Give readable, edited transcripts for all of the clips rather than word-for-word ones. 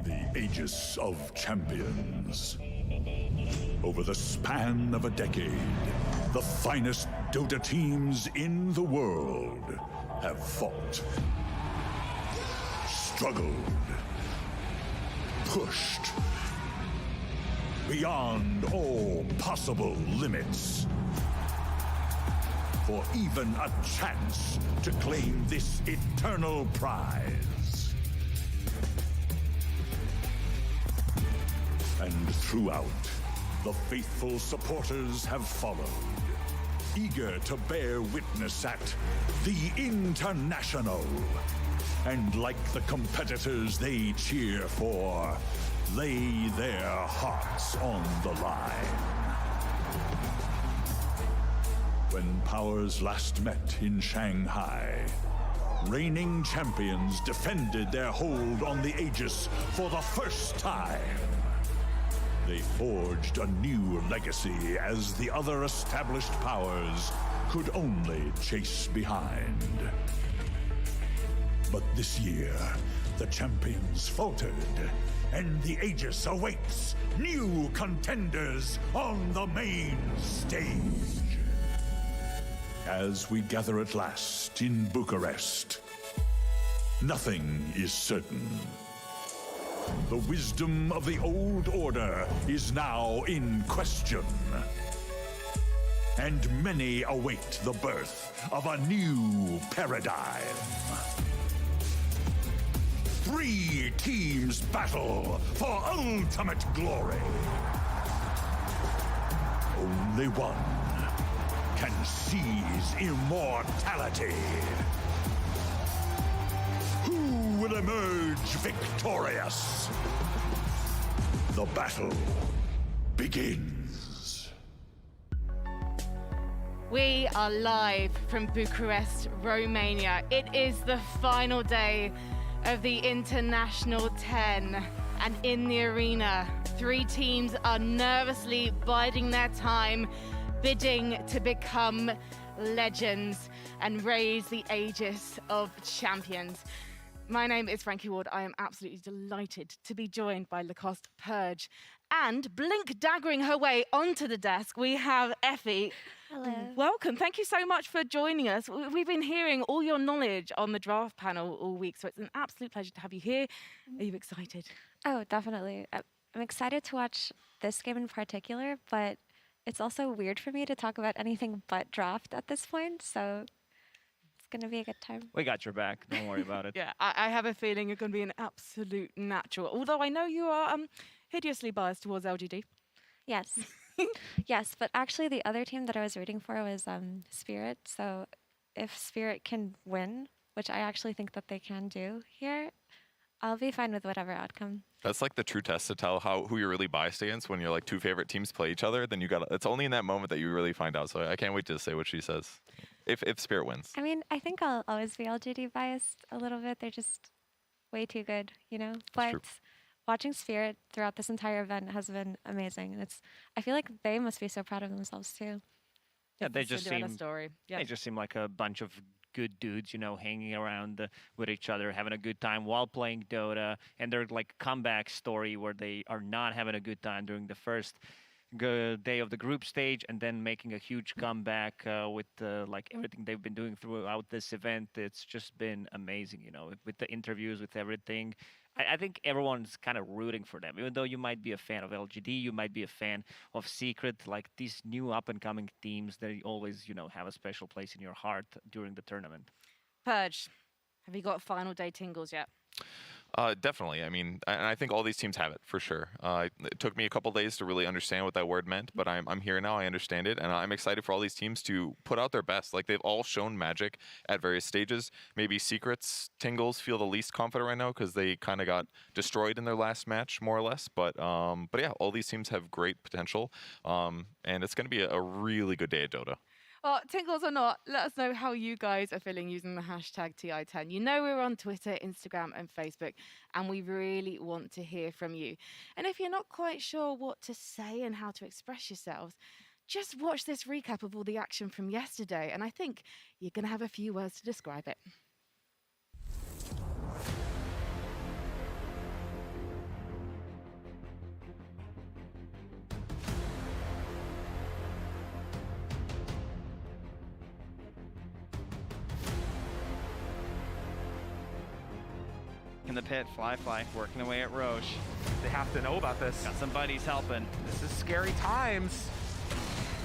The Aegis of Champions. Over the span of a decade, the finest Dota teams in the world have fought, struggled, pushed beyond all possible limits for even a chance to claim this eternal prize. And throughout, the faithful supporters have followed, eager to bear witness at the International. And like the competitors they cheer for, lay their hearts on the line. When powers last met in Shanghai, reigning champions defended their hold on the Aegis for the first time. They forged a new legacy as the other established powers could only chase behind. But this year, the champions faltered, and the Aegis awaits new contenders on the main stage. As we gather at last in Bucharest, nothing is certain. The wisdom of the old order is now in question. And many await the birth of a new paradigm. 3 teams battle for ultimate glory. Only one can seize immortality. Who will emerge victorious? The battle begins. We are live from Bucharest, Romania. It is the final day of the International 10. And in the arena, 3 teams are nervously biding their time, bidding to become legends and raise the Aegis of Champions. My name is Frankie Ward. I am absolutely delighted to be joined by Lacoste Purge. And blink daggering her way onto the desk, we have Effie. Hello. Welcome. Thank you so much for joining us. We've been hearing all your knowledge on the draft panel all week, so it's an absolute pleasure to have you here. Are you excited? Oh, definitely. I'm excited to watch this game in particular, but it's also weird for me to talk about anything but draft at this point, so it's going to be a good time. We got your back. Don't worry about it. Yeah, I have a feeling you're going to be an absolute natural, although I know you are hideously biased towards LGD. Yes. Yes, but actually the other team that I was rooting for was Spirit, so if Spirit can win, which I actually think that they can do here, I'll be fine with whatever outcome. That's like the true test to tell who you're really biased against. When your like 2 favorite teams play each other, then it's only in that moment that you really find out. So I can't wait to say what she says if Spirit wins. I mean, I think I'll always be LGD biased a little bit. They're just way too good, you know? But watching Spirit throughout this entire event has been amazing. And I feel like they must be so proud of themselves too. Yeah, they just seem like a bunch of good dudes, you know, hanging around with each other, having a good time while playing Dota, and their like comeback story where they are not having a good time during the first day of the group stage and then making a huge comeback with like everything they've been doing throughout this event. It's just been amazing, you know, with the interviews, with everything. I think everyone's kind of rooting for them, even though you might be a fan of LGD, you might be a fan of Secret, like these new up-and-coming teams, they always, you know, have a special place in your heart during the tournament. Purge, have you got final day tingles yet? Definitely. I mean, and I think all these teams have it for sure. It took me a couple days to really understand what that word meant, but I'm here now. I understand it, and I'm excited for all these teams to put out their best. Like they've all shown magic at various stages. Maybe Secret's Tingles feel the least confident right now because they kind of got destroyed in their last match, more or less. But yeah, all these teams have great potential, and it's going to be a really good day at Dota. Well, tingles or not, let us know how you guys are feeling using the hashtag TI10. You know we're on Twitter, Instagram and Facebook, and we really want to hear from you. And if you're not quite sure what to say and how to express yourselves, just watch this recap of all the action from yesterday, and I think you're going to have a few words to describe it. In the pit, Fly working away at Roche. They have to know about this. Got some buddies helping. This is scary times.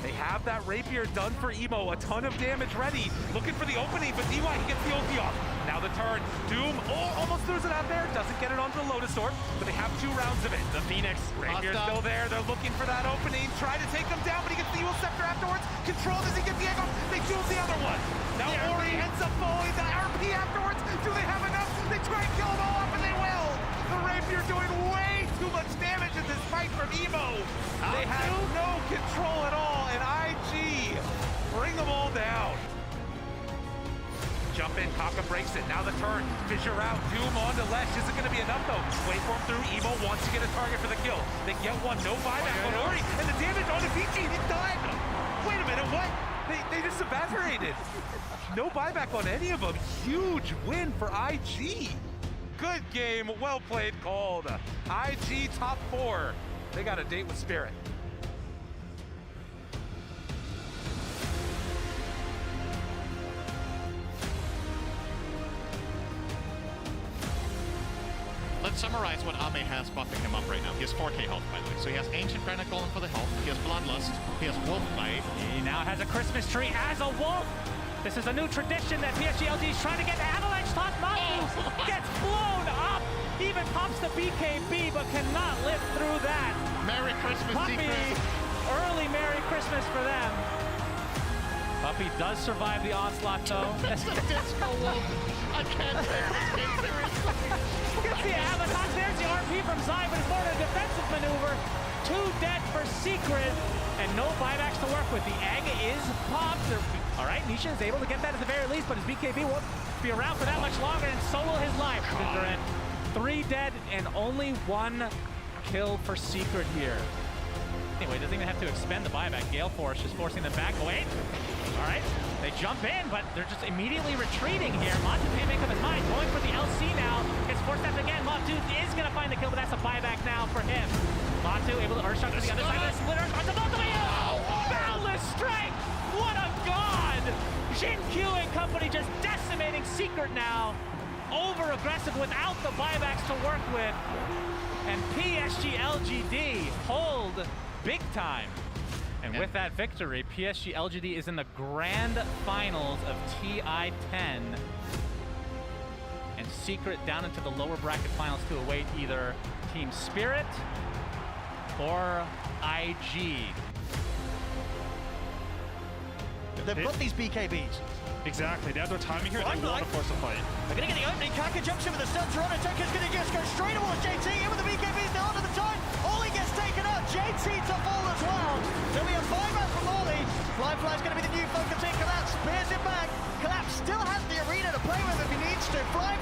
They have that rapier done for Emo, a ton of damage ready. Looking for the opening, but DY, he gets the ulti off. Now the turn, Doom, almost throws it out there. Doesn't get it onto the Lotus Orb, but they have 2 rounds of it. The Phoenix, Rapier's still there, they're looking for that opening. Try to take them down, but he gets the Evil Scepter afterwards. Control, does he get the egg off? They duel the other one. Now Ori ends up falling, the RP afterwards. Do they have enough? They try and kill them all off, and they will. The Rapier doing way too much damage in this fight from Emo. They have no control at all, and IG bring them all down. Jump in, Kaka breaks it. Now the turn, Fissure out, Doom on to Lesh. Isn't going to be enough though. Waveform through, Emo wants to get a target for the kill. They get one, no buyback on Ori, and the damage on the PG, he died. Wait a minute, what? They just evaporated. No buyback on any of them. Huge win for IG. Good game, well played, called. IG top 4. They got a date with Spirit. Let's summarize what Ame has buffing him up right now. He has 4k health, by the way. So he has Ancient Granite Golem for the health. He has Bloodlust. He has Wolf Bite. He now has a Christmas tree as a wolf. This is a new tradition that PSG is trying to get Avalanche top Matu. Gets blown up. Even pops the BKB, but cannot live through that. Merry Christmas, Puppy, Secret. early Merry Christmas for them. Puppy does survive the onslaught, though. It's a disco wolf. I can't take this game seriously. Gets the Avalanche. There's the RP from Zai, but it's more of a defensive maneuver. 2 dead for Secret, and no buybacks to work with. The egg is popped. All right, Nisha is able to get that at the very least, but his BKB won't be around for that much longer, and so will his life. 3 dead and only 1 kill for Secret here. Anyway, doesn't even have to expend the buyback. Gale Force just forcing them back. Wait. All right, they jump in, but they're just immediately retreating here. Matu can't make up his mind. Going for the LC now. Gets forced out again. Matu is going to find the kill, but that's a buyback now for him. Matu able to Earthshock to the other side of the split. Earthshock to both of you. Boundless strength. What a god. Jin Q and company just decimating Secret now. Over aggressive without the buybacks to work with. And PSG LGD hold big time. And with that victory, PSG LGD is in the grand finals of TI10. And Secret down into the lower bracket finals to await either Team Spirit or IG. They've got these BKBs. Exactly, they have their timing here, they want to force a fight. They're going to get the opening, Kaka jumps in with the stun, Toronto Taker's going to just go straight towards JT, in with the BKBs, they're onto the time, Ollie gets taken out, JT to fall as well. There'll be a buyback from Ollie, Fly's going to be the new focus in, Collapse spears it back, Collapse still has the arena to play with if he needs to, Fly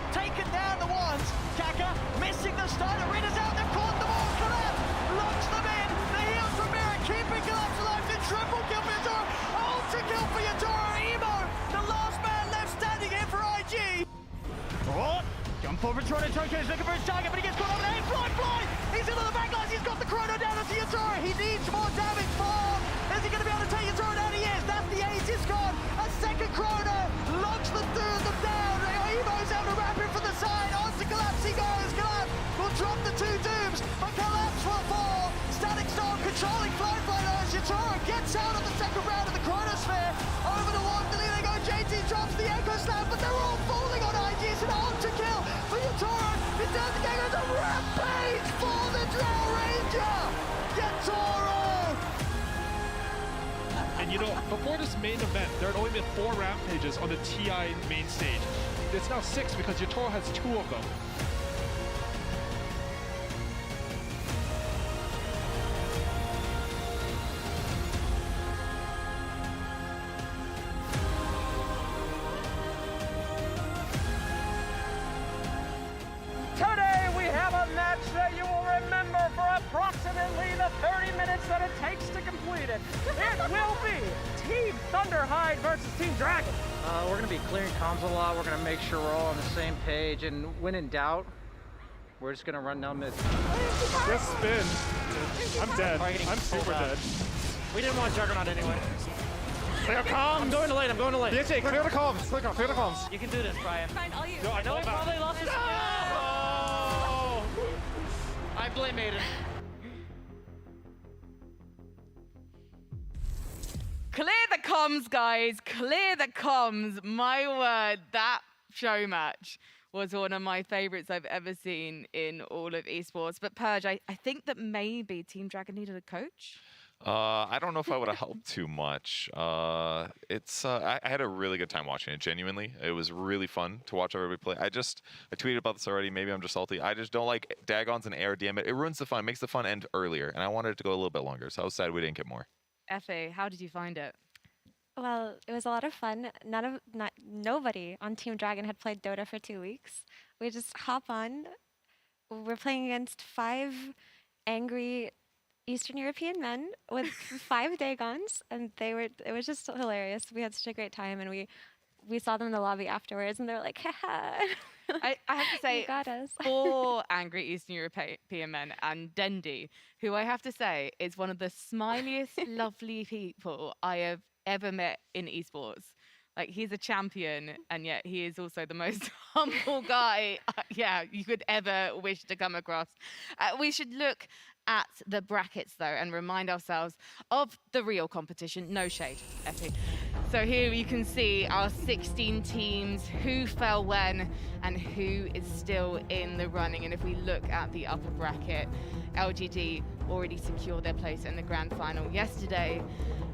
taken down the ones, Kaka missing the stun, arena's out, they've caught them all, Collapse locks them in, the heals from Mira, keeping Collapse alive, the triple kill for Yatoro, ultra kill for Yatoro, Emo, the last man left standing here for IG. Oh, jump over Toronto Tokyo, he's looking for his target, but he gets caught up in aim. Fly! He's into the backlines, he's got the chrono down to Yatoro. He needs more damage for. Is he going to be able to take Yatoro down? He is. That's the Aegis gone. A second chrono locks them down. Emo's able to wrap him from the side. On to Collapse he goes. Collapse will drop the 2 dooms, but Collapse will fall. Static Storm controlling Fly. Yatoro gets out of the second round of the chronosphere. Over the wall, they go. JT drops the Echo Slam, but they're all falling on IG. It's an ult to kill for Yatoro. It does get a rampage for the Drow Ranger. Yatoro. And you know, before this main event, there had only been 4 rampages on the TI main stage. It's now 6 because Yatoro has 2 of them. Today we have a match that you will remember for approximately the 30 minutes that it takes to complete it. It will be Team Thunderhide versus Team Dragon. We're going to be clearing comms a lot. We're going to make sure we're all on the same page. And when in doubt, we're just going to run down mid. Just spin. I'm dead. I'm super dead. We didn't want Juggernaut anyway. Clear comms! I'm going to late. DJ, clear the comms. Clear the comms. You can do this, Brian. Fine, I'll use. No, I know he probably lost his... blame Aiden. Clear the comms, guys. Clear the comms. My word, that show match was one of my favorites I've ever seen in all of esports. But Purge, I think that maybe Team Dragon needed a coach. I don't know if I would have helped too much. I had a really good time watching it, genuinely. It was really fun to watch everybody play. I tweeted about this already, maybe I'm just salty. I just don't like Dagons and ARDM. It ruins the fun, makes the fun end earlier, and I wanted it to go a little bit longer, so I was sad we didn't get more. Effie, how did you find it? Well, it was a lot of fun. Nobody on Team Dragon had played Dota for 2 weeks. We just hop on. We're playing against 5 angry Eastern European men with 5 Dagons, and it was just hilarious. We had such a great time, and we saw them in the lobby afterwards, and they were like, haha. I have to say, you got us. 4 angry Eastern European men and Dendi, who I have to say is one of the smiliest, lovely people I have ever met in esports. Like, he's a champion, and yet he is also the most humble guy, you could ever wish to come across. We should look at the brackets, though, and remind ourselves of the real competition. No shade, Effie. So here you can see our 16 teams, who fell when, and who is still in the running. And if we look at the upper bracket, LGD already secured their place in the grand final yesterday,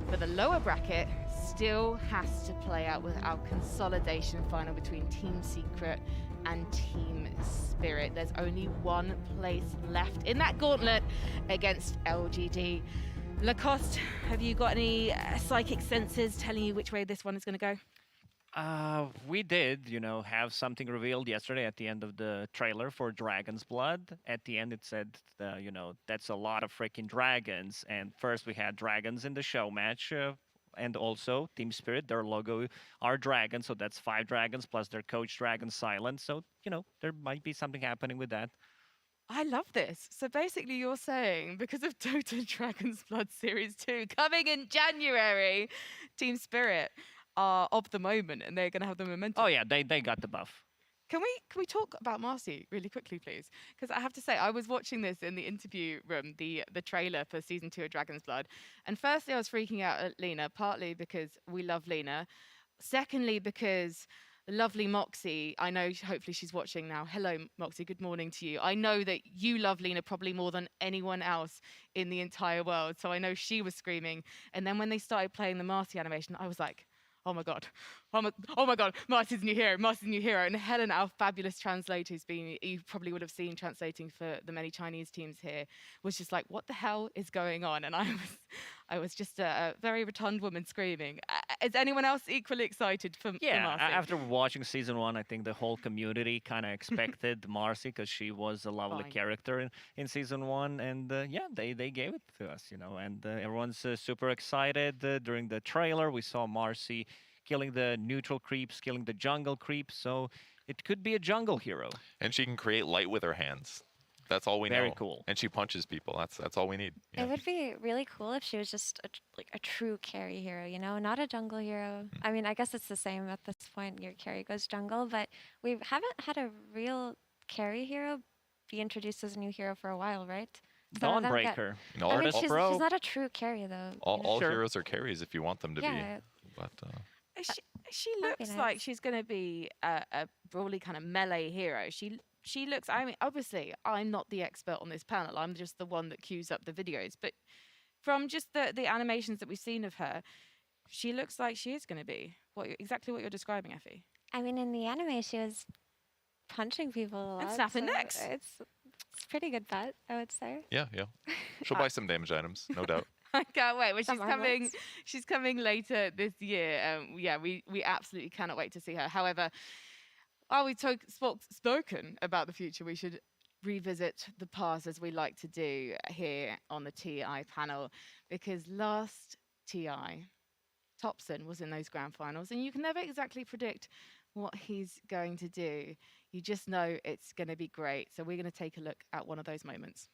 but the lower bracket still has to play out with our consolidation final between Team Secret and Team Spirit. There's only one place left in that gauntlet against LGD. Lacoste, have you got any psychic senses telling you which way this one is going to go? We did, have something revealed yesterday at the end of the trailer for Dragon's Blood. At the end, it said, that's a lot of freaking dragons. And first, we had dragons in the show match. And also, Team Spirit, their logo are dragons. So that's 5 dragons plus their coach dragon Silent. So, there might be something happening with that. I love this. So basically you're saying, because of Dota Dragon's Blood Series 2 coming in January, Team Spirit are of the moment and they're going to have the momentum. Oh yeah, they got the buff. Can we talk about Marcy really quickly, please? Because I have to say, I was watching this in the interview room, the trailer for Season 2 of Dragon's Blood. And firstly, I was freaking out at Lena, partly because we love Lena. Secondly, because lovely Moxie, I know hopefully she's watching now. Hello, Moxie, good morning to you. I know that you love Lena probably more than anyone else in the entire world. So I know she was screaming. And then when they started playing the Marcy animation, I was like, oh my God, oh my God, Marcy's new hero, Marcy's new hero. And Helen, our fabulous translator, you probably would have seen translating for the many Chinese teams here, was just like, what the hell is going on? And I was just a very rotund woman screaming. Is anyone else equally excited for Marcy? After watching Season 1, I think the whole community kind of expected Marcy because she was a lovely character in Season 1. And they gave it to us, and everyone's super excited. During the trailer, we saw Marcy killing the neutral creeps, killing the jungle creeps, so it could be a jungle hero. And she can create light with her hands. That's all we know. Very cool. And she punches people. That's all we need. Yeah. It would be really cool if she was just a true carry hero, not a jungle hero. I mean, I guess it's the same at this point. Your carry goes jungle, but we haven't had a real carry hero be introduced as a new hero for a while, right? Dawnbreaker. I mean, she's not a true carry, though. All heroes are carries if you want them to be. But she looks like she's going to be a brawly kind of melee hero. She looks, I mean, obviously, I'm not the expert on this panel. I'm just the one that queues up the videos. But from just the animations that we've seen of her, she looks like she is going to be exactly what you're describing, Effie. I mean, in the anime, she was punching people a lot. And snapping necks. It's pretty good bet, I would say. Yeah. She'll buy some damage items, no doubt. I can't wait. Well, she's coming later this year. We absolutely cannot wait to see her. However, while we've spoken about the future, we should revisit the past as we like to do here on the TI panel, because last TI, Topson was in those grand finals, and you can never exactly predict what he's going to do. You just know it's going to be great. So we're going to take a look at one of those moments.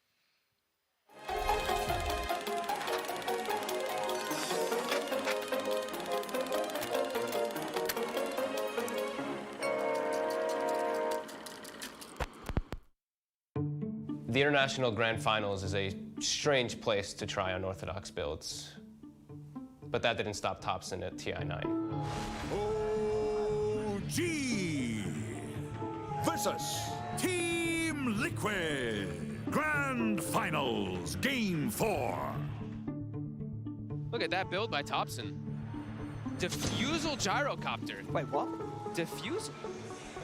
The International Grand Finals is a strange place to try unorthodox builds, but that didn't stop Topson at TI9. OG versus Team Liquid. Grand Finals, Game 4. Look at that build by Topson. Diffusal gyrocopter. Wait, what? Diffusal?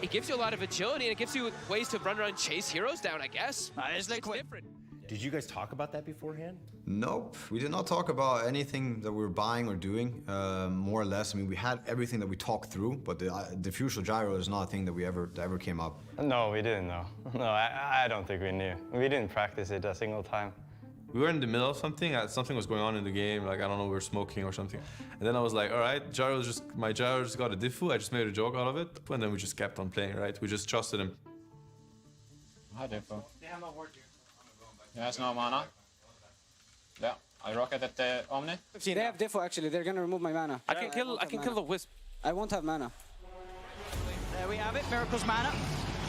It gives you a lot of agility and it gives you ways to run around, chase heroes down, I guess. It's Liquid. Different. Did you guys talk about that beforehand? Nope, we did not talk about anything that we were buying or doing, more or less. I mean, we had everything that we talked through, but the diffusal gyro is not a thing that ever came up. No, we didn't know. No, I don't think we knew. We didn't practice it a single time. We were in the middle of something, something was going on in the game, like, I don't know, we were smoking or something. And then I was like, all right, my gyro just got a diffu, I just made a joke out of it, and then we just kept on playing, right? We just trusted him. Hi, diffu. He has no mana. Yeah, I rocket at the Omni. They have diffu actually, they're gonna remove my mana. I can kill the Wisp. I won't have mana. There we have it, Miracle's mana.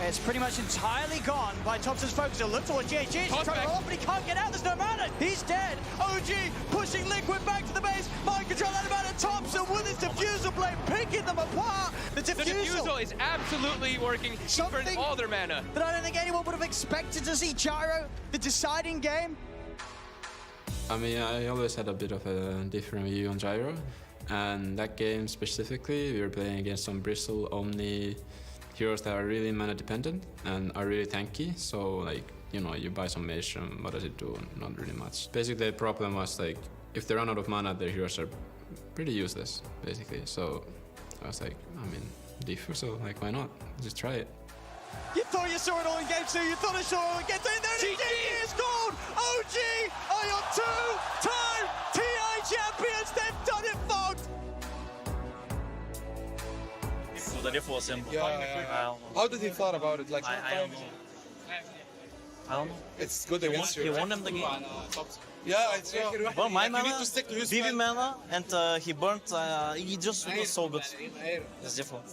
It's pretty much entirely gone by Topson's focus. He'll look towards JG. He's trying to roll off, but he can't get out. There's no mana. He's dead. OG pushing Liquid back to the base. Mind control out of mana. Topson with his diffusal blade picking them apart. The diffusal is absolutely working. He burned all their mana. That I don't think anyone would have expected to see Gyro, the deciding game. I mean, I always had a bit of a different view on Gyro. And that game specifically, we were playing against some Bristle, Omni, heroes that are really mana dependent and are really tanky. So like, you know, you buy some mage, what does it do? Not really much. Basically the problem was like, if they run out of mana, their heroes are pretty useless, basically. So I was like, I mean, diffu, so like, why not? Just try it. You thought you saw it all in game 2, you thought you saw it all in game 3, and then GG is gone! OG are your two-time TI champions, they've done it, folks! Yeah. How did he thought about it? Like, I don't know. I don't know. It's good against you. He won him the game. Yeah, it's Well, my like, mana, Vivi mana, and he burnt. He just was so good. It's different.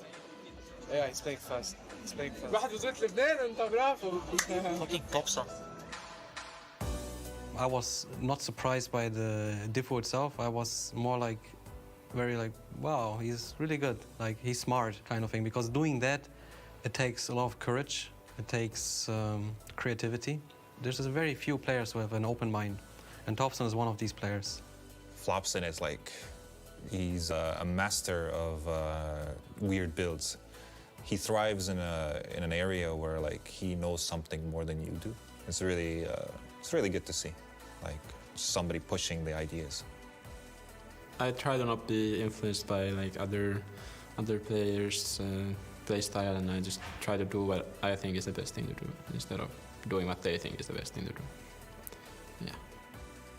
Yeah, he's playing fast. He's playing fast. واحد وصلت لبنان انت برافو. Fucking Topson. I was not surprised by the diffu itself. I was more like very like, wow, he's really good. Like, he's smart kind of thing. Because doing that, it takes a lot of courage. It takes creativity. There's just very few players who have an open mind. And Topson is one of these players. Flopson is like, he's a master of weird builds. He thrives in an area where like he knows something more than you do. It's really good to see, like somebody pushing the ideas. I try to not be influenced by like other players' play style, and I just try to do what I think is the best thing to do instead of doing what they think is the best thing to do. Yeah.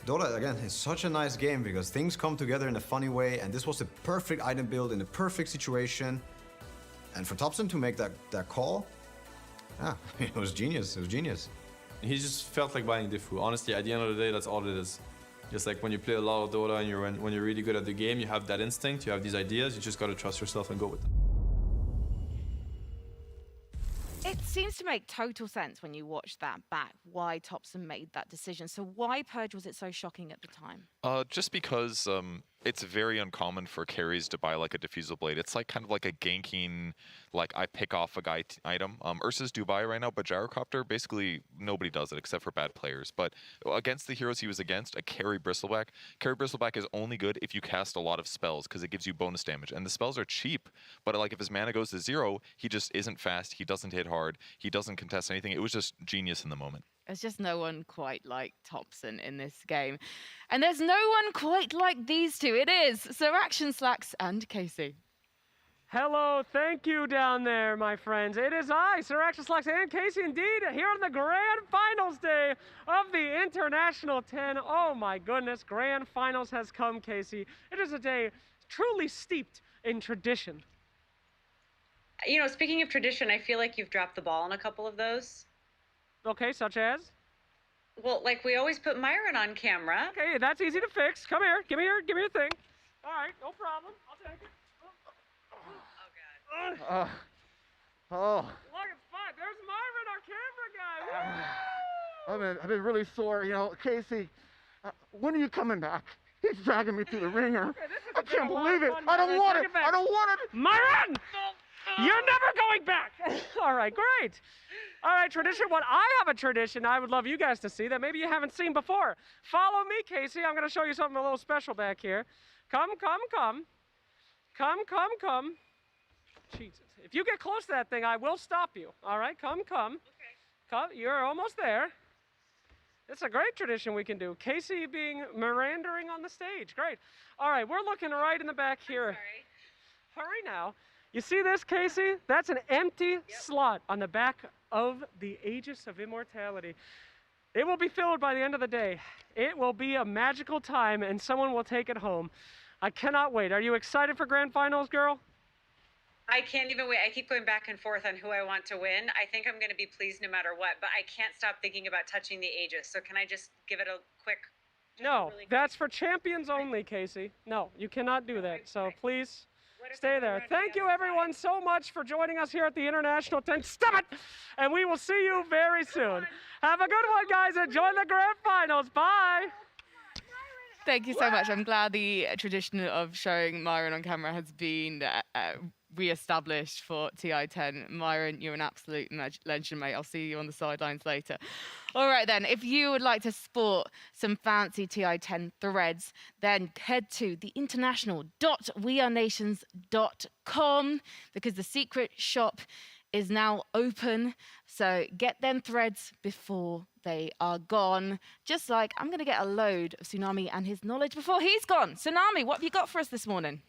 Dota, again, is such a nice game because things come together in a funny way, and this was the perfect item build in the perfect situation. And for Topson to make that call, yeah, it was genius. It was genius. He just felt like buying diffu. Honestly, at the end of the day, that's all it is. Just like when you play a lot of Dota and when you're really good at the game, you have that instinct, you have these ideas, you just gotta trust yourself and go with them. It seems to make total sense when you watch that back, why Topson made that decision. So why, Purge, was it so shocking at the time? Just because it's very uncommon for carries to buy like a diffusal blade. It's like kind of like a ganking, like I pick off a guy item. Ursa's do buy right now, but Gyrocopter, basically nobody does it except for bad players. But against the heroes he was against, a carry Bristleback is only good if you cast a lot of spells because it gives you bonus damage. And the spells are cheap, but like if his mana goes to 0, he just isn't fast, he doesn't hit hard, he doesn't contest anything. It was just genius in the moment. There's just no one quite like Topson in this game. And there's no one quite like these two. It is Sir Action Slacks and Casey. Hello, thank you down there, my friends. It is I, Sir Action Slacks and Casey, indeed, here on the Grand Finals day of the International 10. Oh my goodness, Grand Finals has come, Casey. It is a day truly steeped in tradition. You know, speaking of tradition, I feel like you've dropped the ball on a couple of those. Okay, such as? Well, like we always put Myron on camera. Okay, that's easy to fix. Come here, give me your thing. All right, no problem. I'll take it. Oh, God. Oh. Look, it's fine. There's Myron, our camera guy. I've been really sore. You know, Casey, when are you coming back? He's dragging me through the ringer. I can't believe it. I don't want it. I don't want it. Myron! You're never going back. All right, great. All right, tradition one. I have a tradition I would love you guys to see that maybe you haven't seen before. Follow me, Casey. I'm going to show you something a little special back here. Come, come, come. Come, come, come. Jesus. If you get close to that thing, I will stop you. All right, come, come. Okay. Come. You're almost there. It's a great tradition we can do. Casey being Mirandering on the stage. Great. All right, we're looking right in the back here. Hurry now. You see this, Casey? That's an empty slot on the back of the Aegis of Immortality. It will be filled by the end of the day. It will be a magical time, and someone will take it home. I cannot wait. Are you excited for Grand Finals, girl? I can't even wait. I keep going back and forth on who I want to win. I think I'm going to be pleased no matter what, but I can't stop thinking about touching the Aegis. So can I just give it a quick... No, that's for champions only, Casey. No, you cannot do that. So please stay there. Thank you, everyone, so much for joining us here at the International 10. Stop it! And we will see you very soon. Have a good one, guys. Enjoy the Grand Finals. Bye. Thank you so much. I'm glad the tradition of showing Myron on camera has been re-established for TI10. Myron, you're an absolute legend, mate. I'll see you on the sidelines later. All right, then. If you would like to sport some fancy TI10 threads, then head to the international.wearenations.com because the secret shop is now open. So get them threads before they are gone. Just like I'm going to get a load of Tsunami and his knowledge before he's gone. Tsunami, what have you got for us this morning?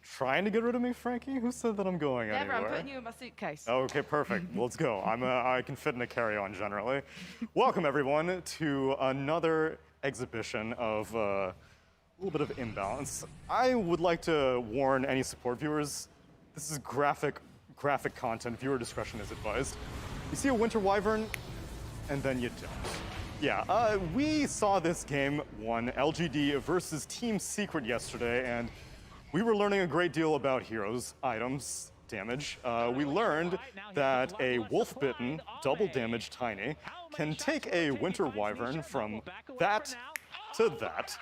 Trying to get rid of me, Frankie? Who said that I'm going Never, anywhere? I'm putting you in my suitcase. Okay, perfect. Let's go. I can fit in a carry-on generally. Welcome, everyone, to another exhibition of a little bit of imbalance. I would like to warn any support viewers, this is graphic content. Viewer discretion is advised. You see a Winter Wyvern, and then you don't. Yeah, we saw this game 1, LGD versus Team Secret yesterday, and we were learning a great deal about heroes, items, damage. We learned that a Wolf-Bitten, double damage Tiny can take a Winter Wyvern from that to that.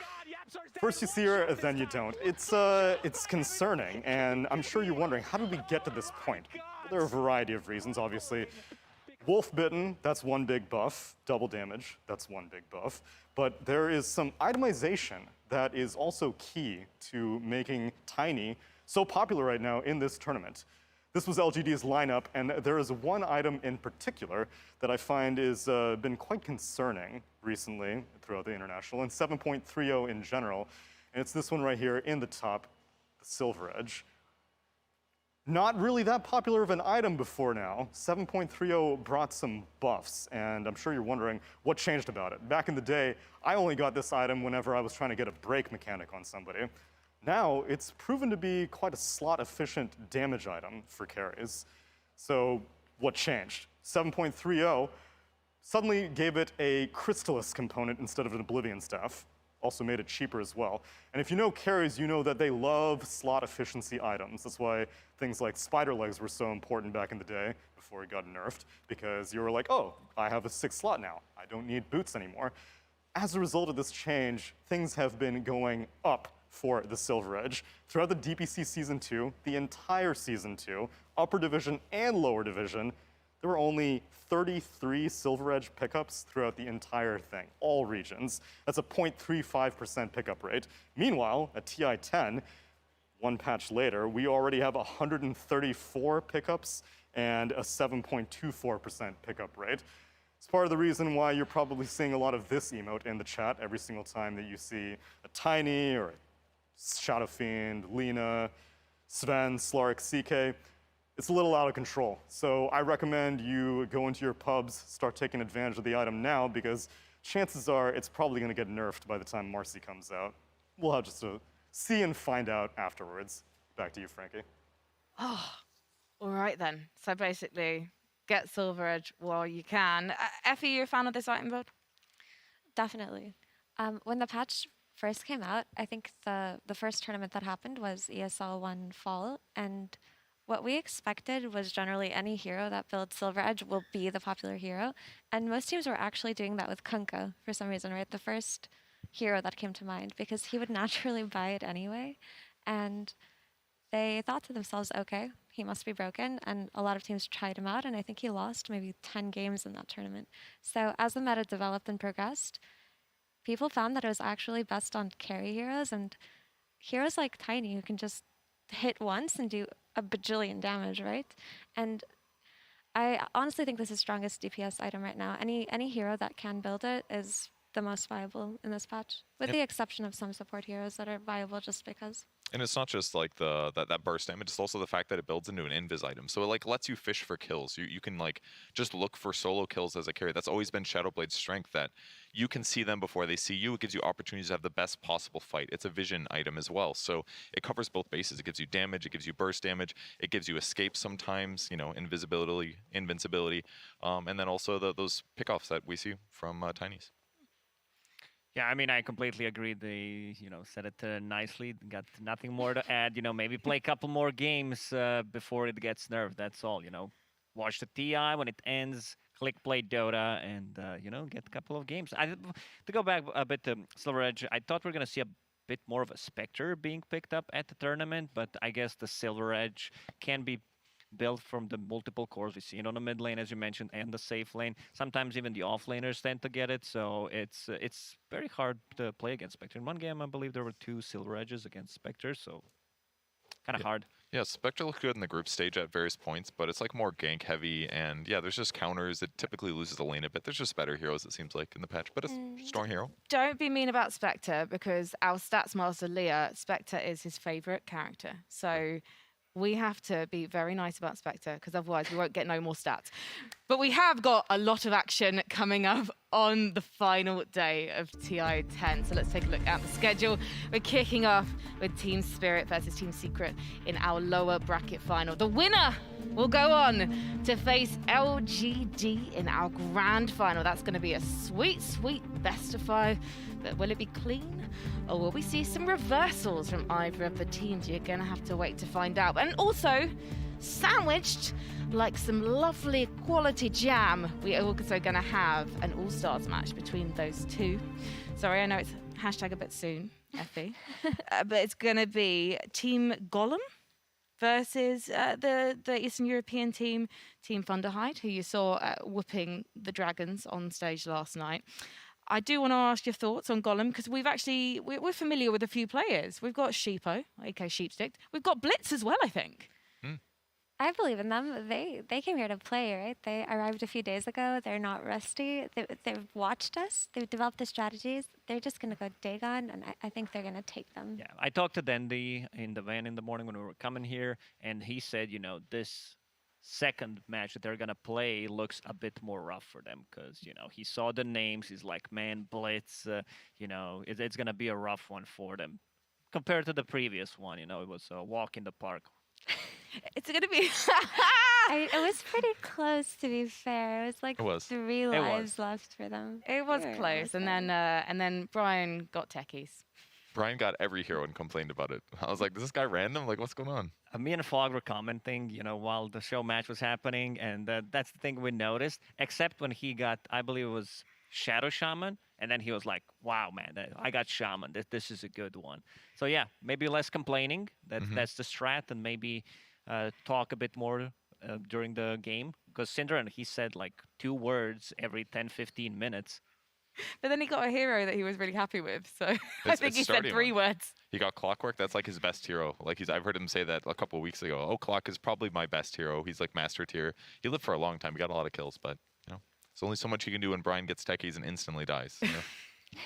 First you see her, then you don't. It's concerning, and I'm sure you're wondering, how did we get to this point? Well, there are a variety of reasons, obviously. Wolf-Bitten, that's one big buff. Double damage, that's one big buff. But there is some itemization that is also key to making Tiny so popular right now in this tournament. This was LGD's lineup, and there is one item in particular that I find has been quite concerning recently throughout the International, and 7.30 in general, and it's this one right here in the top, the Silver Edge. Not really that popular of an item before now. 7.30 brought some buffs, and I'm sure you're wondering what changed about it. Back in the day, I only got this item whenever I was trying to get a break mechanic on somebody. Now, it's proven to be quite a slot-efficient damage item for carries. So, what changed? 7.30 suddenly gave it a Crystallis component instead of an Oblivion Staff. Also made it cheaper as well. And if you know carries, you know that they love slot efficiency items. That's why things like Spider Legs were so important back in the day before it got nerfed, because you were like, oh, I have a 6th slot now. I don't need boots anymore. As a result of this change, things have been going up for the Silver Edge. Throughout the DPC Season 2, the entire Season 2, Upper Division and Lower Division, there were only 33 Silver Edge pickups throughout the entire thing, all regions. That's a 0.35% pickup rate. Meanwhile, at TI10, one patch later, we already have 134 pickups and a 7.24% pickup rate. It's part of the reason why you're probably seeing a lot of this emote in the chat every single time that you see a Tiny or a Shadow Fiend, Lena, Sven, Slark, CK. It's a little out of control. So I recommend you go into your pubs, start taking advantage of the item now, because chances are it's probably going to get nerfed by the time Marcy comes out. We'll have just to see and find out afterwards. Back to you, Frankie. Oh, all right then. So basically, get Silver Edge while you can. Effie, you a fan of this item build? Definitely. When the patch first came out, I think the first tournament that happened was ESL 1 Fall, and what we expected was generally any hero that builds Silver Edge will be the popular hero. And most teams were actually doing that with Kunkka for some reason, right? The first hero that came to mind, because he would naturally buy it anyway. And they thought to themselves, okay, he must be broken. And a lot of teams tried him out, and I think he lost maybe 10 games in that tournament. So as the meta developed and progressed, people found that it was actually best on carry heroes, and heroes like Tiny who can just hit once and do a bajillion damage, right? And I honestly think this is strongest DPS item right now. Any hero that can build it is the most viable in this patch, with the exception of some support heroes that are viable just because. And it's not just like that burst damage, it's also the fact that it builds into an invis item. So it like lets you fish for kills. You can like just look for solo kills as a carry. That's always been Shadowblade's strength, that you can see them before they see you. It gives you opportunities to have the best possible fight. It's a vision item as well. So it covers both bases. It gives you damage, it gives you burst damage, it gives you escape sometimes, you know, invisibility, invincibility, and then also those pickoffs that we see from Tinies. Yeah, I mean, I completely agree. They, said it nicely. Got nothing more to add. Maybe play a couple more games before it gets nerfed. That's all. Watch the TI when it ends. Click play Dota, and get a couple of games. To go back a bit to Silver Edge, I thought we were gonna see a bit more of a Spectre being picked up at the tournament, but I guess the Silver Edge can be built from the multiple cores we see it on the mid lane, as you mentioned, and the safe lane. Sometimes even the off laners tend to get it, so it's very hard to play against Spectre. In one game, I believe there were 2 Silver Edges against Spectre, so kind of hard. Yeah, Spectre looked good in the group stage at various points, but it's like more gank heavy, and yeah, there's just counters. It typically loses the lane a bit. There's just better heroes, it seems like, in the patch, but it's a strong hero. Don't be mean about Spectre, because our stats master, Leah, Spectre is his favorite character. So we have to be very nice about Spectre, because otherwise we won't get no more stats. But we have got a lot of action coming up on the final day of TI10. So let's take a look at the schedule. We're kicking off with Team Spirit versus Team Secret in our lower bracket final. The winner will go on to face LGD in our grand final. That's going to be a sweet, sweet best of 5. But will it be clean, or will we see some reversals from either of the teams? You're going to have to wait to find out. And also, sandwiched like some lovely quality jam, we're also going to have an All-Stars match between those two. Sorry, I know it's hashtag a bit soon, Effie. But it's going to be Team Gollum versus the Eastern European team, Team Thunderhide, who you saw whooping the Dragons on stage last night. I do want to ask your thoughts on Gollum, because we're familiar with a few players. We've got Sheepo, aka Sheepstick. We've got Blitz as well, I think. I believe in them. They came here to play, right? They arrived a few days ago. They're not rusty. They've watched us. They've developed the strategies. They're just going to go Dagon, and I think they're going to take them. Yeah, I talked to Dendy in the van in the morning when we were coming here, and he said, this second match that they're going to play looks a bit more rough for them, because, he saw the names. He's like, man, Blitz, it's going to be a rough one for them. Compared to the previous one, it was a walk in the park. It's going to be... It was pretty close, to be fair. It was like 3 lives left for them. It was close, and then Brian got techies. Brian got every hero and complained about it. I was like, is this guy random? Like, what's going on? Me and Fog were commenting, while the show match was happening, and that's the thing we noticed, except when he got, I believe it was Shadow Shaman, and then he was like, wow, man, I got Shaman. This is a good one. So yeah, maybe less complaining. That's the strat, and maybe talk a bit more during the game. Because Syndra, he said like 2 words every 10-15 minutes. But then he got a hero that he was really happy with, so I think he said 3 words. He got Clockwork. That's like his best hero. Like I've heard him say that a couple of weeks ago. Oh, Clock is probably my best hero. He's like master tier. He lived for a long time. He got a lot of kills, but there's only so much you can do when Brian gets techies and instantly dies.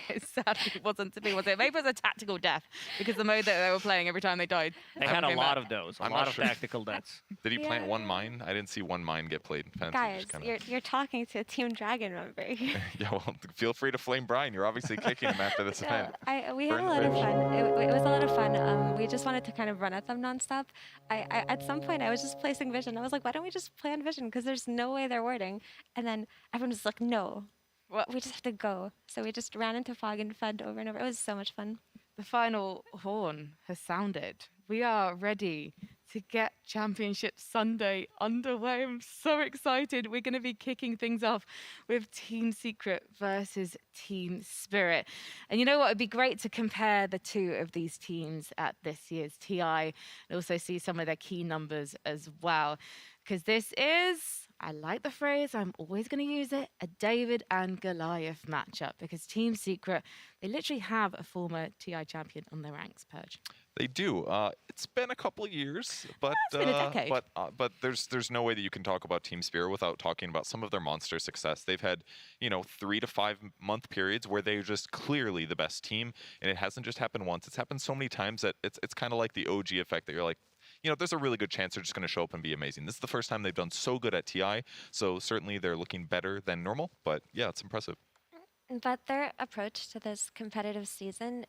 It sadly wasn't to be, was it? Maybe it was a tactical death, because the mode that they were playing every time they died. They had a lot of those, a lot of tactical deaths. Did he plant 1 mine? I didn't see 1 mine get played. Guys, you're talking to a Team Dragon member here. Yeah, well, feel free to flame Brian. You're obviously kicking him after this event. We had a lot of fun. It was a lot of fun. We just wanted to kind of run at them nonstop. At some point, I was just placing Vision. I was like, why don't we just play on Vision? Because there's no way they're warding. And then everyone was like, no. We just have to go. So we just ran into Fog and fed over and over. It was so much fun. The final horn has sounded. We are ready to get Championship Sunday underway. I'm so excited. We're going to be kicking things off with Team Secret versus Team Spirit. And you know what? It'd be great to compare the two of these teams at this year's TI and also see some of their key numbers as well. Because this is, I like the phrase, I'm always going to use it, a David and Goliath matchup. Because Team Secret, they literally have a former TI champion on their ranks, Purge. They do. It's been a couple of years, but it's been a decade. But there's no way that you can talk about Team Spirit without talking about some of their monster success. They've had 3 to 5 month periods where they're just clearly the best team, and it hasn't just happened once. It's happened so many times that it's kind of like the OG effect that you're like, there's a really good chance they're just going to show up and be amazing. This is the first time they've done so good at TI, so certainly they're looking better than normal. But yeah, it's impressive. But their approach to this competitive season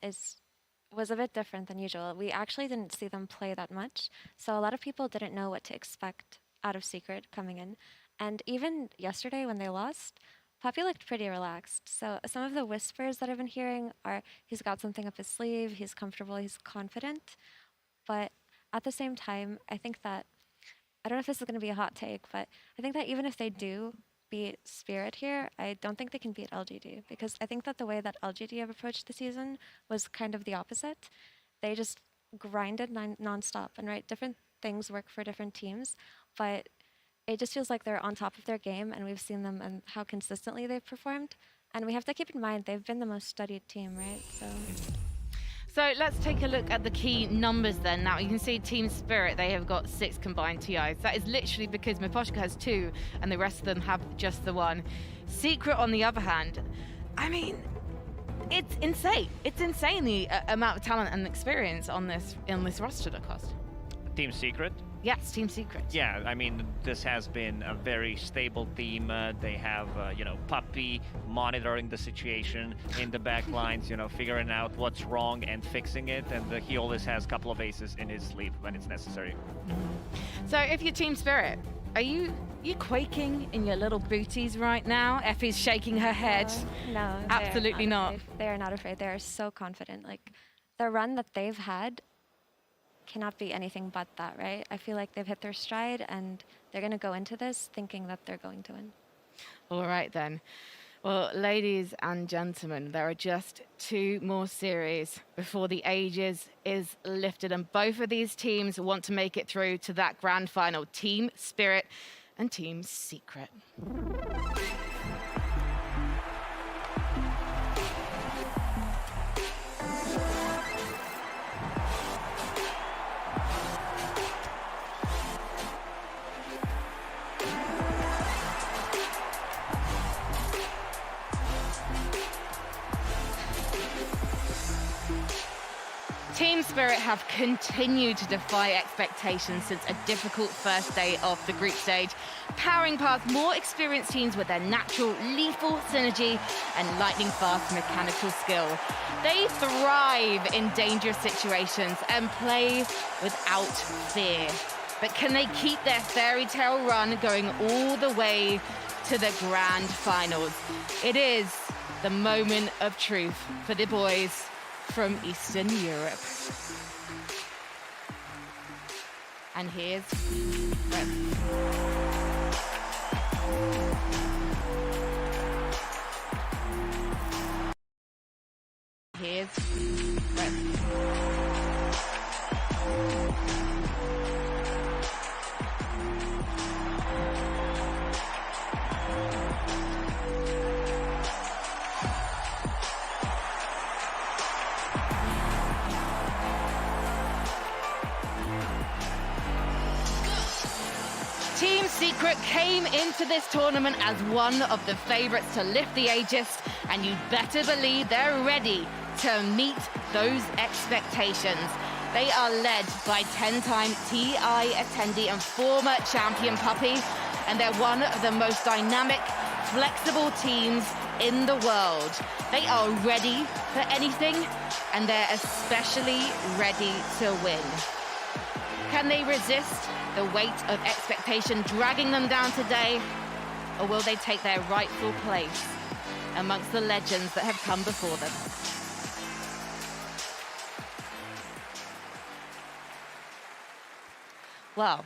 was a bit different than usual. We actually didn't see them play that much, so a lot of people didn't know what to expect out of Secret coming in. And even yesterday when they lost, Poppy looked pretty relaxed. So some of the whispers that I've been hearing are he's got something up his sleeve, he's comfortable, he's confident. But at the same time, I think that, I don't know if this is going to be a hot take, but I think that even if they do beat Spirit here, I don't think they can beat LGD, because I think that the way that LGD have approached the season was kind of the opposite. They just grinded non-stop, and different things work for different teams, but it just feels like they're on top of their game, and we've seen them and how consistently they've performed. And we have to keep in mind they've been the most studied team, right? So let's take a look at the key numbers then. Now you can see Team Spirit, they have got 6 combined TIs. That is literally because Miposhka has 2 and the rest of them have just the 1. Secret, on the other hand, I mean, it's insane. It's insane the amount of talent and experience on this roster that cost. Team Secret? Yes, Team Secret. Yeah, I mean, this has been a very stable team. They have, Puppy monitoring the situation in the back lines, figuring out what's wrong and fixing it. And he always has a couple of aces in his sleeve when it's necessary. So if you're Team Spirit, are you quaking in your little booties right now? Effie's shaking her head. No, absolutely not. They are not afraid. They are so confident. Like, the run that they've had cannot be anything but that, right? I feel like they've hit their stride and they're going to go into this thinking that they're going to win. All right then. Well, ladies and gentlemen, there are just 2 more series before the Aegis is lifted, and both of these teams want to make it through to that grand final. Team Spirit and Team Secret. Team Spirit have continued to defy expectations since a difficult first day of the group stage, powering past more experienced teams with their natural lethal synergy and lightning-fast mechanical skill. They thrive in dangerous situations and play without fear. But can they keep their fairy tale run going all the way to the grand finals? It is the moment of truth for the boys from Eastern Europe. And here's Team Secret came into this tournament as one of the favorites to lift the Aegis, and you'd better believe they're ready to meet those expectations. They are led by 10-time TI attendee and former champion Puppy, and they're one of the most dynamic, flexible teams in the world. They are ready for anything, and they're especially ready to win. Can they resist the weight of expectation dragging them down today, or will they take their rightful place amongst the legends that have come before them? Well,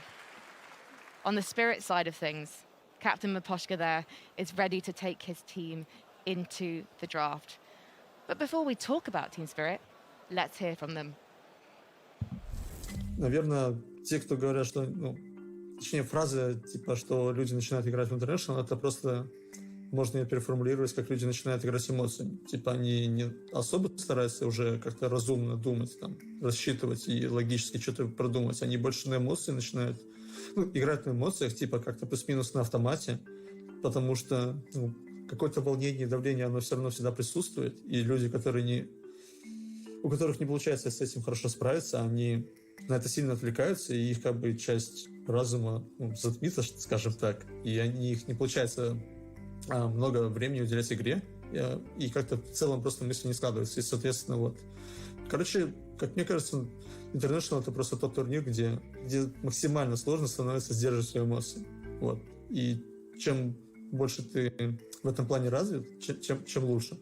on the Spirit side of things, Captain Miposhka there is ready to take his team into the draft. But before we talk about Team Spirit, let's hear from them. Наверное, те, кто говорят, что, точнее, фраза, типа, что люди начинают играть в International, это просто можно ее переформулировать, как люди начинают играть с эмоциями. Типа, они не особо стараются уже как-то разумно думать, там, рассчитывать и логически что-то продумать. Они больше на эмоции начинают, играть на эмоциях, типа, как-то плюс-минус на автомате, потому что, какое-то волнение и давление, оно все равно всегда присутствует, и люди, у которых не получается с этим хорошо справиться, они на это сильно отвлекаются, и их как бы часть разума затмится, скажем так, и их не получается много времени уделять игре, и как-то в целом просто мысли не складываются, и, соответственно, вот. Короче, как мне кажется, International — это просто тот турнир, где максимально сложно становится сдерживать свои эмоции, вот, и чем больше ты в этом плане развит, чем лучше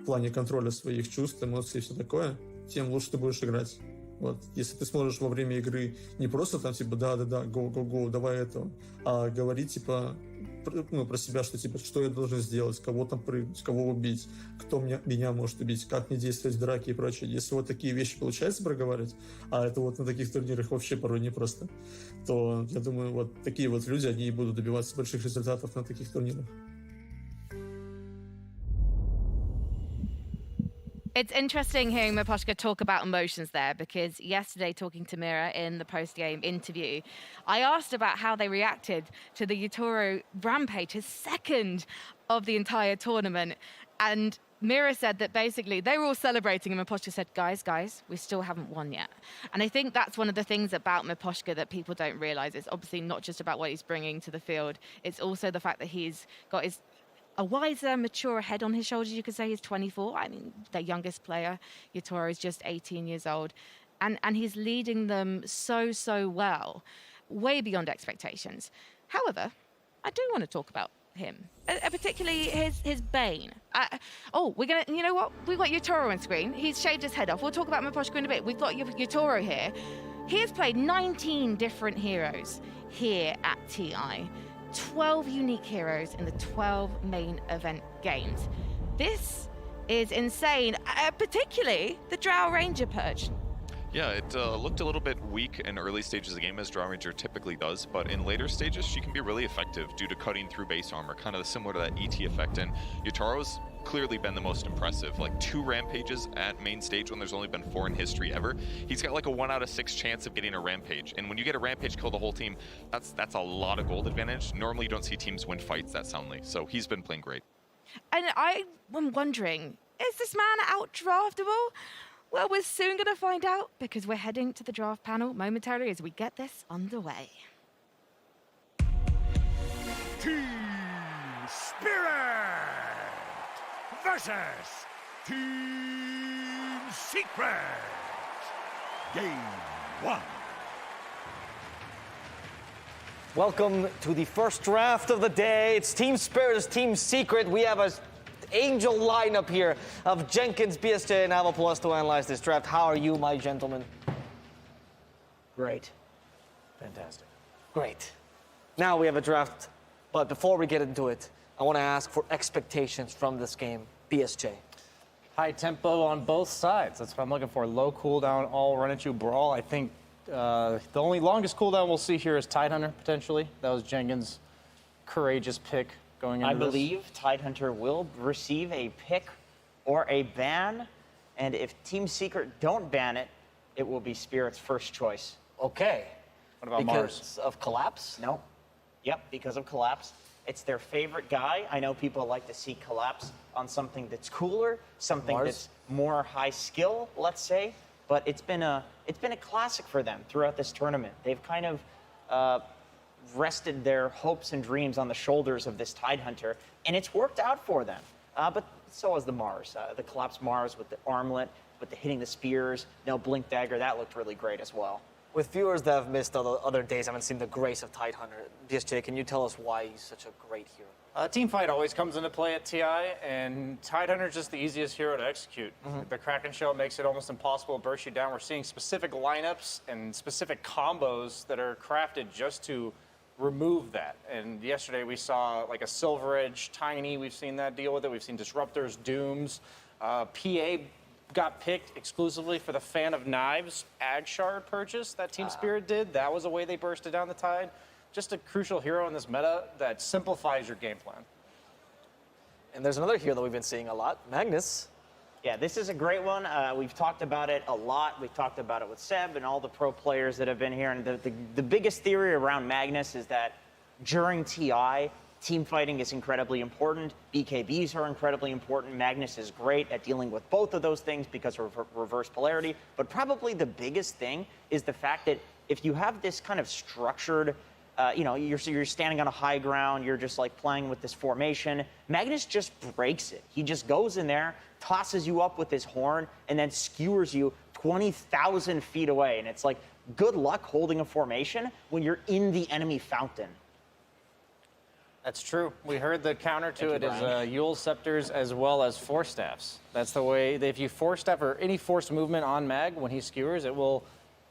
в плане контроля своих чувств, эмоций и все такое, тем лучше ты будешь играть. Вот. Если ты сможешь во время игры не просто там типа да-да-да, go, давай этого, а говорить типа про себя, что типа что я должен сделать, кого там прыгнуть, кого убить, кто меня может убить, как мне действовать в драке и прочее. Если вот такие вещи получается проговаривать, а это вот на таких турнирах вообще порой непросто, то я думаю, вот такие вот люди, они и будут добиваться больших результатов на таких турнирах. It's interesting hearing Miposhka talk about emotions there, because yesterday, talking to Mira in the post-game interview, I asked about how they reacted to the Yutoro rampage, his second of the entire tournament. And Mira said that basically they were all celebrating, and Miposhka said, guys, we still haven't won yet. And I think that's one of the things about Miposhka that people don't realize. It's obviously not just about what he's bringing to the field. It's also the fact that he's got a wiser, mature head on his shoulders. You could say he's 24. I mean, their youngest player, Yutoro, is just 18 years old. And he's leading them so well, way beyond expectations. However, I do want to talk about him, particularly his bane. You know what? We've got Yutoro on screen. He's shaved his head off. We'll talk about Miposhka in a bit. We've got Yutoro here. He has played 19 different heroes here at TI. 12 unique heroes in the 12 main event games. This is insane, particularly the Drow Ranger Purge. Yeah, it looked a little bit weak in early stages of the game, as Drow Ranger typically does, but in later stages she can be really effective due to cutting through base armor, kind of similar to that ET effect, and Yutoro's clearly been the most impressive. Like 2 rampages at main stage when there's only been 4 in history ever. He's got like a 1 out of 6 chance of getting a rampage, and when you get a rampage kill the whole team, that's a lot of gold advantage. Normally you don't see teams win fights that soundly, so he's been playing great. And I am wondering, is this man out-draftable? Well, we're soon going to find out, because we're heading to the draft panel momentarily as we get this underway. Team Spirit versus Team Secret. Game 1. Welcome to the first draft of the day. It's Team Spirit versus Team Secret. We have a angel lineup here of Jenkins, BSJ, and Ava+ to analyze this draft. How are you, my gentlemen? Great. Fantastic. Great. Now we have a draft, but before we get into it, I want to ask for expectations from this game. BSJ. High tempo on both sides. That's what I'm looking for. Low cooldown, all run at you brawl. I think the only longest cooldown we'll see here is Tidehunter, potentially. That was Jenkins' courageous pick. I believe Tidehunter will receive a pick or a ban, and if Team Secret don't ban it, it will be Spirit's first choice. Okay. What about Mars? Because of Collapse? No. Yep, because of Collapse. It's their favorite guy. I know people like to see Collapse on something that's cooler, something that's more high skill, let's say. But it's been a classic for them throughout this tournament. They've kind of rested their hopes and dreams on the shoulders of this Tidehunter, and it's worked out for them. But so has the Mars, the Collapse Mars with the armlet, with the hitting the spears, no blink dagger. That looked really great as well. With viewers that have missed other days, haven't seen the grace of Tidehunter, BSJ, can you tell us why he's such a great hero? Teamfight always comes into play at TI, and Tidehunter is just the easiest hero to execute. The Kraken Shell makes it almost impossible to burst you down. We're seeing specific lineups and specific combos that are crafted just to remove that. And yesterday we saw like a Silver Edge, Tiny, we've seen that deal with it. We've seen Disruptors, Dooms. PA got picked exclusively for the Fan of Knives Ag Shard purchase that Team Spirit did. That was a way they bursted down the tide. Just a crucial hero in this meta that simplifies your game plan. And there's another hero that we've been seeing a lot, Magnus. Yeah, this is a great one. We've talked about it a lot. We've talked about it with Seb and all the pro players that have been here. And the biggest theory around Magnus is that during TI, team fighting is incredibly important. BKBs are incredibly important. Magnus is great at dealing with both of those things because of reverse polarity. But probably the biggest thing is the fact that if you have this kind of structured, you're standing on a high ground, you're just like playing with this formation, Magnus just breaks it. He just goes in there, tosses you up with his horn, and then skewers you 20,000 feet away. And it's like, good luck holding a formation when you're in the enemy fountain. That's true. We heard the counter to it is Yule Scepters as well as Force Staffs. That's the way, if you Force Staff or any forced movement on Mag, when he skewers, it will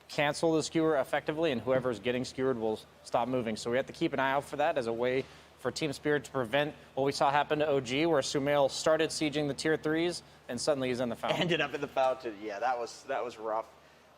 cancel the skewer effectively, and whoever's getting skewered will stop moving. So we have to keep an eye out for that as a way for Team Spirit to prevent what we saw happen to OG, where Sumail started sieging the tier 3s, and suddenly he's in the fountain. Ended up in the fountain. Yeah, that was rough.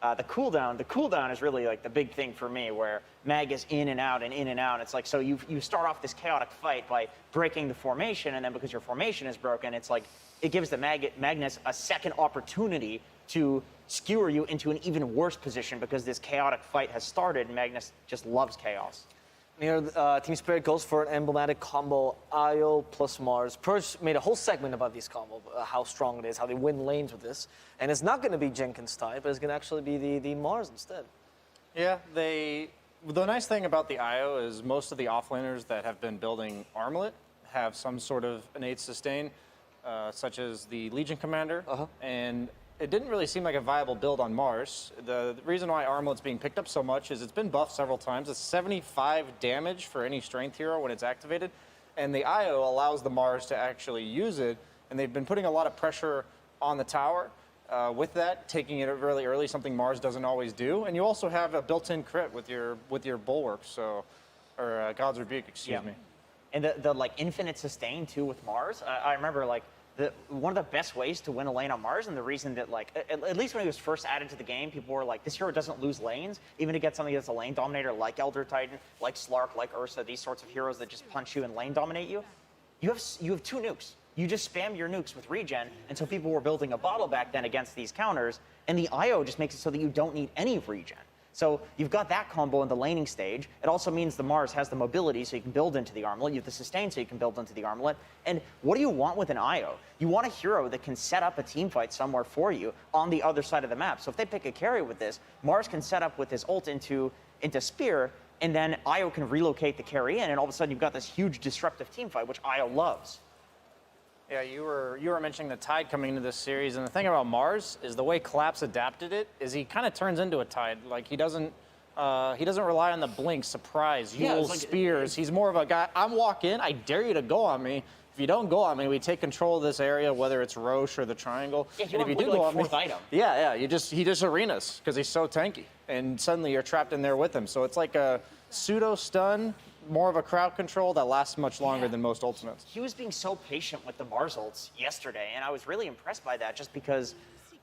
The cooldown is really like the big thing for me, where Mag is in and out and in and out. It's like, so you start off this chaotic fight by breaking the formation, and then because your formation is broken, it's like it gives the Magnus a second opportunity to skewer you into an even worse position because this chaotic fight has started, and Magnus just loves chaos. Here, Team Spirit goes for an emblematic combo, Io plus Mars. Purge made a whole segment about these combos, how strong it is, how they win lanes with this. And it's not going to be Jenkins' tie, but it's going to actually be the Mars instead. Yeah, the nice thing about the Io is most of the offlaners that have been building Armlet have some sort of innate sustain, such as the Legion Commander, and it didn't really seem like a viable build on Mars. The reason why Armlet's being picked up so much is it's been buffed several times. It's 75 damage for any strength hero when it's activated, and the IO allows the Mars to actually use it, and they've been putting a lot of pressure on the tower with that, taking it really early, something Mars doesn't always do. And you also have a built-in crit with your Bulwark, or God's Rebuke, excuse me. And the like infinite sustain too with Mars. I remember like one of the best ways to win a lane on Mars, and the reason that like at least when he was first added to the game, people were like, this hero doesn't lose lanes, even to get something that's a lane dominator like Elder Titan, like Slark, like Ursa, these sorts of heroes that just punch you and lane dominate you. You have 2 nukes. You just spam your nukes with regen, and so people were building a bottle back then against these counters, and the IO just makes it so that you don't need any regen. So you've got that combo in the laning stage. It also means the Mars has the mobility so you can build into the armlet. You have the sustain so you can build into the armlet. And what do you want with an IO? You want a hero that can set up a team fight somewhere for you on the other side of the map. So if they pick a carry with this, Mars can set up with his ult into Spear, and then IO can relocate the carry in, and all of a sudden you've got this huge disruptive team fight, which IO loves. Yeah, you were mentioning the Tide coming into this series, and the thing about Mars is the way Collapse adapted it is he kind of turns into a Tide. Like he doesn't rely on the blink, surprise, Yule, like, spears. He's more of a guy. I'm walk in, I dare you to go on me. If you don't go on me, we take control of this area, whether it's Roche or the Triangle. Yeah, and if you do go on me, item. he just arenas because he's so tanky, and suddenly you're trapped in there with him. So it's like a pseudo stun. More of a crowd control that lasts much longer than most ultimates. He was being so patient with the Mars ults yesterday, and I was really impressed by that just because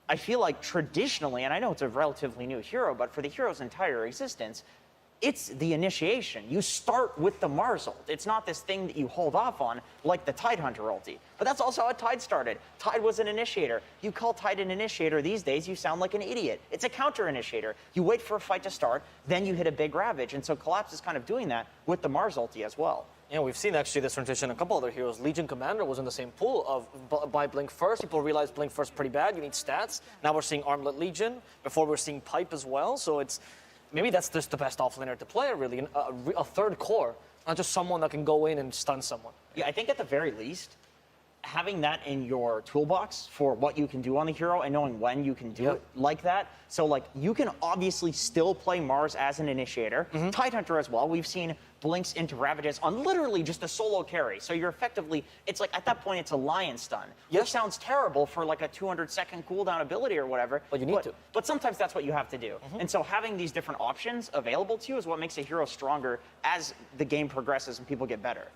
I feel like traditionally, and I know it's a relatively new hero, but for the hero's entire existence, it's the initiation. You start with the Mars ult. It's not this thing that you hold off on like the Tidehunter ulti. But that's also how Tide started. Tide was an initiator. You call Tide an initiator these days, you sound like an idiot. It's a counter initiator. You wait for a fight to start, then you hit a big Ravage. And so Collapse is kind of doing that with the Mars ulti as well. Yeah, we've seen actually this transition in a couple other heroes. Legion Commander was in the same pool of buy Blink first. People realized Blink first pretty bad. You need stats. Now we're seeing Armlet Legion. Before we're seeing Pipe as well. So it's maybe that's just the best offlaner to play, really. A third core, not just someone that can go in and stun someone. Yeah, I think at the very least, having that in your toolbox for what you can do on the hero and knowing when you can do it like that. So like you can obviously still play Mars as an initiator, Tidehunter as well. We've seen blinks into Ravages on literally just a solo carry. So you're effectively, it's like at that point it's a Lion Stun, which sounds terrible for like a 200-second cooldown ability or whatever. But you need to. But sometimes that's what you have to do. And so having these different options available to you is what makes a hero stronger as the game progresses and people get better.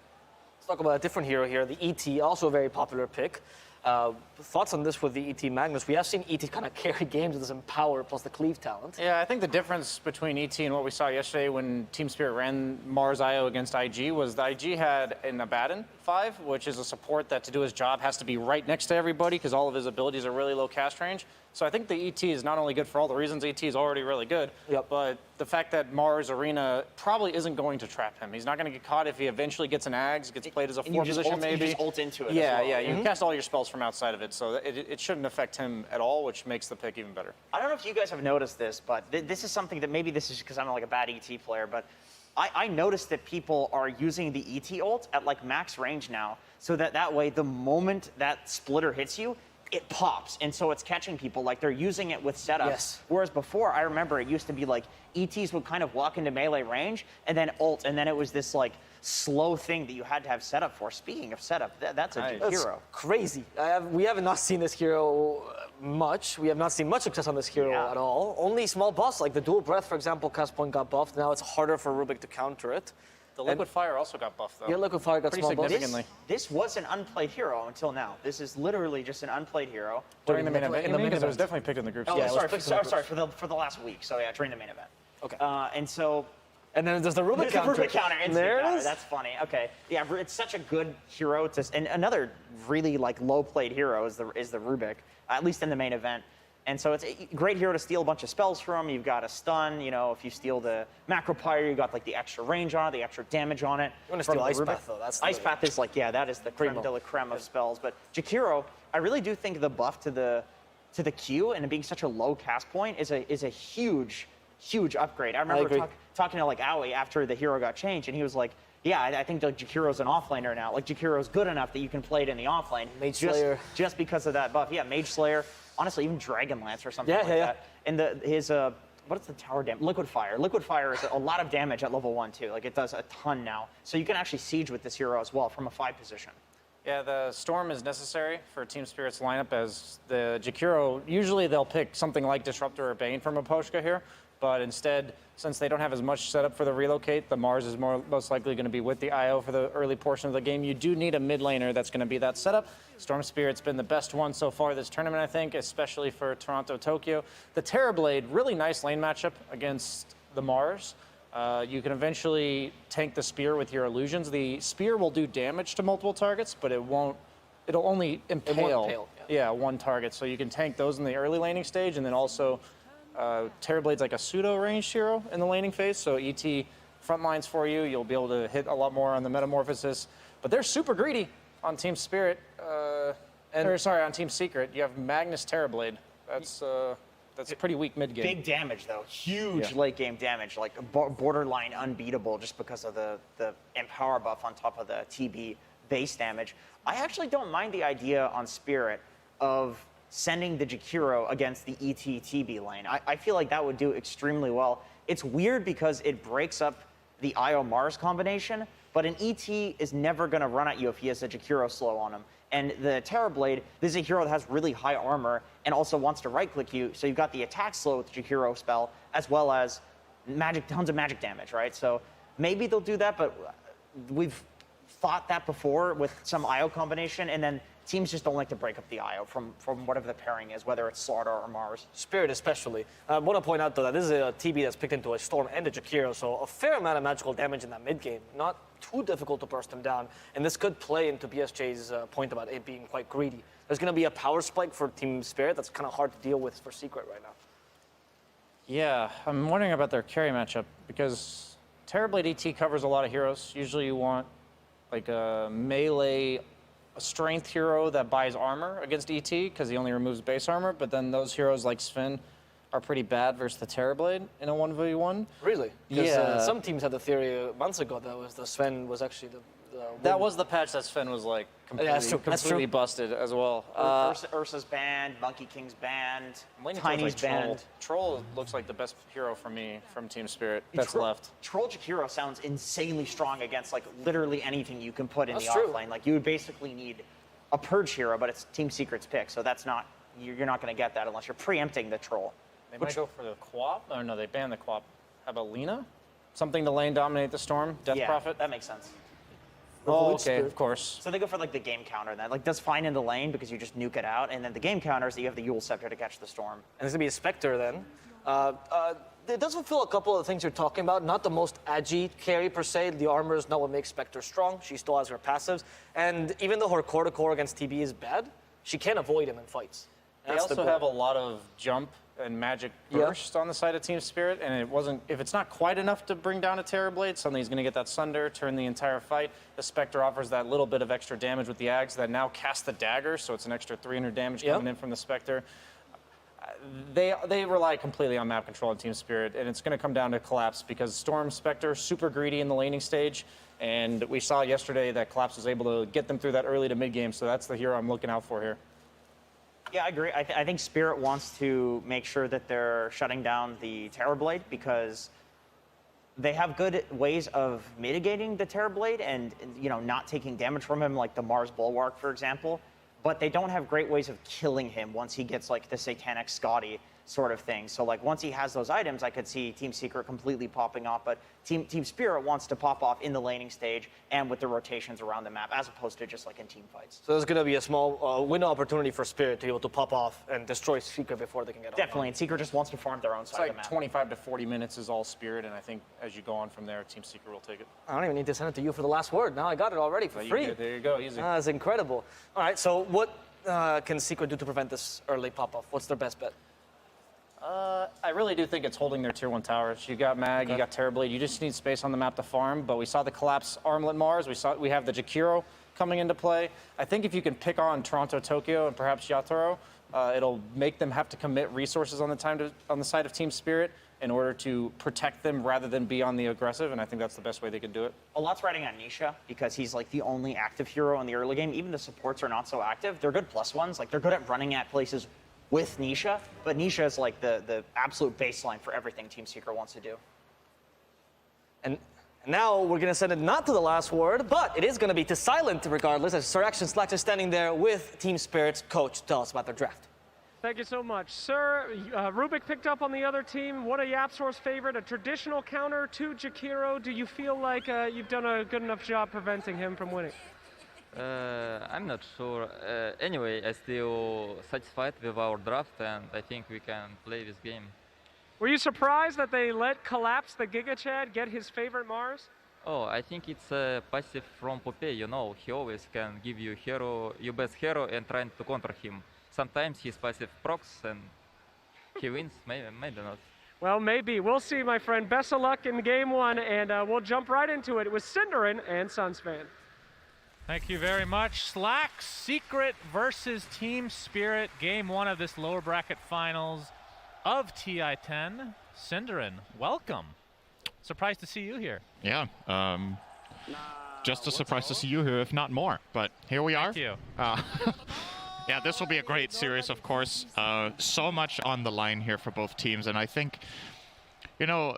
Let's talk about a different hero here, the ET, also a very popular pick. Thoughts on this with the ET Magnus? We have seen ET kind of carry games with his Empower plus the Cleave talent. Yeah, I think the difference between ET and what we saw yesterday when Team Spirit ran Mars IO against IG was the IG had an Abaddon 5, which is a support that to do his job has to be right next to everybody because all of his abilities are really low cast range. So I think the ET is not only good for all the reasons ET is already really good, but the fact that Mars Arena probably isn't going to trap him. He's not going to get caught if he eventually gets an Ags, gets played as a 4 position maybe. You just ult into it Yeah, as well. yeah, you cast all your spells from outside of it, so it shouldn't affect him at all, which makes the pick even better. I don't know if you guys have noticed this, but this is something that maybe this is because I'm like a bad ET player, but I noticed that people are using the ET ult at like max range now, so that way the moment that splitter hits you, it pops, and so it's catching people. Like they're using it with setups. Yes. Whereas before, I remember it used to be like ETs would kind of walk into melee range and then ult, and then it was this like slow thing that you had to have setup for. Speaking of setup, that's a hero. Crazy. We have not seen this hero much. We have not seen much success on this hero at all. Only small buffs, like the dual breath, for example, cast point got buffed. Now it's harder for Rubik to counter it. The Liquid Fire also got buffed, though. Yeah, Liquid Fire got pretty small buffs. significantly. This was an unplayed hero until now. This is literally just an unplayed hero. During the main event, because it was definitely picked in the group. Oh, sorry, for the last week. So yeah, during the main event. Okay. And so. And then there's the Rubik counter. The Rubik counter. There it is. That's funny. Okay. Yeah, it's such a good hero. And another really like low played hero is the Rubik, at least in the main event. And so it's a great hero to steal a bunch of spells from. You've got a stun, you know, if you steal the Macro Pyre, you've got like the extra range on it, the extra damage on it. You want to steal Ice Path, though. That's Ice Path is like, yeah, that is the creme de la creme of spells. But Jakiro, I really do think the buff to the Q and it being such a low cast point is a huge upgrade. I remember talking to like Owie after the hero got changed, and he was like, yeah, I think the Jakiro's an offlaner now. Like Jakiro's good enough that you can play it in the offlane. Mage Slayer. Just because of that buff. Yeah, Mage Slayer. Honestly, even Dragonlance or something like that. And his what is the tower damage? Liquid Fire. Liquid Fire is a lot of damage at level 1 too. Like it does a ton now. So you can actually siege with this hero as well from a 5 position. Yeah, the Storm is necessary for Team Spirit's lineup as the Jakiro, usually they'll pick something like Disruptor or Bane from Aposhka here, but instead, since they don't have as much setup for the relocate, the Mars is most likely going to be with the IO for the early portion of the game. You do need a mid laner that's going to be that setup. Storm Spirit's been the best one so far this tournament, I think, especially for Toronto, Tokyo. The Terrorblade, really nice lane matchup against the Mars. You can eventually tank the spear with your illusions. The spear will do damage to multiple targets, but it'll only impale, one target. So you can tank those in the early laning stage, and then also Terrorblade's like a pseudo-ranged hero in the laning phase, so ET front lines for you. You'll be able to hit a lot more on the Metamorphosis. But they're super greedy on Team Spirit. On Team Secret. You have Magnus Terrorblade. That's a pretty weak mid game. Big damage though, huge late game damage, like borderline unbeatable just because of the Empower buff on top of the TB base damage. I actually don't mind the idea on Spirit of sending the Jakiro against the ET TB lane. I feel like that would do extremely well. It's weird because it breaks up the IO Mars combination, but an ET is never going to run at you if he has a Jakiro slow on him. And the Terrorblade, this is a hero that has really high armor and also wants to right-click you, so you've got the attack slow with the Jakiro spell, as well as tons of magic damage, right? So maybe they'll do that, but we've thought that before with some IO combination, and then teams just don't like to break up the IO from whatever the pairing is, whether it's Slaughter or Mars. Spirit especially. I want to point out, though, that this is a TB that's picked into a Storm and a Jakiro, so a fair amount of magical damage in that mid-game. Not too difficult to burst him down, and this could play into BSJ's point about it being quite greedy. There's going to be a power spike for Team Spirit that's kind of hard to deal with for Secret right now. Yeah, I'm wondering about their carry matchup, because Terrorblade ET covers a lot of heroes. Usually you want like a melee strength hero that buys armor against ET because he only removes base armor, but then those heroes like Sven are pretty bad versus the Terrorblade in a 1v1. Really? Because some teams had the theory months ago that was the Sven was actually That was the patch that Sven was like completely busted as well. Ursa's banned, Monkey King's banned, Leaning Tiny's towards, banned. Troll looks like the best hero for me from Team Spirit that's left. Troll Jakiro sounds insanely strong against like literally anything you can put in That's the true. offlane. Like you would basically need a Purge hero, but it's Team Secret's pick, so that's not, you're not going to get that unless you're preempting the Troll. They might go for the Quap. Oh no, they banned the Quap. How about Lina? Something to lane dominate the Storm. Death Yeah, Prophet. that makes sense. Oh, okay, of course. So they go for like the game counter then. Like does fine in the lane because you just nuke it out, and then the game counters that you have the Yule Scepter to catch the Storm. And there's gonna be a Spectre then. It does fulfill a couple of the things you're talking about. Not the most agi carry per se. The armor is not what makes Spectre strong. She still has her passives. And even though her core to core against TB is bad, she can avoid him in fights. They That's the also goal. have a lot of jump and magic burst on the side of Team Spirit, and it wasn't. If it's not quite enough to bring down a Terrorblade, suddenly he's going to get that Sunder, turn the entire fight. The Spectre offers that little bit of extra damage with the Ags that now cast the dagger, so it's an extra 300 damage coming in from the Spectre. They rely completely on map control in Team Spirit, and it's going to come down to Collapse because Storm, Spectre, super greedy in the laning stage, and we saw yesterday that Collapse was able to get them through that early to mid game, so that's the hero I'm looking out for here. Yeah, I agree. I think Spirit wants to make sure that they're shutting down the Terrorblade because they have good ways of mitigating the Terrorblade and, you know, not taking damage from him, like the Mars Bulwark, for example. But they don't have great ways of killing him once he gets like the Satanic Scotty sort of thing. So like once he has those items, I could see Team Secret completely popping off. But Team Spirit wants to pop off in the laning stage and with the rotations around the map, as opposed to just like in team fights. So there's going to be a small window opportunity for Spirit to be able to pop off and destroy Secret before they can get Definitely, and Secret just wants to farm their own It's side of like the map. 25 to 40 minutes is all Spirit, and I think as you go on from there, Team Secret will take it. I don't even need to send it to you for the last word. Now I got it already for free. There you go, easy. That's incredible. All right, so what can Secret do to prevent this early pop-off? What's their best bet? I really do think it's holding their tier 1 towers. You got Mag, you got Terrorblade. You just need space on the map to farm. But we saw the Collapse Armlet Mars. We have the Jakiro coming into play. I think if you can pick on Toronto, Tokyo, and perhaps Yatoro, it'll make them have to commit resources on the side of Team Spirit in order to protect them rather than be on the aggressive. And I think that's the best way they could do it. A lot's riding on Nisha because he's like the only active hero in the early game. Even the supports are not so active. They're good +1s. Like they're good at running at places with Nisha, but Nisha is like the absolute baseline for everything Team Secret wants to do. And now we're going to send it not to the last word, but it is going to be to Silent regardless, as Sir Action Slash is standing there with Team Spirit's coach. Tell us about their draft. Thank you so much. Sir, Rubik picked up on the other team. What a YapSource favorite, a traditional counter to Jakiro. Do you feel like you've done a good enough job preventing him from winning? I'm not sure. Anyway, I'm still satisfied with our draft, and I think we can play this game. Were you surprised that they let Collapse the Giga Chad get his favorite Mars? Oh, I think it's a passive from Popeye, you know. He always can give you hero, your best hero, and trying to counter him. Sometimes his passive procs and he wins, maybe not. Well, maybe. We'll see, my friend. Best of luck in game 1, and we'll jump right into it with Cinderin and Sunspan. Thank you very much. Slack, Secret versus Team Spirit. Game 1 of this lower bracket finals of TI10. Cinderin, welcome. Surprised to see you here. Yeah, just as surprised to see you here, if not more. But here we are. Thank you. Yeah, this will be a great series, of course. So much on the line here for both teams, and I think, you know,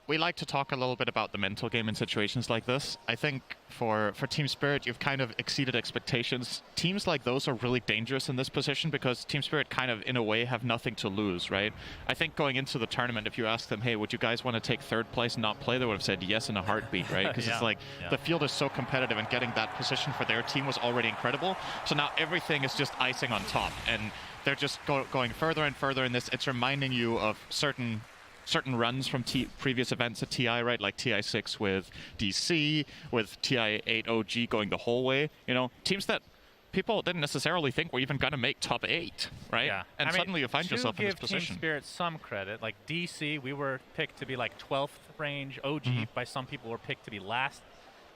we like to talk a little bit about the mental game in situations like this. I think for Team Spirit, you've kind of exceeded expectations. Teams like those are really dangerous in this position because Team Spirit kind of, in a way, have nothing to lose, right? I think going into the tournament, if you ask them, hey, would you guys want to take 3rd place and not play, they would have said yes in a heartbeat, right? Because it's like the field is so competitive, and getting that position for their team was already incredible. So now everything is just icing on top, and they're just going further and further in this. It's reminding you of certain runs from previous events at TI, right? Like TI6 with DC, with TI8 OG going the whole way. You know, teams that people didn't necessarily think were even going to make top 8, right? Yeah. And suddenly you find yourself in this To give position. Team Spirit some credit, like DC, we were picked to be like 12th range. OG, by some people, were picked to be last.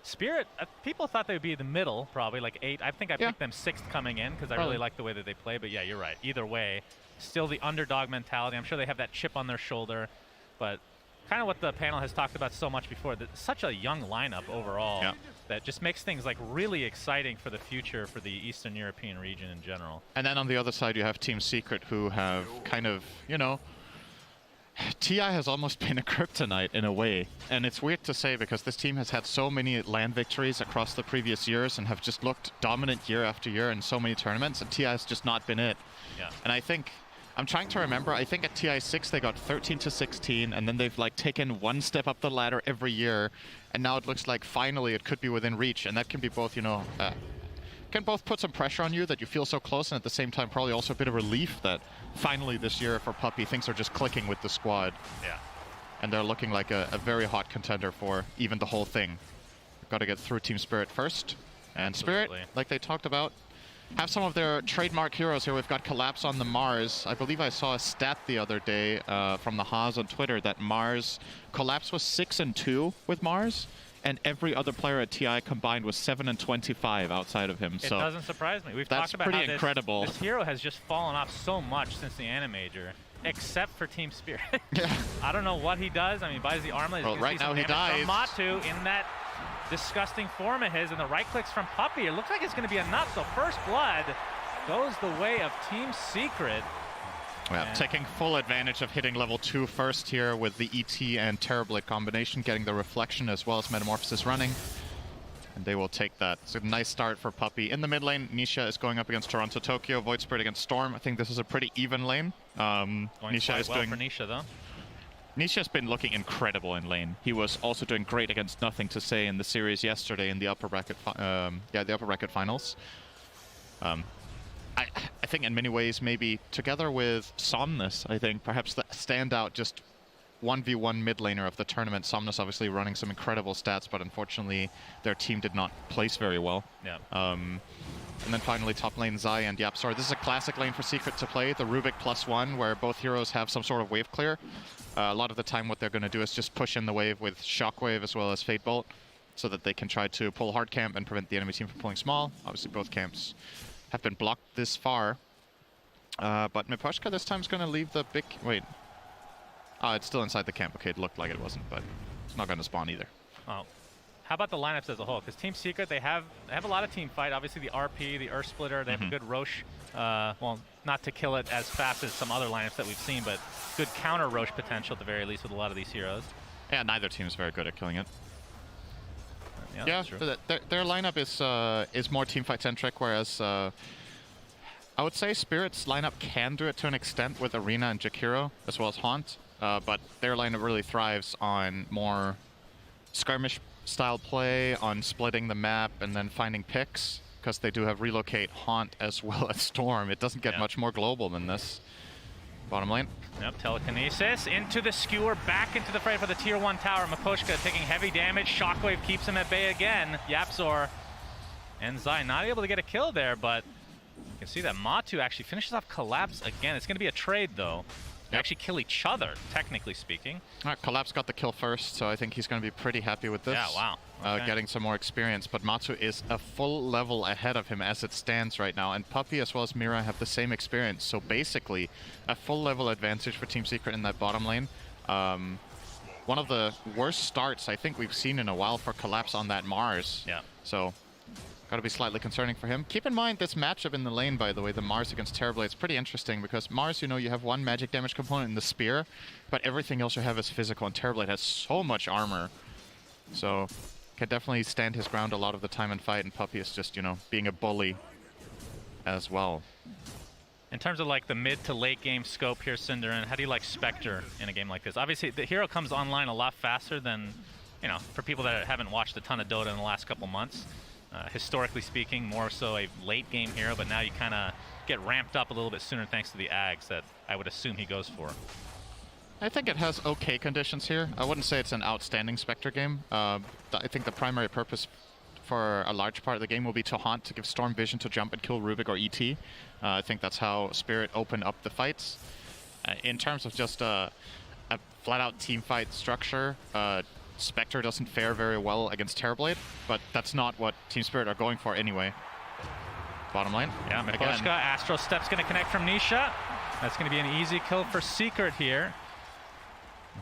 Spirit, people thought they would be the middle, probably like 8. I think I picked them 6th coming in because I really like the way that they play. But yeah, you're right. Either way, still the underdog mentality. I'm sure they have that chip on their shoulder, but kind of what the panel has talked about so much before. That such a young lineup overall that just makes things like really exciting for the future for the Eastern European region in general. And then on the other side, you have Team Secret, who have kind of, you know, TI has almost been a kryptonite in a way. And it's weird to say because this team has had so many LAN victories across the previous years and have just looked dominant year after year in so many tournaments, and TI has just not been it. Yeah. And I think, I'm trying to remember, I think at TI6 they got 13 to 16, and then they've like taken one step up the ladder every year, and now it looks like finally it could be within reach, and that can be both, you know, can both put some pressure on you that you feel so close, and at the same time probably also a bit of relief that finally this year for Puppey things are just clicking with the squad. Yeah. And they're looking like a very hot contender for even the whole thing. We've got to get through Team Spirit first. And Spirit, like they talked about, have some of their trademark heroes here. We've got Collapse on the Mars. I believe I saw a stat the other day from the Haas on Twitter that Collapse was 6-2 with Mars, and every other player at TI combined was 7-25 outside of him. It so doesn't surprise me. We've that's talked about pretty how incredible. This hero has just fallen off so much since the Animajor, except for Team Spirit. I don't know what he does. I mean, buys the armlet. Well, right now he dies. From Matu in that disgusting form of his, and the right clicks from Puppey. It looks like it's going to be enough. So first blood goes the way of Team Secret. Well, taking full advantage of hitting level 2 first here with the ET and Terrorblade combination, getting the reflection as well as Metamorphosis running. And they will take that. It's a nice start for Puppey. In the mid lane, Nisha is going up against Toronto Tokyo, Void Spirit against Storm. I think this is a pretty even lane. Nisha is doing for Nisha, though. Nisha's been looking incredible in lane. He was also doing great against Nothing to Say in the series yesterday in the upper bracket, the upper bracket finals. I think in many ways, maybe together with Somnus, I think perhaps the standout just 1v1 mid laner of the tournament. Somnus obviously running some incredible stats, but unfortunately their team did not place very well. Yeah. And then finally top lane Zai and Yapstar. This is a classic lane for Secret to play, the Rubik +1, where both heroes have some sort of wave clear. A lot of the time what they're going to do is just push in the wave with Shockwave as well as Fate Bolt, so that they can try to pull hard camp and prevent the enemy team from pulling small. Obviously both camps have been blocked this far. But Miposhka this time is going to leave the big... Wait. Oh, it's still inside the camp. Okay, it looked like it wasn't, but it's not going to spawn either. Oh. How about the lineups as a whole? Because Team Secret, they have a lot of team fight. Obviously the RP, the Earth Splitter, they have a good Roche. Well, not to kill it as fast as some other lineups that we've seen, but good counter Roche potential at the very least with a lot of these heroes. Yeah, neither team is very good at killing it. Yeah, their lineup is more teamfight centric, whereas I would say Spirit's lineup can do it to an extent with Arena and Jakiro as well as Haunt, but their lineup really thrives on more skirmish style play, on splitting the map and then finding picks, because they do have Relocate, Haunt as well as Storm. It doesn't get much more global than this. Bottom lane. Yep, telekinesis into the skewer, back into the fray for the tier 1 tower. Miposhka taking heavy damage. Shockwave keeps him at bay again. Yapzor and Zai not able to get a kill there, but you can see that Matu actually finishes off Collapse again. It's going to be a trade, though. They actually kill each other, technically speaking. Collapse got the kill first, so I think he's going to be pretty happy with this. Yeah, wow. Okay. Getting some more experience, but Matsu is a full level ahead of him as it stands right now, and Puppey as well as Mira have the same experience, so basically a full level advantage for Team Secret in that bottom lane. One of the worst starts I think we've seen in a while for Collapse on that Mars. Yeah. So gotta be slightly concerning for him. Keep in mind this matchup in the lane, by the way, the Mars against Terrorblade, it's pretty interesting because Mars, you know, you have one magic damage component in the spear, but everything else you have is physical, and Terrorblade has so much armor. So can definitely stand his ground a lot of the time and fight, and Puppey is just, you know, being a bully as well. In terms of like the mid to late game scope here, Cinderin, how do you like Spectre in a game like this? Obviously, the hero comes online a lot faster than, you know, for people that haven't watched a ton of Dota in the last couple months. Historically speaking, more so a late game hero, but now you kind of get ramped up a little bit sooner thanks to the Ags that I would assume he goes for. I think it has okay conditions here. I wouldn't say it's an outstanding Spectre game. I think the primary purpose for a large part of the game will be to Haunt, to give Storm vision to jump and kill Rubik or ET. I think that's how Spirit opened up the fights. In terms of just a flat-out team fight structure, Spectre doesn't fare very well against Terrorblade, but that's not what Team Spirit are going for anyway. Bottom lane. Yeah, Miposhka, Astro Step's going to connect from Nisha. That's going to be an easy kill for Secret here.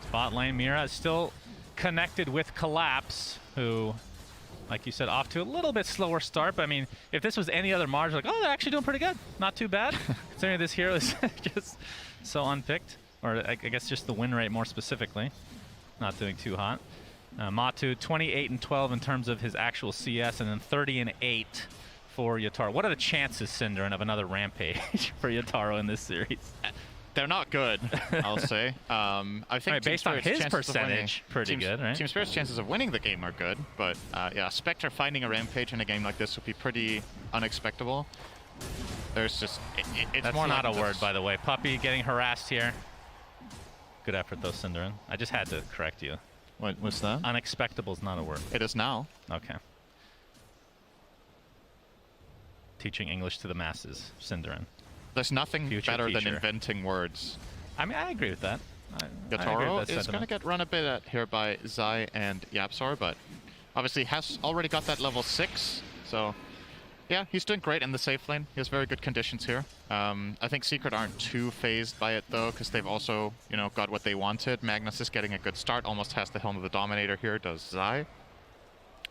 Spot lane, Mira is still connected with Collapse, who, like you said, off to a little bit slower start. But I mean, if this was any other Mars, like, oh, they're actually doing pretty good. Not too bad, considering this hero is just so unpicked. Or I guess just the win rate more specifically. Not doing too hot. Matu, 28-12 in terms of his actual CS, and then 30-8 for Yataro. What are the chances, Synderin, of another rampage for Yataro in this series? They're not good, I'll say. I think based on his percentage, pretty good, right? Team Spirit's chances of winning the game are good, but yeah, Spectre finding a rampage in a game like this would be pretty unexpectable. There's just, it's That's more not like a word, by the way. Puppy getting harassed here. Good effort, though, Synderin. I just had to correct you. What's that? Unexpectable is not a word. It is now. Okay. Teaching English to the masses, Synderin. There's nothing Future better teacher. than inventing words. I mean, I agree with that. Yatoro is going to get run a bit at here by Zai and Yapzor, but obviously has already got that level 6, so yeah, he's doing great in the safe lane. He has very good conditions here. I think Secret aren't too phased by it though, because they've also, you know, got what they wanted. Magnus is getting a good start, almost has the Helm of the Dominator here, does Zai.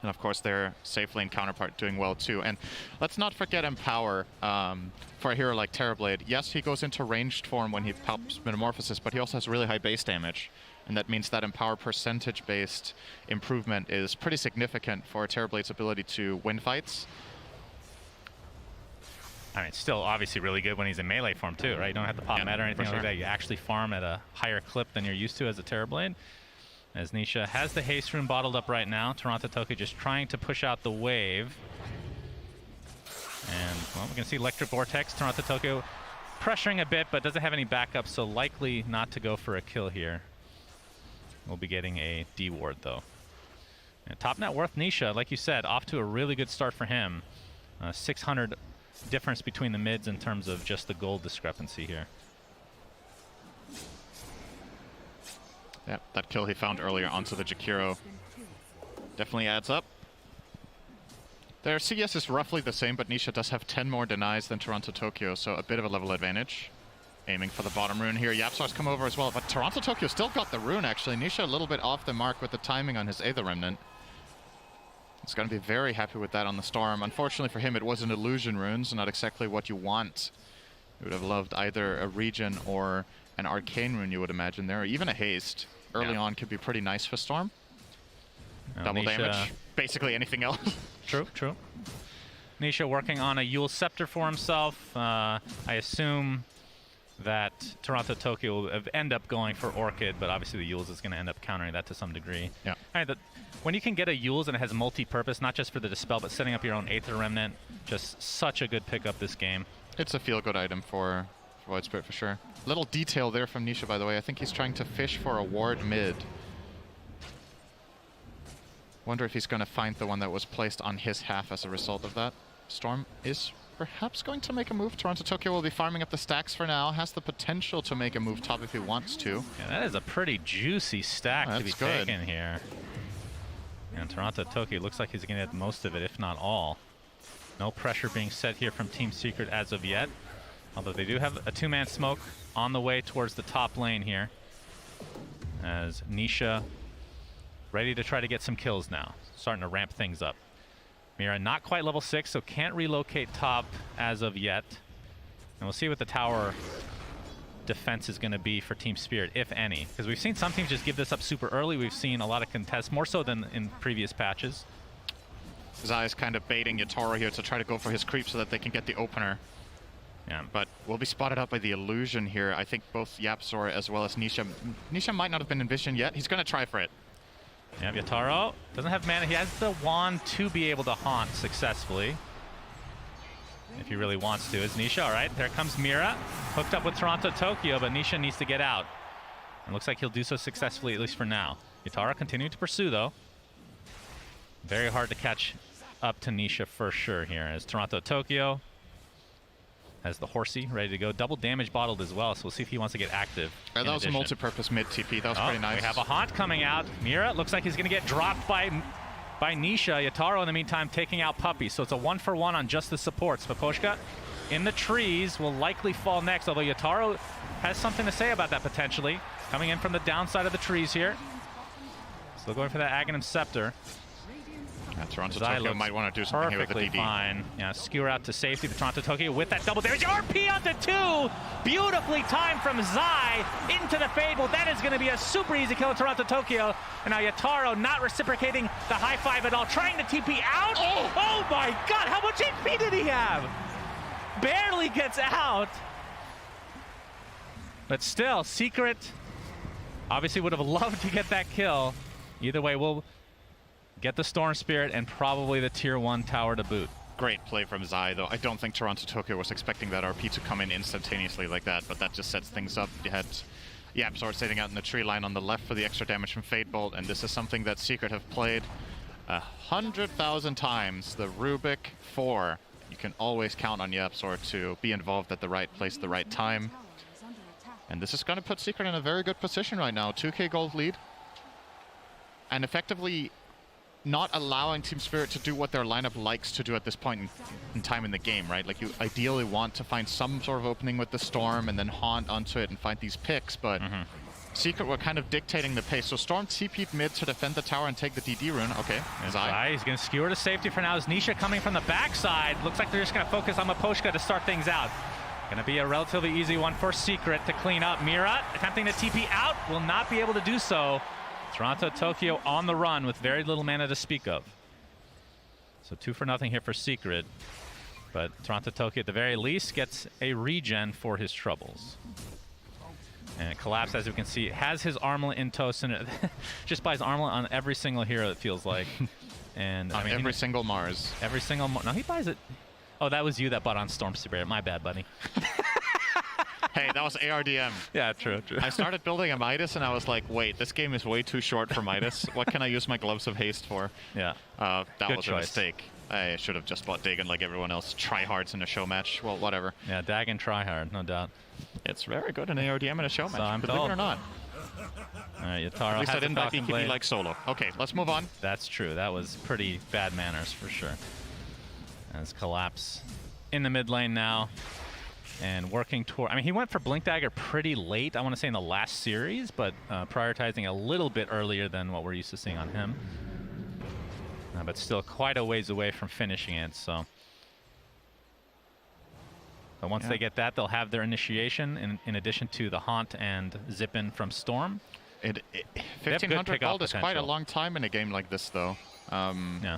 And of course their safe lane counterpart doing well too. And let's not forget Empower for a hero like Terrorblade. Yes, he goes into ranged form when he pops Metamorphosis, but he also has really high base damage. And that means that Empower percentage-based improvement is pretty significant for Terrorblade's ability to win fights. I mean, it's still obviously really good when he's in melee form too, right? You don't have to pop meta or anything like that. You actually farm at a higher clip than you're used to as a Terrorblade. As Nisha has the haste rune bottled up right now. Toronto Tokyo just trying to push out the wave. And, well, we can see Electric Vortex. Toronto Tokyo pressuring a bit, but doesn't have any backup, so likely not to go for a kill here. We'll be getting a D ward, though. And top net worth Nisha, like you said, off to a really good start for him. 600 difference between the mids in terms of just the gold discrepancy here. Yep, that kill he found earlier onto the Jakiro definitely adds up. Their CS is roughly the same, but Nisha does have 10 more denies than Toronto Tokyo, so a bit of a level advantage. Aiming for the bottom rune here. Yapzar's come over as well, but Toronto Tokyo still got the rune, actually. Nisha a little bit off the mark with the timing on his Aether Remnant. He's going to be very happy with that on the Storm. Unfortunately for him, it was an illusion rune, so not exactly what you want. You would have loved either a Regen or an Arcane rune, you would imagine there, or even a Haste. Early on could be pretty nice for Storm. Double Nisha, damage, basically anything else. True. Nisha working on a Yule Scepter for himself. I assume that Toronto Tokyo will end up going for Orchid, but obviously the Yules is going to end up countering that to some degree. Yeah. All right, when you can get a Yules and it has multi-purpose, not just for the Dispel, but setting up your own Aether Remnant, just such a good pickup this game. It's a feel-good item for Void Spirit for sure. Little detail there from Nisha, by the way. I think he's trying to fish for a ward mid. Wonder if he's going to find the one that was placed on his half as a result of that. Storm is perhaps going to make a move. Toronto Tokyo will be farming up the stacks for now. Has the potential to make a move top if he wants to. Yeah, that is a pretty juicy stack to be taken here. And Toronto Tokyo looks like he's going to get most of it, if not all. No pressure being set here from Team Secret as of yet. Although they do have a two-man smoke on the way towards the top lane here. As Nisha ready to try to get some kills now. Starting to ramp things up. Mira not quite level 6, so can't relocate top as of yet. And we'll see what the tower defense is going to be for Team Spirit, if any. Because we've seen some teams just give this up super early. We've seen a lot of contests, more so than in previous patches. Zai is kind of baiting Yatoro here to try to go for his creep so that they can get the opener. Yeah, but will be spotted out by the illusion here. I think both Yapzor as well as Nisha. Nisha might not have been envisioned yet. He's going to try for it. Yeah, Yataro doesn't have mana. He has the wand to be able to haunt successfully. If he really wants to. Is Nisha. All right, there comes Mira. Hooked up with Toronto Tokyo, but Nisha needs to get out. And looks like he'll do so successfully, at least for now. Yataro continuing to pursue, though. Very hard to catch up to Nisha for sure here, as Toronto Tokyo has the horsey ready to go. Double damage bottled as well, so we'll see if he wants to get active. That was a multi-purpose mid TP. That was pretty nice. We have a haunt coming out. Mira looks like he's going to get dropped by Nisha. Yataro, in the meantime, taking out Puppy. So it's a 1-for-1 on just the supports. Paposhka in the trees will likely fall next, although Yataro has something to say about that potentially. coming in from the downside of the trees here. Still going for that Aghanim Scepter. Yeah, Toronto Tokyo might want to do something here with the DD. Fine. Yeah, skewer out to safety. The Toronto Tokyo with that double damage. RP onto 2! Beautifully timed from Zai into the fade. Well, that is going to be a super easy kill of Toronto Tokyo. And now Yataro not reciprocating the high five at all. Trying to TP out. Oh my god, how much HP did he have? Barely gets out. But still, Secret obviously would have loved to get that kill. Either way, we'll get the Storm Spirit and probably the Tier 1 tower to boot. Great play from Zai, though. I don't think Toronto Tokyo was expecting that RP to come in instantaneously like that, but that just sets things up. You had YapzOr sitting out in the tree line on the left for the extra damage from Fade Bolt, and this is something that Secret have played 100,000 times. The Rubik 4. You can always count on YapzOr to be involved at the right place at the right time. And this is going to put Secret in a very good position right now. 2k gold lead. And effectively not allowing Team Spirit to do what their lineup likes to do at this point in time in the game, right? Like, you ideally want to find some sort of opening with the Storm and then haunt onto it and find these picks, but Secret were kind of dictating the pace. So Storm TP'd mid to defend the tower and take the DD rune. Okay, Zai. He's going to skewer to safety for now. As Nisha coming from the backside. Looks like they're just going to focus on Maposhka to start things out. Going to be a relatively easy one for Secret to clean up. Mira attempting to TP out, will not be able to do so. Toronto Tokyo on the run with very little mana to speak of. So 2-0 here for Secret. But Toronto Tokyo at the very least gets a regen for his troubles. And Collapse, as we can see, has his armlet in toast, and just buys armlet on every single hero, it feels like. And on every single Mars. Every single No, he buys it. Oh, that was you that bought on Storm Spirit. My bad, buddy. Hey, that was ARDM. Yeah, true. I started building a Midas and I was like, wait, this game is way too short for Midas. What can I use my Gloves of Haste for? Yeah. That Good was choice. a mistake. I should have just bought Dagon like everyone else. Tryhards in a show match. Well, whatever. Yeah, Dagon tryhard, no doubt. It's very good in ARDM in a show match, I'm believe told. it or not. All right, Yataro At least I has the didn't buy Falcon BKB Blade. like solo. Okay, let's move on. That's true. That was pretty bad manners for sure. As Collapse in the mid lane now. And working toward, I mean, he went for Blink Dagger pretty late, I want to say in the last series, but prioritizing a little bit earlier than what we're used to seeing on him. But still quite a ways away from finishing it, so. But once they get that, they'll have their initiation in addition to the Haunt and Zip-In from Storm. 1500 gold is quite a long time in a game like this, though. Yeah.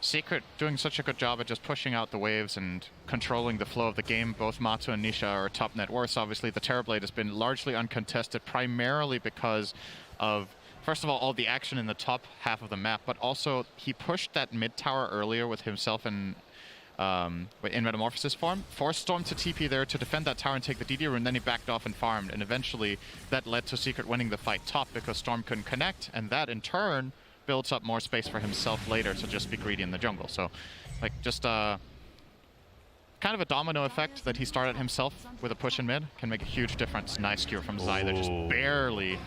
Secret doing such a good job at just pushing out the waves and controlling the flow of the game. Both Matu and Nisha are top net worths. Obviously, the Terrorblade has been largely uncontested, primarily because of, first of all the action in the top half of the map, but also he pushed that mid tower earlier with himself and in Metamorphosis form, forced Storm to TP there to defend that tower and take the DD rune, and then he backed off and farmed, and eventually that led to Secret winning the fight top because Storm couldn't connect, and that in turn builds up more space for himself later to just be greedy in the jungle. So, like, just kind of a domino effect that he started himself with a push in mid can make a huge difference. Nice cure from Zai. They're just barely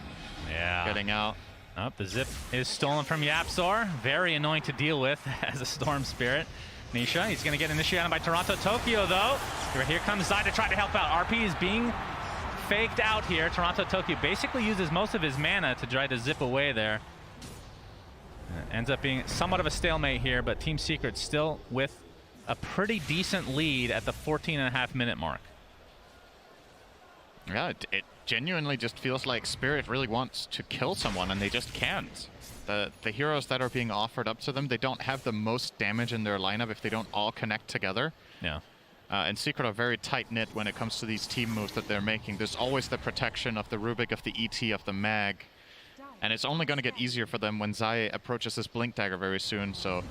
getting out. Oh, the Zip is stolen from YapzOr. Very annoying to deal with as a Storm Spirit. Nisha, he's going to get initiated by Toronto Tokyo, though. Here comes Zai to try to help out. RP is being faked out here. Toronto Tokyo basically uses most of his mana to try to zip away there. Ends up being somewhat of a stalemate here, but Team Secret still with a pretty decent lead at the 14.5-minute mark. Yeah, it genuinely just feels like Spirit really wants to kill someone, and they just can't. The heroes that are being offered up to them, they don't have the most damage in their lineup if they don't all connect together. Yeah. And Secret are very tight-knit when it comes to these team moves that they're making. There's always the protection of the Rubik, of the ET, of the Mag. And it's only going to get easier for them when Zai approaches this Blink Dagger very soon, so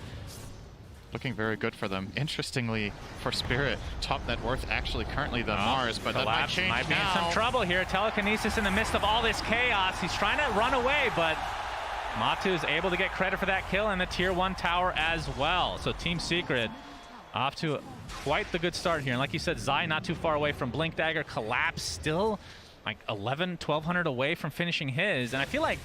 looking very good for them. Interestingly, for Spirit, top net worth actually currently the Mars, but that might change might be now. in some trouble here. Telekinesis in the midst of all this chaos. He's trying to run away, but Matu is able to get credit for that kill and the Tier 1 tower as well. So Team Secret off to quite the good start here. And like you said, Zai not too far away from Blink Dagger. Collapse still like 1,200 away from finishing his. And I feel like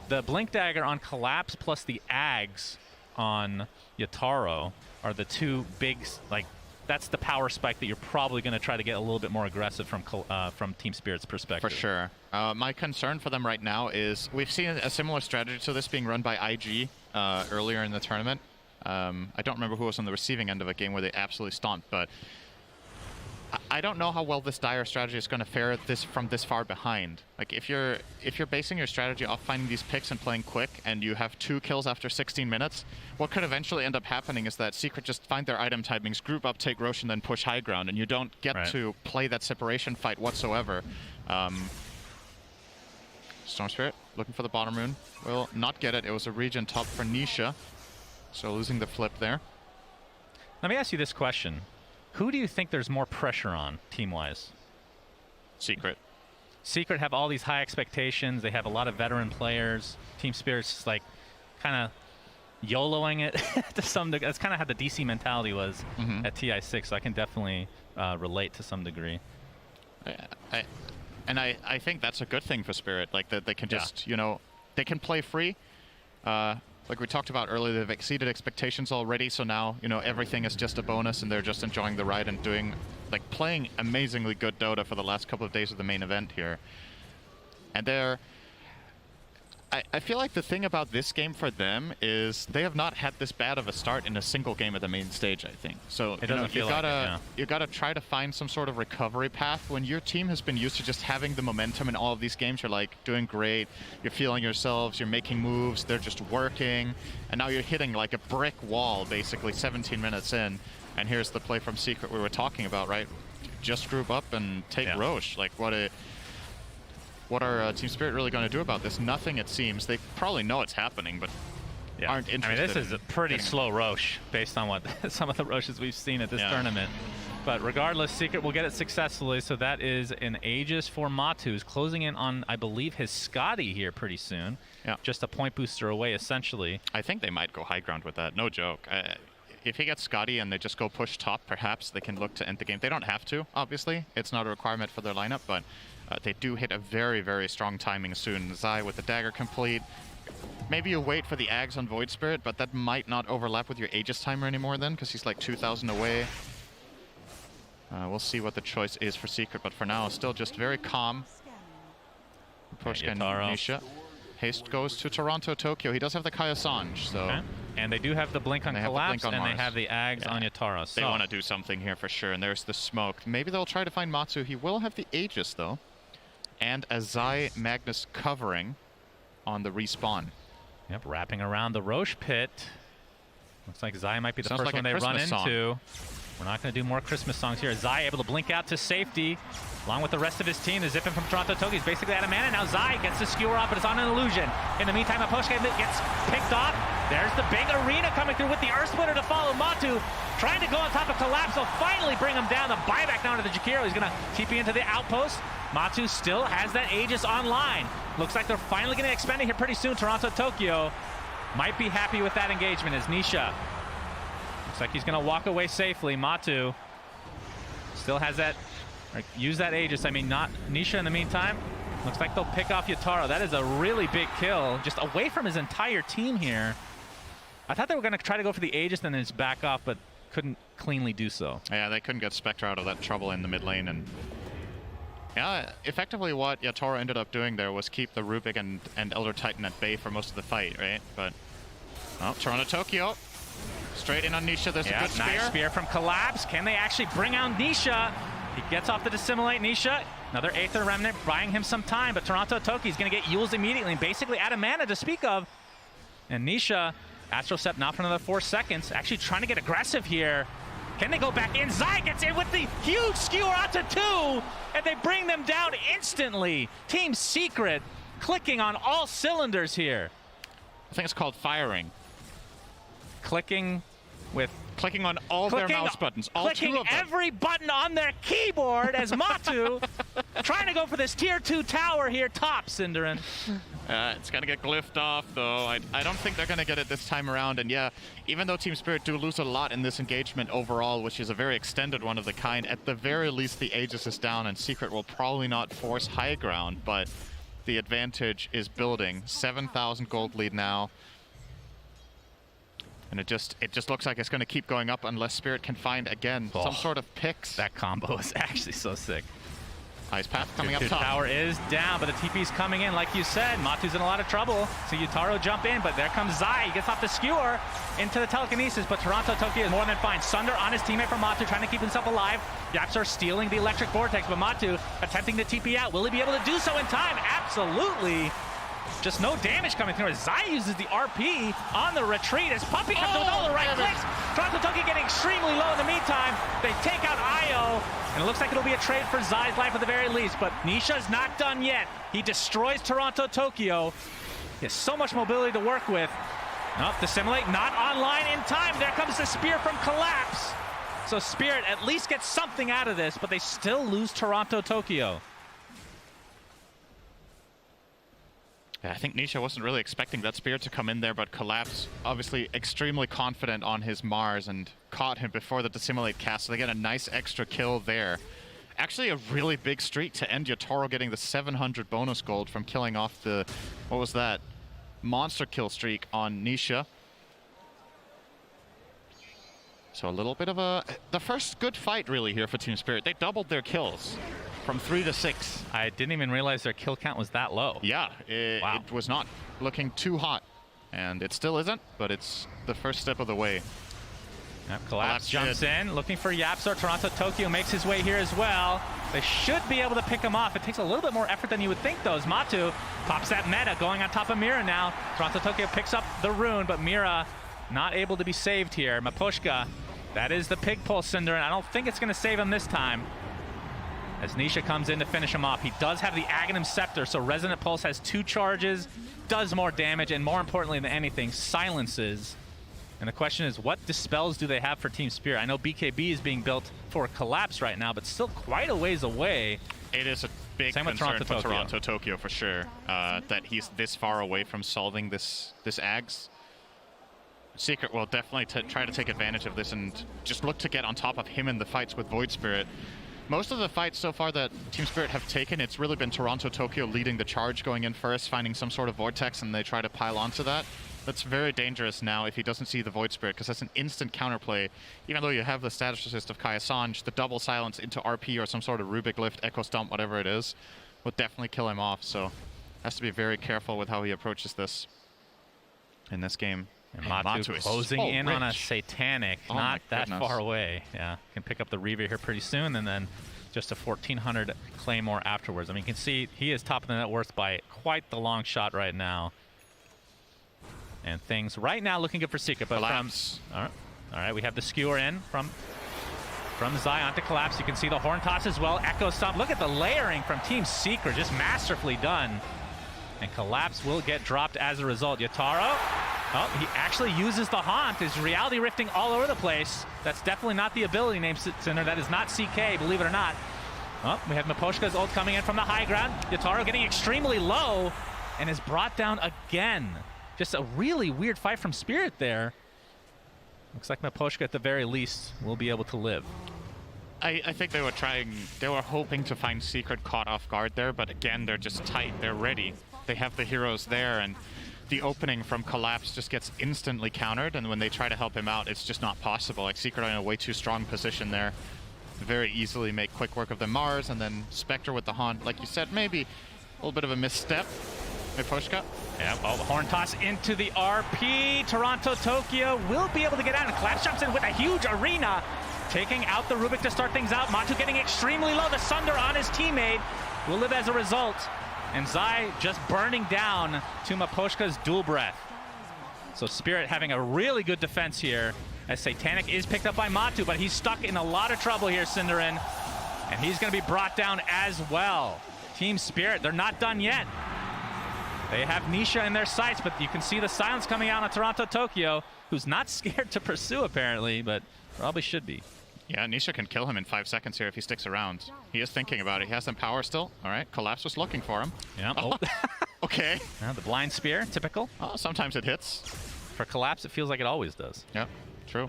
the Blink Dagger on Collapse plus the Ags on Yataro are the two big like that's the power spike that you're probably going to try to get a little bit more aggressive from Team Spirit's perspective. For sure. My concern for them right now is we've seen a similar strategy to this being run by IG earlier in the tournament. I don't remember who was on the receiving end of a game where they absolutely stomped, but I don't know how well this dire strategy is going to fare from this far behind. Like if you're basing your strategy off finding these picks and playing quick, and you have 2 kills after 16 minutes, what could eventually end up happening is that Secret just find their item timings, group up, take Roche, and then push high ground, and you don't get to play that separation fight whatsoever. Storm Spirit looking for the bottom rune, will not get it. It was a regen top for Nisha, so losing the flip there. Let me ask you this question. Who do you think there's more pressure on, team-wise? Secret. Secret have all these high expectations. They have a lot of veteran players. Team Spirit's just like kind of YOLOing it to some degree. That's kind of how the DC mentality was at TI6, so I can definitely relate to some degree. I think that's a good thing for Spirit, like that they can just, you know, they can play free. Like we talked about earlier, they've exceeded expectations already, so now, you know, everything is just a bonus and they're just enjoying the ride and doing, like, playing amazingly good Dota for the last couple of days of the main event here. And they're... I feel like the thing about this game for them is they have not had this bad of a start in a single game at the main stage, I think. So you gotta try to find some sort of recovery path. When your team has been used to just having the momentum in all of these games, you're like doing great, you're feeling yourselves, you're making moves, they're just working, and now you're hitting like a brick wall basically 17 minutes in. And here's the play from Secret we were talking about, right? Just group up and take Roche. Like what are Team Spirit really going to do about this? Nothing, it seems. They probably know it's happening, but aren't interested. I mean, this is a pretty slow Roche based on what some of the Roches we've seen at this tournament. But regardless, Secret will get it successfully. So that is an Aegis for Matu, who's closing in on, I believe, his Scotty here pretty soon. Yeah. Just a point booster away, essentially. I think they might go high ground with that. No joke. If he gets Scotty and they just go push top, perhaps they can look to end the game. They don't have to, obviously. It's not a requirement for their lineup, but they do hit a very, very strong timing soon. Zai with the dagger complete. Maybe you wait for the Ags on Void Spirit, but that might not overlap with your Aegis timer anymore then, because he's like 2,000 away. We'll see what the choice is for Secret, but for now, still just very calm. Push and Nisha. Haste goes to Toronto, Tokyo. He does have the Kaya Sanj, so... Okay. And they do have the Blink on Collapse, and they have the Ags on Yatara. So they want to do something here for sure, and there's the smoke. Maybe they'll try to find Matsu. He will have the Aegis, though. And a Zai Magnus covering on the respawn. Yep, wrapping around the Roche pit. Looks like Zai might be the first one they run into. We're not going to do more Christmas songs here. Zai able to blink out to safety, along with the rest of his team. They're zipping from Toronto Tokyo. He's basically out of mana. Now Zai gets the skewer off, but it's on an illusion. In the meantime, a push game gets picked off. There's the big Arena coming through with the Earth Splitter to follow Matu. Trying to go on top of Collapse. They'll finally bring him down. The buyback down to the Jakiro. He's going to TP into the outpost. Matu still has that Aegis online. Looks like they're finally going to expend it here pretty soon. Toronto Tokyo might be happy with that engagement as Nisha. Looks like he's going to walk away safely. Matu still has that, use that Aegis. I mean, not Nisha in the meantime. Looks like they'll pick off Yatara. That is a really big kill, just away from his entire team here. I thought they were going to try to go for the Aegis and then just back off, but couldn't cleanly do so. Yeah, they couldn't get Spectre out of that trouble in the mid lane. And yeah, effectively what Yatara ended up doing there was keep the Rubik and Elder Titan at bay for most of the fight, right? But, oh, Toronto Tokyo. Straight in on Nisha, there's a good spear. Nice spear from Collapse. Can they actually bring out Nisha? He gets off the Dissimulate. Nisha, another Aether Remnant, buying him some time, but Toronto Tokyo is going to get used immediately and basically out of mana to speak of. And Nisha, Astral Step now for another 4 seconds, actually trying to get aggressive here. Can they go back in? Zai gets in with the huge skewer out to 2, and they bring them down instantly. Team Secret clicking on all cylinders here. I think it's called firing. Clicking on all their mouse buttons, all 2 of them. Clicking every button on their keyboard as Matu trying to go for this tier 2 tower here top, Cinderin. It's going to get glyphed off, though. I don't think they're going to get it this time around. And yeah, even though Team Spirit do lose a lot in this engagement overall, which is a very extended one of the kind, at the very least the Aegis is down and Secret will probably not force high ground, but the advantage is building. 7,000 gold lead now. And it just looks like it's going to keep going up unless Spirit can find, again, some sort of picks. That combo is actually so sick. Ice Path coming up top. Tower is down, but the TP's coming in. Like you said, Matu's in a lot of trouble. So Yutaro jump in, but there comes Zai. He gets off the skewer into the telekinesis, but Toronto Tokyo is more than fine. Sunder on his teammate from Matu, trying to keep himself alive. Yapsor stealing the electric vortex, but Matu attempting to TP out. Will he be able to do so in time? Absolutely. Just no damage coming through. Zai uses the RP on the retreat as Puppy comes with all the right clicks. Toronto Tokyo getting extremely low in the meantime. They take out Io, and it looks like it'll be a trade for Zai's life at the very least, but Nisha's not done yet. He destroys Toronto Tokyo. He has so much mobility to work with. Nope, Dissimulate not online in time. There comes the spear from Collapse. So Spirit at least gets something out of this, but they still lose Toronto Tokyo. Yeah, I think Nisha wasn't really expecting that spear to come in there, but Collapse obviously extremely confident on his Mars and caught him before the Dissimulate cast, so they get a nice extra kill there. Actually a really big streak to end Yotaro getting the 700 bonus gold from killing off the, what was that, monster kill streak on Nisha. So a little bit of the first good fight really here for Team Spirit. They doubled their kills from 3 to 6. I didn't even realize their kill count was that low. Yeah, it was not looking too hot. And it still isn't, but it's the first step of the way. Yep, Collapse jumps in, looking for Yapsor. Toronto Tokyo makes his way here as well. They should be able to pick him off. It takes a little bit more effort than you would think, though, as Matu pops that meta, going on top of Mira now. Toronto Tokyo picks up the rune, but Mira not able to be saved here. Maposhka, that is the pig pulse Cinder, and I don't think it's going to save him this time. As Nisha comes in to finish him off. He does have the Aghanim Scepter, so Resonant Pulse has 2 charges, does more damage, and more importantly than anything, silences. And the question is, what dispels do they have for Team Spirit? I know BKB is being built for Collapse right now, but still quite a ways away. It is a big concern for Toronto Tokyo for sure, that he's this far away from solving this Ags. Secret will definitely try to take advantage of this and just look to get on top of him in the fights with Void Spirit. Most of the fights so far that Team Spirit have taken, it's really been Toronto Tokyo leading the charge, going in first, finding some sort of vortex, and they try to pile onto that. That's very dangerous now if he doesn't see the Void Spirit, because that's an instant counterplay. Even though you have the status resist of Kaya Sanj, the double silence into RP or some sort of Rubik Lift, Echo Stomp, whatever it is, will definitely kill him off. So has to be very careful with how he approaches this in this game. And Matu is closing in rich. On a Satanic, not that far away. Yeah, can pick up the Reaver here pretty soon, and then just a 1400 Claymore afterwards. I mean, you can see he is top of the net worth by quite the long shot right now. And things right now looking good for Secret, but Collapse. All right, we have the skewer in from Zion to Collapse. You can see the Horn Toss as well. Echo Stomp. Look at the layering from Team Secret, just masterfully done. And Collapse will get dropped as a result. Yotaro. Oh, he actually uses the Haunt. Is reality rifting all over the place. That's definitely not the ability name Cinder. That is not CK, believe it or not. Oh, we have Maposhka's ult coming in from the high ground. Yotaro getting extremely low and is brought down again. Just a really weird fight from Spirit there. Looks like Maposhka at the very least will be able to live. I think they were hoping to find Secret caught off guard there, but again, they're just tight, they're ready. They have the heroes there, and the opening from Collapse just gets instantly countered, and when they try to help him out, it's just not possible. Like, Secret are in a way too strong position there. Very easily make quick work of the Mars, and then Spectre with the Haunt. Like you said, maybe a little bit of a misstep. Maposhka. Yeah, the Horn Toss into the RP. Toronto Tokyo will be able to get out, and Collapse jumps in with a huge Arena, taking out the Rubik to start things out. Matu getting extremely low. The Sunder on his teammate will live as a result. And Zai just burning down to Maposhka's dual breath. So Spirit having a really good defense here, as Satanic is picked up by Matu, but he's stuck in a lot of trouble here, Cinderin. And he's going to be brought down as well. Team Spirit, they're not done yet. They have Nisha in their sights, but you can see the silence coming out on Toronto Tokyo, who's not scared to pursue apparently, but probably should be. Yeah, Nisha can kill him in 5 seconds here if he sticks around. He is thinking about it. He has some power still. All right, Collapse was looking for him. Yeah. Oh. Okay. Yeah, the blind spear, typical. Oh, sometimes it hits. For Collapse, it feels like it always does. Yeah, true.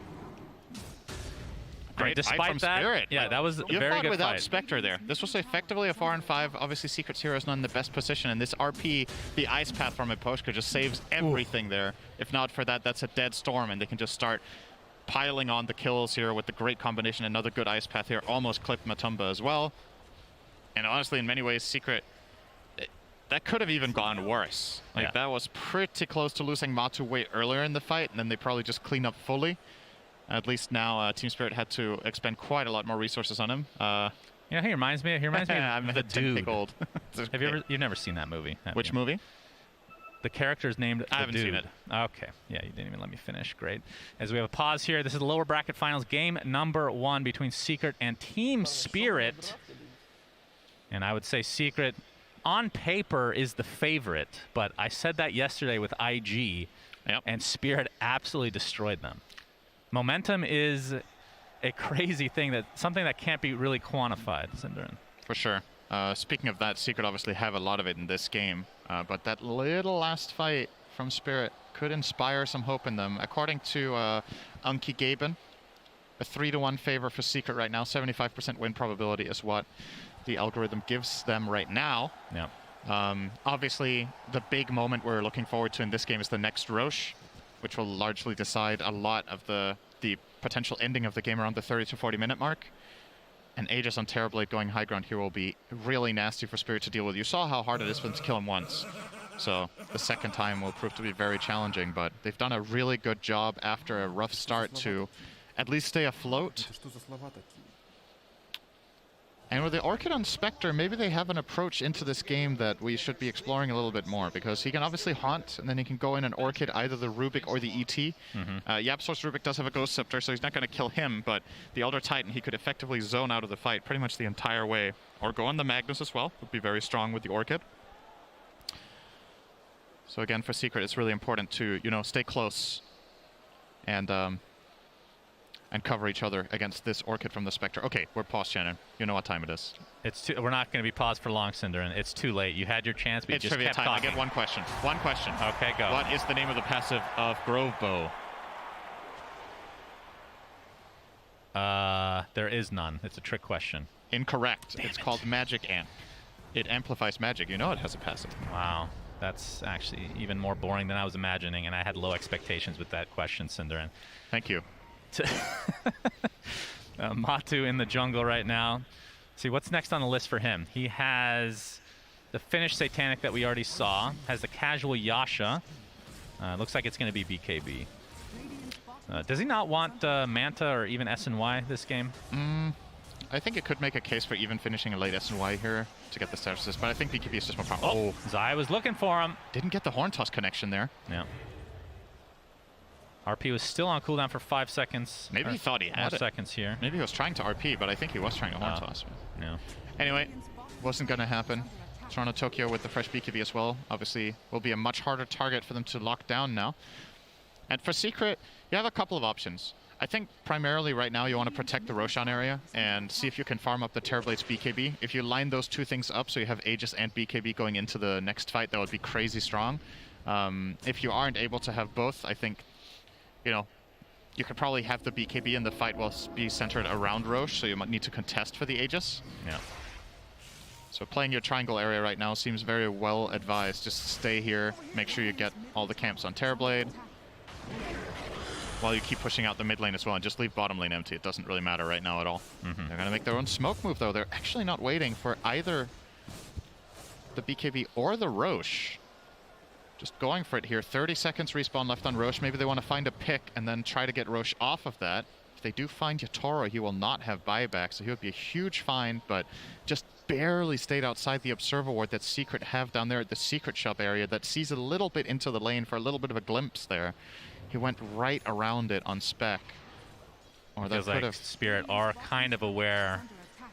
Great fight despite from that, Spirit. yeah, that was a You very fought good without fight. Spectre there. This was effectively a 4-on-5. Obviously, Secret's hero is not in the best position, and this RP, the ice path from Eposhka, just saves everything there. If not for that, that's a dead storm, and they can just start piling on the kills here with the great combination. Another good ice path here. Almost clipped Matumba as well. And honestly, in many ways, Secret, that could have even gone worse. Like, that was pretty close to losing Matu way earlier in the fight, and then they probably just clean up fully. At least now, Team Spirit had to expend quite a lot more resources on him. You know, he reminds me of I'm the dude. old. You've never seen that movie? Which movie? The character's named I haven't seen it. Okay. Yeah, you didn't even let me finish. Great. As we have a pause here, this is the lower bracket finals, game number 1 between Secret and Team Spirit. And I would say Secret, on paper, is the favorite. But I said that yesterday with IG, and Spirit absolutely destroyed them. Momentum is a crazy thing, something that can't be really quantified, Sindarin. For sure. Speaking of that, Secret obviously have a lot of it in this game, but that little last fight from Spirit could inspire some hope in them. According to Unki Gaben, a 3-to-1 favor for Secret right now. 75% win probability is what the algorithm gives them right now. Yeah. Obviously, the big moment we're looking forward to in this game is the next Roche, which will largely decide a lot of the potential ending of the game around the 30 to 40 minute mark. And Aegis on Terrorblade going high ground here will be really nasty for Spirit to deal with. You saw how hard it is for them to kill him once. So the second time will prove to be very challenging, but they've done a really good job after a rough start to at least stay afloat. And with the Orchid on Spectre, maybe they have an approach into this game that we should be exploring a little bit more, because he can obviously haunt, and then he can go in and Orchid either the Rubik or the ET. YapzOr's Rubik does have a Ghost Scepter, so he's not going to kill him, but the Elder Titan, he could effectively zone out of the fight pretty much the entire way. Or go on the Magnus as well, would be very strong with the Orchid. So again, for Secret, it's really important to, you know, stay close and cover each other against this Orchid from the Spectre. Okay, we're paused, Shannon. You know what time it is. We're not going to be paused for long, Sindarin. It's too late. You had your chance, but It's you just trivia kept time. talking. I get one question. One question. Okay, go. What is the name of the passive of Grove Bow? There is none. It's a trick question. Incorrect. It's called Magic Amp. It amplifies magic. You know it has a passive. Wow. That's actually even more boring than I was imagining, and I had low expectations with that question, Sindarin. Thank you. Matu in the jungle right now. See, what's next on the list for him? He has the Finnish Satanic that we already saw, has the casual Yasha. Looks like it's going to be BKB. Does he not want Manta or even SNY this game? I think it could make a case for even finishing a late SNY here to get the status assist, but I think BKB is just more powerful. Oh, Zai was looking for him. Didn't get the Horn Toss connection there. Yeah. RP was still on cooldown for 5 seconds. Maybe he thought he had it. Seconds here. Maybe he was trying to RP, but I think he was trying to Horn Toss. Yeah. Anyway, wasn't going to happen. Toronto Tokyo with the fresh BKB as well. Obviously, will be a much harder target for them to lock down now. And for Secret, you have a couple of options. I think primarily right now you want to protect the Roshan area and see if you can farm up the Terrorblade's BKB. If you line those two things up so you have Aegis and BKB going into the next fight, that would be crazy strong. If you aren't able to have both, I think, you know, you could probably have the BKB in the fight will be centered around Roche, so you might need to contest for the Aegis. Yeah. So playing your triangle area right now seems very well advised. Just stay here, make sure you get all the camps on Terrorblade, while you keep pushing out the mid lane as well, and just leave bottom lane empty. It doesn't really matter right now at all. They're going to make their own smoke move, though. They're actually not waiting for either the BKB or the Roche. Just going for it here. 30 seconds respawn left on Roche. Maybe they want to find a pick and then try to get Roche off of that. If they do find Yatoro, he will not have buyback, so he would be a huge find, but just barely stayed outside the observer ward that Secret have down there at the secret shop area that sees a little bit into the lane for a little bit of a glimpse there. He went right around it on spec. Or that feels could like have... Spirit are kind of aware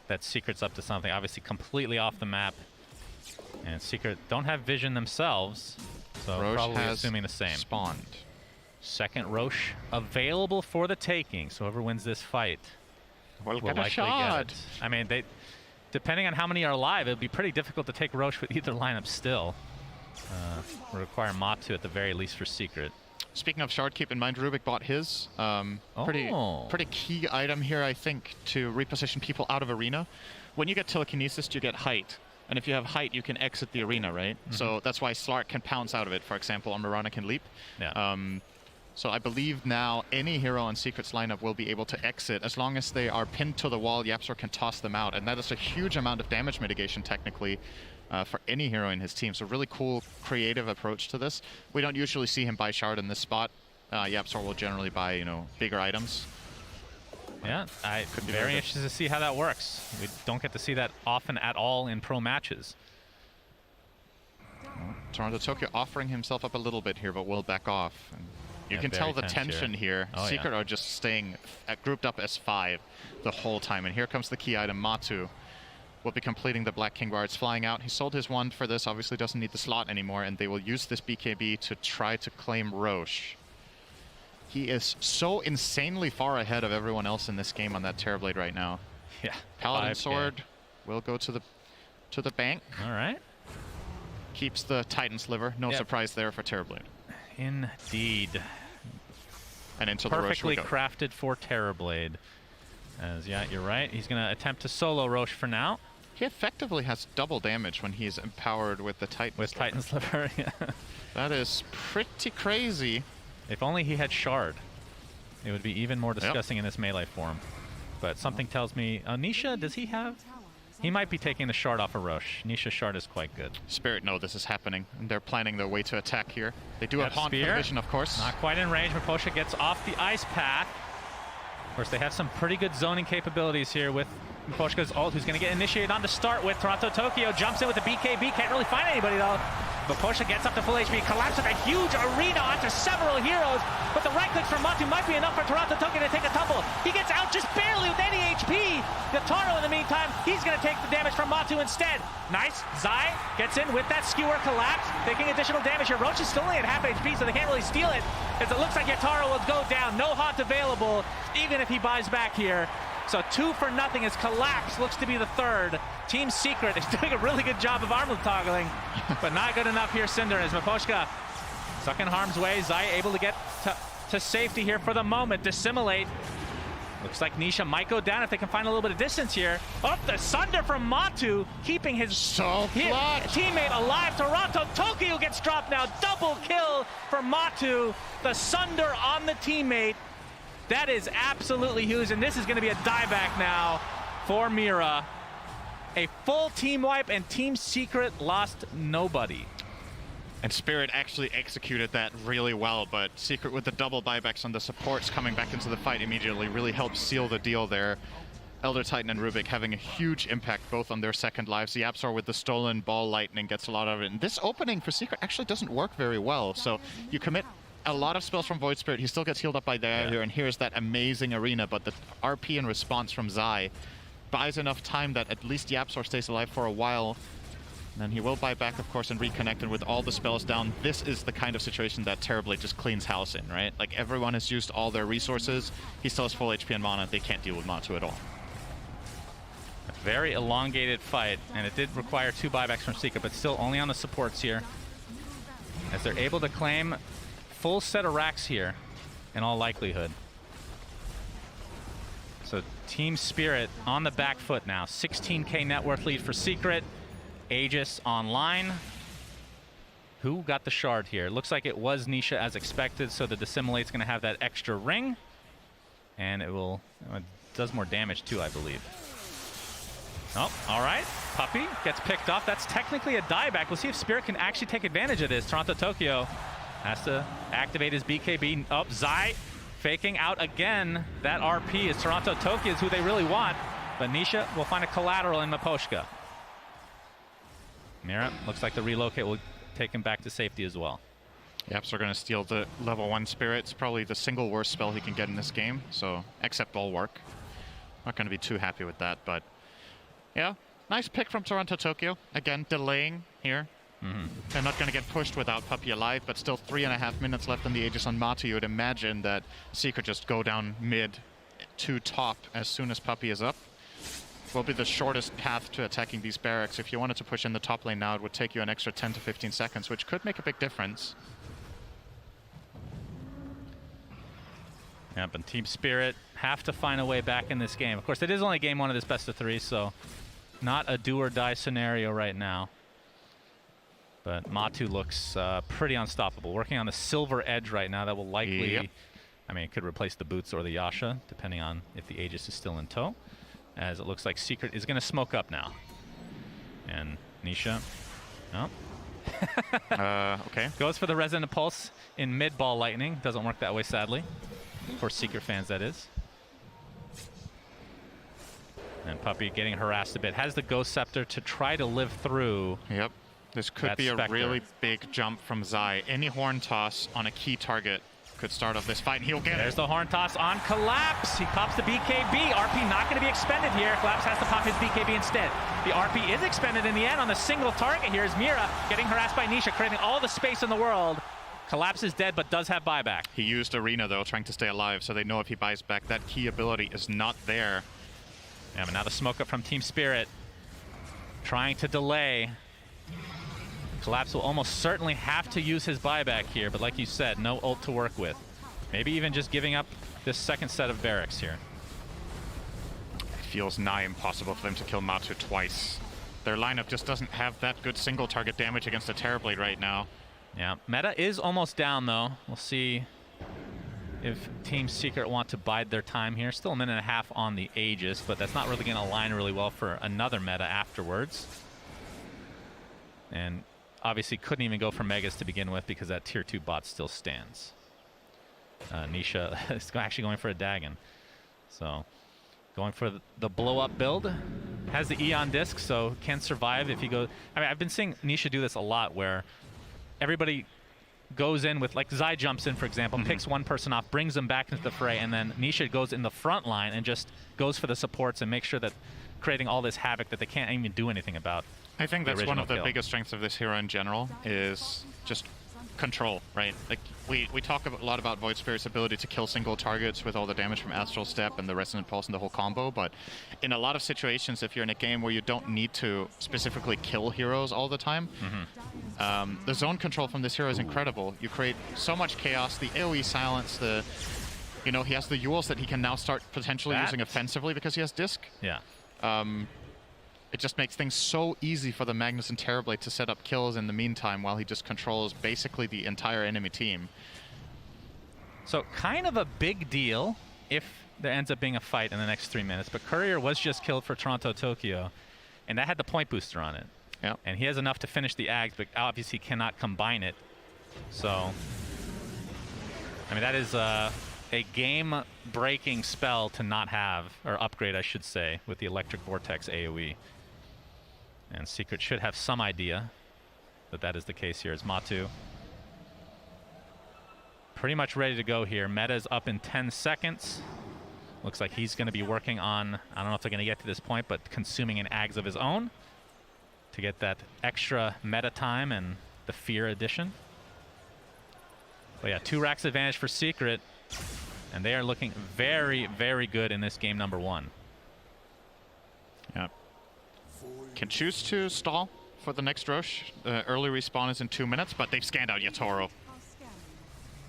that Secret's up to something. Obviously completely off the map. And Secret don't have vision themselves, so Roche probably has assuming the same. Spawned. Second Roche available for the taking, so whoever wins this fight will get a likely shot. get it. I mean, depending on how many are alive, it would be pretty difficult to take Roche with either lineup still. Will require Matu at the very least for Secret. Speaking of shard, keep in mind Rubik bought his. Pretty key item here, I think, to reposition people out of arena. When you get telekinesis, you get height. And if you have height, you can exit the arena, right? So that's why Slark can pounce out of it, for example, or Mirana can leap. Yeah. So I believe now any hero on Secret's lineup will be able to exit as long as they are pinned to the wall. YapzOr can toss them out, and that is a huge amount of damage mitigation technically for any hero in his team. So really cool, creative approach to this. We don't usually see him buy shard in this spot. YapzOr will generally buy, you know, bigger items. Yeah, I'm very interested to see how that works. We don't get to see that often at all in pro matches. Toronto-Tokyo offering himself up a little bit here, but will back off. And you can tell the tension here. Oh, Secret are just staying grouped up as 5 the whole time. And here comes the key item. Matu will be completing the Black King Bar. It's flying out. He sold his wand for this, obviously doesn't need the slot anymore, and they will use this BKB to try to claim Roche. He is so insanely far ahead of everyone else in this game on that Terrorblade right now. Yeah. Paladin Sword will go to the bank. All right. Keeps the Titan Sliver. No surprise there for Terrorblade. Indeed. And into the Roche we perfectly go. crafted for Terrorblade. As yeah, you're right. He's going to attempt to solo Roche for now. He effectively has double damage when he's empowered with the Titan Sliver. Titan Sliver, yeah. That is pretty crazy. If only he had Shard, it would be even more disgusting in this melee form. But something tells me, Nisha, does he have? He might be taking the Shard off of Roche. Nisha's Shard is quite good. Spirit know this is happening, and they're planning their way to attack here. They do have Haunt for the vision, of course. Not quite in range. Miposha gets off the ice path. Of course, they have some pretty good zoning capabilities here with Miposhka's ult, who's going to get initiated on to start with. Toronto-Tokyo jumps in with the BKB. Can't really find anybody, though. Miposha gets up to full HP, collapses a huge arena onto several heroes, but the right clicks from Matu might be enough for Toronto-Tokyo to take a tumble. He gets out just barely with any HP. Yataro, in the meantime, he's going to take the damage from Matu instead. Nice. Zai gets in with that skewer collapse, taking additional damage here. Roche is still only at half HP, so they can't really steal it, as it looks like Yataro will go down. No haunt available, even if he buys back here. So 2 for nothing as Collapse looks to be the third. Team Secret is doing a really good job of armlet toggling, but not good enough here, Cinder, as Miposhka stuck in harm's way. Zai able to get to safety here for the moment. Dissimulate. Looks like Nisha might go down if they can find a little bit of distance here. Up the Sunder from Matu, keeping his teammate alive. Toronto-Tokyo gets dropped now. Double kill for Matu. The Sunder on the teammate. That is absolutely huge, and this is going to be a dieback now for Mira. A full team wipe, and Team Secret lost nobody. And Spirit actually executed that really well, but Secret with the double buybacks on the supports coming back into the fight immediately really helped seal the deal there. Elder Titan and Rubik having a huge impact both on their second lives. The YapzOr with the stolen ball lightning gets a lot of it. And this opening for Secret actually doesn't work very well, so you commit a lot of spells from Void Spirit. He still gets healed up by Dagger, and here's that amazing arena, but the RP in response from Zai buys enough time that at least YapzOr stays alive for a while. And then he will buy back, of course, and reconnect, and with all the spells down, this is the kind of situation that Terrorblade just cleans house in, right? Like, everyone has used all their resources. He still has full HP and mana. They can't deal with Matu at all. A very elongated fight, and it did require 2 buybacks from Secret, but still only on the supports here, as they're able to claim full set of racks here, in all likelihood. So Team Spirit on the back foot now. 16k net worth lead for Secret. Aegis online. Who got the shard here? Looks like it was Nisha as expected, so the Dissimulate's going to have that extra ring. And it will... it does more damage too, I believe. Oh, all right. Puppy gets picked off. That's technically a dieback. We'll see if Spirit can actually take advantage of this. Toronto-Tokyo has to activate his BKB. Oh, Zai faking out again. That RP is Toronto-Tokyo is who they really want. But Nisha will find a collateral in Miposhka. Mira, looks like the relocate will take him back to safety as well. Yep, so we're going to steal the level 1 Spirit. It's probably the single worst spell he can get in this game, so accept Bulwark. Not going to be too happy with that, but yeah, nice pick from Toronto-Tokyo. Again, delaying here. They're not going to get pushed without Puppy alive, but still 3.5 minutes left on the Aegis on Matu. You would imagine that Secret just go down mid to top as soon as Puppy is up. Will be the shortest path to attacking these barracks. If you wanted to push in the top lane now, it would take you an extra 10 to 15 seconds, which could make a big difference. Yeah, but Team Spirit have to find a way back in this game. Of course, it is only game 1 of this best of 3, so not a do or die scenario right now. But Matu looks pretty unstoppable. Working on the silver edge right now. That will likely, I mean, it could replace the boots or the Yasha, depending on if the Aegis is still in tow. As it looks like Secret is going to smoke up now. And Nisha, oh. Okay. Goes for the Resonant Pulse in mid-ball lightning. Doesn't work that way, sadly. For Secret fans, that is. And Puppy getting harassed a bit. Has the Ghost Scepter to try to live through. Yep. This could be a really big jump from Zai. Any horn toss on a key target could start off this fight, and he'll get it. There's the horn toss on Collapse. He pops the BKB. RP not going to be expended here. Collapse has to pop his BKB instead. The RP is expended in the end on the single target here. Is Mira getting harassed by Nisha, creating all the space in the world. Collapse is dead, but does have buyback. He used Arena, though, trying to stay alive, so they know if he buys back, that key ability is not there. Yeah, but now the smoke up from Team Spirit. Trying to delay. Collapse will almost certainly have to use his buyback here, but like you said, no ult to work with. Maybe even just giving up this second set of barracks here. It feels nigh impossible for them to kill Matu twice. Their lineup just doesn't have that good single target damage against a Terrorblade right now. Yeah, meta is almost down though. We'll see if Team Secret want to bide their time here. Still a minute and a half on the Aegis, but that's not really going to align really well for another meta afterwards. And obviously couldn't even go for Megas to begin with because that tier 2 bot still stands. Nisha is actually going for a Dagon. So going for the blow up build. Has the Eon disc, so can survive if he goes. I mean, I've been seeing Nisha do this a lot where everybody goes in with, like Zai jumps in, for example, picks one person off, brings them back into the fray, and then Nisha goes in the front line and just goes for the supports and makes sure that creating all this havoc that they can't even do anything about. I think that's one of the biggest strengths of this hero in general, is just control, right? Like, we talk a lot about Void Spirit's ability to kill single targets with all the damage from Astral Step and the Resonant Pulse and the whole combo, but in a lot of situations, if you're in a game where you don't need to specifically kill heroes all the time, the zone control from this hero is incredible. You create so much chaos, the AoE silence, he has the Yules that he can now start potentially using offensively because he has Disc. Yeah. It just makes things so easy for the Magnus and Terrorblade to set up kills in the meantime while he just controls basically the entire enemy team. So kind of a big deal if there ends up being a fight in the next 3 minutes, but Courier was just killed for Toronto Tokyo, and that had the point booster on it. Yeah. And he has enough to finish the Ags, but obviously cannot combine it. So, I mean, that is a game-breaking spell to not have, or upgrade, I should say, with the Electric Vortex AoE. And Secret should have some idea that that is the case here, as Matu pretty much ready to go here. Meta is up in 10 seconds. Looks like he's going to be working on, I don't know if they're going to get to this point, but consuming an Ags of his own to get that extra meta time and the Fear addition. But yeah, 2 racks advantage for Secret, and they are looking very, very good in this game number 1. Yeah. Can choose to stall for the next rush. The early respawn is in 2 minutes, but they've scanned out Yatoro.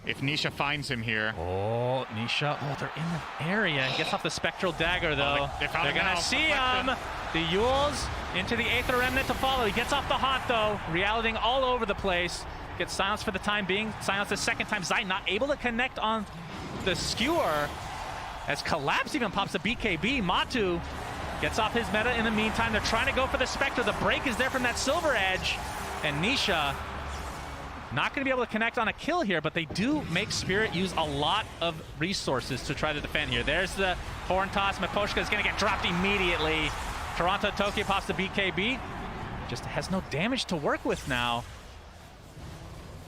If Nisha finds him here. Oh, Nisha. Oh, they're in the area. He gets off the Spectral Dagger, though. They're going to see him. The Yules into the Aether Remnant to follow. He gets off the Haunt, though. Realitying all over the place. Gets silenced for the time being. Silenced the second time. Zai not able to connect on the Skewer. As Collapse even pops a BKB. Matu gets off his meta in the meantime. They're trying to go for the Spectre. The break is there from that Silver Edge. And Nisha not going to be able to connect on a kill here, but they do make Spirit use a lot of resources to try to defend here. There's the Horn Toss. Miposhka is going to get dropped immediately. Toronto Tokyo pops the BKB. Just has no damage to work with now.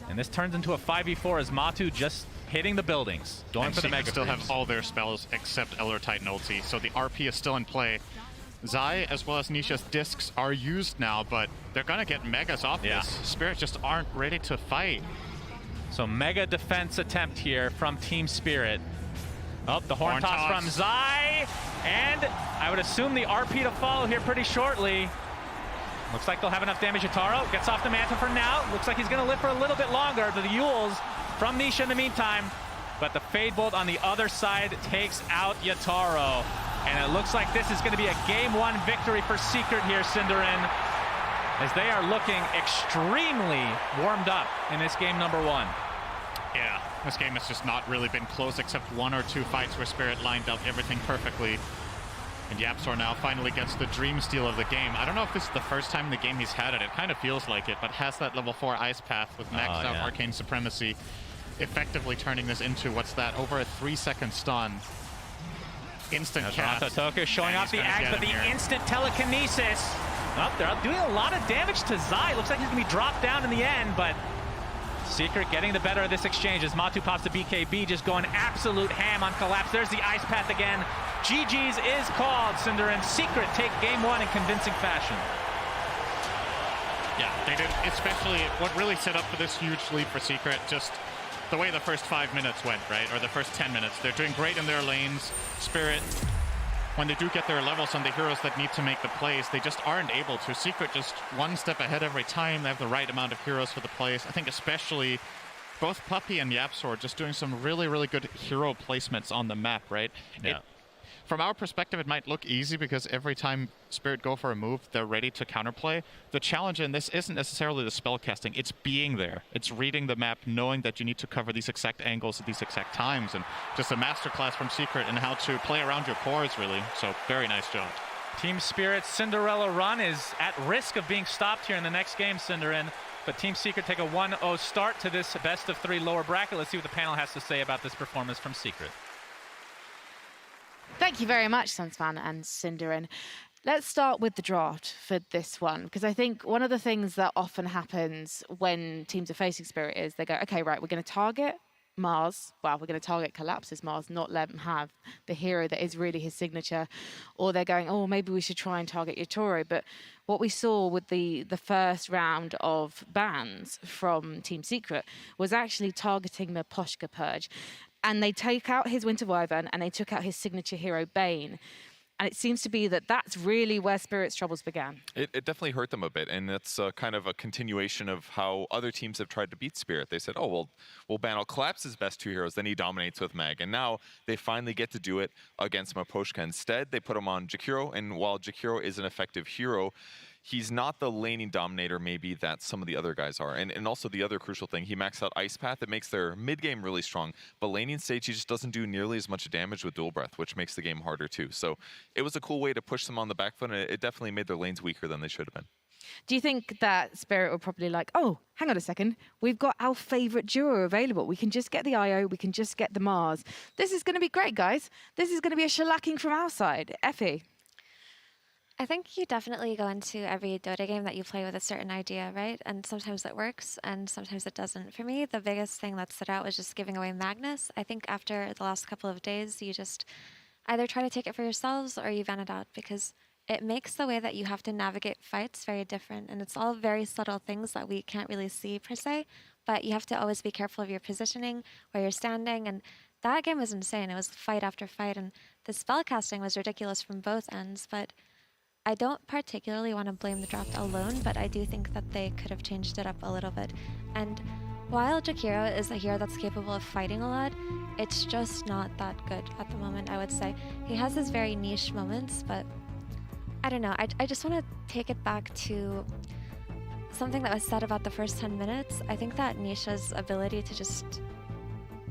And this turns into a 5v4 as Matu just hitting the buildings, going for the Mega. Still have all their spells except Elder Titan ulti, so the RP is still in play. Zai as well as Nisha's discs are used now, but they're gonna get Megas off this. Spirit just aren't ready to fight. So Mega defense attempt here from Team Spirit. Oh, the horn toss from Zai, and I would assume the RP to follow here pretty shortly. Looks like they'll have enough damage. Yatoro gets off the Manta for now. Looks like he's gonna live for a little bit longer. The Yules from Nisha in the meantime. but the Fade Bolt on the other side takes out Yatoro. And it looks like this is going to be a Game 1 victory for Secret here, Sindarin, as they are looking extremely warmed up in this game number 1. Yeah, this game has just not really been close except 1 or 2 fights where Spirit lined up everything perfectly. And YapzOr now finally gets the dream steal of the game. I don't know if this is the first time in the game he's had it. It kind of feels like it, but has that level 4 Ice Path with maxed out Arcane Supremacy, effectively turning this into, what's that, over a 3-second stun. Instant cast. Dota2 showing off the axe, but the instant telekinesis. Oh, they're doing a lot of damage to Zai. Looks like he's going to be dropped down in the end, but Secret getting the better of this exchange as Matu pops the BKB, just going absolute ham on Collapse. There's the Ice Path again. GG's is called, Sindarin. Secret take Game 1 in convincing fashion. Yeah, they did, especially what really set up for this huge lead for Secret, just the way the first 5 minutes went, right? Or the first 10 minutes. They're doing great in their lanes. Spirit, when they do get their levels on the heroes that need to make the plays, they just aren't able to. Secret just one step ahead every time. They have the right amount of heroes for the plays. I think especially both Puppey and YapzOr just doing some really, really good hero placements on the map, right? Yeah. From our perspective, it might look easy because every time Spirit go for a move, they're ready to counterplay. The challenge in this isn't necessarily the spell casting, it's being there. It's reading the map, knowing that you need to cover these exact angles at these exact times, and just a masterclass from Secret in how to play around your cores, really. So, very nice job. Team Spirit's Cinderella run is at risk of being stopped here in the next game, Sindarin. But Team Secret take a 1-0 start to this best of 3 lower bracket. Let's see what the panel has to say about this performance from Secret. Thank you very much, Sunspan and Sindarin. Let's start with the draft for this one, because I think one of the things that often happens when teams are facing Spirit is they go, okay, right, we're going to target Mars. Well, we're going to target Collapse's Mars, not let him have the hero that is really his signature. Or they're going, oh, maybe we should try and target Yatoro. But what we saw with the first round of bans from Team Secret was actually targeting the Poshka Purge. And they take out his Winter Wyvern and they took out his signature hero, Bane. And it seems to be that that's really where Spirit's troubles began. It definitely hurt them a bit, and it's kind of a continuation of how other teams have tried to beat Spirit. They said, oh, well, we'll ban all Collapse's best 2 heroes, then he dominates with Mag. And now they finally get to do it against Maposhka. Instead, they put him on Jakiro, and while Jakiro is an effective hero, he's not the laning dominator maybe that some of the other guys are. And also the other crucial thing, he maxed out Ice Path. It makes their mid-game really strong. But laning stage, he just doesn't do nearly as much damage with Dual Breath, which makes the game harder too. So it was a cool way to push them on the back foot, and it definitely made their lanes weaker than they should have been. Do you think that Spirit were probably like, oh, hang on a second, we've got our favorite duo available. We can just get the IO, we can just get the Mars. This is going to be great, guys. This is going to be a shellacking from our side. Effie? I think you definitely go into every Dota game that you play with a certain idea, right? And sometimes it works and sometimes it doesn't. For me, the biggest thing that stood out was just giving away Magnus. I think after the last couple of days, you just either try to take it for yourselves or you van it out, because it makes the way that you have to navigate fights very different. And it's all very subtle things that we can't really see per se, but you have to always be careful of your positioning, where you're standing. And that game was insane. It was fight after fight. And the spell casting was ridiculous from both ends, but I don't particularly want to blame the draft alone, but I do think that they could have changed it up a little bit. And while Jakiro is a hero that's capable of fighting a lot, it's just not that good at the moment, I would say. He has his very niche moments, but I don't know. I just want to take it back to something that was said about the first 10 minutes. I think that Nisha's ability to just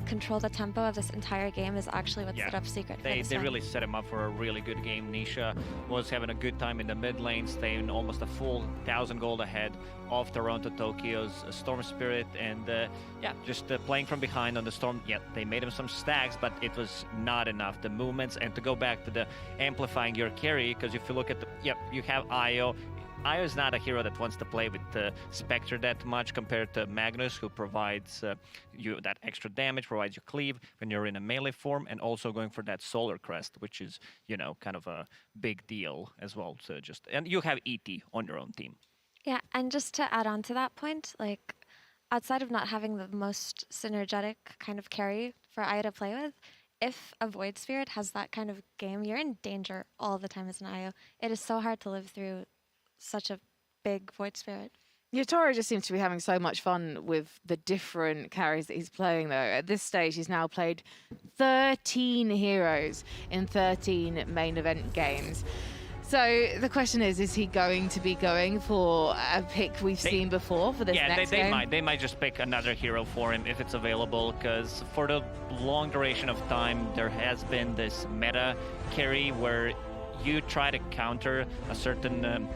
control the tempo of this entire game is actually what set up Secret. They really set him up for a really good game. Nisha was having a good time in the mid lane, staying almost a full 1,000 gold ahead of Toronto Tokyo's Storm Spirit, and just playing from behind on the Storm. Yeah, they made him some stacks, but it was not enough. The movements, and to go back to the amplifying your carry, because if you look at the, you have Io. Io is not a hero that wants to play with Spectre that much compared to Magnus, who provides you that extra damage, provides you cleave when you're in a melee form, and also going for that Solar Crest, which is, kind of a big deal as well. So and you have ET on your own team. Yeah, and just to add on to that point, like, outside of not having the most synergetic kind of carry for Io to play with, if a Void Spirit has that kind of game, you're in danger all the time as an Io. It is so hard to live through such a big Void Spirit. Yotaro just seems to be having so much fun with the different carries that he's playing, though. At this stage, he's now played 13 heroes in 13 main event games. So the question is he going to be going for a pick we've seen before for this next game? Yeah, they might just pick another hero for him if it's available, because for the long duration of time, there has been this meta carry where you try to counter a certain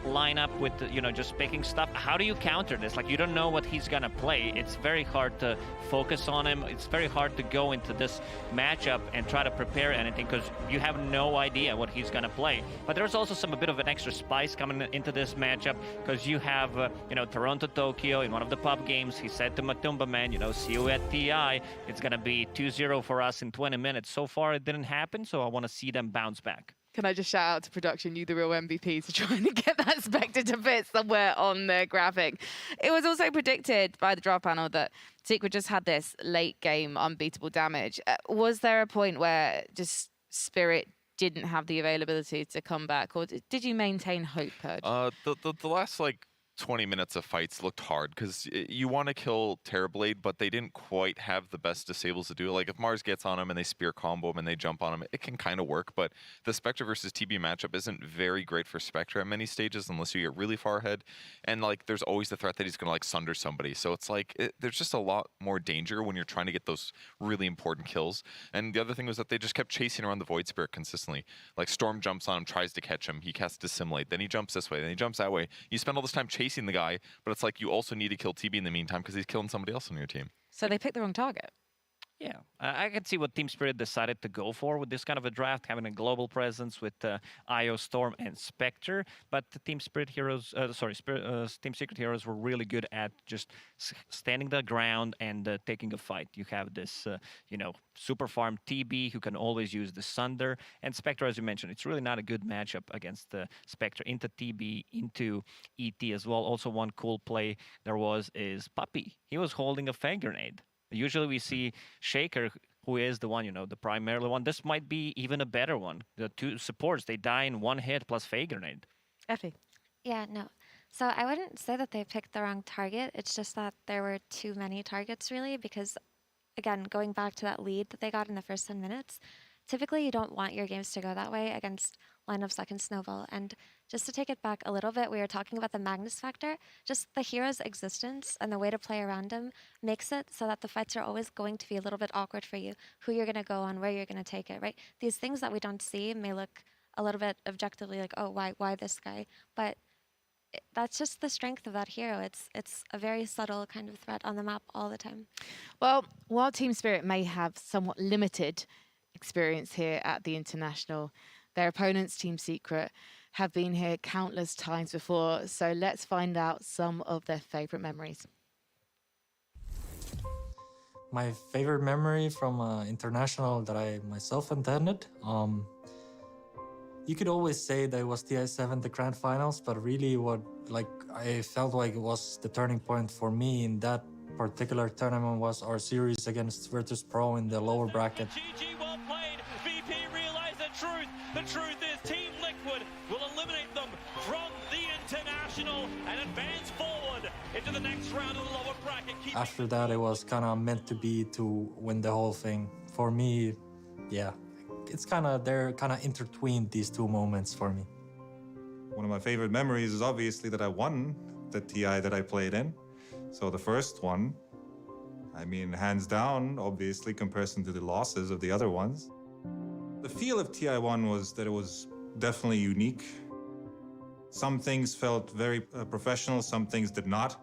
lineup with, just picking stuff. How do you counter this? Like, you don't know what he's gonna play. It's very hard to focus on him. It's very hard to go into this matchup and try to prepare anything because you have no idea what he's gonna play. But there's also a bit of an extra spice coming into this matchup because you have, Toronto Tokyo in one of the pub games. He said to Matumba, man, see you at TI. It's gonna be 2-0 for us in 20 minutes. So far, it didn't happen, so I want to see them bounce back. Can I just shout out to production, you the real MVP, for trying to get that Spectre to fit somewhere on the graphic. It was also predicted by the draft panel that Secret just had this late game unbeatable damage. Was there a point where just Spirit didn't have the availability to come back, or did you maintain hope, Purge? The last 20 minutes of fights looked hard because you want to kill Terrorblade, but they didn't quite have the best disables to do it. Like, if Mars gets on him and they spear combo him and they jump on him, it can kind of work, but the Spectre versus TB matchup isn't very great for Spectre at many stages unless you get really far ahead, and there's always the threat that he's going to sunder somebody, so it's there's just a lot more danger when you're trying to get those really important kills. And the other thing was that they just kept chasing around the Void Spirit consistently. Like, Storm jumps on him, tries to catch him, he casts Dissimulate, then he jumps this way, then he jumps that way. You spend all this time chasing the guy, but it's you also need to kill TB in the meantime because he's killing somebody else on your team. So they picked the wrong target. Yeah, I can see what Team Spirit decided to go for with this kind of a draft, having a global presence with IO, Storm, and Spectre. But the Team Spirit heroes, Team Secret heroes were really good at just standing the ground and taking a fight. You have this, super farm TB who can always use the Sunder, and Spectre, as you mentioned, it's really not a good matchup against the Spectre into TB, into ET as well. Also, one cool play there is Puppy. He was holding a Fang Grenade. Usually we see Shaker, who is the one, the primary one. This might be even a better one. The two supports, they die in one hit plus Fey Grenade. Effie. Yeah, no. So I wouldn't say that they picked the wrong target. It's just that there were too many targets, really, because, again, going back to that lead that they got in the first 10 minutes, typically you don't want your games to go that way against lineups like in Snowball. And just to take it back a little bit, we were talking about the Magnus factor. Just the hero's existence and the way to play around him makes it so that the fights are always going to be a little bit awkward for you, who you're going to go on, where you're going to take it, right? These things that we don't see may look a little bit objectively like, oh, why this guy? But that's just the strength of that hero. It's a very subtle kind of threat on the map all the time. Well, while Team Spirit may have somewhat limited experience here at the International, their opponents, Team Secret, have been here countless times before. So let's find out some of their favorite memories. My favorite memory from International that I myself attended, you could always say that it was TI7, the grand finals, but really I felt like it was the turning point for me in that particular tournament was our series against Virtus Pro in the lower bracket. GG, well played. VP realized the truth. The truth is Team Liquid will eliminate them from the International and advance forward into the next round of the lower bracket. After that, it was kind of meant to be to win the whole thing. For me, yeah, they're kind of intertwined, these two moments for me. One of my favorite memories is obviously that I won the TI that I played in. So the first one, I mean, hands down, obviously, comparison to the losses of the other ones. The feel of TI1 was that it was definitely unique. Some things felt very professional, some things did not.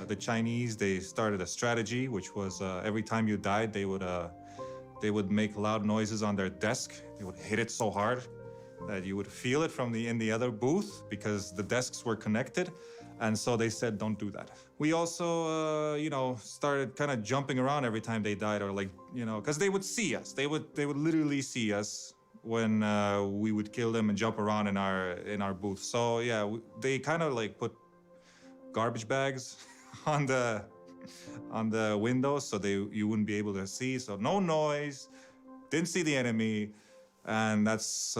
The Chinese, they started a strategy, which was every time you died, they would make loud noises on their desk. They would hit it so hard that you would feel it from in the other booth because the desks were connected. And so they said, don't do that. We also, started kind of jumping around every time they died, or because they would see us. They would literally see us when we would kill them and jump around in our booth. So yeah, they kind of put garbage bags on the windows so you wouldn't be able to see. So no noise, didn't see the enemy, and that's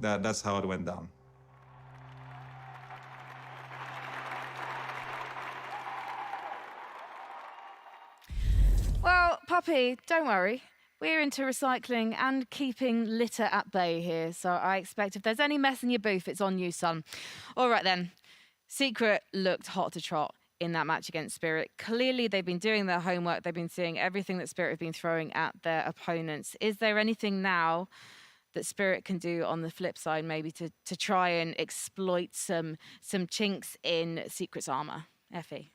that's how it went down. Puppy, don't worry. We're into recycling and keeping litter at bay here, so I expect if there's any mess in your booth, it's on you, son. All right then. Secret looked hot to trot in that match against Spirit. Clearly, they've been doing their homework. They've been seeing everything that Spirit have been throwing at their opponents. Is there anything now that Spirit can do on the flip side, maybe to try and exploit some chinks in Secret's armor? Effie?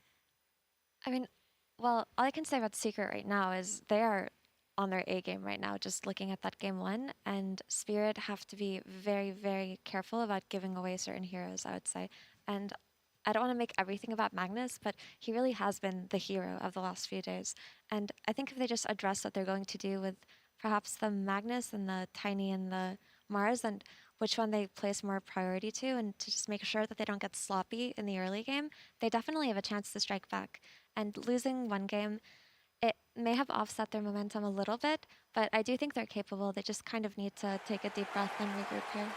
I mean, well, all I can say about Secret right now is they are on their A game right now, just looking at that game one, and Spirit have to be very, very careful about giving away certain heroes, I would say. And I don't want to make everything about Magnus, but he really has been the hero of the last few days. And I think if they just address what they're going to do with perhaps the Magnus and the Tiny and the Mars, and which one they place more priority to, and to just make sure that they don't get sloppy in the early game, they definitely have a chance to strike back. And losing one game, it may have offset their momentum a little bit, but I do think they're capable. They just kind of need to take a deep breath and regroup here.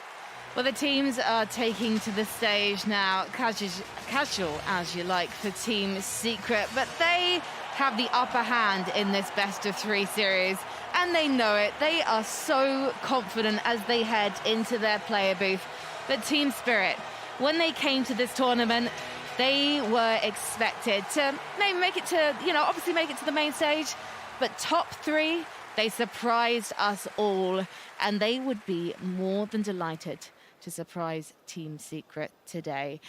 Well, the teams are taking to the stage now, casual as you like, for Team Secret, but they have the upper hand in this best-of-3 series, and they know it. They are so confident as they head into their player booth. But Team Spirit, when they came to this tournament, they were expected to maybe make it to, obviously make it to the main stage, but top 3, they surprised us all, and they would be more than delighted to surprise Team Secret today.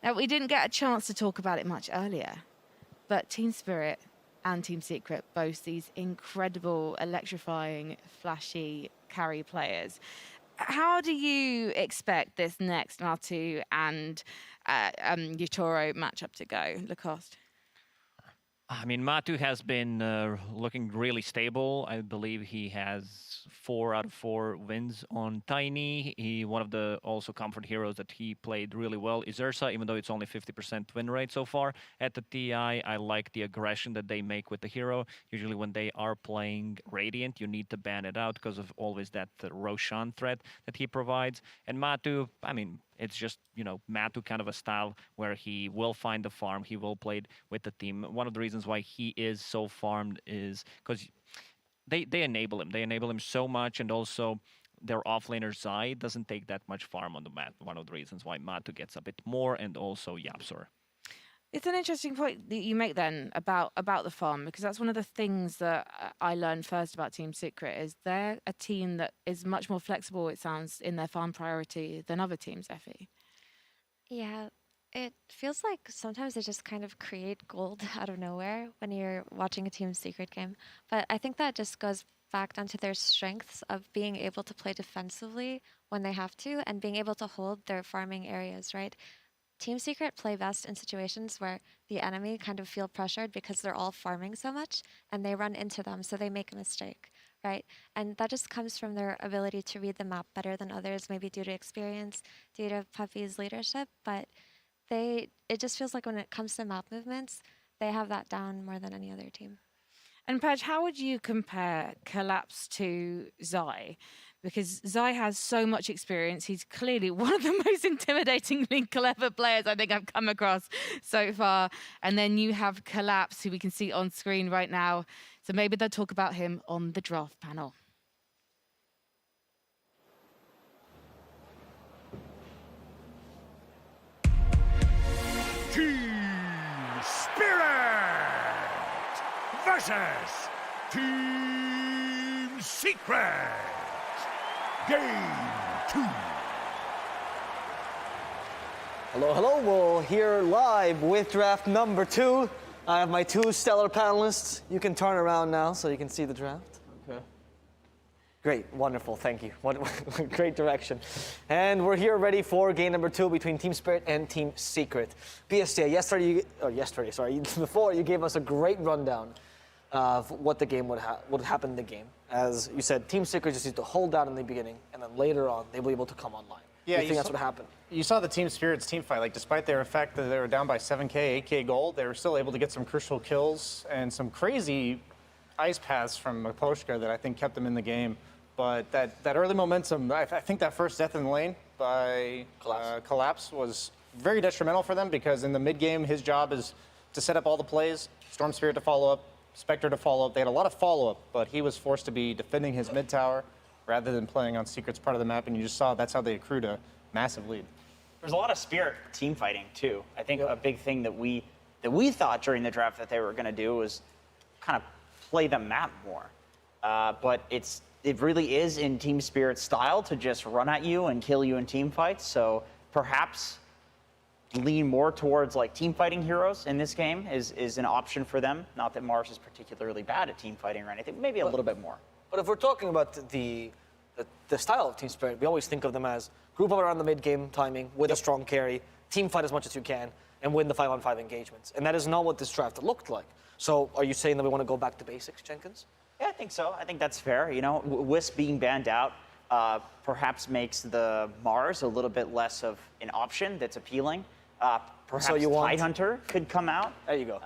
Now, we didn't get a chance to talk about it much earlier, but Team Spirit and Team Secret boast these incredible, electrifying, flashy carry players. How do you expect this next Matu and Yutoro matchup to go, Lacoste? I mean, Matu has been looking really stable. I believe he has 4 out of 4 wins on Tiny. One of the also comfort heroes that he played really well is Ursa, even though it's only 50% win rate so far at the TI. I like the aggression that they make with the hero. Usually when they are playing Radiant, you need to ban it out because of always that Roshan threat that he provides. And Matu, I mean, it's just, Matu kind of a style where he will find the farm. He will play with the team. One of the reasons why he is so farmed is because they enable him. They enable him so much, and also their offlaner Zai doesn't take that much farm on the mat. One of the reasons why Matu gets a bit more, and also Yapsor. It's an interesting point that you make then about the farm, because that's one of the things that I learned first about Team Secret is they're a team that is much more flexible, it sounds, in their farm priority than other teams, Effie. Yeah, it feels like sometimes they just kind of create gold out of nowhere when you're watching a Team Secret game. But I think that just goes back down to their strengths of being able to play defensively when they have to and being able to hold their farming areas, right? Team Secret play best in situations where the enemy kind of feel pressured because they're all farming so much and they run into them, so they make a mistake, right? And that just comes from their ability to read the map better than others, maybe due to experience, due to Puppy's leadership, but it just feels like when it comes to map movements, they have that down more than any other team. And Pej, how would you compare Collapse to Zai? Because Zai has so much experience. He's clearly one of the most intimidatingly clever players I think I've come across so far. And then you have Collapse, who we can see on screen right now. So maybe they'll talk about him on the draft panel. Team Spirit versus Team Secret. Game 2. Hello. We're here live with draft number 2. I have my 2 stellar panelists. You can turn around now so you can see the draft. Okay. Great, wonderful, thank you. What great direction. And we're here ready for game number 2 between Team Spirit and Team Secret. BSJ, before you gave us a great rundown of what the game would happen in the game. As you said, Team Secret just needs to hold down in the beginning, and then later on, they'll be able to come online. Yeah, I think that's what happened. You saw the Team Spirit's team fight. Like, despite their effect that they were down by 7K, 8K gold, they were still able to get some crucial kills and some crazy ice paths from Maposhka that I think kept them in the game. But that early momentum, I think that first death in the lane by Collapse was very detrimental for them, because in the mid game, his job is to set up all the plays, Storm Spirit to follow up, Spectre to follow up. They had a lot of follow-up, but he was forced to be defending his mid tower rather than playing on Secret's part of the map, and you just saw that's how they accrued a massive lead. There's a lot of Spirit team fighting too. I think a big thing that we thought during the draft that they were going to do was kind of play the map more. But it really is in Team Spirit style to just run at you and kill you in team fights. So perhaps lean more towards like team fighting heroes in this game is an option for them. Not that Mars is particularly bad at team fighting or anything, maybe a little bit more. But if we're talking about the style of Team Spirit, we always think of them as group up around the mid-game timing with a strong carry, team fight as much as you can, and win the 5-on-5 engagements. And that is not what this draft looked like. So are you saying that we want to go back to basics, Jenkins? Yeah, I think so. I think that's fair. You know, Wisp being banned out perhaps makes the Mars a little bit less of an option that's appealing. Perhaps So you want- Tidehunter could come out. There you go.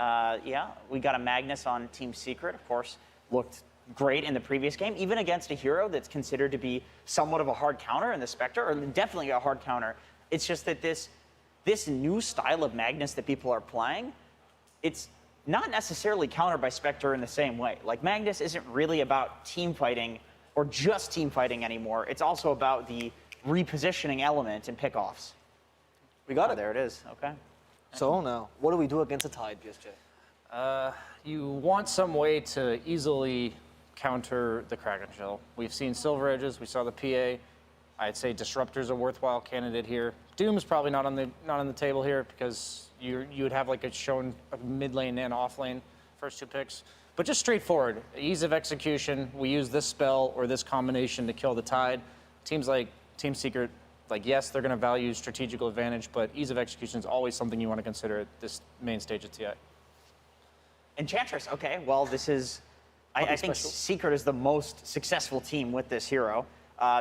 Yeah, we got a Magnus on Team Secret, of course, looked great in the previous game, even against a hero that's considered to be somewhat of a hard counter in the Spectre, or definitely a hard counter. It's just that this new style of Magnus that people are playing, it's not necessarily countered by Spectre in the same way. Like, Magnus isn't really about team fighting or just team fighting anymore. It's also about the repositioning element and pickoffs. We got it. There it is. Okay. So now, what do we do against a Tide, BSJ? You want some way to easily counter the Kraken Shell. We've seen Silver Edges, we saw the PA. I'd say Disruptor's a worthwhile candidate here. Doom is probably not on the table here because you would have like a shown mid lane and off lane first two picks. But just straightforward, ease of execution. We use this spell or this combination to kill the Tide. Teams like Team Secret, like yes, they're going to value strategical advantage, but ease of execution is always something you want to consider at this main stage of TI. Enchantress, okay. Well, this is, I think Secret is the most successful team with this hero.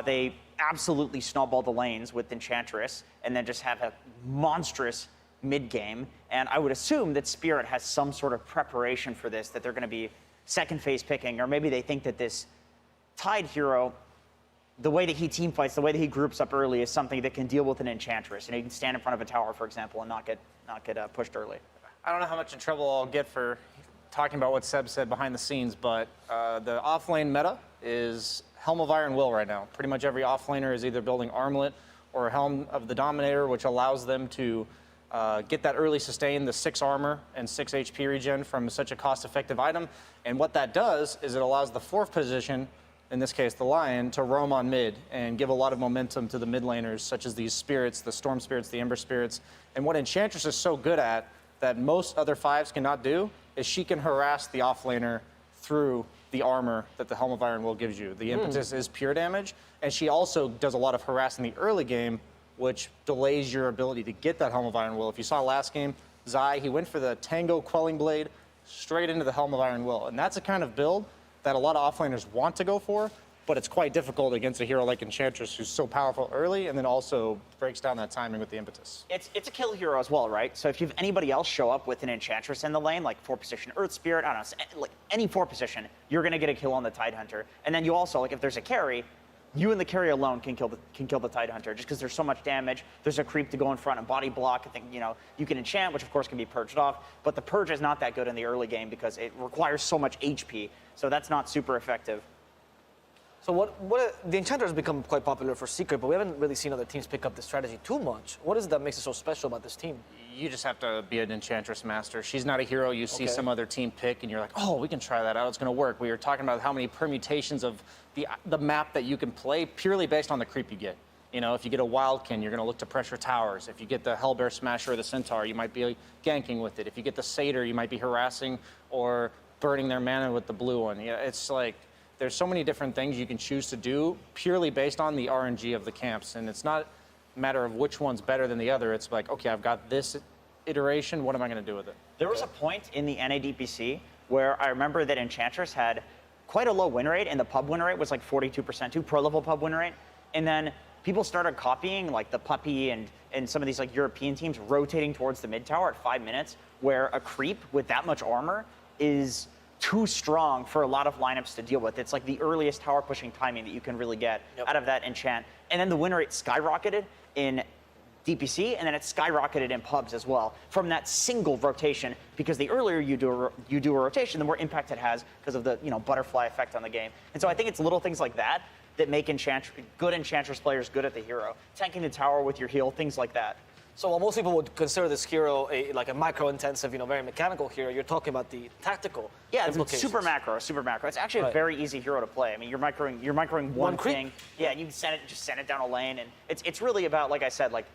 They absolutely snowball the lanes with Enchantress and then just have a monstrous mid-game. And I would assume that Spirit has some sort of preparation for this, that they're going to be second phase picking, or maybe they think that this Tide hero, the way that he team fights, the way that he groups up early is something that can deal with an Enchantress. You know, you can stand in front of a tower, for example, and not get pushed early. I don't know how much in trouble I'll get for talking about what Seb said behind the scenes, but the offlane meta is Helm of Iron Will right now. Pretty much every offlaner is either building Armlet or Helm of the Dominator, which allows them to get that early sustain, the 6 armor and 6 HP regen from such a cost-effective item. And what that does is it allows the 4th position, in this case the Lion, to roam on mid and give a lot of momentum to the mid laners, such as these spirits, the Storm Spirits, the Ember Spirits. And what Enchantress is so good at that most other 5s cannot do is she can harass the offlaner through the armor that the Helm of Iron Will gives you. The impetus is pure damage, and she also does a lot of harassing the early game, which delays your ability to get that Helm of Iron Will. If you saw last game, Zai, he went for the Tango Quelling Blade straight into the Helm of Iron Will, and that's a kind of build that a lot of offlaners want to go for, but it's quite difficult against a hero like Enchantress, who's so powerful early and then also breaks down that timing with the impetus. It's a kill hero as well, right? So if you have anybody else show up with an Enchantress in the lane, like 4 position Earth Spirit, I don't know, like any 4 position, you're going to get a kill on the Tidehunter. And then you also, like if there's a carry, you and the carry alone can kill the Tidehunter just because there's so much damage. There's a creep to go in front and body block. I think, you know, you can enchant, which of course can be purged off, but the purge is not that good in the early game because it requires so much HP. So that's not super effective. So the Enchanter has become quite popular for Secret, but we haven't really seen other teams pick up this strategy too much. What is it that makes it so special about this team? You just have to be an Enchantress master. She's not a hero you see some other team pick and you're like, oh, we can try that out, it's gonna work. We were talking about how many permutations of the map that you can play purely based on the creep you get. You know, if you get a Wildkin, you're gonna look to pressure towers. If you get the Hellbear Smasher or the Centaur, you might be ganking with it. If you get the Satyr, you might be harassing or burning their mana with the blue one. Yeah, it's like, there's so many different things you can choose to do purely based on the RNG of the camps. And it's not a matter of which one's better than the other. It's like, okay, I've got this iteration. What am I going to do with it? There was a point in the NADPC where I remember that Enchantress had quite a low win rate, and the pub win rate was like 42% too, pro level pub win rate. And then people started copying like the Puppy and some of these like European teams rotating towards the mid tower at 5 minutes, where a creep with that much armor is too strong for a lot of lineups to deal with. It's like the earliest tower pushing timing that you can really get out of that enchant. And then the win rate skyrocketed in DPC, and then it skyrocketed in pubs as well from that single rotation, because the earlier you do a rotation, the more impact it has because of the butterfly effect on the game. And so I think it's little things like that that make good Enchantress players good at the hero. Tanking the tower with your heal, things like that. So while most people would consider this hero like a micro-intensive, very mechanical hero, you're talking about the tactical implications. Super macro. It's actually a very easy hero to play. I mean, you're microing one thing. Yeah, and you can just send it down a lane, and it's really about, like I said, like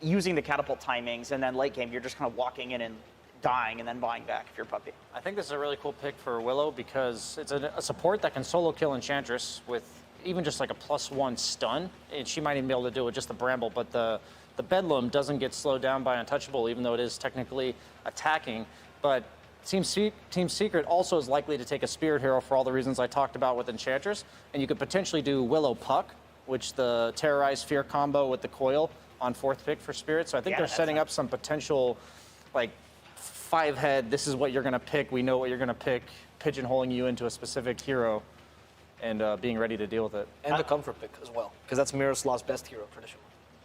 using the catapult timings, and then late game you're just kind of walking in and dying and then buying back if you're Puppy. I think this is a really cool pick for Willow because it's a support that can solo kill Enchantress with even just like a +1 stun, and she might even be able to do it with just the Bramble, but the Bedlam doesn't get slowed down by Untouchable, even though it is technically attacking. But Team Secret also is likely to take a Spirit hero for all the reasons I talked about with Enchantress, and you could potentially do Willow Puck, which the Terrorize Fear combo with the Coil on 4th pick for Spirit. So I think they're setting up some potential, like, 5-head, this is what you're going to pick, we know what you're going to pick, pigeonholing you into a specific hero, and being ready to deal with it. And the comfort pick as well, because that's Miroslav's best hero, traditionally.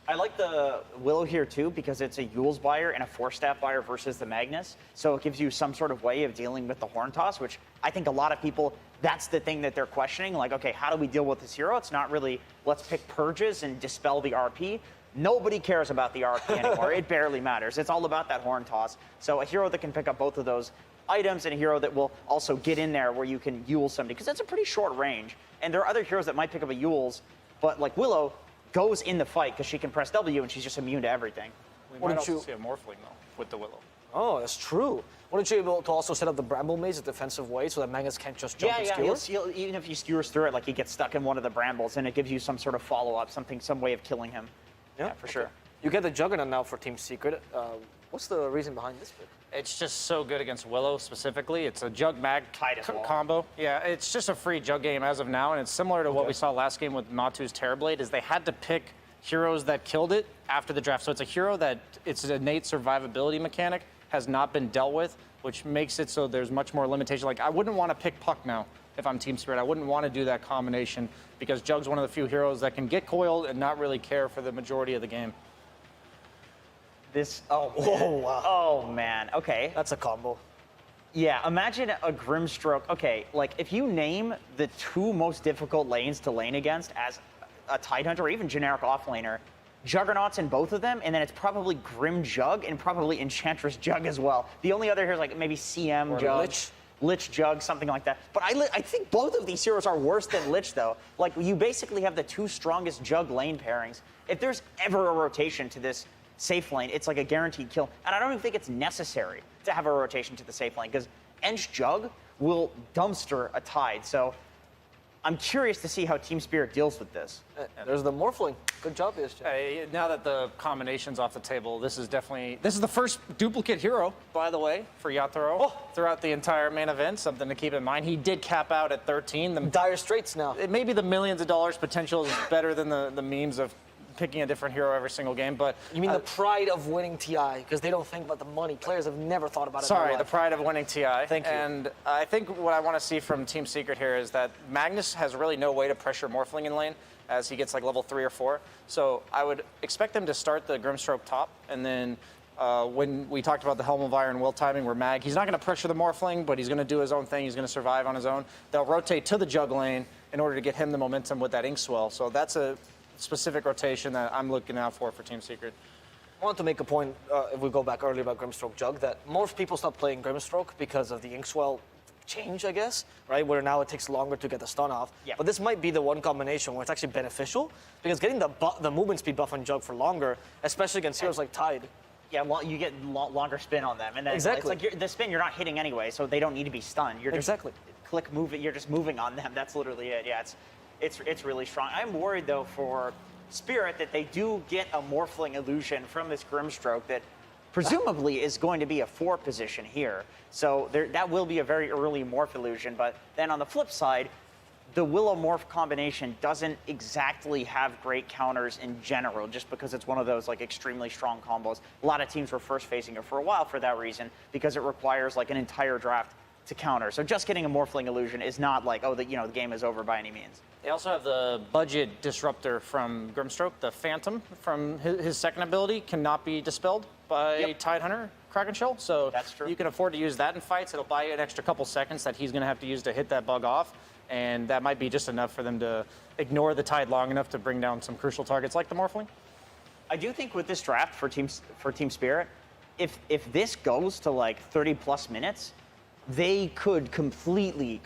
I like the Willow here too because it's a Yule's buyer and a 4-staff buyer versus the Magnus. So it gives you some sort of way of dealing with the Horn Toss, which I think a lot of people, that's the thing that they're questioning. Like, okay, how do we deal with this hero? It's not really, let's pick purges and dispel the RP. Nobody cares about the RP anymore. It barely matters. It's all about that Horn Toss. So a hero that can pick up both of those items and a hero that will also get in there where you can Yule somebody, because that's a pretty short range. And there are other heroes that might pick up a Yule's, but like Willow goes in the fight because she can press W and she's just immune to everything. We might also see a Morphling, though, with the Willow. Oh, that's true. Wouldn't you be able to also set up the Bramble Maze a defensive way so that Magnus can't just jump and skewer? Yeah, even if he skewers through it, like he gets stuck in one of the Brambles, and it gives you some sort of follow-up, some way of killing him. Yeah, for sure. You get the Juggernaut now for Team Secret. What's the reason behind this pick? It's just so good against Willow specifically. It's a Jug Mag combo. Yeah, it's just a free Jug game as of now, and it's similar to what we saw last game with Matu's Terrorblade, is they had to pick heroes that killed it after the draft. So it's a hero that its innate survivability mechanic has not been dealt with, which makes it so there's much more limitation. Like, I wouldn't want to pick Puck now if I'm Team Spirit. I wouldn't want to do that combination because Jug's one of the few heroes that can get coiled and not really care for the majority of the game. Oh man, okay. That's a combo. Yeah, imagine a Grimstroke. Okay, like if you name the 2 most difficult lanes to lane against as a Tidehunter or even generic offlaner, Juggernauts in both of them, and then it's probably Grim Jug and probably Enchantress Jug as well. The only other here is like maybe CM or Jug. Lich Jug, something like that. But I think both of these heroes are worse than Lich, though. Like, you basically have the 2 strongest Jug lane pairings. If there's ever a rotation to this safe lane, it's like a guaranteed kill. And I don't even think it's necessary to have a rotation to the safe lane, because Ench Jug will dumpster a Tide. So I'm curious to see how Team Spirit deals with this. There's the Morphling. Good job, ESJ. Now that the combination's off the table, this is the first duplicate hero, by the way, for Yatoro throughout the entire main event. Something to keep in mind. He did cap out at 13. The dire straits now. Maybe the millions of dollars potential is better than the memes of picking a different hero every single game, but... You mean the pride of winning TI, because they don't think about the money. Players have never thought about it. Sorry, the pride of winning TI. Thank you. And I think what I want to see from Team Secret here is that Magnus has really no way to pressure Morphling in lane as he gets like level 3 or 4. So I would expect them to start the Grimstroke top, and then when we talked about the Helm of Iron will timing where Mag, he's not going to pressure the Morphling, but he's going to do his own thing. He's going to survive on his own. They'll rotate to the Jug lane in order to get him the momentum with that Inkswell. So that's a specific rotation that I'm looking out for Team Secret. I want to make a point, if we go back earlier about Grimstroke Jug, that most people stop playing Grimstroke because of the Inkswell change, I guess, right? Where now it takes longer to get the stun off. Yeah. But this might be the one combination where it's actually beneficial, because getting the movement speed buff on Jug for longer, especially against heroes like Tide. Yeah, well, you get longer spin on them, and then it's like the spin you're not hitting anyway, so they don't need to be stunned. You're just click move it. You're just moving on them. That's literally it. Yeah, it's really strong. I'm worried though for Spirit that they do get a Morphling illusion from this Grimstroke that presumably is going to be a 4 position here. So that will be a very early Morph illusion. But then on the flip side, the Willow Morph combination doesn't exactly have great counters in general, just because it's one of those like extremely strong combos. A lot of teams were first facing it for a while for that reason, because it requires like an entire draft to counter. So just getting a Morphling illusion is not like, oh, the game is over by any means. They also have the budget disruptor from Grimstroke, the Phantom from his second ability cannot be dispelled by Tidehunter Kraken Shell. So that's true. You can afford to use that in fights. It'll buy you an extra couple seconds that he's going to have to use to hit that bug off. And that might be just enough for them to ignore the Tide long enough to bring down some crucial targets like the Morphling. I do think with this draft for Team Spirit, if this goes to like 30 plus minutes, they could completely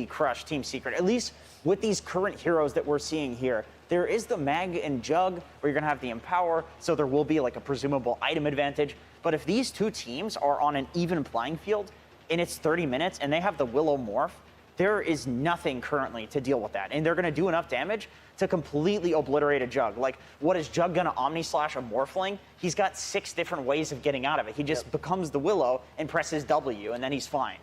crush Team Secret. At least with these current heroes that we're seeing here. There is the Mag and Jug where you're gonna have the Empower, so there will be like a presumable item advantage. But if these two teams are on an even playing field and it's 30 minutes and they have the Willow Morph, there is nothing currently to deal with that. And they're gonna do enough damage to completely obliterate a Jug. Like, what is Jug gonna Omni Slash a Morphling? He's got 6 different ways of getting out of it. He just becomes the Willow and presses W, and then he's fine.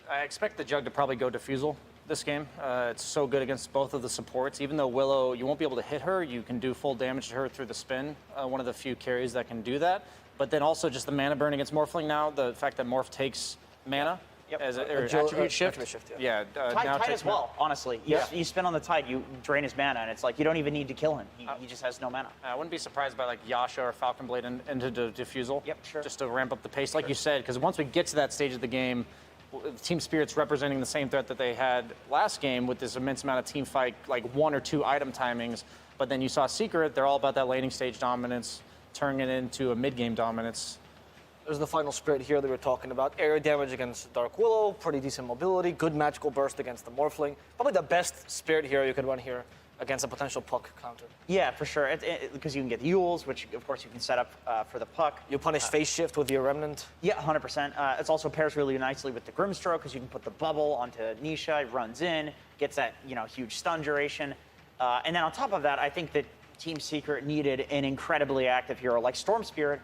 I expect the Jug to probably go Diffusal this game. It's so good against both of the supports. Even though Willow, you won't be able to hit her, you can do full damage to her through the spin. One of the few carries that can do that. But then also just the mana burn against Morphling now, the fact that Morph takes mana. As a, or attribute shift. Yeah, Tide as well, honestly. You spin on the Tide, you drain his mana, and it's like you don't even need to kill him. He just has no mana. I wouldn't be surprised by like Yasha or Falcon Blade into the Diffusal. Yep, sure. Just to ramp up the pace, like you said, because once we get to that stage of the game, Team Spirit's representing the same threat that they had last game with this immense amount of team fight, like 1 or 2 item timings. But then you saw Secret, they're all about that laning stage dominance, turning it into a mid-game dominance. There's the final Spirit here that we're talking about. Area damage against Dark Willow, pretty decent mobility, good magical burst against the Morphling. Probably the best Spirit hero you can run here against a potential puck counter. Yeah, for sure. Because you can get the Yules, which of course you can set up for the puck. You punish phase shift with your Remnant. Yeah, 100%. It also pairs really nicely with the Grimstroke because you can put the bubble onto Nisha, runs in, gets that huge stun duration. And then on top of that, I think that Team Secret needed an incredibly active hero. Like Storm Spirit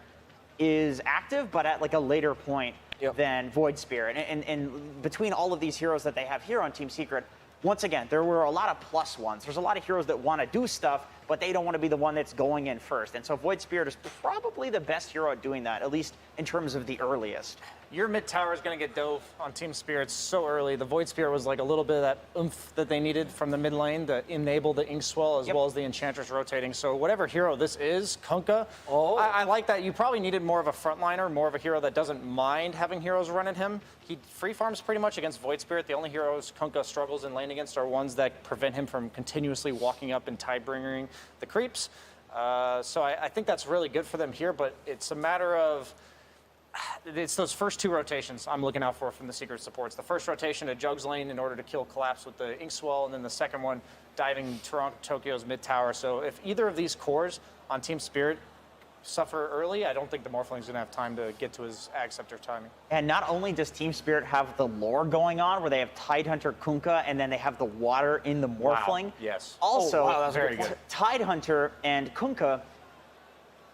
is active, but at like a later point than Void Spirit. And between all of these heroes that they have here on Team Secret, once again, there were a lot of plus ones. There's a lot of heroes that want to do stuff, but they don't want to be the one that's going in first. And so Void Spirit is probably the best hero at doing that, at least in terms of the earliest. Your mid tower is going to get dove on Team Spirit so early. The Void Spirit was like a little bit of that oomph that they needed from the mid lane to enable the Inkswell as well as the Enchantress rotating. So whatever hero this is, Kunkka, I like that. You probably needed more of a frontliner, more of a hero that doesn't mind having heroes run at him. He free farms pretty much against Void Spirit. The only heroes Kunkka struggles in lane against are ones that prevent him from continuously walking up and Tidebringing the creeps. So I think that's really good for them here, but it's a matter of it's those first 2 rotations I'm looking out for from the Secret supports. The first rotation to Jug's lane in order to kill Collapse with the Inkswell, and then the second one diving Tokyo's mid tower. So if either of these cores on Team Spirit suffer early, I don't think the Morphling's gonna have time to get to his Ag Scepter timing. And not only does Team Spirit have the lore going on, where they have Tidehunter Kunkka, and then they have the water in the Morphling. Wow. Yes. Also, that's very good. Tidehunter and Kunkka,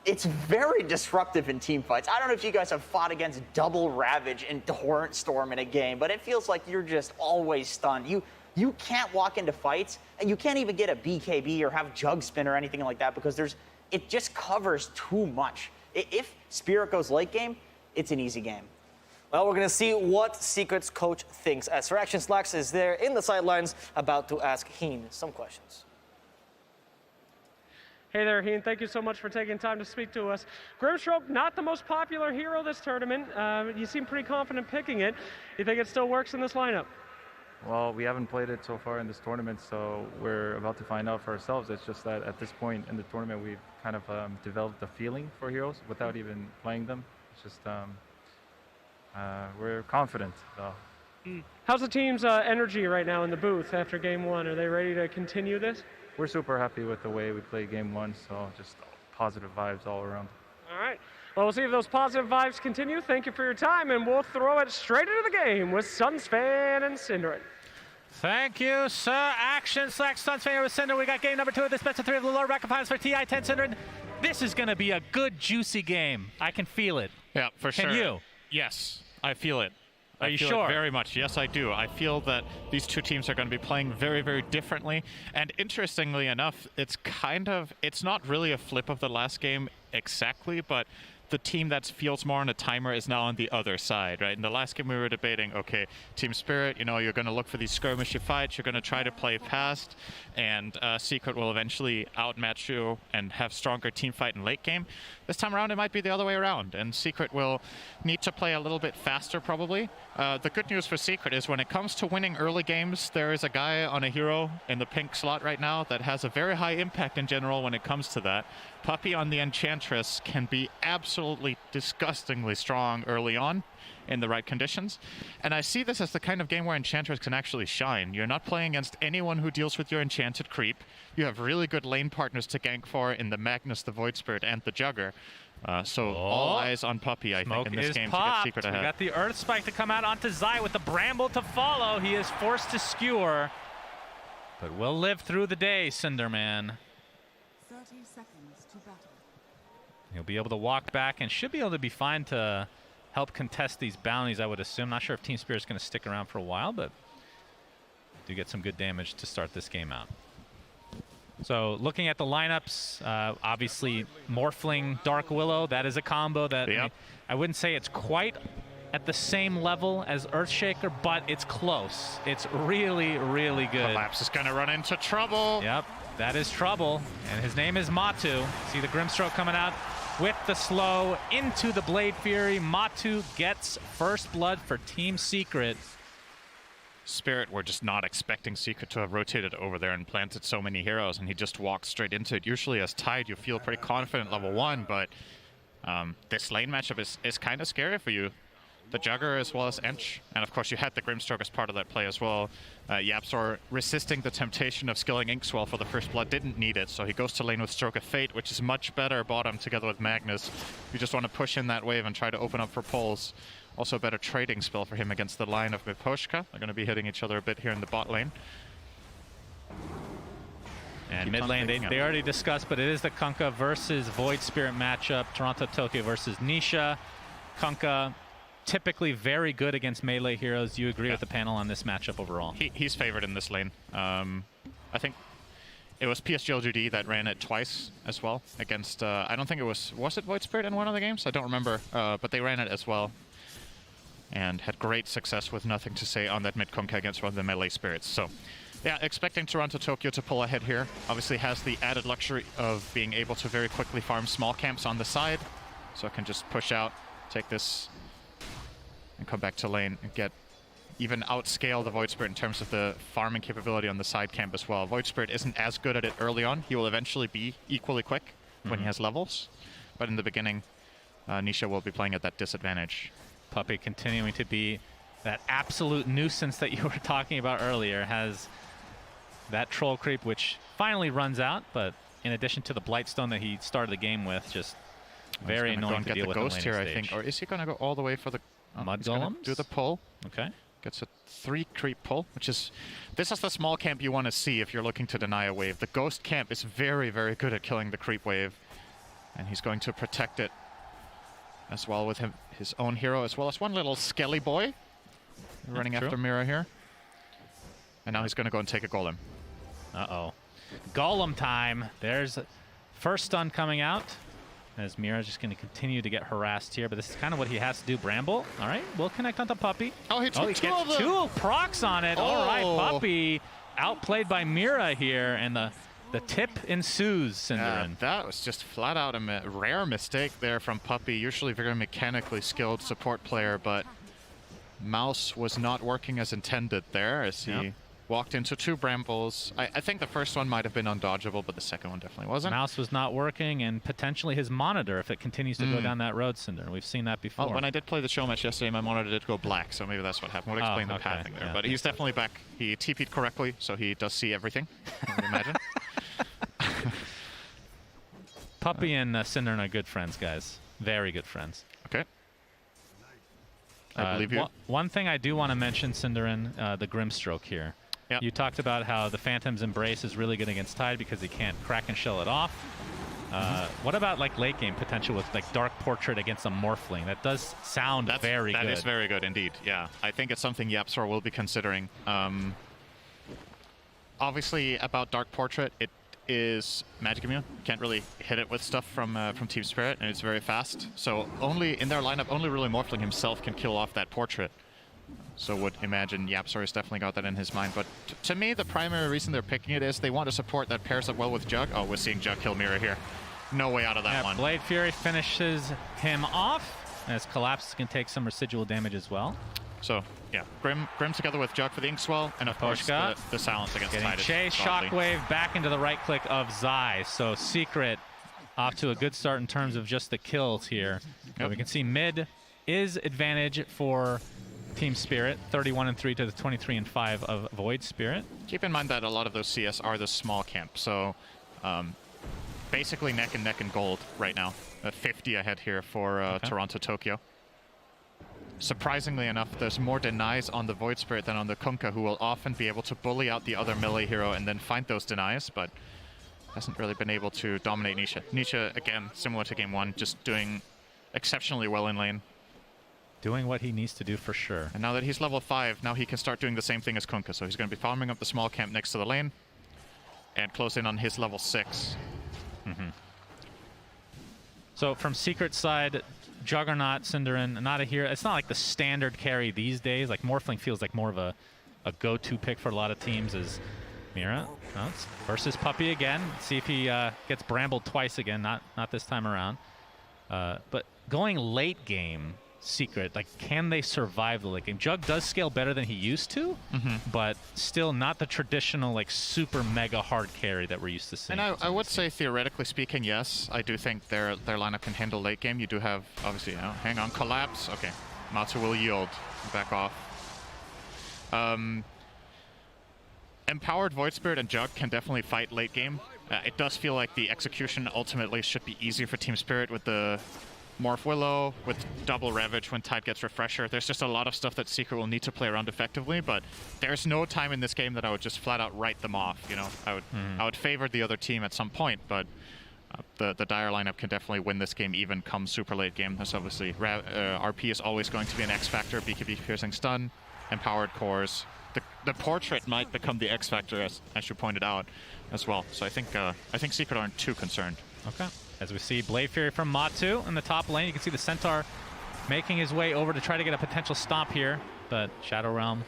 it's very disruptive in team fights. I don't know if you guys have fought against Double Ravage and Torrent Storm in a game, but it feels like you're just always stunned. You can't walk into fights, and you can't even get a BKB or have Jug Spin or anything like that because it just covers too much. If Spirit goes late game, it's an easy game. Well, we're going to see what Secret's coach thinks as Reaction Slacks is there in the sidelines about to ask Heen some questions. Hey there, Heen. Thank you so much for taking time to speak to us. Grimstroke, not the most popular hero this tournament. You seem pretty confident picking it. You think it still works in this lineup? Well, we haven't played it so far in this tournament, so we're about to find out for ourselves. It's just that at this point in the tournament, we've kind of developed a feeling for heroes without even playing them. It's just we're confident, though. How's the team's energy right now in the booth after game 1? Are they ready to continue this? We're super happy with the way we played game 1, so just positive vibes all around. All right. Well, we'll see if those positive vibes continue. Thank you for your time, and we'll throw it straight into the game with Sunsfan and Synderen. Thank you, sir. Action Slacks, Sunsfan with Synderen. We got game number 2 of this best of 3 of the lower bracket finals for TI10 Synderen. This is going to be a good, juicy game. I can feel it. Yeah, for sure. Can you? Yes, I feel it. Are you feel sure? It very much. Yes, I do. I feel that these 2 teams are going to be playing very, very differently. And interestingly enough, it's not really a flip of the last game exactly, but the team that feels more on a timer is now on the other side, right? In the last game we were debating, okay, Team Spirit, you know, you're going to look for these skirmishy fights, you're going to try to play fast, and Secret will eventually outmatch you and have stronger team fight in late game. This time around it might be the other way around, and Secret will need to play a little bit faster probably. The good news for Secret is when it comes to winning early games, there is a guy on a hero in the pink slot right now that has a very high impact in general when it comes to that. Puppey on the Enchantress can be absolutely disgustingly strong early on in the right conditions. And I see this as the kind of game where Enchantress can actually shine. You're not playing against anyone who deals with your enchanted creep. You have really good lane partners to gank for in the Magnus, the Void Spirit, and the Jugger. So all eyes on Puppey, I think, in this game popped. to get Secret ahead. We got the Earth Spike to come out onto Zai with the Bramble to follow. He is forced to skewer, but will live through the day, Cinderman. 30 seconds to battle. He'll be able to walk back and should be able to be fine to help contest these bounties, I would assume. Not sure if Team Spirit's going to stick around for a while, but do get some good damage to start this game out. So looking at the lineups, obviously Morphling, Dark Willow, that is a combo that I wouldn't say it's quite at the same level as Earthshaker, but it's close. It's really, really good. Collapse is going to run into trouble. Yep, that is trouble. And his name is Matu. See the Grimstroke coming out with the slow into the Blade Fury. Matu gets first blood for Team Secret. Spirit were just not expecting Secret to have rotated over there and planted so many heroes, and he just walked straight into it. Usually as Tide, you feel pretty confident level 1, but this lane matchup is kind of scary for you. The Jugger as well as Ench, and of course you had the Grimstroke as part of that play as well. Yapzor resisting the temptation of skilling Inkswell for the first blood, didn't need it, so he goes to lane with Stroke of Fate, which is much better bottom together with Magnus. You just want to push in that wave and try to open up for pulls. Also a better trading spell for him against the line of Miposhka. They're going to be hitting each other a bit here in the bot lane. And mid lane, they already discussed, but it is the Kunkka versus Void Spirit matchup. Toronto Tokyo versus Nisha. Kunkka typically very good against melee heroes. You agree with the panel on this matchup overall? He's favored in this lane. I think it was PSGLGD that ran it twice as well against, I don't think it was it Void Spirit in one of the games? I don't remember, but they ran it as well. And had great success with nothing to say on that mid Kunkka against one of the melee spirits. So, yeah, expecting Toronto Tokyo to pull ahead here. Obviously has the added luxury of being able to very quickly farm small camps on the side. So it can just push out, take this, and come back to lane and get even outscale the Void Spirit in terms of the farming capability on the side camp as well. Void Spirit isn't as good at it early on. He will eventually be equally quick when he has levels. But in the beginning, Nisha will be playing at that disadvantage. Puppey continuing to be that absolute nuisance that you were talking about earlier. Has that troll creep, which finally runs out, but in addition to the Blightstone that he started the game with, just very annoying to deal with. He's going to get the Ghost here, I think. Or is he going to go all the way for the Mud Golem? Do the pull. Okay. Gets a 3 creep pull, which is... This is the small camp you want to see if you're looking to deny a wave. The Ghost camp is very, very good at killing the creep wave. And he's going to protect it as well with his own hero, as well as one little Skelly boy running after Mira here. And now he's going to go and take a Golem. Uh-oh. Golem time. There's first stun coming out. As Mira's just going to continue to get harassed here, but this is kind of what he has to do. Bramble, all right, we'll connect onto Puppey. Oh, he took two of them. 2 procs on it. All right, Puppey outplayed by Mira here, and the tip ensues, Cinderin. That was just flat out a rare mistake there from Puppey. Usually very mechanically skilled support player, but Mouse was not working as intended there as he walked into 2 Brambles. I think the first one might have been undodgeable, but the second one definitely wasn't. Mouse was not working, and potentially his monitor if it continues to go down that road, Cinder. We've seen that before. Well, when I did play the show match yesterday, my monitor did go black, so maybe that's what happened. Would explain the pathing there. But he's definitely back. He TP'd correctly, so he does see everything, I would imagine. Puppey and Cinderin are good friends, guys. Very good friends. Okay. I believe you. One thing I do want to mention, Cinderin, the Grimstroke here. Yep. You talked about how the Phantom's Embrace is really good against Tide because he can't crack and shell it off. What about like late game potential with like Dark Portrait against a Morphling? That does sound very good. That is very good indeed, yeah. I think it's something Yapzor will be considering. Obviously about Dark Portrait, is magic immune. Can't really hit it with stuff from Team Spirit, and it's very fast. So only in their lineup, only really Morphling himself can kill off that portrait. So would imagine YapzOr definitely got that in his mind. But to me, the primary reason they're picking it is they want a support that pairs up well with Jug. Oh, we're seeing Jug kill Mira here. No way out of that one. Blade Fury finishes him off, as Collapse can take some residual damage as well. So, yeah, Grim together with Jug for the Inkswell, and of course the silence against Tide. Chase Shockwave back into the right click of Zai. So Secret off to a good start in terms of just the kills here. Yep. We can see mid is advantage for Team Spirit, 31-3 to the 23-5 of Void Spirit. Keep in mind that a lot of those CS are the small camp, so basically neck and neck in gold right now. 50 ahead here for Toronto Tokyo. Surprisingly enough, there's more denies on the Void Spirit than on the Kunkka, who will often be able to bully out the other melee hero and then find those denies, but hasn't really been able to dominate Nisha. Nisha, again, similar to game one, just doing exceptionally well in lane. Doing what he needs to do for sure. And now that he's level 5, now he can start doing the same thing as Kunkka. So he's going to be farming up the small camp next to the lane and close in on his level 6. So from Secret side, Juggernaut, Cinderin, not a hero. It's not like the standard carry these days. Like Morphling feels like more of a go-to pick for a lot of teams is Mira. Oh, it's versus Puppey again. See if he gets brambled twice again, not this time around. But going late game, Secret, like, can they survive the late game? Jug does scale better than he used to, but still not the traditional, like, super mega hard carry that we're used to seeing. And I would say, theoretically speaking, yes, I do think their lineup can handle late game. You do have, obviously, hang on, Collapse. Okay, Matsu will yield. Back off. Empowered Void Spirit and Jug can definitely fight late game. It does feel like the execution ultimately should be easier for Team Spirit with the Morph Willow, with double Ravage when Tide gets Refresher. There's just a lot of stuff that Secret will need to play around effectively, but there's no time in this game that I would just flat out write them off. You know, I would favor the other team at some point, but the Dire lineup can definitely win this game even come super late game. There's obviously RP is always going to be an X factor. BKB piercing stun, empowered cores. The portrait might become the X factor, as you pointed out, as well. So I think Secret aren't too concerned. Okay. As we see Blade Fury from Matu in the top lane, you can see the Centaur making his way over to try to get a potential stomp here, but Shadow Realm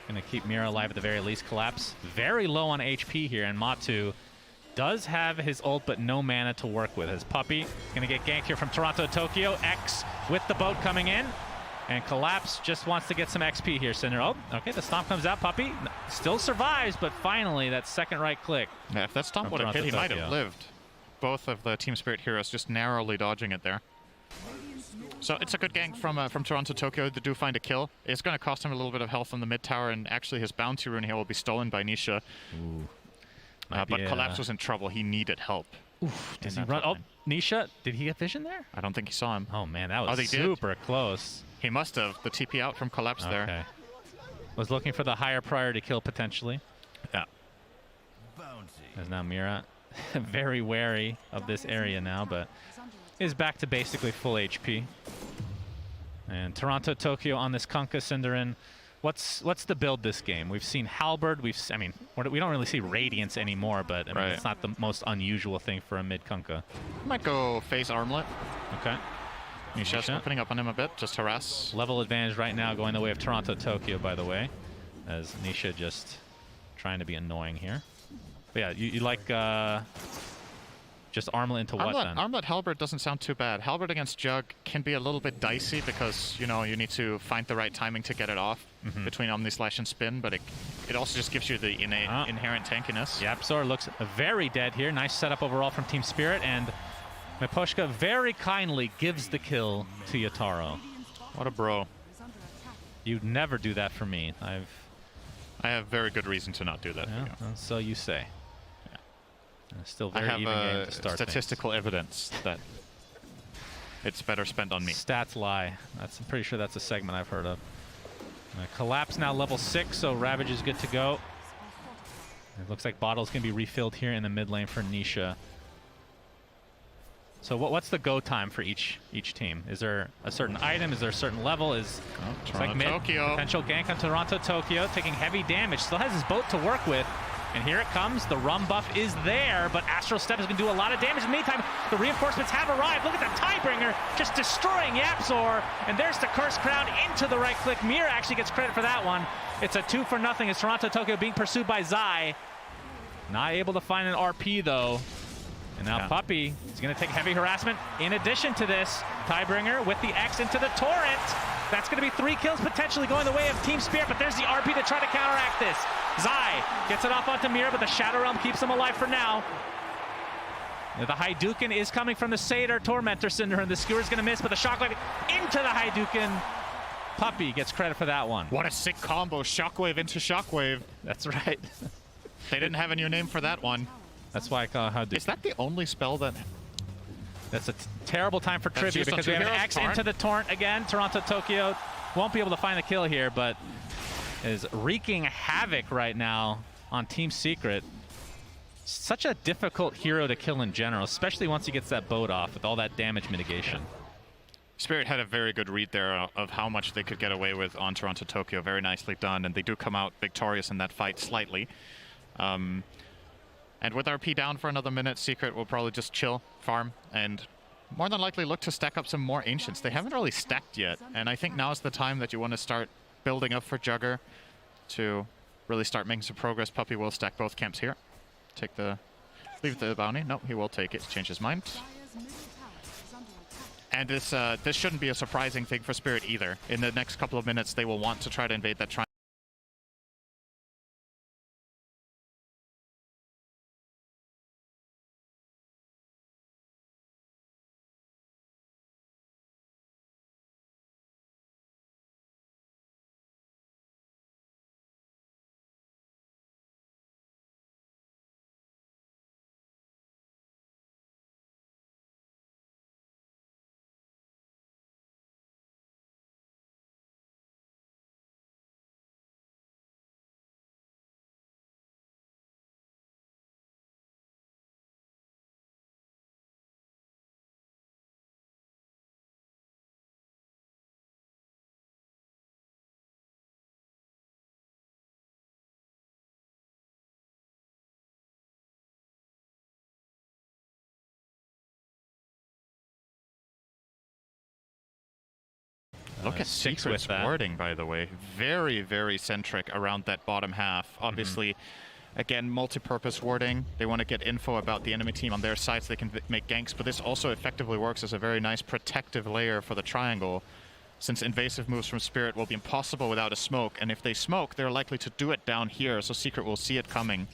going to keep Mira alive at the very least. Collapse very low on HP here, and Matu does have his ult, but no mana to work with. His Puppey going to get ganked here from Toronto Tokyo. X with the boat coming in, and Collapse just wants to get some XP here. Cinder, oh, okay, the stomp comes out. Puppey still survives, but finally that second right click. Yeah, if that stomp would have hit, he might have lived. Both of the Team Spirit heroes just narrowly dodging it there. So it's a good gank from Toronto Tokyo. They do find a kill. It's going to cost him a little bit of health on the mid tower, and actually his bounty rune here will be stolen by Nisha. But Collapse was in trouble. He needed help. Oof, does he run? Oh, Nisha, did he get vision there? I don't think he saw him. Oh man, that was super close. He must have. The TP out from Collapse there. Was looking for the higher priority kill potentially. Yeah. There's now Mira. Very wary of this area now, but is back to basically full HP. And Toronto Tokyo on this Kunkka Cinderin. What's the build this game? We've seen Halberd. We don't really see Radiance anymore, but I mean, it's not the most unusual thing for a mid Kunkka. Might go phase Armlet. Okay. Nisha's opening up on him a bit, just harass. Level advantage right now going the way of Toronto Tokyo, by the way, as Nisha just trying to be annoying here. But yeah, you like just Armlet into what then? Armlet Halberd doesn't sound too bad. Halberd against Jug can be a little bit dicey because, you know, you need to find the right timing to get it off between Omnislash and Spin, but it also just gives you the inherent tankiness. YapzOr looks very dead here. Nice setup overall from Team Spirit, and Miposhka very kindly gives the kill to Yataro. What a bro. You'd never do that for me. I have very good reason to not do that for you. So you say. Still very even game to start statistical evidence that it's better spent on me. Stats lie. I'm pretty sure that's a segment I've heard of. Collapse now level 6, so Ravage is good to go. It looks like bottles can be refilled here in the mid lane for Nisha. So what's the go time for each team? Is there a certain item? Is there a certain level? Toronto Tokyo. Potential gank on Toronto Tokyo, taking heavy damage. Still has his boat to work with. And here it comes. The rum buff is there, but Astral Step is going to do a lot of damage. In the meantime, the reinforcements have arrived. Look at the Tiebringer just destroying Yapzor. And there's the Curse Crown into the right click. Mir actually gets credit for that one. It's a 2-0 as Toronto Tokyo being pursued by Zai. Not able to find an RP, though. And now Puppey is going to take heavy harassment. In addition to this, Tiebringer with the X into the Torrent. That's going to be 3 kills potentially going the way of Team Spirit, but there's the RP to try to counteract this. Zai gets it off onto Mira, but the Shadow Realm keeps him alive for now. The Hadouken is coming from the Seder Tormentor Cinder, and the Skewer's going to miss, but the Shockwave into the Hadouken. Puppey gets credit for that one. What a sick combo. Shockwave into Shockwave. That's right. They didn't have a new name for that one. That's why I call it Hadouken. Is that the only spell that... That's a terrible time for trivia because we have an X into the Torrent again. Toronto Tokyo won't be able to find the kill here, but is wreaking havoc right now on Team Secret. Such a difficult hero to kill in general, especially once he gets that boat off with all that damage mitigation. Spirit had a very good read there of how much they could get away with on Toronto Tokyo. Very nicely done, and they do come out victorious in that fight slightly. And with RP down for another minute, Secret will probably just chill, farm, and more than likely look to stack up some more Ancients. They haven't really stacked yet, and I think now is the time that you want to start building up for Jugger to really start making some progress. Puppey will stack both camps here. Leave the bounty. No, he will take it. Change his mind. And this shouldn't be a surprising thing for Spirit either. In the next couple of minutes, they will want to try to invade that triangle. Look at Secret's wording, by the way. Very, very centric around that bottom half. Obviously, again, multi-purpose wording. They want to get info about the enemy team on their side so they can make ganks, but this also effectively works as a very nice protective layer for the triangle, since invasive moves from Spirit will be impossible without a smoke, and if they smoke, they're likely to do it down here, so Secret will see it coming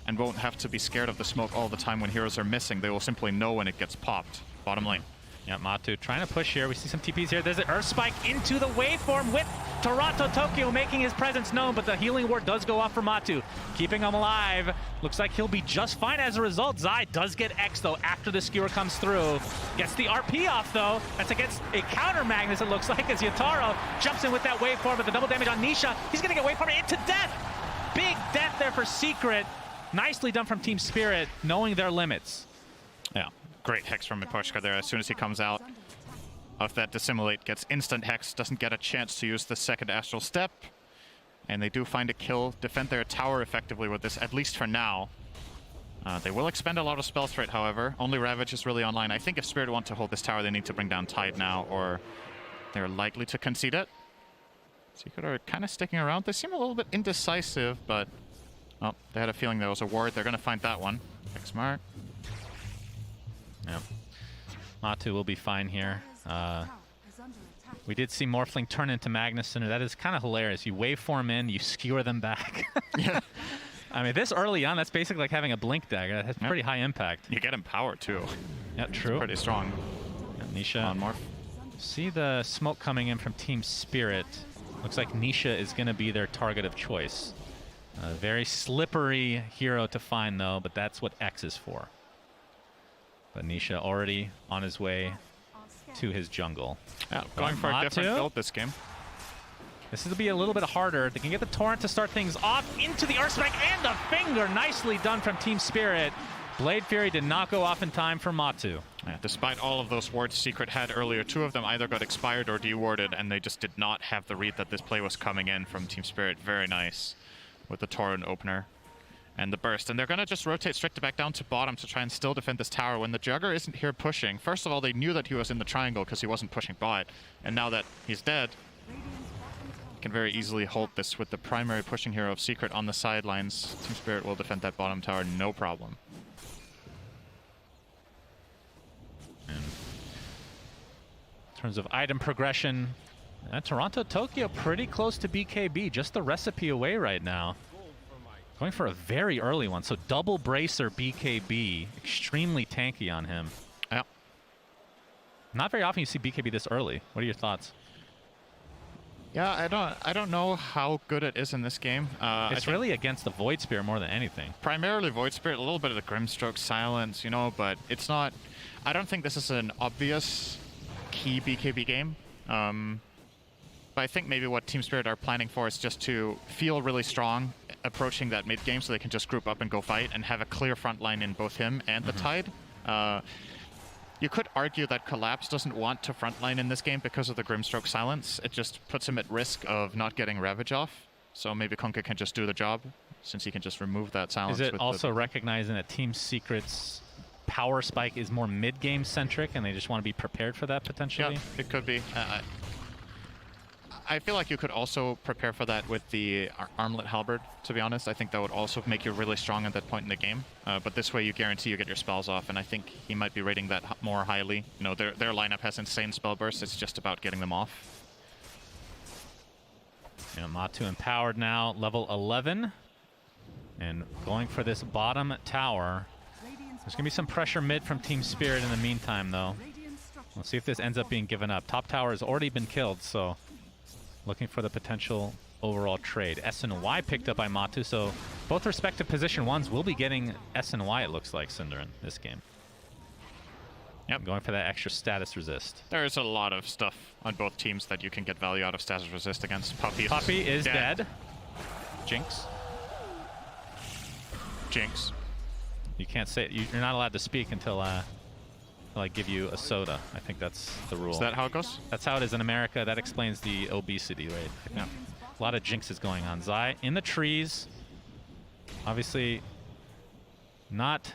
and won't have to be scared of the smoke all the time when heroes are missing. They will simply know when it gets popped. Bottom lane. Yeah, Matu trying to push here. We see some TPs here. There's an Earth Spike into the waveform with Toronto Tokyo making his presence known, but the healing ward does go off for Matu, keeping him alive. Looks like he'll be just fine as a result. Zai does get X, though, after the skewer comes through. Gets the RP off, though. That's against a counter Magnus, it looks like, as Yataro jumps in with that waveform, but the double damage on Nisha. He's going to get waveform into death. Big death there for Secret. Nicely done from Team Spirit, knowing their limits. Yeah. Great Hex from Miposhka there. As soon as he comes out of that Dissimulate, gets instant Hex, doesn't get a chance to use the second Astral Step. And they do find a kill, defend their tower effectively with this, at least for now. They will expend a lot of spells for it, however. Only Ravage is really online. I think if Spirit want to hold this tower, they need to bring down Tide now, or they're likely to concede it. Secret are kind of sticking around. They seem a little bit indecisive, but... Oh, they had a feeling there was a ward. They're going to find that one. Smart. Yeah. Matu will be fine here. We did see Morphling turn into Magnus Center. That is kind of hilarious. You waveform in, you skewer them back. Yeah. I mean, this early on, that's basically like having a Blink Dagger. That has pretty high impact. You get empowered, too. Yeah, true. It's pretty strong. Yeah, Nisha. On Morph. See the smoke coming in from Team Spirit. Looks like Nisha is going to be their target of choice. A very slippery hero to find, though, but that's what X is for. But Nisha already on his way to his jungle. Yeah, going for a different build this game. This will be a little bit harder. They can get the Torrent to start things off into the Earth Strike and the Finger. Nicely done from Team Spirit. Blade Fury did not go off in time for Matu. Yeah, despite all of those wards Secret had earlier, 2 of them either got expired or dewarded, and they just did not have the read that this play was coming in from Team Spirit. Very nice with the Torrent opener. And the burst. And they're going to just rotate straight back down to bottom to try and still defend this tower when the Jugger isn't here pushing. First of all, they knew that he was in the triangle because he wasn't pushing bot. And now that he's dead, can very easily hold this with the primary pushing hero of Secret on the sidelines. Team Spirit will defend that bottom tower, no problem. And in terms of item progression, Toronto Tokyo pretty close to BKB, just the recipe away right now. Going for a very early one, so double bracer BKB, extremely tanky on him. Yeah. Not very often you see BKB this early. What are your thoughts? Yeah, I don't know how good it is in this game. It's really against the Void Spirit more than anything. Primarily Void Spirit, a little bit of the Grimstroke silence, you know, but it's not... I don't think this is an obvious key BKB game. But I think maybe what Team Spirit are planning for is just to feel really strong approaching that mid game so they can just group up and go fight and have a clear front line in both him and the Tide. You could argue that Collapse doesn't want to frontline in this game because of the Grimstroke silence. It just puts him at risk of not getting Ravage off. So maybe Conker can just do the job since he can just remove that silence. Is it also recognizing that Team Secret's power spike is more mid-game centric and they just want to be prepared for that potentially? Yeah, it could be. I feel like you could also prepare for that with the Armlet Halberd, to be honest. I think that would also make you really strong at that point in the game. But this way you guarantee you get your spells off, and I think he might be rating that more highly. You know, their lineup has insane spell bursts. It's just about getting them off. Yeah, Matu empowered now, level 11. And going for this bottom tower. There's going to be some pressure mid from Team Spirit in the meantime, though. We'll see if this ends up being given up. Top tower has already been killed, so... looking for the potential overall trade. S&Y picked up by Matu, so both respective position ones will be getting S&Y, it looks like, Synderin, this game. Yep. Going for that extra status resist. There's a lot of stuff on both teams that you can get value out of status resist against. Puppey is dead. Jinx. Jinx. You can't say, you're not allowed to speak until I give you a soda. I think that's the rule. Is that how it goes? That's how it is in America. That explains the obesity rate. Yeah. A lot of jinxes going on. Zai in the trees. Obviously not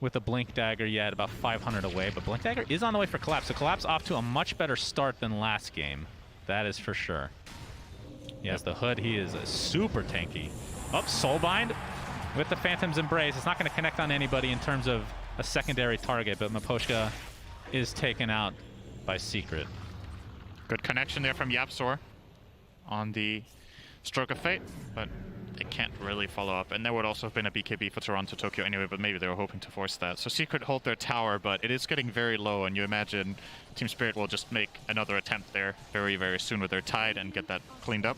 with a Blink Dagger yet, about 500 away, but Blink Dagger is on the way for Collapse. So Collapse off to a much better start than last game. That is for sure. Yes, the Hood, he is super tanky. Oh, Soulbind with the Phantom's Embrace. It's not going to connect on anybody in terms of a secondary target, but Miposhka is taken out by Secret. Good connection there from Yapsor on the Stroke of Fate, but they can't really follow up. And there would also have been a BKB for Toronto Tokyo anyway, but maybe they were hoping to force that. So Secret hold their tower, but it is getting very low, and you imagine Team Spirit will just make another attempt there very, very soon with their Tide and get that cleaned up.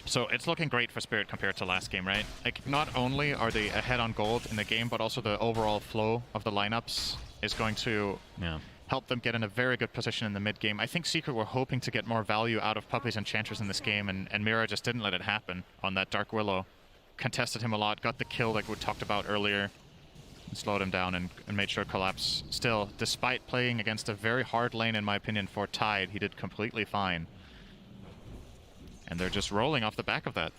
So it's looking great for Spirit compared to last game, right? Like, not only are they ahead on gold in the game, but also the overall flow of the lineups is going to help them get in a very good position in the mid game. I think Secret were hoping to get more value out of Puppies and Chanters in this game, and Mira just didn't let it happen on that Dark Willow. Contested him a lot, got the kill like we talked about earlier, and slowed him down and made sure Collapse still, despite playing against a very hard lane, in my opinion, for Tide, he did completely fine. And they're just rolling off the back of that.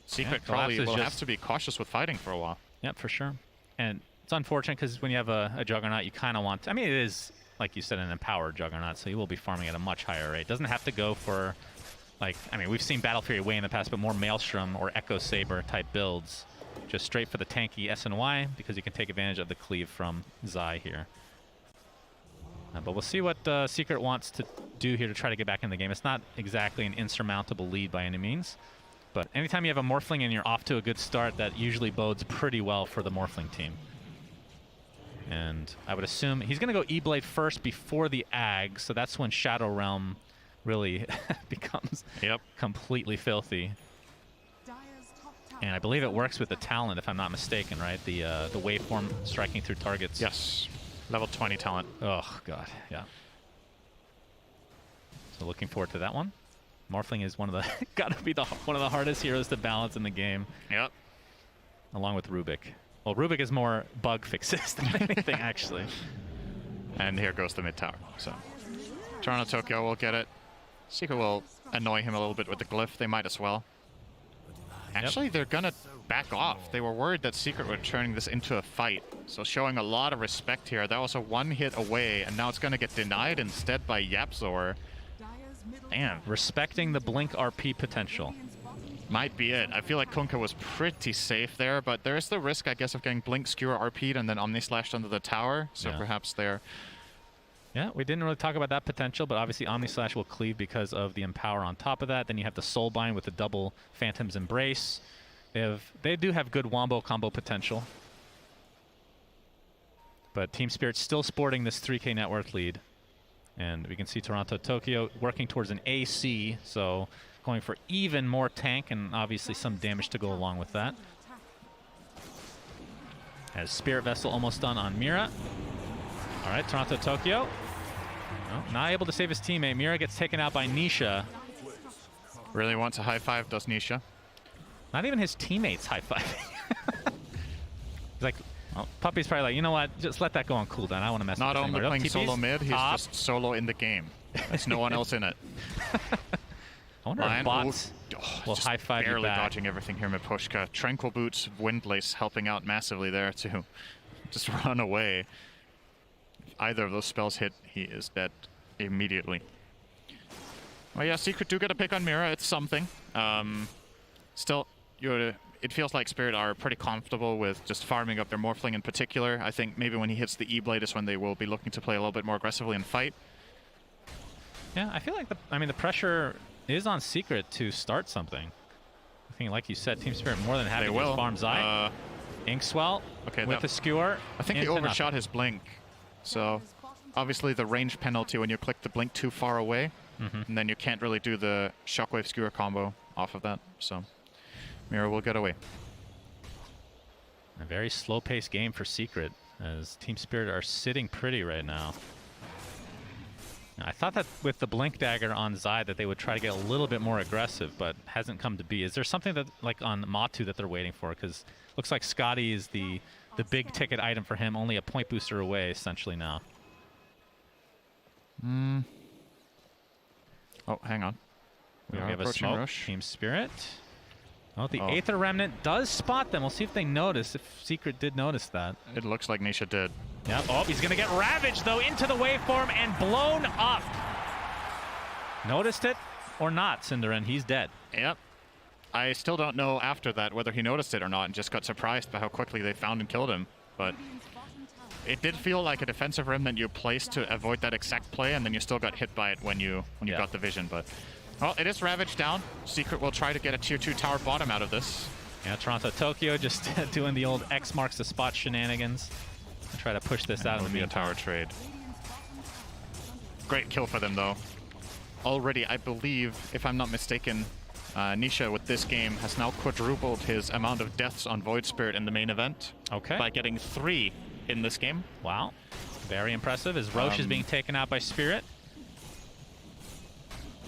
Secret probably will have to be cautious with fighting for a while. Yep, for sure. And it's unfortunate because when you have a Juggernaut, you kind of want to, I mean, it is, like you said, an empowered Juggernaut, so you will be farming at a much higher rate. Doesn't have to go for, like, I mean, we've seen Battle Fury way in the past, but more Maelstrom or Echo Saber type builds. Just straight for the tanky S&Y because you can take advantage of the cleave from Zai here. But we'll see what Secret wants to do here to try to get back in the game. It's not exactly an insurmountable lead by any means. But anytime you have a Morphling and you're off to a good start, that usually bodes pretty well for the Morphling team. And I would assume he's going to go E-Blade first before the Ag, so that's when Shadow Realm really becomes completely filthy. And I believe it works with the talent, if I'm not mistaken, right? The waveform striking through targets. Yes. Level 20 talent. Oh, God, yeah. So looking forward to that one. Morphling is one of the gotta be one of the hardest heroes to balance in the game. Yep. Along with Rubik. Well, Rubik is more bug fixes than anything, actually. And here goes the mid tower. So Toronto Tokyo will get it. Secret will annoy him a little bit with the glyph. They might as well. Actually, they're gonna back off. They were worried that Secret were turning this into a fight. So showing a lot of respect here. That was a one hit away, and now it's gonna get denied instead by Yapzor. Damn, respecting the Blink RP potential. Might be it. I feel like Kunkka was pretty safe there, but there is the risk, I guess, of getting Blink Skewer RP'd and then Omni-Slashed under the tower. So perhaps they're... Yeah, we didn't really talk about that potential, but obviously Omni-Slash will cleave because of the Empower on top of that. Then you have the Soulbind with the double Phantom's Embrace. They do have good Wombo combo potential. But Team Spirit's still sporting this 3K net worth lead. And we can see Toronto Tokyo working towards an AC, so going for even more tank and obviously some damage to go along with that. Has Spirit Vessel almost done on Mira. All right, Toronto Tokyo. Oh, not able to save his teammate. Mira gets taken out by Nisha. Really wants a high five, does Nisha. Not even his teammates high-fiving. He's like, well, Puppy's probably like, you know what, just let that go on cooldown. I don't want to mess with Not this only anymore. playing solo mid, he's Top. just solo in the game. There's no one else in it. I wonder if bots will just high-five you barely back. dodging everything here, Miposhka. Tranquil Boots, Windlace helping out massively there to just run away. If either of those spells hit, he is dead immediately. Well, yeah, Secret do get a pick on Mira. It's something. Still, it feels like Spirit are pretty comfortable with just farming up their Morphling in particular. I think maybe when he hits the E-Blade is when they will be looking to play a little bit more aggressively and fight. Yeah, I feel like the pressure is on Secret to start something. I think, like you said, Team Spirit more than happy They to will. farm Zai. Inkswell with the skewer. I think he overshot his blink. So obviously the range penalty when you click the blink too far away, and then you can't really do the shockwave skewer combo off of that. So Mira will get away. A very slow-paced game for Secret, as Team Spirit are sitting pretty right now. I thought that with the Blink Dagger on Zai that they would try to get a little bit more aggressive, but hasn't come to be. Is there something that, like on Matu, that they're waiting for? Because looks like Scotty is the big ticket item for him, only a point booster away essentially now. Oh, hang on. We are have a approaching smoke. Rush. Team Spirit. Oh, the Aether Remnant does spot them. We'll see if they notice, if Secret did notice that. It looks like Nisha did. Yep. Oh, he's going to get ravaged, though, into the waveform and blown up. Noticed it or not, Cinderin. He's dead. Yep. I still don't know after that whether he noticed it or not and just got surprised by how quickly they found and killed him. But it did feel like a defensive remnant you placed to avoid that exact play, and then you still got hit by it when you got the vision. But well, it is ravaged down. Secret will try to get a tier 2 tower bottom out of this. Yeah, Toronto Tokyo just doing the old X marks the spot shenanigans. Try to push this out. It would be a tower trade. Great kill for them, though. Already, I believe, if I'm not mistaken, Nisha with this game has now quadrupled his amount of deaths on Void Spirit in the main event. Okay. By getting 3 in this game. Wow. Very impressive as Roche is being taken out by Spirit.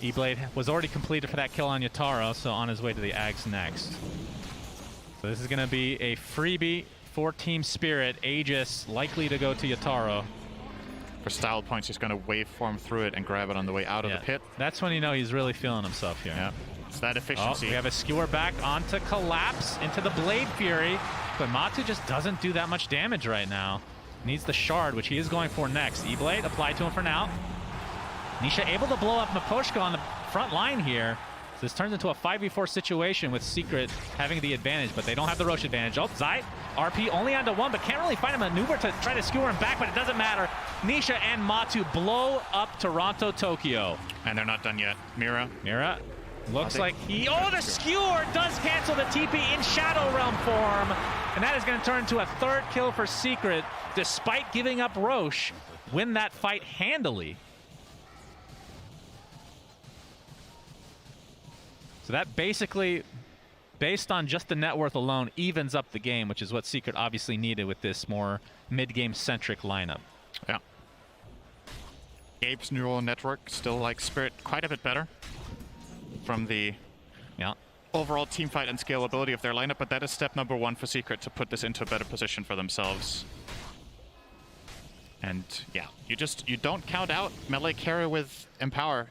E-Blade was already completed for that kill on Yataro, so on his way to the Ags next. So this is going to be a freebie for Team Spirit. Aegis likely to go to Yataro. For style points, he's going to waveform through it and grab it on the way out of the pit. That's when you know he's really feeling himself here. Yeah, it's that efficiency. Oh, we have a skewer back onto Collapse, into the Blade Fury. But Matu just doesn't do that much damage right now. Needs the Shard, which he is going for next. E-Blade applied to him for now. Nisha able to blow up Miposhka on the front line here. So this turns into a 5v4 situation with Secret having the advantage, but they don't have the Roche advantage. Oh, Zai, RP only onto one, but can't really find a maneuver to try to skewer him back, but it doesn't matter. Nisha and Matu blow up Toronto Tokyo. And they're not done yet. Mira. Looks like he... Oh, the skewer does cancel the TP in Shadow Realm form. And that is going to turn into a third kill for Secret, despite giving up Roche. Win that fight handily. So that basically, based on just the net worth alone, evens up the game, which is what Secret obviously needed with this more mid-game centric lineup. Yeah. Gabe's neural network still likes Spirit quite a bit better from the overall team fight and scalability of their lineup, but that is step number 1 for Secret to put this into a better position for themselves. And yeah, you don't count out melee carry with Empower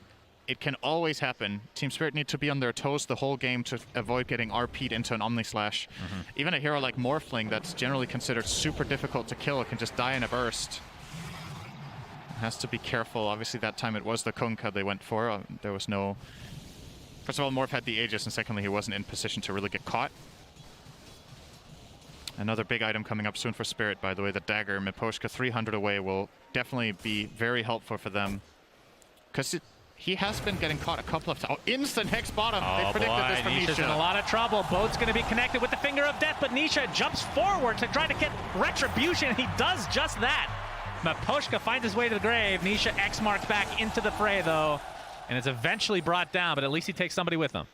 it can always happen. Team Spirit need to be on their toes the whole game to avoid getting RP'd into an Omnislash. Even a hero like Morphling that's generally considered super difficult to kill can just die in a burst. Has to be careful. Obviously that time it was the Kunkka they went for. There was no... First of all, Morph had the Aegis, and secondly, he wasn't in position to really get caught. Another big item coming up soon for Spirit, by the way, the dagger. Miposhka 300 away will definitely be very helpful for them. Because he has been getting caught a couple of times. Oh, instant Hex bottom. Oh, they predicted this from Nisha's Nisha. in a lot of trouble. Boat's going to be connected with the Finger of Death, but Nisha jumps forward to try to get retribution, and he does just that. Miposhka finds his way to the grave. Nisha X-marked back into the fray, though, and it's eventually brought down, but at least he takes somebody with him.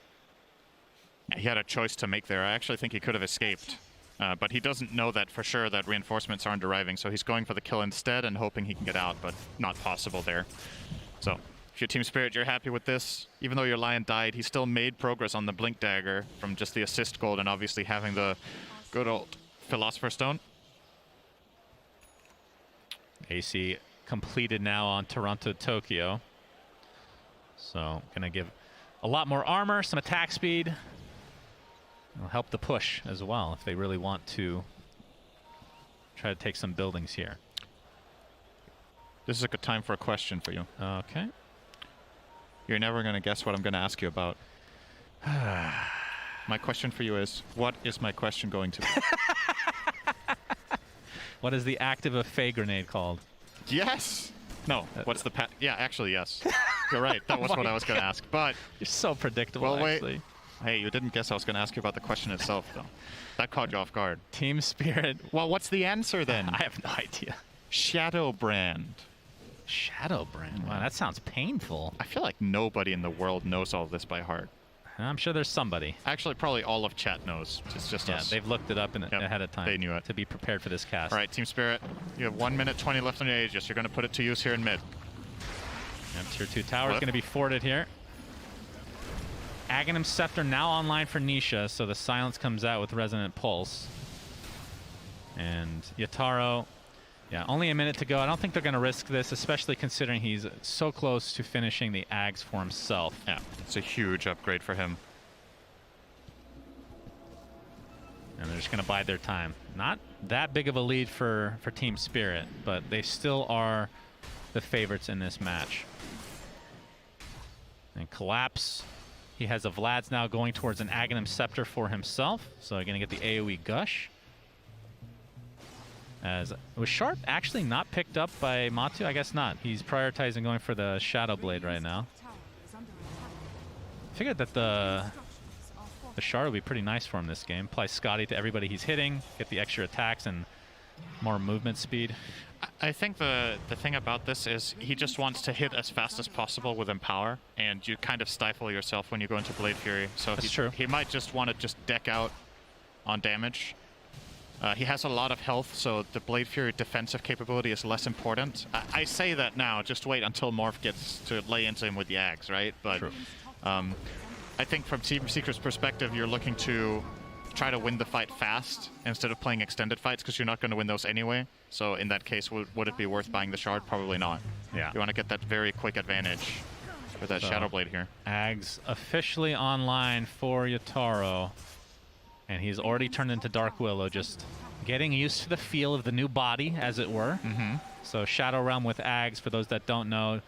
He had a choice to make there. I actually think he could have escaped. But he doesn't know that for sure that reinforcements aren't arriving, so he's going for the kill instead and hoping he can get out, but not possible there. So, if you're Team Spirit, you're happy with this. Even though your Lion died, he still made progress on the Blink Dagger from just the assist gold and obviously having the good old Philosopher's Stone. AC completed now on Toronto Tokyo. So, gonna give a lot more armor, some attack speed. It'll help the push as well if they really want to try to take some buildings here. This is a good time for a question for you. Okay. You're never going to guess what I'm going to ask you about. My question for you is, what is my question going to be? What is the active of Fey Grenade called? Yes! No, what's the yeah, actually, yes. You're right, that was what I was going to ask, but... You're so predictable, well, wait. actually. Hey, you didn't guess I was going to ask you about the question itself, though. That caught you off guard. Team Spirit. Well, what's the answer, then? I have no idea. Shadowbrand. Shadowbrand? Wow, that sounds painful. I feel like nobody in the world knows all this by heart. I'm sure there's somebody. Actually, probably all of chat knows. It's just us. They've looked it up ahead of time. They knew it. To be prepared for this cast. All right, Team Spirit, you have 1 minute 20 left on your Aegis. You're going to put it to use here in mid. Yep, tier 2 tower is going to be forted here. Aghanim Scepter now online for Nisha, so the silence comes out with Resonant Pulse. And Yataro, yeah, only a minute to go. I don't think they're going to risk this, especially considering he's so close to finishing the Ags for himself. Yeah, it's a huge upgrade for him. And they're just going to bide their time. Not that big of a lead for Team Spirit, but they still are the favorites in this match. And Collapse, he has a Vlad's now going towards an Aghanim Scepter for himself, so going to get the AoE Gush. Was Sharp actually not picked up by Matu? I guess not. He's prioritizing going for the Shadow Blade right now. I figured that the Shard would be pretty nice for him this game. Apply Scotty to everybody he's hitting, get the extra attacks and more movement speed. I think the thing about this is he just wants to hit as fast as possible with Empower, and you kind of stifle yourself when you go into Blade Fury. So That's true. He might just want to just deck out on damage. He has a lot of health, so the Blade Fury defensive capability is less important. I say that now, just wait until Morph gets to lay into him with the Ags, right? But I think from Team Secret's perspective, you're looking to try to win the fight fast instead of playing extended fights, because you're not going to win those anyway. So in that case, would it be worth buying the Shard? Probably not. Yeah. You want to get that very quick advantage with that Shadow Blade here. Ags officially online for Yataro. And he's already turned into Dark Willow, just getting used to the feel of the new body, as it were. So Shadow Realm with Ags, for those that don't know,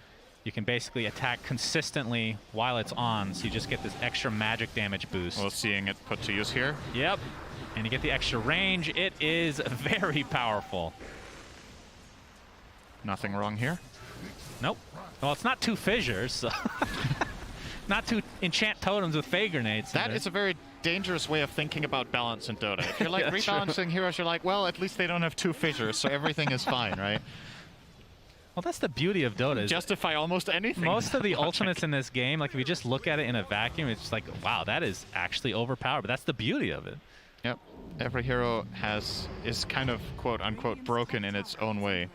you can basically attack consistently while it's on, so you just get this extra magic damage boost. Well, seeing it put to use here. Yep. And you get the extra range. It is very powerful. Nothing wrong here. Nope. Well, it's not two fissures, so not two enchant totems with Fey Grenades. That is a very dangerous way of thinking about balance in Dota. If you're like rebalancing heroes, you're like, well, at least they don't have two fissures, so everything is fine, right? Well, that's the beauty of Dota. Justify almost anything. Most of the ultimates in this game, like if you just look at it in a vacuum, it's just like, wow, that is actually overpowered. But that's the beauty of it. Yep. Every hero is kind of quote unquote broken in its own way.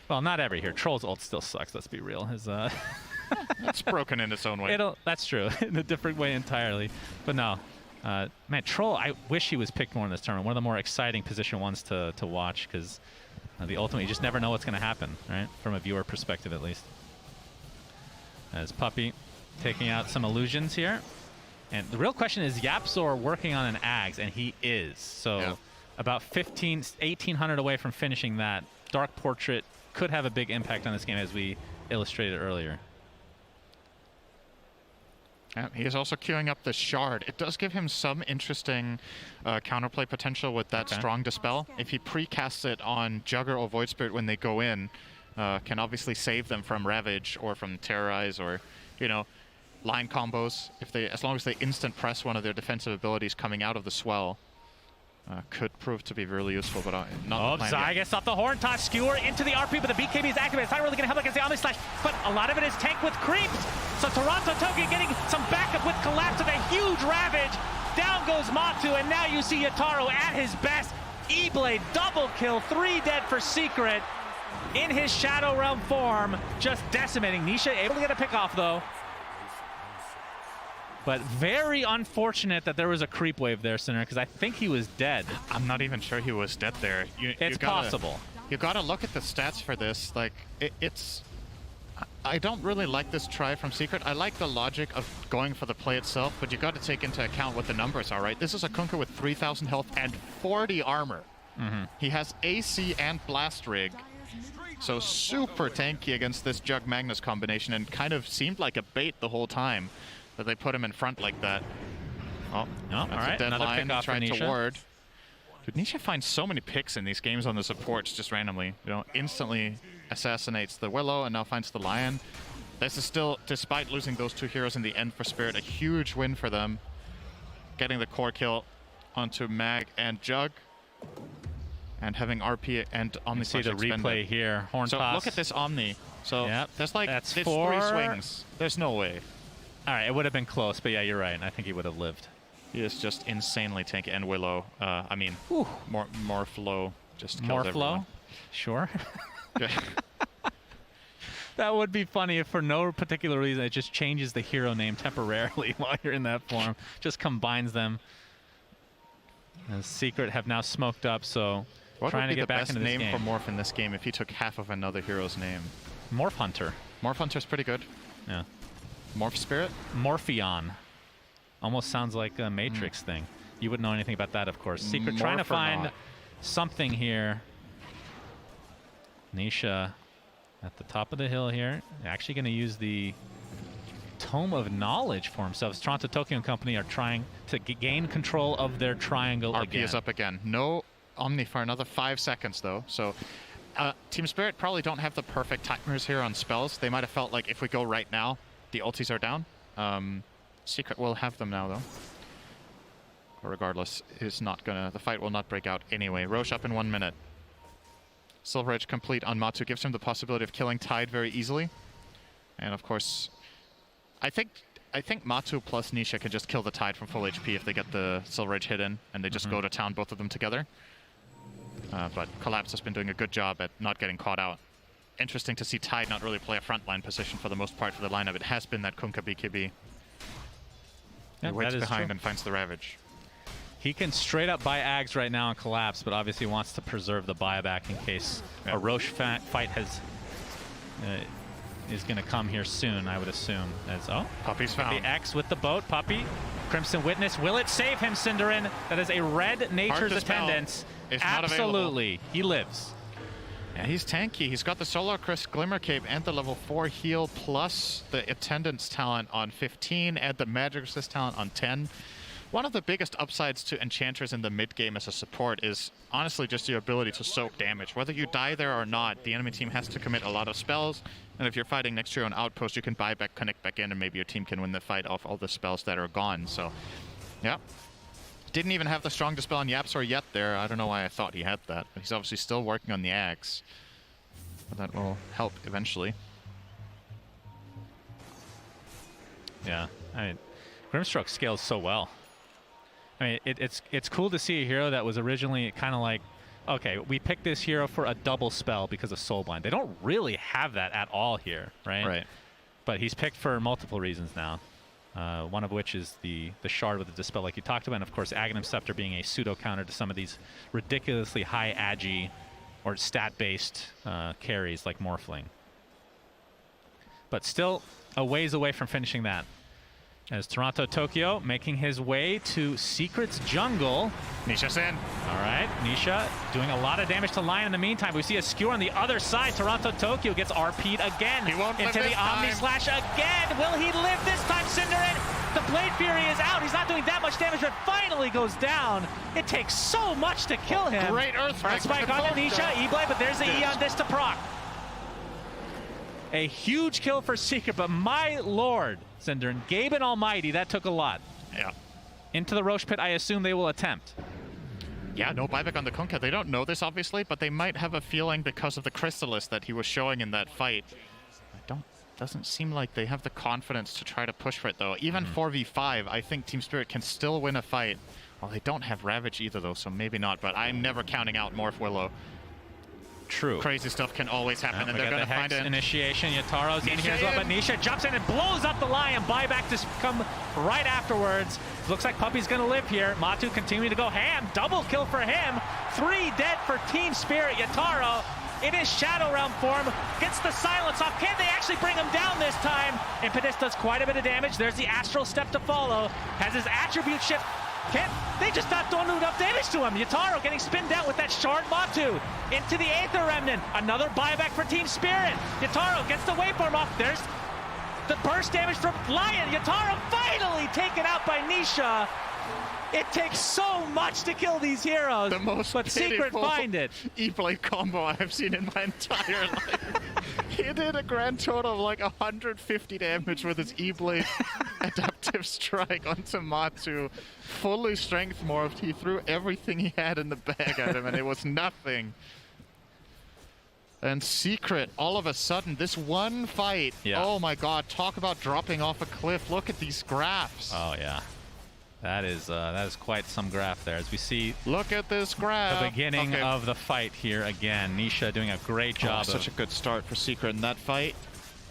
Well, not every hero. Troll's ult still sucks. Let's be real. It's broken in its own way. That's true. In a different way entirely. But no. Man, Troll, I wish he was picked more in this tournament. One of the more exciting position ones to watch, because the ultimate, you just never know what's going to happen, right? From a viewer perspective, at least. As Puppey taking out some illusions here. And the real question is Yapzor working on an Ags, and he is. So about 1,800 away from finishing that. Dark Portrait could have a big impact on this game, as we illustrated earlier. Yeah, he is also queuing up the Shard. It does give him some interesting counterplay potential with that strong Dispel. If he precasts it on Jugger or Void Spirit when they go in, can obviously save them from Ravage or from Terrorize or, you know, line combos. As long as they instant press one of their defensive abilities coming out of the swell, could prove to be really useful, but not the plan yet. Zygus off the horn toss, skewer into the RP, but the BKB is activated. It's not really going to help against the Omni Slash, but a lot of it is tank with creeps. So Toronto Tokyo getting some backup with Collapse with a huge Ravage. Down goes Matu, and now you see Yataro at his best. E-Blade double kill, 3 dead for Secret in his Shadow Realm form, just decimating. Nisha able to get a pick off though. But very unfortunate that there was a creep wave there, Sinner, because I think he was dead. I'm not even sure he was dead there. It's possible. You gotta look at the stats for this. Like, I don't really like this try from Secret. I like the logic of going for the play itself, but you gotta take into account what the numbers are, right? This is a Kunkka with 3,000 health and 40 armor. He has AC and Blast Rig. So super tanky against this Jug Magnus combination, and kind of seemed like a bait the whole time that they put him in front like that. Oh, all right, another pick off for trying Nisha. to ward. Dude, Nisha finds so many picks in these games on the supports just randomly. You know, instantly assassinates the Willow and now finds the Lion. This is still, despite losing those 2 heroes in the end for Spirit, a huge win for them. Getting the core kill onto Mag and Jug. And having RP and Omni see the replay here. Horn so toss. look at this Omni. So there's like that's there's 4 3 swings. There's no way. All right, it would have been close, but yeah, you're right. I think he would have lived. He is just insanely tanky. And Willow, I mean, more flow just killed More everyone. flow? Sure. That would be funny if for no particular reason it just changes the hero name temporarily while you're in that form. Just combines them. And Secret have now smoked up, so what trying to get back into this game? game. For Morph in this game if he took half of another hero's name? Morph Hunter. Morph Hunter's pretty good. Yeah. Morph Spirit? Morpheon. Almost sounds like a Matrix thing. You wouldn't know anything about that, of course. Secret trying to find something here. Nisha at the top of the hill here. Actually going to use the Tome of Knowledge for himself. Toronto Tokyo and company are trying to gain control of their triangle RP again. is up again. No Omni for another 5 seconds, though. So Team Spirit probably don't have the perfect timers here on spells. They might have felt like if we go right now, the ultis are down. Secret will have them now, though. But regardless, is not gonna. The fight will not break out anyway. Roche up in 1 minute. Silver Edge complete on Matu gives him the possibility of killing Tide very easily. And of course, I think Matu plus Nisha can just kill the Tide from full HP if they get the Silver Edge hidden and they just go to town, both of them together. But Collapse has been doing a good job at not getting caught out. Interesting to see Tide not really play a frontline position for the most part for the lineup. It has been that Kunkka BKB. He waits behind and finds the Ravage. He can straight up buy Ags right now and Collapse, but obviously wants to preserve the buyback in case a Roche fight is going to come here soon, I would assume. Puppy's found. The X with the boat, Puppy. Crimson Witness, will it save him, Cinderin? That is a red Nature's Attendance. Absolutely, he lives. Yeah, he's tanky. He's got the Solar Crest Glimmer Cape and the level 4 heal, plus the Attendance talent on 15 and the Magic Resist talent on 10. One of the biggest upsides to Enchanters in the mid-game as a support is honestly just your ability to soak damage. Whether you die there or not, the enemy team has to commit a lot of spells, and if you're fighting next to your own outpost, you can buy back, connect back in, and maybe your team can win the fight off all the spells that are gone. So, yeah. Didn't even have the strong dispel on Yapzor yet there. I don't know why I thought he had that, but he's obviously still working on the Axe. But that will help eventually. Yeah, I mean, Grimstroke scales so well. I mean, it's cool to see a hero that was originally kind of like, okay, we picked this hero for a double spell because of Soulblind. They don't really have that at all here, right? Right. But he's picked for multiple reasons now. One of which is the shard with the dispel, like you talked about, and of course, Aghanim Scepter being a pseudo counter to some of these ridiculously high agi or stat-based carries like Morphling. but still a ways away from finishing that. As Toronto Tokyo making his way to Secret's jungle. Nisha's in. All right, Nisha doing a lot of damage to Lion in the meantime. We see a skewer on the other side. Toronto Tokyo gets RP'd again. He won't into live the this Omni time. Slash again. Will he live this time, Cinderin? The Blade Fury is out. He's not doing that much damage, but finally goes down. It takes so much to kill him. Great Earthquake. Spike onto Nisha, E-Blade, but there's the E on this to proc. A huge kill for Secret, but my lord, Cinderin, Gabe and Almighty, that took a lot. Yeah. Into the Roche Pit, I assume they will attempt. Yeah, no buyback on the Kunkka. They don't know this, obviously, but they might have a feeling because of the Crystallis that he was showing in that fight. Doesn't seem like they have the confidence to try to push for it, though. Even 4v5, I think Team Spirit can still win a fight. Well, they don't have Ravage either, though, so maybe not, but I'm never counting out Morph Willow. True. Crazy stuff can always happen, and they're going to find it. Initiation. Yataro's in Nisha here as well, but Nisha jumps in and blows up the Lion. Buyback to come right afterwards. Looks like Puppy's going to live here. Matu continuing to go ham. Double kill for him. 3 dead for Team Spirit. Yataro in his Shadow Realm form gets the silence off. Can they actually bring him down this time? Impetus does quite a bit of damage. There's the Astral Step to follow. Has his attribute shift. They just not doing enough damage to him. Yataro getting spinned out with that Shard Matu into the Aether Remnant. Another buyback for Team Spirit. Yataro gets the waveform off. There's the burst damage from Lion. Yataro finally taken out by Nisha. It takes so much to kill these heroes, The most but Secret pitiful find it. E-Blade combo I've seen in my entire life. He did a grand total of like 150 damage with his E-Blade adaptive strike onto Matu. Fully strength morphed. He threw everything he had in the bag at him, and it was nothing. And Secret, all of a sudden, this one fight, oh my god, talk about dropping off a cliff. Look at these graphs. Oh, yeah. That is quite some graph there. As we see, look at this graph. The beginning of the fight here again. Nisha doing a great job. Such a good start for Secret in that fight.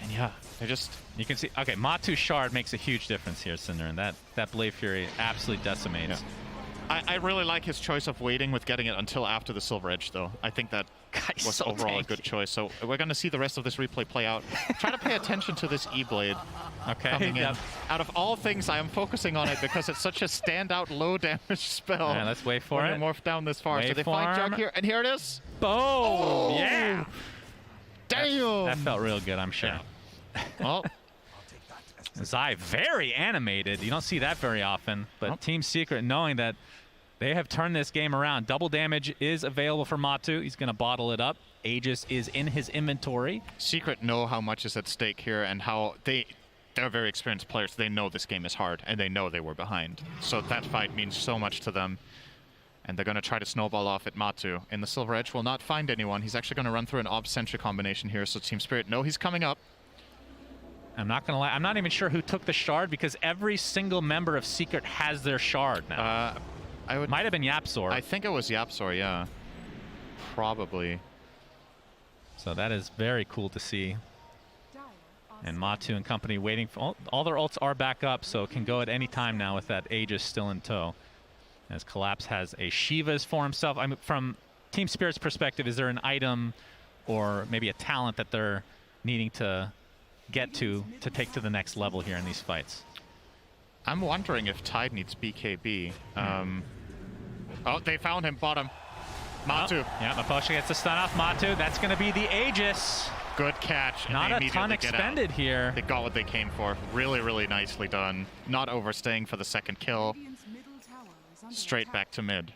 And yeah, they just... You can see, okay, Matu Shard makes a huge difference here, Cinder, and that Blade Fury absolutely decimates. Yeah. I really like his choice of waiting with getting it until after the Silver Edge, though. I think that was so overall a tanky. good choice. So we're going to see the rest of this replay play out. Try to pay attention to this E-Blade coming in. Out of all things, I am focusing on it because it's such a standout low damage spell. All right, let's wait for it. Morph down this far. So they find Jug here, and here it is. Boom! Oh, yeah! Damn! That felt real good, I'm sure. Yeah. Well... Zai, very animated. You don't see that very often. But Team Secret, knowing that they have turned this game around. Double damage is available for Matu. He's going to bottle it up. Aegis is in his inventory. Secret know how much is at stake here and how they're very experienced players. They know this game is hard, and they know they were behind. So that fight means so much to them. And they're going to try to snowball off at Matu. In the Silver Edge will not find anyone. He's actually going to run through an Ob Sentry combination here, so Team Spirit know he's coming up. I'm not going to lie. I'm not even sure who took the Shard because every single member of Secret has their Shard now. Might have been Yapzor. I think it was Yapzor, yeah. Probably. So that is very cool to see. And Matu and company waiting for... All their ults are back up, so it can go at any time now with that Aegis still in tow. As Collapse has a Shivas for himself. I mean, from Team Spirit's perspective, is there an item or maybe a talent that they're needing to get to take to the next level here in these fights? I'm wondering if Tide needs BKB. Oh, they found him, bottom. Matu. Oh, yeah, Maposha gets the stun off Matu. That's going to be the Aegis. Good catch. Not a ton expended here. They got what they came for. Really, really nicely done. Not overstaying for the second kill. Straight back to mid.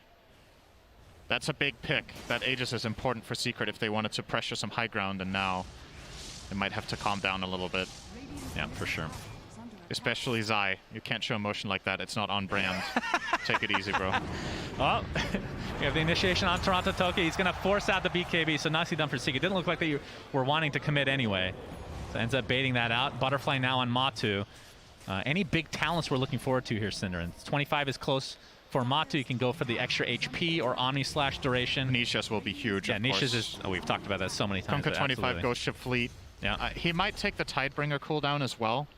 That's a big pick. That Aegis is important for Secret if they wanted to pressure some high ground, and now they might have to calm down a little bit. Yeah, for sure. Especially Zai. You can't show emotion like that. It's not on brand. Take it easy, bro. Well, we have the initiation on Toronto Tokyo. He's going to force out the BKB, so nicely done for Secret. It didn't look like they were wanting to commit anyway. So ends up baiting that out. Butterfly now on Matu. Any big talents we're looking forward to here, Cinder? And 25 is close for Matu. You can go for the extra HP or Omni Slash duration. Nishas will be huge, yeah, of Nishas course. is... Oh, we've talked about that so many times. Kunkka 25 absolutely. Ghost Ship Fleet. Yeah. He might take the Tidebringer cooldown as well.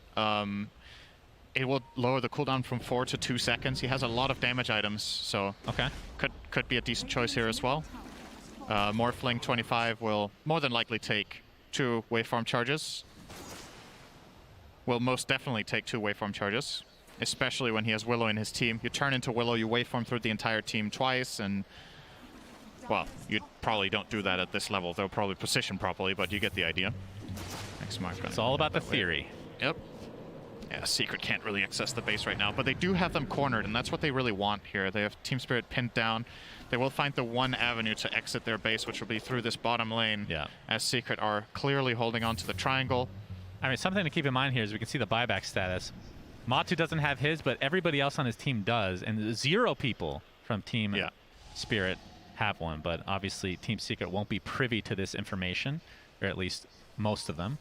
It will lower the cooldown from 4 to 2 seconds. He has a lot of damage items, so could be a decent choice here as well. Morphling 25 will more than likely take 2 waveform charges. will most definitely take 2 waveform charges, especially when he has Willow in his team. You turn into Willow, you waveform through the entire team twice, and well, you probably don't do that at this level. They'll probably position properly, but you get the idea. Next mark. It's all about the theory. Yep. Yeah, Secret can't really access the base right now, but they do have them cornered, and that's what they really want here. They have Team Spirit pinned down. They will find the one avenue to exit their base, which will be through this bottom lane, as Secret are clearly holding on to the triangle. I mean, something to keep in mind here is we can see the buyback status. Matu doesn't have his, but everybody else on his team does, and 0 people from Team Spirit have one, but obviously Team Secret won't be privy to this information, or at least most of them,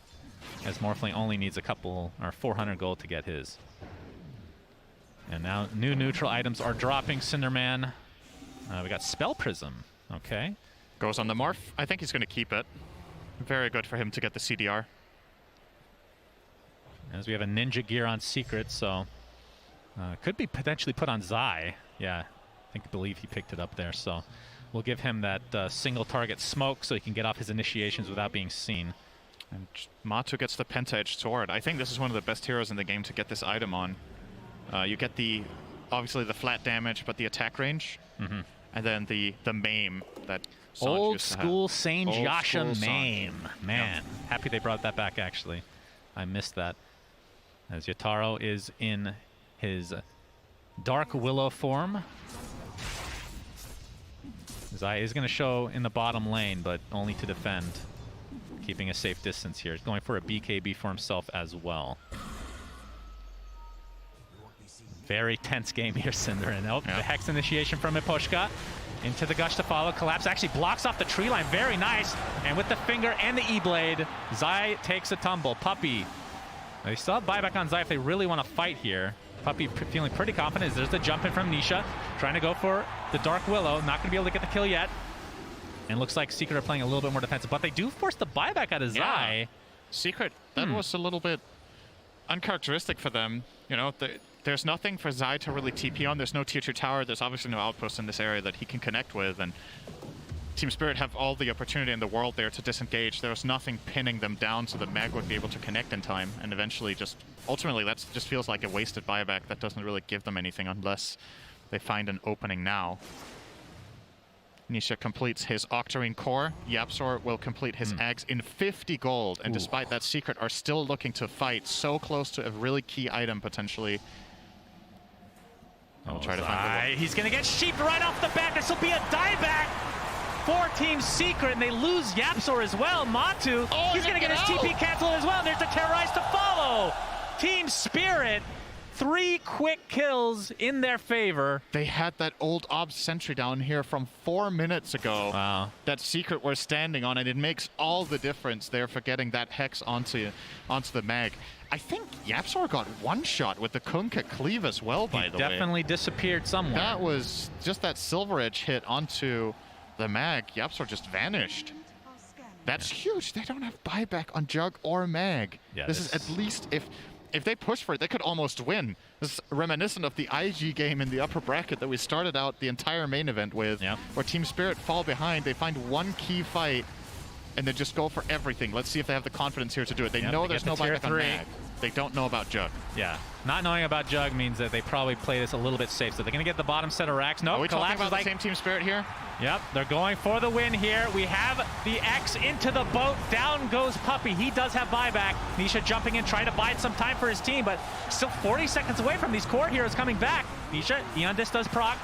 as Morphling only needs a couple, or 400 gold to get his. And now new neutral items are dropping. Cinderman. We got Spell Prism. Okay. Goes on the Morph. I think he's going to keep it. Very good for him to get the CDR. As we have a Ninja Gear on Secret, so could be potentially put on Zai. Yeah, I believe he picked it up there, so we'll give him that single target smoke so he can get off his initiations without being seen. And Matu gets the Penta-Edged Sword. I think this is one of the best heroes in the game to get this item on. You get obviously the flat damage, but the attack range. And then the maim that Sanj old school Sange Yasha maim. Man, happy they brought that back, actually. I missed that. As Yataro is in his Dark Willow form. Zai is going to show in the bottom lane, but only to defend. Keeping a safe distance here. He's going for a BKB for himself as well. Very tense game here, Cinder. And the Hex initiation from Miposhka. Into the Gush to follow. Collapse actually blocks off the tree line. Very nice. And with the finger and the E-Blade, Zai takes a tumble. Puppey. They still have buyback on Zai if they really want to fight here. Puppey feeling pretty confident. There's the jump in from Nisha. Trying to go for the Dark Willow. Not going to be able to get the kill yet. And looks like Secret are playing a little bit more defensive. But they do force the buyback out of Zai. Secret, that was a little bit uncharacteristic for them. You know, there's nothing for Zai to really TP on. There's no tier 2 tower. There's obviously no outpost in this area that he can connect with. And Team Spirit have all the opportunity in the world there to disengage. There was nothing pinning them down so the mag would be able to connect in time. And eventually ultimately that just feels like a wasted buyback. That doesn't really give them anything unless they find an opening now. Nisha completes his Octarine core. Yapzor will complete his Ags in 50 gold. And despite that, Secret are still looking to fight so close to a really key item potentially. I'll try to find he's going to get sheeped right off the bat. This will be a dieback for Team Secret, and they lose Yapzor as well. Matu, he's going to get his TP canceled as well. There's the Terrorize to follow. Team Spirit, 3 quick kills in their favor. They had that old Obs sentry down here from 4 minutes ago. Wow. That Secret were standing on, and it makes all the difference there for getting that Hex onto the mag. I think Yapzor got one shot with the Kunkka cleave as well, by the way. Definitely disappeared somewhere. That was just that Silver Edge hit onto the mag. Yapzor just vanished. That's huge. They don't have buyback on Jug or mag. Yeah, this is at least, if they push for it, they could almost win. This is reminiscent of the IG game in the upper bracket that we started out the entire main event with, where Team Spirit fall behind. They find one key fight, and they just go for everything. Let's see if they have the confidence here to do it. They know there's no buyback on mag. They don't know about Jug. Yeah. Not knowing about Jug means that they probably play this a little bit safe. So they're going to get the bottom set of racks. Nope. Are we talking about the same Team Spirit here? Yep. They're going for the win here. We have the X into the boat. Down goes Puppey. He does have buyback. Nisha jumping in, trying to bide some time for his team, but still 40 seconds away from these core heroes coming back. Nisha, Eon Disc does proc.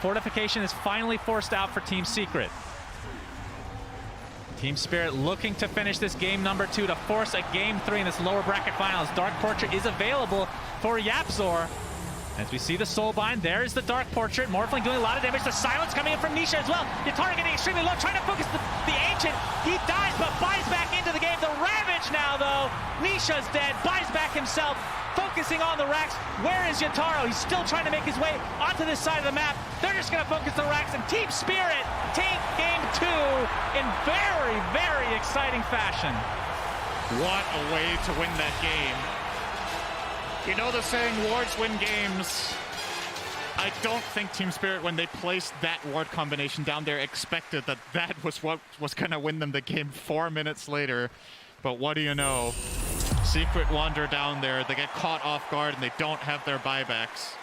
Fortification is finally forced out for Team Secret. Team Spirit looking to finish this game number 2 to force a game 3 in this lower bracket finals. Dark Portrait is available for Yapzor. As we see the Soulbind, there's the Dark Portrait. Morphling doing a lot of damage. The Silence coming in from Nisha as well. Yatara getting extremely low, trying to focus the Ancient. He dies, but buys back into the game. The Ravage now, though. Nisha's dead, buys back himself, focusing on the racks. Where is Yataro? He's still trying to make his way onto this side of the map. They're just going to focus the racks, and Team Spirit take game 2 in very, very exciting fashion. What a way to win that game. You know the saying, wards win games. I don't think Team Spirit, when they placed that ward combination down there, expected that that was what was going to win them the game 4 minutes later. But what do you know? Secret wander down there. They get caught off guard and they don't have their buybacks.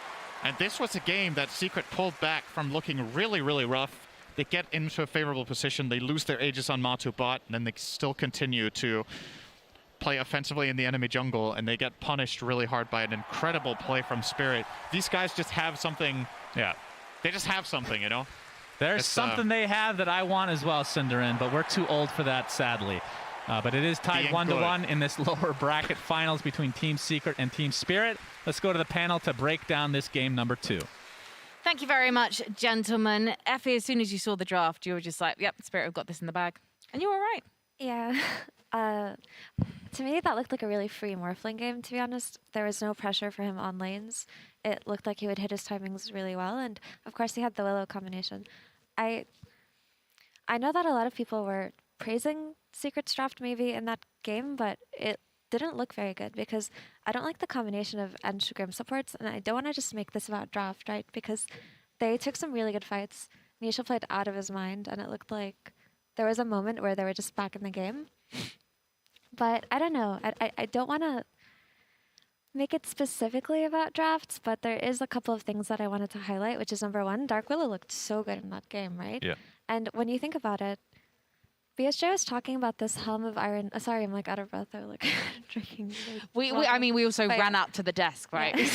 And this was a game that Secret pulled back from looking really, really rough. They get into a favorable position. They lose their Aegis on Matu bot, and then they still continue to play offensively in the enemy jungle, and they get punished really hard by an incredible play from Spirit. These guys just have something. Yeah. They just have something, you know? There's something they have that I want as well, Cinderin, but we're too old for that, sadly. But it is tied 1-1 in this lower bracket finals between Team Secret and Team Spirit. Let's go to the panel to break down this game number 2. Thank you very much, gentlemen. Effie, as soon as you saw the draft, you were just like, yep, Spirit have got this in the bag. And you were right. Yeah. To me, that looked like a really free Morphling game, to be honest. There was no pressure for him on lanes. It looked like he would hit his timings really well. And, of course, he had the Willow combination. I know that a lot of people were praising Secret's draft maybe in that game, but it didn't look very good because I don't like the combination of Ench Grim supports, and I don't want to just make this about draft, right? Because they took some really good fights. Nisha played out of his mind, and it looked like there was a moment where they were just back in the game. But I don't know. I don't want to make it specifically about drafts, but there is a couple of things that I wanted to highlight, which is number one, Dark Willow looked so good in that game, right? Yeah. And when you think about it, BSJ was talking about this Helm of Iron. Sorry, I'm like out of breath. I like drinking. I mean, we also ran up to the desk, right? Yeah.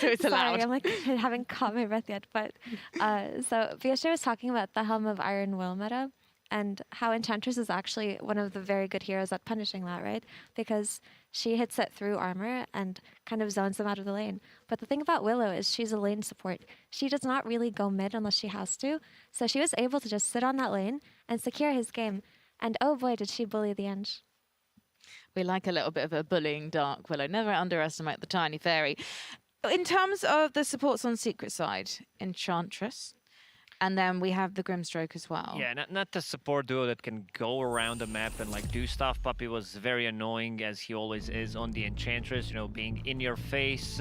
So it's allowed. Sorry, I'm like I haven't caught my breath yet. But so BSJ was talking about the Helm of Iron will meta and how Enchantress is actually one of the very good heroes at punishing that, right? Because she hits it through armor and kind of zones them out of the lane. But the thing about Willow is she's a lane support. She does not really go mid unless she has to. So she was able to just sit on that lane and secure his game. And oh boy, did she bully the Ench. We like a little bit of a bullying Dark Willow. Never underestimate the tiny fairy. In terms of the supports on Secret side, Enchantress, and then we have the Grimstroke as well. Yeah, not the support duo that can go around the map and like do stuff. Puppy was very annoying, as he always is on the Enchantress, you know, being in your face.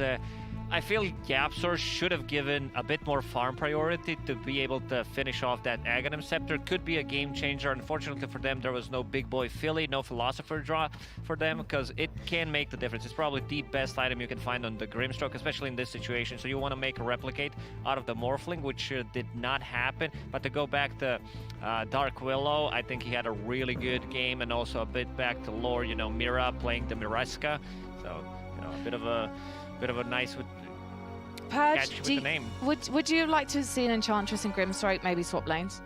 I feel Yapsor should have given a bit more farm priority to be able to finish off that Aghanim Scepter. Could be a game changer. Unfortunately for them, there was no big boy Philly, no Philosopher draw for them, because it can make the difference. It's probably the best item you can find on the Grimstroke, especially in this situation. So you want to make a replicate out of the Morphling, which did not happen. But to go back to Dark Willow, I think he had a really good game, and also a bit back to lore, you know, Mira playing the Miraska. So, you know, a bit of a nice Purge, catch with the name. Would you like to see an Enchantress and Grimstroke maybe swap lanes?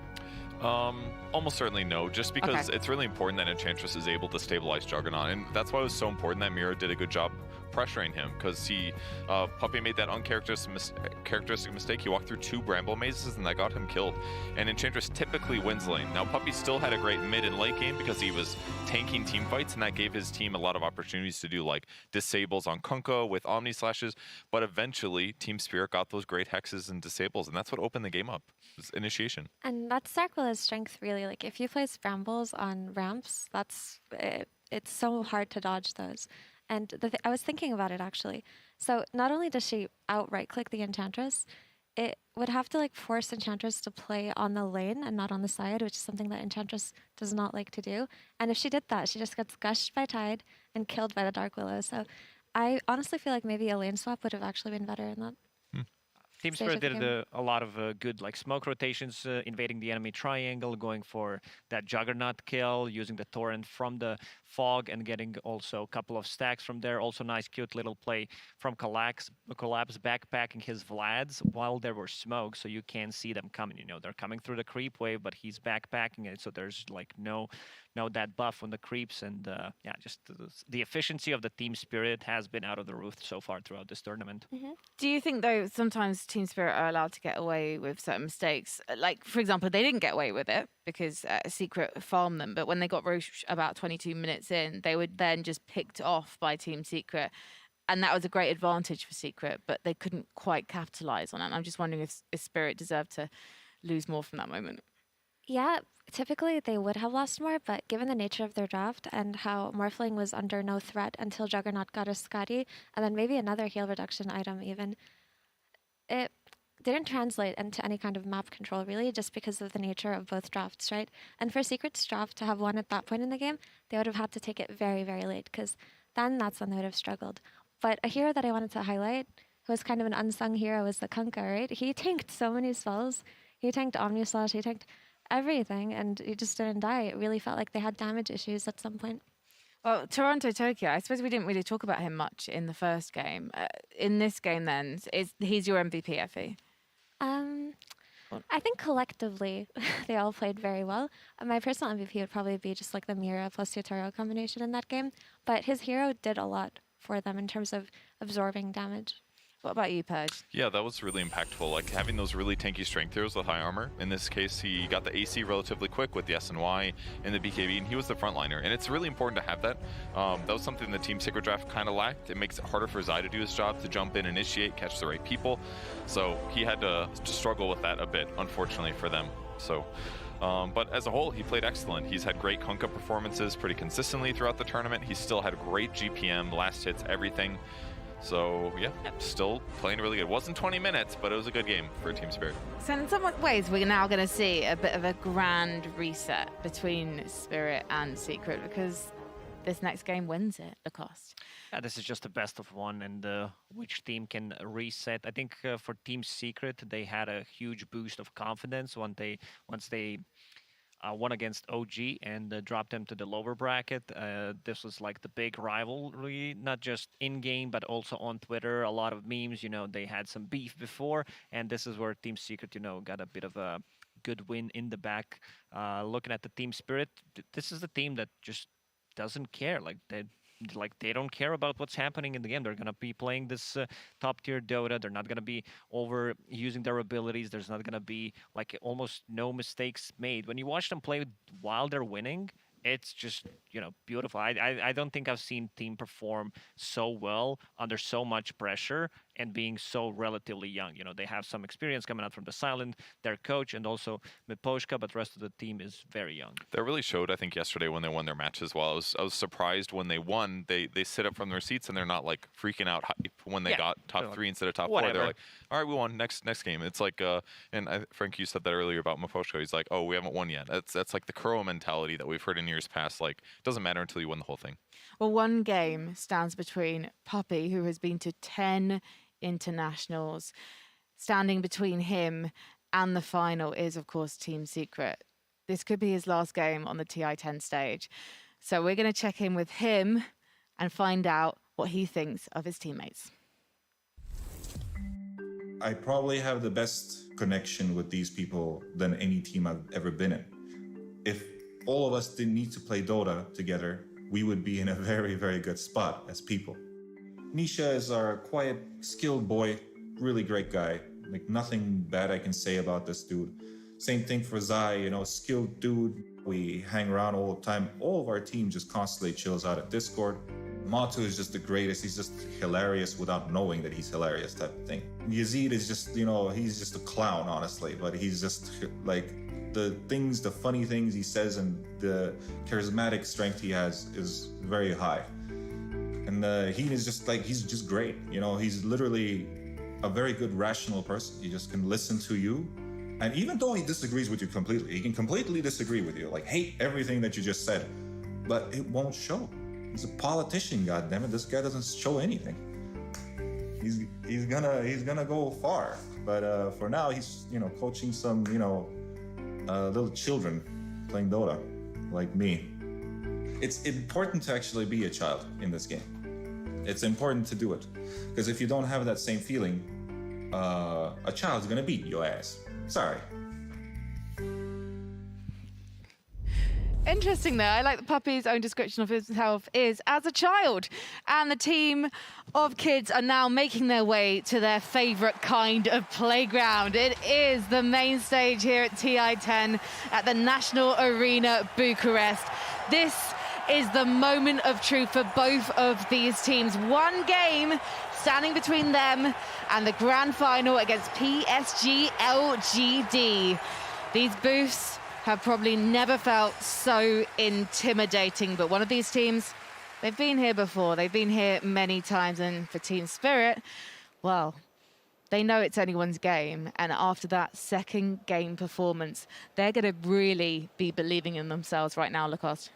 Almost certainly no, just because it's really important that Enchantress is able to stabilize Juggernaut, and that's why it was so important that Mira did a good job pressuring him, because he Puppy made that uncharacteristic mistake. He walked through 2 Bramble Mazes and that got him killed, and Enchantress typically wins lane. Now Puppy still had a great mid and late game because he was tanking team fights, and that gave his team a lot of opportunities to do like disables on Kunkka with Omni Slashes, but eventually Team Spirit got those great hexes and disables, and that's what opened the game up. It was initiation. And that's Dark Willow's strength, really. Like if you place Brambles on ramps, that's it's so hard to dodge those. And I was thinking about it, actually. So not only does she outright click the Enchantress, it would have to like force Enchantress to play on the lane and not on the side, which is something that Enchantress does not like to do. And if she did that, she just gets gushed by Tide and killed by the Dark Willow. So I honestly feel like maybe a lane swap would have actually been better in that. Team Spirit did a lot of good like smoke rotations, invading the enemy triangle, going for that Juggernaut kill, using the torrent from the fog and getting also a couple of stacks from there. Also nice cute little play from Collapse backpacking his Vlads while there were smoke, so you can see them coming. You know, they're coming through the creep wave, but he's backpacking it, so there's like no that buff on the creeps. And yeah, just the efficiency of the Team Spirit has been out of the roof so far throughout this tournament. Do you think, though, sometimes Team Spirit are allowed to get away with certain mistakes? Like, for example, they didn't get away with it because Secret farmed them, but when they got Roche about 22 minutes in, they were then just picked off by Team Secret. And that was a great advantage for Secret, but they couldn't quite capitalize on it. And I'm just wondering if Spirit deserved to lose more from that moment. Yeah, typically they would have lost more, but given the nature of their draft and how Morphling was under no threat until Juggernaut got a Scotty, and then maybe another heal reduction item even, it didn't translate into any kind of map control, really, just because of the nature of both drafts, right? And for Secret's draft to have won at that point in the game, they would have had to take it very, very late, because then that's when they would have struggled. But a hero that I wanted to highlight, who was kind of an unsung hero, was the Kunkka, right? He tanked so many spells. He tanked Omni Slash, he tanked everything, and he just didn't die. It really felt like they had damage issues at some point. Well, Toronto Tokyo, I suppose we didn't really talk about him much in the first game. In this game, then, he's your MVP, Effie? I think collectively they all played very well. My personal MVP would probably be just like the Mira plus Yotaro combination in that game. But his hero did a lot for them in terms of absorbing damage. What about you, Purge? Yeah, that was really impactful. Like having those really tanky strength heroes with high armor. In this case, he got the AC relatively quick with the SNY and the BKB, and he was the frontliner. And it's really important to have that. That was something the Team Secret Draft kind of lacked. It makes it harder for Zai to do his job, to jump in, initiate, catch the right people. So he had to struggle with that a bit, unfortunately for them. So. But as a whole, he played excellent. He's had great Kunkka performances pretty consistently throughout the tournament. He still had great GPM, last hits, everything. So yeah, still playing really good. Wasn't 20 minutes, but it was a good game for Team Spirit. So in some ways, we're now going to see a bit of a grand reset between Spirit and Secret, because this next game wins it, Lacoste. Yeah, this is just the best of one, and which team can reset. I think for Team Secret, they had a huge boost of confidence once they won against OG and dropped them to the lower bracket. This was like the big rivalry, not just in-game, but also on Twitter. A lot of memes, they had some beef before, and this is where Team Secret, got a bit of a good win in the back. Looking at the Team Spirit, this is the team that just doesn't care. They don't care about what's happening in the game. They're going to be playing this top-tier Dota. They're not going to be overusing their abilities. There's not going to be almost no mistakes made. When you watch them play while they're winning, it's just, beautiful. I don't think I've seen team perform so well under so much pressure and being so relatively young. They have some experience coming out from the Silent, their coach, and also Miposhka, but the rest of the team is very young. That really showed, I think, yesterday when they won their match as well. I was surprised when they won. They sit up from their seats and they're not freaking out hype when they got top 3 instead of top 4. They're like, all right, we won. Next game. It's like, Frank, you said that earlier about Miposhka. He's like, oh, we haven't won yet. That's like the Kuro mentality that we've heard in years past. Like, it doesn't matter until you win the whole thing. Well, one game stands between Puppy, who has been to 10 internationals. Standing between him and the final is, of course, Team Secret. This could be his last game on the TI10 stage. So we're going to check in with him and find out what he thinks of his teammates. I probably have the best connection with these people than any team I've ever been in. If all of us didn't need to play Dota together, we would be in a very, very good spot as people. Nisha is our quiet, skilled boy, really great guy. Nothing bad I can say about this dude. Same thing for Zai, skilled dude. We hang around all the time. All of our team just constantly chills out at Discord. Matu is just the greatest. He's just hilarious without knowing that he's hilarious type of thing. Yazid is just, he's just a clown, honestly, but he's just the funny things he says and the charismatic strength he has is very high. And he is just he's just great. He's literally a very good rational person. He just can listen to you. And even though he disagrees with you completely, he can completely disagree with you, hate everything that you just said, but it won't show. He's a politician, goddammit. This guy doesn't show anything. He's gonna go far. But for now, he's coaching some little children playing Dota, like me. It's important to actually be a child in this game. It's important to do it. Because if you don't have that same feeling, a child's gonna beat your ass. Sorry. Interesting there. I like the Puppy's own description of himself is as a child. And the team of kids are now making their way to their favorite kind of playground. It is the main stage here at TI10 at the National Arena Bucharest. This is the moment of truth for both of these teams. One game standing between them and the grand final against PSG LGD. These booths have probably never felt so intimidating, but one of these teams, they've been here before. They've been here many times, and for Team Spirit, well, they know it's anyone's game, and after that second game performance, they're going to really be believing in themselves right now, Lacoste.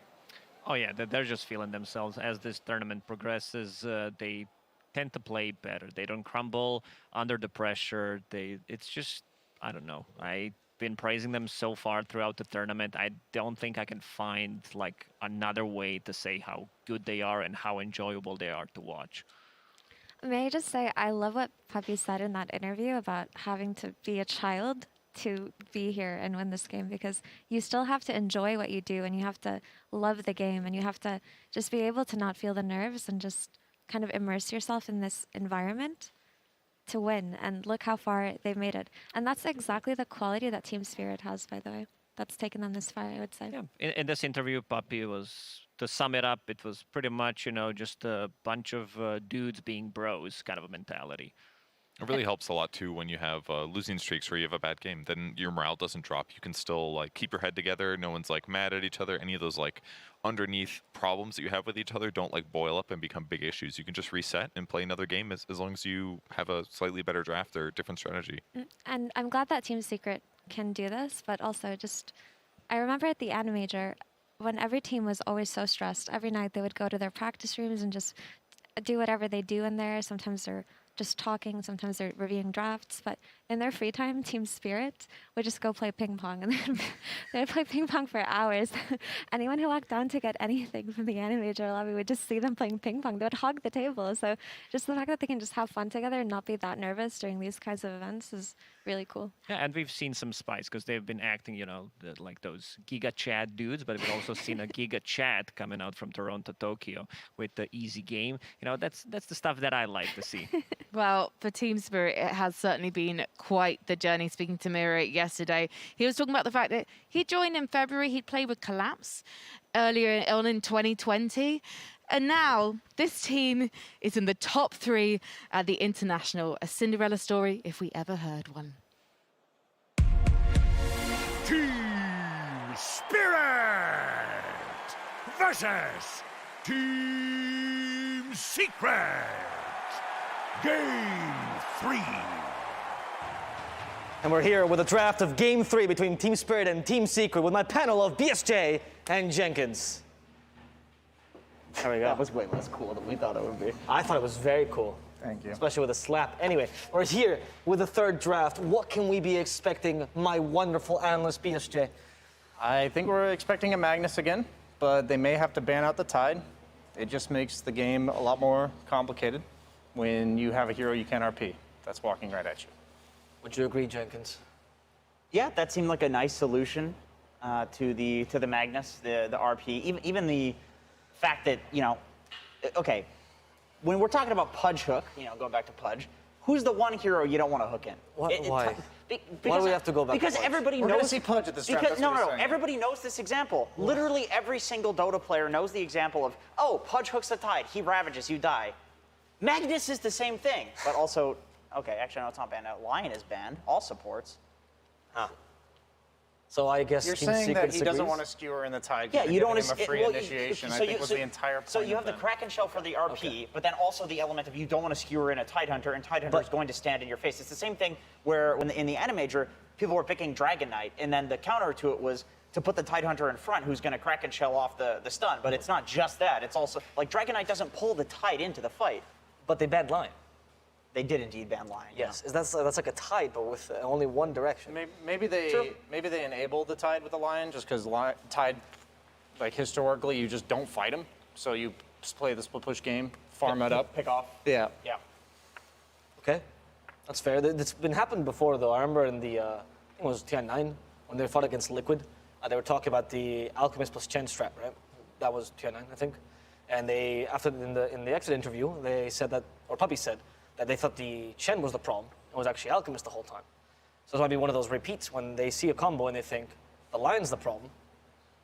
Oh yeah, they're just feeling themselves as this tournament progresses. They tend to play better. They don't crumble under the pressure. It's just, I don't know. I've been praising them so far throughout the tournament. I don't think I can find like another way to say how good they are and how enjoyable they are to watch. May I just say, I love what Puppy said in that interview about having to be a child to be here and win this game, because you still have to enjoy what you do and you have to love the game and you have to just be able to not feel the nerves and just kind of immerse yourself in this environment to win. And look how far they've made it. And that's exactly the quality that Team Spirit has, by the way. That's taken them this far, I would say. Yeah. In this interview, Puppy was, to sum it up, it was pretty much, just a bunch of dudes being bros kind of a mentality. It really helps a lot too when you have losing streaks where you have a bad game. Then your morale doesn't drop. You can still like keep your head together. No one's like mad at each other. Any of those like underneath problems that you have with each other don't like boil up and become big issues. You can just reset and play another game as long as you have a slightly better draft or different strategy. And I'm glad that Team Secret can do this, but also just, I remember at the Animajor, when every team was always so stressed, every night they would go to their practice rooms and just do whatever they do in there. Sometimes they're just talking, sometimes they're reviewing drafts, but in their free time, Team Spirit would just go play ping pong, and they'd play ping pong for hours. Anyone who walked down to get anything from the Animajor lobby would just see them playing ping pong. They would hog the table. So just the fact that they can just have fun together and not be that nervous during these kinds of events is really cool. Yeah, and we've seen some spice because they've been acting, like those Giga Chad dudes, but we've also seen a Giga Chad coming out from Toronto, Tokyo with the easy game. That's the stuff that I like to see. Well, for Team Spirit, it has certainly been quite the journey. Speaking to Mira yesterday, he was talking about the fact that he joined in February. He'd played with Collapse earlier on in 2020. And now this team is in the top 3 at the International. A Cinderella story, if we ever heard one. Team Spirit versus Team Secret. Game 3. And we're here with a draft of Game 3 between Team Spirit and Team Secret with my panel of BSJ and Jenkins. There we go. That was way less cool than we thought it would be. I thought it was very cool. Thank you. Especially with a slap. Anyway, we're here with the third draft. What can we be expecting, my wonderful analyst BSJ? I think we're expecting a Magnus again, but they may have to ban out the Tide. It just makes the game a lot more complicated when you have a hero you can't RP that's walking right at you. Would you agree, Jenkins? Yeah, that seemed like a nice solution to the Magnus, the RP. Even the fact that, okay, when we're talking about Pudge Hook, going back to Pudge, who's the one hero you don't want to hook in? Why? Why do we have to go back Because to Pudge? everybody We're knows. gonna see Pudge at this draft, that's what No, he's saying. everybody knows this example. Literally every single Dota player knows the example of, oh, Pudge hooks the Tide, he ravages, you die. Magnus is the same thing, but also, okay, actually no, it's not banned. Lion is banned. All supports. So I guess You're Team saying Secret that he doesn't agrees? want to skewer in the Tide. Yeah, you don't want him a free initiation. I think was the entire point. So you of have the them. Kraken Shell for the RP, but then also the element of you don't want to skewer in a Tidehunter, and Tidehunter is going to stand in your face. It's the same thing where in the Animajor, people were picking Dragon Knight, and then the counter to it was to put the Tidehunter in front, who's going to Kraken Shell off the stun. But it's not just that. It's also, like, Dragon Knight doesn't pull the Tide into the fight. But they banned Lion. They did indeed ban Lion. Yes, that's like a Tide, but with only one direction. Maybe they enable the Tide with the Lion just because Tide, like historically, you just don't fight him. So you just play the split push game, farm it up, pick off. Yeah. Yeah. Okay, that's fair. It's been happened before, though. I remember in the, I think it was TI10, when they fought against Liquid, they were talking about the Alchemist plus Chen strat, right? That was TI9, I think. And they, in the exit interview, they said that, or Puppy said, that they thought the Chen was the problem. It was actually Alchemist the whole time. So it might be one of those repeats when they see a combo and they think the Lion's the problem,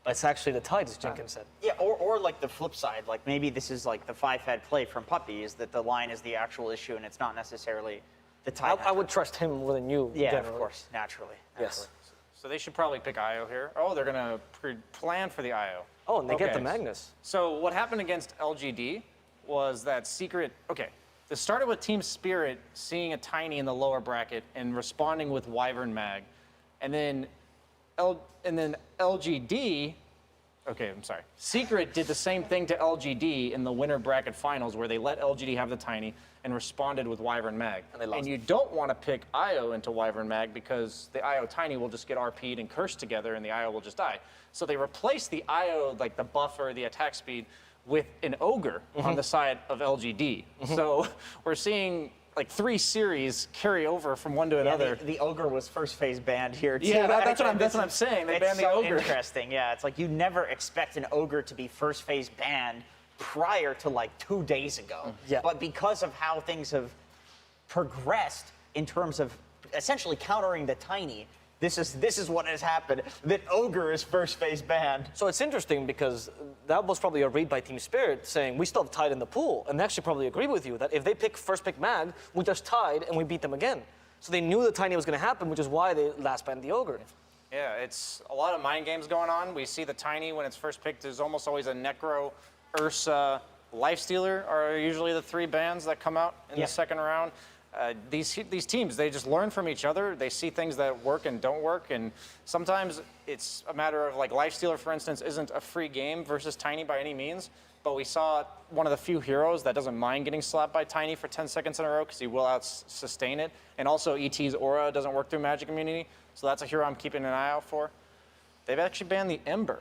but it's actually the Tide, as Jenkins said. Yeah, or like the flip side, like maybe this is like the 5-head play from Puppy, is that the Lion is the actual issue and it's not necessarily the Tide. I would trust him more than you. Yeah, generally. of course, naturally. Yes. So they should probably pick IO here. Oh, they're gonna plan for the IO. Oh, and they get the Magnus. So what happened against LGD was that Secret. Okay, this started with Team Spirit seeing a Tiny in the lower bracket and responding with Wyvern Mag, and then LGD Okay, I'm sorry. Secret did the same thing to LGD in the winter bracket finals where they let LGD have the Tiny and responded with Wyvern Mag. And they lost. And you don't want to pick IO into Wyvern Mag because the IO Tiny will just get RP'd and cursed together and the IO will just die. So they replaced the IO, like the buffer, the attack speed, with an Ogre on the side of LGD. So we're seeing like 3 series carry over from one to another. The Ogre was first phase banned here too. Yeah, that's what I'm saying. They banned the Ogre. Interesting. Yeah, it's like you never expect an Ogre to be first phase banned prior to like 2 days ago. Yeah. But because of how things have progressed in terms of essentially countering the Tiny, this is what has happened. That Ogre is first phase banned. So it's interesting because that was probably a read by Team Spirit saying we still have tied in the pool, and they actually probably agree with you that if they pick first pick Mag, we just tied and we beat them again. So they knew the Tiny was going to happen, which is why they last banned the Ogre. Yeah, it's a lot of mind games going on. We see the Tiny when it's first picked. There's almost always a Necro, Ursa, Lifestealer are usually the 3 bans that come out in the second round. These teams, they just learn from each other. They see things that work and don't work, and sometimes it's a matter of like Lifestealer, for instance, isn't a free game versus Tiny by any means, but we saw one of the few heroes that doesn't mind getting slapped by Tiny for 10 seconds in a row because he will sustain it, and also ET's aura doesn't work through Magic Immunity, so that's a hero I'm keeping an eye out for. They've actually banned the Ember.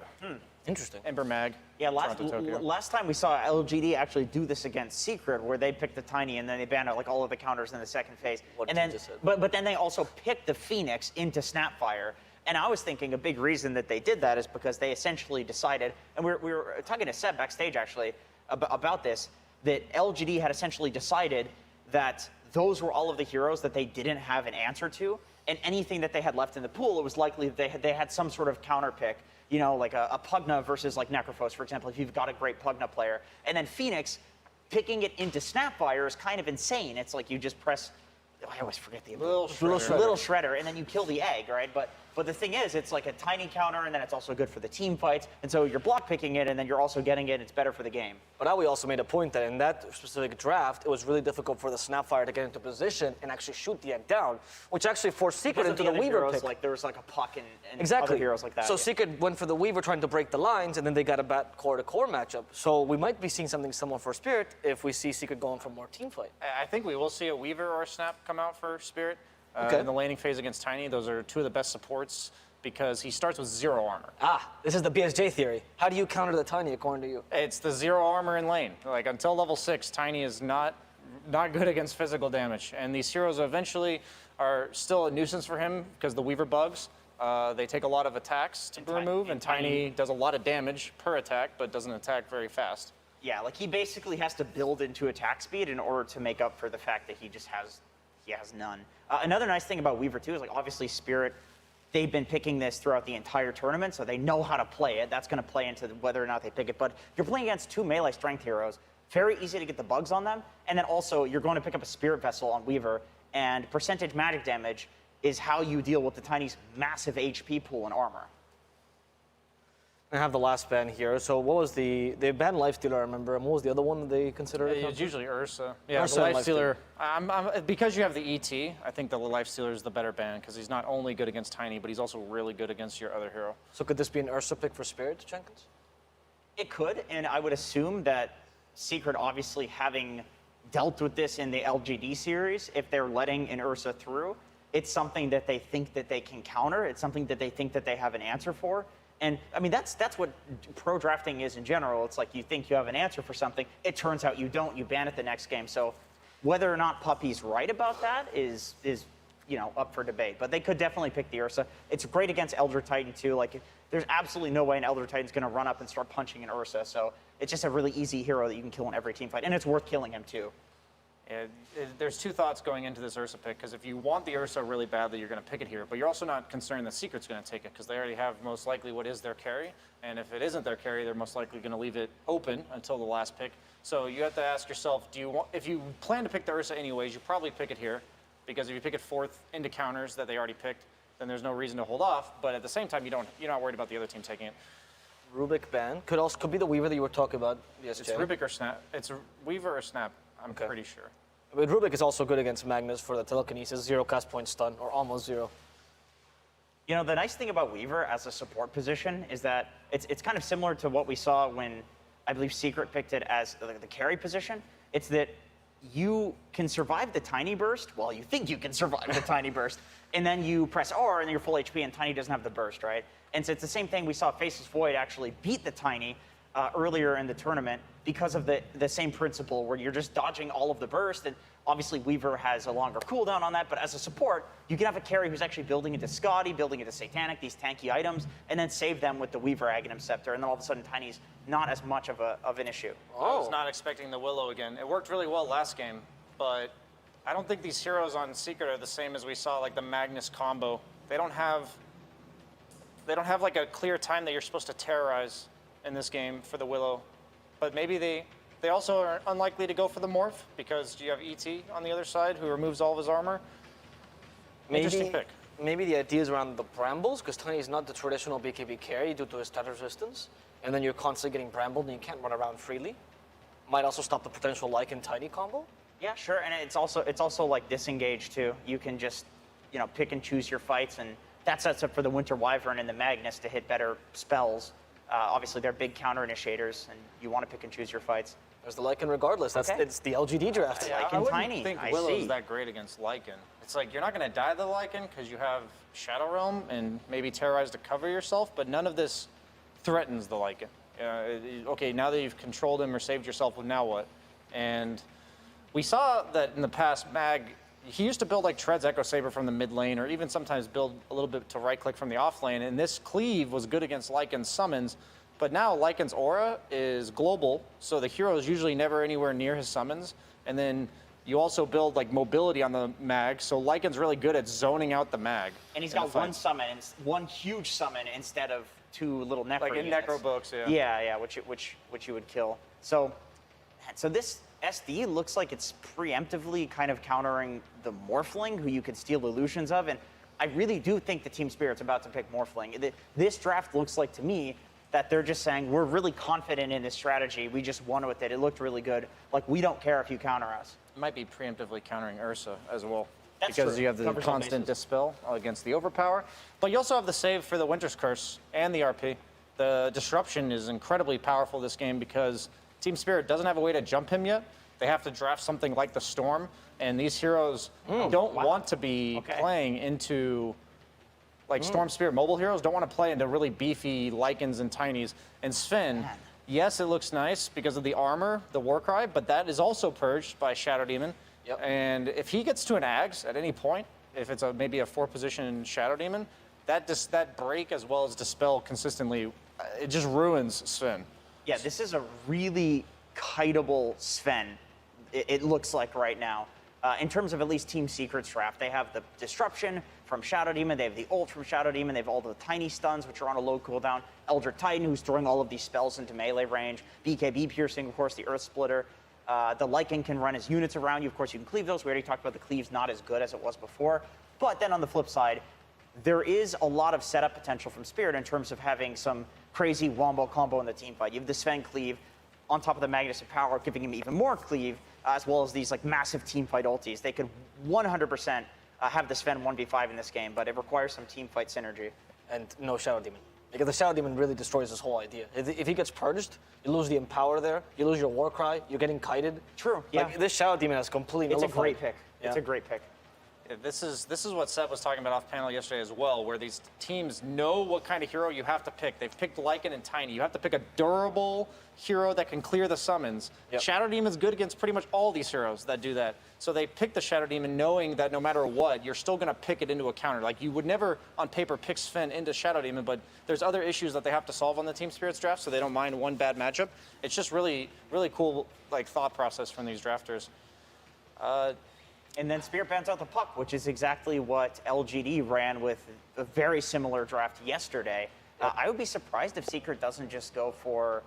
Interesting. Ember Mag. Yeah, last time we saw LGD actually do this against Secret, where they picked the Tiny and then they banned out like all of the counters in the second phase. And then, but then they also picked the Phoenix into Snapfire. And I was thinking a big reason that they did that is because they essentially decided, and we were talking to Seb backstage actually about this, that LGD had essentially decided that those were all of the heroes that they didn't have an answer to, and anything that they had left in the pool, it was likely that they had some sort of counter pick. You know, like a Pugna versus like Necrophos, for example, if you've got a great Pugna player. And then Phoenix, picking it into Snapfire is kind of insane. It's like you just press, I always forget the Little Shredder, and then you kill the egg, right? But the thing is, it's like a Tiny counter, and then it's also good for the team fights. And so you're block picking it, and then you're also getting it. It's better for the game. But Aoi also made a point that in that specific draft, it was really difficult for the Snapfire to get into position and actually shoot the egg down, which actually forced Secret into the Weaver heroes, pick. Like there was like a Puck and exactly. other heroes like that. So Secret went for the Weaver trying to break the lines, and then they got a bad core-to-core matchup. So we might be seeing something similar for Spirit if we see Secret going for more team fight. I think we will see a Weaver or a Snap come out for Spirit in the laning phase against Tiny. Those are 2 of the best supports because he starts with 0 armor. This is the BSJ theory. How do you counter the Tiny according to you? It's the 0 armor in lane. Like until level 6, Tiny is not good against physical damage. And these heroes eventually are still a nuisance for him because the Weaver bugs. They take a lot of attacks to remove, and Tiny does a lot of damage per attack, but doesn't attack very fast. Yeah, like he basically has to build into attack speed in order to make up for the fact that he has none. Another nice thing about Weaver too is like obviously Spirit, they've been picking this throughout the entire tournament, so they know how to play it. That's going to play into whether or not they pick it. But you're playing against 2 melee strength heroes. Very easy to get the bugs on them. And then also, you're going to pick up a Spirit Vessel on Weaver, and percentage magic damage is how you deal with the Tiny's massive HP pool and armor. I have the last ban here. So what was they banned Lifestealer, I remember. And what was the other one that they considered? It's usually Ursa. Yeah, Ursa the Lifestealer. Because you have the ET, I think the Lifestealer is the better ban because he's not only good against Tiny, but he's also really good against your other hero. So could this be an Ursa pick for Spirit, Jenkins? It could, and I would assume that Secret, obviously having dealt with this in the LGD series, if they're letting an Ursa through, it's something that they think that they can counter. It's something that they think that they have an answer for. And I mean, that's what pro drafting is in general. It's like you think you have an answer for something. It turns out you don't. You ban it the next game. So whether or not Puppy's right about that is up for debate. But they could definitely pick the Ursa. It's great against Elder Titan too. Like there's absolutely no way an Elder Titan's going to run up and start punching an Ursa. So it's just a really easy hero that you can kill in every team fight, and it's worth killing him too. There's 2 thoughts going into this Ursa pick, because if you want the Ursa really badly, you're going to pick it here. But you're also not concerned that Secret's going to take it, because they already have most likely what is their carry. And if it isn't their carry, they're most likely going to leave it open until the last pick. So you have to ask yourself, if you plan to pick the Ursa anyways, you probably pick it here. Because if you pick it 4th into counters that they already picked, then there's no reason to hold off. But at the same time, you're not worried about the other team taking it. Rubik ban. Could be the Weaver that you were talking about. It's Rubik or Snap. It's Weaver or Snap, I'm pretty sure. But Rubik is also good against Magnus for the telekinesis, 0 cast point stun, or almost 0. You know, the nice thing about Weaver as a support position is that it's kind of similar to what we saw when I believe Secret picked it as the carry position. It's that you can survive the tiny burst. Well, you think you can survive the tiny burst, and then you press R and you're full HP, and tiny doesn't have the burst, right? And so it's the same thing. We saw Faceless Void actually beat the tiny earlier in the tournament because of the same principle where you're just dodging all of the burst. And obviously Weaver has a longer cooldown on that, but as a support, you can have a carry who's actually building into Scotty, building into Satanic, these tanky items, and then save them with the Weaver Aghanim Scepter, and then all of a sudden Tiny's not as much of an issue. I was not expecting the Willow again. It worked really well last game, but I don't think these heroes on Secret are the same as we saw, like the Magnus combo. They don't have like a clear time that you're supposed to terrorize in this game for the Willow. But maybe they also are unlikely to go for the Morph because you have ET on the other side who removes all of his armor. Interesting pick. Maybe the idea is around the Brambles, because Tiny is not the traditional BKB carry due to his stat resistance. And then you're constantly getting brambled and you can't run around freely. Might also stop the potential Lycan Tiny combo. Yeah, sure, and it's also like disengage too. You can just, you know, pick and choose your fights, and that sets up for the Winter Wyvern and the Magnus to hit better spells. Obviously, they're big counter initiators, and you want to pick and choose your fights. There's the Lycan regardless. It's the LGD draft. I wouldn't think Willow's that great against Lycan. It's like you're not going to die to the Lycan because you have Shadow Realm and maybe Terrorize to cover yourself, but none of this threatens the Lycan. Okay, now that you've controlled him or saved yourself, well, now what? And we saw that in the past, Mag, he used to build like Tread's Echo Saber from the mid lane, or even sometimes build a little bit to right click from the off lane, and this cleave was good against Lycan's summons, but now Lycan's aura is global, so the hero is usually never anywhere near his summons, and then you also build like mobility on the Mag, so Lycan's really good at zoning out the Mag. And he's got one summon, one huge summon instead of two little Necro Like in units. Necro books, yeah. Yeah, which you would kill. So this SD looks like it's preemptively kind of countering the Morphling, who you could steal illusions of, and I really do think the Team Spirit's about to pick Morphling. This draft looks like to me that they're just saying, we're really confident in this strategy, we just won with it, it looked really good, like we don't care if you counter us. It might be preemptively countering Ursa as well. That's because true. You have the Covers all constant bases. dispel against the overpower. But you also have the save for the Winter's Curse and the RP. The disruption is incredibly powerful this game because Team Spirit doesn't have a way to jump him yet. They have to draft something like the Storm, and these heroes don't want to be playing into, like Storm Spirit mobile heroes don't want to play into really beefy Lycans and Tinies. And Sven, yes, it looks nice because of the armor, the Warcry, but that is also purged by Shadow Demon. And if he gets to an Ags at any point, if it's maybe a 4-position Shadow Demon, that break as well as dispel consistently, it just ruins Sven. Yeah, this is a really kiteable Sven, it looks like right now. In terms of at least Team Secret's draft, they have the Disruption from Shadow Demon, they have the ult from Shadow Demon, they have all the tiny stuns, which are on a low cooldown, Eldritch Titan, who's throwing all of these spells into melee range, BKB Piercing, of course, the Earth Splitter. The Lycan can run his units around you. Of course, you can cleave those. We already talked about the cleave's not as good as it was before. But then on the flip side, there is a lot of setup potential from Spirit in terms of having some crazy wombo combo in the team fight. You have the Sven cleave on top of the Magnus of Power, giving him even more cleave, as well as these like massive team fight ultis. They could 100% have the Sven 1v5 in this game, but it requires some team fight synergy. And no Shadow Demon. Because the Shadow Demon really destroys this whole idea. If he gets purged, you lose the Empower there, you lose your Warcry, you're getting kited. True, Like, this Shadow Demon has completely It's a nullified. great pick. Yeah. It's a great pick. Yeah, this is what Seb was talking about off panel yesterday as well, where these teams know what kind of hero you have to pick. They've picked Lycan and Tiny. You have to pick a durable hero that can clear the summons. Shadow Demon's good against pretty much all these heroes that do that. So they pick the Shadow Demon knowing that no matter what, you're still going to pick it into a counter. Like, you would never, on paper, pick Sven into Shadow Demon, but there's other issues that they have to solve on the Team Spirits draft, so they don't mind one bad matchup. It's just really, really cool, like, thought process from these drafters. And then Spirit bans out the puck, which is exactly what LGD ran with a very similar draft yesterday. I would be surprised if Secret doesn't just go for...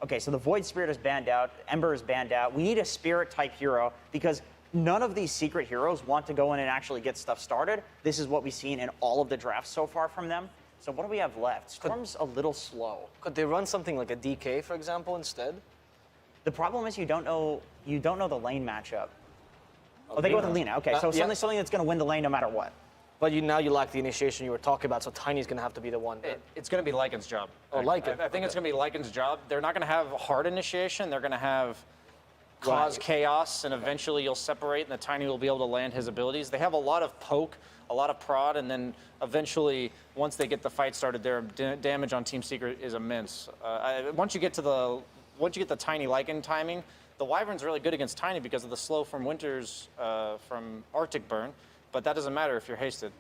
Okay, so the Void Spirit is banned out, Ember is banned out. We need a Spirit-type hero because none of these Secret heroes want to go in and actually get stuff started. This is what we've seen in all of the drafts so far from them. So what do we have left? Storm's a little slow. Could they run something like a DK, for example, instead? The problem is you don't know the lane matchup. Oh, they go with Alina. Okay, so something that's going to win the lane no matter what. But now you lack the initiation you were talking about, so Tiny's going to have to be the one. It's going to be Lycan's job. Oh, Lycan. I think it's going to be Lycan's job. They're not going to have hard initiation. They're going to have cause chaos, and eventually you'll separate, and the Tiny will be able to land his abilities. They have a lot of poke, a lot of prod, and then eventually, once they get the fight started, their damage on Team Secret is immense. Once you get the Tiny Lycan timing, the Wyvern's really good against Tiny because of the slow from Winters from Arctic Burn, but that doesn't matter if you're hasted.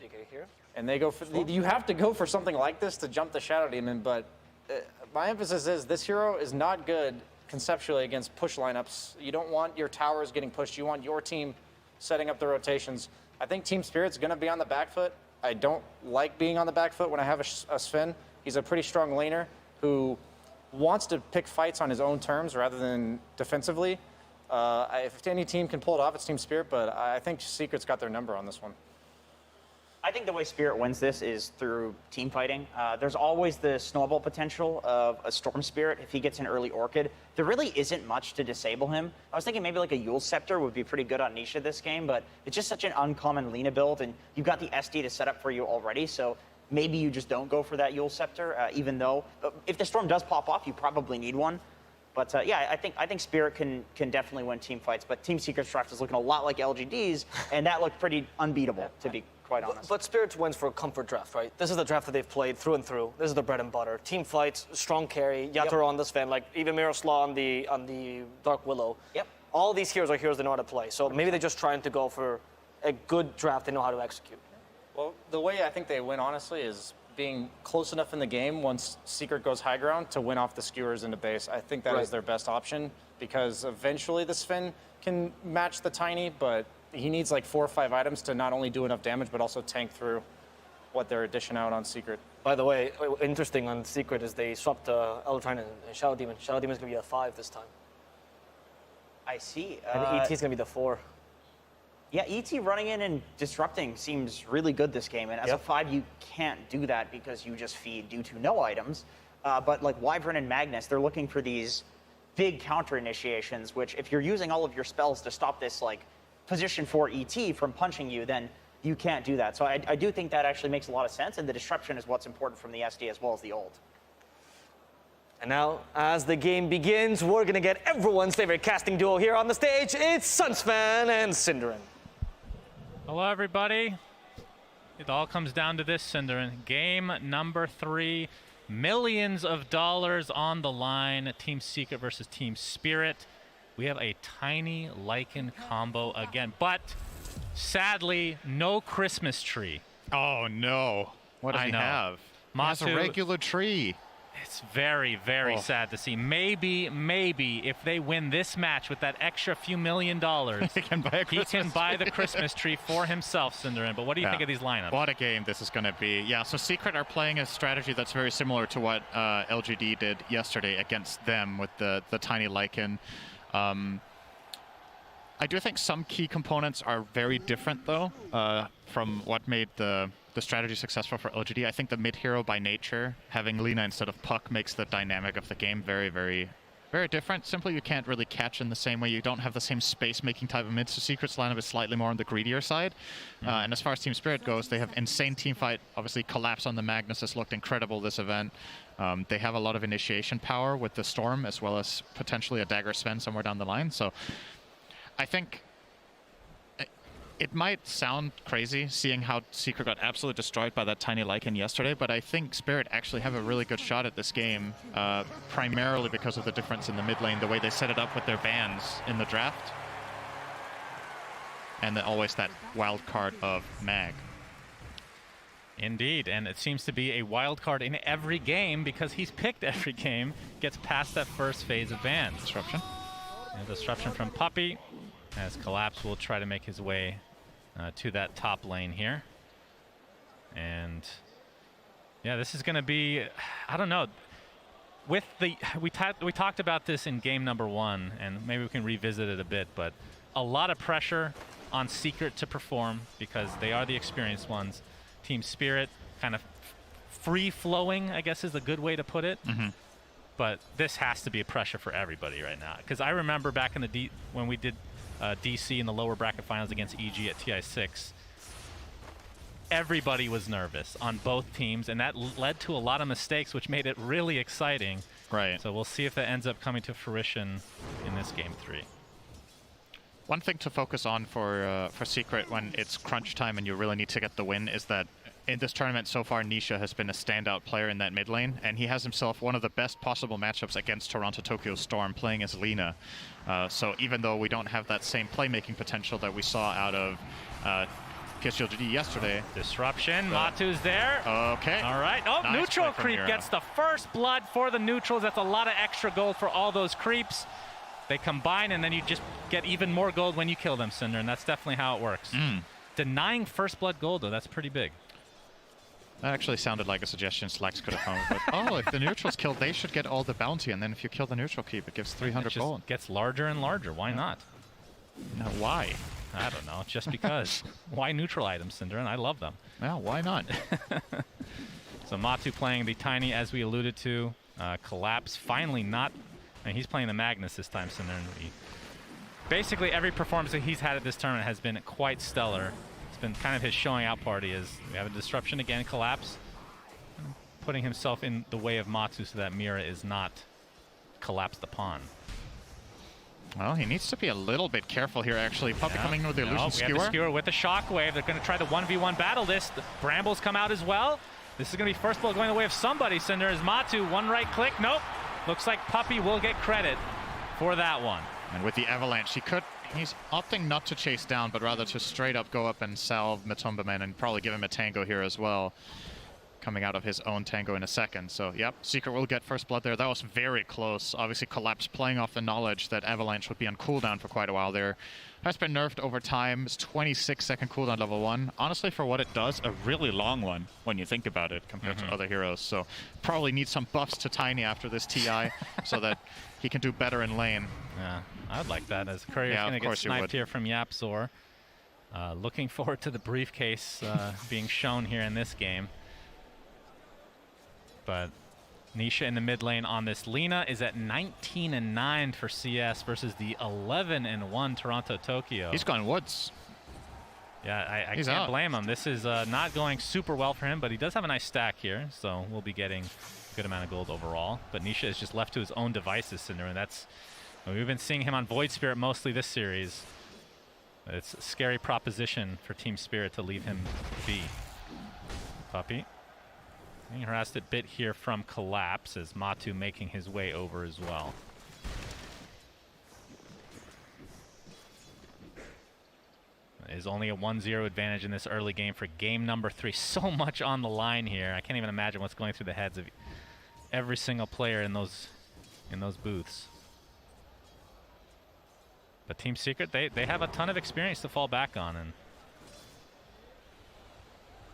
You get it here? And they go for, you have to go for something like this to jump the Shadow Demon, but my emphasis is this hero is not good conceptually against push lineups. You don't want your towers getting pushed. You want your team setting up the rotations. I think Team Spirit's going to be on the back foot. I don't like being on the back foot when I have a Sven. He's a pretty strong laner who wants to pick fights on his own terms rather than defensively. If any team can pull it off, it's Team Spirit, but I think Secret's got their number on this one. I think the way Spirit wins this is through team fighting. There's always the snowball potential of a Storm Spirit if he gets an early Orchid. There really isn't much to disable him. I was thinking maybe like a Yule Scepter would be pretty good on Nisha this game, but it's just such an uncommon Lina build, and you've got the SD to set up for you already, so maybe you just don't go for that Yule Scepter, even though if the Storm does pop off, you probably need one. But yeah, I think Spirit can definitely win team fights, but Team Secret's draft is looking a lot like LGD's, and that looked pretty unbeatable, to be quite honest. But Spirit wins for a comfort draft, right? This is the draft that they've played through and through. This is the bread and butter. Team fights, strong carry, Yatoro on the Sven, like even Miroslav on the Dark Willow. Yep. All these heroes are heroes they know how to play. So maybe they're just trying to go for a good draft they know how to execute. Well, the way I think they win, honestly, is being close enough in the game once Secret goes high ground to win off the skewers into base. I think that is their best option because eventually the Sven can match the Tiny, but he needs like 4 or 5 items to not only do enough damage, but also tank through what they're dishing out on Secret. By the way, interesting on Secret is they swapped Eldritine and Shadow Demon. Shadow Demon's going to be a 5 this time. I see. And ET is going to be the 4. Yeah, ET running in and disrupting seems really good this game, and as a 5, you can't do that because you just feed due to no items. But like Wyvern and Magnus, they're looking for these big counter initiations, which if you're using all of your spells to stop this like position 4 ET from punching you, then you can't do that. So I do think that actually makes a lot of sense, and the disruption is what's important from the SD as well as the ult. And now, as the game begins, we're going to get everyone's favorite casting duo here on the stage. It's Sunsfan and Cinderin. Hello, everybody. It all comes down to this, Cinderin. Game number 3. Millions of dollars on the line. Team Secret versus Team Spirit. We have a Tiny Lycan combo again, but sadly, no Christmas tree. Oh, no. What does he have? He has a regular tree. It's very, very sad to see. Maybe if they win this match with that extra few $1 million, he can buy the Christmas tree for himself, Cinderin. But what do you think of these lineups? What a game this is going to be. Yeah, so Secret are playing a strategy that's very similar to what LGD did yesterday against them with the Tiny Lycan. I do think some key components are very different, though, from what made the strategy successful for LGD. I think the mid hero by nature, having Lina instead of Puck, makes the dynamic of the game very, very, very different. Simply, you can't really catch in the same way. You don't have the same space-making type of mid, so Secret's lineup is slightly more on the greedier side. And as far as Team Spirit goes, they have insane teamfight. Obviously, Collapse on the Magnus has looked incredible this event. They have a lot of initiation power with the Storm, as well as potentially a Dagger Sven somewhere down the line. So I think it might sound crazy seeing how Secret got absolutely destroyed by that Tiny Lycan yesterday, but I think Spirit actually have a really good shot at this game, primarily because of the difference in the mid lane, the way they set it up with their bans in the draft, and then always that wild card of Mag. Indeed, and it seems to be a wild card in every game because he's picked every game, gets past that first phase of bans. Disruption. And disruption from Puppey, as Collapse will try to make his way to that top lane here. And yeah, this is going to be, I don't know, with the, we talked about this in game number 1, and maybe we can revisit it a bit, but a lot of pressure on Secret to perform because they are the experienced ones. Team Spirit kind of free-flowing, I guess is a good way to put it. But this has to be a pressure for everybody right now. Because I remember back in the when we did DC in the lower bracket finals against EG at TI6, everybody was nervous on both teams, and that led to a lot of mistakes, which made it really exciting. Right. So we'll see if that ends up coming to fruition in this game 3. One thing to focus on for Secret when it's crunch time and you really need to get the win is that in this tournament so far, Nisha has been a standout player in that mid lane, and he has himself one of the best possible matchups against Toronto Tokyo Storm playing as Lina. So even though we don't have that same playmaking potential that we saw out of PSG yesterday. Disruption, Matu's there. Okay. All right. Oh, Nice neutral play from creep Mira. gets the first blood for the neutrals. That's a lot of extra gold for all those creeps. They combine, and then you just get even more gold when you kill them, Cinder, and that's definitely how it works. Denying first blood gold, though, that's pretty big. That actually sounded like a suggestion Slacks could have come up with. Oh, if the neutral's killed, they should get all the bounty, and then if you kill the neutral keep, it gives 300 It gold. just gets larger and larger. Why not? No, why? I don't know. Just because. Why neutral items, Cinder? And I love them. Well, why not? So Matu playing the Tiny, as we alluded to. Collapse finally not... I mean, he's playing the Magnus this time, Cinder. And basically, every performance that he's had at this tournament has been quite stellar. It's been kind of his showing out party. Is we have a disruption again, Collapse, putting himself in the way of Matu so that Mira is not collapsed upon. Well, he needs to be a little bit careful here, actually. Puppey coming in with the illusion skewer. We have the skewer with the shockwave. They're going to try the 1v1 battle this. The Brambles come out as well. This is going to be first blood going the way of somebody, Cinder. Is Matu one right click? Nope. Looks like Puppey will get credit for that one. And with the avalanche, he's opting not to chase down, but rather to straight up go up and salve Matumbaman and probably give him a tango here as well. Coming out of his own tango in a second. So, yep, Secret will get first blood there. That was very close. Obviously, Collapse playing off the knowledge that Avalanche would be on cooldown for quite a while there. Has been nerfed over time. It's 26-second cooldown level 1. Honestly, for what it does, a really long one when you think about it compared to other heroes. So, probably needs some buffs to Tiny after this TI so that he can do better in lane. Yeah, I'd like that, as Courier's going to get sniped here from Yapzor. Looking forward to the briefcase being shown here in this game. But Nisha in the mid lane on this. Lina is at 19-9 for CS versus the 11-1 Toronto Tokyo. He's gone woods. Yeah, I can't blame him. This is not going super well for him, but he does have a nice stack here, so we'll be getting a good amount of gold overall. But Nisha is just left to his own devices, Cinder, and that's... We've been seeing him on Void Spirit mostly this series. It's a scary proposition for Team Spirit to leave him be. Puppey. Being harassed a bit here from Collapse, as Matu making his way over as well. It is only a 1-0 advantage in this early game for game number 3. So much on the line here. I can't even imagine what's going through the heads of every single player in those booths. But Team Secret, they have a ton of experience to fall back on, and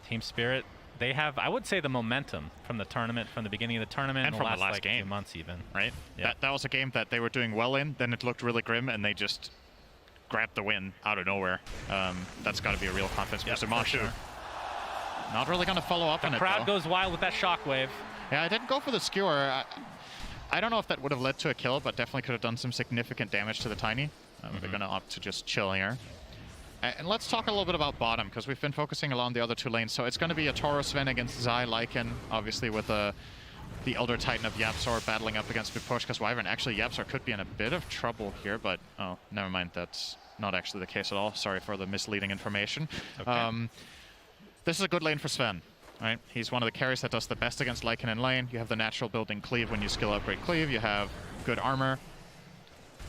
Team Spirit, they have, I would say, the momentum from the tournament, from the beginning of the tournament, and from the last game. Few months even. Right? Yeah. That was a game that they were doing well in, then it looked really grim, and they just grabbed the win out of nowhere. That's got to be a real confidence booster. Matu, sure. not really going to follow up on it, The crowd goes wild with that shockwave. Yeah, I didn't go for the skewer. I don't know if that would have led to a kill, but definitely could have done some significant damage to the Tiny. They're going to opt to just chill here. And let's talk a little bit about bottom, because we've been focusing along the other two lanes. So it's going to be a Toro Sven against Zai Lycan, obviously with the Elder Titan of Yapzor battling up against Biposhka's Wyvern. Actually, Yapzor could be in a bit of trouble here, but oh, never mind. That's not actually the case at all. Sorry for the misleading information. Okay. This is a good lane for Sven. Right? He's one of the carries that does the best against Lycan in lane. You have the natural building cleave when you skill upgrade cleave. You have good armor.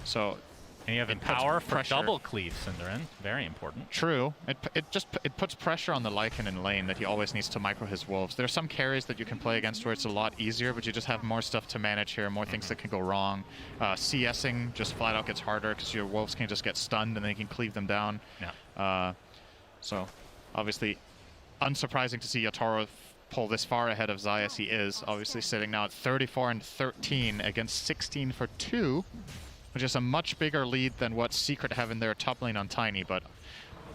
So... And you have the power for double cleave, Cinderin. Very important. True. It puts pressure on the Lycan in lane that he always needs to micro his wolves. There are some carries that you can play against where it's a lot easier, but you just have more stuff to manage here, more things that can go wrong. CSing just flat out gets harder because your wolves can just get stunned and they can cleave them down. Yeah. So obviously unsurprising to see Yatoro pull this far ahead of Zai as he is. Obviously sitting now at 34-13 against 16 for 2. Which is a much bigger lead than what Secret have in their top lane on Tiny, but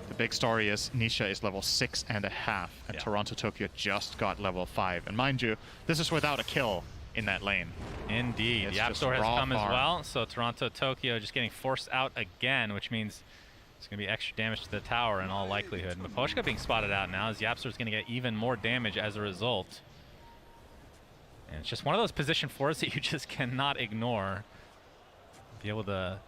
the big story is Nisha is level 6.5, and Toronto Tokyo just got level 5. And mind you, this is without a kill in that lane. Indeed. Yapzor has come as well, so Toronto Tokyo just getting forced out again, which means It's going to be extra damage to the tower in all likelihood. Miposhka being spotted out now as YapzOr's going to get even more damage as a result. And it's just one of those position fours that you just cannot ignore. Be able to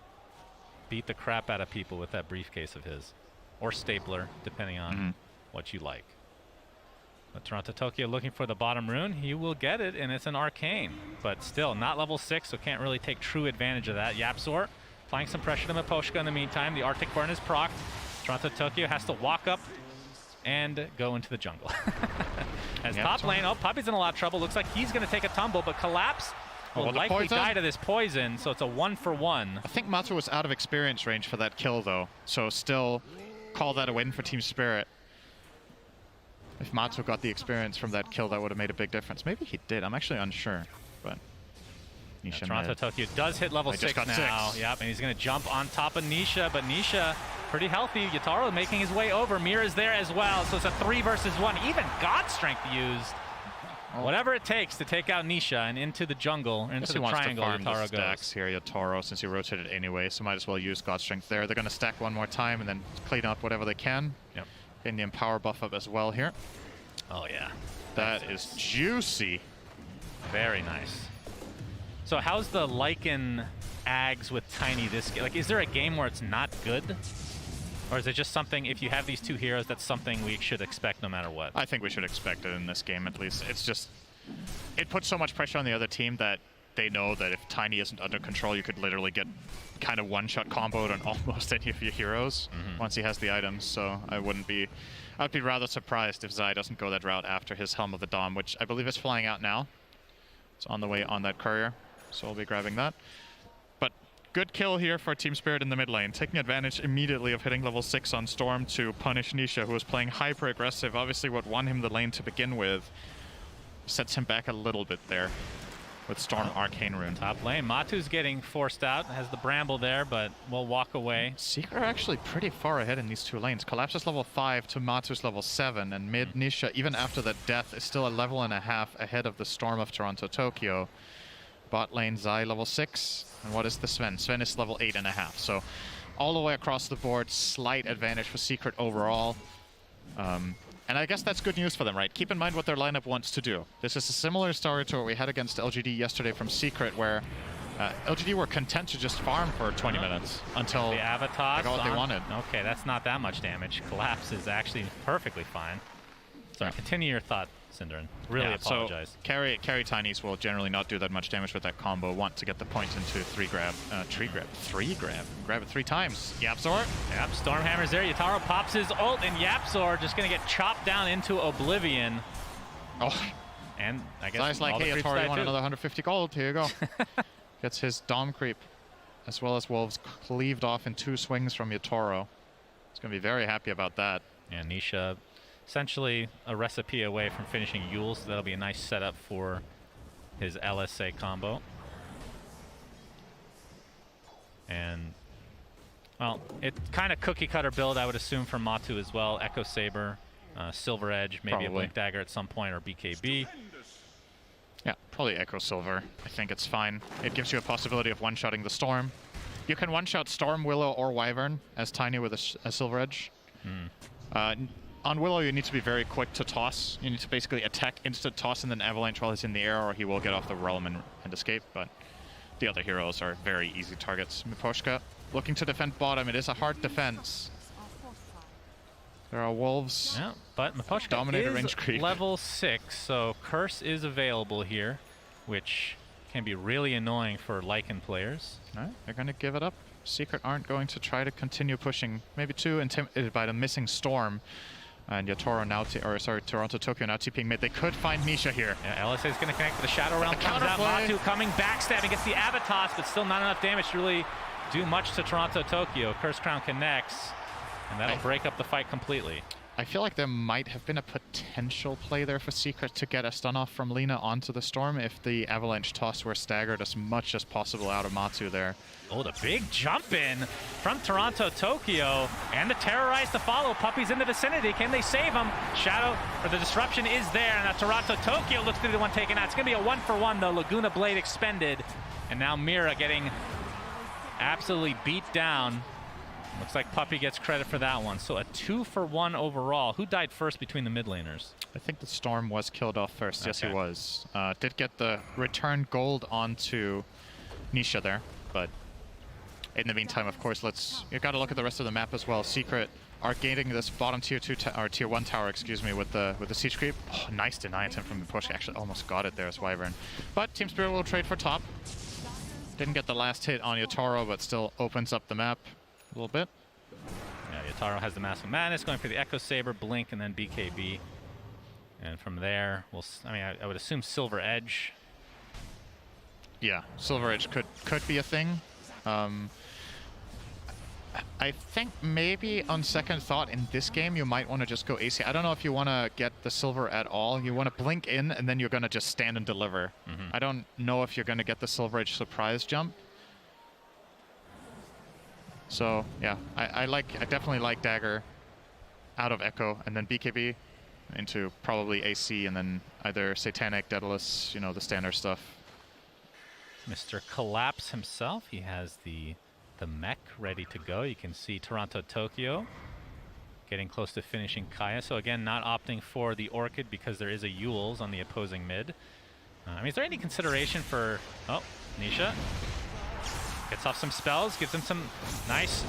beat the crap out of people with that briefcase of his. Or stapler, depending on what you like. But Toronto Tokyo looking for the bottom rune. He will get it, and it's an arcane. But still, not level 6, so can't really take true advantage of that. YapzOr applying some pressure to Miposhka in the meantime. The Arctic Burn is procced. Toronto Tokyo has to walk up and go into the jungle. As top lane, Puppy's in a lot of trouble. Looks like he's going to take a tumble, but Collapse will likely die to this poison, so it's a 1-for-1. I think Matu was out of experience range for that kill, though, so still call that a win for Team Spirit. If Matu got the experience from that kill, that would have made a big difference. Maybe he did. I'm actually unsure, but Nisha Toronto Tokyo does hit level 6 now. Yep, and he's going to jump on top of Nisha, but Nisha pretty healthy. Yataro making his way over. Mira's there as well, so it's a 3 versus 1. Even God Strength used. Whatever it takes to take out Nisha and into the jungle, into the triangle, Yataro stacks here, Yataro, since he rotated anyway, so might as well use God Strength there. They're going to stack one more time and then clean up whatever they can. Yep. Getting the Empower buff up as well here. Oh, yeah. That is juicy. Very nice. So how's the Lycan Ags with Tiny this game? Like, is there a game where it's not good? Or is it just something, if you have these two heroes, that's something we should expect no matter what? I think we should expect it in this game, at least. It's just, it puts so much pressure on the other team that they know that if Tiny isn't under control, you could literally get kind of one-shot comboed on almost any of your heroes once he has the items. So I'd be rather surprised if Zai doesn't go that route after his Helm of the Dom, which I believe is flying out now. It's on the way on that courier, so we'll be grabbing that. But good kill here for Team Spirit in the mid lane, taking advantage immediately of hitting level 6 on Storm to punish Nisha, who was playing hyper-aggressive. Obviously what won him the lane to begin with sets him back a little bit there with Storm Arcane Rune. Top lane, Matu's getting forced out, has the Bramble there, but will walk away. Secret are actually pretty far ahead in these two lanes. Collapse is level 5 to Matu's level 7, and mid Nisha, even after that death, is still a level and a half ahead of the Storm of Toronto Tokyo. Bot lane Zai level 6, and what is the Sven? Sven is level 8.5, so all the way across the board, slight advantage for Secret overall. And I guess that's good news for them, right? Keep in mind what their lineup wants to do. This is a similar story to what we had against LGD yesterday from Secret, where LGD were content to just farm for 20 minutes until the Avatar they got what they wanted. Okay, that's not that much damage. Collapse is actually perfectly fine. Sorry, continue your thought, Synderen. Really apologize. So carry Tinies will generally not do that much damage with that combo. Want to get the point into 3 grab. Grab it 3 times. YapzOr. Yep, Stormhammer's there. Yataro pops his ult, and YapzOr just going to get chopped down into oblivion. Oh. And I guess Zai's like, hey, Yataro, you want another 150 gold? Here you go. Gets his Dom creep, as well as Wolves cleaved off in 2 swings from Yataro. He's going to be very happy about that. And Nisha, essentially a recipe away from finishing Yule, so that'll be a nice setup for his LSA combo. And, well, it's kind of cookie-cutter build, I would assume, for Matu as well. Echo Saber, Silver Edge, maybe a Blink Dagger at some point, or BKB. Yeah, probably Echo Silver. I think it's fine. It gives you a possibility of one-shotting the Storm. You can one-shot Storm, Willow, or Wyvern as Tiny with a Silver Edge. On Willow, you need to be very quick to toss. You need to basically attack, instant toss, and then Avalanche while he's in the air, or he will get off the realm and escape. But the other heroes are very easy targets. Miposhka looking to defend bottom. It is a hard defense. There are wolves. Yeah, but Miposhka dominated range creep. Level 6, so Curse is available here, which can be really annoying for Lycan players. All right, they're going to give it up. Secret aren't going to try to continue pushing. Maybe too intimidated by the missing Storm. And Yatoro now, Toronto Tokyo now TPing mid. They could find Nisha here. Yeah, LSA is going to connect with the Shadow Realm. Comes out, Matu coming, backstabbing, gets the Avatos, but still not enough damage to really do much to Toronto Tokyo. Curse Crown connects, and that'll break up the fight completely. I feel like there might have been a potential play there for Secret to get a stun off from Lina onto the Storm if the Avalanche toss were staggered as much as possible out of Matu there. Oh, the big jump in from Toronto Tokyo, and the Terrorize to follow. Puppy's in the vicinity. Can they save him? Shadow, or the disruption is there, and now Toronto Tokyo looks to be the one taken out. It's going to be a 1-for-1 though. Laguna Blade expended, and now Mira getting absolutely beat down Looks like Puppy gets credit for that one. So a 2-for-1 overall. Who died first between the mid laners? I think the Storm was killed off first. Yes, he Okay. was. Did get the return gold onto Nisha there, but in the meantime, of course, you got to look at the rest of the map as well. Secret are gaining this bottom tier 2 or tier 1 tower, excuse me, with the siege creep. Oh, nice deny attempt from Miposhka. Actually, almost got it there as Wyvern. But Team Spirit will trade for top. Didn't get the last hit on Yotaro, but still opens up the map a little bit. Yeah, Yotaro has the Mask of Madness, going for the Echo Saber, Blink, and then BKB. And from there, I would assume Silver Edge. Yeah, Silver Edge could be a thing. I think maybe on second thought in this game, you might want to just go AC. I don't know if you want to get the Silver at all. You want to blink in, and then you're going to just stand and deliver. I don't know if you're going to get the Silver Edge surprise jump. So, yeah, I definitely like Dagger out of Echo, and then BKB into probably AC, and then either Satanic, Daedalus, the standard stuff. Mr. Collapse himself, he has the mech ready to go. You can see Toronto Tokyo getting close to finishing Kaya. So again, not opting for the Orchid because there is a Yules on the opposing mid. Is there any consideration for... Oh, Nisha gets off some spells, gives him some nice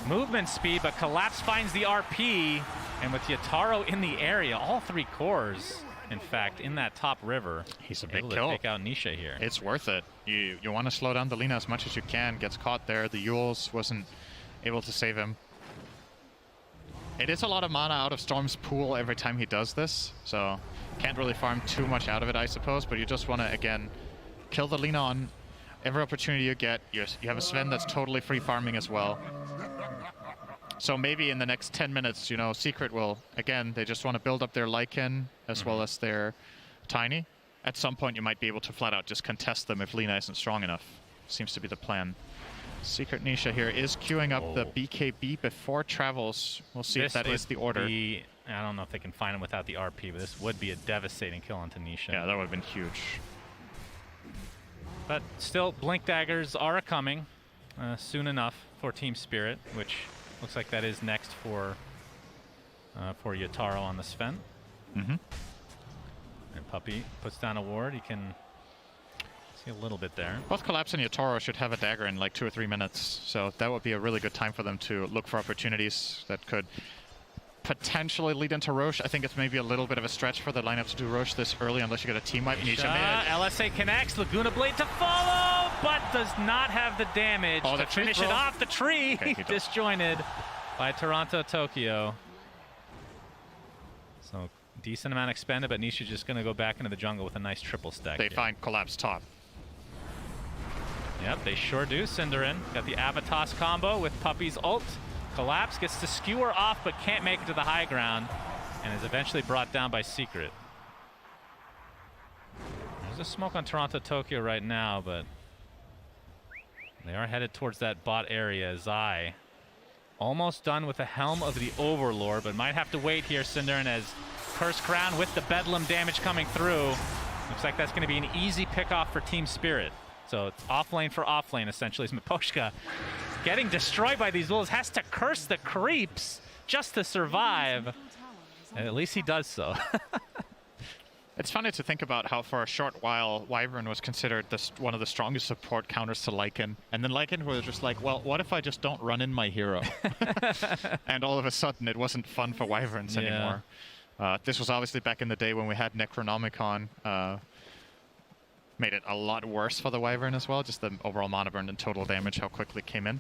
movement speed, but Collapse finds the RP, and with Yotaro in the area, all 3 cores, in fact, in that top river, he's a big able kill. to take out Nisha here. It's worth it. You want to slow down the Lina as much as you can. Gets caught there. The Yules wasn't able to save him. It is a lot of mana out of Storm's pool every time he does this, so can't really farm too much out of it, I suppose, but you just want to, again, kill the Lina on every opportunity you get. You have a Sven that's totally free farming as well. So maybe in the next 10 minutes, Secret will, again, they just want to build up their Lycan as well as their Tiny. At some point, you might be able to flat out just contest them if Lina isn't strong enough. Seems to be the plan. Secret Nisha here is queuing up the BKB before travels. We'll see if that is the order. I don't know if they can find him without the RP, but this would be a devastating kill onto Nisha. Yeah, that would have been huge. But still, Blink Daggers are coming soon enough for Team Spirit, which looks like that is next for Yotaro on the Sven. And Puppy puts down a ward. You can see a little bit there. Both Collapse and Yotaro should have a dagger in like 2 or 3 minutes, so that would be a really good time for them to look for opportunities that could potentially lead into Roche. I think it's maybe a little bit of a stretch for the lineup to do Roche this early unless you get a team wipe. LSA connects, Laguna Blade to follow, but does not have the damage to finish it off. The tree disjointed by Toronto Tokyo. So decent amount expended, but Nisha's just going to go back into the jungle with a nice triple stack. They find Collapse top. Yep, they sure do. Cinderin got the Avatos combo with Puppy's ult. Collapse gets to skewer off, but can't make it to the high ground, and is eventually brought down by Secret. There's a smoke on Toronto Tokyo right now, but they are headed towards that bot area. Zai almost done with the Helm of the Overlord, but might have to wait here, Cinderin, as Curse Crown with the Bedlam damage coming through. Looks like that's going to be an easy pickoff for Team Spirit. So it's off lane for off lane, essentially, as Miposhka getting destroyed by these wolves, has to curse the creeps just to survive. And at least he does so. It's funny to think about how for a short while Wyvern was considered one of the strongest support counters to Lycan. And then Lycan was just like, well, what if I just don't run in my hero? And all of a sudden it wasn't fun for Wyverns anymore. This was obviously back in the day when we had Necronomicon. Made it a lot worse for the Wyvern as well, just the overall mana burn and total damage, how quickly it came in.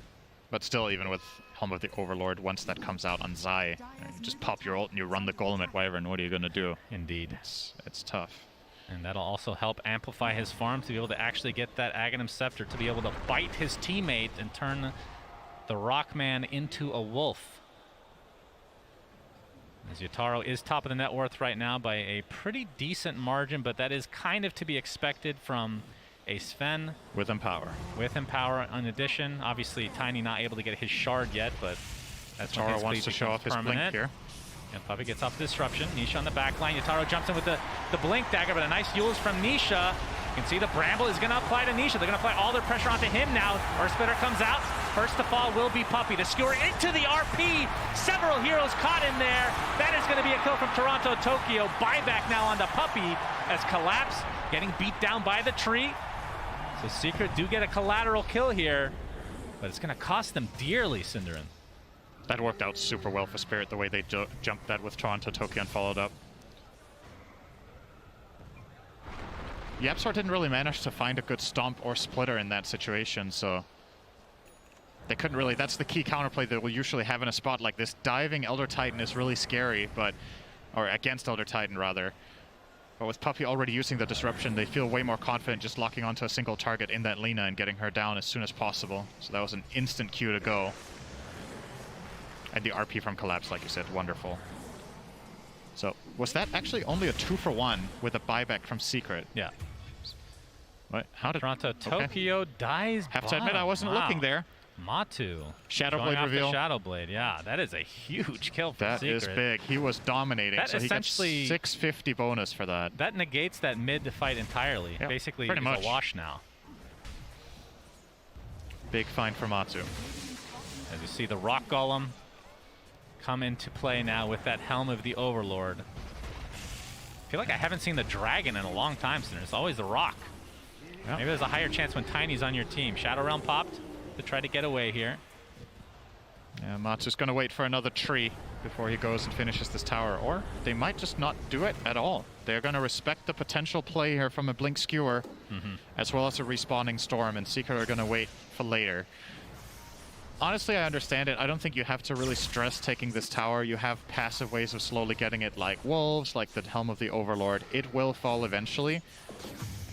But still, even with Helm of the Overlord, once that comes out on Zai, you just pop your ult and you run the Golem at Wyvern. What are you going to do? Indeed. It's tough. And that'll also help amplify his farm to be able to actually get that Aghanim Scepter, to be able to bite his teammate and turn the Rockman into a wolf. As Yotaro is top of the net worth right now by a pretty decent margin, but that is kind of to be expected from a Sven. With Empower. With Empower in addition. Obviously, Tiny not able to get his shard yet, but that's Yotaro wants to show off his blink here. And Puppy gets off the disruption. Nisha on the back line. Yotaro jumps in with the blink dagger, but a nice Yules from Nisha. You can see the Bramble is going to apply to Nisha. They're going to apply all their pressure onto him now. Earth Splitter comes out. First to fall will be Puppy. The skewer into the RP. Several heroes caught in there. That is going to be a kill from Toronto Tokyo. Buyback now on the Puppy as Collapse getting beat down by the tree. So Secret do get a collateral kill here, but it's going to cost them dearly, Cinderin. That worked out super well for Spirit, the way they jumped that with Toronto Tokyo and followed up. YapzOr didn't really manage to find a good stomp or splitter in that situation, so they couldn't really. That's the key counterplay that we'll usually have in a spot like this. Diving Elder Titan is really scary, or against Elder Titan rather. But with Puppy already using the disruption, they feel way more confident just locking onto a single target in that Lina and getting her down as soon as possible. So that was an instant cue to go. And the RP from Collapse, like you said, wonderful. So was that actually only a 2-for-1 with a buyback from Secret? Yeah. What? How did Toronto Tokyo dies? Have to admit, I wasn't looking there. Matu. Shadowblade reveal. Shadowblade, yeah. That is a huge kill for Secret. That is big. He was dominating, that so he gets 650 bonus for that. That negates that mid fight entirely. Yep, basically, pretty it's much a wash now. Big find for Matsu. As you see the Rock Golem come into play now with that Helm of the Overlord. I feel like I haven't seen the Dragon in a long time, so it's always the Rock. Yep. Maybe there's a higher chance when Tiny's on your team. Shadow Realm popped to try to get away here. Yeah, Matsu's going to wait for another tree before he goes and finishes this tower, or they might just not do it at all. They're going to respect the potential play here from a Blink Skewer, as well as a respawning Storm, and Secret are going to wait for later. Honestly, I understand it. I don't think you have to really stress taking this tower. You have passive ways of slowly getting it, like Wolves, like the Helm of the Overlord. It will fall eventually.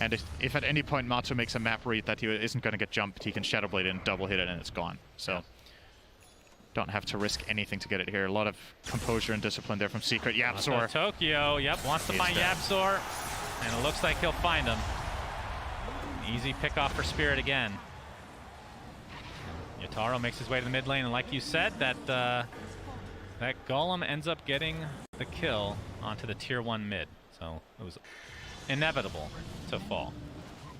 And if at any point Matsu makes a map read that he isn't going to get jumped, he can Shadowblade it and double hit it and it's gone. So don't have to risk anything to get it here. A lot of composure and discipline there from Secret. YapzOr. Tokyo, wants to find YapzOr. And it looks like he'll find him. Easy pick off for Spirit again. Yataro makes his way to the mid lane, and like you said, that Golem ends up getting the kill onto the tier 1 mid. So it was inevitable to fall.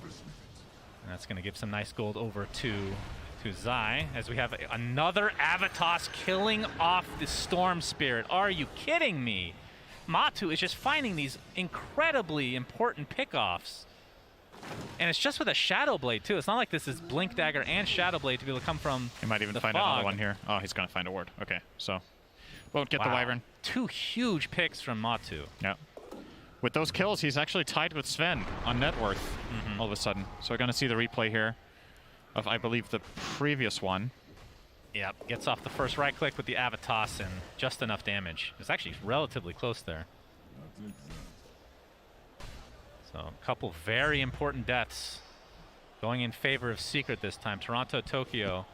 And that's going to give some nice gold over to Zai, as we have another Avatos killing off the Storm Spirit. Are you kidding me? Matu is just finding these incredibly important pickoffs. And it's just with a Shadowblade, too. It's not like this is Blink Dagger and Shadowblade to be able to come from He might even the find fog. another one here. Oh, he's going to find a ward. Okay, so won't get the Wyvern. 2 huge picks from Matu. Yeah. With those kills, he's actually tied with Sven on net worth all of a sudden. So we're going to see the replay here of, I believe, the previous one. Yep, gets off the first right click with the Avatos and just enough damage. It's actually relatively close there. So a couple very important deaths going in favor of Secret this time. Toronto Tokyo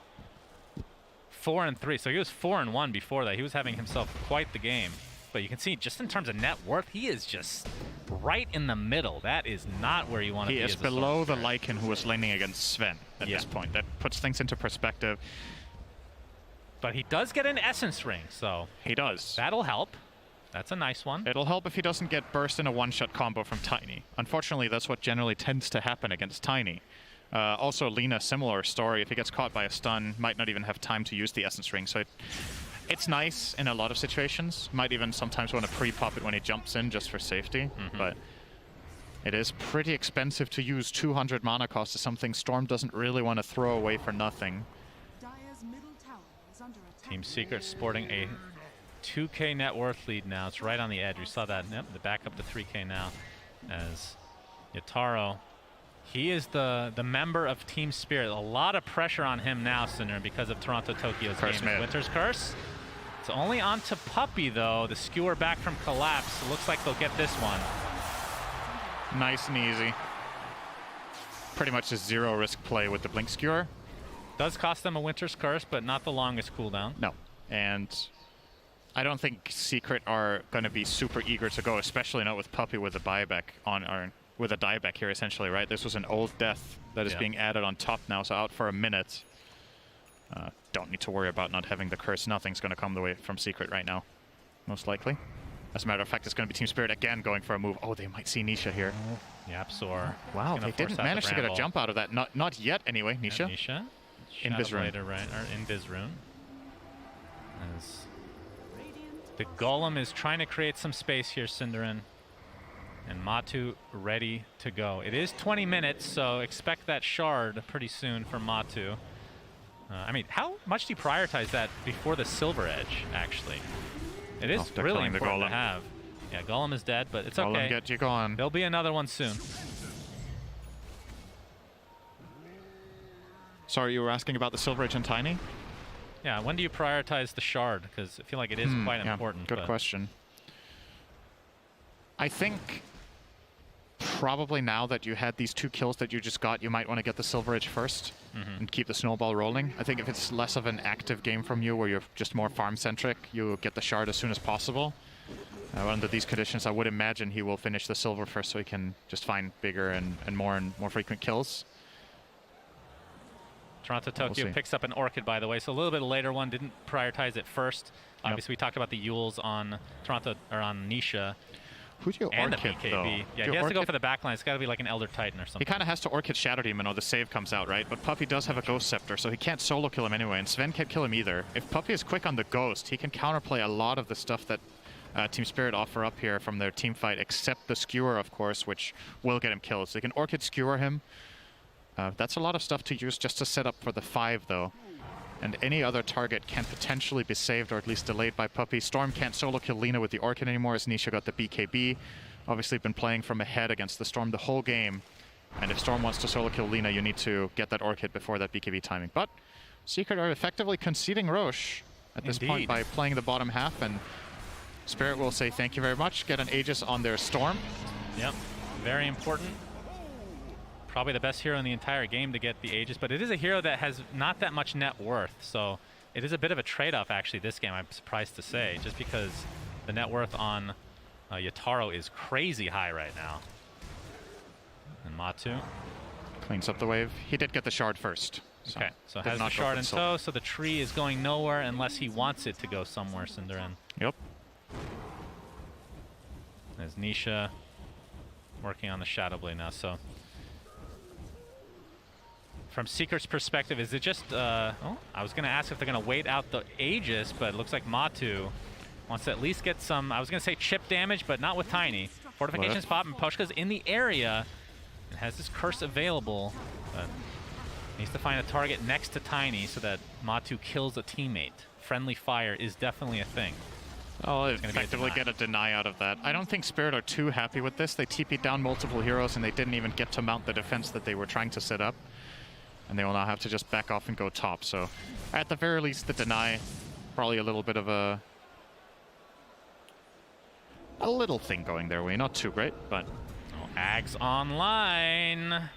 4-3. So he was 4-1 before that. He was having himself quite the game. But you can see, just in terms of net worth, he is just right in the middle. That is not where you want to be. He is below the Lycan who was laning against Sven at this point. That puts things into perspective. But he does get an Essence Ring, so he does. That'll help. That's a nice one. It'll help if he doesn't get burst in a one-shot combo from Tiny. Unfortunately, that's what generally tends to happen against Tiny. Also, Lina, similar story. If he gets caught by a stun, might not even have time to use the Essence Ring. So it's nice in a lot of situations. Might even sometimes want to pre-pop it when he jumps in just for safety. But it is pretty expensive to use. 200 mana cost is something Storm doesn't really want to throw away for nothing. Team Secret sporting a 2K net worth lead now. It's right on the edge. We saw that. Yep, the back up to 3K now. As Yataro, he is the member of Team Spirit. A lot of pressure on him now, Sinner, because of Toronto Tokyo's game. Winter's Curse. It's only on to Puppy, though. The skewer back from Collapse. It looks like they'll get this one. Nice and easy. Pretty much a zero risk play with the Blink Skewer. Does cost them a Winter's Curse, but not the longest cooldown. No. And I don't think Secret are going to be super eager to go, especially not with Puppy with a buyback on, or with a dieback here, essentially, right? This was an old death that is being added on top now, so out for a minute. Don't need to worry about not having the curse. Nothing's going to come the way from Secret right now, most likely. As a matter of fact, it's going to be Team Spirit again going for a move. Oh, they might see Nisha here. YapzOr. Wow, they didn't manage to get a jump out of that. Not yet, anyway, Nisha. Nisha. Invis rune. Blader, right? Or Invis rune. As the Golem is trying to create some space here, Cinderin. And Matu ready to go. It is 20 minutes, so expect that shard pretty soon for Matu. I mean, how much do you prioritize that before the Silver Edge, actually? It is really important to have. Yeah, Golem is dead, but it's okay. Golem, get you going. There'll be another one soon. Sorry, you were asking about the Silver Edge and Tiny? Yeah, when do you prioritize the shard? Because I feel like it is quite important. Good question. I think probably now that you had these 2 kills that you just got, you might want to get the Silver Edge first and keep the snowball rolling. I think if it's less of an active game from you, where you're just more farm-centric, you get the shard as soon as possible. Under these conditions, I would imagine he will finish the silver first so he can just find bigger and more frequent kills. Toronto Tokyo picks up an Orchid, by the way, so a little bit later one, didn't prioritize it first. Obviously, we talked about the Yules on Toronto, or on Nisha. Who do you and Orchid, the BKB. though? Yeah, he has to go for the backline. It's got to be like an Elder Titan or something. He kind of has to Orchid Shadow Demon or the save comes out, right? But Puppy does have a Ghost Scepter, so he can't solo kill him anyway, and Sven can't kill him either. If Puppy is quick on the Ghost, he can counterplay a lot of the stuff that Team Spirit offer up here from their team fight, except the Skewer, of course, which will get him killed. So they can Orchid Skewer him. That's a lot of stuff to use just to set up for the 5, though. And any other target can potentially be saved or at least delayed by Puppy. Storm can't solo kill Lina with the Orchid anymore, as Nisha got the BKB. Obviously been playing from ahead against the Storm the whole game. And if Storm wants to solo kill Lina, you need to get that Orchid before that BKB timing. But Secret are effectively conceding Roche at this point by playing the bottom half, and Spirit will say thank you very much, get an Aegis on their Storm. Yep, very important. Probably the best hero in the entire game to get the Aegis, but it is a hero that has not that much net worth, so it is a bit of a trade-off actually this game, I'm surprised to say, just because the net worth on Yataro is crazy high right now. And Matu cleans up the wave. He did get the shard first. Okay, so has the shard in tow, so the tree is going nowhere unless he wants it to go somewhere, Cinderin. Yep. There's Nisha working on the Shadow Blade now, so from Secret's perspective, is it just, I was going to ask if they're going to wait out the Aegis, but it looks like Matu wants to at least get some, I was going to say chip damage, but not with Tiny. Fortifications pop, and Poshka's in the area and has this curse available, but needs to find a target next to Tiny so that Matu kills a teammate. Friendly fire is definitely a thing. I'll effectively get a deny out of that. I don't think Spirit are too happy with this. They TP'd down multiple heroes and they didn't even get to mount the defense that they were trying to set up. And they will now have to just back off and go top. So at the very least, the deny, probably a little bit of a little thing going their way. Not too great, but... Ags online.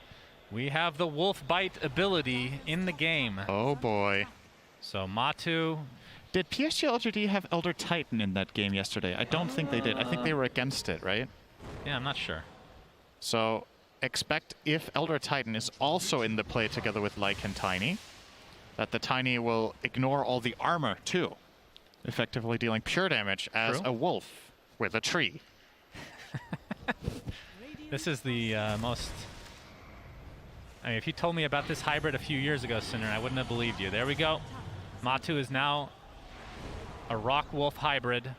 We have the Wolf Bite ability in the game. Oh boy. So Matu... Did PSG LGD have Elder Titan in that game yesterday? I don't think they did. I think they were against it, right? Yeah, I'm not sure. So expect if Elder Titan is also in the play together with Lycan and Tiny, that the Tiny will ignore all the armor too, effectively dealing pure damage as a wolf with a tree. This is the most... I mean, if you told me about this hybrid a few years ago, Sinner, I wouldn't have believed you. There we go. Matu is now a rock wolf hybrid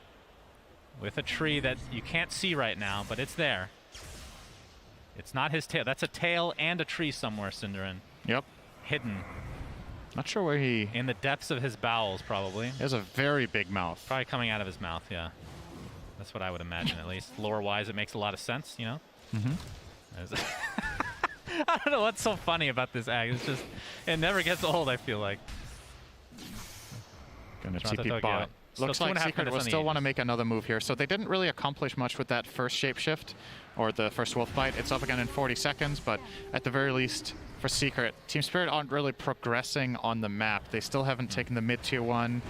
with a tree that you can't see right now, but it's there. It's not his tail. That's a tail and a tree somewhere, Cinderin. Yep. Hidden. Not sure where he... In the depths of his bowels, probably. He has a very big mouth. Probably coming out of his mouth, yeah. That's what I would imagine, at least. Lore-wise, it makes a lot of sense, you know? Mm-hmm. I don't know what's so funny about this ag. It's just, it never gets old, I feel like. Gonna TP bot. Looks like Secret will still want to make another move here. So they didn't really accomplish much with that first shapeshift or the first wolf bite. It's up again in 40 seconds, but at the very least for Secret, Team Spirit aren't really progressing on the map. They still haven't taken the mid-tier 1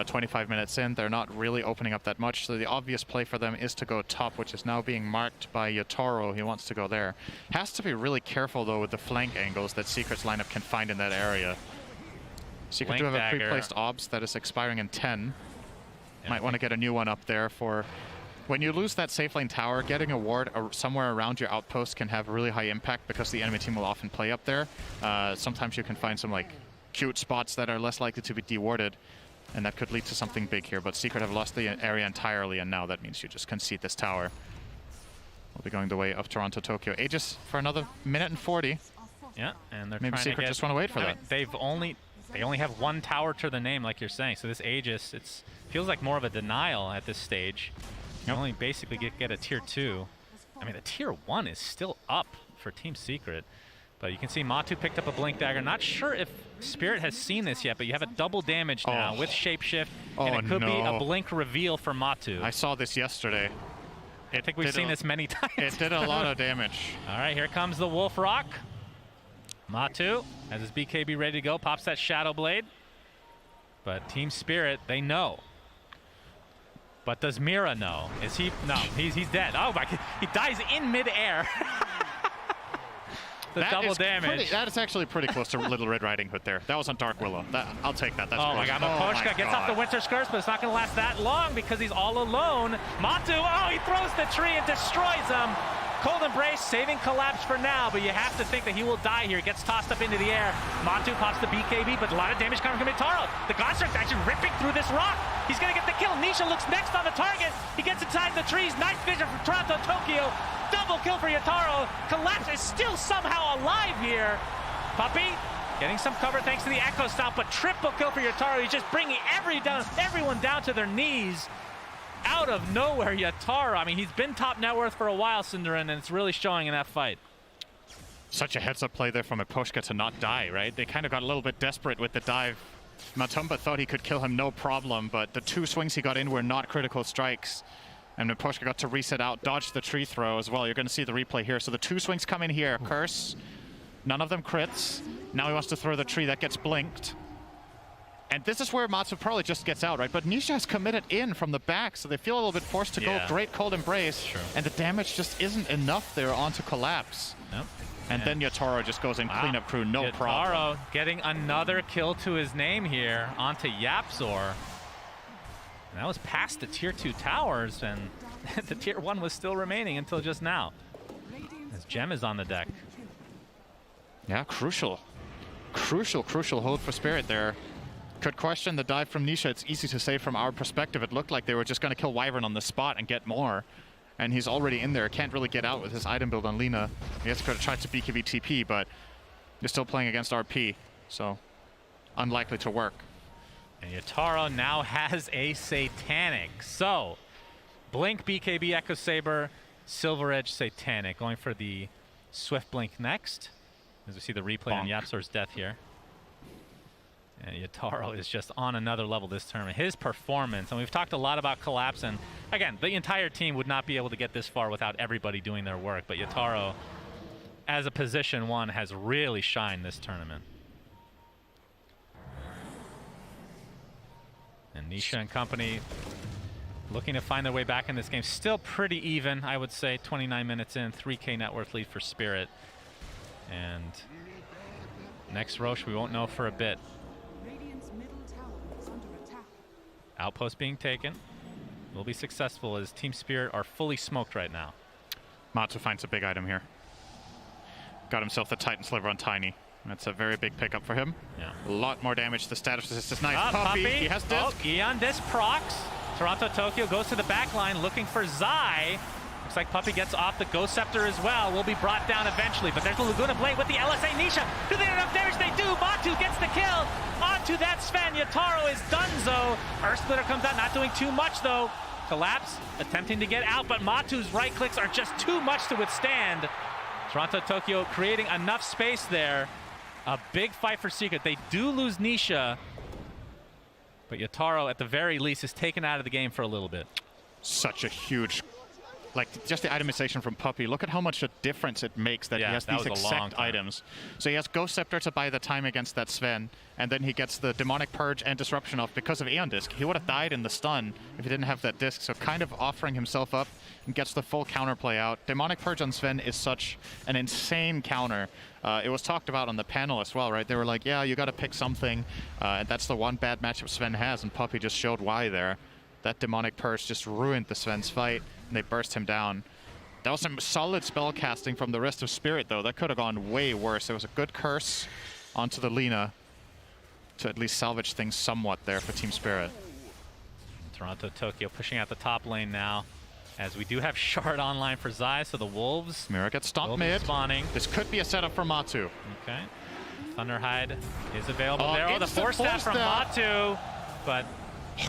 25 minutes in. They're not really opening up that much. So the obvious play for them is to go top, which is now being marked by Yotaro. He wants to go there. Has to be really careful though with the flank angles that Secret's lineup can find in that area. Secret do have a pre-placed obs that is expiring in 10. Might want to get a new one up there for... When you lose that safe lane tower, getting a ward somewhere around your outpost can have really high impact because the enemy team will often play up there. Sometimes you can find some like cute spots that are less likely to be dewarded. And that could lead to something big here. But Secret have lost the area entirely, and now that means you just concede this tower. Will be going the way of Toronto Tokyo. Aegis for another minute and 40. Yeah, and they're maybe trying Secret to just want to wait for that. They only have one tower to the name, like you're saying. So this Aegis, it feels like more of a denial at this stage. You only basically get a tier 2. I mean, the tier 1 is still up for Team Secret. But you can see Matu picked up a Blink Dagger. Not sure if Spirit has seen this yet, but you have a double damage now with Shapeshift. And it could be a Blink reveal for Matu. I saw this yesterday. I think we've seen this many times. It did a lot of damage. All right, here comes the Wolf Rock. Matu has his BKB ready to go, pops that Shadow Blade. But Team Spirit, they know. But does Mira know? Is he? No, he's dead. Oh my God, he dies in midair. The double damage. That is actually pretty close to Little Red Riding Hood there. That was on Dark Willow. I'll take that. That's oh my God, Miposhka gets off the Winter's Curse, but it's not going to last that long because he's all alone. Matu, he throws the tree and destroys him. Cold Embrace saving Collapse for now, but you have to think that he will die here. Gets tossed up into the air. Matu pops the BKB, but a lot of damage coming from Mitaro. The Construct actually ripping through this rock. He's going to get the kill. Nisha looks next on the target. He gets inside the trees. Nice vision from Toronto Tokyo. Double kill for Yataro. Collapse is still somehow alive here. Puppy getting some cover thanks to the Echo Stomp, but triple kill for Yataro. He's just bringing everyone down to their knees. Out of nowhere, Yataro. I mean, he's been top net worth for a while, Cinderin, and it's really showing in that fight. Such a heads-up play there from Miposhka to not die, right? They kind of got a little bit desperate with the dive. Matumba thought he could kill him no problem, but the 2 swings he got in were not critical strikes. And Miposhka got to reset out, dodge the tree throw as well. You're going to see the replay here. So the 2 swings come in here. Curse. None of them crits. Now he wants to throw the tree. That gets blinked. And this is where Matsu probably just gets out, right? But Nisha has committed in from the back, so they feel a little bit forced to go. Great Cold Embrace. And the damage just isn't enough there onto Collapse. Nope. And then Yatoro just goes in cleanup crew, no problem. Yatoro getting another kill to his name here onto Yapzor. And that was past the tier 2 towers, and the tier 1 was still remaining until just now. As Gem is on the deck. Yeah, crucial hold for Spirit there. Could question the dive from Nisha. It's easy to say from our perspective. It looked like they were just going to kill Wyvern on the spot and get more. And he's already in there. Can't really get out with his item build on Lina. I guess could have tried to BKB TP, but you're still playing against RP, so unlikely to work. And Yataro now has a Satanic. So, Blink, BKB, Echo Saber, Silver Edge, Satanic. Going for the Swift Blink next. As we see the replay on Yapzor's death here. And Yataro is just on another level this tournament. His performance, and we've talked a lot about Collapse, and again, the entire team would not be able to get this far without everybody doing their work, but Yataro, as a position 1, has really shined this tournament. And Nisha and company looking to find their way back in this game. Still pretty even, I would say. 29 minutes in, 3K net worth lead for Spirit. And next Roche, we won't know for a bit. Outpost being taken. Will be successful as Team Spirit are fully smoked right now. Matsu finds a big item here. Got himself the Titan Sliver on Tiny. That's a very big pickup for him. Yeah. A lot more damage. The status resist is nice. Puppy, he has disc. Eon disc procs. Toronto Tokyo goes to the back line looking for Zai. Looks like Puppy gets off the Ghost Scepter as well. Will be brought down eventually, but there's the Laguna Blade with the LSA Nisha. Do they get enough damage? They do. Matu gets the kill. Onto that Sven. Yataro is donezo. Earth Splitter comes out, not doing too much though. Collapse, attempting to get out, but Matu's right clicks are just too much to withstand. Toronto Tokyo creating enough space there. A big fight for Secret. They do lose Nisha, but Yataro at the very least is taken out of the game for a little bit. Such a huge, like just the itemization from Puppy. Look at how much a difference it makes that he has these exact items. So he has Ghost Scepter to buy the time against that Sven, and then he gets the Demonic Purge and Disruption off because of Aeon Disc. He would have died in the stun if he didn't have that disc, so kind of offering himself up and gets the full counterplay out. Demonic Purge on Sven is such an insane counter. It was talked about on the panel as well, right? They were like, yeah, you got to pick something, and that's the one bad matchup Sven has, and Puppy just showed why there. That Demonic Purge just ruined the Sven's fight, and they burst him down. That was some solid spell casting from the rest of Spirit, though. That could have gone way worse. There was a good curse onto the Lina. to at least salvage things somewhat there for Team Spirit. Toronto Tokyo pushing out the top lane now, as we do have Shard online for Zai, so the Wolves. Mira gets stomped mid. Spawning. This could be a setup for Matu. Okay. Thunderhide is available there. Oh, the force staff from Matu, but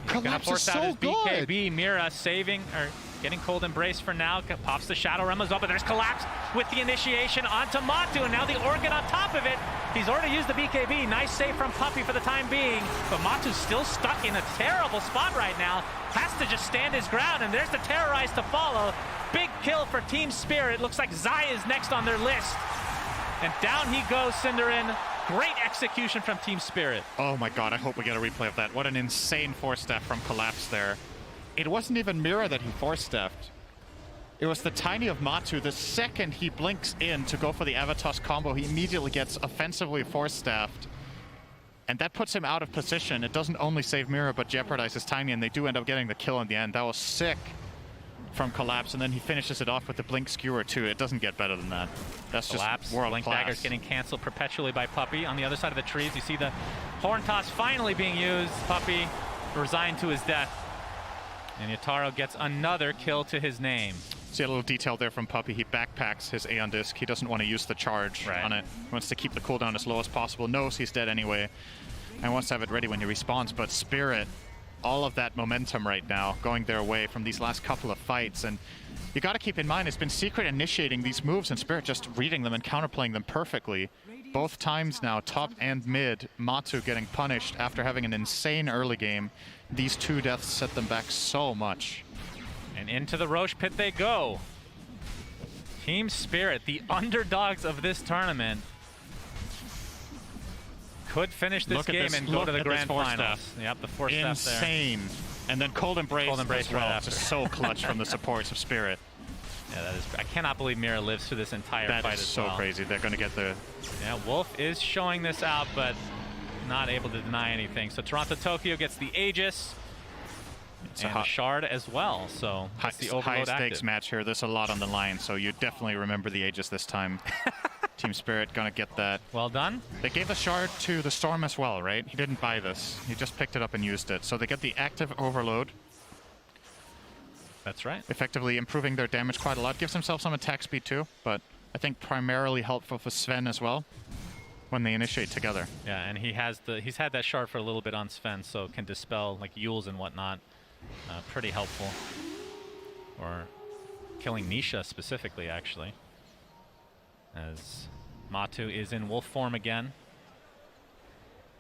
gonna force out his BKB. Mira saving, or getting cold embrace for now. Pops the Shadow Realm as well, but there's Collapse with the initiation onto Matu, and now the Organ on top of it. He's already used the BKB. Nice save from Puppey for the time being, but Matu's still stuck in a terrible spot right now. Has to just stand his ground, and there's the Terrorize to follow. Big kill for Team Spirit. Looks like Zai is next on their list. And down he goes, Cinderin. Great execution from Team Spirit. Oh my god, I hope we get a replay of that. What an insane force staff from Collapse there. It wasn't even Mira that he force staffed. It was the Tiny of Matu. The second he blinks in to go for the Avatos combo, he immediately gets offensively force staffed. And that puts him out of position. It doesn't only save Mira, but jeopardizes Tiny, and they do end up getting the kill in the end. That was sick from Collapse, and then he finishes it off with the Blink Skewer too. It doesn't get better than that. That's Collapse, just world Blink class. Dagger's getting canceled perpetually by Puppey. On the other side of the trees, you see the Horn Toss finally being used. Puppey resigned to his death. And Yataro gets another kill to his name. See a little detail there from Puppey. He backpacks his Aeon Disc. He doesn't want to use the charge on it. He wants to keep the cooldown as low as possible. Knows he's dead anyway. And wants to have it ready when he respawns. But Spirit, all of that momentum right now going their way from these last couple of fights. And you got to keep in mind, it's been Secret initiating these moves and Spirit just reading them and counterplaying them perfectly. Both times now, top and mid, Matu getting punished after having an insane early game. These two deaths set them back so much. And into the Roche pit they go. Team Spirit, the underdogs of this tournament, could finish this game and go to the grand finals. Yep, the force staff there. Insane. And then Cold Embrace, as well. Right after. Just so clutch from the supports of Spirit. Yeah, that is. I cannot believe Mira lives through this entire fight as well. That is so crazy. They're going to get the... Yeah, Wolf is showing this out, but not able to deny anything. So Toronto Tokyo gets the Aegis. It's and a Shard as well, so that's the Overload high stakes active. match here. There's a lot on the line, so you definitely remember the Aegis this time. Team Spirit gonna get that. Well done. They gave the Shard to the Storm as well, right? He didn't buy this. He just picked it up and used it. So they get the active Overload. That's right. Effectively improving their damage quite a lot. Gives himself some attack speed too, but I think primarily helpful for Sven as well when they initiate together. Yeah, and he's had that Shard for a little bit on Sven, so can dispel like Yules and whatnot. Pretty helpful. Or killing Nisha specifically, actually. As Matu is in wolf form again.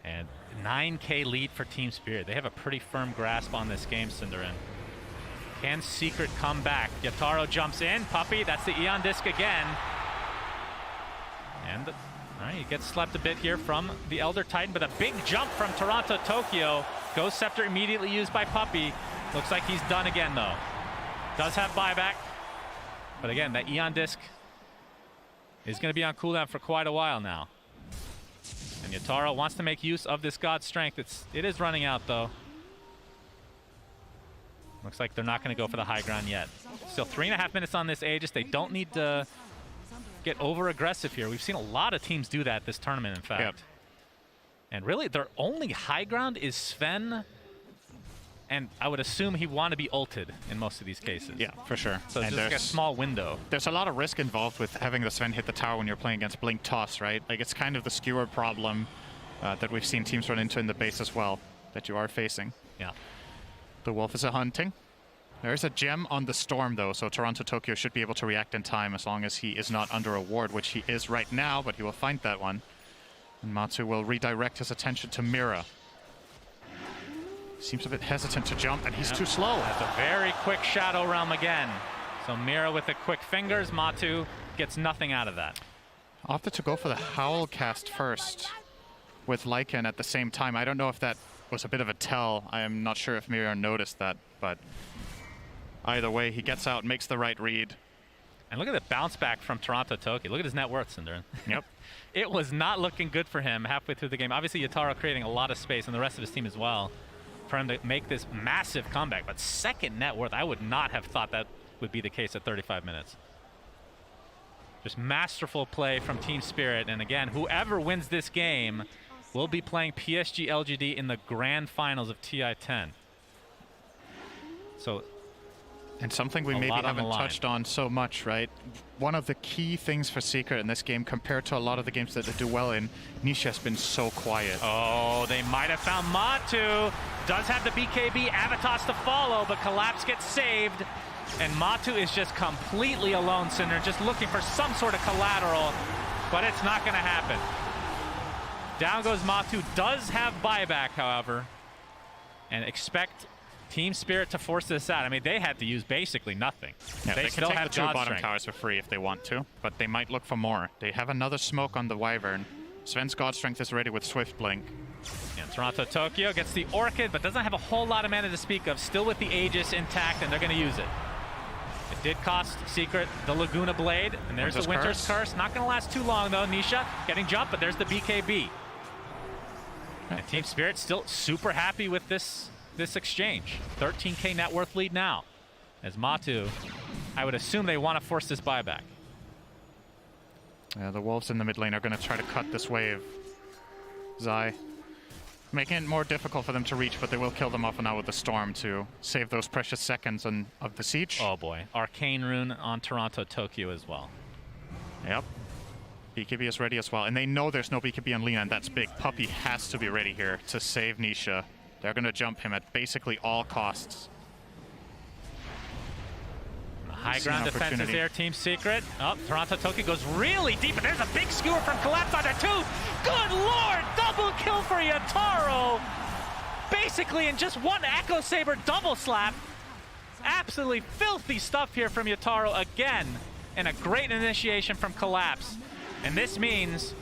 And 9k lead for Team Spirit. They have a pretty firm grasp on this game, Cinderin. Can Secret come back? Yataro jumps in. Puppey, that's the Eon Disc again. And all right, he gets slept a bit here from the Elder Titan, but a big jump from Toronto Tokyo. Ghost Scepter immediately used by Puppey. Looks like he's done again, though. Does have buyback. But again, that Eon Disc is going to be on cooldown for quite a while now. And Yataro wants to make use of this God's Strength. It is running out, though. Looks like they're not going to go for the high ground yet. Still 3.5 minutes on this Aegis. They don't need to get over-aggressive here. We've seen a lot of teams do that this tournament, in fact. Yep. And really, their only high ground is Sven. And I would assume he want to be ulted in most of these cases. Yeah, for sure. So it's just like a small window. There's a lot of risk involved with having the Sven hit the tower when you're playing against Blink Toss, right? Like, it's kind of the skewer problem that we've seen teams run into in the base as well, that you are facing. Yeah. The Wolf is a hunting. There's a gem on the Storm, though, so Toronto Tokyo should be able to react in time as long as he is not under a ward, which he is right now, but he will find that one. And Matsu will redirect his attention to Mira. Seems a bit hesitant to jump, and he's too slow. That's a very quick Shadow Realm again. So Mira with the quick fingers. Matu gets nothing out of that. Opted to go for the Howl cast first with Lycan at the same time. I don't know if that was a bit of a tell. I am not sure if Mira noticed that, but either way, he gets out, makes the right read. And look at the bounce back from Toronto Tokyo. Look at his net worth, Cinderin. Yep. It was not looking good for him halfway through the game. Obviously, Yataro creating a lot of space, and the rest of his team as well, for him to make this massive comeback. But second net worth, I would not have thought that would be the case at 35 minutes. Just masterful play from Team Spirit. And again, whoever wins this game will be playing PSG LGD in the grand finals of TI10. So, and something we maybe haven't touched on so much, right? One of the key things for Secret in this game, compared to a lot of the games that they do well in, Nisha has been so quiet. Oh, they might have found Matu. Does have the BKB, Avatos to follow, but Collapse gets saved. And Matu is just completely alone, Cinder, just looking for some sort of collateral, but it's not going to happen. Down goes Matu. Does have buyback, however, and expect Team Spirit to force this out. I mean, they had to use basically nothing. Yeah, they still can take have the two God bottom strength. towers for free if they want to, but they might look for more. They have another smoke on the Wyvern. Sven's God Strength is ready with Swift Blink. Yeah, Toronto Tokyo gets the Orchid, but doesn't have a whole lot of mana to speak of. Still with the Aegis intact, and they're going to use it. It did cost Secret the Laguna Blade, and there's the Winter's Curse. Not going to last too long, though. Nisha getting jumped, but there's the BKB. And Team Spirit still super happy with this exchange. 13k net worth lead now. As Matu, I would assume they want to force this buyback. Yeah, the Wolves in the mid lane are going to try to cut this wave. Zai. Making it more difficult for them to reach, but they will kill them off and now with the Storm to save those precious seconds of the siege. Oh boy. Arcane Rune on Toronto Tokyo as well. Yep. BKB is ready as well. And they know there's no BKB on Lina, and that's big. Puppey has to be ready here to save Nisha. They're going to jump him at basically all costs. High ground defense is there, Team Secret. Oh, Toronto Tokyo goes really deep, and there's a big skewer from Collapse onto two. Good lord, double kill for Yataro. Basically in just one Echo Saber double slap. Absolutely filthy stuff here from Yataro again. And a great initiation from Collapse. And this means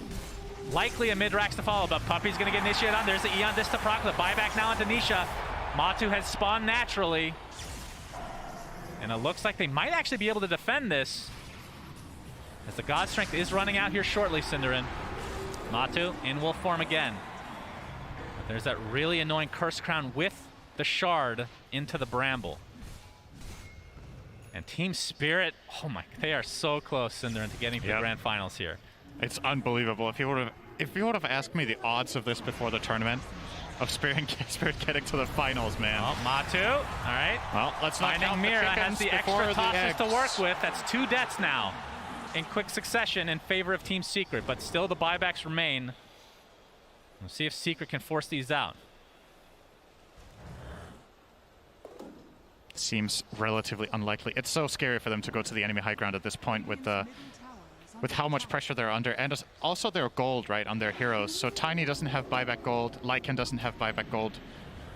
likely a mid-rax to follow, but Puppey's gonna get initiated on. There's the Eon Disc to proc, the buyback now onto Nisha. Matu has spawned naturally. And it looks like they might actually be able to defend this, as the God Strength is running out here shortly, Cinderin. Matu in wolf form again. But there's that really annoying Curse Crown with the Shard into the Bramble. And Team Spirit, oh my, they are so close, Cinderin, to getting to the grand finals here. It's unbelievable. If you would have asked me the odds of this before the tournament, of Spirit getting to the finals, man. Well, Matu, all right. Well, let's not count the Mira has chickens the before extra the tosses eggs. to work with. That's 2 deaths now in quick succession in favor of Team Secret, but still the buybacks remain. We'll see if Secret can force these out. Seems relatively unlikely. It's so scary for them to go to the enemy high ground at this point with how much pressure they're under, and also their gold, right, on their heroes. So Tiny doesn't have buyback gold, Lycan doesn't have buyback gold.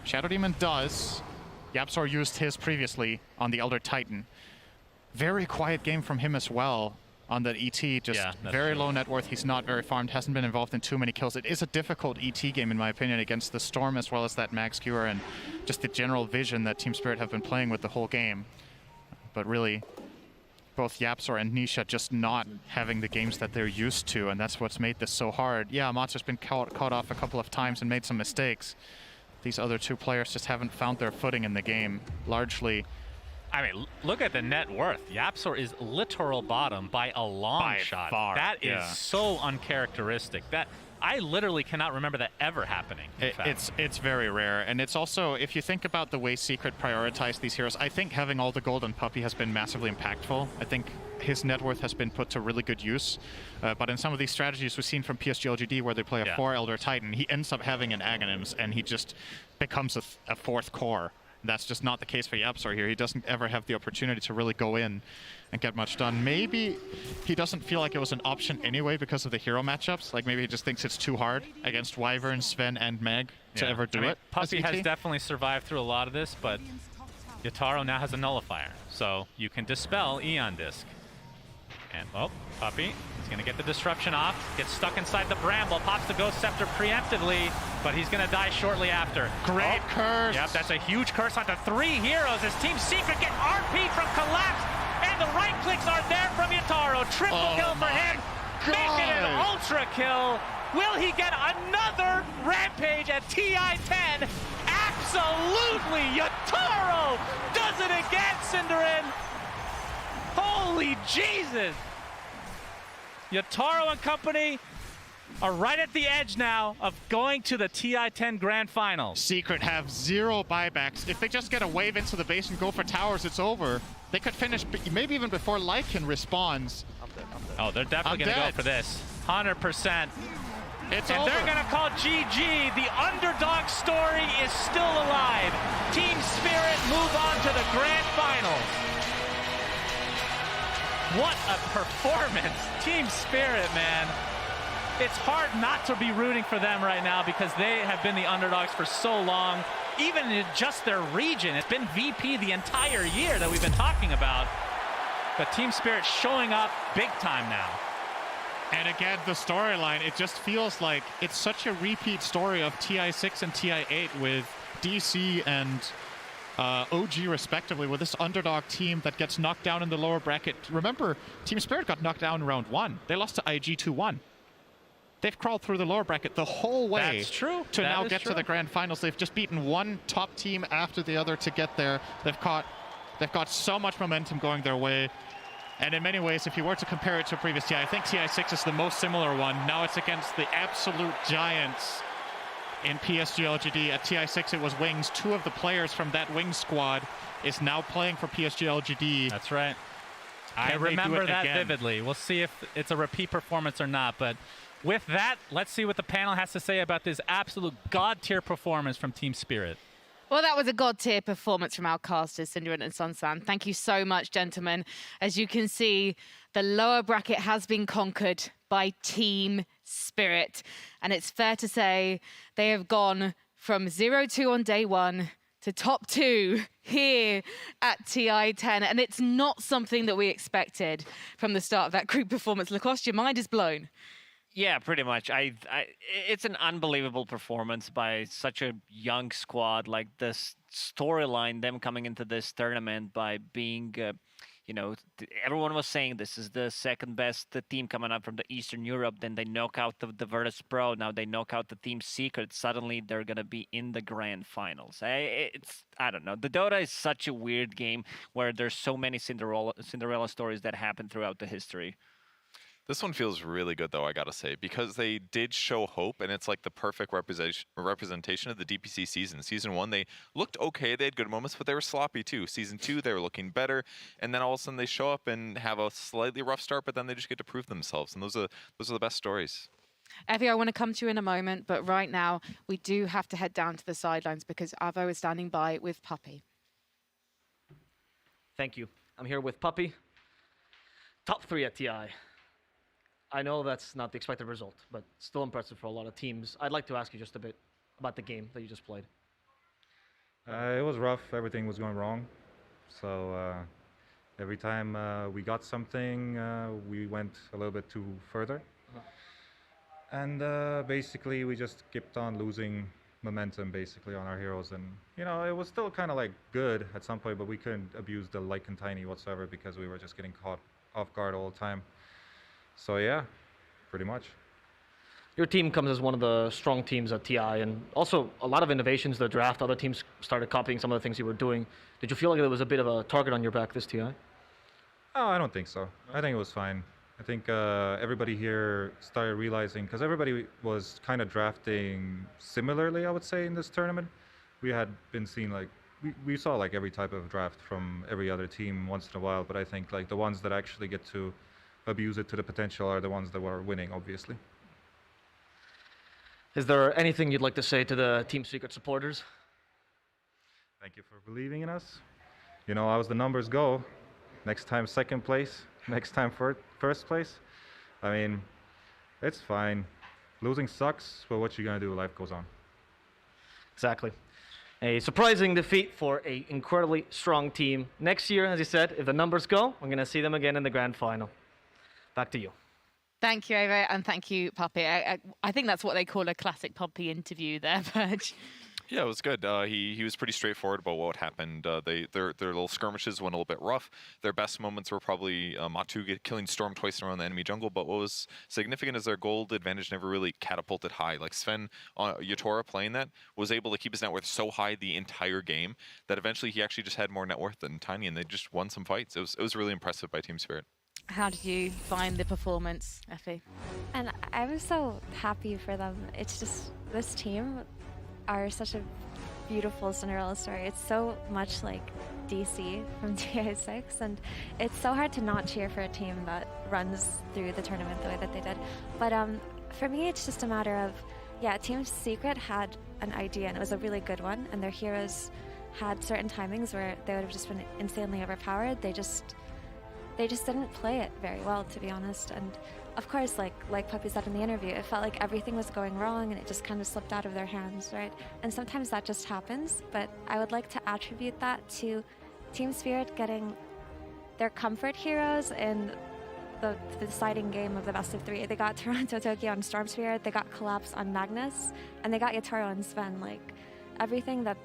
Shadow Demon does. Yapzor used his previously on the Elder Titan. Very quiet game from him as well on that ET, just very low net worth. He's not very farmed, hasn't been involved in too many kills. It is a difficult ET game, in my opinion, against the Storm as well as that Mag Skewer and just the general vision that Team Spirit have been playing with the whole game. But really, both Yapzor and Nisha just not having the games that they're used to, and that's what's made this so hard. Yeah, Matsu's been caught off a couple of times and made some mistakes. These other two players just haven't found their footing in the game, largely. I mean, look at the net worth. Yapzor is literal bottom by a long shot. Far, that is so uncharacteristic. That I literally cannot remember that ever happening. It's very rare, and it's also, if you think about the way Secret prioritized these heroes, I think having all the gold on Puppey has been massively impactful. I think his net worth has been put to really good use. But in some of these strategies we've seen from PSG LGD where they play a 4 Elder Titan, he ends up having an Aghanims, and he just becomes a 4th core. That's just not the case for Yapzor here. He doesn't ever have the opportunity to really go in and get much done. Maybe he doesn't feel like it was an option anyway because of the hero matchups. Like maybe he just thinks it's too hard against Wyvern, Sven, and Meg to ever do it. Puppey has definitely survived through a lot of this, but Yataro now has a nullifier, so you can dispel Eon Disc. And, oh, Puppey is going to get the disruption off, gets stuck inside the Bramble, pops the Ghost Scepter preemptively, but he's going to die shortly after. Great curse! Yep, that's a huge curse onto 3 heroes as Team Secret get RP from Collapse, and the right clicks are there from Yataro. Triple kill for him, making it an ultra kill. Will he get another Rampage at TI10? Absolutely! Yataro does it again, Cinderin! Holy Jesus! Yataro and company are right at the edge now of going to the TI10 Grand Finals. Secret have 0 buybacks. If they just get a wave into the base and go for towers, it's over. They could finish maybe even before Lycan responds. Oh, they're definitely going to go for this. 100%. It's and over. They're going to call GG. The underdog story is still alive. Team Spirit move on to the Grand Finals. What a performance. Team Spirit, man. It's hard not to be rooting for them right now because they have been the underdogs for so long. Even in just their region, it's been VP the entire year that we've been talking about. But Team Spirit showing up big time now. And again, the storyline, it just feels like it's such a repeat story of TI6 and TI8 with DC and OG respectively, with this underdog team that gets knocked down in the lower bracket. Remember, Team Spirit got knocked down in round 1. They lost to IG 2-1. They've crawled through the lower bracket the whole way. That's true. To now get to the grand finals. They've just beaten one top team after the other to get there. They've got so much momentum going their way. And in many ways, if you were to compare it to a previous TI, I think TI6 is the most similar one. Now it's against the absolute giants in PSG LGD. At TI6, it was Wings. 2 of the players from that Wings squad is now playing for PSG LGD. That's right. I remember that vividly. We'll see if it's a repeat performance or not. But with that, let's see what the panel has to say about this absolute god-tier performance from Team Spirit. Well, that was a god-tier performance from our casters, Synderen and Sunsan. Thank you so much, gentlemen. As you can see, the lower bracket has been conquered by Team Spirit. And it's fair to say they have gone from 0-2 on day 1 to top 2 here at TI10. And it's not something that we expected from the start of that group performance. Lacoste, your mind is blown. Yeah, pretty much. It's an unbelievable performance by such a young squad. Like this storyline, them coming into this tournament by being, everyone was saying this is the second best team coming up from the Eastern Europe. Then they knock out the Virtus Pro. Now they knock out the Team Secret. Suddenly they're gonna be in the grand finals. I don't know. The Dota is such a weird game where there's so many Cinderella stories that happen throughout the history. This one feels really good, though, I gotta say, because they did show hope, and it's like the perfect representation of the DPC season. Season 1, they looked okay, they had good moments, but they were sloppy too. Season 2, they were looking better, and then all of a sudden they show up and have a slightly rough start, but then they just get to prove themselves, and those are the best stories. Evie, I want to come to you in a moment, but right now we do have to head down to the sidelines because Avo is standing by with Puppy. Thank you. I'm here with Puppy. Top 3 at TI. I know that's not the expected result, but still impressive for a lot of teams. I'd like to ask you just a bit about the game that you just played. It was rough. Everything was going wrong. So every time we got something, we went a little bit too further. And basically, we just kept on losing momentum, basically, on our heroes. And, it was still kind of like good at some point, but we couldn't abuse the Lycan Tiny whatsoever because we were just getting caught off guard all the time. So yeah, pretty much. Your team comes as one of the strong teams at TI, and also a lot of innovations. The draft, other teams started copying some of the things you were doing. Did you feel like there was a bit of a target on your back this TI? Oh, I don't think so. I think it was fine. I think everybody here started realizing, because everybody was kind of drafting similarly, I would say, in this tournament. We had been seeing we saw like every type of draft from every other team once in a while, but I think like the ones that actually get to abuse it to the potential are the ones that were winning, obviously. Is there anything you'd like to say to the Team Secret supporters? Thank you for believing in us. As the numbers go, next time second place, next time first place. I mean, it's fine. Losing sucks, but what you gonna do? Life goes on. Exactly. A surprising defeat for an incredibly strong team. Next year, as you said, if the numbers go, we're gonna see them again in the grand final. Back to you. Thank you, Ava, and thank you, Puppy. I think that's what they call a classic Puppy interview there, Purge. Yeah, it was good. He was pretty straightforward about what happened. Their little skirmishes went a little bit rough. Their best moments were probably Matu killing Storm twice around the enemy jungle, but what was significant is their gold advantage never really catapulted high. Like Sven Yatora playing that was able to keep his net worth so high the entire game that eventually he actually just had more net worth than Tiny, and they just won some fights. It was really impressive by Team Spirit. How did you find the performance, Effie? And I was so happy for them. It's just, this team are such a beautiful Cinderella story. It's so much like DC from TI6, and it's so hard to not cheer for a team that runs through the tournament the way that they did. But for me, it's just a matter of, yeah, Team Secret had an idea, and it was a really good one, and their heroes had certain timings where they would have just been insanely overpowered. They just didn't play it very well, to be honest. And of course, like Puppy said in the interview, it felt like everything was going wrong and it just kind of slipped out of their hands, right? And sometimes that just happens, but I would like to attribute that to Team Spirit getting their comfort heroes in the deciding game of the best of 3. They got Toronto Tokyo on Storm Spirit, they got Collapse on Magnus, and they got Yatoro and Sven. Like, everything that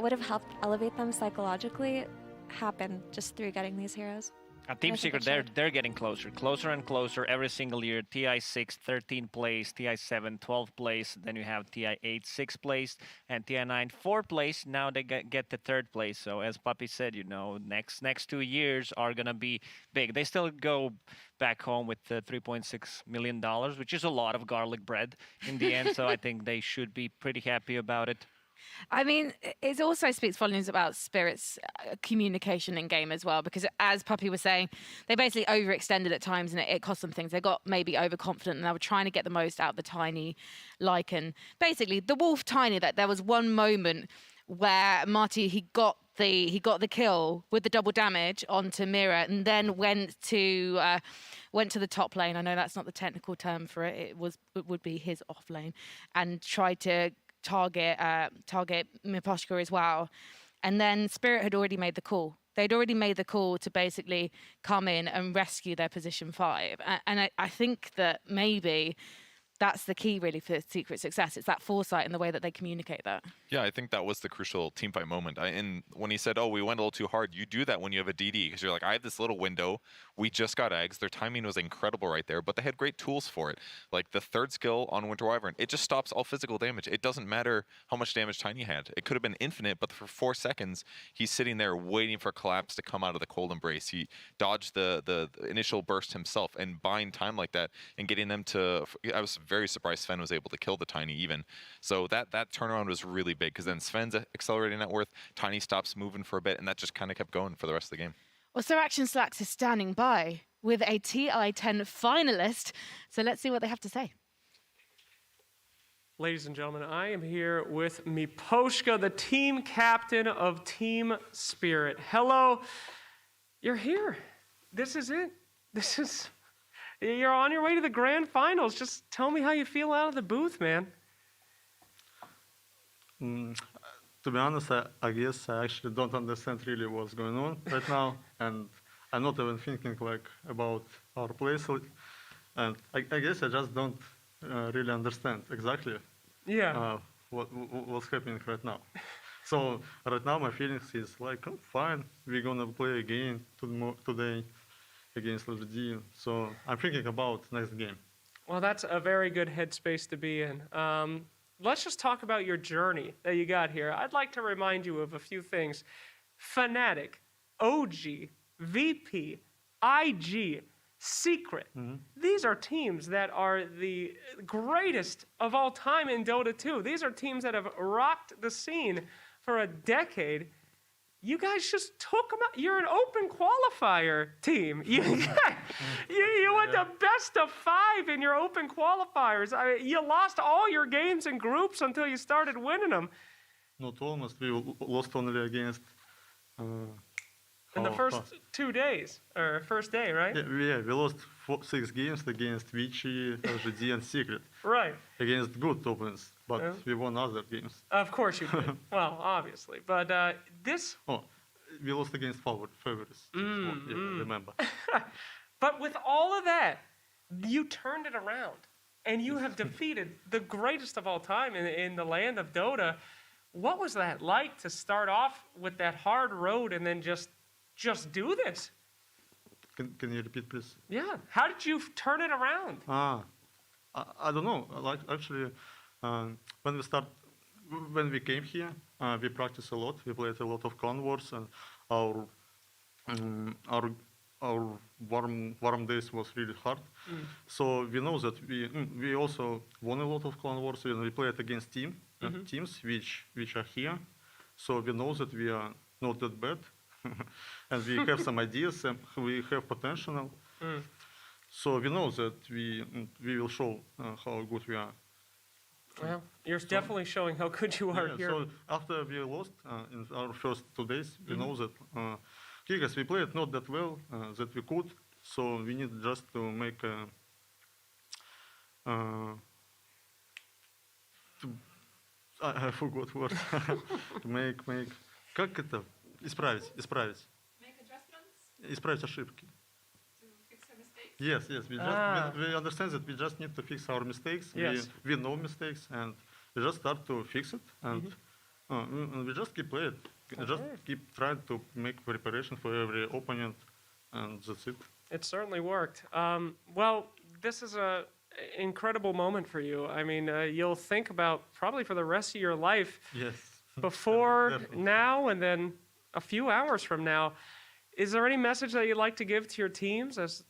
would have helped elevate them psychologically happened just through getting these heroes. Team Secret, they're getting closer and closer every single year. TI6, 13th place, TI7, 12th place. Then you have TI8, 6th place, and TI9, 4th place. Now they get the 3rd place. So as Puppy said, you know, next 2 years are gonna be big. They still go back home with $3.6 million, which is a lot of garlic bread in the end. So I think they should be pretty happy about it. I mean, it also speaks volumes about Spirit's communication in game as well, because as Puppy was saying, they basically overextended at times and it cost them things. They got maybe overconfident and they were trying to get the most out of the Tiny Lycan. Basically, the Wolf Tiny, that there was one moment where Marty, he got the kill with the double damage onto Mira and then went to the top lane. I know that's not the technical term for it. It would be his off lane, and tried to target Miposhka as well. And then Spirit had already made the call. They'd already made the call to basically come in and rescue their position 5. And I think that maybe that's the key really for Secret success. It's that foresight and the way that they communicate that. Yeah, I think that was the crucial teamfight moment. And when he said, oh, we went a little too hard, you do that when you have a DD, because you're like, I have this little window. We just got eggs. Their timing was incredible right there, but they had great tools for it. Like the 3rd skill on Winter Wyvern, it just stops all physical damage. It doesn't matter how much damage Tiny had. It could have been infinite, but for 4 seconds, he's sitting there waiting for Collapse to come out of the cold embrace. He dodged the initial burst himself, and buying time like that and getting them to... I was very surprised Sven was able to kill the Tiny even. So that turnaround was really big, because then Sven's accelerating net worth, Tiny stops moving for a bit, and that just kind of kept going for the rest of the game. Well, so Action Slacks is standing by with a TI10 finalist. So let's see what they have to say. Ladies and gentlemen, I am here with Miposhka, the team captain of Team Spirit. Hello. You're here. This is it. You're on your way to the grand finals. Just tell me how you feel out of the booth, man. To be honest, I guess I actually don't understand really what's going on right now, and I'm not even thinking like about our place, and I guess I just don't really understand exactly what's happening right now. So right now my feelings is like, oh, fine, we're gonna play again today against LGD, so I'm thinking about next game. Well, that's a very good headspace to be in. Let's just talk about your journey that you got here. I'd like to remind you of a few things. Fnatic, OG, VP, IG, Secret. These are teams that are the greatest of all time in Dota 2. These are teams that have rocked the scene for a decade. You guys just took them out. You're an open qualifier team. You went to best of 5 in your open qualifiers. I mean, you lost all your games in groups until you started winning them. Not almost. We lost only against... in the first 2 days, or first day, right? Yeah, we lost 6 games against Vici, LGD, and Secret. Right. Against good opponents, but we won other games. Of course you did. Well, obviously. But this... Oh, we lost against favorites. Remember. But with all of that, you turned it around. And you have defeated the greatest of all time in the land of Dota. What was that like to start off with that hard road and then just do this? Can you repeat, please? Yeah. How did you turn it around? I don't know. Like actually, when we came here, we practiced a lot. We played a lot of converts, and our our warm days was really hard. So we know that we also won a lot of clan wars when we played against teams which are here. So we know that we are not that bad, and we have some ideas and we have potential. So we know that we will show how good we are. Well, you're definitely showing how good you are here. So after we lost in our first 2 days, we know that Kickers, we played not that well that we could. So we need just to make I forgot what. make как это исправить. Make adjustments. Исправить ошибки. To fix your mistakes. Yes. We understand that we just need to fix our mistakes. Yes. We know mistakes, and we just start to fix it, and we just keep playing. Just keep trying to make preparation for every opponent, and that's it. It certainly worked. Well, this is an incredible moment for you. I mean, you'll think about probably for the rest of your life. Yes. Before now, and then a few hours from now. Is there any message that you'd like to give to your teams as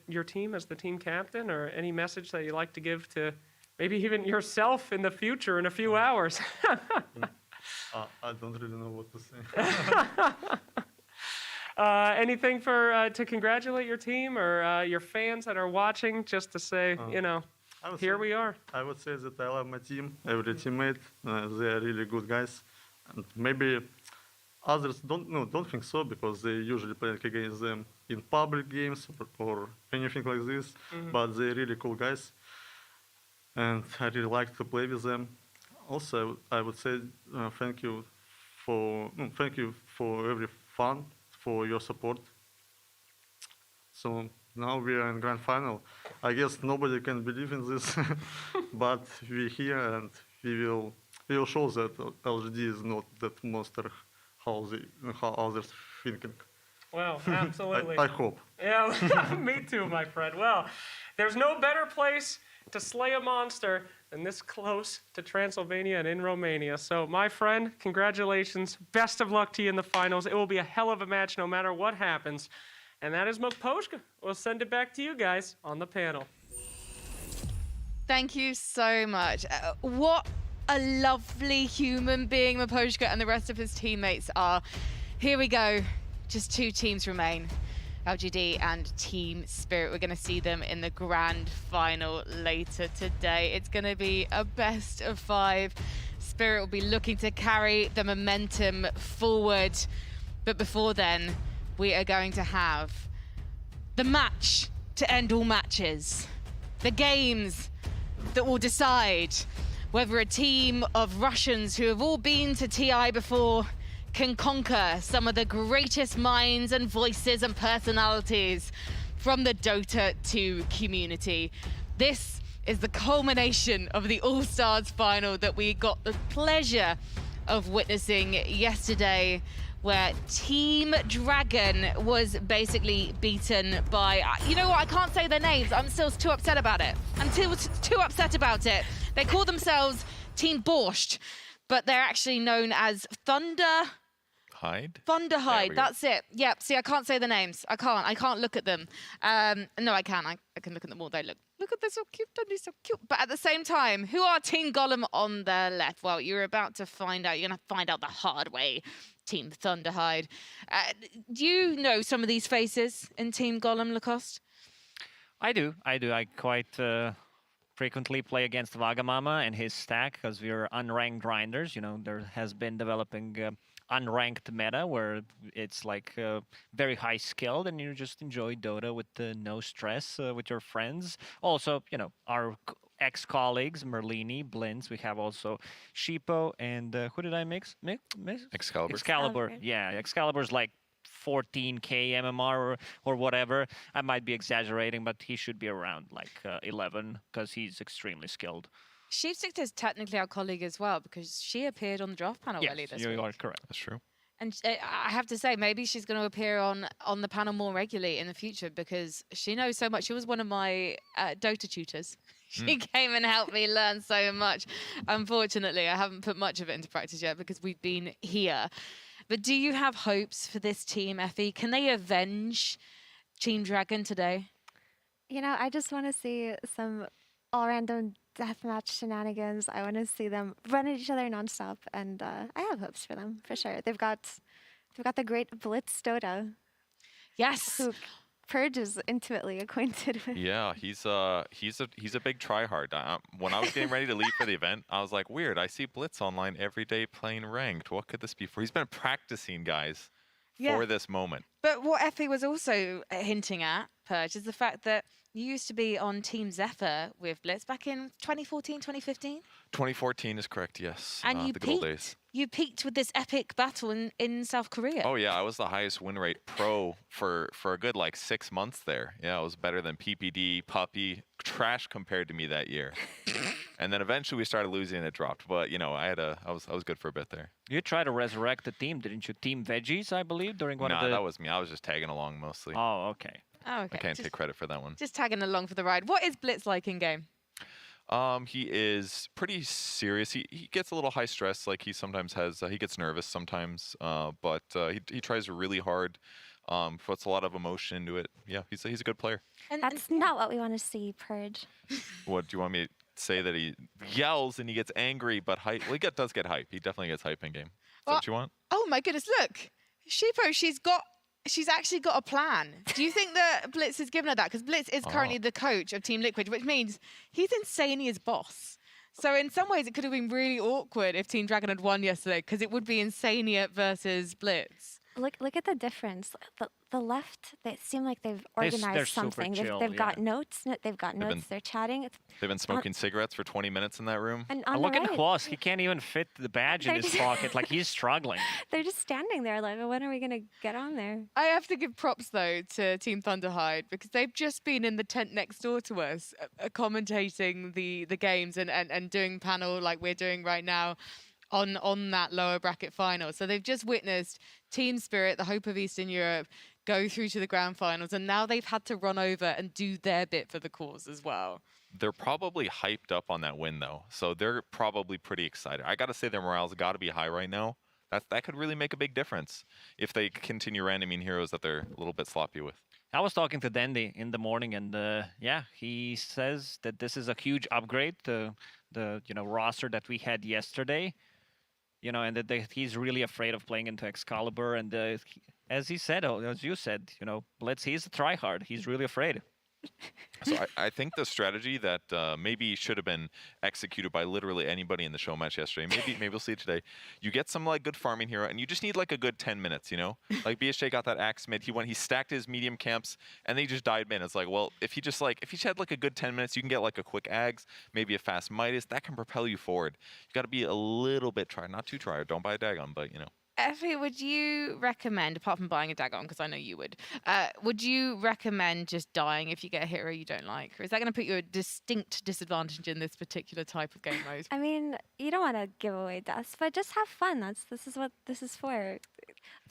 your team as the team captain, or any message that you'd like to give to maybe even yourself in the future in a few hours? I don't really know what to say. Anything to congratulate your team or your fans that are watching, just to say, here we are. I would say that I love my team, every teammate. They are really good guys, and maybe others don't think so, because they usually play against them in public games or anything like this. But they're really cool guys, and I really like to play with them. Also, I would say thank you for every fun, for your support. So now we are in grand final. I guess nobody can believe in this, but we're here, and we will show that LGD is not that monster how others thinking. Well, absolutely. I hope. Yeah, me too, my friend. Well, there's no better place to slay a monster than this close to Transylvania and in Romania. So, my friend, congratulations. Best of luck to you in the finals. It will be a hell of a match no matter what happens. And that is Moposhka. We'll send it back to you guys on the panel. Thank you so much. What a lovely human being Moposhka and the rest of his teammates are. Here we go. Just 2 teams remain. LGD and Team Spirit. We're going to see them in the grand final later today. It's going to be a best of 5. Spirit will be looking to carry the momentum forward. But before then, we are going to have the match to end all matches. The games that will decide whether a team of Russians who have all been to TI before can conquer some of the greatest minds and voices and personalities from the Dota 2 community. This is the culmination of the All-Stars final that we got the pleasure of witnessing yesterday, where Team Dragon was basically beaten by, you know what, I can't say their names. I'm still too upset about it. I'm too upset about it. They call themselves Team Borscht, but they're actually known as Thunderhide, that's it. Yep, see, I can't say the names. I can't look at them. No, I can. I can look at them all day. Look at this, so cute, don't they so cute? But at the same time, who are Team Golem on the left? Well, you're about to find out. You're going to find out the hard way. Team Thunderhide. Do you know some of these faces in Team Golem, Lacoste? I do. I quite frequently play against Vagamama and his stack, because we're unranked grinders. You know, there has been developing unranked meta where it's like very high skilled, and you just enjoy Dota with no stress with your friends. Also, you know, our ex-colleagues, Merlini, Blintz, we have also Sheepo, and who did I mix? Excalibur. Yeah, Excalibur's like 14k MMR or whatever. I might be exaggerating, but he should be around like 11, because he's extremely skilled. Sheepstick is technically our colleague as well, because she appeared on the draft panel earlier this week. You are correct. That's true. And I have to say, maybe she's going to appear on the panel more regularly in the future, because she knows so much. She was one of my Dota tutors. She came and helped me learn so much. Unfortunately, I haven't put much of it into practice yet, because we've been here. But do you have hopes for this team, Effie? Can they avenge Team Dragon today? You know, I just want to see some all-random deathmatch shenanigans. I want to see them run at each other nonstop, and I have hopes for them for sure. They've got the great Blitz Dota. Yes. Who Purge is intimately acquainted with. Yeah, he's a big tryhard. When I was getting ready to leave for the event, I was like, weird. I see Blitz online every day playing ranked. What could this be for? He's been practicing, guys, for this moment. But what Effie was also hinting at, Purge, is the fact that you used to be on Team Zephyr with Blitz back in 2014, 2015? 2014 is correct, yes. And you the good old days. You peaked with this epic battle in South Korea. Oh, yeah, I was the highest win rate pro for a good, 6 months there. Yeah, it was better than PPD, Puppy, trash compared to me that year. And then eventually we started losing and it dropped. But, I was good for a bit there. You tried to resurrect the team, didn't you? Team Veggies, I believe, during one of the... Nah, that was me. I was just tagging along mostly. Oh, okay. Oh, okay. I can't take credit for that one. Just tagging along for the ride. What is Blitz like in game? He is pretty serious. He gets a little high stress. Like he sometimes has, he gets nervous sometimes. But he tries really hard. Puts a lot of emotion into it. Yeah, he's a good player. And that's not what we want to see, Purge. What do you want me to say? That he yells and he gets angry, but hype? Well, he does get hype. He definitely gets hype in game. Is that what you want? Oh my goodness! Look, Sheepo, she's actually got a plan. Do you think that Blitz has given her that? Because Blitz is currently the coach of Team Liquid, which means he's Insania's boss. So in some ways, it could have been really awkward if Team Dragon had won yesterday, because it would be Insania versus Blitz. Look at the difference. The left, they seem like they've organized they're something. super chill, They've got notes. They've got notes. They're chatting. They've been smoking cigarettes for 20 minutes in that room. And look at Huas. He can't even fit the badge in his pocket. Like, he's struggling. They're just standing there like, when are we going to get on there? I have to give props, though, to Team Thunderhide, because they've just been in the tent next door to us, commentating the games and doing panel like we're doing right now on that lower bracket final. So they've just witnessed Team Spirit, the hope of Eastern Europe, go through to the grand finals, and now they've had to run over and do their bit for the cause as well. They're probably hyped up on that win, though, so they're probably pretty excited. I got to say their morale's got to be high right now. That could really make a big difference if they continue randoming heroes that they're a little bit sloppy with. I was talking to Dandy in the morning, and yeah, he says that this is a huge upgrade to the roster that we had yesterday. And that he's really afraid of playing into Excalibur. And as he said, as you said, Blitz, he's a tryhard. He's really afraid. So I think the strategy that maybe should have been executed by literally anybody in the show match yesterday, maybe we'll see it today. You get some good farming hero, and you just need a good 10 minutes, Like BSJ got that axe mid, he stacked his medium camps, and then he just died mid. It's like, well, if he had a good 10 minutes, you can get a quick Ags, maybe a fast Midas, that can propel you forward. You got to be a little bit try, not too try, don't buy a Dagon, but Effie, would you recommend, apart from buying a Dagon, because I know you would you recommend just dying if you get a hero you don't like? Or is that going to put you at a distinct disadvantage in this particular type of game mode? I mean, you don't want to give away deaths, but just have fun. This is what this is for.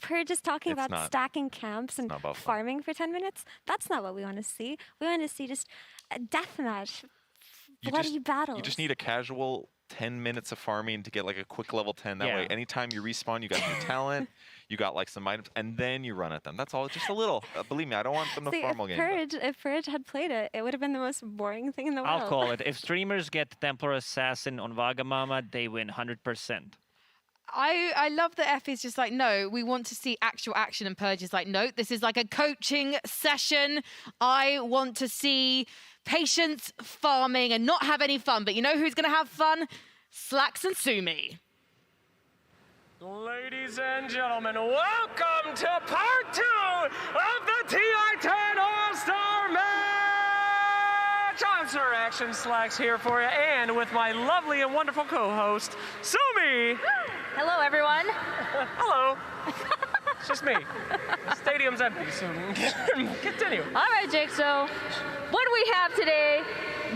We're just talking about stacking camps and farming for 10 minutes. That's not what we want to see. We want to see just a deathmatch, bloody battles. You just need a casual 10 minutes of farming to get a quick level 10. That way, anytime you respawn, you got new talent, you got some items, and then you run at them. That's all. Just a little. Believe me, I don't want them to farm all game. If Purge had played it, it would have been the most boring thing in the world. I'll call it. If streamers get Templar Assassin on Wagamama, they win 100%. I love that F is just like, no, we want to see actual action, and Purge is like, no, this is a coaching session. I want to see patience, farming, and not have any fun. But you know who's going to have fun? Slacks and Sumi. Ladies and gentlemen, welcome to part 2 of the TI10 All-Star Match! I'm Sir Action Slacks here for you, and with my lovely and wonderful co-host, Sumi! Hello, everyone. Hello. It's just me. The stadium's empty, so continue. All right, Jake, so what do we have today?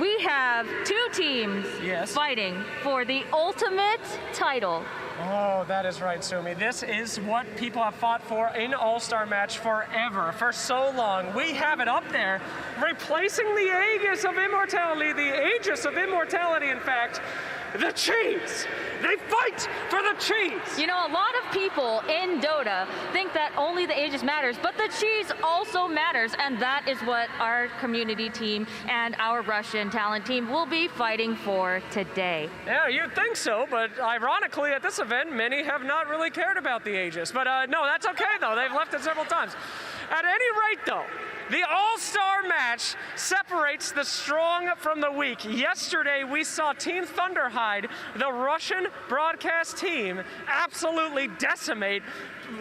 We have 2 teams fighting for the ultimate title. Oh, that is right, Sumi. This is what people have fought for in All-Star Match forever, for so long. We have it up there, replacing the Aegis of Immortality, in fact, the Chains. They fight fight for the cheese. You know, a lot of people in Dota think that only the Aegis matters, but the cheese also matters, and that is what our community team and our Russian talent team will be fighting for today. Yeah, you'd think so, but ironically at this event, many have not really cared about the Aegis. But no, that's okay though, they've left it several times. At any rate though, the all-star match separates the strong from the weak. Yesterday, we saw Team Thunderhide, the Russian broadcast team, absolutely decimate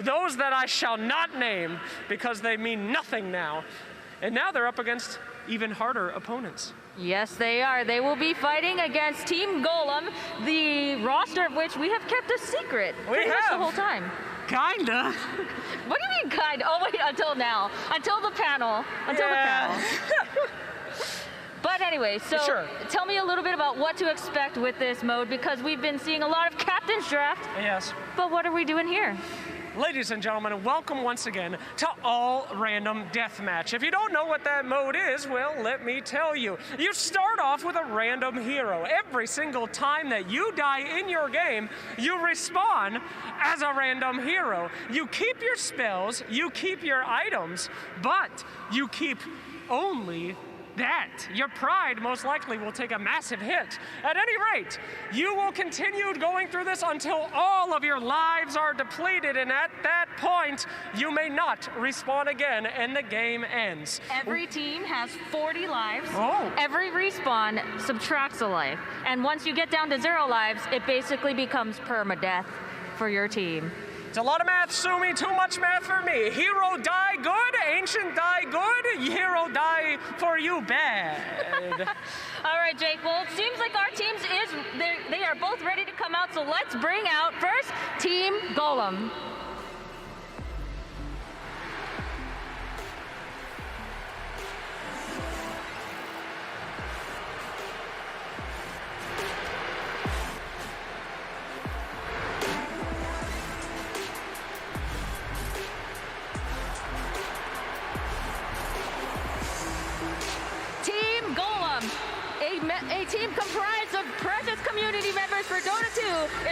those that I shall not name because they mean nothing now. And now they're up against even harder opponents. Yes, they are. They will be fighting against Team Golem, the roster of which we have kept a secret pretty much the whole time. Kinda. What do you mean kinda? Oh wait, until now. Until the panel. Until the panel. But anyway, so tell me a little bit about what to expect with this mode, because we've been seeing a lot of captain's draft. Yes. But what are we doing here? Ladies and gentlemen, welcome once again to All Random Deathmatch. If you don't know what that mode is, well, let me tell you. You start off with a random hero. Every single time that you die in your game, you respawn as a random hero. You keep your spells, you keep your items, but you keep only that. Your pride most likely will take a massive hit. At any rate, you will continue going through this until all of your lives are depleted, and at that point, you may not respawn again and the game ends. Every team has 40 lives. Every respawn subtracts a life. And once you get down to 0 lives, it basically becomes permadeath for your team. It's a lot of math, Sumi, too much math for me. Hero die good, ancient die good, hero die for you bad. All right, Jake, well, it seems like our teams they are both ready to come out, so let's bring out first Team Golem. A team comprised of precious community members for Dota2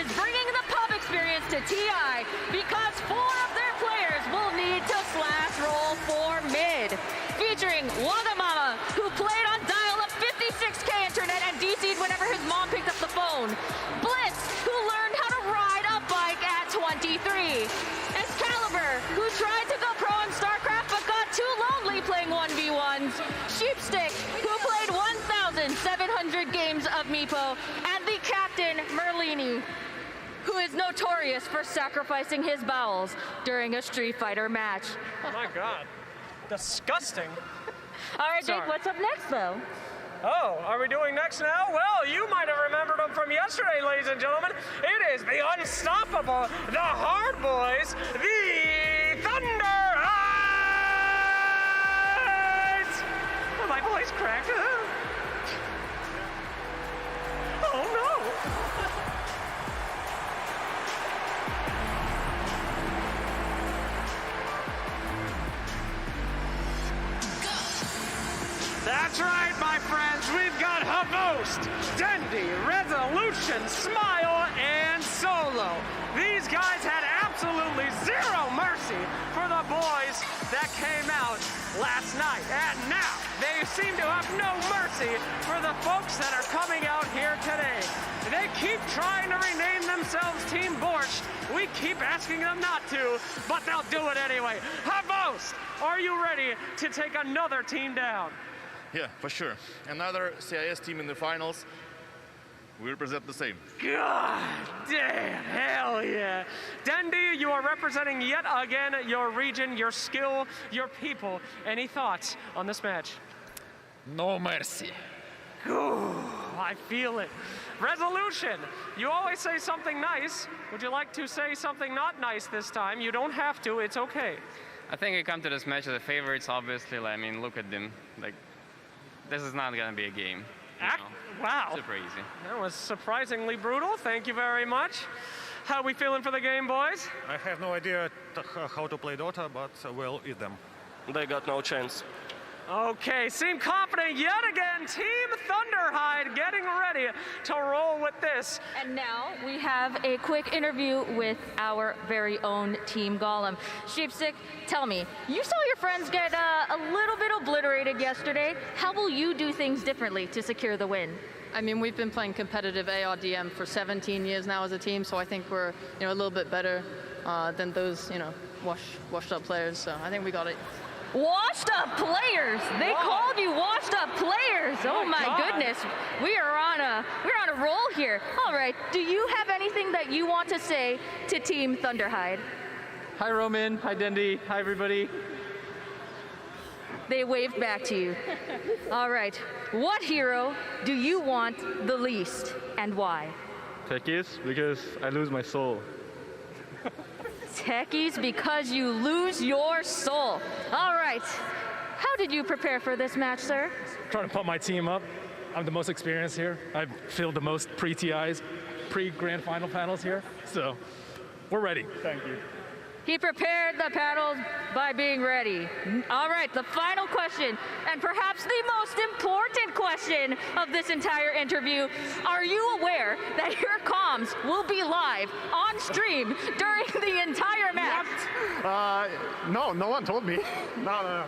is bringing the pub experience to TI because 4 of their players will need to slash roll for mid. Featuring Wagamama, who played on dial-up 56K internet and DC'd whenever his mom picked up the phone. Blitz, who learned how to ride a bike at 23. Excalibur, who tried to go pro in StarCraft but got too lonely playing 1v1s. Sheepstick, who played 1,700 games of Meepo, and the captain, Merlini, who is notorious for sacrificing his bowels during a Street Fighter match. Oh my God, disgusting. All right, Jake, what's up next, though? Oh, are we doing next now? Well, you might have remembered them from yesterday, ladies and gentlemen. It is the unstoppable, the hard boys, the Thunder Eyes! Oh, my voice cracked. Oh no! That's right, my friends. We've got Havost, Dendi, Resolution, Smile, and Solo. These guys had absolutely zero mercy for the boys that came out last night. And now they seem to have no mercy for the folks that are coming out here today. They keep trying to rename themselves Team Borscht. We keep asking them not to, but they'll do it anyway. Havost, are you ready to take another team down? Yeah, for sure. Another CIS team in the finals. We represent the same. God damn, hell yeah. Dendi, you are representing yet again your region, your skill, your people. Any thoughts on this match? No mercy. Ooh, I feel it. Resolution, you always say something nice. Would you like to say something not nice this time? You don't have to, it's okay. I think we come to this match as the favorites, obviously. I mean, look at them. Like, this is not going to be a game. Wow. Super easy. That was surprisingly brutal. Thank you very much. How are we feeling for the game, boys? I have no idea how to play Dota, but we'll eat them. They got no chance. Okay, seem confident yet again. Team Thunderhide getting ready to roll with this. And now we have a quick interview with our very own Team Golem. Sheepstick, tell me, you saw your friends get a little bit obliterated yesterday. How will you do things differently to secure the win? I mean, we've been playing competitive ARDM for 17 years now as a team, so I think we're, a little bit better than those, washed up players. So I think we got it. Washed up players. They called you washed up players. Oh my goodness. We're on a roll here. All right. Do you have anything that you want to say to Team Thunderhide? Hi Roman. Hi Dendi. Hi everybody. They waved back to you. All right. What hero do you want the least and why? Techies, because I lose my soul. Techies, because you lose your soul. All right. How did you prepare for this match, sir? Trying to pump my team up. I'm the most experienced here. I've fielded the most pre-TIs, pre-grand final panels here. So we're ready. Thank you. He prepared the panels by being ready. All right, the final question, and perhaps the most important question of this entire interview. Are you aware that your comms will be live on stream during the entire match? No, no one told me. No.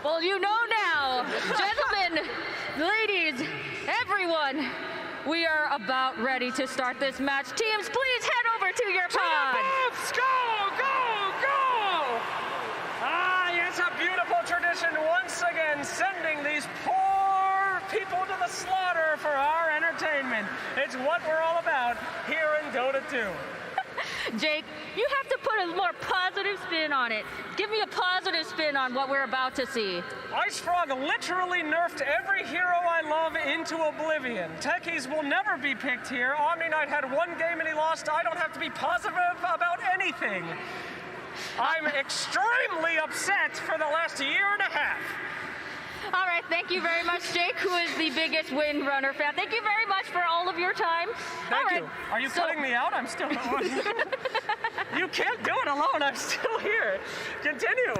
Well, you know now. Gentlemen, ladies, everyone, we are about ready to start this match. Teams, please head over to your pod. Go! It's a beautiful tradition once again, sending these poor people to the slaughter for our entertainment. It's what we're all about here in Dota 2. Jake, you have to put a more positive spin on it. Give me a positive spin on what we're about to see. Ice Frog literally nerfed every hero I love into oblivion. Techies will never be picked here. Omni Knight had one game and he lost. I don't have to be positive about anything. I'm extremely upset for the last year and a half. All right, thank you very much, Jake, who is the biggest Windrunner fan. Thank you very much for all of your time. Thank you. Are you cutting me out? I'm still on. You can't do it alone. I'm still here. Continue.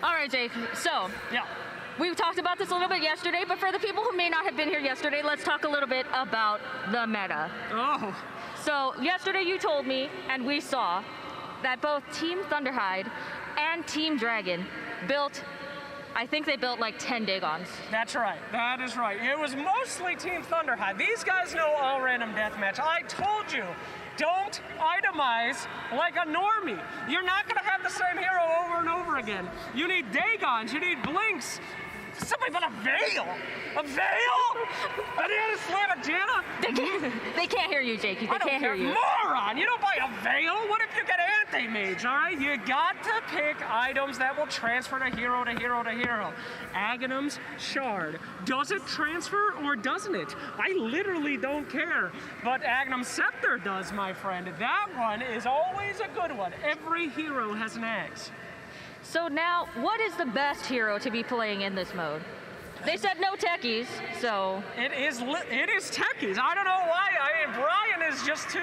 All right, Jake. So, we talked about this a little bit yesterday, but for the people who may not have been here yesterday, let's talk a little bit about the meta. Oh. So, yesterday you told me, and we saw, that both Team Thunderhide and Team Dragon I think they built like 10 Dagons. That's right. That is right. It was mostly Team Thunderhide. These guys know all random deathmatch. I told you, don't itemize like a normie. You're not going to have the same hero over and over again. You need Dagons. You need Blinks. Somebody but a Veil! A Veil? Banana Slam a Janna? They can't hear you, Jakey. They can't hear you. Moron! You don't buy a Veil! What if you get Anti-Mage, all right? You got to pick items that will transfer to hero to hero to hero. Aghanim's Shard. Does it transfer or doesn't it? I literally don't care. But Aghanim's Scepter does, my friend. That one is always a good one. Every hero has an Ags. So now, what is the best hero to be playing in this mode? They said no techies, so... It is techies. I don't know why. Brian is just too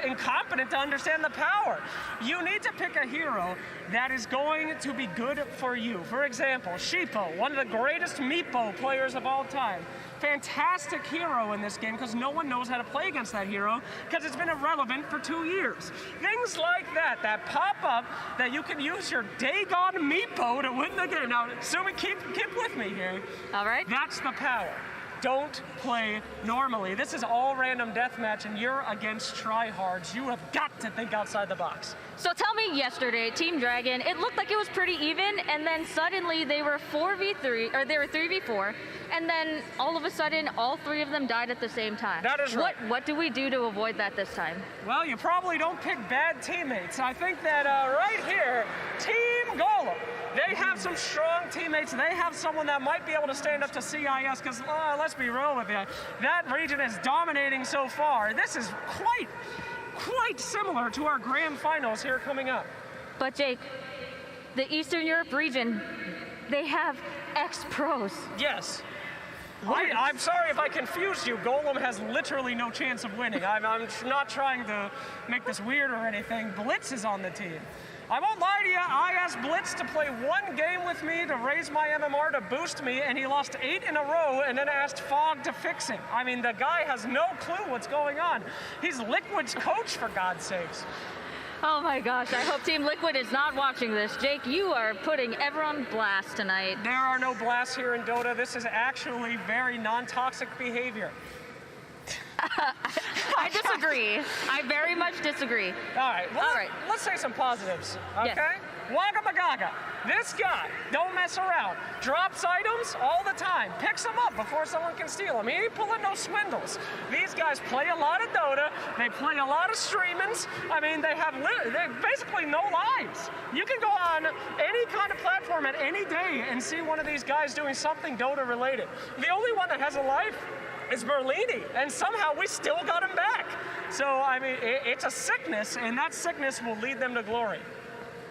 incompetent to understand the power. You need to pick a hero that is going to be good for you. For example, Sheepo, one of the greatest Meepo players of all time. Fantastic hero in this game because no one knows how to play against that hero because it's been irrelevant for 2 years. Things like that pop up that you can use your Dagon Meepo to win the game. Now, Sumi, keep with me here. All right. That's the power. Don't play normally. This is all random deathmatch and you're against tryhards. You have got to think outside the box. So tell me yesterday, Team Dragon, it looked like it was pretty even, and then suddenly they were 4v3, or they were 3v4, and then all of a sudden, all three of them died at the same time. That is right. What do we do to avoid that this time? Well, you probably don't pick bad teammates. I think that right here, Team Golem, they have some strong teammates. They have someone that might be able to stand up to CIS, because let's be real with you, that region is dominating so far. This is quite similar to our grand finals here coming up. But Jake, the Eastern Europe region, they have ex-pros. Yes. I'm sorry if I confused you. Golem has literally no chance of winning. I'm not trying to make this weird or anything. Blitz is on the team. I won't lie to you, I asked Blitz to play one game with me to raise my MMR to boost me, and he lost 8 in a row and then asked Fog to fix it. I mean, the guy has no clue what's going on. He's Liquid's coach, for God's sakes. Oh my gosh, I hope Team Liquid is not watching this. Jake, you are putting everyone on blast tonight. There are no blasts here in Dota. This is actually very non-toxic behavior. I disagree. I very much disagree. All right, well, let's say some positives, okay? Yes. Wagga Magaga, this guy, don't mess around. Drops items all the time, picks them up before someone can steal them. He ain't pulling no swindles. These guys play a lot of Dota, they play a lot of streamings. I mean, they have basically no lives. You can go on any kind of platform at any day and see one of these guys doing something Dota related. The only one that has a life is Merlini, and somehow we still got him back. So, I mean, it's a sickness, and that sickness will lead them to glory.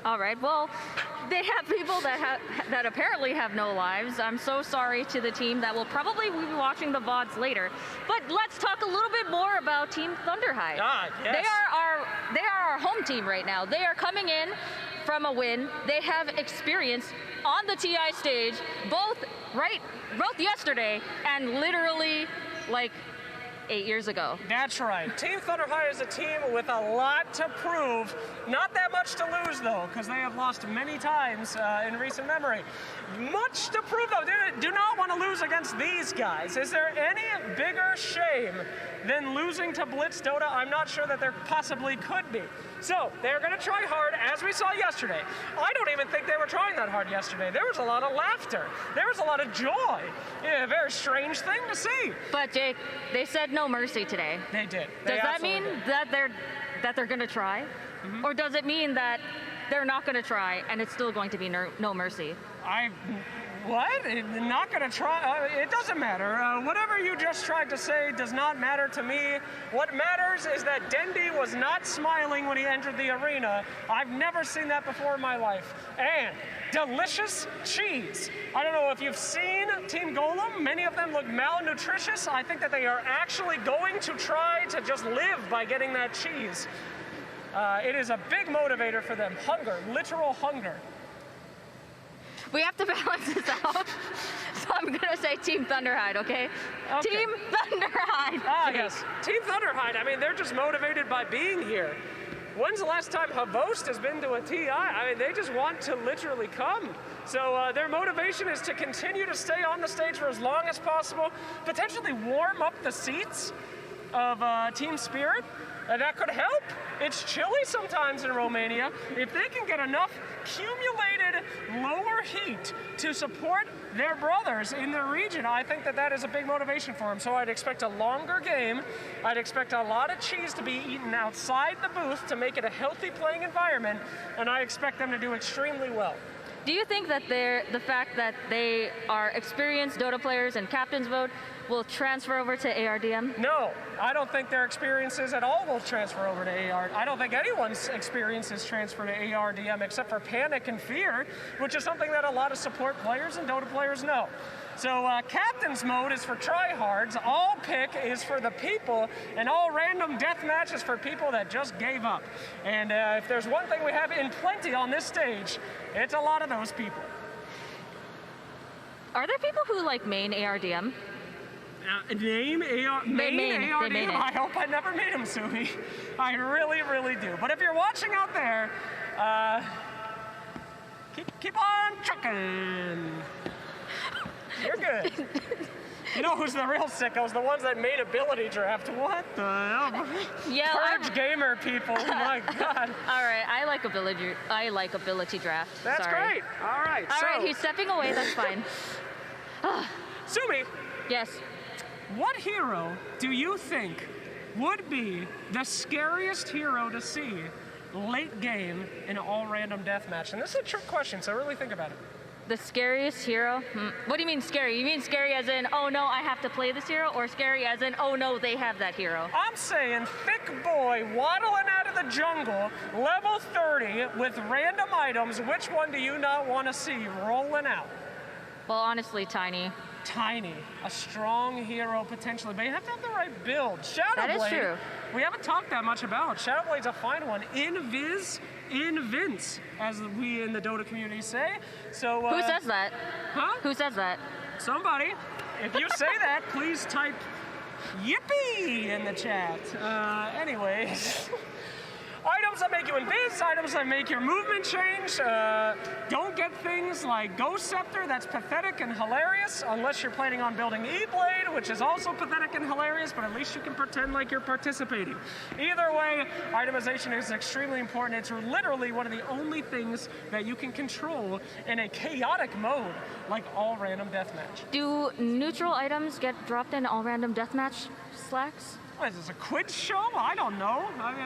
All right, well, they have people that apparently have no lives. I'm so sorry to the team that will probably be watching the VODs later. But let's talk a little bit more about Team Thunderhide. Yes. They are our home team right now. They are coming in from a win. They have experience on the TI stage, both yesterday and literally like 8 years ago. That's right. Team Thunderhide is a team with a lot to prove. Not that much to lose, though, because they have lost many times in recent memory. Much to prove, though. They do not want to lose against these guys. Is there any bigger shame than losing to Blitz Dota? I'm not sure that there possibly could be. So, they're going to try hard, as we saw yesterday. I don't even think they were trying that hard yesterday. There was a lot of laughter. There was a lot of joy. Yeah, a very strange thing to see. But, Jake, they said no mercy today. They did. Does that mean that they're going to try? Mm-hmm. Or does it mean that they're not going to try and it's still going to be no mercy? What? Not going to try? It doesn't matter. Whatever you just tried to say does not matter to me. What matters is that Dendi was not smiling when he entered the arena. I've never seen that before in my life. And delicious cheese. I don't know if you've seen Team Golem. Many of them look malnutritious. I think that they are actually going to try to just live by getting that cheese. It is a big motivator for them. Hunger, literal hunger. We have to balance this out. So I'm going to say Team Thunderhide, okay? Team Thunderhide. Yes. Team Thunderhide, I mean, they're just motivated by being here. When's the last time Havost has been to a TI? I mean, they just want to literally come. So their motivation is to continue to stay on the stage for as long as possible, potentially warm up the seats of Team Spirit. That could help. It's chilly sometimes in Romania. If they can get enough accumulated lower heat to support their brothers in their region, I think that that is a big motivation for them. So I'd expect a longer game. I'd expect a lot of cheese to be eaten outside the booth to make it a healthy playing environment, and I expect them to do extremely well. Do you think that the fact that they are experienced Dota players and captain's vote will transfer over to ARDM? No, I don't think their experiences at all will transfer over to AR. I don't think anyone's experiences transfer to ARDM except for panic and fear, which is something that a lot of support players and Dota players know. So captain's mode is for tryhards, all pick is for the people, and all random deathmatch is for people that just gave up. And if there's one thing we have in plenty on this stage, it's a lot of those people. Are there people who like main ARDM? Main ARDM? I hope I never meet him, Sumi. I really, really do. But if you're watching out there, keep on trucking. You're good. You know who's the real sickos? The ones that made ability draft. What the hell? Yeah, Purge gamer people. Oh my God. All right, I like ability draft. That's Sorry. great. All right. All right, he's stepping away. That's fine. Sumi. Yes. What hero do you think would be the scariest hero to see late game in an all random deathmatch? And this is a trick question, so really think about it. The scariest hero? What do you mean scary? You mean scary as in, oh no, I have to play this hero? Or scary as in, oh no, they have that hero? I'm saying thick boy waddling out of the jungle, level 30 with random items. Which one do you not want to see rolling out? Well, honestly, Tiny. Tiny, a strong hero potentially, but you have to have the right build. Shadowblade, that is true. We haven't talked that much about. Shadowblade's a fine one. Invis in Vince, as we in the Dota community say. So Who says that? Huh? Who says that? Somebody. If you say that, please type yippee in the chat. Anyways. Items that make you invis, items that make your movement change. Don't get things like Ghost Scepter, that's pathetic and hilarious, unless you're planning on building E-Blade, which is also pathetic and hilarious, but at least you can pretend like you're participating. Either way, itemization is extremely important. It's literally one of the only things that you can control in a chaotic mode, like all random deathmatch. Do neutral items get dropped in all random deathmatch slacks? What is this, a quiz show? I don't know. I mean,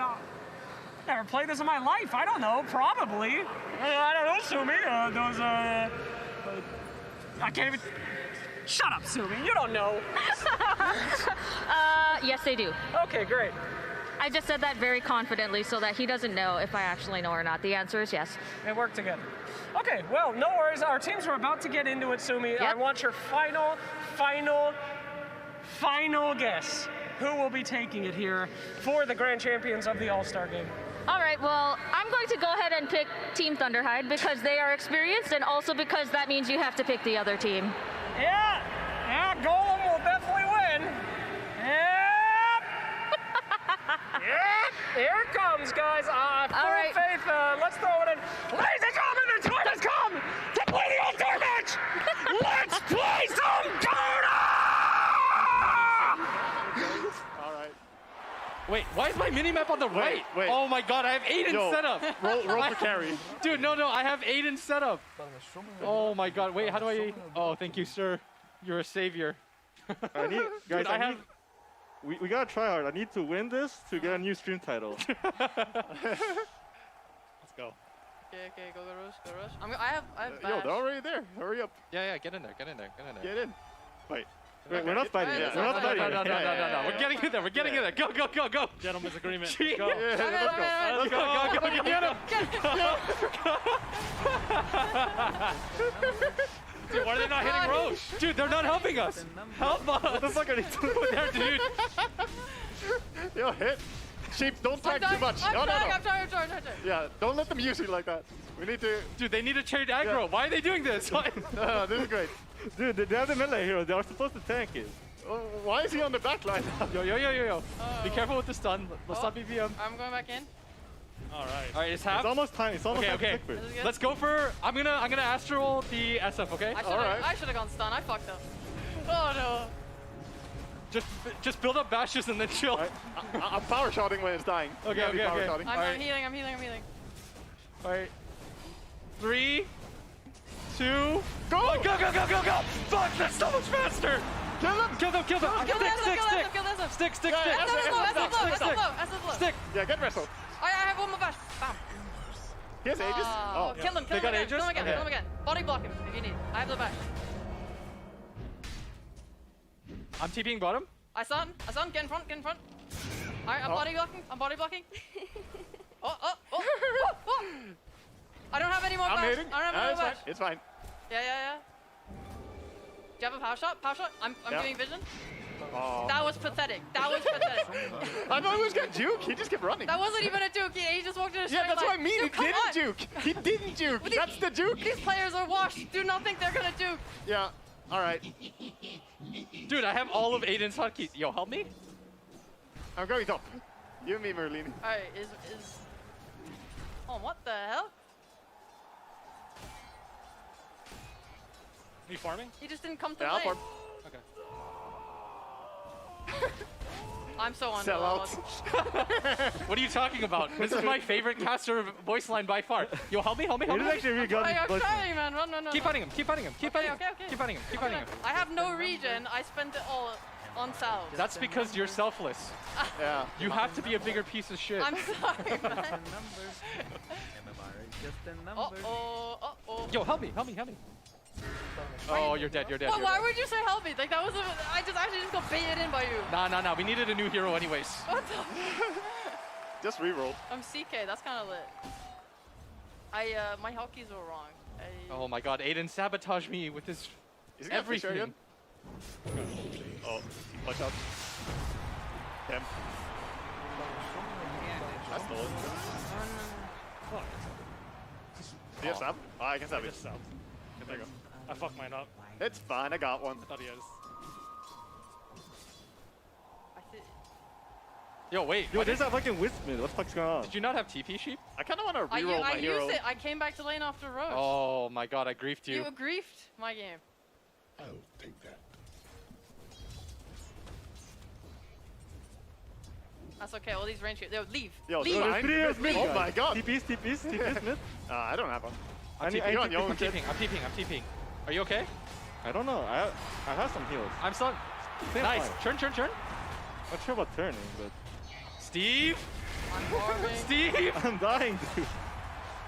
never played this in my life. I don't know. Probably. I don't know, Sumi. I can't even. Shut up, Sumi. You don't know. Yes, they do. Okay, great. I just said that very confidently so that he doesn't know if I actually know or not. The answer is yes. They work together. Okay, well, no worries. Our teams are about to get into it, Sumi. Yep. I want your final guess. Who will be taking it here for the grand champions of the All-Star game? All right, well, I'm going to go ahead and pick Team Thunderhide because they are experienced and also because that means you have to pick the other team. Yeah, Golem will definitely win. Yep. Yep, here it comes, guys. Full faith, let's throw it in. Ladies and gentlemen, the time has come to play the All-Star match. Let's play some Dota! Wait, why is my minimap on the right? Wait. Oh my god, I have Aiden set up. Roll for carry. Dude, no, I have Aiden set up. Oh my god, wait, how do I... Oh, thank you, sir. You're a savior. Guys, Dude, we gotta try hard. I need to win this to get a new stream title. Let's go. Okay, go rush. I have Yo, they're already there. Hurry up. Yeah, get in there. Get in. Wait. Wait, we're not fighting yet. We're not fighting yet. No. We're getting in there. We're getting in there. Go. Gentlemen's agreement. Let's go. Let's go. Get him. Dude, why are they not hitting Roche? Dude, they're not helping us. Help us. What the fuck are they doing there, dude? Yo, hit. Sheep, don't tag too much. I'm trying. Yeah, don't let them use you like that. We need to... Dude, they need to trade aggro. Why are they doing this? No, this is great. Dude, they have the melee hero. They are supposed to tank it. Why is he on the back line? Yo. Be careful with the stun. Let's not BBM. I'm going back in. All right, it's half. It's almost time. It's almost time to click first. Let's go for... I'm gonna astral the SF, okay? I should have gone stun. I fucked up. Oh no. Just build up bashes and then chill. Right. I'm power shotting when it's dying. Okay. I'm healing. All right. 3, 2, go! Go! Fuck, that's so much faster! Kill them! Stick! Stick! Yeah, get wrestled. I have one more bash. Bam. He has Aegis? Kill him again. Kill him again. Body block him if you need. I have the bash. I'm TPing bottom. I stun. Get in front. Alright, I'm body blocking. Oh. I don't have any more bash. I'm hitting. I don't have any more bash. It's fine. Yeah. Do you have a power shot? I'm doing vision. Oh. That was pathetic. I thought he was gonna juke. He just kept running. That wasn't even a juke. He just walked in a straight line. Yeah, that's what I mean. Dude, He didn't juke. He didn't juke. That's the juke. These players are washed. Do not think they're gonna juke. Yeah. All right. Dude, I have all of Aiden's hotkeys. Yo, help me. I'm going top. You and me, Merlini. All right. Is. Oh, what the hell? Are you farming? He just didn't come to I'll lane. farm. Okay. I'm so on. Sell out. What are you talking about? This is my favorite caster voice line by far. Yo, help me. It is actually really good. I'm trying, man. Run. Keep fighting him. Keep fighting him. I have no regen. I spent it all on Sal. That's because you're selfless. Yeah. You have to be a bigger piece of shit. I'm sorry, man. Uh-oh. Yo, help me. Oh, you're dead. Well, why would you say help me? Like that was I just got baited in by you. Nah. We needed a new hero anyways. What the? Just reroll. I'm CK. That's kind of lit. My hotkeys were wrong. Oh my god, Aiden sabotaged me with his everything. Oh, watch out. Damn. That's stolen. fuck? Do you have stab? Oh, I can stab I it. just subbed. There you go. I fucked mine up. It's fine, I got one. I thought he has. Yo, wait. Yo, there's that fucking wisp mid. What the fuck's going on? Did you not have TP sheep? I kind of want to I reroll my hero. used it. I came back to lane after Roche. Oh my god, I griefed you. You griefed my game. I'll take that. That's okay. All these range. Yo, leave. Yo, leave. there's mid. Oh my god. TP's mid. I don't have one. I'm You're on your own. I'm TPing. Are you okay? I don't know. I have some heals. I'm stunned. Same Nice. fine. Turn. Not sure about turning, but Steve. I'm farming. Steve. I'm dying, dude.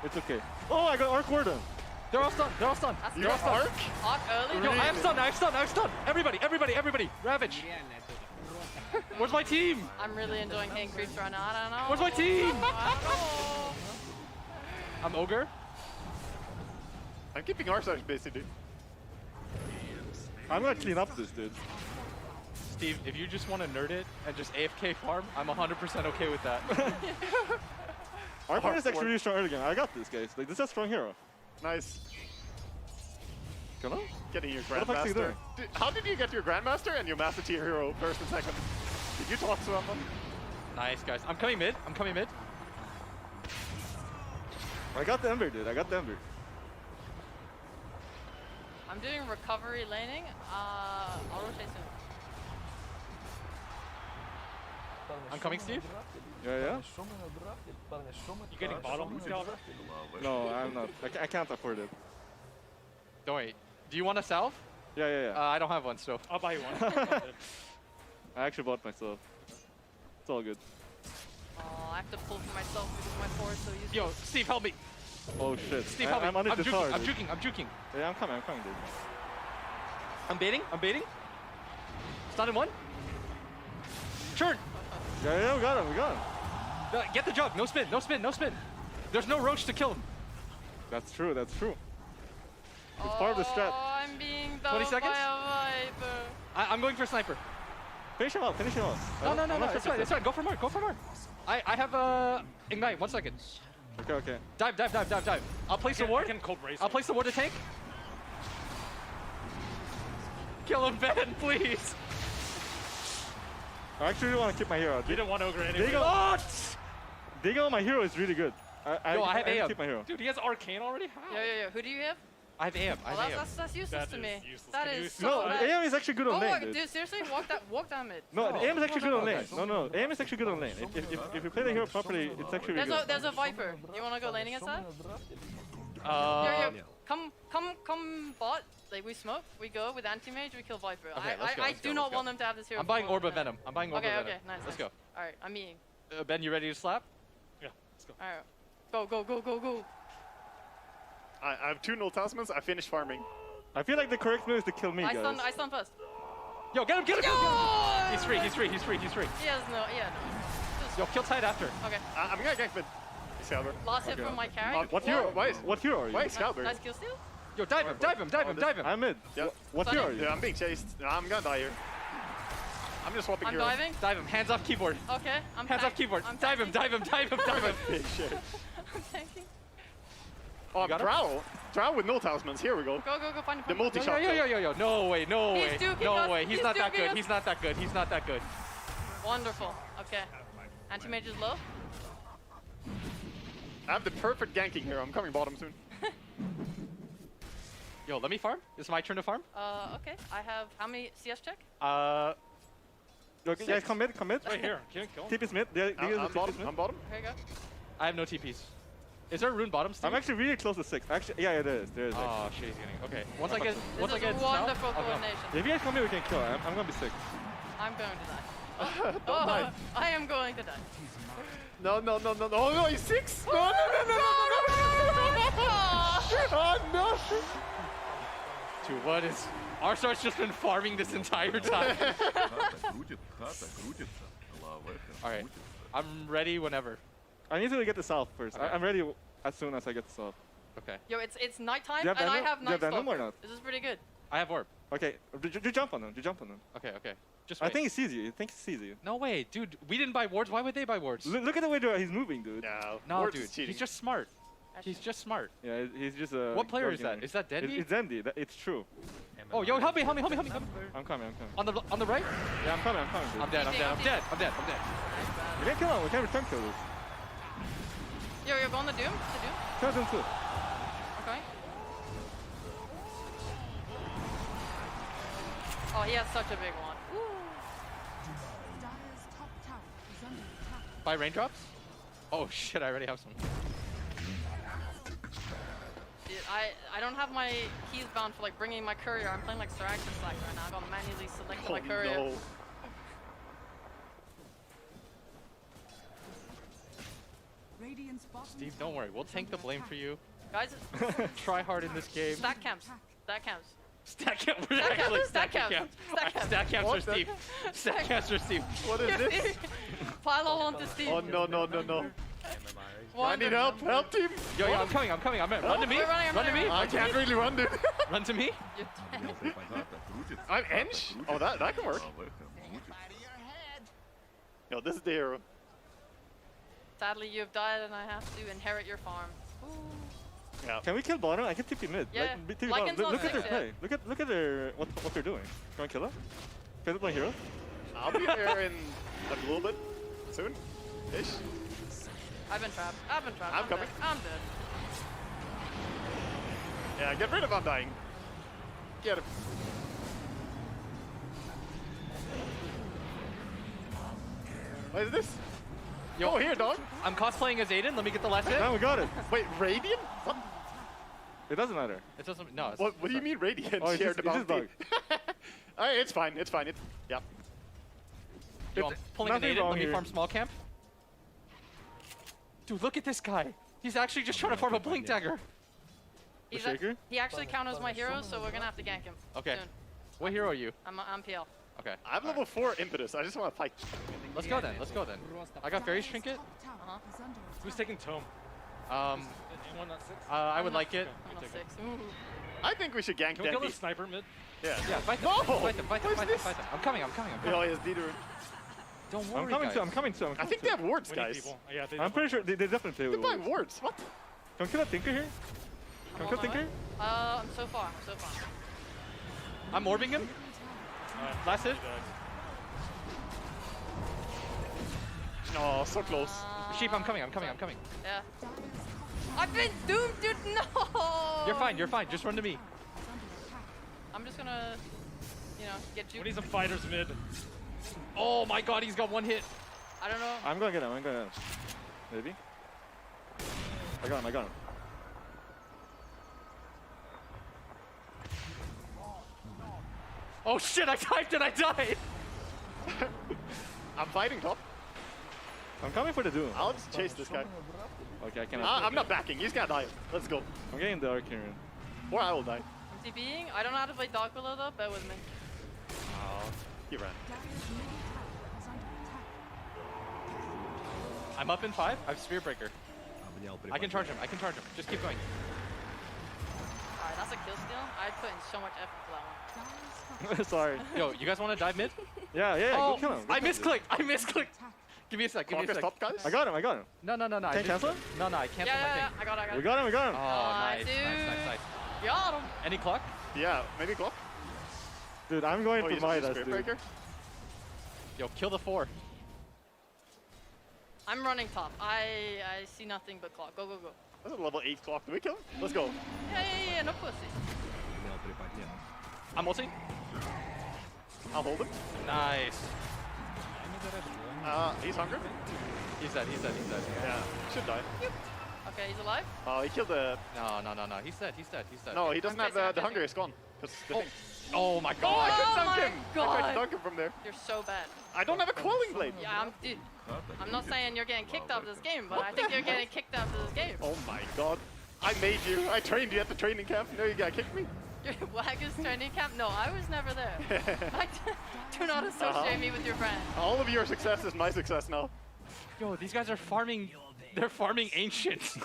It's okay. Oh, I got arc warden. They're all stunned. That's You got arc? Arc early. Yo, I have stunned. Everybody. Ravage. Where's my team? I'm really enjoying hitting creeps right now. I don't know. Where's my team? I don't know. I'm ogre. I'm keeping our side basically. I'm gonna clean up this, dude. Steve, if you just want to nerd it and just AFK farm, I'm 100% okay with that. Arc warden is actually really strong early game. I got this, guys. Like, this is a strong hero. Nice. Come on. Getting your What the fuck's he Grandmaster. doing? How did you get your Grandmaster and your Master Tier hero first and second? Did you talk to someone? Nice, guys. I'm coming mid. I got the Ember, dude. I got the Ember. I'm doing recovery laning. I'll rotate soon. I'm coming, Steve. Yeah. You getting bottom, Calvin? No, I'm not. I can't afford it. Don't wait. Do you want a salve? Yeah. I don't have one, so. I'll buy you one. I actually bought myself. It's all good. Oh, I have to pull for myself because my force is so useful. Yo, Steve, help me. Oh shit. Steve, help me. I'm on it this hard. I'm juking. Yeah, I'm coming, dude. I'm baiting. Stun in one. Turn. Yeah, we got him. Get the jug. No spin. There's no Roach to kill him. That's true. It's part of the strat. Oh, I'm being 20 done seconds? by a viper. I'm going for sniper. Finish him off. No. It's fine. Go for more. I have ignite. 1 second. Okay. Dive. I'll place the ward. I can cold race. I'll place the ward to tank. Kill him, Ben, please. I actually really want to keep my hero. You didn't want ogre anyway. Diego, my hero is really good. I have AM. keep my hero. Dude, he has arcane already? How? Yeah. Who do you have? I have AM. That's useless to me. That is so No, bad. AM is actually good on lane, dude. Dude, seriously, walk down mid. No, AM is actually good on lane. No, AM is actually good on lane. If you play the hero properly, it's actually really good. There's a viper. You wanna go laning inside? Come bot. Like we smoke, we go with anti-mage, we kill viper. Okay, I do not want them to have this hero. I'm buying Orb of Venom. Okay, nice. Let's go. Alright, I'm eating. Ben, you ready to slap? Yeah, let's go. Alright. Go. I have 2 null talismans. I finished farming. I feel like the correct move is to kill me, guys. I stun first. Yo, get him! He's free. Yeah, no. Yo, kill tight after. Okay. I'm gonna gank mid. Scalber. Last hit from my carry. What hero? What hero are you? Why Scalber? Nice kill steal. Yo, dive him. I'm mid. Yeah. What hero are you? Yeah, I'm being chased. No, I'm gonna die here. I'm just swapping I'm heroes. diving. Dive him. Hands off keyboard. Okay. I'm Hands off keyboard. Dive him. Big shit. I'm tanking. Oh, Drow with null talismans. Here we go. Go. Find him. The multi-shot. Yo. No way. He's duking us. He's not that good. Wonderful. Okay. Anti-mage is low. I have the perfect ganking hero. I'm coming bottom soon. Yo, let me farm. It's my turn to farm. Okay. I have how many CS check? Look, guys, come mid. Right here. Can't kill him. TP is mid. I'm bottom. Here you go. I have no TPs. Is there a rune bottom still? I'm actually really close to 6. Actually, yeah, there is. Oh shit, he's getting. Okay. Once I get Wonderful coordination. If you guys come here, we can kill. I'm gonna be 6. I'm going to die. I am going to die. No, he's 6! No! Oh, no! Dude, what is... Arsar's just been farming this entire time. Alright, I'm ready whenever. I need to get the south first. Okay. I'm ready as soon as I get the south. Okay. Yo, it's nighttime Do you have and I Venom? have Do you have Night Venom or Stalker. not? This is pretty good. I have Orb. Okay, you jump on them. You jump on them. Okay, okay. Just I wait. think he sees you. I think he sees you. No way, dude. We didn't buy wards. Why would they buy wards? Look at the way he's moving, dude. No, Wards dude. is cheating. He's just smart. He's just smart. Yeah, he's just a. What player guard is that? gamer. Is that Dendy? It's Dendy. It's true. Oh, yo, help me. I'm coming. On the right? Yeah, I'm coming. Dude. I'm dead. I'm dead. We can't kill him. We can't return kill this. Yo, you're going to Doom? To Doom? Kill him too. Okay. Oh, he has such a big one. Buy raindrops? Oh shit, I already have some. Dude, I don't have my keys bound for like bringing my courier. I'm playing like Sir Action Slack right now. I gotta manually select my courier. No. Steve, don't worry. We'll take the blame for you. Guys, Try hard in this game. stack camps. Stack camps. Stack camps. We're Stack actually camps, stack stacking camps, camps. stack camps. Stack camps What? for Steve. Stack camps for Steve. What is this? Pile all onto Steve. Oh no. I need Wonder. help. Help, team. Yo, I'm coming. Run to me. We're running, I'm Run to running. me. I can't really run, dude. Run to me. I'm Ench. Oh, that can work. Yo, this is the hero. Sadly, you have died and I have to inherit your farm. Yeah. Can we kill bottom? I can TP mid. Yeah. Like, TP Lycan's bottom. not Look at their six play. Look at their what they're doing. Can we kill them? Can they play hero? I'll be there in like a little bit. Soon. Ish. I've been trapped. I'm coming. Dead. I'm dead. Yeah, get rid of Undying. Get him. What is this? Yo, Oh, here, dog. I'm cosplaying as Aiden. Let me get the last hit. Now we got it. Wait, Radiant? What? It doesn't matter. It doesn't. No. What do you mean Radiant? Oh, it's Shared just the bounty. Alright, it's fine. Yeah. Yo, I'm pulling an nothing Aiden. wrong Let me here. farm small camp. Dude, look at this guy. He's actually just trying to farm a blink dagger. He actually counters my hero, so we're gonna have to gank him. Okay. Soon. What hero are you? I'm PL. Okay. I'm level 4 impetus. I just want to fight. Let's go then. I got Fairy's Trinket. Who's taking Tome? I would like it. I'm on 6. Ooh. I think we should gank Can we kill Dendy. the sniper mid? Yeah. Yeah, fight them. No! Fight them. I'm coming. Oh, he has Dieter. Don't worry, I'm coming to. I think they have wards, We need guys. people. Yeah, I'm pretty sure they definitely play They're with buying wards. wards. What? Can we kill a Tinker here? Can we kill Tinker? I'm so far. I'm orbing him. Last hit. Oh, so close. Sheep, I'm coming. Yeah. I've been doomed, dude. No. You're fine. Just run to me. I'm just gonna, get you. We need some fighters mid. Oh my god, he's got one hit. I don't know. I'm gonna get him. Maybe. I got him. Oh shit, I typed and I died. I'm fighting top. I'm coming for the Doom. I'll just chase this guy. Okay, I cannot. I'm not backing. He's gonna die. Let's go. I'm getting the Arcane. Or I will die. I'm TPing. I don't know how to play Dark Below though. Bear with me. Oh, he ran. I'm up in 5. I have Spirit Breaker. I can charge him. Just keep going. Alright, that's a kill steal. I put in so much effort for that one. Sorry. Yo, you guys want to dive mid? Yeah. Oh, Go kill him. I misclicked. Give me a sec. Top, guys? I got him. No. Can't cancel him? No, I canceled my Yeah, thing. I got it. We got him. Oh, nice. Got him. Any clock? Yeah, maybe clock. Dude, I'm going Oh, for he's my just dude. Spirit Breaker? Yo, kill the 4. I'm running top. I see nothing but clock. Go. That's a level 8 clock. Do we kill him? Let's go. Yeah, no pussy. I'm ulting. I'll hold him. Nice. He's hungry. He's dead. Yeah, should die. Okay, he's alive. Oh, he killed the... No. He's dead. No, he doesn't have chasing, the hunger. It's gone. That's the thing. Oh my Oh, god. I couldn't dunk my him. I tried God. to dunk him from there. You're so bad. I don't have a Quelling Blade. Yeah, dude. I'm not saying you're getting kicked out of this game, but I think you're getting kicked out of this game. Oh my god. I made you. I trained you at the training camp. Now you gotta kick me. Wagger's training camp? No, I was never there. Do not associate me with your brand. All of your success is my success now. Yo, these guys are farming. They're farming ancients.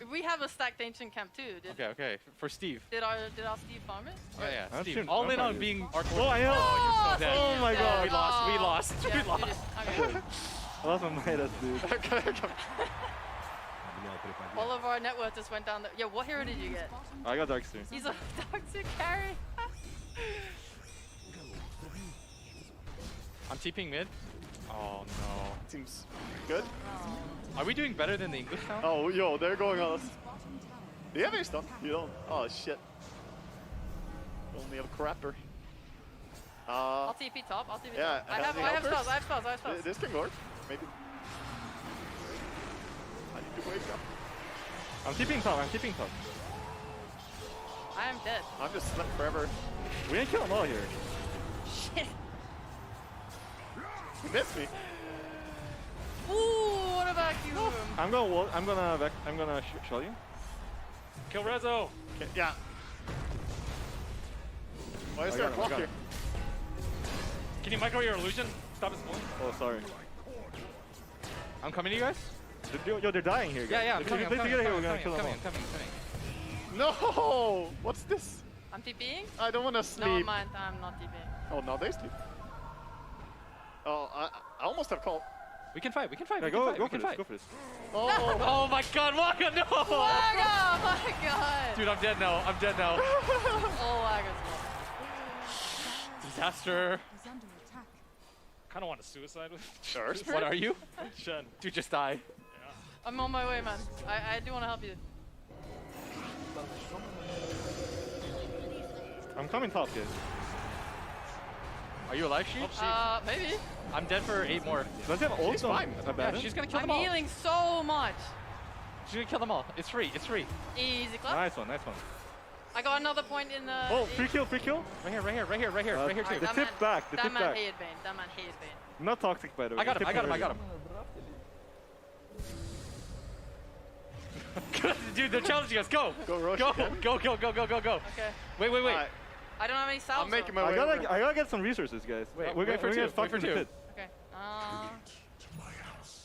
We have a stacked ancient camp too. Okay. For Steve. Did our Steve farm it? Yeah. I'm Steve, shooting- all I'm in on fine. being our Oh, I know. Oh, you're so dead. Oh my god. We lost. Yeah, We you lost. did. Okay. I lost my Midas, dude. All of our net worth just went down. Yeah, what hero did you get? I got Darkster. He's a Darkster carry. I'm TPing mid. Oh no. Seems good. Are we doing better than the English now? Oh, yo, they're going on us. Do you have any stuff? You don't? Oh, shit. Only have a crapper. I'll TP top. I'll TP Yeah, top. I have spells. This can work. Maybe. I need to wake up. I'm keeping top. I am dead. I'm just slept forever. We didn't kill them all here. Shit. You missed me. Ooh, what a vacuum. I'm gonna shell you. Kill Rezo. Okay, yeah. Why is I there a got him, I clock got here? him. Can you micro your illusion? Stop his point. Oh, sorry. I'm coming to you guys. Yo, they're dying here. Guys. Yeah, I'm If coming. we play together here, we're gonna kill them all. I'm coming. No! What's this? I'm TPing? I don't want to sleep. No, mind. I'm not TPing. Oh, now they sleep. Oh, I almost have called. We can fight. Yeah, go for this. Oh, oh my god, Waka, no! Waka, my god! Dude, I'm dead now. Oh, Waka's Disaster. Kind of want to suicide with. Sure. What are you? Shen. Dude, just die. I'm on my way, man. I do want to help you. I'm coming top, guys. Are you alive, Sheep? Maybe. I'm dead for 8 more. Does he have ult? She's fine. Yeah, she's gonna kill them I'm all. healing so much. She's gonna kill them all. It's free. Easy clap. Nice one. I got another point in the. Oh, free kill. Right here too. The tip back. That man hated Bane. I'm not toxic, by the way. I got him. Dude, they're challenging us. Go. Go, Roche. Go. Okay. Wait. Alright. I don't have any salves. I'm making my I way. gotta get some resources, guys. Wait, we're wait for gonna two, get fucked wait for in the two. pit. Okay.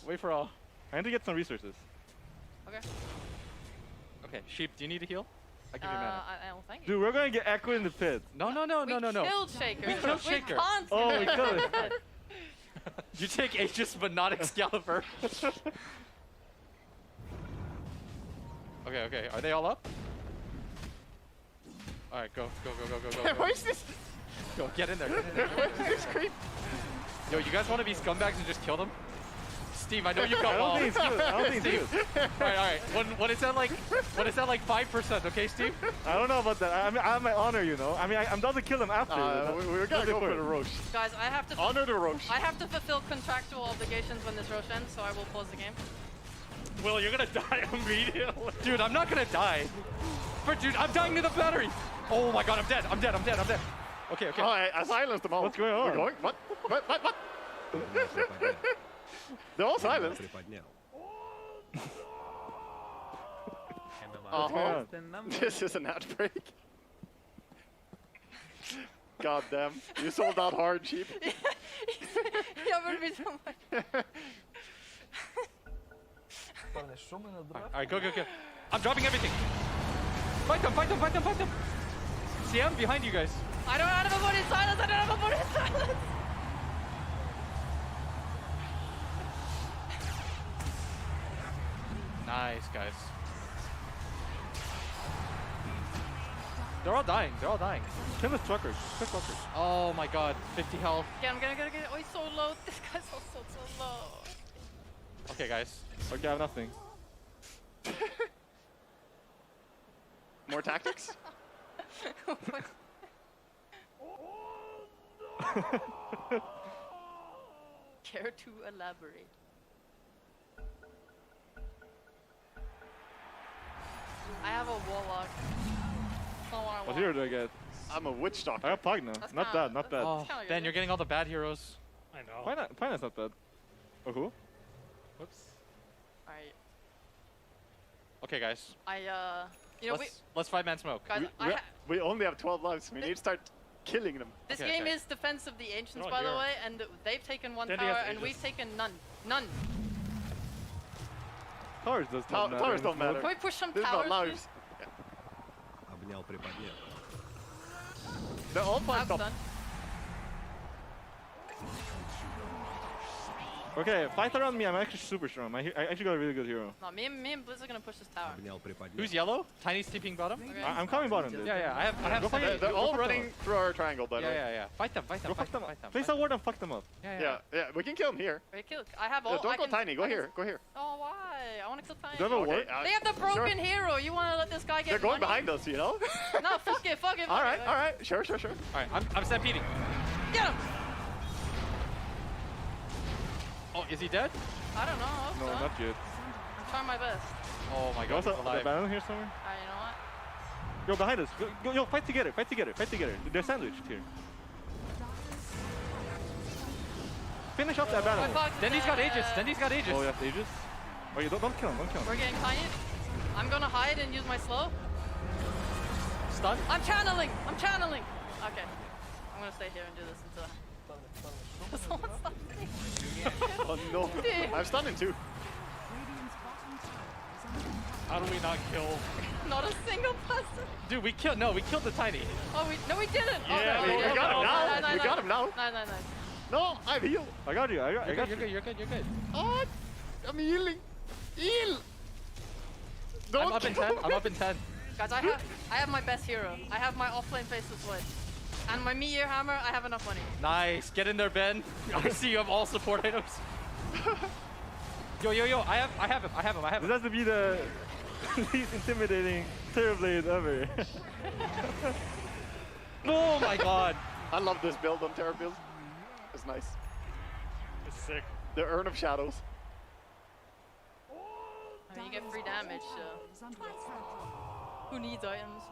Wait for all. I need to get some resources. Okay. Okay, Sheep, do you need a heal? I'll give you mana. I don't think. Dude, we're gonna get echo in the pit. No. We killed Shaker. We killed Shaker. can't Oh, kill we him. killed it. You take Aegis but not Excalibur. Okay. Are they all up? Alright, go. Why is this? Go, get in there. Where's this creep? Yo, you guys want to be scumbags and just kill them? Steve, I know you got I don't think it's good. I don't think it's Steve. good. Alright. When it's at like 5%, okay, Steve? I don't know about that. I have my honor, you know. I mean, I'm down to kill him after. We're gonna go for the Roche. Guys, I have to. Honor the Roche. I have to fulfill contractual obligations when this Roche ends, so I will pause the game. Will, you're gonna die immediately. Dude, I'm not gonna die. Dude, I'm dying to the battery. Oh my god, I'm dead. Okay. Oh, I silenced them all. What's going on? We're going? What? They're all silenced. This is an outbreak. God damn. You sold out hard, Sheep. Yeah, but me so much. Alright, go. I'm dropping everything. Fight them. CM, behind you guys. I don't have a body in silence. Nice, guys. They're all dying. Kill the truckers. Oh my god, 50 health. Okay, I'm gonna get it. Oh, he's so low. This guy's so low. Okay, guys. Okay, I have nothing. More tactics? Care to elaborate? I have a warlock. That's not what I What want. hero do I get? I'm a witch doctor. I got Pug now. That's Not kinda- bad, not bad. Oh, kinda Ben, good. you're getting all the bad heroes. I know. Pine's not bad. Oh, who? Whoops. Alright. Okay, guys. You know, Let's 5-man smoke. guys, We only have 12 lives. We need to start killing them. this Okay, game okay. is Defense of the Ancients, Oh, by the dear. way, and they've taken one Dandy tower, has and Aegis. we've taken none. None. Towers does not matter. Towers don't matter. Can we push some This is towers, about lives. They're all five top. Okay, fight around me. I'm actually super strong. I actually got a really good hero. No, me and Blizz are gonna push this tower. Who's yellow? Tiny's TPing bottom. Okay. I'm coming bottom, dude. Yeah, I have. They're all running through our triangle, by the way. Yeah. Fight them. Go fuck them up. Place a ward and fuck them up. Yeah. We can kill them here. Wait, kill. I have all. Yeah, don't I go can, Tiny. Go here. Oh, why? I want to kill Tiny. Do you have a ward? They have the broken hero. You want to let this guy get They're going money? behind us, you know? No, fuck it. All right. Sure. All right, I'm stampeding. Get him. Oh, is he dead? I don't know. I hope No, so. not yet. I'm trying my best. Oh my God, Also, he's the alive. banner here somewhere. You know what? Yo, behind us. Yo, fight together. They're sandwiched here. Finish off that banner. Dendy's got Aegis. Oh, yeah, Aegis. Oh, yeah, don't kill him. We're getting Tiny. I'm gonna hide and use my slow. Stun. I'm channeling. Okay. I'm gonna stay here and do this until. Someone stop me. Oh no. I'm stunning too. How do we not kill? Not a single person. Dude, we killed the Tiny. Oh, no, we didn't. Yeah, oh, no, we got him now. We got him now. Nice. No, I'm healed. I got you. You're good. Oh, I'm healing. Heal. I'm up in 10. Guys, I have my best hero. I have my offlane Faceless Void. And my Meteor Hammer, I have enough money. Nice. Get in there, Ben. I see you have all support items. Yo. I have him. This has to be the least intimidating Terrorblade ever. Oh my God. I love this build on Terror build. It's nice. It's sick. The Urn of Shadows. I mean, you get free damage, so. Who needs items?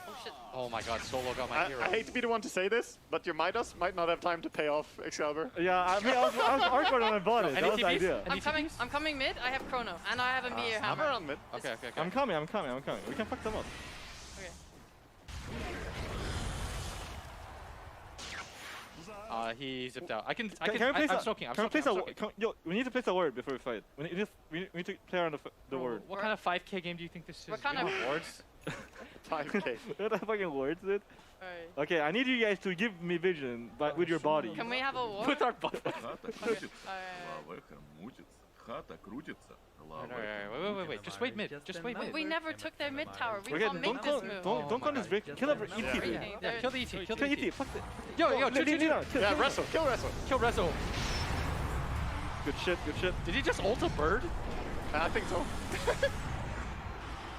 Oh shit. Oh my God, Solo got my hero. I hate to be the one to say this, but your Midas might not have time to pay off Excalibur. Yeah, I mean, I was hardcore when I bought it. That was the idea. I'm coming mid. I have Chrono, and I have a Meteor Hammer. I'm around mid. Okay. I'm coming. We can fuck them up. Okay. He zipped out. I'm soaking. Yo, we need to place a word before we fight. We need to play around the word. What kind of 5K game do you think this is? What kind of words? 5K. What the fucking words, dude? Alright. Okay, I need you guys to give me vision, but with your body. Can we have a war? With our body. Wait. Just wait mid. We never took their mid tower. We Okay, can't make this move. don't call this break. Kill every ET. Yeah, kill the ET. Kill ET. Fuck it. Yo, Yeah, wrestle. Kill wrestle. Kill Rezo. Good shit. Did he just ult a bird? I think so.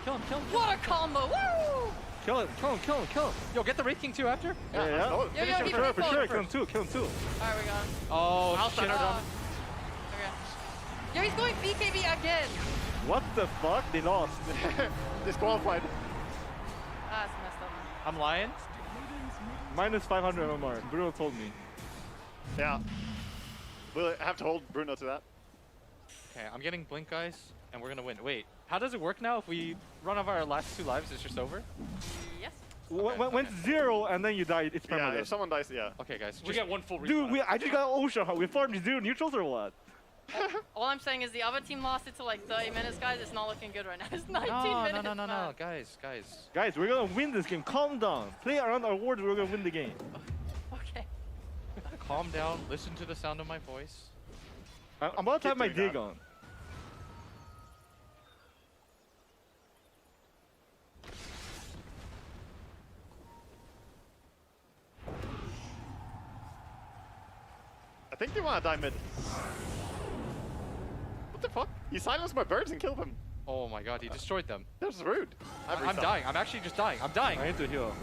Kill him. What a combo! Woo! Kill him. Yo, get the Wraith King too after? Yeah. Yo, For sure. Kill him too. Alright, we got him. Oh, shit. Okay. Yo, he's going BKB again! What the fuck? They lost. Disqualified. That's messed up. I'm lying. Minus 500 MMR. Bruno told me. Yeah. We'll have to hold Bruno to that. Okay, I'm getting blink, guys, and we're gonna win. Wait, how does it work now? If we run off our last 2 lives, it's just over? Yes. When it's 0 and then you die, it's permanent. Yeah, if someone dies, yeah. Okay, guys. We get one full respawn. Dude, I just got Ocean. We farmed 0 neutrals or what? All I'm saying is the other team lost it to like 30 minutes, guys. It's not looking good right now. It's 19 minutes. No, guys. Guys, we're gonna win this game. Calm down. Play around our wards. We're gonna win the game. Okay. Calm down. Listen to the sound of my voice. I'm about to have my dig on. I think they want to die mid. What the fuck? He silenced my birds and killed them. Oh my God, he destroyed them. That's rude. I'm dying. I'm actually just dying. I'm dying. I need to heal.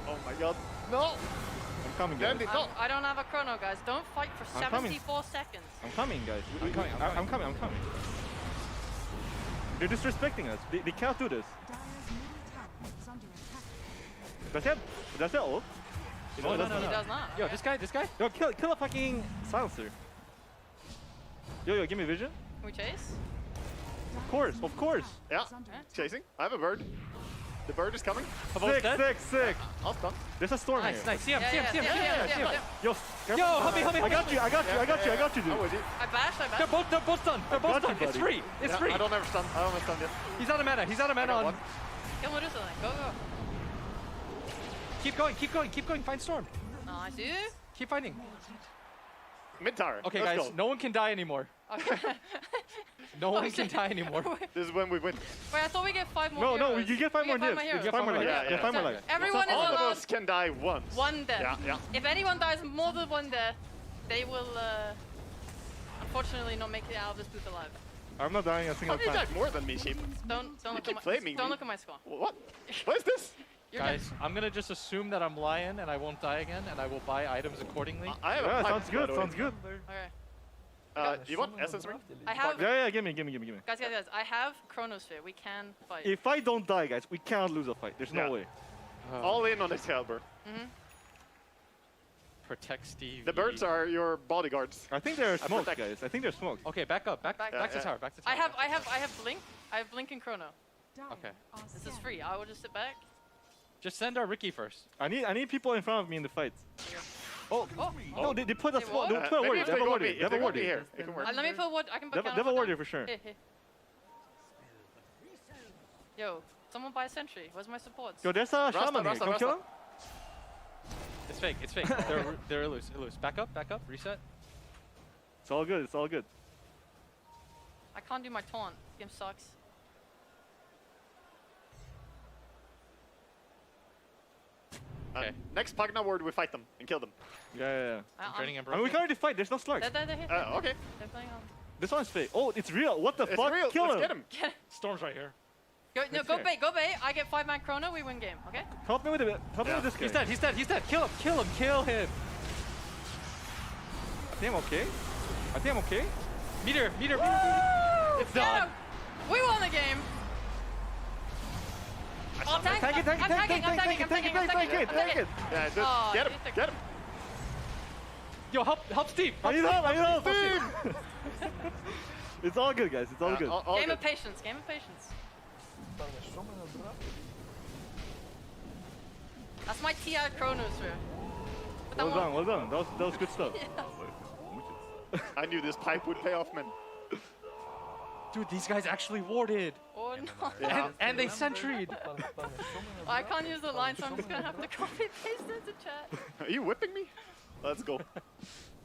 Oh my God. No. I'm coming, guys. I don't have a chrono, guys. Don't fight for 74 seconds. I'm coming, guys. I'm coming. They're disrespecting us. They can't do this. That's it ult? No. He does not. Yo, okay. this guy. Yo, kill a fucking silencer. Yo, give me vision. Can we chase? Of course. Yeah. Chasing. I have a bird. The bird is coming. Sick. I'll stun. There's a storm Nice, here. nice. See him. Yo, help me. I got you, dude. I'm with you. I bashed. They're both done. They're both done. It's free. It's free. I don't have stun yet. He's out of mana. on. Kill Medusa then. Go. Keep going. Find Storm. Nice. Keep finding. Mid tower. Okay, Let's guys. go. No one can die anymore. Okay. No one can die anymore. This is when we win. Wait, I thought we get 5 more No, heroes. you get 5 more heroes. lives. You get 5 more lives. Yeah. 5 more lives. Everyone is All of allowed us can die once. 1 death. Yeah. If anyone dies more than 1 death, they will unfortunately not make it out of this booth alive. I'm not dying a single How do you time. die more than me, Sheep? Don't look keep at flaming don't me. look at my score. What? What is this? Guys, I'm gonna just assume that I'm lying and I won't die again, and I will buy items accordingly. I have Yeah, a sounds good. Okay. You want essence ring? I have Yeah, give me. guys. I have Chronosphere. We can fight. If I don't die, guys, we cannot lose a fight. There's no way. All in on Excalibur. Protect Steve. The birds are your bodyguards. I think they're smoked, guys. I think they're smoked. Okay, back up. Back to tower. Back to tower. I have Blink. I have Blink and Chrono. Okay. This is free. I will just sit back. Just send our Ricky first. I need people in front of me in the fight. Oh. No, they put a small. They put a maybe ward. if They they have a go ward me, here. They if have they a go ward me here. here, it can work. Let me put what I can put. They have a ward here for sure. Yo, someone buy a sentry. Where's my supports? Yo, there's a shaman here. Come kill him. It's fake. They're loose. Back up. Reset. It's all good. I can't do my taunt. This game sucks. Okay. Next Pagna ward, we fight them and kill them. Yeah. I'm training I mean, we can already fight. There's no slug. They're here. Okay. They're playing on. This one's fake. Oh, it's real. What the It's fuck? real. Kill Let's him. get him. Storm's right here. Go bait. I get 5-man Chrono. We win game. Okay. Help me with it. Help me with this guy. He's dead. Kill him. I think I'm okay. Meter. It's done. We won the game. Oh, tank it. I'm tanking. Yeah, just get him. Yo, help Steve. I need help. It's all good, guys. It's all good. Game of patience. That's my TI Chronosphere. Well done. That was good stuff. I knew this pipe would pay off, man. Dude, these guys actually warded. Oh no. Yeah. And they sentried. I can't use the line, so I'm just gonna have to copy paste into chat. Are you whipping me? Let's go. Can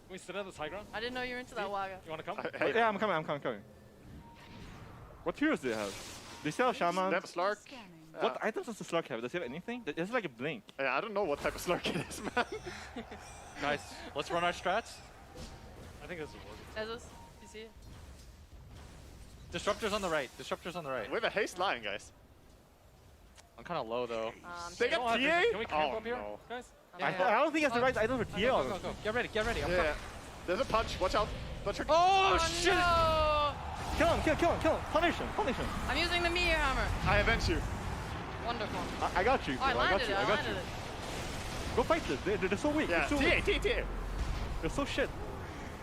we sit on this high ground? I didn't know you were into that waga. You wanna come? Yeah, I'm coming. What heroes do they have? They still have shaman. They have a Slark. What items does the Slark have? Does he have anything? It's like a blink. Yeah, I don't know what type of Slark it is, man. Guys, let's run our strats. I think this is working. Ezos, you see it? Disruptor's on the right. We have a haste line, guys. I'm kind of low though. They got TA? Can we camp up here, no. guys? I don't think that's the right item for TA. Go. Get ready. I'm Yeah. There's a punch. Watch out. Puncher. Oh shit! No! Kill him. Punish him. I'm using the meteor hammer. I avenge you. Wonderful. I got you. Oh, I bro. landed I got you. it. Go fight this. They're so weak. Yeah. They're so weak. TA. They're so shit.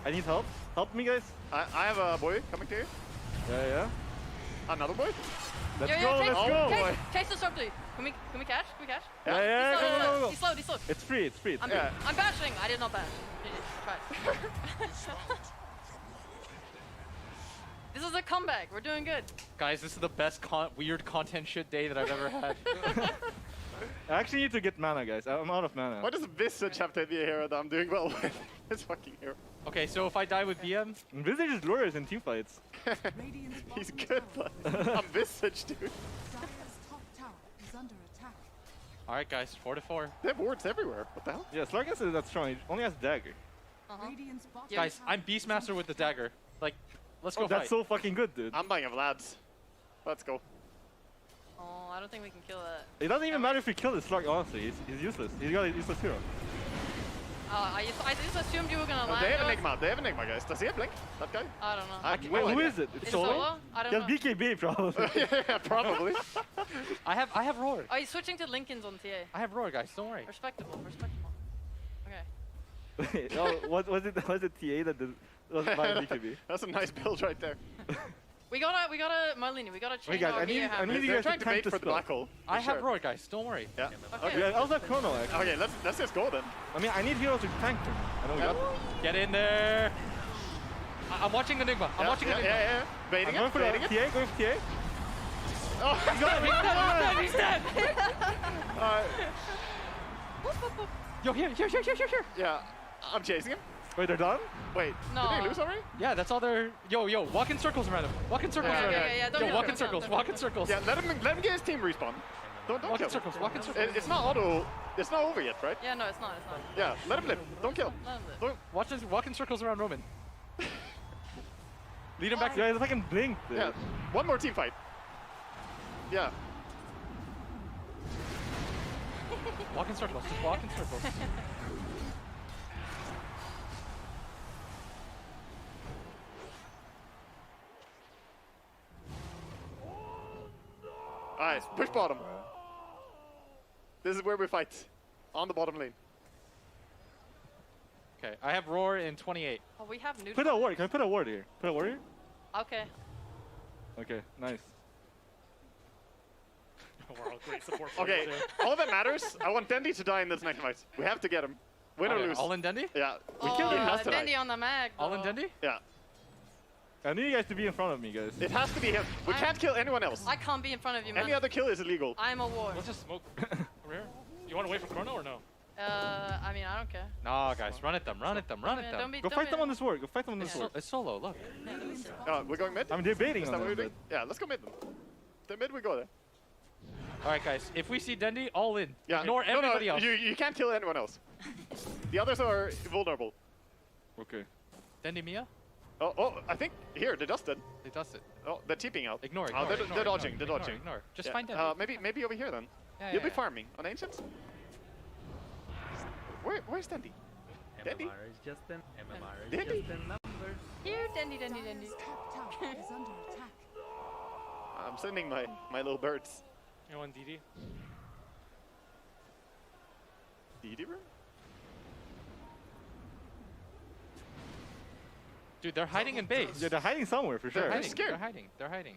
I need help. Help me, guys. I have a boy coming to you. Yeah. Another boy. Let's go. Chase disruptor. Can we catch? Yeah. Go. He's slow. It's free. I'm bashing. I did not bash. Try. This is a comeback. We're doing good. Guys, this is the best weird content shit day that I've ever had. I actually need to get mana, guys. I'm out of mana. Why does Visage have to be a hero that I'm doing well with? This fucking hero. Okay, so if I die with BM? Visage is lures in teamfights. He's good, but I'm Visage, dude. Alright guys, 4-4. They have wards everywhere. What the hell? Yeah, Slark is that strong. He only has dagger. Guys, I'm Beastmaster with the dagger. Like, let's go fight. That's so fucking good, dude. I'm buying a Vlad's. Let's go. Oh, I don't think we can kill that. It doesn't even matter if we kill the Slark, honestly. He's useless. He's got a useless hero. I just assumed you were gonna land. They have Enigma, guys. Does he have Blink? That guy? I don't know. Wait, who is it? It's Solo? I don't know. He has BKB, probably. Yeah, probably. I have Roar. Oh, he's switching to Lincoln's on TA. I have Roar, guys. Don't worry. Respectable. Okay. Was it TA that was buying BKB? That's a nice build right there. We gotta, Marlene, we gotta change guys, our media I need you They're guys trying to to bait tank for this the black hole. I have Roy, guys. Don't worry. Yeah. Okay. Yeah, I also have Chrono, actually. Okay, let's just go then. I mean, I need heroes to tank him. I know we got Get in there. I'm watching Enigma. I'm watching Enigma. Yeah. Baiting I'm it. going for Baiting the it. TA, going for TA. Oh, He's dead, He's dead. Alright. Yo, here. Yeah, I'm chasing him. Wait, they're done? Wait, No. did they lose already? Yeah, that's all they're. Yo, walk in circles around him. Walk in circles around him. yeah, don't Yo, kill walk him, in circles. don't Walk in circles. Yeah, let him get his team respawn. Don't Walk kill in circles. Walk in circles. It's not auto. It's not over yet, right? Yeah, no, it's not. Yeah, let him live. Don't kill him. Let him live. Don't. Walk in circles around Roman. Lead him back. Guys, if I can blink. Dude. Yeah, one more team fight. Yeah. Walk in circles. Just walk in circles. Alright, push bottom. This is where we fight. On the bottom lane. Okay, I have Roar in 28. Oh, we have neutral. Put a ward. Can I put a ward here? Put a ward here? Okay. Okay, nice. We're all great support. Okay, all that matters, I want Dendi to die in this next fight. We have to get him. Win or lose. All in Dendi? Yeah, we Oh, killed him. He has to die. Dendi on the mag. All in Dendi? Yeah. I need you guys to be in front of me, guys. It has to be him. We can't kill anyone else. I can't be in front of you, man. Any other kill is illegal. I'm a ward. Let's just smoke over here. You want to wait for Chrono or no? I mean, I don't care. No, guys, run at them. Run at them. Run at Yeah, them. don't be- Go don't fight be- them on this ward. Go fight them on this ward. It's solo. Look. We're going mid? I'm debating Is on that what we're them. doing? Yeah, let's go mid then. The mid we go there. All right, guys. If we see Dendi, all in. Yeah. Ignore everybody else. You can't kill anyone else. The others are vulnerable. Okay. Dendi Mia? Oh, I think here they dusted. They dusted. Oh, they're TPing out. Ignore. They're dodging. They're dodging. Ignore. Just Yeah. find Dendi. Maybe over here then. Yeah, You'll be yeah. farming on ancients. Where's Dendi? Dendi? MMR is just an MMR is Dendi? just a number. Here, Dendi. I'm sending my little birds. You want DD? DD room? Dude, they're hiding in base. Yeah, they're hiding somewhere for sure. They're scared. They're hiding. They're hiding.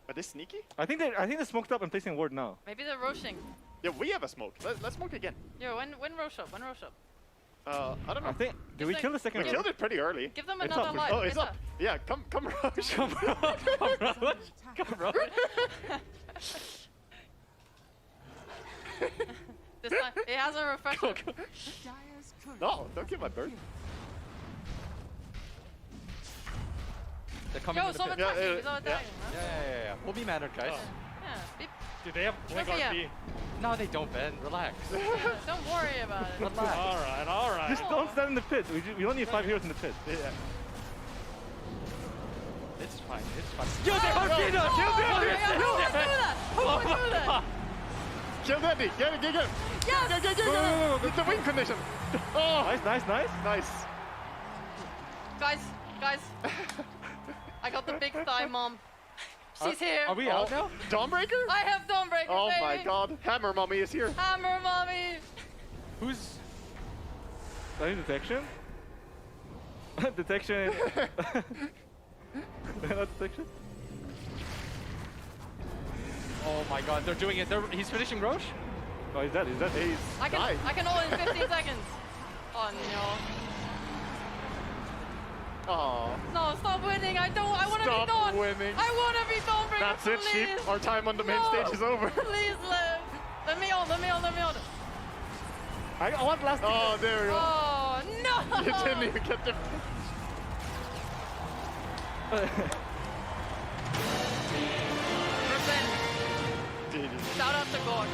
Are they sneaky? I think they're smoked up and placing a ward now. Maybe they're roshing. Yeah, we have a smoke. Let's smoke again. Yo, when rosh up. I don't know. I think. Did we kill the second We ward? killed it pretty early. Give them It's another up, life. Oh, it's up. Yeah, come rush. Come rush. This time, it has a refresher. No, don't kill my bird. They're coming Yo, to the someone pit. touch me. He's all attacking. Yeah. We'll be mannered, guys. Yeah, be, Dude, they have Blink RP. No, they don't, Ben. Relax. don't worry about it. Relax. All right. Just don't stand in the pit. We only need 5 heroes in the pit. Yeah. It's fine. Yo, they RP'd us! Who would do that? Kill Dendi. Get him. Yes! Get It's a win condition. Oh, nice. Guys. I got the big thigh, mom. She's here. Are we out now? Dawnbreaker? I have Dawnbreaker, Oh baby. my god. Hammer Mommy is here. Hammer, mommy. Who's... I need detection. Detection. Detection. Oh my god, they're doing it. He's finishing Roche? Oh, he's dead. He's I can ult in 15 seconds. Oh no. Oh. No, stop winning. I want to be Stop Dawn. winning. I want to be Dawnbreaker. That's it, please. sheep. Our time on the main stage is over. Please live. Let me ult. I want last. Oh, there we go. Oh no. You didn't even get the... Shout out to God.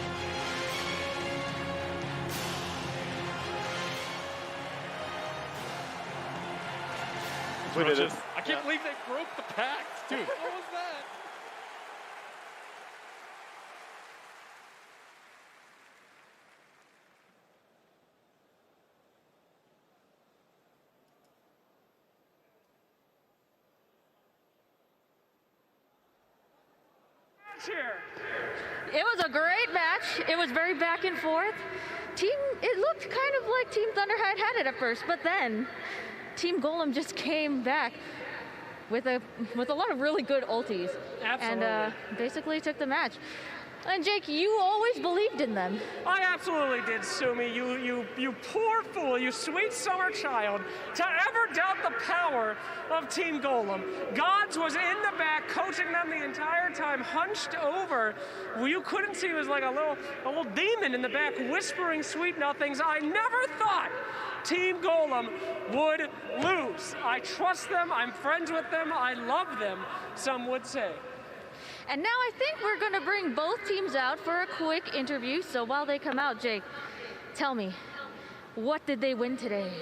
We did it. I can't believe they broke the pact. Dude, what was that? It was a great match. It was very back and forth. It looked kind of like Team Thunderhead had it at first, but then Team Golem just came back. with a lot of really good ultis. Absolutely. And basically took the match. And Jake, you always believed in them. I absolutely did, Sumi. You poor fool, you sweet summer child, to ever doubt the power of Team Golem. Gods was in the back, coaching them the entire time, hunched over. You couldn't see, it was like a little demon in the back, whispering sweet nothings. I never thought Team Golem would lose. I trust them, I'm friends with them, I love them, some would say. And now I think we're going to bring both teams out for a quick interview. So while they come out, Jake, tell me, what did they win today?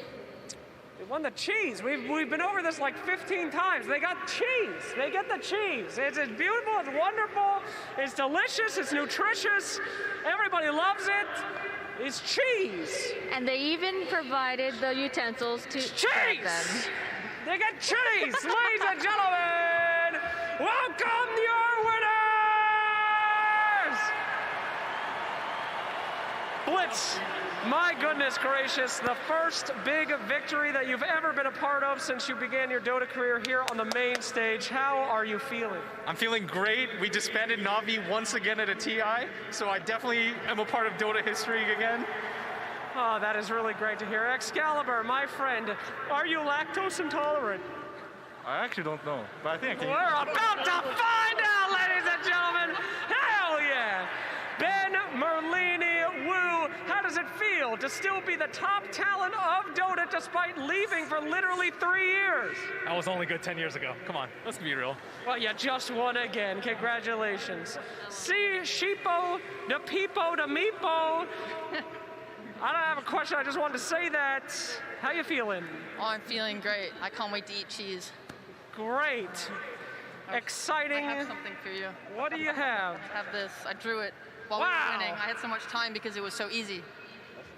They won the cheese. We've been over this like 15 times. They got cheese. They get the cheese. It's beautiful, it's wonderful, it's delicious, it's nutritious. Everybody loves it. It's cheese. And they even provided the utensils to eat them. They get cheese, ladies and gentlemen. Welcome your winners! Blitz, my goodness gracious, the first big victory that you've ever been a part of since you began your Dota career here on the main stage. How are you feeling? I'm feeling great. We disbanded Navi once again at a TI, so I definitely am a part of Dota history again. Oh, that is really great to hear. Excalibur, my friend, are you lactose intolerant? I actually don't know, but I think I can. We're about to find out, ladies and gentlemen. Hell yeah! Ben Merlini Wu, how does it feel to still be the top talent of Dota despite leaving for literally 3 years? I was only good 10 years ago. Come on, let's be real. Well, you just won again. Congratulations. See, Sheepo, the Peepo, the Meepo. I don't have a question. I just wanted to say that. How you feeling? Oh, I'm feeling great. I can't wait to eat cheese. Great. Exciting. I have something for you. What do you have? I have this. I drew it while we were winning. I had so much time because it was so easy.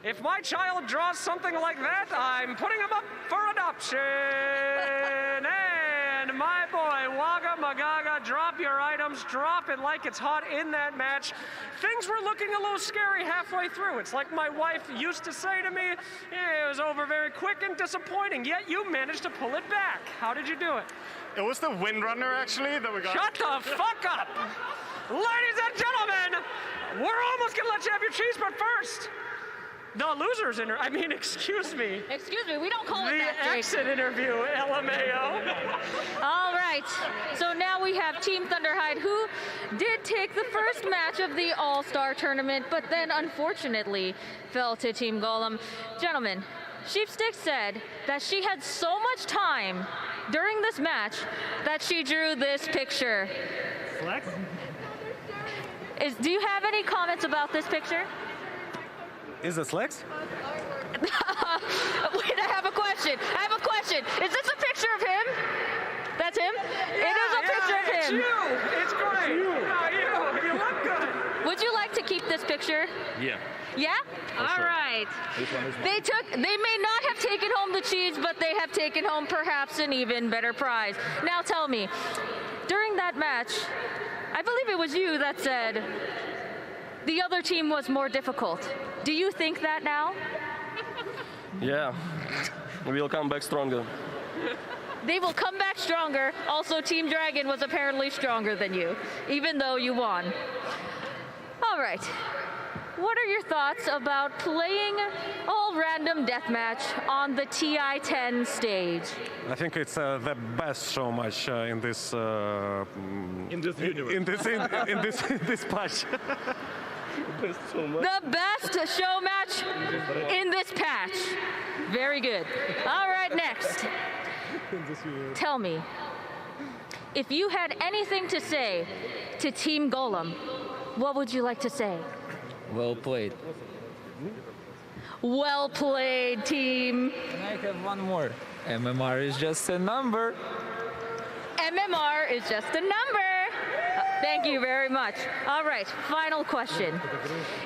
If my child draws something like that, I'm putting him up for adoption. And my boy, Wagga Magaga, drop your items, drop it like it's hot in that match. Things were looking a little scary halfway through. It's like my wife used to say to me, it was over very quick and disappointing, yet you managed to pull it back. How did you do it? It was the Windrunner, actually, that we got. Shut the fuck up! Ladies and gentlemen, we're almost gonna let you have your cheese, but first, the losers excuse me. Excuse me, we don't call it that, The Jake. exit interview, LMAO. All right, so now we have Team Thunderhide, who did take the first match of the All-Star Tournament, but then unfortunately fell to Team Golem. Gentlemen, Sheepstick said that she had so much time during this match that she drew this picture. Flex? Do you have any comments about this picture? Is this Flex? Wait, I have a question. Is this a picture of him? That's him? It is a picture of him. It's you. It's great. You look good. Would you like to keep this picture? Yeah. Yeah? All right. They may not have taken home the cheese, but they have taken home perhaps an even better prize. Now tell me, during that match, I believe it was you that said the other team was more difficult. Do you think that now? Yeah, we'll come back stronger. They will come back stronger. Also, Team Dragon was apparently stronger than you, even though you won. All right. What are your thoughts about playing all random deathmatch on the TI10 stage? I think it's the best show match in this universe. in this patch. The best show match in this patch. Very good. All right, next. Tell me, if you had anything to say to Team Golem, what would you like to say? Well played. Well played, team. And I have one more. MMR is just a number. MMR is just a number. Thank you very much. All right, final question.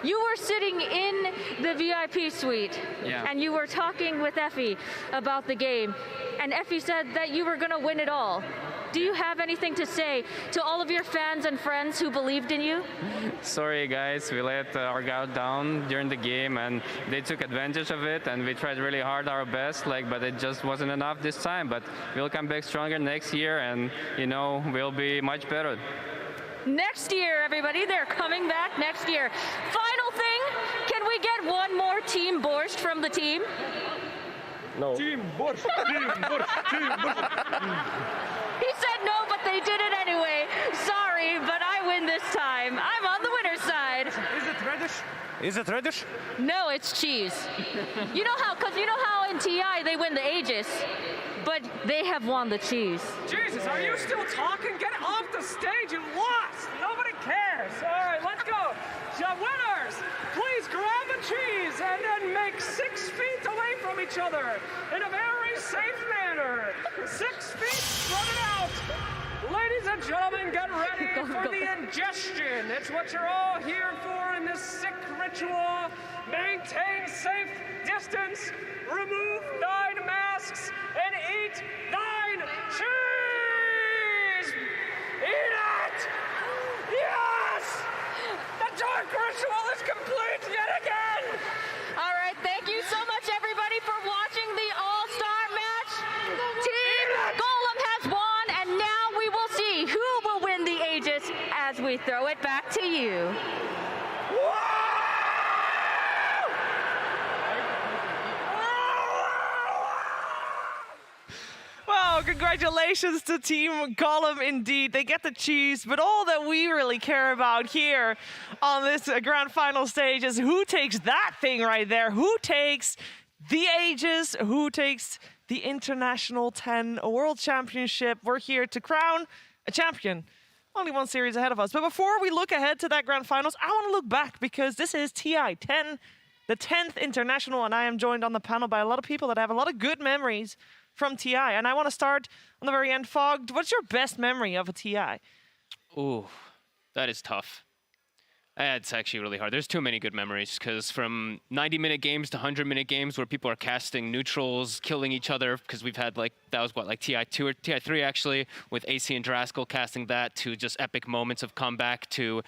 You were sitting in the VIP suite, and you were talking with Effie about the game, and Effie said that you were going to win it all. do you have anything to say to all of your fans and friends who believed in you? Sorry guys, we let our guard down during the game and they took advantage of it, and we tried really hard our best, but it just wasn't enough this time. But we'll come back stronger next year, and we'll be much better. Next year, everybody, they're coming back next year. Final thing, can we get one more team borscht from the team? No. Team borscht, team borscht, team borscht. He said no, but they did it anyway. Sorry, but I win this time. I'm on the winner's side. Is it reddish? Is it reddish? No, it's cheese. You know how in TI they win the Aegis, but they have won the cheese. Jesus, are you still talking? Get off the stage, you lost. Nobody cares. All right, let's go. The winners, please grab the cheese and then make 6 feet away from each other in a very safe manner. 6 feet, spread it out. Ladies and gentlemen, get ready for the ingestion. It's what you're all here for in this sick ritual. Maintain safe distance, remove 9 masks, and eat 9 cheese! Eat it! Yes! The dark ritual is complete yet again! All right, thank you so much, everybody, for watching the All-Star match. Team Golem has won, and now we will see who will win the Aegis as we throw it back to you. Well, congratulations to Team Golem indeed. They get the cheese, but all that we really care about here on this grand final stage is who takes that thing right there. Who takes the Aegis? Who takes the International 10 World Championship? We're here to crown a champion. Only one series ahead of us. But before we look ahead to that grand finals, I want to look back because this is TI10, the 10th International, and I am joined on the panel by a lot of people that have a lot of good memories from TI. And I want to start on the very end. Fogged, what's your best memory of a TI? Ooh, that is tough. It's actually really hard. There's too many good memories, because from 90-minute games to 100-minute games where people are casting neutrals, killing each other, because we've had that was what, TI2 or TI3 actually, with AC and Draskell casting that, to just epic moments of comeback, to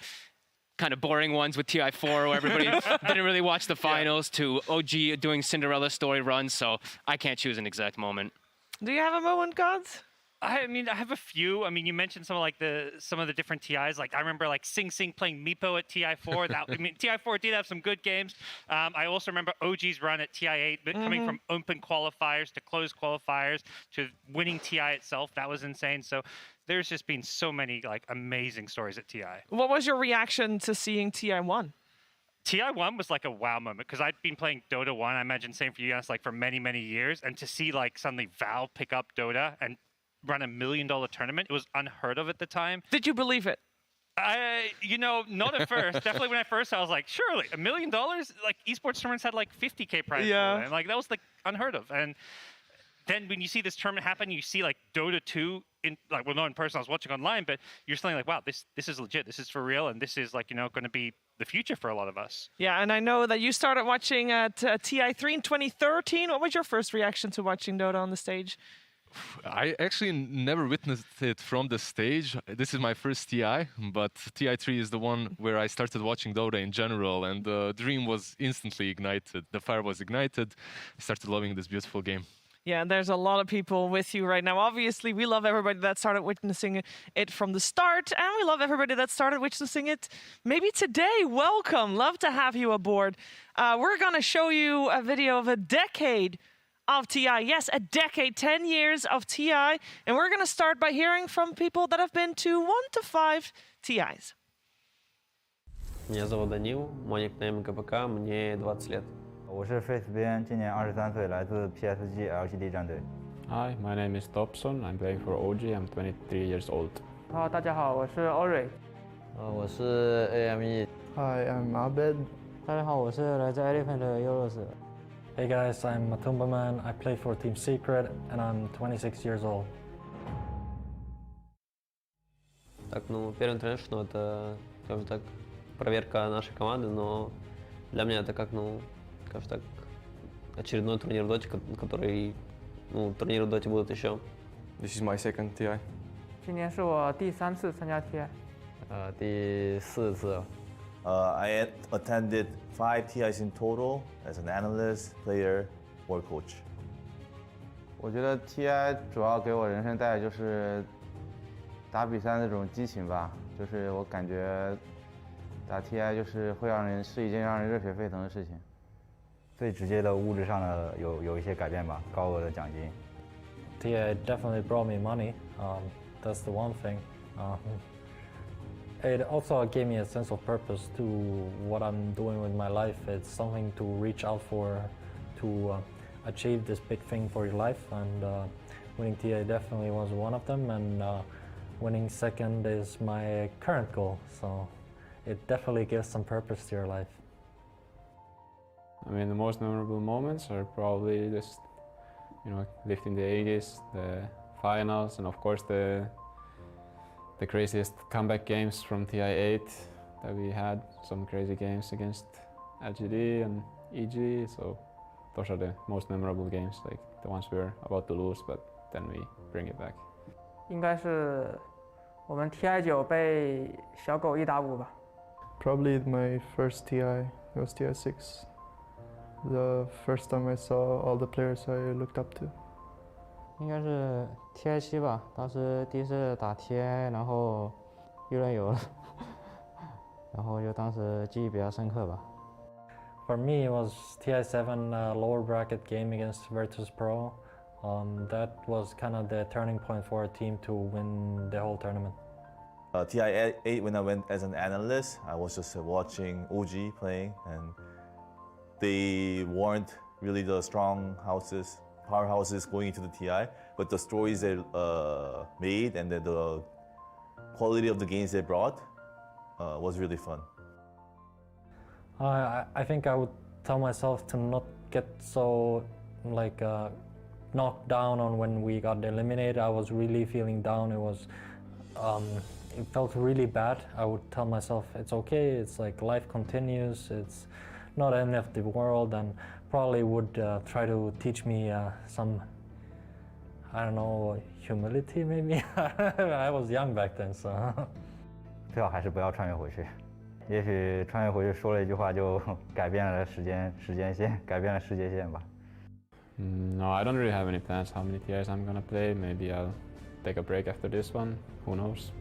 kind of boring ones with TI4 where everybody didn't really watch the finals, to OG doing Cinderella story runs. So I can't choose an exact moment. Do you have a moment, Gods? I mean, I have a few. I mean, you mentioned some of the different TIs. I remember Sing Sing playing Meepo at TI4. TI4 did have some good games. I also remember OG's run at TI8, but coming from open qualifiers to closed qualifiers to winning TI itself. That was insane. So there's just been so many amazing stories at TI. What was your reaction to seeing TI1? TI1 was a wow moment, because I'd been playing Dota 1. I imagine same for you guys, for many, many years. And to see suddenly Valve pick up Dota and run $1 million tournament, it was unheard of at the time. Did you believe it? Not at first. Definitely when I first saw, I was like, surely $1 million? Esports tournaments had 50K prize. Yeah. And that was unheard of. And then when you see this tournament happen, you see Dota2 in not in person, I was watching online, but you're saying wow, this is legit. This is for real, and this is going to be the future for a lot of us. Yeah, and I know that you started watching at TI3 in 2013. What was your first reaction to watching Dota on the stage? I actually never witnessed it from the stage. This is my first TI, but TI3 is the one where I started watching Dota in general, and the dream was instantly ignited. The fire was ignited. I started loving this beautiful game. Yeah, there's a lot of people with you right now. Obviously, we love everybody that started witnessing it from the start, and we love everybody that started witnessing it maybe today. Welcome. Love to have you aboard. We're going to show you a video of a decade of TI. Yes, a decade, 10 years of TI. And we're going to start by hearing from people that have been to 1 to 5 TIs. Меня зовут Данил, мой никнейм КПК, мне 20 лет. 我是 Faith 边，今年23岁，来自 PSG LGD 战队。 Hi, my name is Dobson. I'm playing for OG. I'm 23 years old. 大家好，我是 Ori。我是 AME。 Hi, I'm Abed。大家好，我是来自 Elephant 的优乐斯。 Hey guys, I'm Matumbaman. I play for Team Secret, and I'm 26 years old. Так, первый интернешнл это, скажем так, проверка нашей команды, но для меня это как, скажем так, очередной турнир в Доте, который, турниры в Доте будут еще. This is my second TI. 今年是我第3次参加 TI。第4次。I attended 5 TIs in total as an analyst, player, or coach. 我觉得 TI 主要给我人生带来就是打比赛那种激情吧，就是我感觉打 TI 就是是一件让人热血沸腾的事情。最直接的物质上的有一些改变吧，高额的奖金。TI definitely brought me money. That's the one thing. It also gave me a sense of purpose to what I'm doing with my life. It's something to reach out for, to achieve this big thing for your life, and winning TI definitely was one of them, and winning second is my current goal, so it definitely gives some purpose to your life. I mean, the most memorable moments are probably just, lifting the Aegis, the finals, and of course the craziest comeback games from TI8 that we had. Some crazy games against LGD and EG, so those are the most memorable games, like the ones we're about to lose, but then we bring it back. 应该是我们 TI9 被小狗1打5吧。Probably my first TI was TI6. The first time I saw all the players I looked up to. 应该是 TI7 吧，当时第一次打 TI， 然后一轮游了，然后就当时记忆比较深刻吧。For me, it was TI7 lower bracket game against Virtus Pro. That was kind of the turning point for our team to win the whole tournament. TI8, when I went as an analyst, I was just watching OG playing, and they weren't really the strong powerhouses going into the TI, but the stories they made and the quality of the games they brought was really fun. I think I would tell myself to not get so knocked down on when we got eliminated. I was really feeling down. It felt really bad. I would tell myself it's okay. It's like life continues. It's not the end of the world, and probably would try to teach me some, I don't know, humility maybe. I was young back then, so. 最好还是不要穿越回去，也许穿越回去说了一句话就改变了时间线，改变了世界线吧。No, I don't really have any plans how many TIs I'm gonna play. Maybe I'll take a break after this one. Who knows?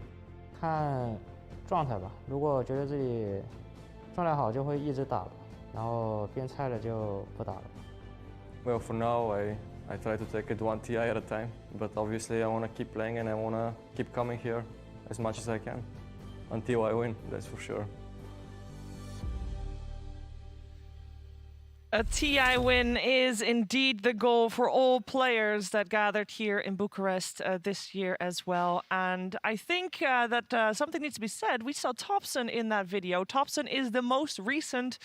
看状态吧，如果觉得自己状态好，就会一直打吧。然后变菜了就不打了。Well, for now, I try to take it one TI at a time, but obviously I want to keep playing and I want to keep coming here as much as I can until I win, that's for sure. A TI win is indeed the goal for all players that gathered here in Bucharest this year as well. And I think that something needs to be said. We saw Topson in that video. Topson is the most recent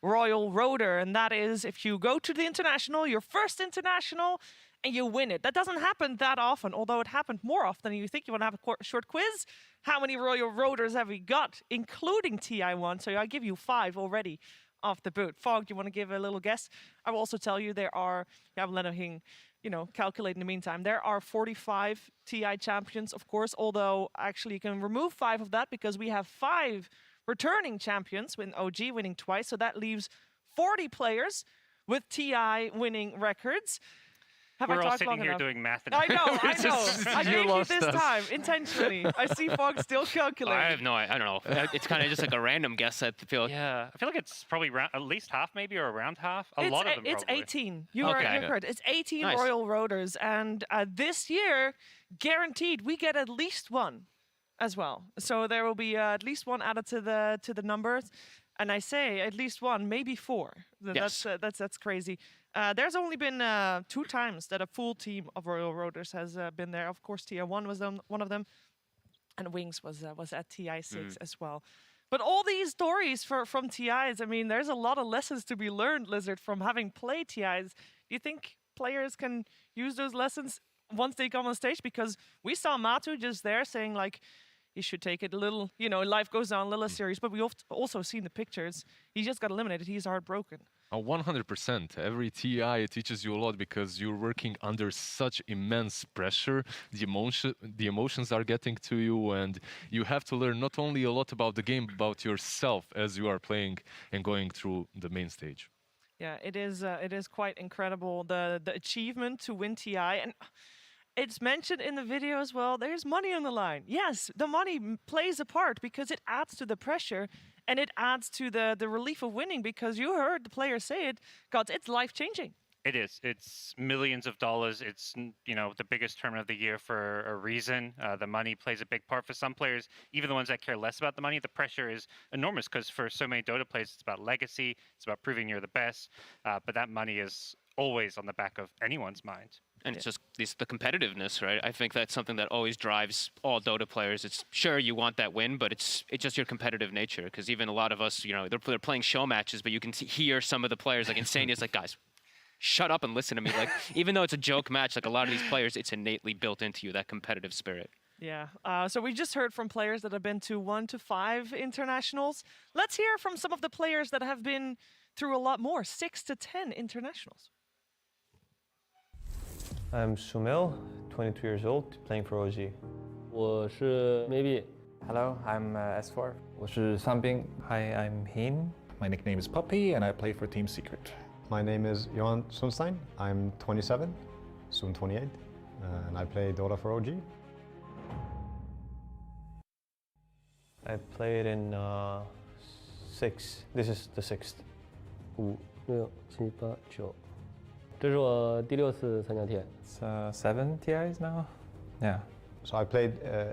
Royal Roader, and that is if you go to the international, your first international, and you win it. That doesn't happen that often, although it happened more often than you think. You want to have a short quiz? How many Royal Roaders have we got, including TI1? So I give you 5 already off the boot. Fog, do you want to give a little guess? I will also tell you there are, calculate in the meantime, there are 45 TI champions, of course, although actually you can remove 5 of that because we have 5 returning champions, with OG winning twice, so that leaves 40 players with TI winning records. We're all sitting here doing math. I know. I gave you this time, intentionally. I see Fog still calculating. I don't know. It's kind of just like a random guess, I feel like. Yeah, I feel like it's probably at least half maybe, or around half. A lot of them It's probably. 18. You're correct. It's 18 Nice. Royal Roaders, and this year, guaranteed, we get at least one as well. So there will be at least one added to the numbers. And I say at least one, maybe 4. Yes. That's crazy. There's only been 2 times that a full team of Royal Roaders has been there. Of course, TI1 was one of them, and Wings was at TI6 as well. But all these stories from TIs, I mean, there's a lot of lessons to be learned, Lizard, from having played TIs. Do you think players can use those lessons once they come on stage? Because we saw Matu just there saying, like, he should take it a little, life goes on, a little serious. But we also seen the pictures. He just got eliminated. He's heartbroken. 100%. Every TI teaches you a lot because you're working under such immense pressure. The emotions are getting to you, and you have to learn not only a lot about the game, but about yourself as you are playing and going through the main stage. Yeah, it is quite incredible, the achievement to win TI. And it's mentioned in the video as well, there's money on the line. Yes, the money plays a part because it adds to the pressure and it adds to the relief of winning, because you heard the players say it, God, it's life-changing. It is. It's millions of dollars. It's, you know, the biggest tournament of the year for a reason. The money plays a big part for some players. Even the ones that care less about the money, the pressure is enormous, because for so many Dota players, it's about legacy. It's about proving you're the best. But that money is always on the back of anyone's mind. And it's just the competitiveness, right? I think that's something that always drives all Dota players. It's sure you want that win, but it's just your competitive nature. Because even a lot of us, you know, they're playing show matches, but you can hear some of the players, like Insane is like, guys, shut up and listen to me. Like, even though it's a joke match, like a lot of these players, it's innately built into you, that competitive spirit. Yeah. So we just heard from players that have been to 1 to 5 internationals. Let's hear from some of the players that have been through a lot more, 6 to 10 internationals. I'm Sumil, 22 years old, playing for OG. 我是 maybe. Hello, I'm S4. 我是三兵. Hi, I'm Hin. My nickname is Puppy, and I play for Team Secret. My name is Johan Sundstein. I'm 27, soon 28, and I play Dota for OG. I played in 6. This is the 6th. 5, 6, 7, 8, 9. 这是我第6次参加 TI. It's 7 TIs now. Yeah. So I played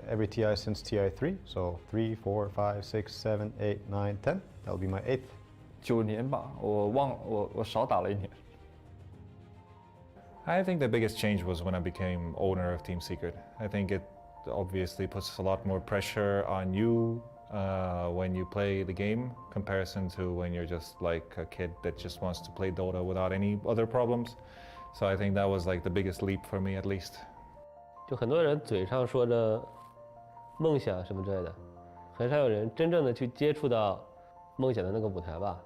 every TI since TI3. So 3, 4, 5, 6, 7, 8, 9, 10. That'll be my 8th. 9年吧，我少打了1年。I think the biggest change was when I became owner of Team Secret. I think it obviously puts a lot more pressure on you when you play the game, comparison to when you're just like a kid that just wants to play Dota without any other problems. So I think that was like the biggest leap for me, at least. 就很多人嘴上说着梦想什么之类的，很少有人真正的去接触到梦想的那个舞台吧。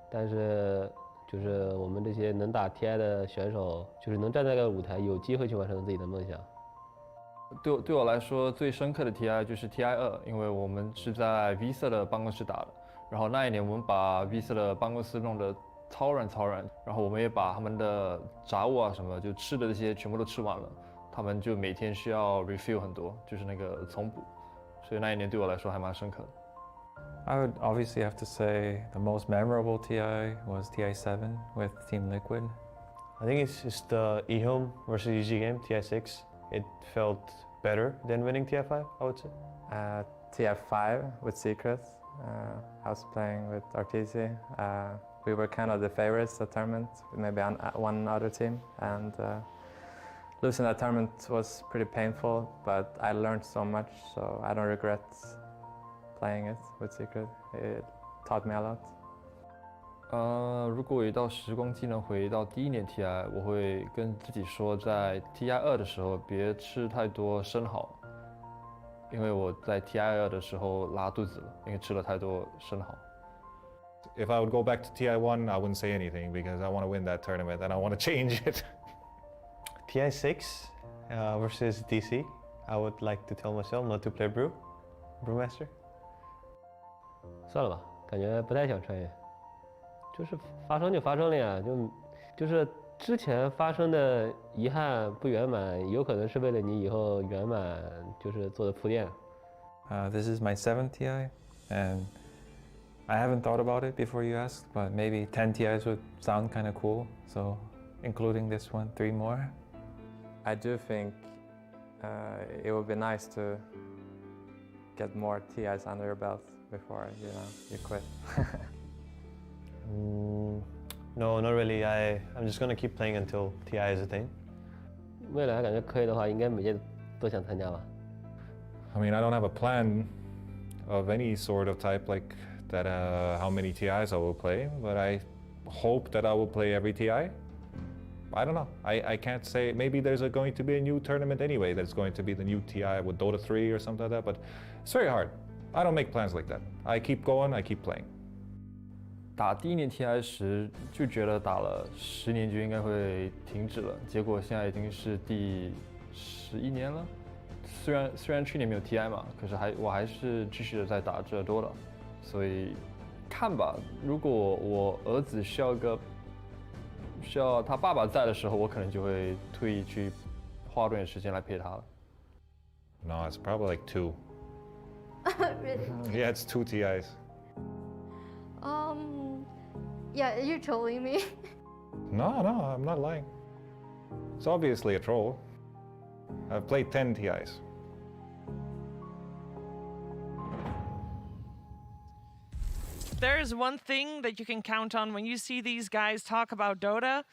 但是就是我们这些能打 TI 的选手，就是能站在那个舞台，有机会去完成自己的梦想。对我来说最深刻的 TI 就是 TI2，因为我们是在 V 社的办公室打的，然后那一年我们把 V 社的办公室弄得超软，然后我们也把他们的杂物啊什么就吃的这些全部都吃完了，他们就每天需要 refill 很多，就是那个重补，所以那一年对我来说还蛮深刻的。I would obviously have to say the most memorable TI was TI7 with Team Liquid. I think it's the eHome versus EG game, TI6. It felt better than winning TI5, I would say. TI5 with Secret. I was playing with RTC. We were kind of the favorites at the tournament, maybe on one other team. And losing that tournament was pretty painful, but I learned so much, so I don't regret playing it with Secret. It taught me a lot. 如果有一道时光机能回到第1年 TI， 我会跟自己说，在 TI2 的时候别吃太多生蚝，因为我在 TI2 的时候拉肚子了，因为吃了太多生蚝。If I would go back to TI1, I wouldn't say anything because I want to win that tournament and I want to change it. TI6 versus DC. I would like to tell myself not to play Brewmaster. 算了吧，感觉不太想穿越。就是发生就发生了呀，就是之前发生的遗憾不圆满，有可能是为了你以后圆满就是做的铺垫。This is my 7th TI, and I haven't thought about it before you asked, but maybe 10 TIs would sound kind of cool. So, including this one, 3 more. I do think it would be nice to get more TIs under your belt before you quit. No, not really. I'm just gonna keep playing until TI is a thing. 未来感觉可以的话，应该每届都想参加吧。I mean, I don't have a plan of any sort of type like that. How many TIs I will play, but I hope that I will play every TI. I don't know. I can't say. Maybe there's going to be a new tournament anyway. That's going to be the new TI with Dota 3 or something like that. But it's very hard. I don't make plans like that. I keep going. I keep playing. 打第一年 TI 时就觉得打了10年就应该会停止了，结果现在已经是第11年了。虽然去年没有 TI 嘛，可是我还是继续的在打这Dota，所以看吧。如果我儿子需要他爸爸在的时候，我可能就会退役去花多点时间来陪他了。No, it's probably like 2. Really? Yeah, it's 2 TIs. Yeah, you're trolling me. No, I'm not lying. It's obviously a troll. I've played 10 TIs. There is one thing that you can count on when you see these guys talk about Dota.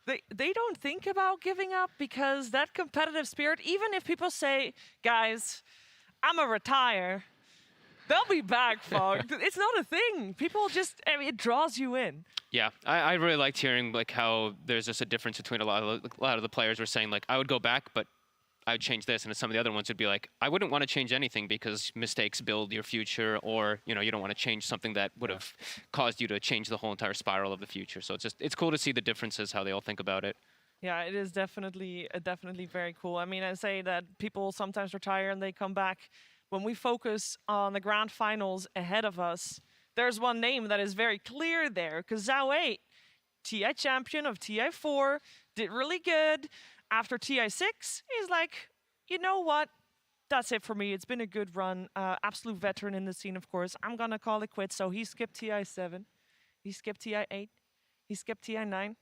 They don't think about giving up, because that competitive spirit, even if people say, guys, I'm a retire, they'll be back, Fog. It's not a thing. People just, I mean, it draws you in. Yeah, I really liked hearing like how there's just a difference between a lot of the players were saying like, I would go back, but I would change this, and some of the other ones would be like, I wouldn't want to change anything because mistakes build your future, or you don't want to change something that would have caused you to change the whole entire spiral of the future. So it's cool to see the differences, how they all think about it. Yeah, it is definitely very cool. I mean, I say that people sometimes retire and they come back. When we focus on the grand finals ahead of us, there's one name that is very clear there, because Zhao8, TI champion of TI4, did really good. After TI6, he's like, you know what? That's it for me. It's been a good run. Absolute veteran in the scene, of course. I'm going to call it quits. So he skipped TI7. He skipped TI8. He skipped TI9.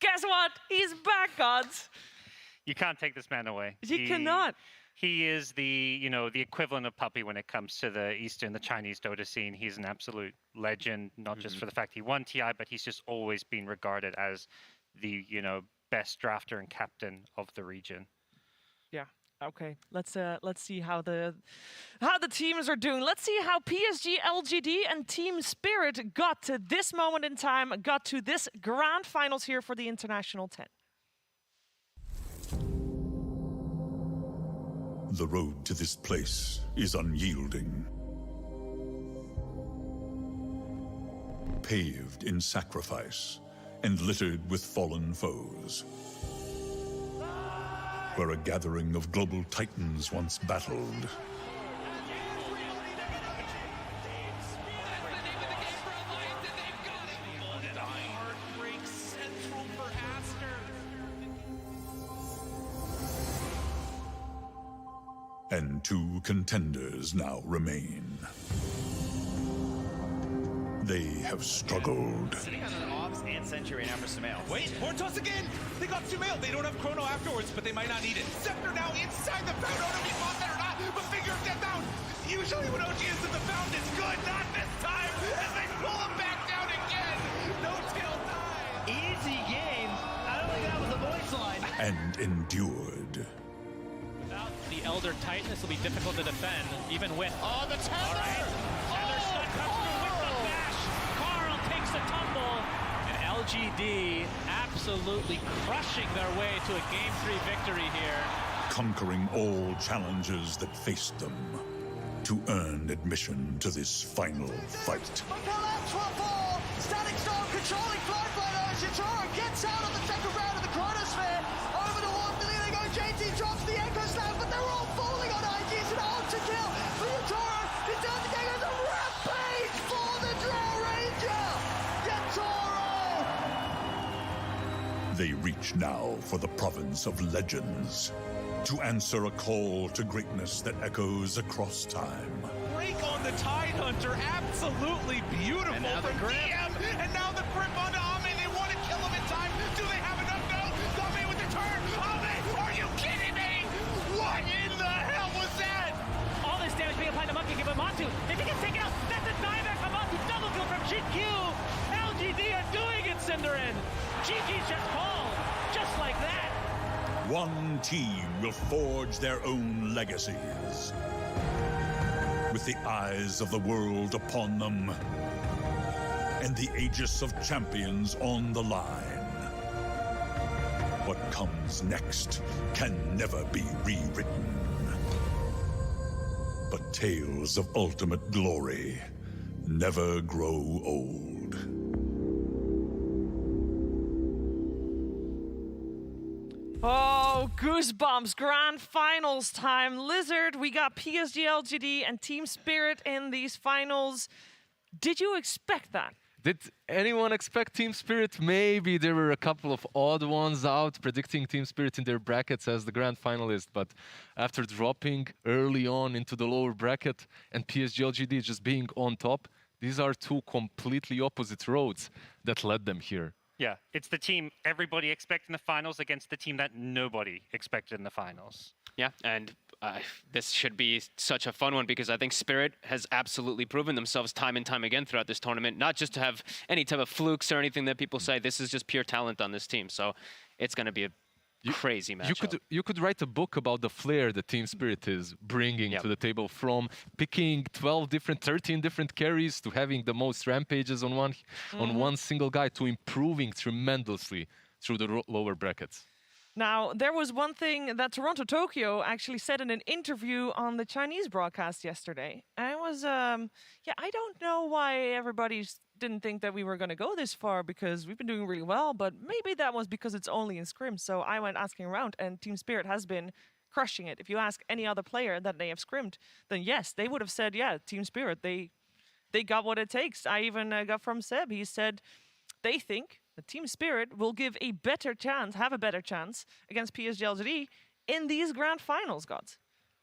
Guess what? He's back, gods. You can't take this man away. You cannot. He is the equivalent of Puppy when it comes to the Chinese Dota scene. He's an absolute legend, not just for the fact he won TI, but he's just always been regarded as the, best drafter and captain of the region. Yeah. Okay. Let's see how the teams are doing. Let's see how PSG, LGD, and Team Spirit got to this moment in time, got to this grand finals here for the International 10. The road to this place is unyielding, paved in sacrifice and littered with fallen foes, where a gathering of global titans once battled. And 2 contenders now remain. They have struggled. Sitting on an Ops and Sentry right now for Sumail. Wait, Hortos again! They got Sumail. They don't have Chrono afterwards, but they might not need it. Scepter now inside the Found. I don't know if he fought that or not, but Figure get down. Usually when OG is in the Found, it's good. Not this time, as they pull him back down again. No tail die. Easy game. I don't think that was a voice line. And endured. Without the Elder Titan, this will be difficult to defend, even with... Oh, the tether! All right. Tether shot comes through with the bash. Carl takes the tumble. And LGD absolutely crushing their way to a Game 3 victory here. Conquering all challenges that faced them to earn admission to this final fight. Static Storm controlling flight by Yatoro gets out of the second round of the Chronosphere. Over towards the lead they go. JT drops the Echo Slam, but they're all falling on Aegis and out to kill. For Yatoro, he's down to take us a rampage for the Drow Ranger. Yatoro! They reach now for the province of legends, to answer a call to greatness that echoes across time. Break on the Tidehunter, absolutely beautiful from DM, and now the grip onto Ame. They want to kill him in time. Do they have enough? No. Ame with the turn. Ame, are you kidding me? What in the hell was that? All this damage being applied to Monkey, give him Matu. If he can take it out, that's a dieback from Matu. Double kill from GQ. LGD are doing it, Cinderin. GG's just called, just like that. One team will forge their own legacies, with the eyes of the world upon them, and the Aegis of Champions on the line. What comes next can never be rewritten. But tales of ultimate glory never grow old. Oh, goosebumps. Grand finals time. Lizard, we got PSG LGD and Team Spirit in these finals. Did you expect that? Did anyone expect Team Spirit? Maybe there were a couple of odd ones out predicting Team Spirit in their brackets as the grand finalist, but after dropping early on into the lower bracket and PSG LGD just being on top, these are two completely opposite roads that led them here. Yeah, it's the team everybody expected in the finals against the team that nobody expected in the finals. Yeah, and this should be such a fun one because I think Spirit has absolutely proven themselves time and time again throughout this tournament, not just to have any type of flukes or anything that people say. This is just pure talent on this team, so it's going to be a crazy matchup. You could write a book about the flair that Team Spirit is bringing to the table, from picking 13 different carries to having the most rampages on one single guy to improving tremendously through the lower brackets. Now, there was one thing that Toronto-Tokyo actually said in an interview on the Chinese broadcast yesterday. And it was, yeah, I don't know why everybody didn't think that we were going to go this far because we've been doing really well, but maybe that was because it's only in scrim. So I went asking around, and Team Spirit has been crushing it. If you ask any other player that they have scrimmed, then yes, they would have said, yeah, Team Spirit, they got what it takes. I even got from Seb, he said they think the Team Spirit will have a better chance against PSG LGD in these grand finals, gods.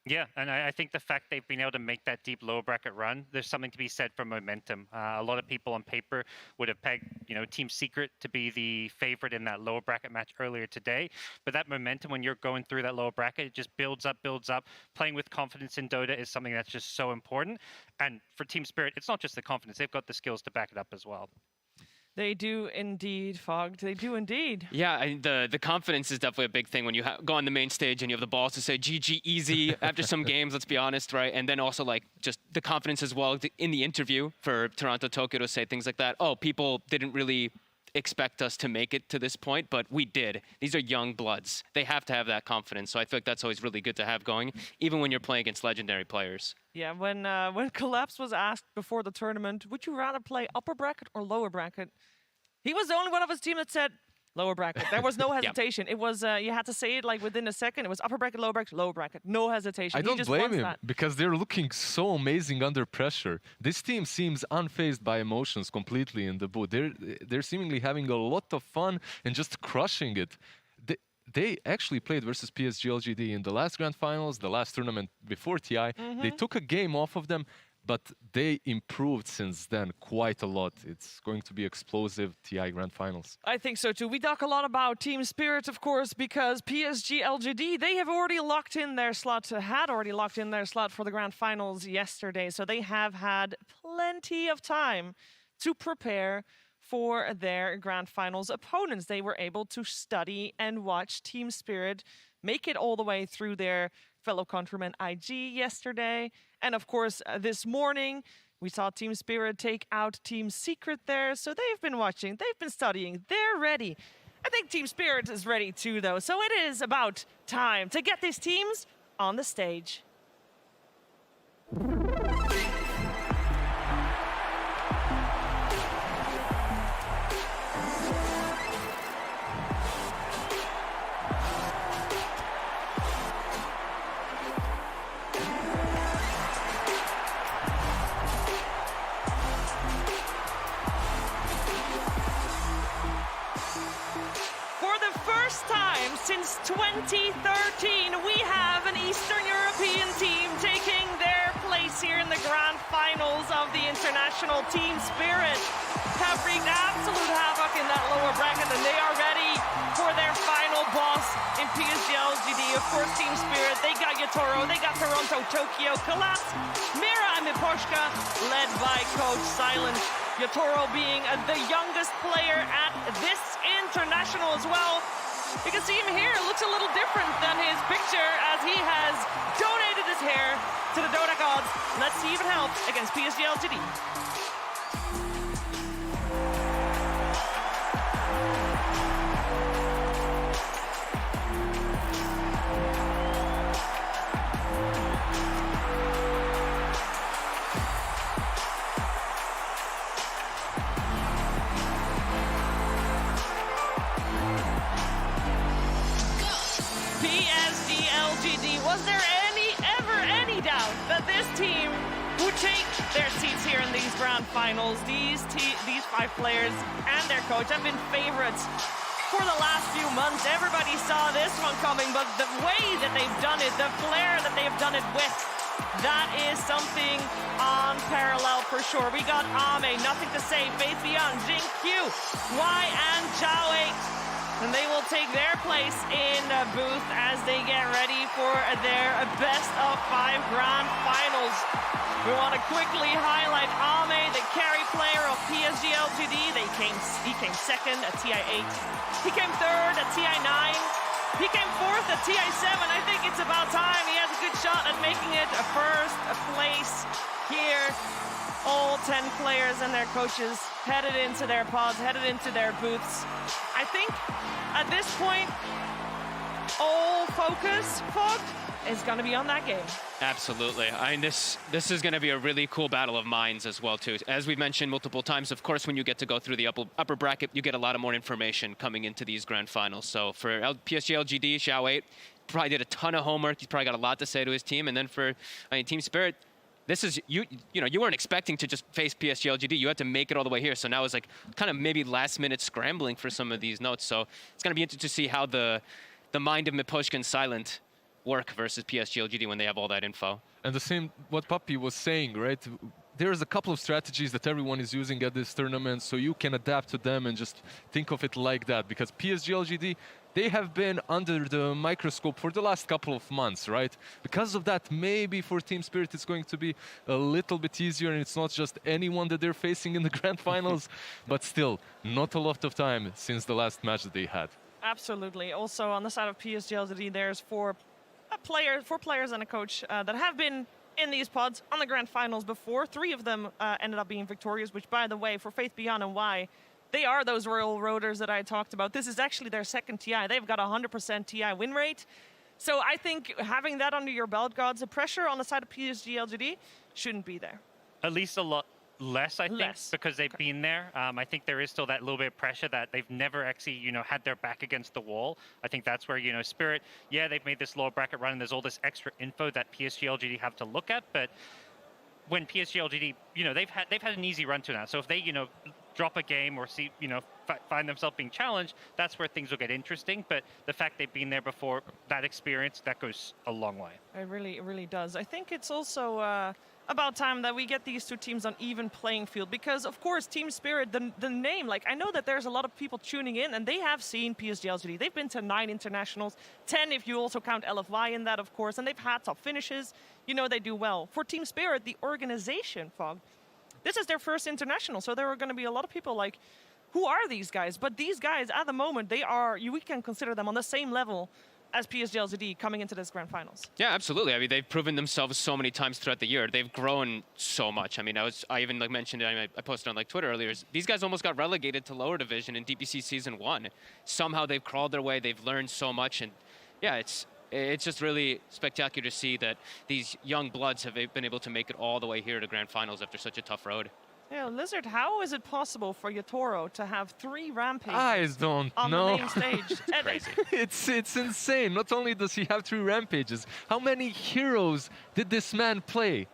Yeah, and I think the fact they've been able to make that deep lower bracket run, there's something to be said for momentum. A lot of people on paper would have pegged, Team Secret to be the favorite in that lower bracket match earlier today. But that momentum, when you're going through that lower bracket, it just builds up. Playing with confidence in Dota is something that's just so important. And for Team Spirit, it's not just the confidence. They've got the skills to back it up as well. They do indeed, Fogged. They do indeed. Yeah, the confidence is definitely a big thing when you go on the main stage and you have the balls to say GG easy after some games, let's be honest, right? And then also just the confidence as well in the interview for Toronto-Tokyo to say things like that. Oh, people didn't really expect us to make it to this point, but we did. These are young bloods. They have to have that confidence. So I feel like that's always really good to have going, even when you're playing against legendary players. Yeah, when Collapse was asked before the tournament, would you rather play upper bracket or lower bracket? He was the only one of his team that said lower bracket. There was no hesitation. It was, you had to say it like within a second. It was upper bracket, lower bracket, lower bracket. No hesitation. I don't blame him because they're looking so amazing under pressure. This team seems unfazed by emotions completely in the booth. They're seemingly having a lot of fun and just crushing it. They actually played versus PSG LGD in the last grand finals, the last tournament before TI. They took a game off of them, but they improved since then quite a lot. It's going to be explosive TI Grand Finals. I think so too. We talk a lot about Team Spirit, of course, because PSG LGD, they have already locked in their slot, had already locked in their slot for the Grand Finals yesterday. So they have had plenty of time to prepare for their Grand Finals opponents. They were able to study and watch Team Spirit make it all the way through their fellow countryman IG yesterday. And of course, this morning, we saw Team Spirit take out Team Secret there. So they've been watching, they've been studying, they're ready. I think Team Spirit is ready too, though. So it is about time to get these teams on the stage. Since 2013, we have an Eastern European team taking their place here in the Grand Finals of the International. Team Spirit have wreaked absolute havoc in that lower bracket, and they are ready for their final boss in PSG LGD. Of course, Team Spirit, they got Yatoro, they got Toronto-Tokyo, Collapse, Mira, and Miposhka, led by Coach Silent. Yatoro being the youngest player at this international as well. You can see him here, looks a little different than his picture as he has donated his hair to the Dota gods. Let's see if it helps against PSG LGD. take their seats here in these grand finals. These 5 players and their coach have been favorites for the last few months. Everybody saw this one coming, but the way that they've done it, the flair that they've done it with, that is something unparalleled for sure. We got Ame, Nothing to Say, Faith Beyond, Jin Q, Y, and Jiawei. And they will take their place in the booth as they get ready for their best of 5 grand finals. We want to quickly highlight Ame, the carry player of PSG LGD. He came second at TI8. He came third at TI9. He came fourth at TI7. I think it's about time. He has a good shot at making it a first place here. All 10 players and their coaches headed into their pods, headed into their booths. I think at this point, all focus, Fog, is going to be on that game. Absolutely. I mean, this is going to be a really cool battle of minds as well, too. As we've mentioned multiple times, of course, when you get to go through the upper bracket, you get a lot of more information coming into these grand finals. So for PSG LGD, Jiawei probably did a ton of homework. He's probably got a lot to say to his team. And then for Team Spirit, this is, you weren't expecting to just face PSG LGD. You had to make it all the way here. So now it's like kind of maybe last minute scrambling for some of these notes. So it's going to be interesting to see how the mind of Miposhka and Silent work versus PSG LGD when they have all that info. And the same, what Papi was saying, right? There's a couple of strategies that everyone is using at this tournament, so you can adapt to them and just think of it like that. Because PSG LGD, they have been under the microscope for the last couple of months, right? Because of that, maybe for Team Spirit it's going to be a little bit easier, and it's not just anyone that they're facing in the grand finals, but still, not a lot of time since the last match that they had. Absolutely. Also, on the side of PSG LGD, there's 4 players and a coach that have been in these pods on the grand finals before. 3 of them ended up being victorious, which, by the way, for Faith Beyond and Y, they are those Royal Roaders that I talked about. This is actually their second TI. They've got a 100% TI win rate. So I think having that under your belt, Gods, the pressure on the side of PSG LGD shouldn't be there. At least a lot less, I think, because they've been there. I think there is still that little bit of pressure that they've never actually, had their back against the wall. I think that's where, Spirit, yeah, they've made this lower bracket run, and there's all this extra info that PSG LGD have to look at, but when PSG LGD, they've had an easy run to now. So if they, drop a game or see, find themselves being challenged, that's where things will get interesting. But the fact they've been there before, that experience, that goes a long way. It really does. I think it's also about time that we get these 2 teams on even playing field, because of course Team Spirit, the name, like, I know that there's a lot of people tuning in and they have seen PSG LGD. They've been to 9 internationals, 10 if you also count LFY in that, of course, and they've had top finishes. They do well. For Team Spirit, the organization, Fog, this is their first international, so there are going to be a lot of people like, who are these guys? But these guys, at the moment, we can consider them on the same level as PSG LGD coming into this grand finals. Yeah, absolutely. I mean, they've proven themselves so many times throughout the year. They've grown so much. I mean, I even mentioned it, I posted on Twitter earlier, these guys almost got relegated to lower division in DPC Season 1. Somehow they've crawled their way, they've learned so much, and yeah, it's just really spectacular to see that these young bloods have been able to make it all the way here to grand finals after such a tough road. Yeah, Lizard, how is it possible for Yatoro to have 3 rampages I don't on know. the main stage? It's crazy. It's insane. Not only does he have 3 rampages, how many heroes did this man play?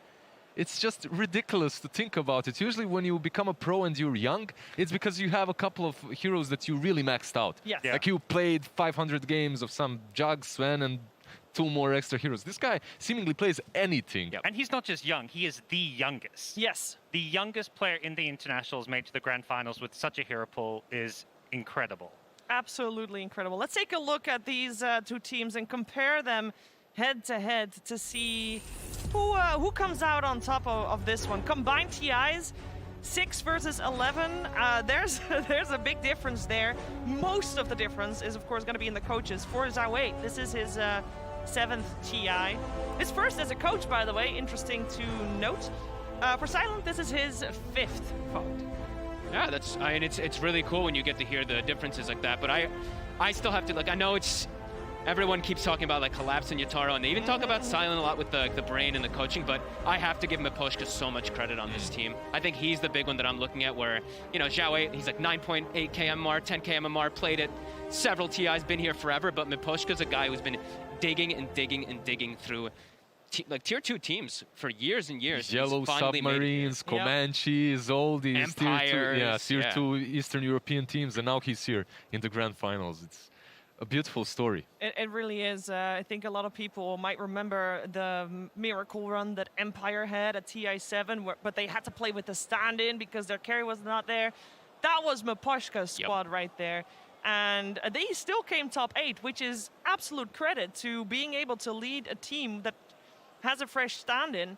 It's just ridiculous to think about it. Usually when you become a pro and you're young, it's because you have a couple of heroes that you really maxed out. Yes. Yeah. Like you played 500 games of some Jug, Sven, and 2 more extra heroes. This guy seemingly plays anything. Yep. And he's not just young, he is the youngest. Yes. The youngest player in the internationals made to the grand finals with such a hero pool is incredible. Absolutely incredible. Let's take a look at these 2 teams and compare them head to head to see who comes out on top of this one. Combined TIs, 6 versus 11. There's a big difference there. Most of the difference is, of course, going to be in the coaches. For Jiawei, this is his 7th TI. His first as a coach, by the way, interesting to note. For Silent, this is his 5th vote. Yeah, it's really cool when you get to hear the differences like that. But I still have to, I know everyone keeps talking about Collapse and Yatoro, and they even talk about Silent a lot with the brain and the coaching, but I have to give Miposhka so much credit on this team. I think he's the big one that I'm looking at, where, Jiawei, he's 9.8 KMR, 10 KMR, played it several TIs, been here forever, but Miposhka's a guy who's been digging and digging and digging through like tier 2 teams for years and years. Yellow Submarines, Comanches, all these tier 2 Eastern European teams, and now he's here in the grand finals. It's a beautiful story. It really is. I think a lot of people might remember the miracle run that Empire had at TI7, but they had to play with a stand-in because their carry was not there. That was Miposhka's squad right there. And they still came top 8, which is absolute credit to being able to lead a team that has a fresh stand-in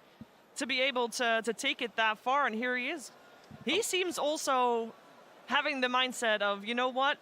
to be able to take it that far, and here he is. He seems also having the mindset of, you know what,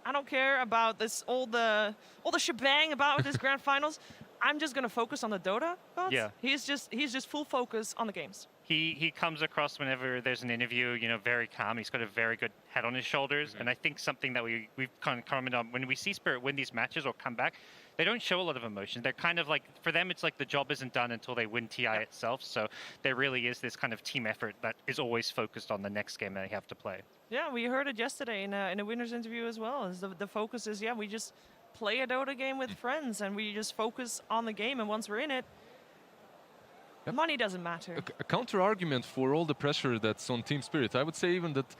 I don't care about this all the shebang about this grand finals. I'm just gonna focus on the Dota gods. Yeah. He's just full focus on the games. He comes across whenever there's an interview, you know, very calm. He's got a very good head on his shoulders. And I think something that we've kind of commented on, when we see Spirit win these matches or come back, they don't show a lot of emotion. They're kind of like, for them, it's like the job isn't done until they win TI itself. So there really is this kind of team effort that is always focused on the next game they have to play. Yeah, we heard it yesterday in a winner's interview as well. Is the focus is, we just play a Dota game with friends and we just focus on the game. And once we're in it, money doesn't matter. A counter argument for all the pressure that's on Team Spirit, I would say even that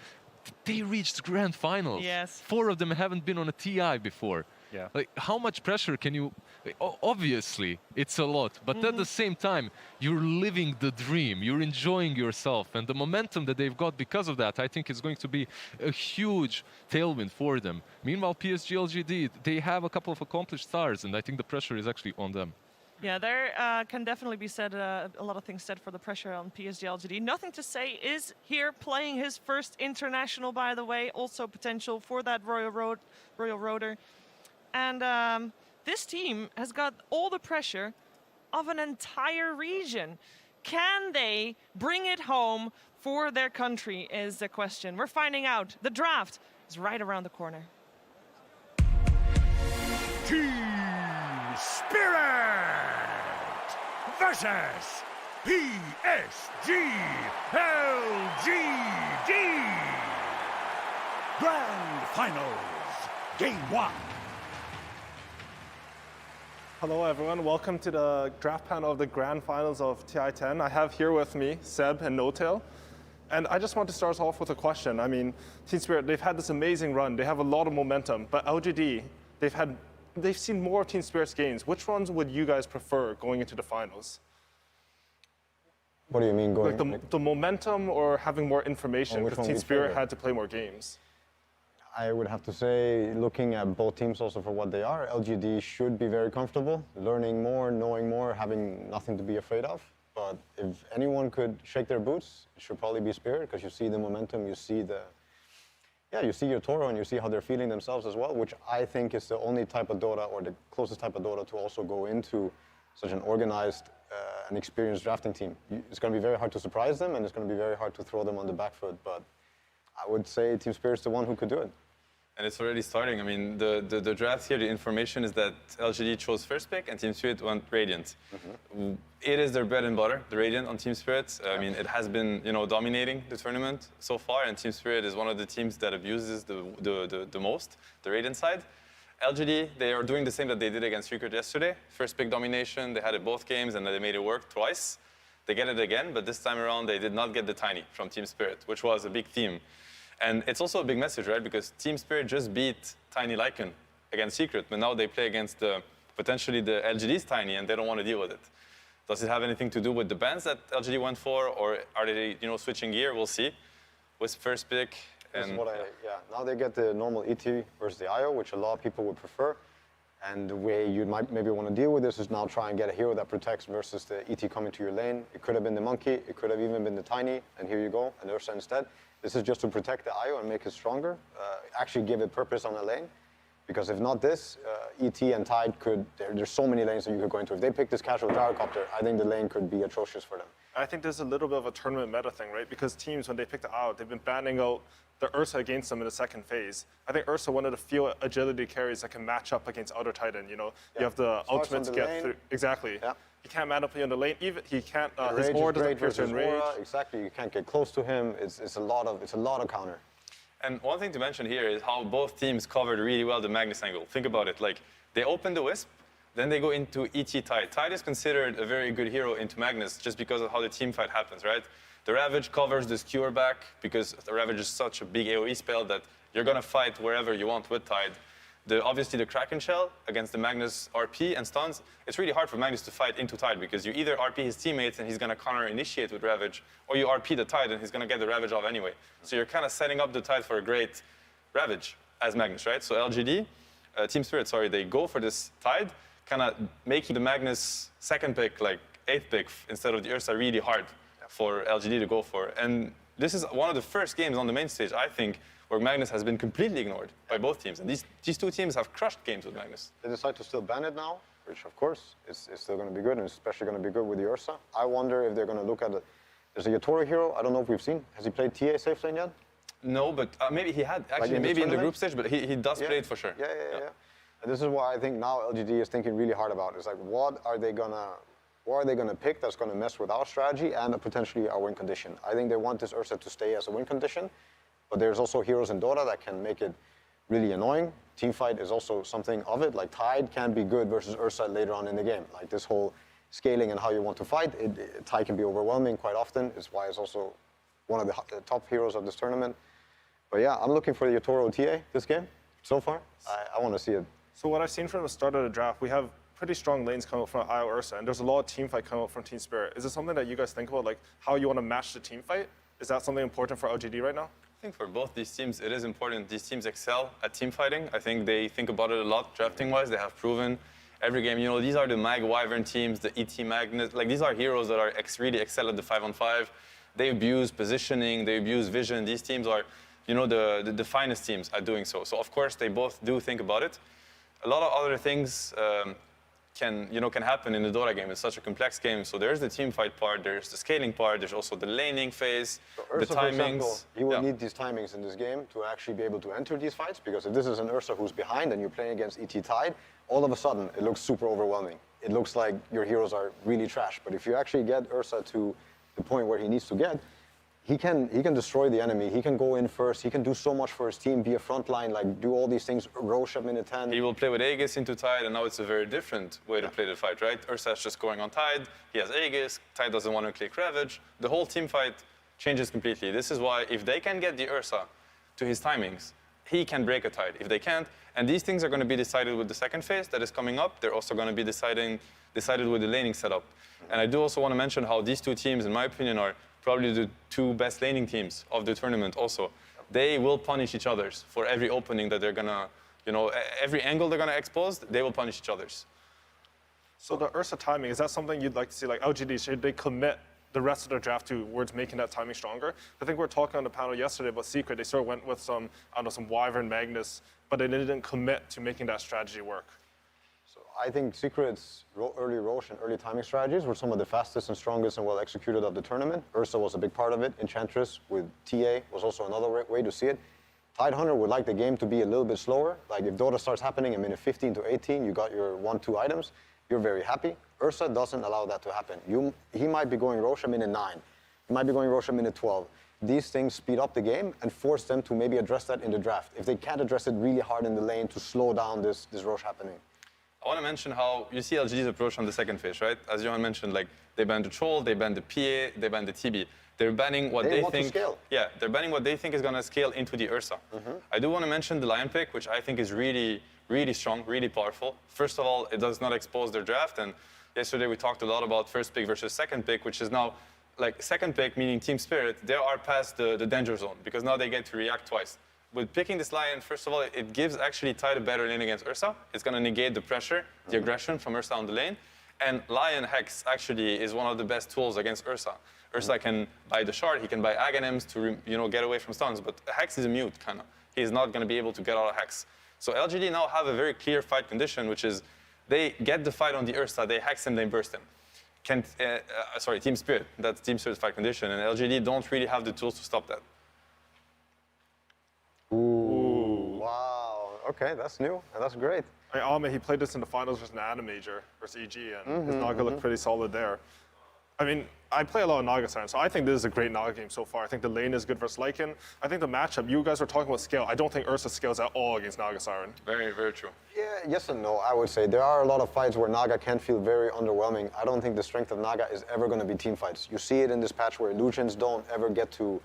they reached grand finals. Yes. 4 of them haven't been on a TI before. Yeah. Like, how much pressure can you... Obviously, it's a lot, but at the same time, you're living the dream, you're enjoying yourself, and the momentum that they've got because of that, I think is going to be a huge tailwind for them. Meanwhile, PSG LGD, they have a couple of accomplished stars, and I think the pressure is actually on them. Yeah, there can definitely be said, a lot of things said for the pressure on PSG LGD. Nothing to say is here playing his first international, by the way. Also potential for that Royal Roader. And this team has got all the pressure of an entire region. Can they bring it home for their country is the question. We're finding out. The draft is right around the corner. Team Spirit versus PSG LGD. Grand Finals, Game 1. Hello everyone, welcome to the draft panel of the Grand Finals of TI10. I have here with me Seb and No-Tail. And I just want to start us off with a question. I mean, Team Spirit, they've had this amazing run. They have a lot of momentum, but LGD, they've seen more of Team Spirit's games. Which ones would you guys prefer going into the finals? What do you mean going? Like the momentum or having more information, because Team Spirit had to play more games. I would have to say, looking at both teams also for what they are, LGD should be very comfortable, learning more, knowing more, having nothing to be afraid of. But if anyone could shake their boots, it should probably be Spirit, because you see the momentum, you see you see your Toro and you see how they're feeling themselves as well, which I think is the only type of Dota, or the closest type of Dota to also go into such an organized and experienced drafting team. It's going to be very hard to surprise them, and it's going to be very hard to throw them on the back foot, but I would say Team Spirit's the one who could do it. And it's already starting. I mean, the draft here, the information is that LGD chose first pick and Team Spirit went Radiant. It is their bread and butter, the Radiant on Team Spirit. I mean, it has been, dominating the tournament so far, and Team Spirit is one of the teams that abuses the most, the Radiant side. LGD, they are doing the same that they did against Secret yesterday. First pick domination, they had it both games and they made it work twice. They get it again, but this time around they did not get the Tiny from Team Spirit, which was a big theme. And it's also a big message, right? Because Team Spirit just beat Tiny Lycan against Secret, but now they play against potentially the LGD's Tiny, and they don't want to deal with it. Does it have anything to do with the bans that LGD went for, or are they, switching gear? We'll see. With first pick, and now they get the normal ET versus the IO, which a lot of people would prefer. And the way you might maybe want to deal with this is now try and get a hero that protects versus the ET coming to your lane. It could have been the Monkey, it could have even been the Tiny, and here you go, and Ursa instead. This is just to protect the IO and make it stronger, actually give it purpose on the lane. Because if not this, ET and Tide there's so many lanes that you could go into. If they pick this casual gyrocopter, I think the lane could be atrocious for them. I think there's a little bit of a tournament meta thing, right? Because teams, when they pick it out, they've been banning out the Ursa against them in the second phase. I think Ursa one of the few agility carries that can match up against other Titan, You have the ultimate to get through. Exactly. Yeah. He can't man up on the lane. Even he can't. His aura doesn't pierce to enrage. Exactly. You can't get close to him. It's a lot of counter. And one thing to mention here is how both teams covered really well the Magnus angle. Think about it. Like, they opened the Wisp, Then they go into ET Tide. Tide is considered a very good hero into Magnus just because of how the team fight happens, right? The Ravage covers the Skewer back because the Ravage is such a big AoE spell that you're going to fight wherever you want with Tide. Obviously, the Kraken Shell against the Magnus RP and stuns, it's really hard for Magnus to fight into Tide because you either RP his teammates and he's going to counter-initiate with Ravage, or you RP the Tide and he's going to get the Ravage off anyway. So you're kind of setting up the Tide for a great Ravage as Magnus, right? So LGD, Team Spirit, sorry, they go for this Tide, kind of making the Magnus second pick, like 8th pick, instead of the Ursa really hard for LGD to go for. And this is one of the first games on the main stage, I think, where Magnus has been completely ignored by both teams. And these two teams have crushed games with Magnus. They decide to still ban it now, which of course is still going to be good, and especially going to be good with the Ursa. I wonder if they're going to look at it. There's a Yatoro hero, I don't know if we've seen. Has he played TA safe lane yet? No, but maybe he had, actually, like maybe in the group stage, but he does play it for sure. Yeah. And this is why I think now LGD is thinking really hard about. It's like, what are they gonna pick that's gonna mess with our strategy and potentially our win condition? I think they want this Ursa to stay as a win condition, but there's also heroes in Dota that can make it really annoying. Teamfight is also something of it. Like Tide can be good versus Ursa later on in the game. Like this whole scaling and how you want to fight, Tide can be overwhelming quite often. It's why it's also one of the top heroes of this tournament. But yeah, I'm looking for the Yatoro TA this game so far. I want to see it. So what I've seen from the start of the draft, we have pretty strong lanes coming up from IO Ursa, and there's a lot of team fight coming up from Team Spirit. Is it something that you guys think about, like how you want to match the team fight? Is that something important for LGD right now? I think for both these teams, it is important. These teams excel at team fighting. I think they think about it a lot drafting-wise. They have proven every game. You know, these are the Mag Wyvern teams, the ET Magnus. Like these are heroes that are really excel at the 5-on-5. They abuse positioning. They abuse vision. These teams are, you know, the finest teams at doing so. So of course they both do think about it. A lot of other things can happen in the Dota game. It's such a complex game. So there's the team fight part, there's the scaling part, there's also the laning phase, so Ursa, the timings. For example, you will need these timings in this game to actually be able to enter these fights, because if this is an Ursa who's behind and you're playing against ET Tide, all of a sudden it looks super overwhelming. It looks like your heroes are really trash. But if you actually get Ursa to the point where he needs to get, he can destroy the enemy. He can go in first. He can do so much for his team, be a front line, like do all these things, Roche at minute 10. He will play with Aegis into Tide, and now it's a very different way to play the fight, right? Ursa's just going on Tide. He has Aegis. Tide doesn't want to click Ravage. The whole team fight changes completely. This is why if they can get the Ursa to his timings, he can break a Tide. If they can't, and these things are going to be decided with the second phase that is coming up. They're also going to be decided with the laning setup. And I do also want to mention how these two teams, in my opinion, are probably the two best laning teams of the tournament also. They will punish each other's for every opening that they're gonna, every angle they're gonna expose, they will punish each other's. So the Ursa timing, is that something you'd like to see, like LGD, should they commit the rest of their draft towards making that timing stronger? I think we were talking on the panel yesterday about Secret. They sort of went with some Wyvern Magnus, but they didn't commit to making that strategy work. I think Secret's early Roche and early timing strategies were some of the fastest and strongest and well executed of the tournament. Ursa was a big part of it. Enchantress with TA was also another way to see it. Tidehunter would like the game to be a little bit slower. Like if Dota starts happening in minute 15 to 18, you got your 1-2 items, you're very happy. Ursa doesn't allow that to happen. He might be going Roche at minute 9. He might be going Roche at minute 12. These things speed up the game and force them to maybe address that in the draft. If they can't address it really hard in the lane to slow down this Roche happening. I want to mention how you see LGD's approach on the second phase, right? As Johan mentioned, like they banned the Troll, they banned the PA, they banned the TB. They're banning what they think. Yeah, they're banning what they think is going to scale into the Ursa. I do want to mention the Lion pick, which I think is really, really strong, really powerful. First of all, it does not expose their draft. And yesterday we talked a lot about first pick versus second pick, which is now like second pick, meaning Team Spirit. They are past the danger zone because now they get to react twice. With picking this Lion, first of all, it gives actually Tide a better lane against Ursa. It's going to negate the pressure, the aggression from Ursa on the lane. And Lion Hex actually is one of the best tools against Ursa. Ursa can buy the shard, he can buy Aghanims to get away from stuns, but Hex is a mute, kind of. He's not going to be able to get out of Hex. So LGD now have a very clear fight condition, which is they get the fight on the Ursa, they Hex him, they burst him. Team Spirit, that's Team Spirit's fight condition, and LGD don't really have the tools to stop that. Ooh. Wow. Okay, that's new. And that's great. Ame, he played this in the finals versus an Animajor versus EG, and his Naga looked pretty solid there. I mean, I play a lot of Naga Siren, so I think this is a great Naga game so far. I think the lane is good versus Lycan. I think the matchup, you guys were talking about scale. I don't think Ursa scales at all against Naga Siren. Very, very true. Yeah, yes and no, I would say. There are a lot of fights where Naga can feel very underwhelming. I don't think the strength of Naga is ever going to be team fights. You see it in this patch where illusions don't ever get to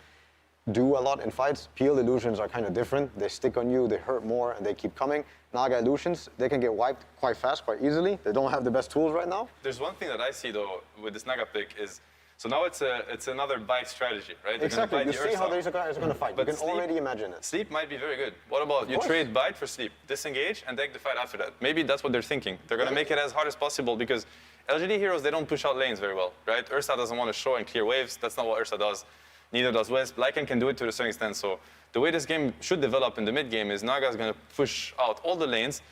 do a lot in fights. PL illusions are kind of different. They stick on you, they hurt more, and they keep coming. Naga illusions, they can get wiped quite fast, quite easily. They don't have the best tools right now. There's one thing that I see though with this Naga pick is, so now it's another bite strategy, right? Exactly, you see how these guys are going to fight. But you can already imagine it. Sleep might be very good. What about you trade bite for sleep, disengage, and take the fight after that? Maybe that's what they're thinking. They're going to make it as hard as possible because LGD heroes, they don't push out lanes very well, right? Ursa doesn't want to show and clear waves. That's not what Ursa does. Neither does Wisp. Lycan can do it to a certain extent. So the way this game should develop in the mid game is Naga is going to push out all the lanes,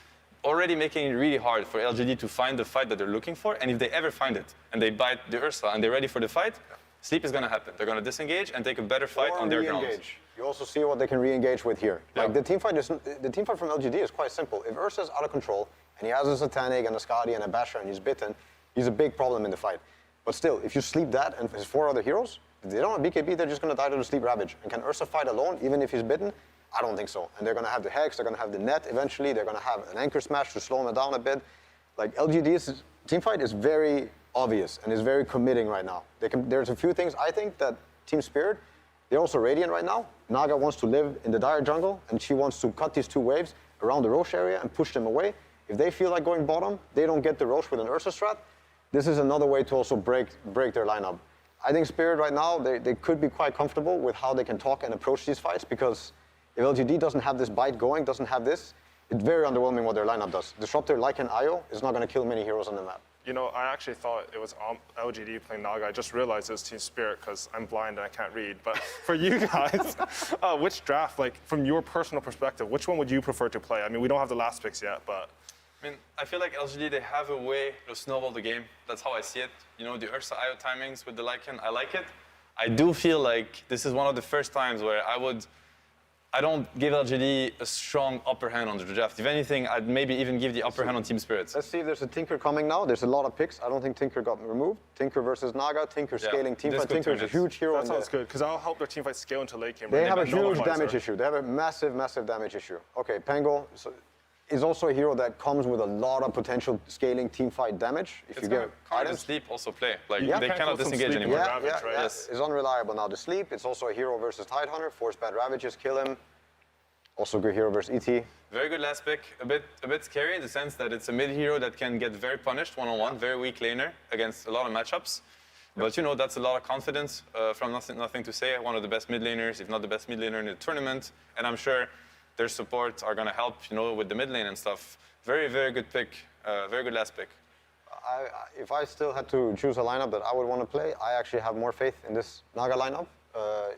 already making it really hard for LGD to find the fight that they're looking for. And if they ever find it and they bite the Ursa and they're ready for the fight, sleep is going to happen. They're going to disengage and take a better fight on their ground. You also see what they can re-engage with here. Like the team fight from LGD is quite simple. If Ursa's out of control and he has a Satanic and a Skadi and a Basher and he's bitten, he's a big problem in the fight. But still, if you sleep that and his 4 other heroes, if they don't have BKB, they're just going to die to the sleep Ravage. And can Ursa fight alone, even if he's bitten? I don't think so. And they're going to have the Hex, they're going to have the Net eventually, they're going to have an Anchor Smash to slow him down a bit. Like LGD's team fight is very obvious and is very committing right now. There's a few things I think that Team Spirit, they're also Radiant right now. Naga wants to live in the Dire jungle and she wants to cut these 2 waves around the Roche area and push them away. If they feel like going bottom, they don't get the Roche with an Ursa strat. This is another way to also break their lineup. I think Spirit right now, they could be quite comfortable with how they can talk and approach these fights because if LGD doesn't have this bite going, doesn't have this, it's very underwhelming what their lineup does. Disruptor, Lycan, Io is not going to kill many heroes on the map. You know, I actually thought it was LGD playing Naga. I just realized it was Team Spirit because I'm blind and I can't read. But for you guys, which draft, like from your personal perspective, which one would you prefer to play? I mean, we don't have the last picks yet, but... I mean, I feel like LGD, they have a way to snowball the game. That's how I see it. You know, the Ursa IO timings with the Lycan, I like it. I do feel like this is one of the first times where I don't give LGD a strong upper hand on the draft. If anything, I'd maybe even give the upper hand on Team Spirits. Let's see if there's a Tinker coming now. There's a lot of picks. I don't think Tinker got removed. Tinker versus Naga, Tinker scaling team fight. Tinker is a huge hero. That sounds good, because I'll help their team fight scale into late game. They have a huge damage issue. They have a massive, massive damage issue. Okay, Pango is also a hero that comes with a lot of potential scaling team fight damage. If you get items, sleep also play. Like they cannot disengage anymore. Yes, it's unreliable now. The sleep. It's also a hero versus Tidehunter. Force bad ravages, kill him. Also good hero versus ET. Very good last pick. A bit scary in the sense that it's a mid hero that can get very punished one-on-one, very weak laner against a lot of matchups. But you know, that's a lot of confidence from nothing to say. One of the best mid laners, if not the best mid laner in the tournament. And I'm sure their support are going to help, you know, with the mid lane and stuff. Very, very good pick. Very good last pick. If I still had to choose a lineup that I would want to play, I actually have more faith in this Naga lineup.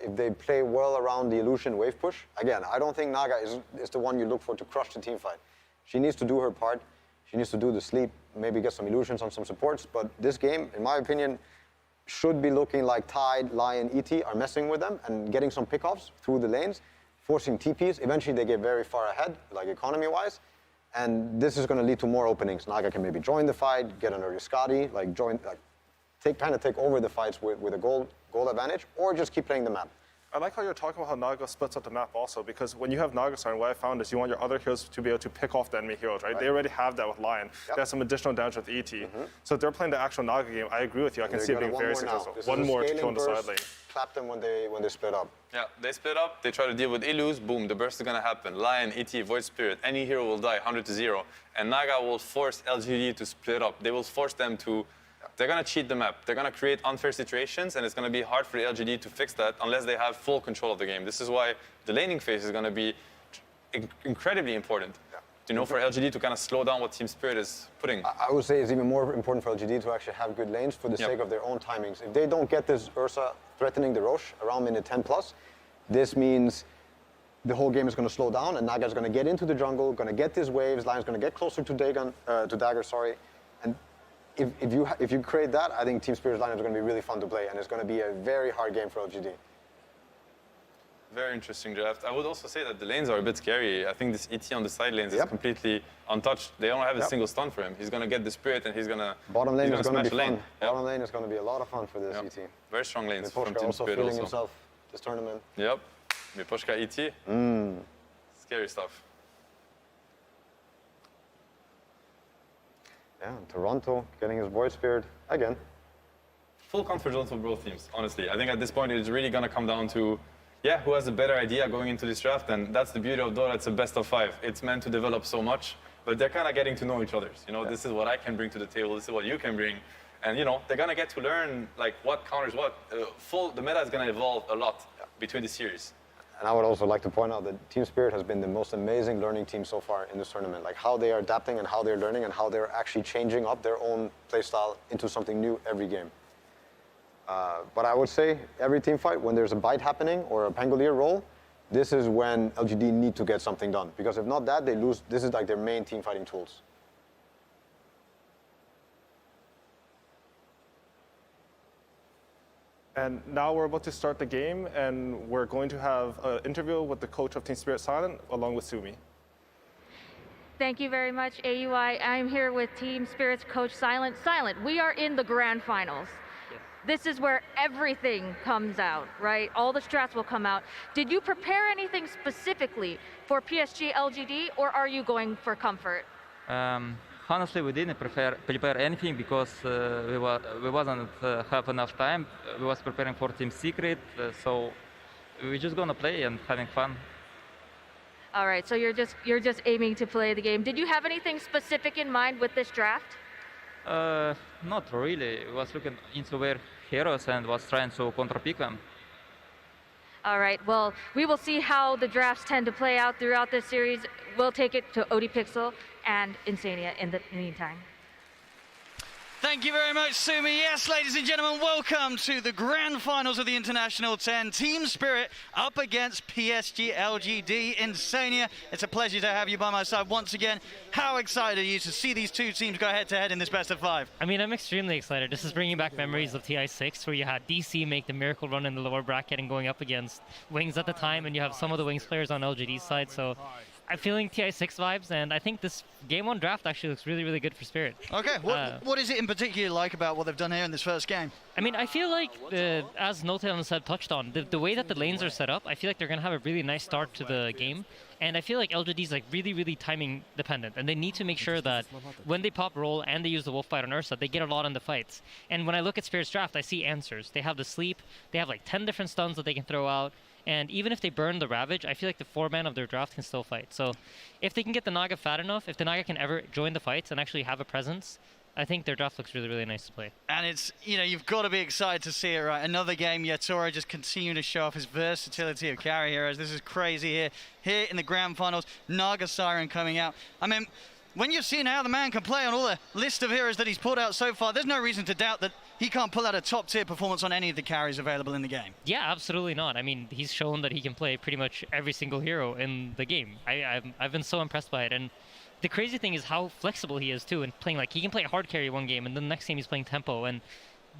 If they play well around the illusion wave push, again, I don't think Naga is the one you look for to crush the team fight. She needs to do her part. She needs to do the sleep, maybe get some illusions on some supports. But this game, in my opinion, should be looking like Tide, Lion, ET are messing with them and getting some pickoffs through the lanes, forcing TPs. Eventually, they get very far ahead, like economy-wise. And this is going to lead to more openings. Naga can maybe join the fight, get an early Skadi, kind of take over the fights with a gold advantage, or just keep playing the map. I like how you're talking about how Naga splits up the map also, because when you have Naga Siren, what I found is you want your other heroes to be able to pick off the enemy heroes, right? They already have that with Lion. They have some additional damage with ET. So if they're playing the actual Naga game, I agree with you. I can see it being very successful. One more to kill on the side lane. Clap them when they split up. Yeah, they split up, they try to deal with Illus, boom, the burst is going to happen. Lion, ET, Void Spirit, any hero will die 100-0. And Naga will force LGD to split up. They will force them to... They're going to cheat the map. They're going to create unfair situations, and it's going to be hard for the LGD to fix that unless they have full control of the game. This is why the laning phase is going to be incredibly important. You know, for LGD to kind of slow down what Team Spirit is putting. I would say it's even more important for LGD to actually have good lanes for the sake of their own timings. If they don't get this Ursa threatening the Roche around minute 10+, this means the whole game is going to slow down, and Naga's going to get into the jungle, going to get these waves, Lion's going to get closer to Dagger, and if you create that, I think Team Spirit's lineup is going to be really fun to play, and it's going to be a very hard game for LGD. Very interesting draft. I would also say that the lanes are a bit scary. I think this ET on the side lanes is completely untouched. They don't have a single stun for him. He's going to get the spirit and he's going to Bottom lane is going to be lane. fun. Bottom lane is going to be a lot of fun for this ET. Very strong lanes from Miposhka Team also Spirit feeling himself this tournament. Yep. Miposhka ET. Scary stuff. Yeah, Toronto getting his void spirit again. Full confidence for both teams, honestly. I think at this point it's really going to come down to, who has a better idea going into this draft, and that's the beauty of Dota. It's a best of 5. It's meant to develop so much, but they're kind of getting to know each other. You know, this is what I can bring to the table, this is what you can bring, and you know, they're going to get to learn like what counters what. The meta is going to evolve a lot between the series. And I would also like to point out that Team Spirit has been the most amazing learning team so far in this tournament. Like how they are adapting and how they're learning and how they're actually changing up their own playstyle into something new every game. But I would say every team fight, when there's a bite happening or a Pangolier roll, this is when LGD need to get something done. Because if not that, they lose. This is like their main team fighting tools. And now we're about to start the game, and we're going to have an interview with the coach of Team Spirit Silent, along with Sumi. Thank you very much, AUI. I'm here with Team Spirit's coach, Silent. Silent, we are in the grand finals. Yes. This is where everything comes out, right? All the strats will come out. Did you prepare anything specifically for PSG LGD, or are you going for comfort? Honestly, we didn't prepare anything because we wasn't have enough time. We was preparing for Team Secret, so we're just gonna play and having fun. All right, so you're just aiming to play the game. Did you have anything specific in mind with this draft? Not really. We was looking into their heroes and was trying to counter-pick them. All right, well, we will see how the drafts tend to play out throughout this series. We'll take it to ODPixel and Insania in the meantime. Thank you very much, Sumi. Yes, ladies and gentlemen, welcome to the grand finals of the International 10. Team Spirit up against PSG LGD Insania. It's a pleasure to have you by my side once again. How excited are you to see these two teams go head-to-head in this best of 5? I mean, I'm extremely excited. This is bringing back memories of TI6, where you had DC make the miracle run in the lower bracket and going up against Wings at the time, and you have some of the Wings players on LGD's side, so I'm feeling TI6 vibes, and I think this Game 1 draft actually looks really, really good for Spirit. Okay, what is it in particular like about what they've done here in this first game? I mean, I feel like, as Notail and Seb touched on, the way that the lanes are set up, I feel like they're going to have a really nice start to the game. And I feel like LGD is like really, really timing dependent, and they need to make sure that when they pop roll and they use the wolf fight on Ursa, they get a lot in the fights. And when I look at Spirit's draft, I see answers. They have the sleep, they have like 10 different stuns that they can throw out. And even if they burn the Ravage, I feel like the 4-man of their draft can still fight. So if they can get the Naga fat enough, if the Naga can ever join the fights and actually have a presence, I think their draft looks really, really nice to play. And it's, you know, you've got to be excited to see it, right? Another game, Yatoro just continuing to show off his versatility of carry heroes. This is crazy here. Here in the grand finals, Naga Siren coming out. I mean, when you've seen how the man can play on all the list of heroes that he's pulled out so far, there's no reason to doubt that he can't pull out a top-tier performance on any of the carries available in the game. Yeah, absolutely not. I mean, he's shown that he can play pretty much every single hero in the game. I've been so impressed by it. And the crazy thing is how flexible he is, too, in playing. Like, he can play a hard carry one game, and then the next game he's playing tempo. And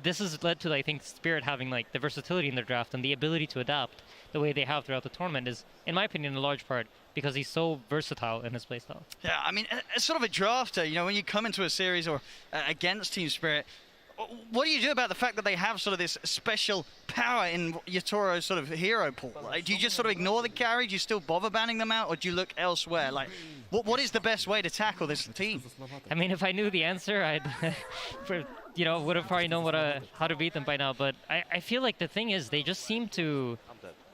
this has led to, I think, Spirit having, like, the versatility in their draft and the ability to adapt the way they have throughout the tournament is, in my opinion, a large part because he's so versatile in his playstyle. Yeah, I mean, as sort of a drafter, you know, when you come into a series or against Team Spirit, what do you do about the fact that they have sort of this special power in Yatoro's sort of hero pool? Like, do you just sort of ignore the carry? Do you still bother banning them out, or do you look elsewhere? Like, what is the best way to tackle this team? I mean, if I knew the answer, I'd, you know, would have probably known how to beat them by now. But I feel like the thing is, they just seem to.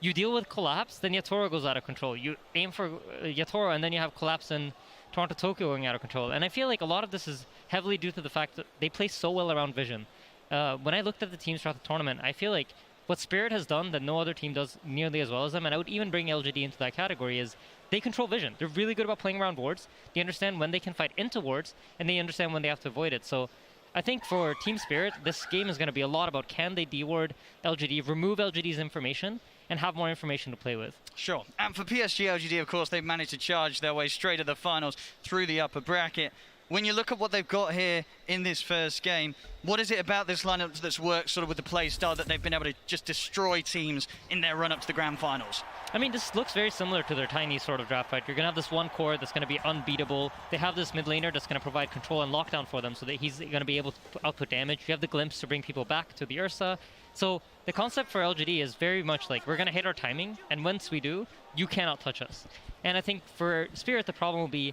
You deal with collapse, then Yatoro goes out of control. You aim for Yatoro, and then you have collapse and Toronto Tokyo going out of control. And I feel like a lot of this is heavily due to the fact that they play so well around vision. When I looked at the teams throughout the tournament, I feel like what Spirit has done that no other team does nearly as well as them, and I would even bring LGD into that category, is they control vision. They're really good about playing around wards. They understand when they can fight into wards, and they understand when they have to avoid it. So I think for Team Spirit, this game is going to be a lot about can they deward LGD, remove LGD's information, and have more information to play with. Sure. And for PSG LGD, of course, they've managed to charge their way straight to the finals through the upper bracket. When you look at what they've got here in this first game, what is it about this lineup that's worked sort of with the play style that they've been able to just destroy teams in their run-up to the grand finals? I mean, this looks very similar to their tiny sort of draft fight. You're going to have this one core that's going to be unbeatable. They have this mid laner that's going to provide control and lockdown for them so that he's going to be able to output damage. You have the glimpse to bring people back to the Ursa. So the concept for LGD is very much like, we're going to hit our timing, and once we do, you cannot touch us. And I think for Spirit, the problem will be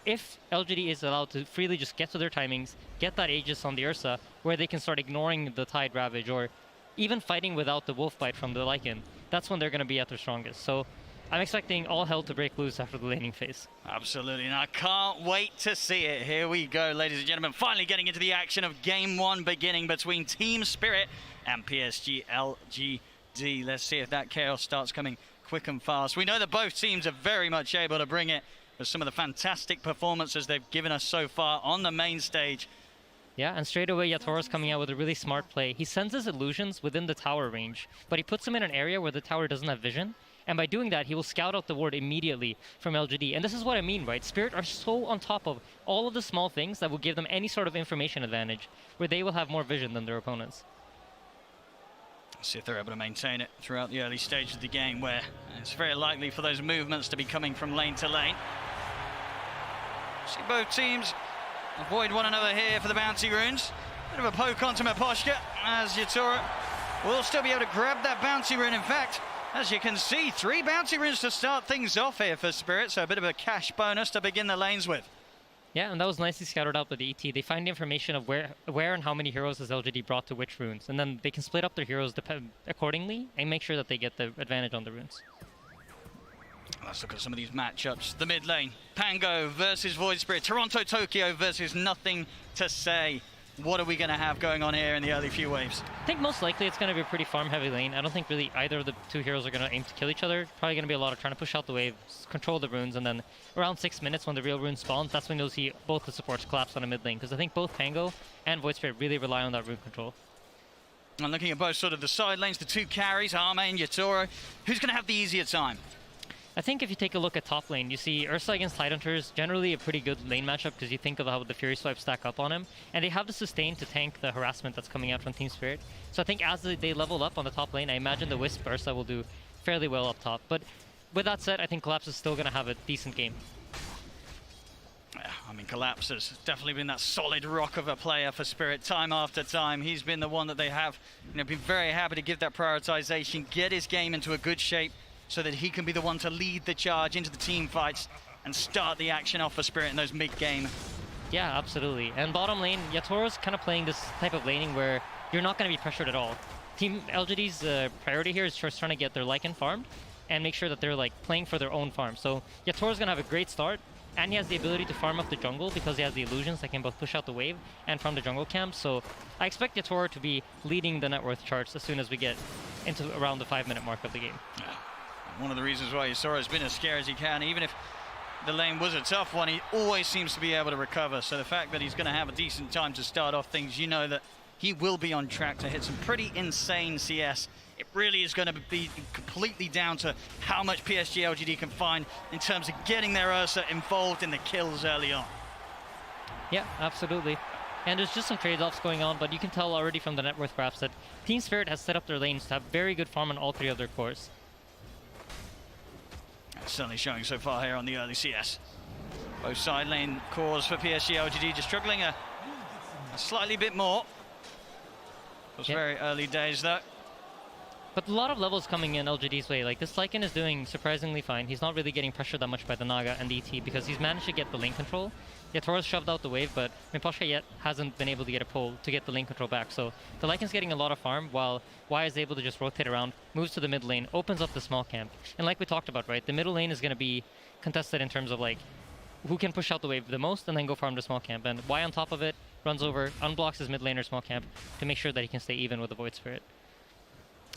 if LGD is allowed to freely just get to their timings, get that Aegis on the Ursa, where they can start ignoring the Tide Ravage or even fighting without the Wolf Bite from the Lycan, that's when they're going to be at their strongest. So I'm expecting all hell to break loose after the laning phase. Absolutely, and I can't wait to see it. Here we go, ladies and gentlemen, finally getting into the action of Game 1 beginning between Team Spirit and PSG LGD. Let's see if that chaos starts coming quick and fast. We know that both teams are very much able to bring it with some of the fantastic performances they've given us so far on the main stage. Yeah, and straight away Yatoro's coming out with a really smart play. He sends his illusions within the tower range, but he puts them in an area where the tower doesn't have vision. And by doing that, he will scout out the ward immediately from LGD. And this is what I mean, right? Spirit are so on top of all of the small things that will give them any sort of information advantage, where they will have more vision than their opponents. Let's see if they're able to maintain it throughout the early stage of the game, where it's very likely for those movements to be coming from lane to lane. See both teams avoid one another here for the bounty runes. Bit of a poke onto Miposhka as Yatoro will still be able to grab that bounty rune. In fact, as you can see, 3 bounty runes to start things off here for Spirit, so a bit of a cash bonus to begin the lanes with. Yeah, and that was nicely scouted out by the ET. They find information of where and how many heroes has LGD brought to which runes, and then they can split up their heroes accordingly and make sure that they get the advantage on the runes. Let's look at some of these matchups. The mid lane, Pango versus Void Spirit, Toronto Tokyo versus Nothing to Say. What are we going to have going on here in the early few waves? I think most likely it's going to be a pretty farm-heavy lane. I don't think really either of the two heroes are going to aim to kill each other. Probably going to be a lot of trying to push out the wave, control the runes, and then around 6 minutes when the real rune spawns, that's when you'll see both the supports collapse on a mid lane. Because I think both Pango and Void Spirit really rely on that rune control. And looking at both sort of the side lanes, the 2 carries, Arme and Yatoro, who's going to have the easier time? I think if you take a look at top lane, you see Ursa against Tidehunters, generally a pretty good lane matchup because you think of how the Fury Swipes stack up on him. And they have the sustain to tank the harassment that's coming out from Team Spirit. So I think as they level up on the top lane, I imagine the Wisp Ursa will do fairly well up top. But with that said, I think Collapse is still going to have a decent game. Yeah, I mean, Collapse has definitely been that solid rock of a player for Spirit time after time. He's been the one that they have been very happy to give that prioritization, get his game into a good shape, so that he can be the one to lead the charge into the team fights and start the action off for Spirit in those mid-game. Yeah, absolutely. And bottom lane, Yatoro's kind of playing this type of laning where you're not going to be pressured at all. Team LGD's priority here is just trying to get their Lycan farmed and make sure that they're like playing for their own farm. So Yatoro's going to have a great start, and he has the ability to farm up the jungle because he has the illusions that can both push out the wave and farm the jungle camp. So I expect Yatoro to be leading the net worth charts as soon as we get into around the 5-minute mark of the game. Yeah. One of the reasons why Yatoro's been as scary as he can, even if the lane was a tough one, he always seems to be able to recover. So the fact that he's going to have a decent time to start off things, you know that he will be on track to hit some pretty insane CS. It really is going to be completely down to how much PSG LGD can find in terms of getting their Ursa involved in the kills early on. Yeah, absolutely. And there's just some trade-offs going on, but you can tell already from the net worth graphs that Team Spirit has set up their lanes to have very good farm on all 3 of their cores. Certainly showing so far here on the early CS. Both side lane cores for PSG LGD just struggling a slightly bit more. It was very early days though. But a lot of levels coming in LGD's way. Like, this Lycan is doing surprisingly fine. He's not really getting pressured that much by the Naga and the ET because he's managed to get the lane control. Yatoro's shoved out the wave, but Miposhka yet hasn't been able to get a pull to get the lane control back. So the Lycan's getting a lot of farm while Y is able to just rotate around, moves to the mid lane, opens up the small camp. And like we talked about, right, the middle lane is going to be contested in terms of like who can push out the wave the most and then go farm the small camp. And Y on top of it runs over, unblocks his mid laner small camp to make sure that he can stay even with the Void Spirit.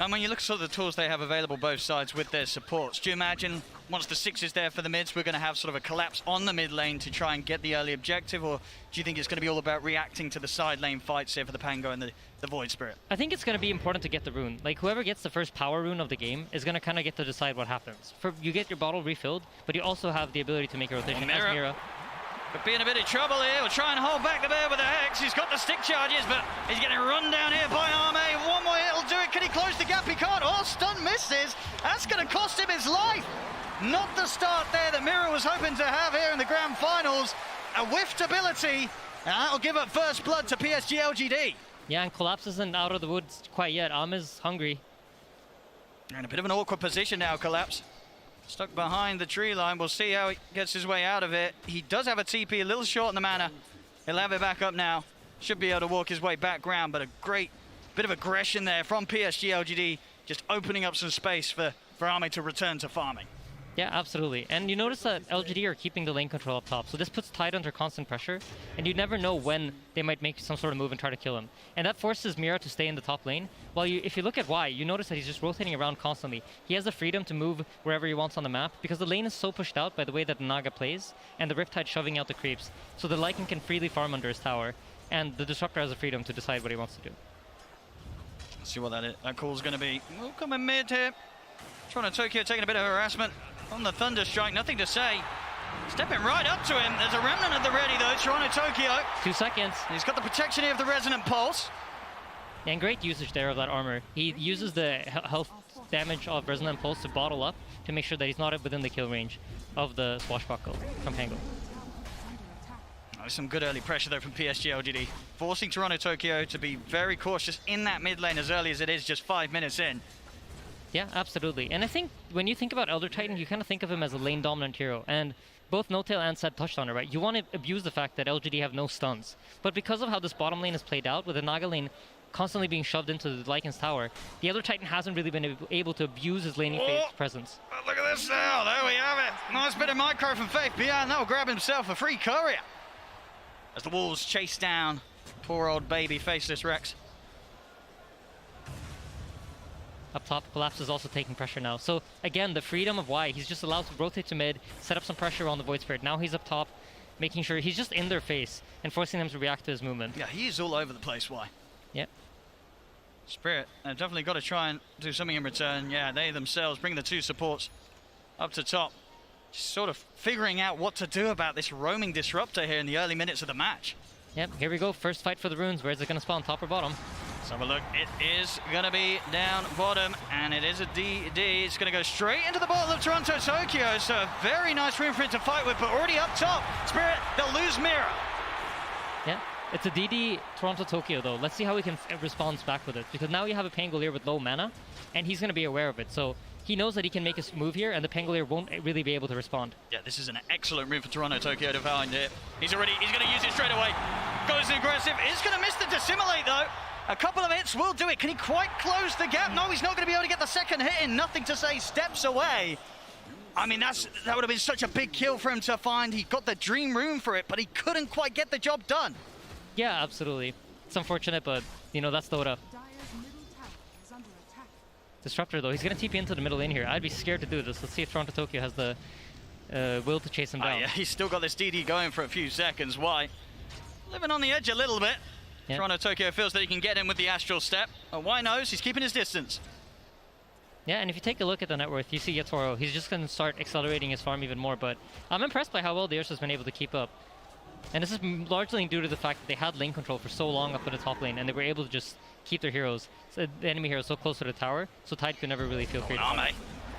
And when you look at sort of the tools they have available both sides with their supports, do you imagine once the 6 is there for the mids, we're going to have sort of a collapse on the mid lane to try and get the early objective, or do you think it's going to be all about reacting to the side lane fights here for the Pango and the Void Spirit? I think it's going to be important to get the rune. Like, whoever gets the first power rune of the game is going to kind of get to decide what happens. You get your bottle refilled, but you also have the ability to make a rotation as Mira. Could be in a bit of trouble here. We'll try and hold back the bear with the Hex. He's got the stick charges, but he's getting run down here by Arme. One more hit will do it. Can he close the gap? He can't. Oh, stun misses. That's going to cost him his life. Not the start there that Mira was hoping to have here in the grand finals. A whiffed ability, and that'll give up first blood to PSG LGD. Yeah, and Collapse isn't out of the woods quite yet. Arme's hungry. In a bit of an awkward position now, Collapse. Stuck behind the tree line. We'll see how he gets his way out of it. He does have a TP, a little short in the mana. He'll have it back up now. Should be able to walk his way back ground, but a great bit of aggression there from PSG LGD, just opening up some space for Arme to return to farming. Yeah, absolutely. And you notice that LGD are keeping the lane control up top, so this puts Tide under constant pressure, and you never know when they might make some sort of move and try to kill him. And that forces Mira to stay in the top lane. While if you look at Y, you notice that he's just rotating around constantly. He has the freedom to move wherever he wants on the map, because the lane is so pushed out by the way that the Naga plays, and the Riptide shoving out the creeps, so the Lycan can freely farm under his tower, and the Disruptor has the freedom to decide what he wants to do. Let's see what that call's going to be. We'll come in mid here. Toronto-Tokyo taking a bit of harassment on the Thunder Strike, nothing to say. Stepping right up to him. There's a remnant at the ready though, Toronto-Tokyo. 2 seconds. He's got the protection here of the Resonant Pulse. And great usage there of that armor. He uses the health damage of Resonant Pulse to bottle up to make sure that he's not within the kill range of the Swashbuckle from Pango. Oh, some good early pressure though from PSG LGD, forcing Toronto-Tokyo to be very cautious in that mid lane as early as it is, just 5 minutes in. Yeah, absolutely. And I think when you think about Elder Titan, you kind of think of him as a lane-dominant hero. And both NoTail and Seb touched on it, right? You want to abuse the fact that LGD have no stuns. But because of how this bottom lane is played out, with the Naga lane constantly being shoved into the Lycan's tower, the Elder Titan hasn't really been able to abuse his laning phase presence. Oh, look at this now. There we have it. Nice bit of micro from Faith. Beyond that will grab himself a free courier. As the Wolves chase down poor old baby faceless Rex. Up top, Collapse is also taking pressure now. So again, the freedom of Y, he's just allowed to rotate to mid, set up some pressure on the Void Spirit. Now he's up top, making sure he's just in their face and forcing them to react to his movement. Yeah, he's all over the place, Y. Yep. Spirit, they've definitely got to try and do something in return. Yeah, they themselves bring the two supports up to top. Just sort of figuring out what to do about this roaming disruptor here in the early minutes of the match. Yep, here we go. First fight for the runes. Where's it going to spawn, top or bottom? Let's have a look. It is going to be down bottom, and it is a DD. It's going to go straight into the bottom of Toronto-Tokyo, so a very nice room for it to fight with, but already up top. Spirit, they'll lose Mira. Yeah, it's a DD Toronto-Tokyo, though. Let's see how he can respond back with it, because now you have a Pangolier with low mana, and he's going to be aware of it, so he knows that he can make a move here, and the Pangolier won't really be able to respond. Yeah, this is an excellent move for Toronto-Tokyo to find it. He's going to use it straight away. Goes aggressive. He's going to miss the Dissimilate, though. A couple of hits will do it. Can he quite close the gap? No, he's not going to be able to get the second hit in. Nothing to say, steps away. I mean, that would have been such a big kill for him to find. He got the dream room for it, but he couldn't quite get the job done. Yeah, absolutely. It's unfortunate, but, you know, that's Dota. Disruptor, though, he's going to TP into the middle lane here. I'd be scared to do this. Let's see if Toronto-Tokyo has the will to chase him down. Yeah, he's still got this DD going for a few seconds. Why? Living on the edge a little bit. Yep. Toronto-Tokyo feels that he can get in with the Astral Step. Why knows? He's keeping his distance. Yeah, and if you take a look at the net worth, you see Yatoro. He's just going to start accelerating his farm even more, but I'm impressed by how well the Ursa's been able to keep up. And this is largely due to the fact that they had lane control for so long up in the top lane, and they were able to just keep their heroes, the enemy heroes, so close to the tower, so Tide could never really feel free to fight.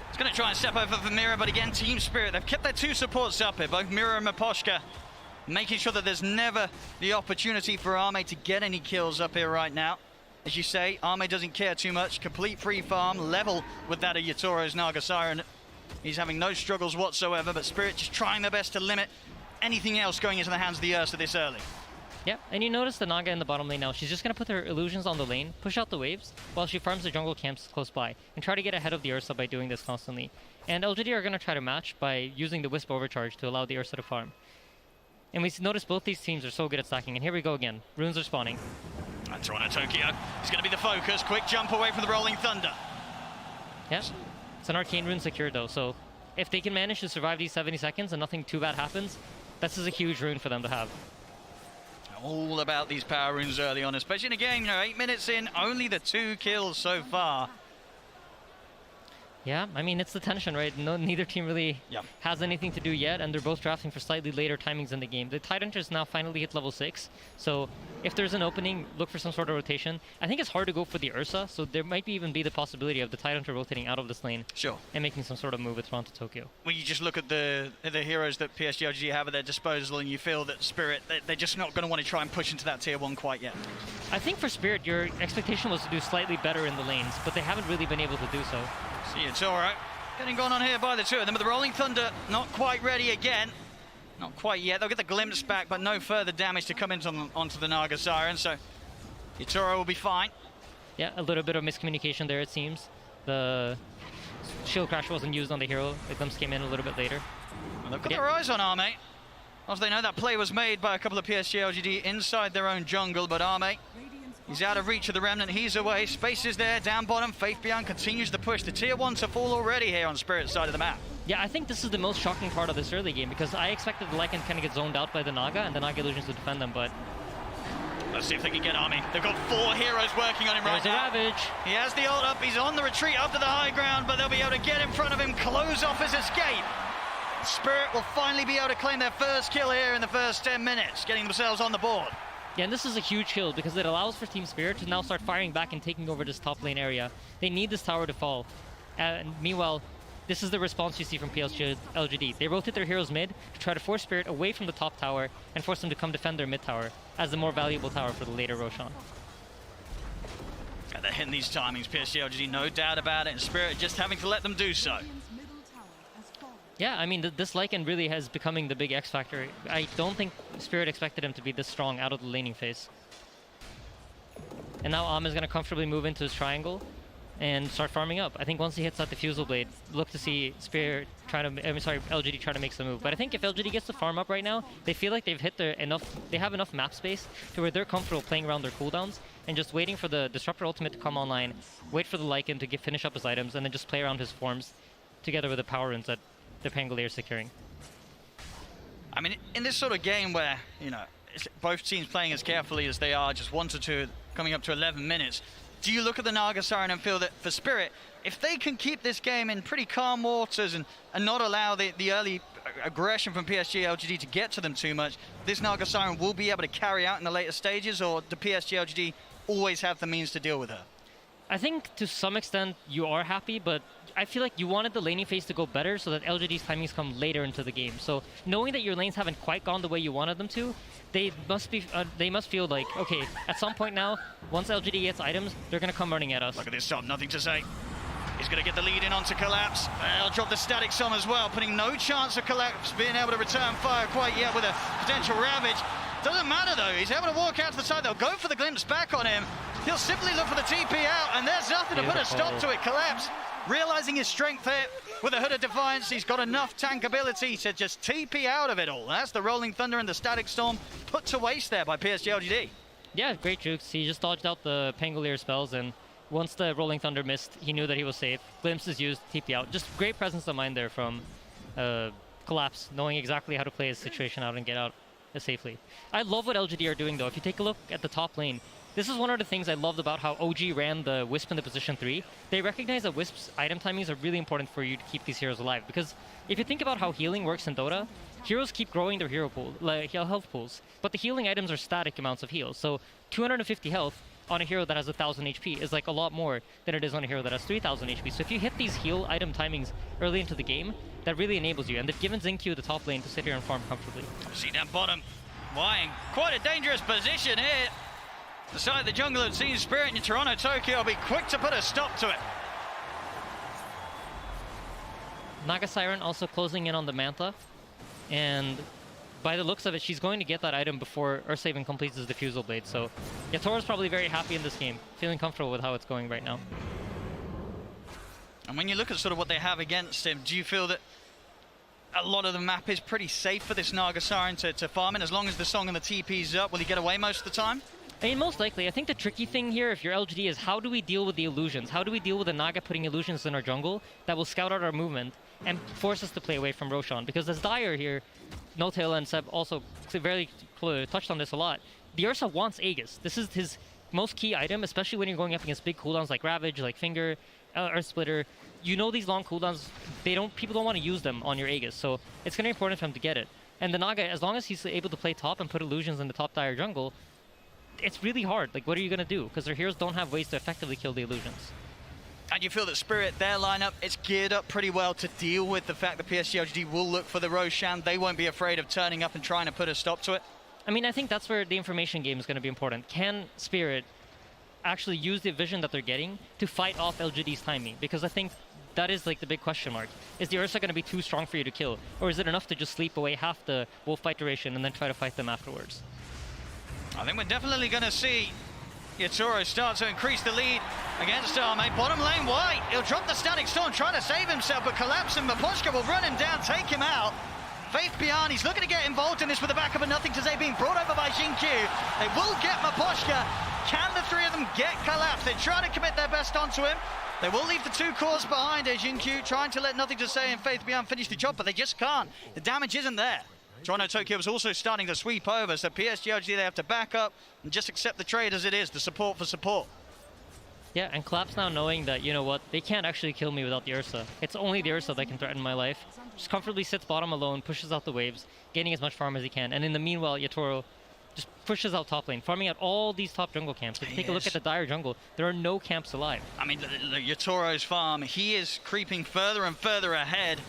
He's going to try and step over for Mira, but again, Team Spirit, they've kept their two supports up here, both Mira and Maposhka, making sure that there's never the opportunity for Arme to get any kills up here right now. As you say, Arme doesn't care too much. Complete free farm, level with that of Yatoro's Naga Siren. He's having no struggles whatsoever, but Spirit just trying their best to limit anything else going into the hands of the Ursa this early. Yeah, and you notice the Naga in the bottom lane now. She's just going to put her illusions on the lane, push out the waves, while she farms the jungle camps close by, and try to get ahead of the Ursa by doing this constantly. And LGD are going to try to match by using the Wisp Overcharge to allow the Ursa to farm. And we notice both these teams are so good at stacking, and here we go again. Runes are spawning. And Toronto-Tokyo is going to be the focus. Quick jump away from the Rolling Thunder. Yeah, it's an Arcane Rune secured though, so if they can manage to survive these 70 seconds and nothing too bad happens, this is a huge rune for them to have. All about these power runes early on, especially in a game, 8 minutes in, only the 2 kills so far. Yeah, I mean, it's the tension, right? Neither team really has anything to do yet, and they're both drafting for slightly later timings in the game. The Tidehunters now finally hit level 6, so if there's an opening, look for some sort of rotation. I think it's hard to go for the Ursa, so there might even be the possibility of the Tidehunter rotating out of this lane. Sure. And making some sort of move with Toronto Tokyo. When you just look at the heroes that PSG LGD have at their disposal, and you feel that Spirit, they're just not going to want to try and push into that tier 1 quite yet. I think for Spirit, your expectation was to do slightly better in the lanes, but they haven't really been able to do so. See, it's all right. Getting gone on here by the two of them, but the Rolling Thunder not quite ready again. Not quite yet. They'll get the glimpse back, but no further damage to come onto the Naga Siren, so Yatoro will be fine. Yeah, a little bit of miscommunication there, it seems. The shield crash wasn't used on the hero. The glimpse came in a little bit later. Well, they've got their eyes on Arme. As they know, that play was made by a couple of PSG LGD inside their own jungle, but Arme, he's out of reach of the Remnant. He's away. Space is there. Down bottom. Faith Beyond continues the push. The tier 1 to fall already here on Spirit's side of the map. Yeah, I think this is the most shocking part of this early game because I expected the Lycan kind of get zoned out by the Naga and the Naga Illusions to defend them, but... Let's see if they can get Army. They've got 4 heroes working on him right now. There's a Ravage. He has the ult up. He's on the retreat up to the high ground, but they'll be able to get in front of him, close off his escape. Spirit will finally be able to claim their first kill here in the first 10 minutes, getting themselves on the board. Yeah, and this is a huge kill because it allows for Team Spirit to now start firing back and taking over this top lane area. They need this tower to fall. And meanwhile, this is the response you see from PSG LGD. They rotate their heroes mid to try to force Spirit away from the top tower and force them to come defend their mid tower as the more valuable tower for the later Roshan. And they're hitting these timings, PSG LGD, no doubt about it, and Spirit just having to let them do so. Yeah, I mean, this Lycan really has becoming the big X factor. I don't think Spirit expected him to be this strong out of the laning phase. And now Am is going to comfortably move into his triangle and start farming up. I think once he hits that Diffusal Blade, look to see Spirit LGD try to make some move. But I think if LGD gets to farm up right now, they feel like they've hit they have enough map space to where they're comfortable playing around their cooldowns and just waiting for the Disruptor ultimate to come online, wait for the Lycan to finish up his items, and then just play around his forms together with the power runes that the Pangolier is securing. I mean, in this sort of game where, you know, both teams playing as carefully as they are, just 1 to 2, coming up to 11 minutes, do you look at the Naga Siren and feel that for Spirit, if they can keep this game in pretty calm waters and not allow the early aggression from PSG LGD to get to them too much, this Naga Siren will be able to carry out in the later stages, or do PSG LGD always have the means to deal with her? I think to some extent you are happy, but I feel like you wanted the laning phase to go better so that LGD's timings come later into the game. So knowing that your lanes haven't quite gone the way you wanted them to, they must feel like, okay, at some point now, once LGD gets items, they're going to come running at us. Look at this Tom, nothing to say. He's going to get the lead in onto Collapse. He'll drop the Static Sum as well, putting no chance of Collapse being able to return fire quite yet with a potential Ravage. Doesn't matter though, he's able to walk out to the side. They'll go for the glimpse back on him. He'll simply look for the TP out, and there's nothing to put a stop to it. Collapse, realizing his strength here with a Hood of Defiance, he's got enough tank ability to just TP out of it all. That's the Rolling Thunder and the Static Storm put to waste there by PSG LGD. Yeah, great jukes. He just dodged out the Pangolier spells, and once the Rolling Thunder missed, he knew that he was safe. Glimpse is used, TP out. Just great presence of mind there from Collapse, knowing exactly how to play his situation out and get out safely. I love what LGD are doing though. If you take a look at the top lane, this is one of the things I loved about how OG ran the Wisp into position 3. They recognize that Wisp's item timings are really important for you to keep these heroes alive, because if you think about how healing works in Dota, heroes keep growing their hero pool, like health pools, but the healing items are static amounts of heals. So 250 health on a hero that has 1,000 HP is like a lot more than it is on a hero that has 3,000 HP. So if you hit these heal item timings early into the game, that really enables you. And they've given Xingqiu the top lane to sit here and farm comfortably. See down bottom, why in quite a dangerous position here. The side of the jungle had seen Spirit in Toronto Tokyo will be quick to put a stop to it. Naga Siren also closing in on the Mantha, and by the looks of it, she's going to get that item before Ursa even completes his Diffusal Blade. So Yatoro's probably very happy in this game, feeling comfortable with how it's going right now. And when you look at sort of what they have against him, do you feel that a lot of the map is pretty safe for this Naga Siren to farm in? As long as the Song and the TP's up, will he get away most of the time? I mean, most likely. I think the tricky thing here, if you're LGD, is how do we deal with the illusions? How do we deal with the Naga putting illusions in our jungle that will scout out our movement and force us to play away from Roshan? Because as Dyer here, No-Tail and Seb also very touched on this a lot, the Ursa wants Aegis. This is his most key item, especially when you're going up against big cooldowns like Ravage, like Finger, Earth Splitter. you know these long cooldowns, people don't want to use them on your Aegis, so it's going to be important for him to get it. And the Naga, as long as he's able to play top and put illusions in the top dire jungle, it's really hard. Like, what are you going to do? Because their heroes don't have ways to effectively kill the illusions. And you feel that Spirit, their lineup, is geared up pretty well to deal with the fact that PSG LGD will look for the Roshan. They won't be afraid of turning up and trying to put a stop to it. I mean, I think that's where the information game is going to be important. Can Spirit actually use the vision that they're getting to fight off LGD's timing? Because I think that is like the big question mark. Is the Ursa going to be too strong for you to kill? Or is it enough to just sleep away half the wolf fight duration and then try to fight them afterwards? I think we're definitely going to see Yatoro start to increase the lead against Arme. Bottom lane, White. He'll drop the Static Storm, trying to save himself, but collapsing. Maposhka will run him down, take him out. Faith Beyond, he's looking to get involved in this with the backup of Nothing to Say being brought over by Xingqiu. They will get Maposhka. Can the three of them get collapsed? They're trying to commit their best onto him. They will leave the two cores behind as Xingqiu trying to let Nothing to Say and Faith Beyond finish the job, but they just can't. The damage isn't there. Toronto Tokyo was also starting to sweep over, so PSG LGD, they have to back up and just accept the trade as it is, the support for support. Yeah, and Collapse now knowing that, you know what, they can't actually kill me without the Ursa. It's only the Ursa that can threaten my life. Just comfortably sits bottom alone, pushes out the waves, gaining as much farm as he can. And in the meanwhile, Yatoro just pushes out top lane, farming out all these top jungle camps. If you take a look at the dire jungle, there are no camps alive. I mean, Yatoro's farm, he is creeping further and further ahead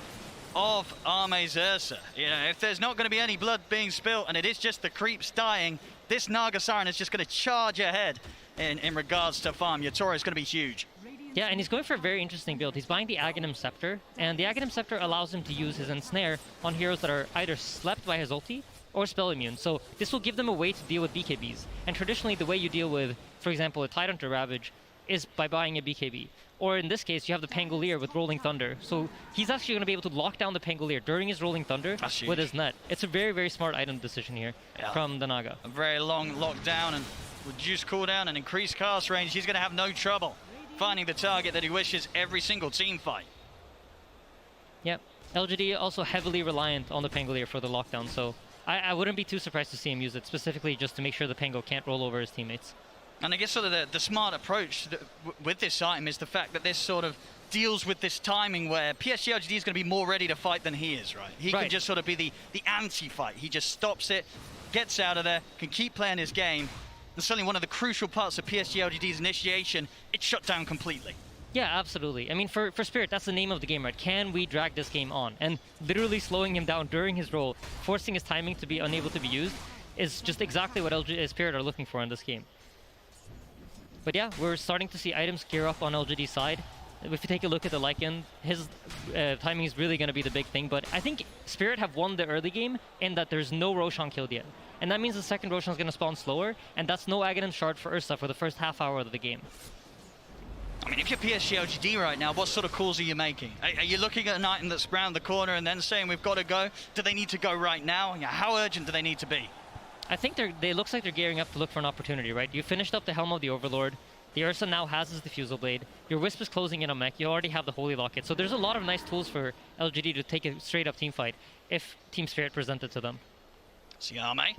of Arme's Ursa. You know, if there's not going to be any blood being spilt and it is just the creeps dying, this Naga Siren is just going to charge ahead in regards to farm. Yatoro is going to be huge. Yeah, and he's going for a very interesting build. He's buying the Aghanim Scepter, and the Aghanim Scepter allows him to use his Ensnare on heroes that are either slept by his ulti or spell immune. So this will give them a way to deal with BKBs. And traditionally, the way you deal with, for example, a Tidehunter Ravage is by buying a BKB. Or in this case, you have the Pangolier with Rolling Thunder. So he's actually going to be able to lock down the Pangolier during his Rolling Thunder with his net. It's a very, very smart item decision here from the Naga. A very long lockdown and reduced cooldown and increased cast range. He's going to have no trouble finding the target that he wishes every single team fight. Yep. LGD also heavily reliant on the Pangolier for the lockdown, so I wouldn't be too surprised to see him use it, specifically just to make sure the Pango can't roll over his teammates. And I guess sort of the smart approach with this item is the fact that this sort of deals with this timing where PSG LGD is going to be more ready to fight than he is, right? He can just sort of be the anti-fight. He just stops it, gets out of there, can keep playing his game. And certainly one of the crucial parts of PSG LGD's initiation, it's shut down completely. Yeah, absolutely. I mean, for Spirit, that's the name of the game, right? Can we drag this game on? And literally slowing him down during his roll, forcing his timing to be unable to be used, is just exactly what Spirit are looking for in this game. But yeah, we're starting to see items gear up on LGD's side. If you take a look at the Lycan, his timing is really going to be the big thing. But I think Spirit have won the early game in that there's no Roshan killed yet. And that means the second Roshan is going to spawn slower, and that's no Aghanim Shard for Ursa for the first half hour of the game. I mean, if you're PSG LGD right now, what sort of calls are you making? Are you looking at an item that's round the corner and then saying we've got to go? Do they need to go right now? How urgent do they need to be? I think they looks like they're gearing up to look for an opportunity, right? You finished up the Helm of the Overlord. The Ursa now has his Diffusal Blade. Your Wisp is closing in on mech. You already have the Holy Locket. So there's a lot of nice tools for LGD to take a straight-up team fight if Team Spirit present it to them. Siame.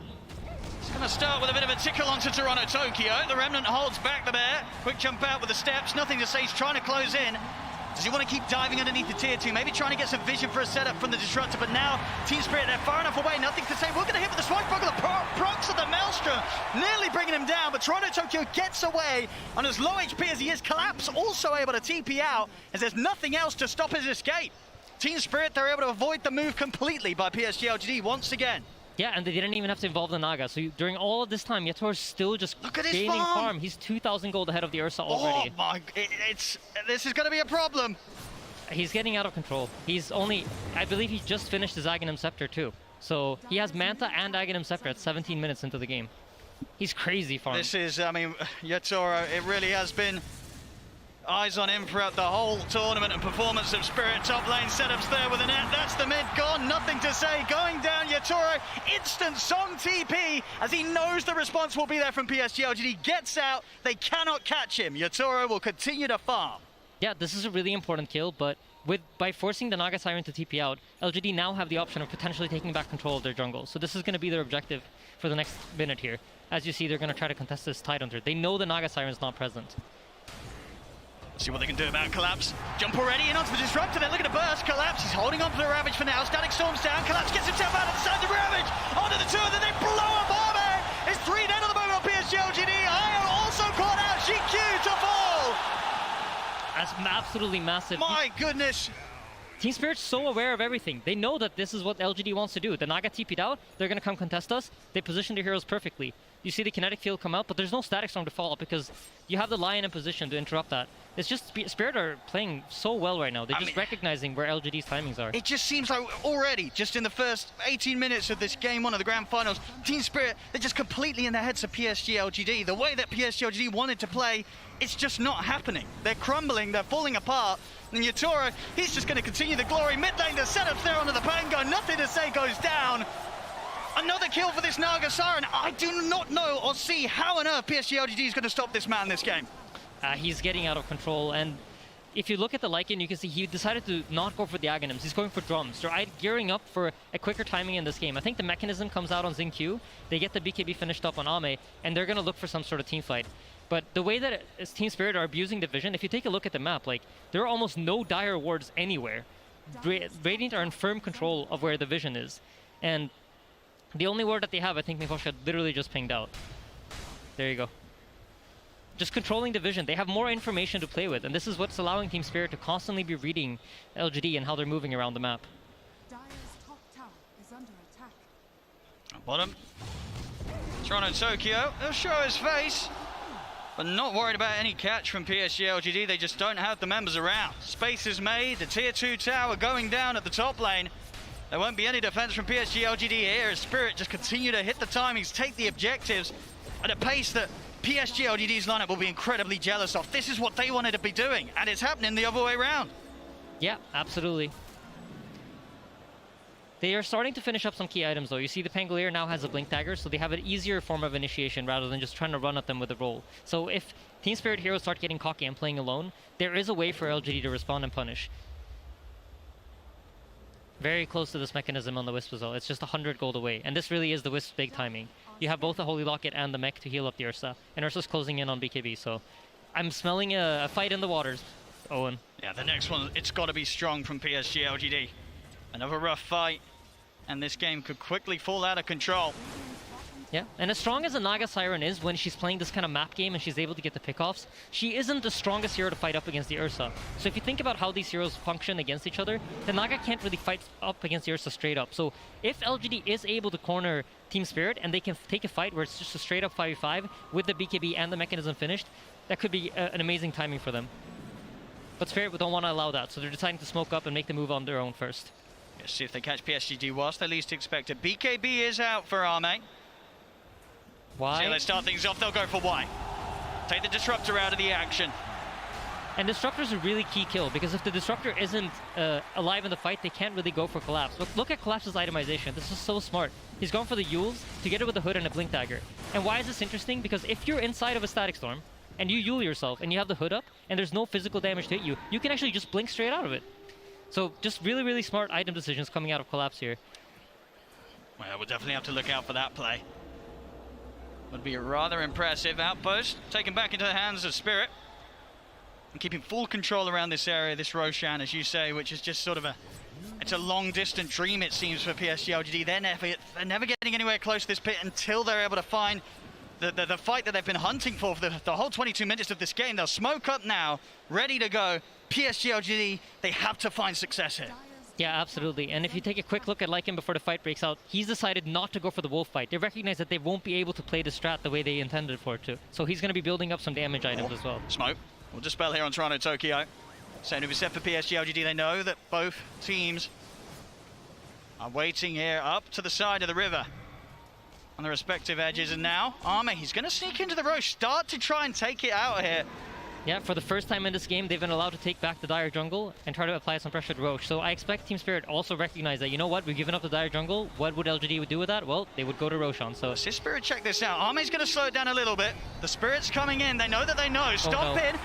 It's going to start with a bit of a tickle onto Toronto Tokyo. The Remnant holds back the bear. Quick jump out with the steps. Nothing to say. He's trying to close in. Does he want to keep diving underneath the tier 2? Maybe trying to get some vision for a setup from the Disruptor, but now Team Spirit, they're far enough away. Nothing to say. We're going to hit with the Swashbuckler. The procs of the Maelstrom, nearly bringing him down, but Toronto Tokyo gets away. On as low HP as he is, Collapse also able to TP out, as there's nothing else to stop his escape. Team Spirit, they're able to avoid the move completely by PSG LGD once again. Yeah, and they didn't even have to involve the Naga. So during all of this time, Yatoro's still just gaining farm. He's 2,000 gold ahead of the Ursa already. Oh my, this is going to be a problem. He's getting out of control. He's only, I believe he just finished his Aghanim Scepter too. So he has Manta and Aghanim Scepter at 17 minutes into the game. He's crazy farm. This is, I mean, Yatoro, it really has been eyes on him throughout the whole tournament and performance of Spirit. Top lane setups there with a net. That's the mid gone. Nothing to say. Going down, Yatoro. Instant Song TP as he knows the response will be there from PSG LGD. Gets out. They cannot catch him. Yatoro will continue to farm. Yeah, this is a really important kill, but by forcing the Naga Siren to TP out, LGD now have the option of potentially taking back control of their jungle. So this is going to be their objective for the next minute here. As you see, they're going to try to contest this Tidehunter. They know the Naga Siren is not present. See what they can do about Collapse. Jump already in onto the Disruptor. They're looking to burst. Collapse, he's holding on to the Ravage for now. Static Storm's down. Collapse gets himself out of the side of the Ravage. Onto the two, and then they blow up Arme. It's 3 dead at the moment on PSG LGD. Io also caught out. GQ to fall. That's absolutely massive. My goodness. Team Spirit's so aware of everything. They know that this is what LGD wants to do. The Naga TP'd out. They're going to come contest us. They position their heroes perfectly. You see the kinetic field come out, but there's no static storm to follow because you have the Lion in position to interrupt that. It's just Spirit are playing so well right now. They're just recognizing where LGD's timings are. It just seems like already, just in the first 18 minutes of this game 1 of the Grand Finals, Team Spirit, they're just completely in the heads of PSG LGD. The way that PSG LGD wanted to play, it's just not happening. They're crumbling, they're falling apart. And Yatora, he's just going to continue the glory. Mid lane, the setups there onto the Pango. Nothing to say goes down. Another kill for this Naga Siren. I do not know or see how on earth PSG LGD is going to stop this man this game. He's getting out of control, and if you look at the Lycan, you can see he decided to not go for the Aghanims. He's going for drums. They're gearing up for a quicker timing in this game. I think the mechanism comes out on Xingqiu. They get the BKB finished up on Ame, and they're going to look for some sort of team fight. But the way that Team Spirit are abusing the vision, if you take a look at the map, like there are almost no dire wards anywhere. Radiant are in firm control of where the vision is, and the only ward that they have, I think Mikoshka literally just pinged out. There you go. Just controlling the vision. They have more information to play with, and this is what's allowing Team Spirit to constantly be reading LGD and how they're moving around the map. Dire's top tower is under attack. Bottom. Toronto Tokyo, he'll show his face, but not worried about any catch from PSG LGD. They just don't have the members around. Space is made, the tier 2 tower going down at the top lane. There won't be any defense from PSG LGD here as Spirit just continue to hit the timings, take the objectives at a pace that PSG LGD's lineup will be incredibly jealous of. This is what they wanted to be doing, and it's happening the other way around. Yeah, absolutely. They are starting to finish up some key items though. You see the Pangolier now has a Blink Dagger, so they have an easier form of initiation rather than just trying to run at them with a roll. So if Team Spirit heroes start getting cocky and playing alone, there is a way for LGD to respond and punish. Very close to this mechanism on the Wisp as well. It's just 100 gold away, and this really is the Wisp's big timing. You have both the Holy Locket and the mech to heal up the Ursa, and Ursa's closing in on BKB, so I'm smelling a fight in the waters, Owen. Yeah, the next one, it's got to be strong from PSG LGD. Another rough fight, and this game could quickly fall out of control. Yeah, and as strong as a Naga Siren is when she's playing this kind of map game and she's able to get the pickoffs, she isn't the strongest hero to fight up against the Ursa. So if you think about how these heroes function against each other, the Naga can't really fight up against the Ursa straight up. So if LGD is able to corner Team Spirit and they can take a fight where it's just a straight up 5v5 with the BKB and the mechanism finished, that could be an amazing timing for them. But Spirit don't want to allow that, so they're deciding to smoke up and make the move on their own first. Let's see if they catch PSG whilst they least expect it. BKB is out for Arme. Why? So let's start things off. They'll go for Y. Take the Disruptor out of the action. And Disruptor's a really key kill, because if the Disruptor isn't alive in the fight, they can't really go for Collapse. Look at Collapse's itemization. This is so smart. He's gone for the Yules together with the Hood and a Blink Dagger. And why is this interesting? Because if you're inside of a Static Storm, and you Yule yourself, and you have the Hood up, and there's no physical damage to hit you, you can actually just blink straight out of it. So just really, really smart item decisions coming out of Collapse here. Well, we'll definitely have to look out for that play. Would be a rather impressive outpost, taken back into the hands of Spirit. And keeping full control around this area, this Roshan, as you say, which is just sort of it's a long distant dream, it seems, for PSG LGD. They're never getting anywhere close to this pit until they're able to find the fight that they've been hunting for the whole 22 minutes of this game. They'll smoke up now, ready to go. PSG LGD, they have to find success here. Yeah, absolutely. And if you take a quick look at Lycan before the fight breaks out, he's decided not to go for the wolf fight. They recognize that they won't be able to play the strat the way they intended for it to. So he's going to be building up some damage items as well. Smoke. We'll dispel here on Toronto Tokyo. Same to be said for PSG LGD. They know that both teams are waiting here up to the side of the river on the respective edges. And now, Arme, he's going to sneak into the Roche, start to try and take it out here. Yeah, for the first time in this game, they've been allowed to take back the Dire jungle and try to apply some pressure to Roche. So I expect Team Spirit also recognize that, you know what, we've given up the Dire jungle. What would LGD do with that? Well, they would go to Roshan. So let's see Spirit check this out. Arme's going to slow it down a little bit. The Spirit's coming in. They know that they know. Stop in.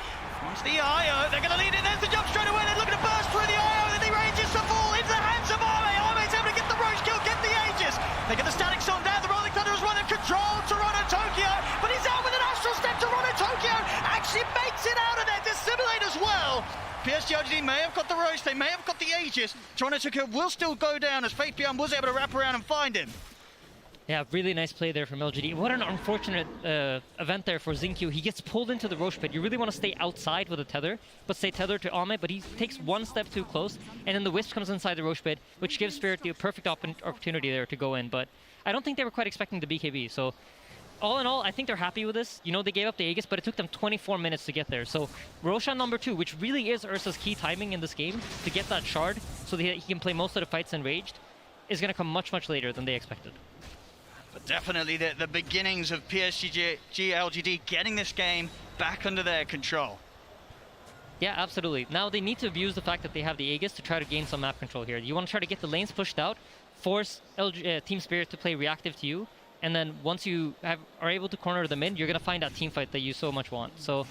Once the IO, they're going to lead it. There's the jump straight away. They're looking to burst through the IO. And the Aegis to fall into the hands of Arme. Arme's able to get the Roche kill, get the Aegis. They get the Static Storm down. The Rolling Thunder has won and control Toronto Tokyo. But he's out with an Astral Step. Toronto Tokyo actually makes it out of there. Dissimulate as well. PSG LGD may have got the Roche, they may have got the Aegis. TI10 will still go down as Faith Beyond was able to wrap around and find him. Yeah, really nice play there from LGD. What an unfortunate event there for Zinq. He gets pulled into the Roche pit. You really want to stay outside with a tether, but stay tethered to Ame, but he takes one step too close, and then the Wisp comes inside the Roche pit, which gives Spirit the perfect opportunity there to go in, but I don't think they were quite expecting the BKB, so all in all, I think they're happy with this. You know, they gave up the Aegis, but it took them 24 minutes to get there. So Roshan number 2, which really is Ursa's key timing in this game, to get that shard so that he can play most of the fights enraged, is going to come much, much later than they expected. But definitely the beginnings of PSG LGD getting this game back under their control. Yeah, absolutely. Now they need to abuse the fact that they have the Aegis to try to gain some map control here. You want to try to get the lanes pushed out, force Team Spirit to play reactive to you, and then once you are able to corner them in, you're going to find that team fight that you so much want. So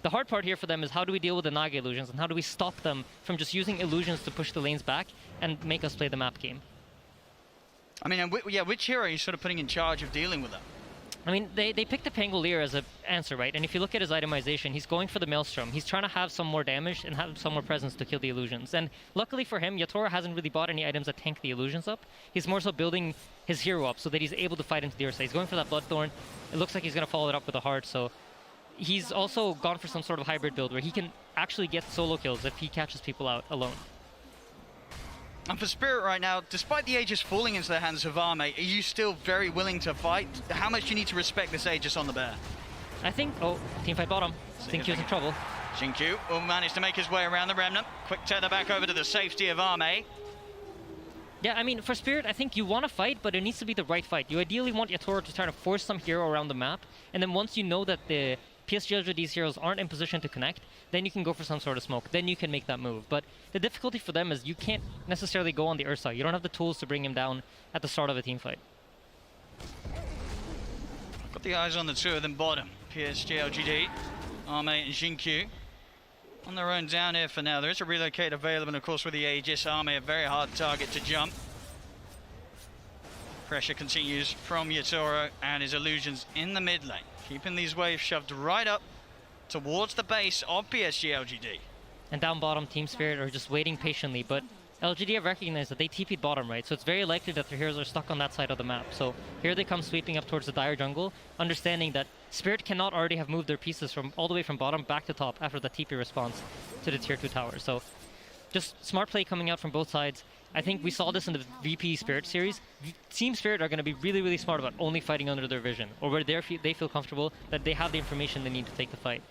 the hard part here for them is how do we deal with the Naga illusions, and how do we stop them from just using illusions to push the lanes back and make us play the map game. I mean, yeah, which hero are you sort of putting in charge of dealing with them? I mean, they picked the Pangolier as an answer, right? And if you look at his itemization, he's going for the Maelstrom. He's trying to have some more damage and have some more presence to kill the illusions. And luckily for him, Yatora hasn't really bought any items that tank the illusions up. He's more so building his hero up so that he's able to fight into the Ursa. He's going for that Bloodthorn. It looks like he's going to follow it up with a Heart, so he's also gone for some sort of hybrid build where he can actually get solo kills if he catches people out alone. And for Spirit right now, despite the Aegis falling into the hands of Ame, are you still very willing to fight? How much do you need to respect this Aegis on the bear? I think, oh, teamfight bottom. Zinq's in trouble. Zinq will manage to make his way around the Remnant. Quick tether back over to the safety of Ame. Yeah, I mean, for Spirit, I think you want to fight, but it needs to be the right fight. You ideally want Yatora to try to force some hero around the map, and then once you know that the PSG LGD's heroes aren't in position to connect, then you can go for some sort of smoke. Then you can make that move. But the difficulty for them is you can't necessarily go on the Ursa. You don't have the tools to bring him down at the start of a team fight. Got the eyes on the two of them bottom. PSG LGD, Ame and Zinq on their own down here for now. There is a relocate available, and of course with the Aegis, Ame a very hard target to jump. Pressure continues from Yatora and his illusions in the mid lane, keeping these waves shoved right up towards the base of PSG LGD. And down bottom, Team Spirit are just waiting patiently, but LGD have recognized that they TP'd bottom, right? So it's very likely that their heroes are stuck on that side of the map. So here they come sweeping up towards the dire jungle, understanding that Spirit cannot already have moved their pieces from all the way from bottom back to top after the TP response to the tier 2 tower. So just smart play coming out from both sides. I think we saw this in the VP Spirit series. Team Spirit are going to be really, really smart about only fighting under their vision, or where they feel comfortable that they have the information they need to take the fight.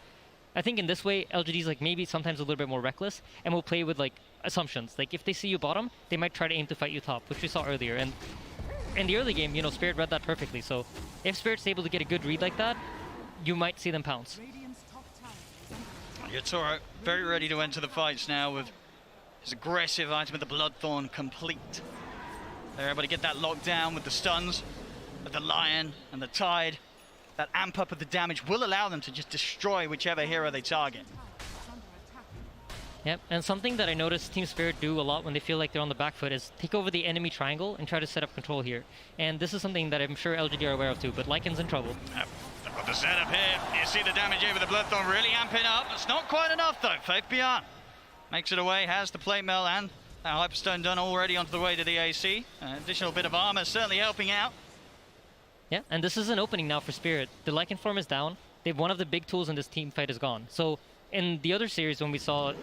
I think in this way, LGD's like maybe sometimes a little bit more reckless and will play with like assumptions. Like if they see you bottom, they might try to aim to fight you top, which we saw earlier. And in the early game, you know, Spirit read that perfectly. So if Spirit's able to get a good read like that, you might see them pounce. Yatora very ready to enter the fights now with his aggressive item with the Bloodthorn complete. They're able to get that locked down with the stuns, with the Lion and the Tide. That amp up of the damage will allow them to just destroy whichever hero they target. Yep, and something that I noticed Team Spirit do a lot when they feel like they're on the back foot is take over the enemy triangle and try to set up control here. And this is something that I'm sure LGD are aware of too, but Lycan's in trouble. Yep. They've got the setup here. You see the damage here with the Bloodthorn really amping up. It's not quite enough though. Faith Beyond makes it away, has the plate mail and that Hyperstone done already onto the way to the AC. An additional bit of armor certainly helping out. Yeah, and this is an opening now for Spirit. The Lycan form is down. One of the big tools in this team fight is gone. So in the other series when we saw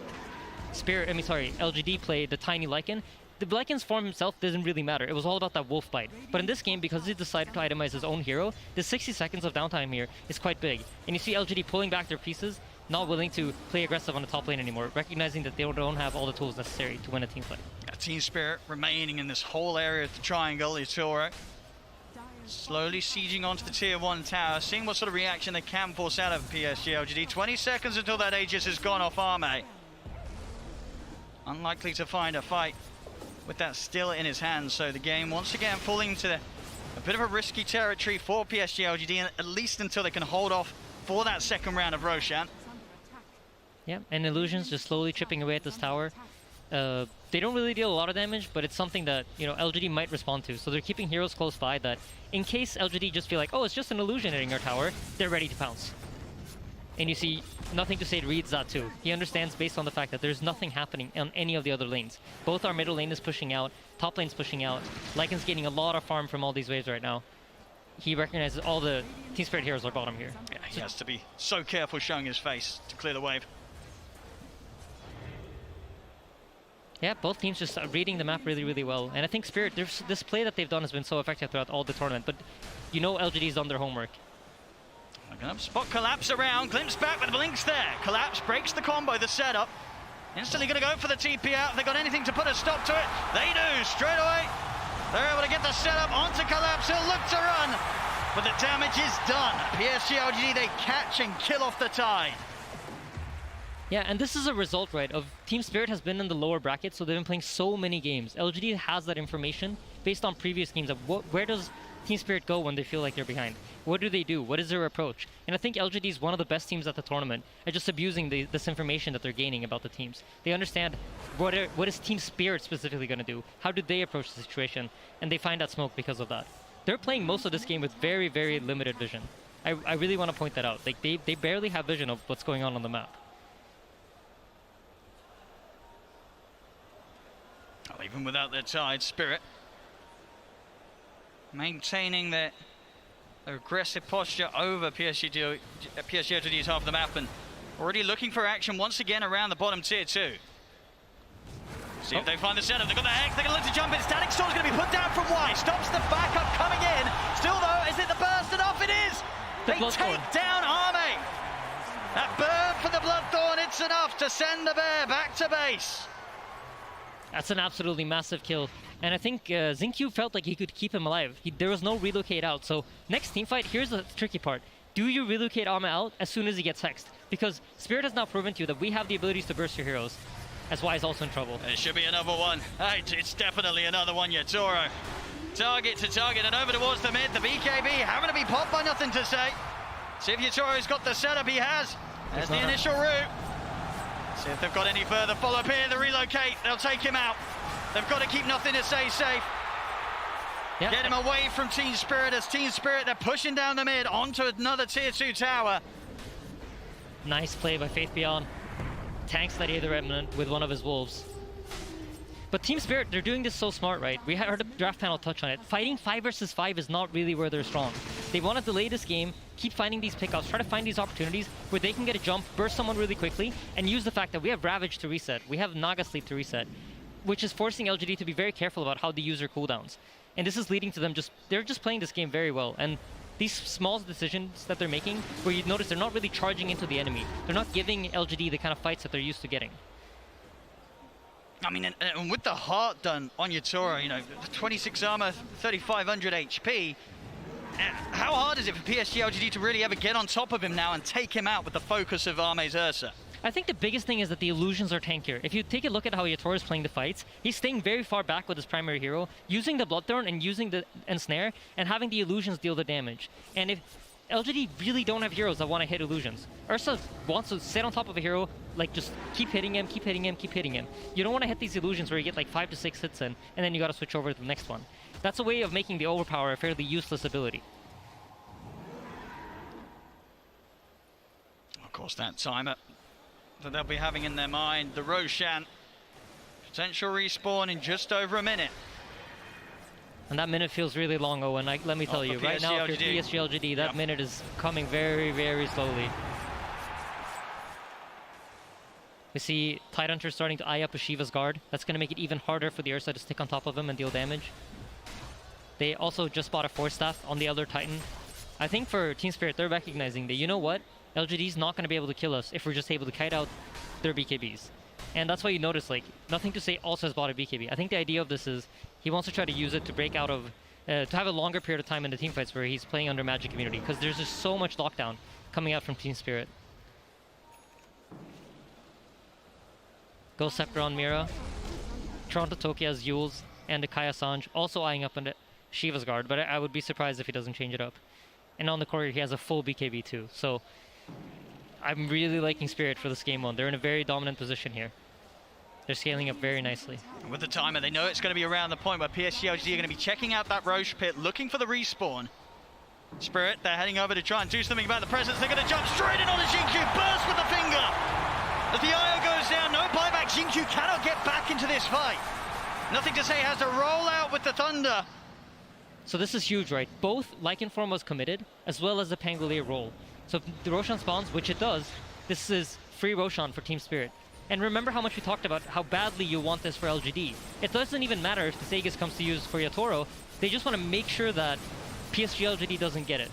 LGD play the tiny Lycan, the Lycan's form himself doesn't really matter. It was all about that wolf bite. But in this game, because he decided to itemize his own hero, the 60 seconds of downtime here is quite big. And you see LGD pulling back their pieces, not willing to play aggressive on the top lane anymore, recognizing that they don't have all the tools necessary to win a team fight. Team Spirit remaining in this whole area of the triangle. Yatora slowly sieging onto the tier 1 tower, seeing what sort of reaction they can force out of PSG LGD. 20 seconds until that Aegis has gone off Ame. Unlikely to find a fight with that still in his hands, so the game once again falling into a bit of a risky territory for PSG LGD, at least until they can hold off for that second round of Roshan. Yeah, and Illusions just slowly chipping away at this tower. They don't really deal a lot of damage, but it's something that, you know, LGD might respond to. So they're keeping heroes close by that in case LGD just feel like, oh, it's just an illusion hitting our tower, they're ready to pounce. And you see, nothing to say reads that too. He understands based on the fact that there's nothing happening on any of the other lanes. Both our middle lane is pushing out, top lane's pushing out. Lycan's getting a lot of farm from all these waves right now. He recognizes all the Team Spirit heroes are bottom here. Yeah, he has to be so careful showing his face to clear the wave. Yeah, both teams just reading the map really, really well. And I think Spirit, this play that they've done has been so effective throughout all the tournament. But you know LGD's done their homework. Spot Collapse around, glimpse back with Blinks there. Collapse breaks the combo, the setup. Instantly going to go for the TP out. If they got anything to put a stop to it, they do straight away. They're able to get the setup onto Collapse. He'll look to run, but the damage is done. PSG LGD, they catch and kill off the Tide. Yeah, and this is a result, right, of Team Spirit has been in the lower bracket, so they've been playing so many games. LGD has that information based on previous games of where does Team Spirit go when they feel like they're behind? What do they do? What is their approach? And I think LGD is one of the best teams at the tournament at just abusing this information that they're gaining about the teams. They understand what is Team Spirit specifically going to do? How do they approach the situation? And they find that smoke because of that. They're playing most of this game with very, very limited vision. I really want to point that out. Like they barely have vision of what's going on the map. Oh, even without their Tide, Spirit maintaining their aggressive posture over PSG LGD's half of the map and already looking for action once again around the bottom tier 2. See if they find the setup. They've got the Hex, they're going to look to jump in. Static Storm's going to be put down from Y. Stops the backup coming in. Still though, is it the burst enough? It is! They take down Arme. That burn for the Bloodthorn, it's enough to send the Bear back to base. That's an absolutely massive kill. And I think Zinq felt like he could keep him alive. There was no relocate out. So next team fight, here's the tricky part. Do you relocate Arma out as soon as he gets hexed? Because Spirit has now proven to you that we have the abilities to burst your heroes. That's why he's also in trouble. There should be another one. It's definitely another one, Yatoro. Target to target and over towards the mid. The BKB having to be popped by nothing to say. See if Yatoro's got the setup. He has. There's the initial route. See if they've got any further follow-up here. The relocate, they'll take him out. They've got to keep nothing to say safe. Yep. Get him away from Team Spirit. As Team Spirit, they're pushing down the mid onto another tier 2 tower. Nice play by Faith Beyond. Tanks that Aether Remnant with one of his wolves. But Team Spirit, they're doing this so smart, right? We heard the draft panel touch on it. Fighting 5 versus 5 is not really where they're strong. They want to delay this game, keep finding these pickoffs, try to find these opportunities where they can get a jump, burst someone really quickly, and use the fact that we have Ravage to reset, we have Naga Sleep to reset, which is forcing LGD to be very careful about how they use their cooldowns. And this is leading to them they're just playing this game very well. And these small decisions that they're making, where you notice they're not really charging into the enemy. They're not giving LGD the kind of fights that they're used to getting. I mean, and with the heart done on Yatoro, you know, 26 armor, 3,500 HP, how hard is it for PSG LGD to really ever get on top of him now and take him out with the focus of Arme's Ursa? I think the biggest thing is that the illusions are tankier. If you take a look at how Yatoro is playing the fights, he's staying very far back with his primary hero, using the Bloodthorn and using the Ensnare, and having the illusions deal the damage. And if LGD really don't have heroes that want to hit illusions. Ursa wants to sit on top of a hero, like just keep hitting him, keep hitting him, keep hitting him. You don't want to hit these illusions where you get like 5 to 6 hits in, and then you got to switch over to the next one. That's a way of making the Overpower a fairly useless ability. Of course, that timer that they'll be having in their mind, the Roshan. Potential respawn in just over a minute. And that minute feels really long, Owen. Let me tell you, right now, if you're PSG LGD, that minute is coming very, very slowly. We see Tidehunter starting to eye up a Shiva's guard. That's going to make it even harder for the Ursa to stick on top of him and deal damage. They also just bought a Force Staff on the Elder Titan. I think for Team Spirit, they're recognizing that, you know what? LGD's not going to be able to kill us if we're just able to kite out their BKBs. And that's why you notice, like, Nothing to Say also has bought a BKB. I think the idea of this is he wants to try to use it to break out of, to have a longer period of time in the teamfights where he's playing under Magic Immunity, because there's just so much lockdown coming out from Team Spirit. Go Scepter on Mira. Toronto Toki has Yules and Kaya Sanj also eyeing up into Shiva's guard, but I would be surprised if he doesn't change it up. And on the courier, he has a full BKB too. So I'm really liking Spirit for this game one. They're in a very dominant position here. They're scaling up very nicely. With the timer, they know it's going to be around the point where PSG LGD are going to be checking out that Roche pit, looking for the respawn. Spirit, they're heading over to try and do something about the presence. They're going to jump straight in on the Xingqiu, burst with the finger. As the IO goes down, no buyback. Xingqiu cannot get back into this fight. Nothing to say, has to roll out with the Thunder. So this is huge, right? Both Lycanform was committed, as well as the Pangolier roll. So if the Roshan spawns, which it does, this is free Roshan for Team Spirit. And remember how much we talked about how badly you want this for LGD. It doesn't even matter if this Aegis comes to use for Yatoro. They just want to make sure that PSG LGD doesn't get it.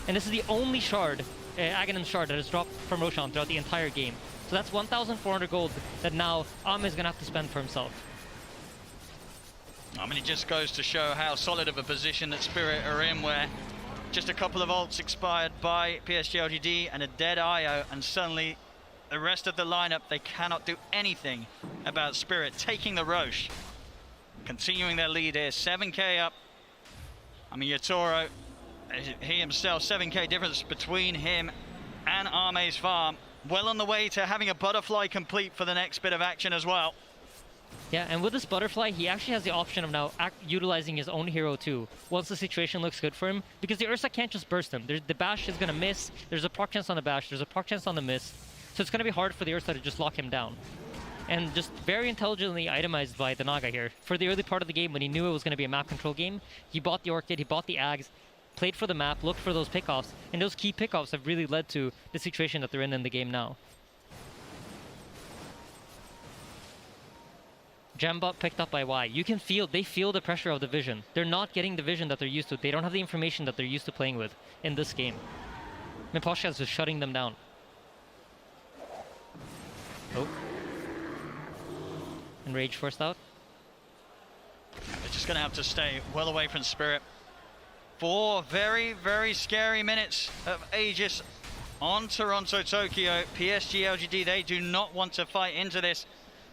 And this is the only shard, Aghanim's shard, that has dropped from Roshan throughout the entire game. So that's 1,400 gold that now Ame is going to have to spend for himself. I mean, it just goes to show how solid of a position that Spirit are in, where just a couple of ults expired by PSG LGD and a dead IO, and suddenly the rest of the lineup, they cannot do anything about Spirit taking the Roche. Continuing their lead here, 7k up. I mean, Yatoro, he himself, 7k difference between him and Ame's farm. Well on the way to having a butterfly complete for the next bit of action as well. Yeah, and with this butterfly, he actually has the option of now utilizing his own hero too, once the situation looks good for him, because the Ursa can't just burst him. The bash is going to miss, there's a proc chance on the bash, there's a proc chance on the miss, so it's going to be hard for the Ursa to just lock him down. And just very intelligently itemized by the Naga here. For the early part of the game, when he knew it was going to be a map control game, he bought the Orchid, he bought the Ags, played for the map, looked for those pickoffs, and those key pickoffs have really led to the situation that they're in the game now. Jambot picked up by Y. You can feel, they feel the pressure of the vision. They're not getting the vision that they're used to. They don't have the information that they're used to playing with in this game. Miposhka is just shutting them down. Oh. And Rage forced out. They're just going to have to stay well away from Spirit. 4 very, very scary minutes of Aegis on Toronto, Tokyo. PSG LGD, they do not want to fight into this.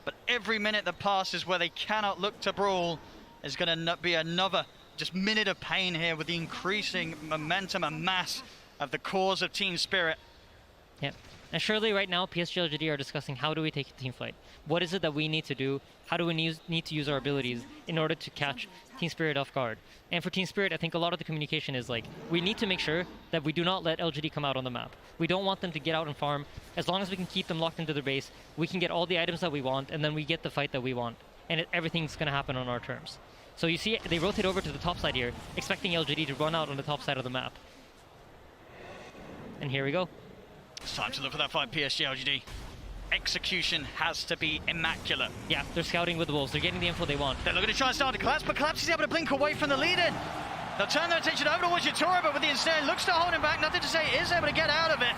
But every minute that passes where they cannot look to brawl is going to be another just minute of pain here with the increasing momentum and mass of the cause of Team Spirit. Yeah, and surely right now PSG LGD are discussing how do we take a team fight? What is it that we need to do? How do we need to use our abilities in order to catch Team Spirit off guard? And for Team Spirit, I think a lot of the communication is like, we need to make sure that we do not let LGD come out on the map. We don't want them to get out and farm. As long as we can keep them locked into their base, we can get all the items that we want, and then we get the fight that we want. And everything's going to happen on our terms. So you see, they rotate over to the top side here, expecting LGD to run out on the top side of the map. And here we go. It's time to look for that fight, PSG LGD. Execution has to be immaculate. Yeah, they're scouting with the Wolves. They're getting the info they want. They're looking to try and start to collapse, but Collapse is able to blink away from the lead-in. They'll turn their attention over towards Yatoro, but with the instead looks to hold him back. Nothing to say, is able to get out of it.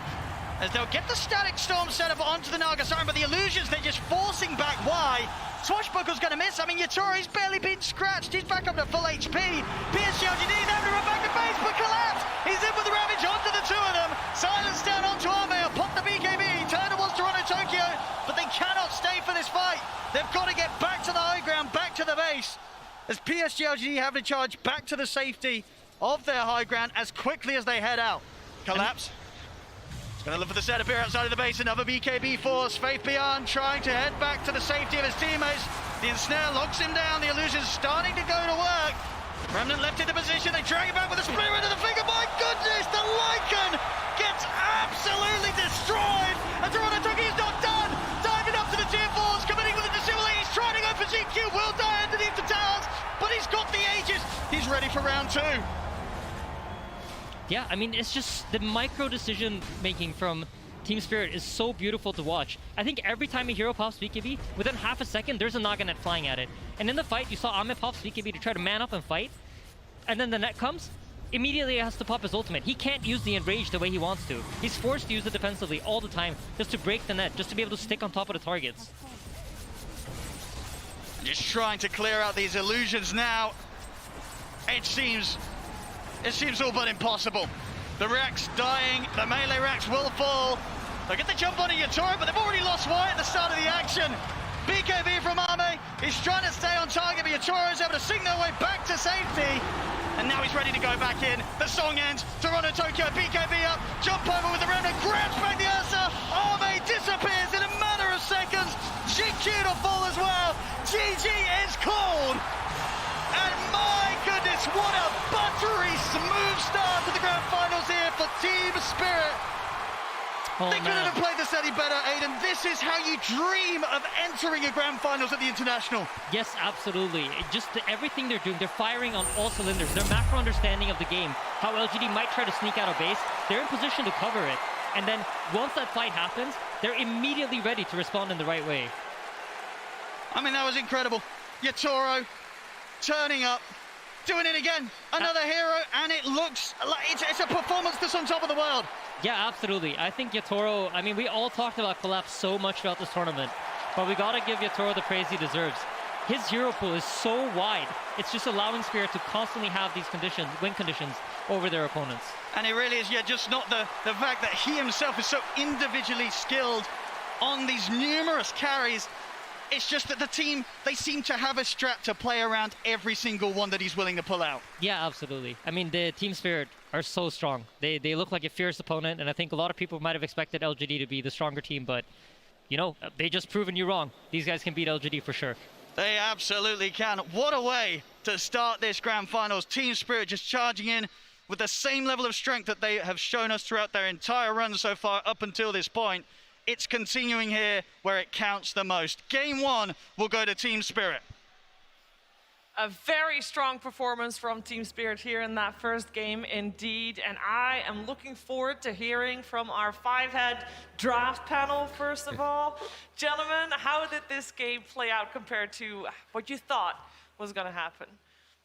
As they'll get the static storm set up onto the Naga Siren, but the illusions, they're just forcing back Y. Swashbuckle's going to miss. I mean, Yatoro, he's barely been scratched. He's back up to full HP. PSG LGD, they're able to run back to base, but Collapse, he's in with the Ravage onto the two of them. Silence down onto Ame, pop the BKB, turn towards Toronto, Tokyo, but they cannot stay for this fight. They've got to get back to the high ground, back to the base, as PSG LGD have to charge back to the safety of their high ground as quickly as they head out. Collapse. Gonna look for the setup here outside of the base, another BKB force. Faith Beyond trying to head back to the safety of his teammates. The ensnare locks him down, the illusion's starting to go to work. Remnant left in the position, they drag it back with a split into the finger. My goodness, the Lycan gets absolutely destroyed. And Toronto Tokyo is not done. Diving up to the tier 4s, committing with a dissimilate. He's trying to go for GQ, will die underneath the towers, but he's got the Aegis. He's ready for round 2. Yeah, I mean, it's just the micro decision making from Team Spirit is so beautiful to watch. I think every time a hero pops BKB, within half a second, there's a Naga net flying at it. And in the fight, you saw Ame pop BKB to try to man up and fight. And then the net comes, immediately he has to pop his ultimate. He can't use the Enrage the way he wants to. He's forced to use it defensively all the time just to break the net, just to be able to stick on top of the targets. Just trying to clear out these illusions now. It seems all but impossible. The Rex dying, the melee Rex will fall. They'll get the jump on Yatoro, but they've already lost Y at the start of the action. BKB from Ame, he's trying to stay on target, but Yatoro is able to sing their way back to safety. And now he's ready to go back in. The song ends, Toronto Tokyo, BKB up, jump over with the Remnant, grabs back the Ursa. Ame disappears in a matter of seconds. GQ to fall as well. GG is called. And my goodness, what a buttery smooth start Oh, they couldn't have played this any better, Aiden. This is how you dream of entering a grand finals at the International. Yes, absolutely. Everything they're doing, they're firing on all cylinders. Their macro understanding of the game, how LGD might try to sneak out of base, they're in position to cover it. And then once that fight happens, they're immediately ready to respond in the right way. I mean, that was incredible. Yatoro turning up, doing it again. Another hero, and it looks like it's a performance that's on top of the world. Yeah, absolutely. I think Yatoro, I mean, we all talked about Collapse so much throughout this tournament, but we got to give Yatoro the praise he deserves. His hero pool is so wide. It's just allowing Spirit to constantly have these conditions, win conditions, over their opponents. And it really is, yeah, just not the fact that he himself is so individually skilled on these numerous carries. It's just that the team, they seem to have a strat to play around every single one that he's willing to pull out. Yeah, absolutely. I mean, the Team Spirit are so strong. They look like a fierce opponent, and I think a lot of people might have expected LGD to be the stronger team, but, you know, they just proven you wrong. These guys can beat LGD for sure. They absolutely can. What a way to start this grand finals. Team Spirit just charging in with the same level of strength that they have shown us throughout their entire run so far up until this point. It's continuing here where it counts the most. Game 1 will go to Team Spirit. A very strong performance from Team Spirit here in that first game, indeed. And I am looking forward to hearing from our 5-head draft panel, first of all. Gentlemen, how did this game play out compared to what you thought was going to happen?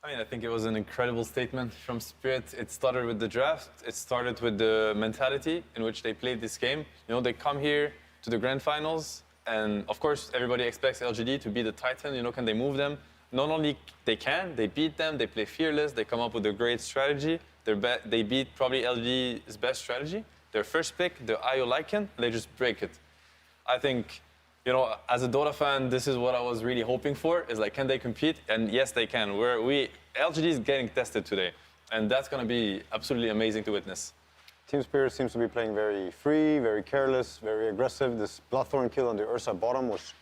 I mean, I think it was an incredible statement from Spirit. It started with the draft. It started with the mentality in which they played this game. You know, they come here to the grand finals, and of course, everybody expects LGD to be the Titan. You know, can they move them? Not only they can, they beat them. They play fearless. They come up with a great strategy. They beat probably LGD's best strategy. Their first pick, the IO Lycan, and they just break it. I think, you know, as a Dota fan, this is what I was really hoping for, is like, can they compete? And yes, they can. LGD is getting tested today, and that's going to be absolutely amazing to witness. Team Spirit seems to be playing very free, very careless, very aggressive. This Bloodthorn kill on the Ursa bottom was,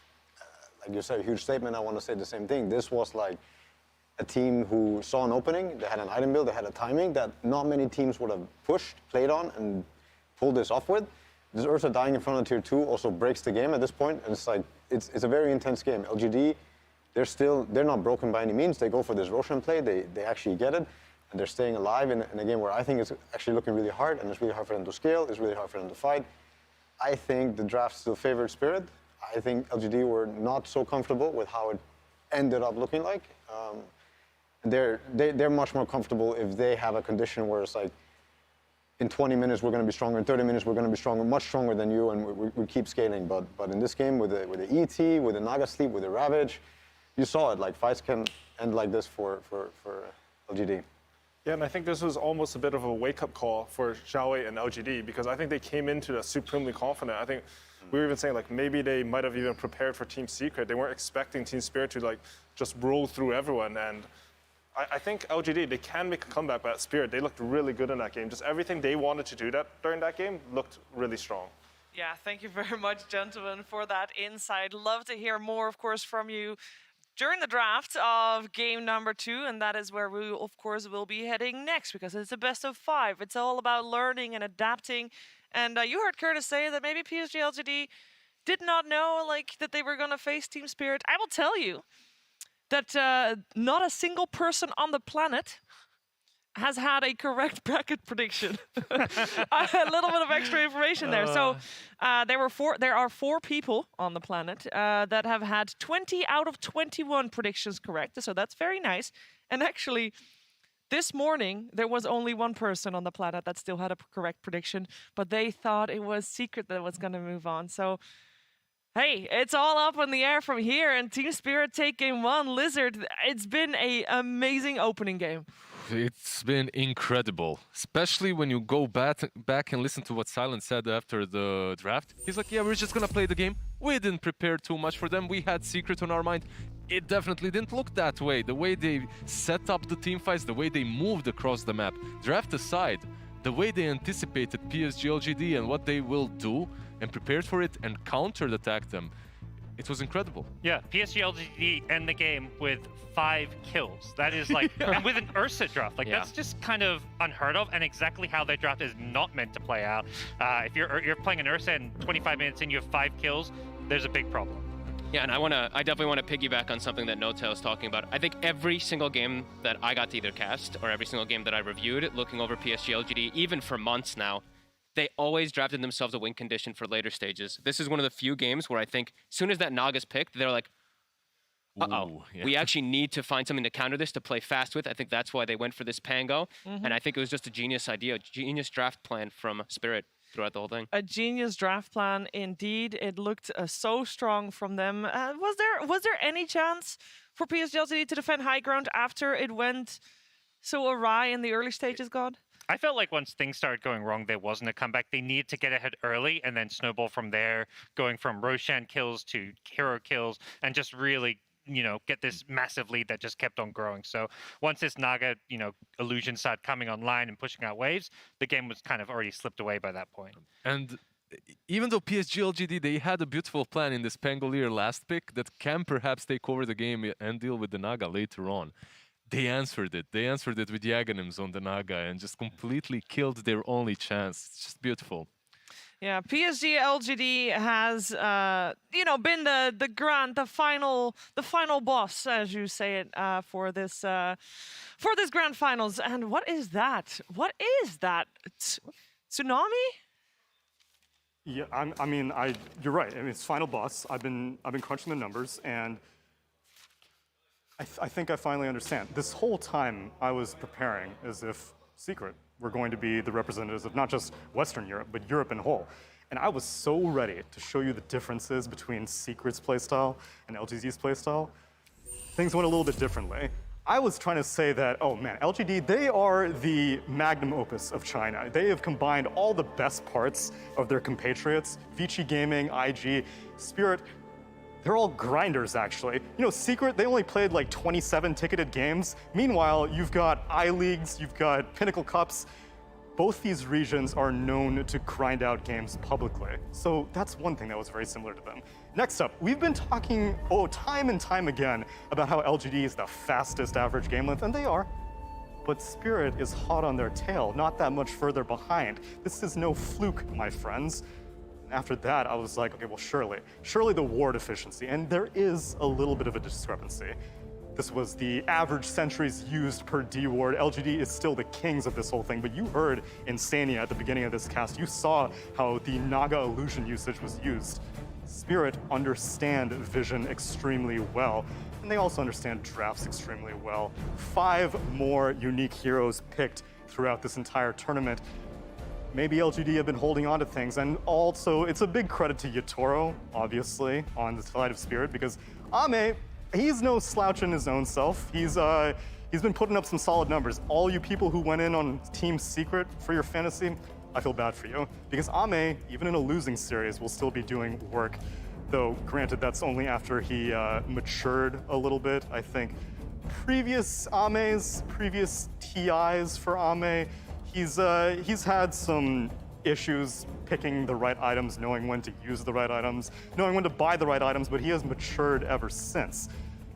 like you said, a huge statement. I want to say the same thing. This was like a team who saw an opening. They had an item build, they had a timing that not many teams would have pushed, played on, and pulled this off with. This Ursa dying in front of tier 2 also breaks the game at this point. And it's like, it's a very intense game. LGD, they're not broken by any means. They go for this Roshan play, they actually get it, and they're staying alive in a game where I think it's actually looking really hard, and it's really hard for them to scale, it's really hard for them to fight. I think the draft still favored Spirit. I think LGD were not so comfortable with how it ended up looking like. They're much more comfortable if they have a condition where it's like, in 20 minutes we're going to be stronger, in 30 minutes we're going to be stronger, much stronger than you, and we keep scaling. But in this game, with the ET, with the Naga Sleep, with the Ravage, you saw it, like fights can end like this for LGD. Yeah, and I think this was almost a bit of a wake-up call for Xiaowei and LGD, because I think they came into it supremely confident. I think we were even saying, like, maybe they might have even prepared for Team Secret. They weren't expecting Team Spirit to, like, just roll through everyone. And I think LGD, they can make a comeback, but at Spirit, they looked really good in that game. Just everything they wanted to do during that game looked really strong. Yeah, thank you very much, gentlemen, for that insight. Love to hear more, of course, from you during the draft of game number 2, and that is where we, of course, will be heading next, because it's a best of 5. It's all about learning and adapting. And you heard Curtis say that maybe PSG LGD did not know, like, that they were going to face Team Spirit. I will tell you that not a single person on the planet has had a correct bracket prediction. A little bit of extra information there. So there are 4 people on the planet that have had 20 out of 21 predictions correct. So that's very nice. And actually, this morning, there was only 1 person on the planet that still had a correct prediction, but they thought it was Secret that was going to move on. So, hey, it's all up in the air from here, and Team Spirit take game 1. Lizard, it's been an amazing opening game. It's been incredible, especially when you go back and listen to what Silent said after the draft. He's like, yeah, we're just gonna play the game. We didn't prepare too much for them. We had Secret on our mind. It definitely didn't look that way. The way they set up the team fights, the way they moved across the map. Draft aside, the way they anticipated PSG LGD and what they will do and prepared for it and counter-attacked them. it was incredible. Yeah, PSG LGD end the game with 5 kills. That is like, and with an Ursa draft, like that's just kind of unheard of, and exactly how that draft is not meant to play out. If you're playing an Ursa and 25 minutes in you have 5 kills, there's a big problem. Yeah, and I definitely want to piggyback on something that No-Tail is talking about. I think every single game that I got to either cast or every single game that I reviewed, looking over PSG LGD, even for months now, they always drafted themselves a win condition for later stages. This is one of the few games where I think as soon as that Naga's picked, they're like, we actually need to find something to counter this, to play fast with. I think that's why they went for this Pango. And I think it was just a genius idea, a genius draft plan from Spirit throughout the whole thing. A genius draft plan indeed. It looked so strong from them. Was there any chance for PSG LTD to defend high ground after it went so awry in the early stages, God? I felt like once things started going wrong, there wasn't a comeback. They needed to get ahead early and then snowball from there, going from Roshan kills to hero kills, and just really, get this massive lead that just kept on growing. So once this Naga, illusion started coming online and pushing out waves, the game was kind of already slipped away by that point. And even though PSG LGD, they had a beautiful plan in this Pangolier last pick that can perhaps take over the game and deal with the Naga later on. They answered it. They answered it with Yaghanim's on the Naga and just completely killed their only chance. It's just beautiful. Yeah, PSG LGD has, been the final boss, as you say it, for this grand finals. And what is that? What is that? Tsunami? Yeah, you're right. I mean, it's final boss. I've been crunching the numbers, and I think I finally understand. This whole time I was preparing as if Secret were going to be the representatives of not just Western Europe, but Europe in whole. And I was so ready to show you the differences between Secret's playstyle and LGD's playstyle. Things went a little bit differently. I was trying to say that, oh man, LGD, they are the magnum opus of China. They have combined all the best parts of their compatriots, Vici Gaming, IG, Spirit. They're all grinders, actually. Secret, they only played like 27 ticketed games. Meanwhile, you've got I-Leagues, you've got Pinnacle Cups. Both these regions are known to grind out games publicly. So that's one thing that was very similar to them. Next up, we've been talking, time and time again about how LGD is the fastest average game length, and they are. But Spirit is hot on their tail, not that much further behind. This is no fluke, my friends. After that, I was like, okay, well, surely the ward efficiency, and there is a little bit of a discrepancy. This was the average centuries used per D ward. LGD is still the kings of this whole thing, but you heard Insania at the beginning of this cast. You saw how the Naga illusion usage was used. Spirit understand vision extremely well, and they also understand drafts extremely well. 5 more unique heroes picked throughout this entire tournament. Maybe LGD have been holding on to things, and also it's a big credit to Yatoro, obviously, on the side of Spirit, because Ame, he's no slouch in his own self. He's been putting up some solid numbers. All you people who went in on Team Secret for your fantasy, I feel bad for you, because Ame, even in a losing series, will still be doing work. Though, granted, that's only after he matured a little bit. I think previous TIs for Ame, he's had some issues picking the right items, knowing when to use the right items, knowing when to buy the right items, but he has matured ever since.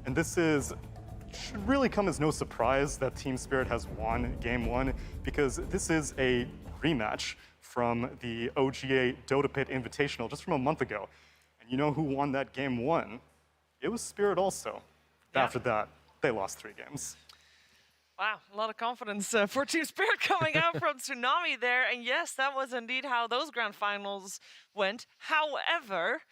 And this should really come as no surprise that Team Spirit has won Game 1, because this is a rematch from the OGA Dota Pit Invitational just from a month ago. And you know who won that Game 1? It was Spirit also. Yeah. After that, they lost 3 games. Wow, a lot of confidence for Team Spirit coming out from Tsunami there. And yes, that was indeed how those grand finals went. However,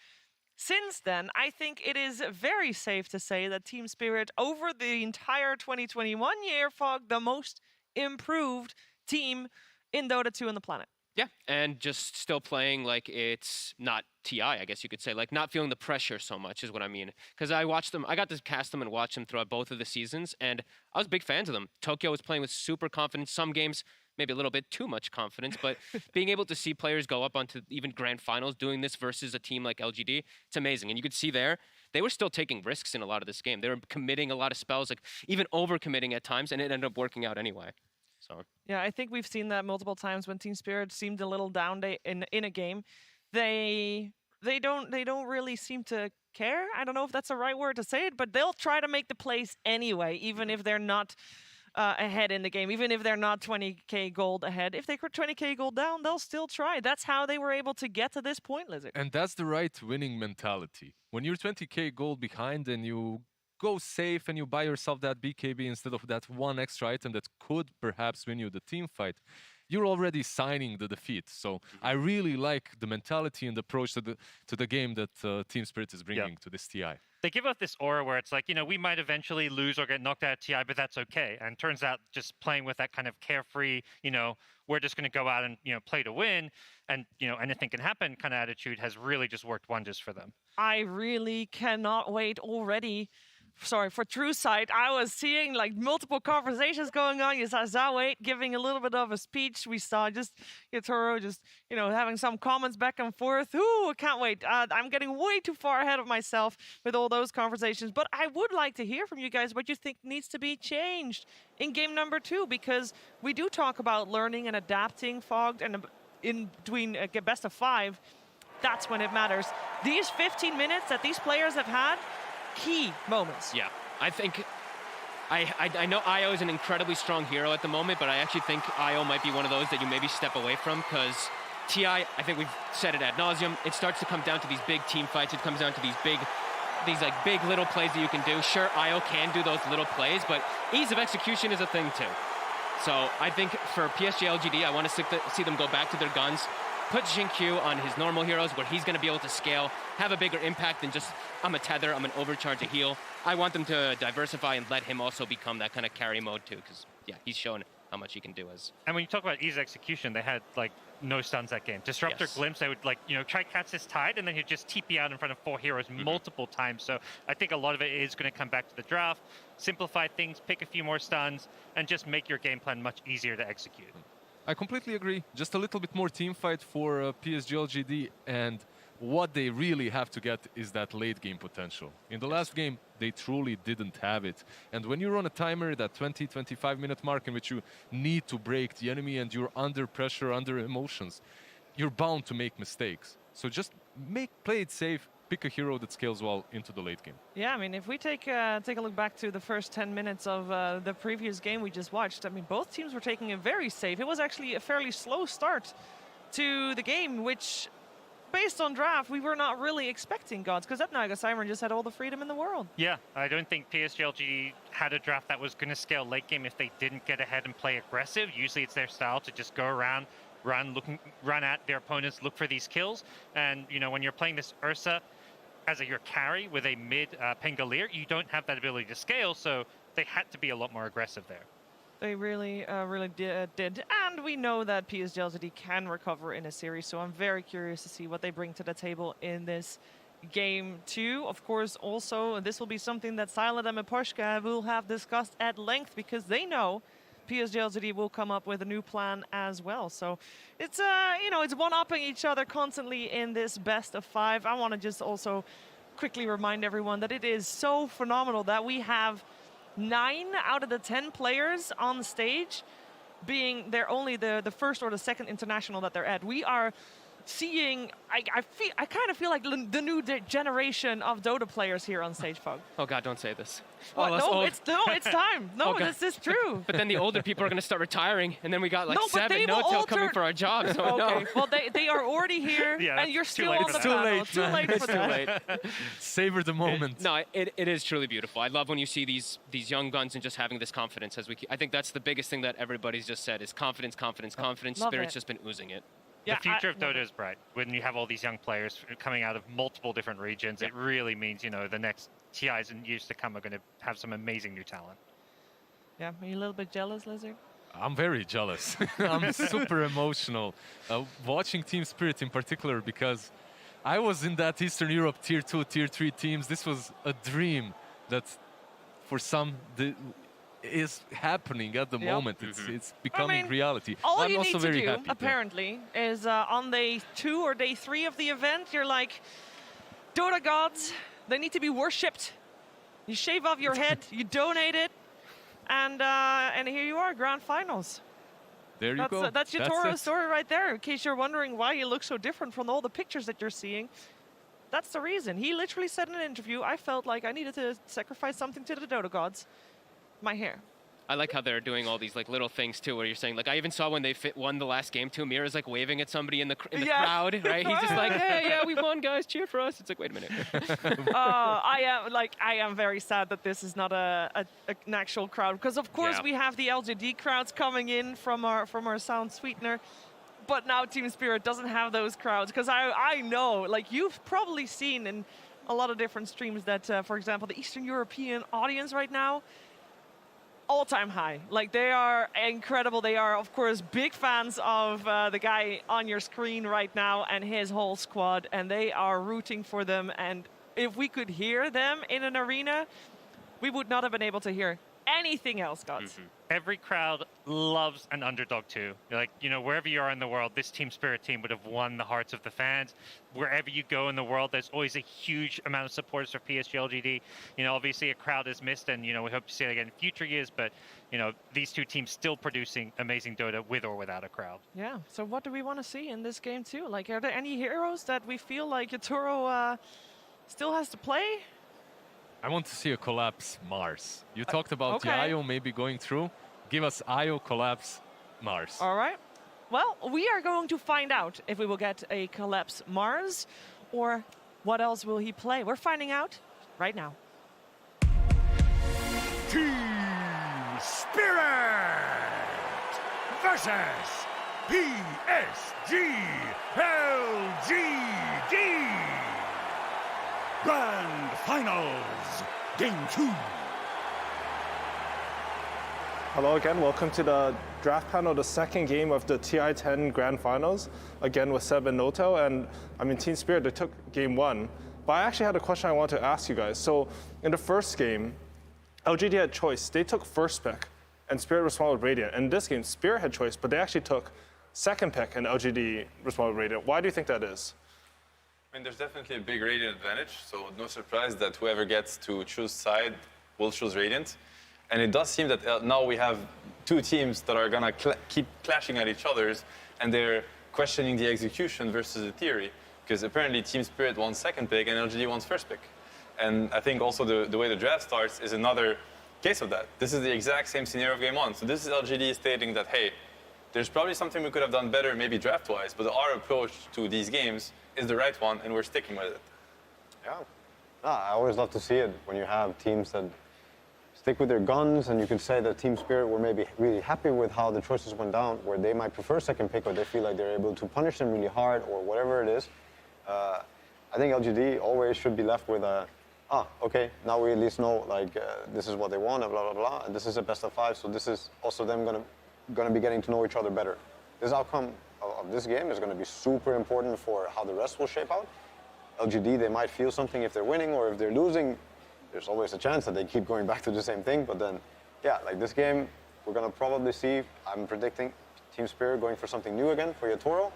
since then, I think it is very safe to say that Team Spirit, over the entire 2021 year, Fog, the most improved team in Dota 2 on the planet. Yeah, and just still playing like it's not TI, I guess you could say. Like, not feeling the pressure so much is what I mean. Because I watched them, I got to cast them and watch them throughout both of the seasons, and I was big fans of them. Tokyo was playing with super confidence. Some games, maybe a little bit too much confidence, but being able to see players go up onto even grand finals doing this versus a team like LGD, it's amazing. And you could see there, they were still taking risks in a lot of this game. They were committing a lot of spells, like even over-committing at times, and it ended up working out anyway. So. Yeah, I think we've seen that multiple times when Team Spirit seemed a little down in a game. They don't really seem to care. I don't know if that's the right word to say it, but they'll try to make the plays anyway, even if they're not ahead in the game, even if they're not 20k gold ahead. If they're 20k gold down, they'll still try. That's how they were able to get to this point, Lizard. And that's the right winning mentality. When you're 20k gold behind and you go safe and you buy yourself that BKB instead of that one extra item that could perhaps win you the team fight, you're already signing the defeat. So I really like the mentality and approach to the game that Team Spirit is bringing to this TI. They give off this aura where it's like, you know, we might eventually lose or get knocked out of TI, but that's okay. And turns out just playing with that kind of carefree, you know, we're just going to go out and, you know, play to win and, you know, anything can happen kind of attitude has really just worked wonders for them. I really cannot wait already. Sorry, for True Sight, I was seeing like multiple conversations going on. You saw Zawait giving a little bit of a speech. We saw just Yatoro just, you know, having some comments back and forth. Ooh, I can't wait. I'm getting way too far ahead of myself with all those conversations. But I would like to hear from you guys what you think needs to be changed in game number 2, because we do talk about learning and adapting Fogged, and in between best of 5, that's when it matters. These 15 minutes that these players have had, key moments. Yeah, I think I know IO is an incredibly strong hero at the moment, but I actually think IO might be one of those that you maybe step away from, because TI, I think we've said it ad nauseum, it starts to come down to these big team fights. It comes down to these big little plays that you can do. Sure, IO can do those little plays, but ease of execution is a thing too. So I think for PSG LGD, I want to see them go back to their guns, put Jinkyu on his normal heroes where he's going to be able to scale, have a bigger impact than just, I'm a tether, I'm an overcharge, a heal. I want them to diversify and let him also become that kind of carry mode too, because, yeah, he's shown how much he can do as... And when you talk about ease execution, they had, like, no stuns that game. Disruptor, Glimpse, they would, like, you know, try catch this tide, and then he'd just TP out in front of 4 heroes multiple times. So I think a lot of it is going to come back to the draft, simplify things, pick a few more stuns, and just make your game plan much easier to execute. I completely agree. Just a little bit more team fight for PSG LGD, and what they really have to get is that late game potential. In the last game, they truly didn't have it. And when you're on a timer, that 20-25 minute mark in which you need to break the enemy and you're under pressure, under emotions, you're bound to make mistakes. So just play it safe, pick a hero that scales well into the late game. Yeah, I mean, if we take a look back to the first 10 minutes of the previous game we just watched, I mean, both teams were taking it very safe. It was actually a fairly slow start to the game, which, based on draft, we were not really expecting, Gods, because that Naga Siren just had all the freedom in the world. Yeah, I don't think PSG had a draft that was going to scale late game if they didn't get ahead and play aggressive. Usually it's their style to just go around, run at their opponents, look for these kills. And, you know, when you're playing this Ursa as your carry with a mid Pengalier, you don't have that ability to scale, so they had to be a lot more aggressive there. They really did. And we know that PSG LGD can recover in a series, so I'm very curious to see what they bring to the table in this game 2. Of course, also, this will be something that Silent and Miposhka will have discussed at length, because they know PSG LGD will come up with a new plan as well. So it's, you know, it's one-upping each other constantly in this best of 5. I want to just also quickly remind everyone that it is so phenomenal that we have 9 out of the 10 players on stage being they're only the first or the second international that they're at. We are seeing, I kind of feel like the new generation of Dota players here on stage, Fog. Oh God, don't say this. What? No, it's time. No, this is true. But then the older people are going to start retiring, and then we got like no, 7 no-tail coming for our jobs. So okay, no. well they are already here, and you're still on the panel. Too late for that. Savor the moment. It is truly beautiful. I love when you see these young guns and just having this confidence. I think that's the biggest thing that everybody's just said is confidence. Spirit's just been oozing it. The future of Dota is bright. When you have all these young players coming out of multiple different regions, it really means, you know, the next TIs in years to come are going to have some amazing new talent. Yeah, are you a little bit jealous, Lizard? I'm very jealous. I'm super emotional. Watching Team Spirit in particular, because I was in that Eastern Europe Tier 2, Tier 3 teams. This was a dream that for some is happening at the moment. It's becoming reality. All I'm you also need very to do, happy apparently, is on day 2 or day 3 of the event, you're like, Dota gods, they need to be worshipped. You shave off your head, you donate it, and here you are, grand finals. There you go. That's your Toro story right there, in case you're wondering why you look so different from all the pictures that you're seeing. That's the reason. He literally said in an interview, I felt like I needed to sacrifice something to the Dota gods. My hair. I like how they're doing all these like little things too, where you're saying like I even saw when they won the last game too. Mira's like waving at somebody in the crowd, right? He's just like, hey, yeah, we won, guys, cheer for us. It's like, wait a minute. I am very sad that this is not an actual crowd, because of course we have the LGD crowds coming in from our sound sweetener, but now Team Spirit doesn't have those crowds, because I know, like you've probably seen in a lot of different streams that, for example, the Eastern European audience right now, all-time high. Like, they are incredible. They are, of course, big fans of the guy on your screen right now and his whole squad, and they are rooting for them. And if we could hear them in an arena, we would not have been able to hear anything else, guys. Every crowd loves an underdog too. Like, you know, wherever you are in the world, this Team Spirit team would have won the hearts of the fans. Wherever you go in the world, there's always a huge amount of supporters for PSG LGD. You know, obviously a crowd is missed, and, you know, we hope to see it again in future years, but, you know, these two teams still producing amazing Dota with or without a crowd. Yeah, so what do we want to see in this game too? Like, are there any heroes that we feel like Yatoro still has to play? I want to see a collapse Mars. You talked about the IO maybe going through. Give us IO collapse Mars. All right. Well, we are going to find out if we will get a collapse Mars, or what else will he play. We're finding out right now. Team Spirit versus PSG LGD. Grand Finals, Game 2. Hello again, welcome to the draft panel, the second game of the TI10 Grand Finals, again with Seb and Notel. And I mean, Team Spirit, they took game 1. But I actually had a question I wanted to ask you guys. So in the first game, LGD had choice. They took first pick, and Spirit responded with Radiant. In this game, Spirit had choice, but they actually took second pick, and LGD responded with Radiant. Why do you think that is? I mean, there's definitely a big Radiant advantage, so no surprise that whoever gets to choose side will choose Radiant. And it does seem that now we have two teams that are going to keep clashing at each other's, and they're questioning the execution versus the theory, because apparently Team Spirit wants second pick and LGD wants first pick. And I think also the way the draft starts is another case of that. This is the exact same scenario of game 1. So this is LGD stating that, hey, there's probably something we could have done better, maybe draft-wise, but our approach to these games is the right one, and we're sticking with it. Yeah. I always love to see it when you have teams that stick with their guns, and you could say that Team Spirit were maybe really happy with how the choices went down, where they might prefer second pick, or they feel like they're able to punish them really hard, or whatever it is. I think LGD always should be left with okay, now we at least know, like, this is what they want, and blah, blah, blah, and this is a best of 5, so this is also them gonna be getting to know each other better. This outcome of this game is gonna be super important for how the rest will shape out. LGD, they might feel something if they're winning, or if they're losing, there's always a chance that they keep going back to the same thing, but then, yeah, like this game, we're gonna probably see, I'm predicting Team Spirit going for something new again for Yatoro.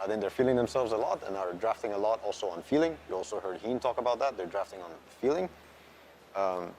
I think they're feeling themselves a lot and are drafting a lot also on feeling. You also heard Heen talk about that. They're drafting on feeling. And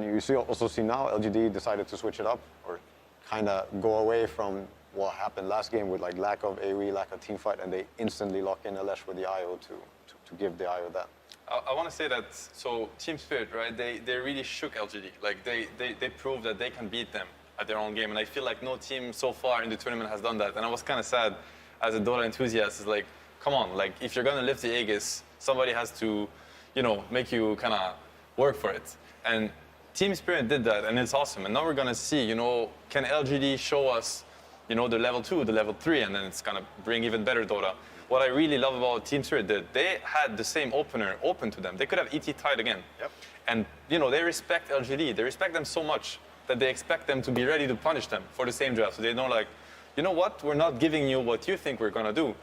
you also see now LGD decided to switch it up, or kind of go away from what happened last game with like lack of AoE, lack of team fight, and they instantly lock in Alesh with the IO to give the IO that. I want to say that, so Team Spirit, right, they really shook LGD. Like, they proved that they can beat them at their own game, and I feel like no team so far in the tournament has done that, and I was kind of sad as a Dota enthusiast. Is like, come on, like, if you're going to lift the Aegis, somebody has to, you know, make you kind of work for it. And Team Spirit did that, and it's awesome. And now we're going to see, you know, can LGD show us, you know, the level 2, the level 3, and then it's going to bring even better Dota. What I really love about Team Spirit did, they had the same opener open to them. They could have ET tied again. Yep. And, you know, they respect LGD. They respect them so much that they expect them to be ready to punish them for the same draft. So they know, like, you know what? We're not giving you what you think we're going to do.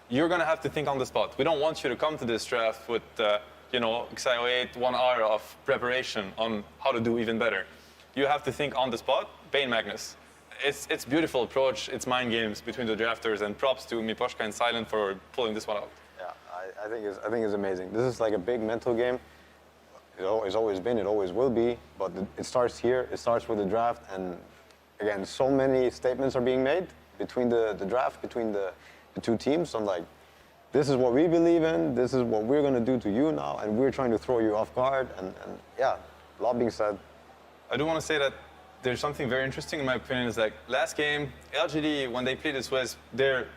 You're going to have to think on the spot. We don't want you to come to this draft with, you know, XIO8, 1 hour of preparation on how to do even better. You have to think on the spot. Bane Magnus. It's beautiful approach. It's mind games between the drafters, and props to Miposhka and Silent for pulling this one out. Yeah, I think it's amazing. This is like a big mental game. It's always been, it always will be, but it starts here. It starts with the draft, and again, so many statements are being made between the draft, between the two teams on like this is what we believe in, this is what we're going to do to you now, and we're trying to throw you off guard. And yeah, a lot being said. I do want to say that there's something very interesting in my opinion is like last game, LGD, when they play this Wisp, they're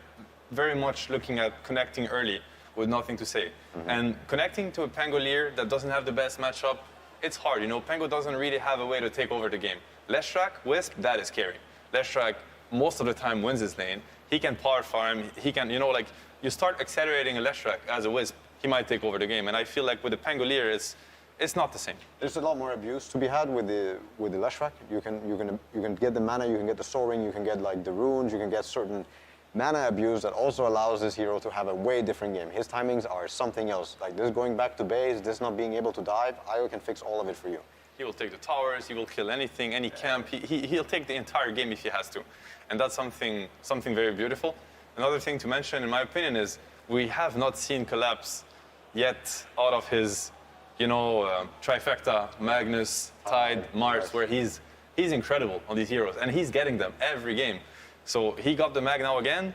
very much looking at connecting early with nothing to say. And connecting to a Pangolier that doesn't have the best matchup, it's hard. You know, Pango doesn't really have a way to take over the game. Leshrak, Wisp, that is scary. Leshrak, most of the time, wins his lane. He can power farm. He can, you know, like, you start accelerating a Leshrak as a Wisp, he might take over the game. And I feel like with the Pangolier, it's not the same. There's a lot more abuse to be had with the Leshrak. You can get the mana, you can get the soaring, you can get like the runes, you can get certain mana abuse that also allows this hero to have a way different game. His timings are something else. Like this going back to base, this not being able to dive, Io can fix all of it for you. He will take the towers, he will kill anything, any camp. He'll take the entire game if he has to. And that's something very beautiful. Another thing to mention, in my opinion, is we have not seen Collapse yet out of his, you know, trifecta, Magnus, Tide, Mars, where he's incredible on these heroes. And he's getting them every game. So he got the mag now again,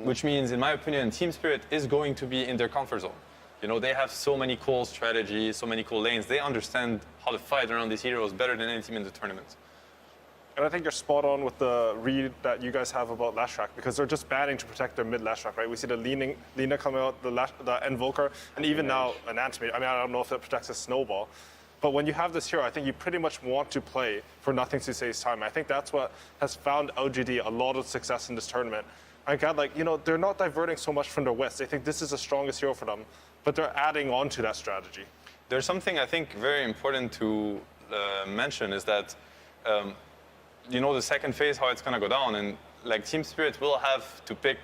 which means, in my opinion, Team Spirit is going to be in their comfort zone. You know, they have so many cool strategies, so many cool lanes. They understand how to fight around these heroes better than any team in the tournament. And I think you're spot on with the read that you guys have about Leshrak, because they're just banning to protect their mid Leshrak, right? We see the Lina coming out, the Invoker, and even now an Antimate. I mean, I don't know if it protects a Snowball. But when you have this hero, I think you pretty much want to play for nothing to say time. I think that's what has found LGD a lot of success in this tournament. I got like, you know, they're not diverting so much from their West. They think this is the strongest hero for them, but they're adding on to that strategy. There's something I think very important to mention is that, you know, the second phase, how it's going to go down. And like Team Spirit will have to pick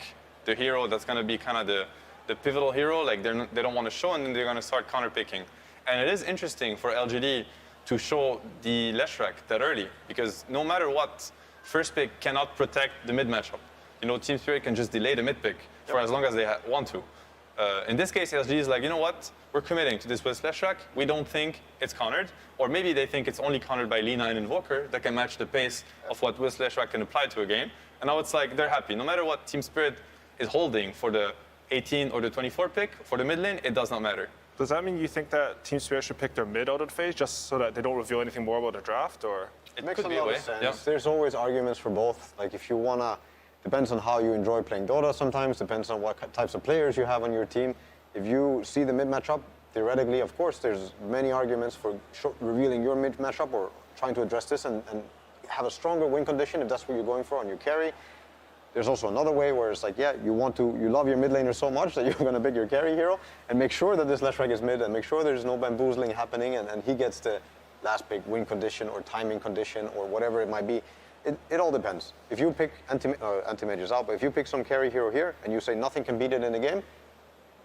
the hero that's going to be kind of the pivotal hero. Like they don't want to show, and then they're going to start counter picking. And it is interesting for LGD to show the Leshrak that early, because no matter what, first pick cannot protect the mid matchup. You know, Team Spirit can just delay the mid pick for as long as they want to. In this case, LGD is like, you know what? We're committing to this with Leshrak. We don't think it's countered. Or maybe they think it's only countered by Lina and Invoker that can match the pace of what Wisp Leshrak can apply to a game. And now it's like they're happy. No matter what Team Spirit is holding for the 18 or the 24 pick, for the mid lane, it does not matter. Does that mean you think that Team Spirit should pick their mid out of the phase just so that they don't reveal anything more about the draft, or? It makes a lot of sense. There's always arguments for both. Like if you wanna, depends on how you enjoy playing Dota sometimes, depends on what types of players you have on your team. If you see the mid matchup, theoretically, of course, there's many arguments for revealing your mid matchup or trying to address this and have a stronger win condition if that's what you're going for on your carry. There's also another way where it's like, yeah, you love your mid laner so much that you're going to pick your carry hero and make sure that this Leshrak is mid and make sure there's no bamboozling happening and he gets the last pick win condition or timing condition or whatever it might be. It all depends. If you pick anti-mage is out, but if you pick some carry hero here and you say nothing can beat it in the game,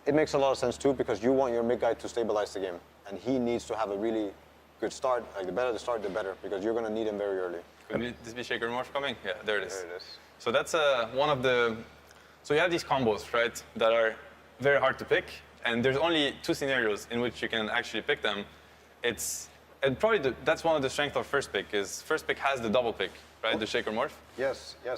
it makes a lot of sense too, because you want your mid guy to stabilize the game and he needs to have a really good start. Like the better the start, the better, because you're going to need him very early. Could this be Shaker Morph coming? Yeah, there it is. There it is. So that's one of the. So you have these combos, right, that are very hard to pick, and there's only two scenarios in which you can actually pick them. And probably that's one of the strengths of first pick is first pick has the double pick, right, the Shaker Morph. Yes. Yeah.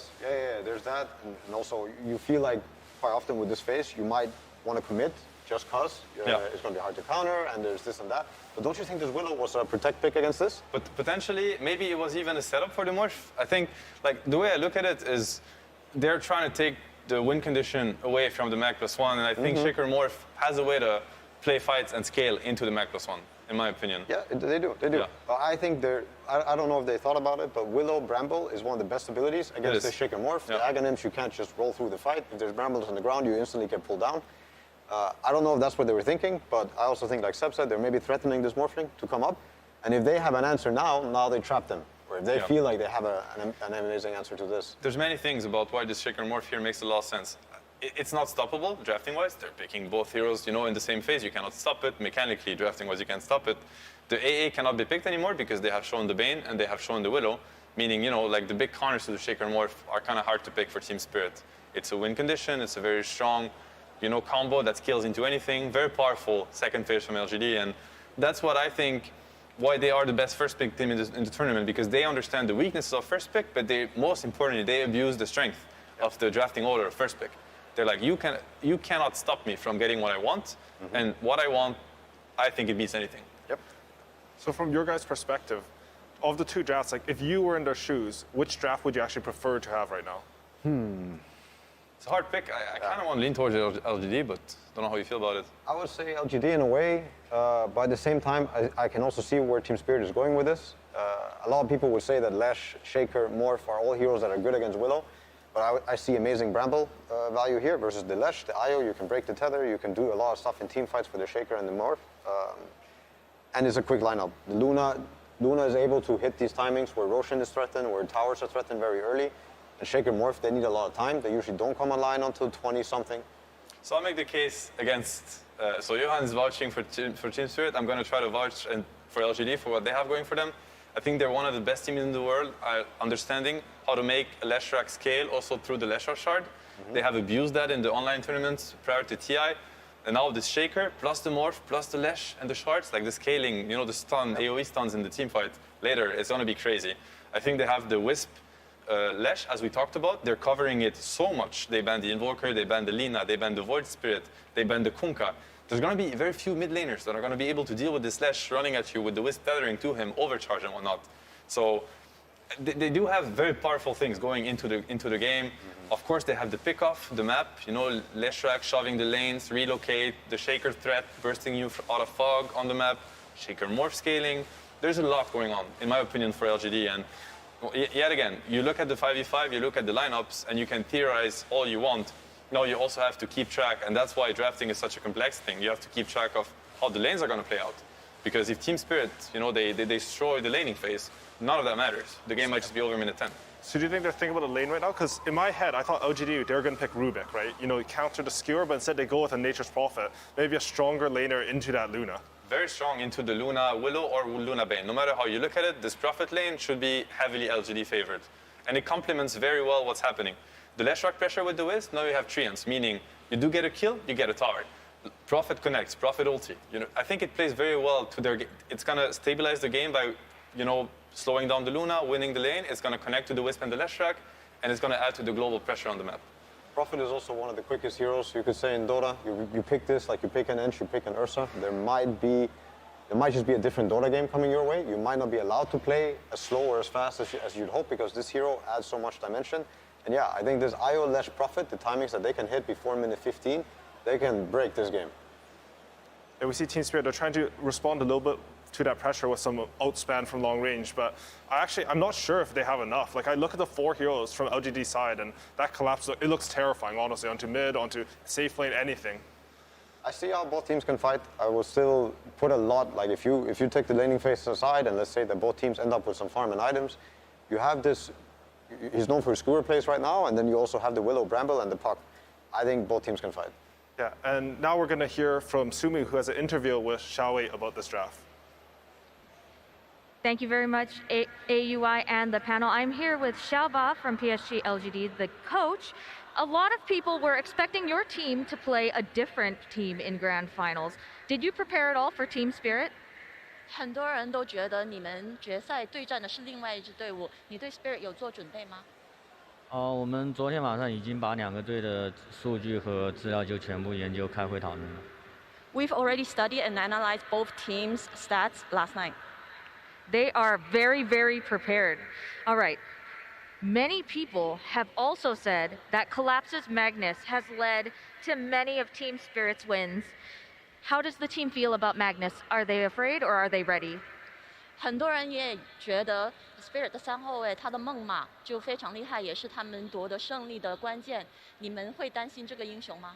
There's that, and also you feel like quite often with this phase you might want to commit just cause it's going to be hard to counter, and there's this and that. But don't you think this Willow was a protect pick against this? But potentially, maybe it was even a setup for the Morph. I think, like, the way I look at it is they're trying to take the win condition away from the Mac +1, and I think Shaker Morph has a way to play fights and scale into the Mac +1, in my opinion. Yeah, they do. Yeah. I think I don't know if they thought about it, but Willow Bramble is one of the best abilities against the Shaker Morph. The Aghanims, you can't just roll through the fight. If there's Brambles on the ground, you instantly get pulled down. I don't know if that's what they were thinking, but I also think, like Seb said, they're maybe threatening this Morphling to come up. And if they have an answer now they trap them. Or if they feel like they have an amazing answer to this. There's many things about why this Shaker Morph here makes a lot of sense. It's not stoppable, drafting-wise. They're picking both heroes, you know, in the same phase. You cannot stop it. Mechanically, drafting-wise, you can't stop it. The AA cannot be picked anymore because they have shown the Bane and they have shown the Willow, meaning, you know, like the big counters to the Shaker Morph are kind of hard to pick for Team Spirit. It's a win condition. It's a very strong, you know, combo that scales into anything. Very powerful second phase from LGD, and that's what I think why they are the best first pick team in the tournament, because they understand the weaknesses of first pick, but most importantly, they abuse the strength of the drafting order of first pick. They're like, you cannot stop me from getting what I want, and what I want, I think it beats anything. Yep. So from your guys' perspective, of the two drafts, like if you were in their shoes, which draft would you actually prefer to have right now? It's a hard pick. I kind of want to lean towards LGD, but don't know how you feel about it. I would say LGD in a way, but at the same time, I can also see where Team Spirit is going with this. A lot of people would say that Lash, Shaker, Morph are all heroes that are good against Willow, but I see amazing Bramble value here versus the Lash, the IO. You can break the tether, you can do a lot of stuff in team fights with the Shaker and the Morph, and it's a quick lineup. The Luna is able to hit these timings where Roshan is threatened, where towers are threatened very early. And Shaker Morph, they need a lot of time. They usually don't come online until 20-something. So I'll make the case against, so Johan is vouching for Team Spirit. I'm going to try to vouch for LGD for what they have going for them. I think they're one of the best teams in the world, understanding how to make a Leshrac scale also through the Leshrac shard. They have abused that in the online tournaments prior to TI. And now this Shaker, plus the Morph, plus the Lesh and the shards, like the scaling, the stun, AoE stuns in the team fight later, it's going to be crazy. I think they have the Wisp, Lesh, as we talked about, they're covering it so much. They ban the Invoker, they ban the Lina, they ban the Void Spirit, they ban the Kunkka. There's going to be very few mid laners that are going to be able to deal with this Lesh running at you with the Wisp tethering to him, overcharge and whatnot. So they do have very powerful things going into the game. Of course, they have the pick-off, the map, Leshrac shoving the lanes, relocate, the Shaker threat, bursting you out of fog on the map, Shaker Morph scaling. There's a lot going on, in my opinion, for LGD. And yet again, you look at the 5v5, you look at the lineups, and you can theorize all you want. Now you also have to keep track, and that's why drafting is such a complex thing. You have to keep track of how the lanes are going to play out. Because if Team Spirit, they destroy the laning phase, none of that matters. The game might just be over minute 10. So do you think they're thinking about a lane right now? Because in my head, I thought LGD, they were going to pick Rubik, right? Counter the Skewer, but instead they go with a Nature's Prophet. Maybe a stronger laner into that Luna. Very strong into the Luna Willow or Luna Bane. No matter how you look at it, this Prophet lane should be heavily LGD favored. And it complements very well what's happening. The Leshrac pressure with the Wisp, now you have Treants, meaning you do get a kill, you get a tower. Prophet connects, Prophet ulti. I think it plays very well to their game. It's going to stabilize the game by, slowing down the Luna, winning the lane. It's going to connect to the Wisp and the Leshrac, and it's going to add to the global pressure on the map. Prophet is also one of the quickest heroes, you could say, in Dota. You pick this, like you pick an Ench, you pick an Ursa. There might just be a different Dota game coming your way. You might not be allowed to play as slow or as fast as you'd hope, because this hero adds so much dimension. And yeah, I think this IO Lesh Prophet, the timings that they can hit before minute 15, they can break this game. Yeah, we see Team Spirit, they're trying to respond a little bit to that pressure with some outspan from long range, but I'm not sure if they have enough. Like, I look at the 4 heroes from LGD side, and that collapse, it looks terrifying, honestly, onto mid, onto safe lane, anything. I see how both teams can fight. I will still put a lot, like if you take the laning phase aside, and let's say that both teams end up with some farm and items, you have this, he's known for his Skewer plays right now, and then you also have the Willow, Bramble, and the Puck. I think both teams can fight. Yeah, and now we're going to hear from Sumi, who has an interview with Xiaowei about this draft. Thank you very much, AUI and the panel. I'm here with Xiaoba from PSG LGD, the coach. A lot of people were expecting your team to play a different team in grand finals. Did you prepare at all for Team Spirit? 很多人都觉得你们决赛对战的是另外一支队伍，你对 Spirit 有做准备吗？我们昨天晚上已经把2个队的数据和资料就全部研究开会讨论了。We've already studied and analyzed both teams' stats last night. They are very, very prepared. All right. Many people have also said that Collapse's Magnus has led to many of Team Spirit's wins. How does the team feel about Magnus? Are they afraid or are they ready? 很多人也觉得 Spirit 的3后卫他的梦马就非常厉害，也是他们夺得胜利的关键。你们会担心这个英雄吗？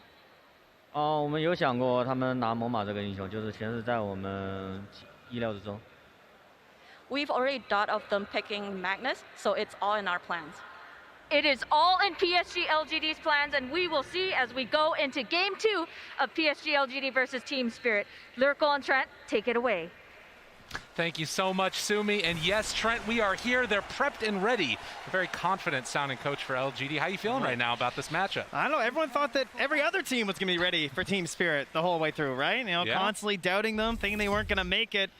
我们有想过他们拿猛犸这个英雄，就是全是在我们意料之中。We've already thought of them picking Magnus, so it's all in our plans. It is all in PSG LGD's plans, and we will see as we go into Game 2 of PSG LGD versus Team Spirit. Lurko and Trent, take it away. Thank you so much, Sumi. And yes, Trent, we are here. They're prepped and ready. A very confident sounding coach for LGD. How are you feeling right now about this matchup? I don't know. Everyone thought that every other team was going to be ready for Team Spirit the whole way through, right? Constantly doubting them, thinking they weren't going to make it,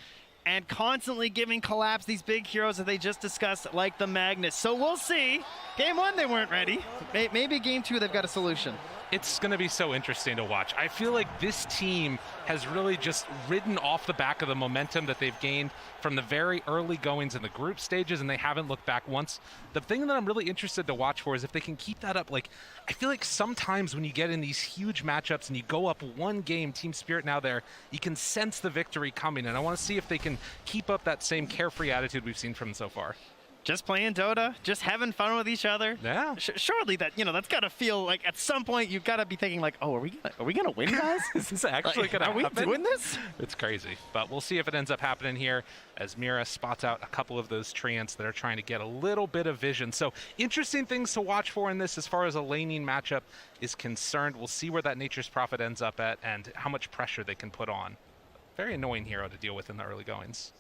and constantly giving Collapse these big heroes that they just discussed, like the Magnus. So we'll see. Game 1, they weren't ready. Maybe Game 2, they've got a solution. It's going to be so interesting to watch. I feel like this team has really just ridden off the back of the momentum that they've gained from the very early goings in the group stages, and they haven't looked back once. The thing that I'm really interested to watch for is if they can keep that up. Like, I feel like sometimes when you get in these huge matchups and you go up one game, Team Spirit now there, you can sense the victory coming, and I want to see if they can keep up that same carefree attitude we've seen from them so far. Just playing Dota, just having fun with each other. Yeah. Surely that, that's got to feel like at some point you've got to be thinking like, oh, are we gonna win, guys? Is this actually going to happen? Are we doing this? It's crazy. But we'll see if it ends up happening here as Mira spots out a couple of those treants that are trying to get a little bit of vision. So interesting things to watch for in this as far as a laning matchup is concerned. We'll see where that Nature's Prophet ends up at and how much pressure they can put on. Very annoying hero to deal with in the early goings.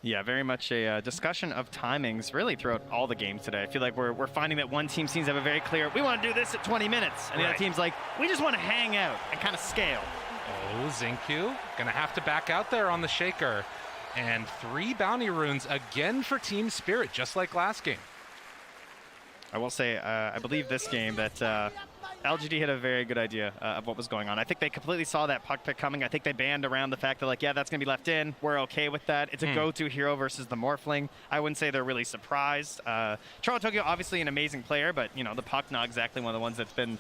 Yeah, very much a discussion of timings really throughout all the games today. I feel like we're finding that one team seems to have a very clear, we want to do this at 20 minutes. And the other team's like, we just want to hang out and kind of scale. Oh, Xingqiu going to have to back out there on the Shaker. And 3 bounty runes again for Team Spirit, just like last game. I will say, I believe this game that LGD had a very good idea of what was going on. I think they completely saw that puck pick coming. I think they banned around the fact that, like, yeah, that's going to be left in. We're okay with that. It's a go-to hero versus the Morphling. I wouldn't say they're really surprised. Tokyo, obviously an amazing player, but, the puck not exactly one of the ones that's been,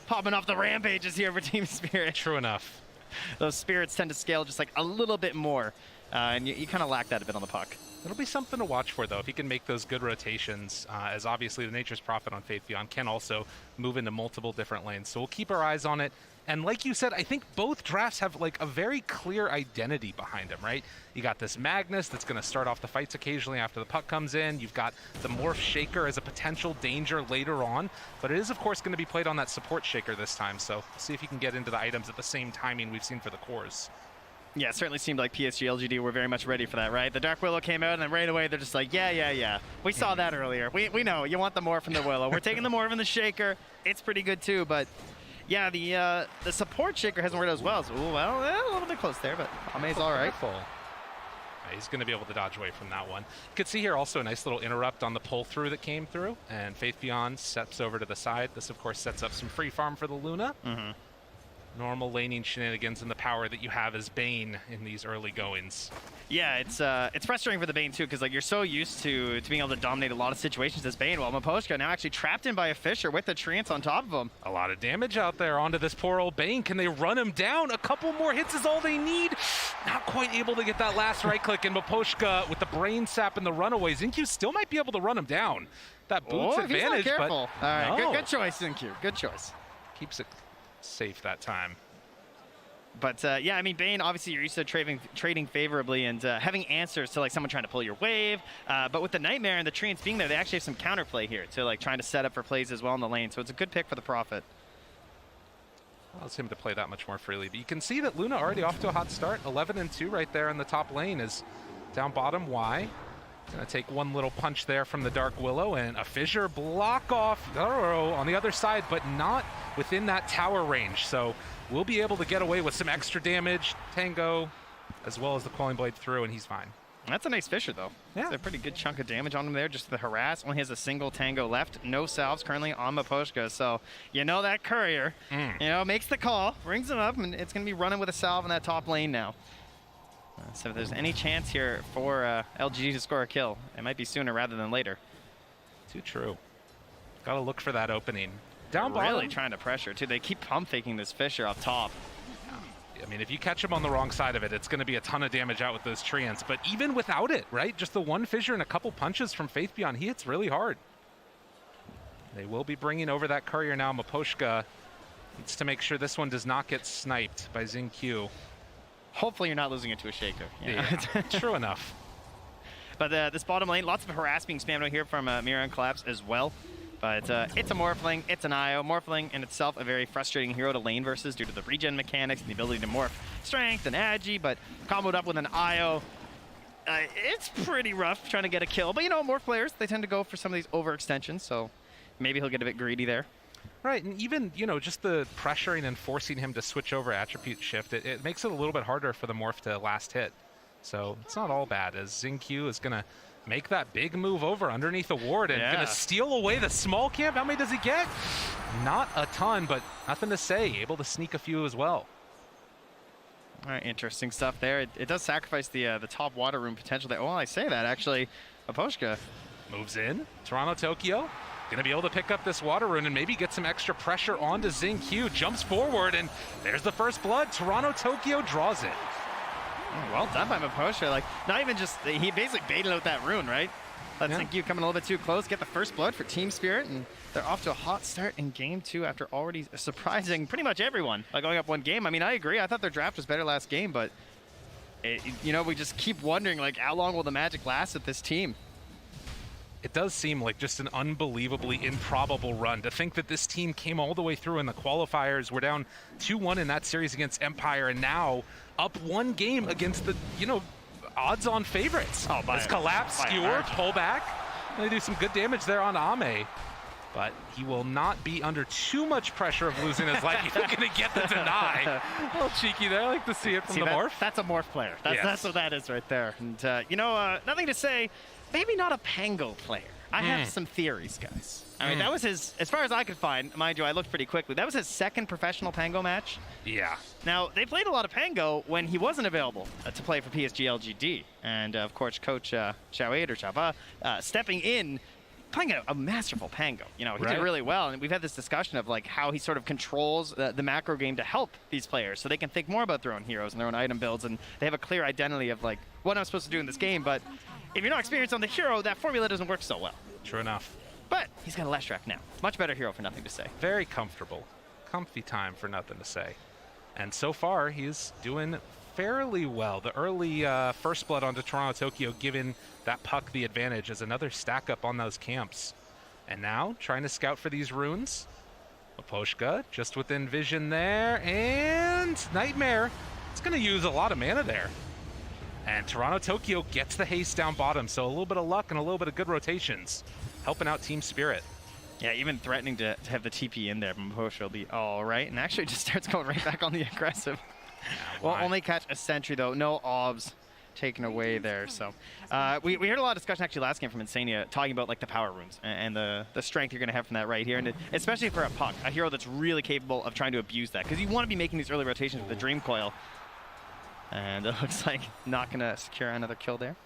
popping off the rampages here for Team Spirit. True enough. Those Spirits tend to scale just, like, a little bit more, and you kind of lack that a bit on the puck. It'll be something to watch for, though, if he can make those good rotations, as obviously the Nature's Prophet on Faith Beyond can also move into multiple different lanes. So we'll keep our eyes on it. And like you said, I think both drafts have, like, a very clear identity behind them, right? You got this Magnus that's going to start off the fights occasionally after the puck comes in. You've got the Morph Shaker as a potential danger later on. But it is, of course, going to be played on that support Shaker this time. So we'll see if he can get into the items at the same timing we've seen for the cores. Yeah, it certainly seemed like PSG LGD were very much ready for that, right? The Dark Willow came out, and then right away they're just like, yeah. We saw that earlier. We know you want the Morph from the Willow. We're taking the Morph from the Shaker. It's pretty good too, but yeah, the support Shaker hasn't worked out as well. So, a little bit close there, but Ame's all right. He's going to be able to dodge away from that one. You could see here also a nice little interrupt on the pull-through that came through, and Faith Beyond steps over to the side. This, of course, sets up some free farm for the Luna. Normal laning shenanigans and the power that you have as Bane in these early goings. Yeah, it's frustrating for the Bane too, because like you're so used to being able to dominate a lot of situations as Bane. While Miposhka now actually trapped in by a Fisher with the treants on top of him. A lot of damage out there onto this poor old Bane. Can they run him down? A couple more hits is all they need. Not quite able to get that last right click, and Miposhka with the brain sap and the runaway. Xingqiu still might be able to run him down. That boots advantage, he's not careful. But all right, no. good choice, Xingqiu. Good choice. Keeps it safe that time. But yeah, I mean, Bane, obviously you're used to trading favorably and having answers to like someone trying to pull your wave. But with the Nightmare and the treants being there, they actually have some counterplay here to like trying to set up for plays as well in the lane. So it's a good pick for the Prophet. Allows him to play that much more freely. But you can see that Luna already off to a hot start. 11-2 right there in the top lane is down bottom. Y gonna take one little punch there from the Dark Willow, and a Fissure block off on the other side, but not within that tower range. So we'll be able to get away with some extra damage. Tango, as well as the Quelling Blade through, and he's fine. That's a nice Fissure, though. Yeah. That's a pretty good chunk of damage on him there. Just the harass. Only has a single Tango left. No salves currently on Miposhka. So, that Courier, makes the call, brings him up, and it's going to be running with a salve in that top lane now. So if there's any chance here for LGD to score a kill, it might be sooner rather than later. Too true. Got to look for that opening. Down bottom. Really trying to pressure, too. They keep pump faking this Fissure up top. I mean, if you catch him on the wrong side of it, it's going to be a ton of damage out with those treants. But even without it, right? Just the one Fissure and a couple punches from Faith Beyond, he hits really hard. They will be bringing over that Courier now. Miposhka needs to make sure this one does not get sniped by Xingqiu. Hopefully you're not losing it to a Shaker. Yeah, true enough. But this bottom lane, lots of harass being spammed out here from Mira and Collapse as well. But it's a Morphling, it's an IO. Morphling in itself a very frustrating hero to lane versus due to the regen mechanics and the ability to morph strength and agi, but comboed up with an IO. It's pretty rough trying to get a kill. But Morph players, they tend to go for some of these overextensions, so maybe he'll get a bit greedy there. Right, and even, just the pressuring and forcing him to switch over attribute shift, it makes it a little bit harder for the Morph to last hit. So it's not all bad, as Xingqiu is going to make that big move over underneath the ward and gonna steal away the small camp. How many does he get? Not a ton, but nothing to say. Able to sneak a few as well. All right, interesting stuff there. It does sacrifice the top water room potential there. Well, I say that, actually. Miposhka moves in. Toronto Tokyo gonna be able to pick up this water rune and maybe get some extra pressure onto Xingqiu. Jumps forward, and there's the first blood. Toronto Tokyo draws it. Oh, well done by Miposhka. Like, not even just, he basically baited out that rune, right? Let Xingqiu coming a little bit too close, get the first blood for Team Spirit, and they're off to a hot start in game 2 after already surprising pretty much everyone by going up 1 game. I mean, I agree. I thought their draft was better last game, but you know, we just keep wondering, like, how long will the magic last with this team? It does seem like just an unbelievably improbable run. To think that this team came all the way through in the qualifiers, we're down 2-1 in that series against Empire, and now up 1 game against the, you know, odds-on favorites. Oh, this collapse, skewer, pull back. They do some good damage there on Ame, but he will not be under too much pressure of losing his life. He's going to get the deny. A little cheeky there. I like to see it from the morph. That's a morph player. That's what that is right there. And, you know, nothing to say. Maybe not a Pango player. I have some theories, guys. I mean, that was his, as far as I could find, mind you, I looked pretty quickly, that was his 2nd professional Pango match. Yeah. Now, they played a lot of Pango when he wasn't available to play for PSG LGD. And, of course, Coach Chava stepping in, playing a masterful Pango. You know, he did really well. And we've had this discussion of, like, how he sort of controls the macro game to help these players so they can think more about their own heroes and their own item builds. And they have a clear identity of, like, what I'm supposed to do in this game. But if you're not experienced on the hero, that formula doesn't work so well. True enough. But he's got a Leshrac now. Much better hero for nothing to say. Very comfortable. Comfy time for nothing to say. And so far, he's doing fairly well. The early first blood onto Toronto Tokyo, giving that puck the advantage as another stack up on those camps. And now, trying to scout for these runes. Miposhka just within vision there, and Nightmare. It's going to use a lot of mana there. And Toronto Tokyo gets the haste down bottom, so a little bit of luck and a little bit of good rotations, helping out Team Spirit. Yeah, even threatening to have the TP in there, Miposhka will be all right, and actually just starts going right back on the aggressive. Will only catch a sentry, though. No obs taken away there. So we heard a lot of discussion actually last game from Insania talking about like the power runes and the strength you're going to have from that right here, and especially for a puck, a hero that's really capable of trying to abuse that, because you want to be making these early rotations with the Dream Coil. And it looks like not going to secure another kill there.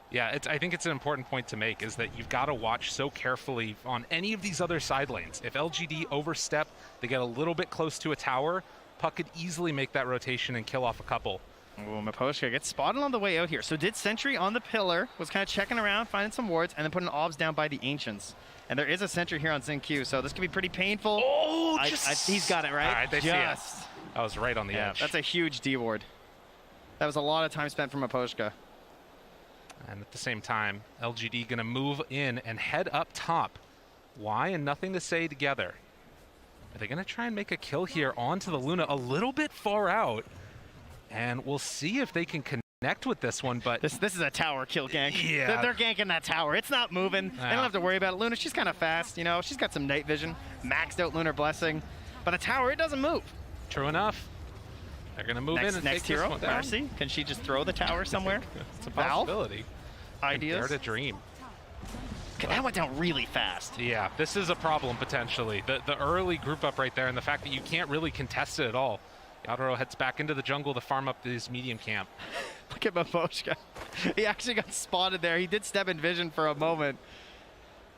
Yeah, I think it's an important point to make, is that you've got to watch so carefully on any of these other side lanes. If LGD overstep, they get a little bit close to a tower, puck could easily make that rotation and kill off a couple. Oh, Miposhka gets spotted on the way out here. So did sentry on the pillar, was kind of checking around, finding some wards, and then putting obs down by the Ancients. And there is a sentry here on Xingqiu, so this could be pretty painful. Oh, he's got it, right? All right, they see it. I was right on the edge. That's a huge D ward. That was a lot of time spent from Miposhka. And at the same time, LGD going to move in and head up top. Why and nothing to say together. Are they going to try and make a kill here onto the Luna a little bit far out? And we'll see if they can connect with this one, but... This is a tower kill gank. Yeah. They're ganking that tower. It's not moving. They don't have to worry about it. Luna, she's kind of fast, you know. She's got some night vision. Maxed out Lunar Blessing. But the tower, it doesn't move. True enough. They're going to move in and next take hero, this one down. Mercy. Can she just throw the tower somewhere? It's a possibility. Ideas? Dare to dream. Okay, that went down really fast. Yeah, this is a problem potentially. The early group up right there, and the fact that you can't really contest it at all. Yadoro heads back into the jungle to farm up this medium camp. Look at Miposhka. He actually got spotted there. He did step in vision for a moment.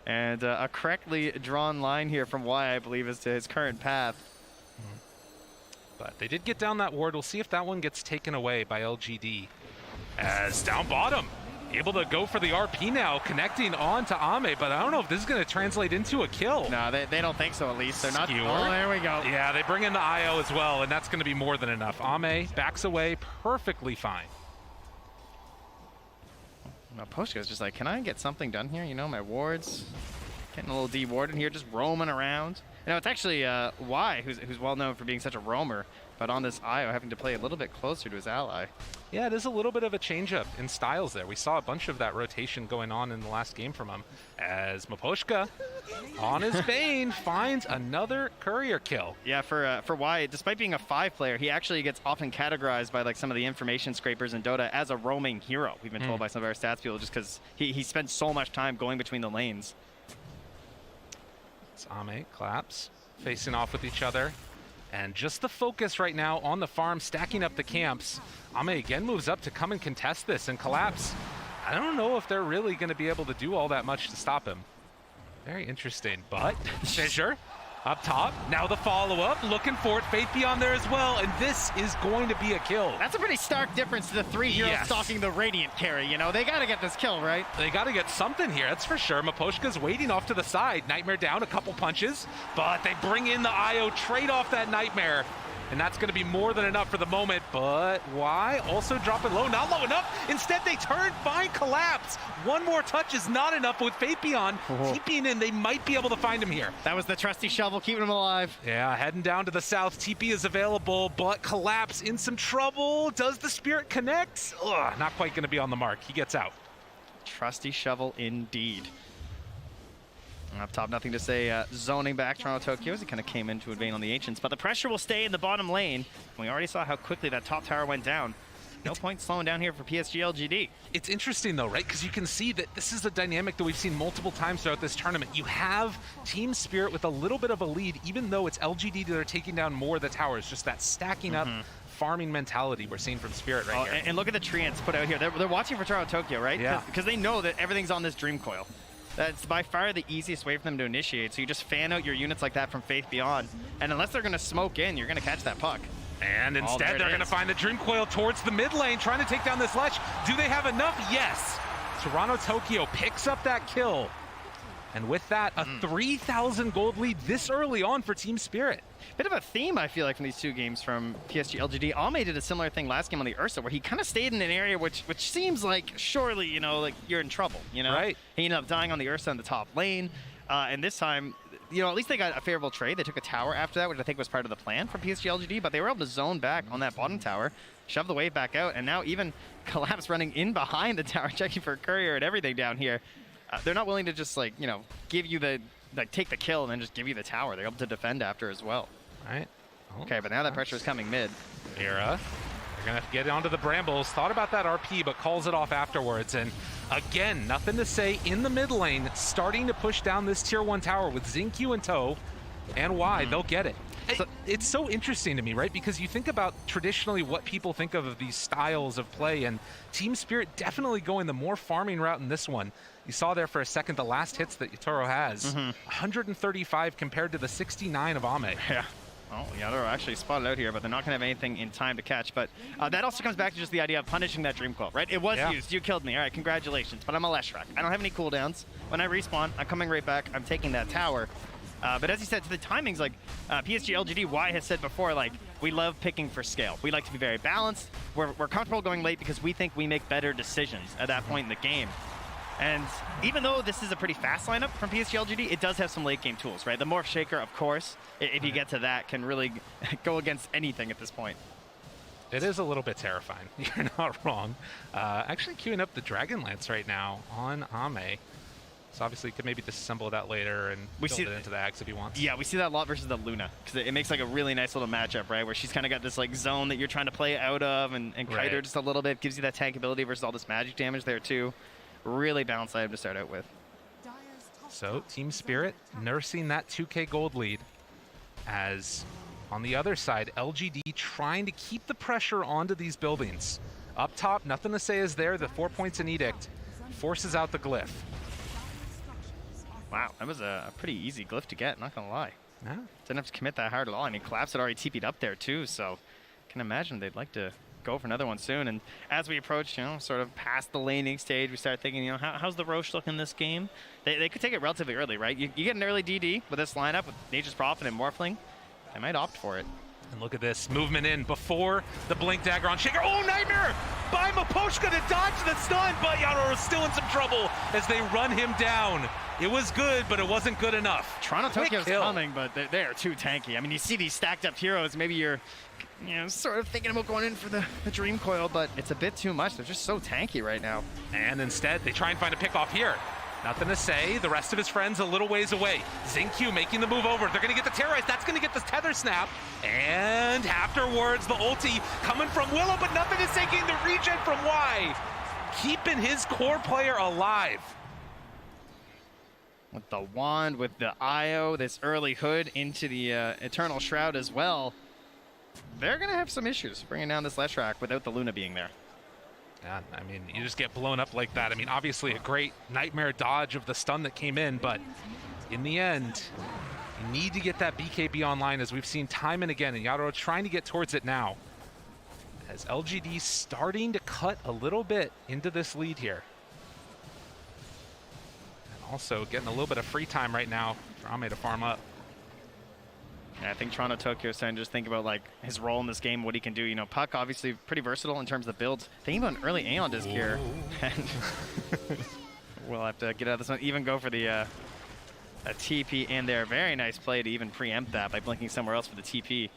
And a correctly drawn line here from Y, I believe, is to his current path. But they did get down that ward. We'll see if that one gets taken away by LGD. As down bottom, able to go for the RP now, connecting on to Ame, but I don't know if this is going to translate into a kill. No, they don't think so, at least. They're not. Skewer. Oh, there we go. Yeah, they bring in the IO as well, and that's going to be more than enough. Ame backs away perfectly fine. Miposhka's just like, can I get something done here? You know, my wards. Getting a little D-ward in here, just roaming around. You know, it's actually Y, who's well known for being such a roamer. but on this IO having to play a little bit closer to his ally. Yeah, it is a little bit of a change-up in styles there. We saw a bunch of that rotation going on in the last game from him as Miposhka, on his Bane, finds another courier kill. Yeah, for Wyatt, despite being a 5-player, he actually gets often categorized by like some of the information scrapers in Dota as a roaming hero. We've been told by some of our stats people just because he spends so much time going between the lanes. It's Ame, Collapse, facing off with each other. And just the focus right now on the farm, stacking up the camps. Ame again moves up to come and contest this, and Collapse, I don't know if they're really going to be able to do all that much to stop him. Very interesting, but Fissure up top. Now the follow-up, looking for it. Faith Beyond there as well, and this is going to be a kill. That's a pretty stark difference to the 3 heroes stalking the Radiant carry. You know, they got to get this kill, right? They got to get something here, that's for sure. Miposhka's waiting off to the side. Nightmare down, a couple punches, but they bring in the IO, trade off that Nightmare. And that's going to be more than enough for the moment, but why? Also dropping low, not low enough. Instead, they turn, find Collapse. One more touch is not enough with Faith Beyond. TPing in, they might be able to find him here. That was the trusty shovel keeping him alive. Yeah, heading down to the south. TP is available, but Collapse in some trouble. Does the Spirit connect? Ugh, not quite going to be on the mark. He gets out. Trusty shovel indeed. Up top, nothing to say. Zoning back Toronto Tokyo as he kind of came into Vayne on the Ancients, but the pressure will stay in the bottom lane. We already saw how quickly that top tower went down. No point slowing down here for PSG LGD. It's interesting though, right? Because you can see that this is the dynamic that we've seen multiple times throughout this tournament. You have Team Spirit with a little bit of a lead, even though it's LGD that are taking down more of the towers. Just that stacking up farming mentality we're seeing from Spirit right here. And look at the treants put out here. They're watching for Toronto Tokyo, right? Yeah. Because they know that everything's on this Dream Coil. That's by far the easiest way for them to initiate. So you just fan out your units like that from Faith Beyond. And unless they're going to smoke in, you're going to catch that puck. And instead, they're going to find the Dream Coil towards the mid lane, trying to take down this Lech. Do they have enough? Yes. Toronto Tokyo picks up that kill. And with that, a 3,000 gold lead this early on for Team Spirit. Bit of a theme, I feel like, from these two games from PSG LGD. Ame did a similar thing last game on the Ursa, where he kind of stayed in an area which seems like, surely, you know, like you're in trouble, you know? Right. He ended up dying on the Ursa in the top lane. And this time, you know, at least they got a favorable trade. They took a tower after that, which I think was part of the plan for PSG LGD, but they were able to zone back on that bottom tower, shove the wave back out, and now even Collapse running in behind the tower, checking for a courier and everything down here. They're not willing to just, like, you know, give you the, like, take the kill and then just give you the tower. They're able to defend after as well. All right. Okay, but now that pressure is coming mid. Mira, they're going to get onto the Brambles. Thought about that RP, but calls it off afterwards. And again, nothing to say in the mid lane, starting to push down this tier 1 tower with Xingqiu in tow. And why? They'll get it. It's so interesting to me, right? Because you think about traditionally what people think of these styles of play, and Team Spirit definitely going the more farming route in this one. You saw there for a second the last hits that Yatoro has. 135 compared to the 69 of Ame. Yeah. Oh, Yatoro actually spotted out here, but they're not going to have anything in time to catch. But that also comes back to just the idea of punishing that Dream Coil, right? It was used. You killed me. All right, congratulations. But I'm a Leshrac. I don't have any cooldowns. When I respawn, I'm coming right back. I'm taking that tower. But as you said, to the timings, like PSG LGD, Y has said before, like, we love picking for scale. We like to be very balanced. We're comfortable going late because we think we make better decisions at that point in the game. And even though this is a pretty fast lineup from PSG LGD, it does have some late game tools, right? The Morph Shaker, of course, if you get to that, can really go against anything at this point. It is a little bit terrifying. You're not wrong. Actually queuing up the Dragon Lance right now on Ame. So obviously you could maybe disassemble that later and build it into the Axe if he wants. Yeah, we see that a lot versus the Luna, because it makes like a really nice little matchup, right? Where she's kind of got this like zone that you're trying to play out of and kite her just a little bit. Gives you that tank ability versus all this magic damage there too. Really balanced item to start out with. So Team Spirit nursing that 2K gold lead, as on the other side, LGD trying to keep the pressure onto these buildings. Up top, nothing to say is there. The 4 points in Edict forces out the glyph. Wow, that was a pretty easy glyph to get, not gonna lie. Yeah. Didn't have to commit that hard at all. I mean, Collapse had already TP'd up there too, so I can imagine they'd like to go for another one soon. And as we approach, you know, sort of past the laning stage, we start thinking, you know, how's the Roche looking this game? They could take it relatively early, right? You get an early DD with this lineup with Nature's Prophet and Morphling. They might opt for it. And look at this movement in before the blink dagger on Shaker. Oh, Nightmare by Miposhka to dodge the stun, but Yaro is still in some trouble as they run him down. It was good, but it wasn't good enough. Toronto Tokyo's coming, but they are too tanky. I mean, you see these stacked up heroes, maybe you're sort of thinking about going in for the Dream Coil, but it's a bit too much. They're just so tanky right now. And instead, they try and find a pick off here. Nothing to say. The rest of his friends a little ways away. Xingqiu making the move over. They're going to get the terrorize. That's going to get the tether snap. And afterwards, the ulti coming from Willow, but nothing is taking the regen from Y. Keeping his core player alive. With the wand, with the IO, this early hood into the Eternal Shroud as well. They're going to have some issues bringing down this Leshrac without the Luna being there. Yeah, I mean, you just get blown up like that. I mean, obviously a great Nightmare dodge of the stun that came in, but in the end, you need to get that BKB online, as we've seen time and again, and Yaro trying to get towards it now. As LGD starting to cut a little bit into this lead here. And also getting a little bit of free time right now for Ame to farm up. Yeah, I think Toronto Tokyo is starting to just think about like his role in this game, what he can do. You know, Puck obviously pretty versatile in terms of the builds. Thinking about an early Aeon disc here. And we'll have to get out of this one. Even go for the a TP in there. Very nice play to even preempt that by blinking somewhere else for the TP.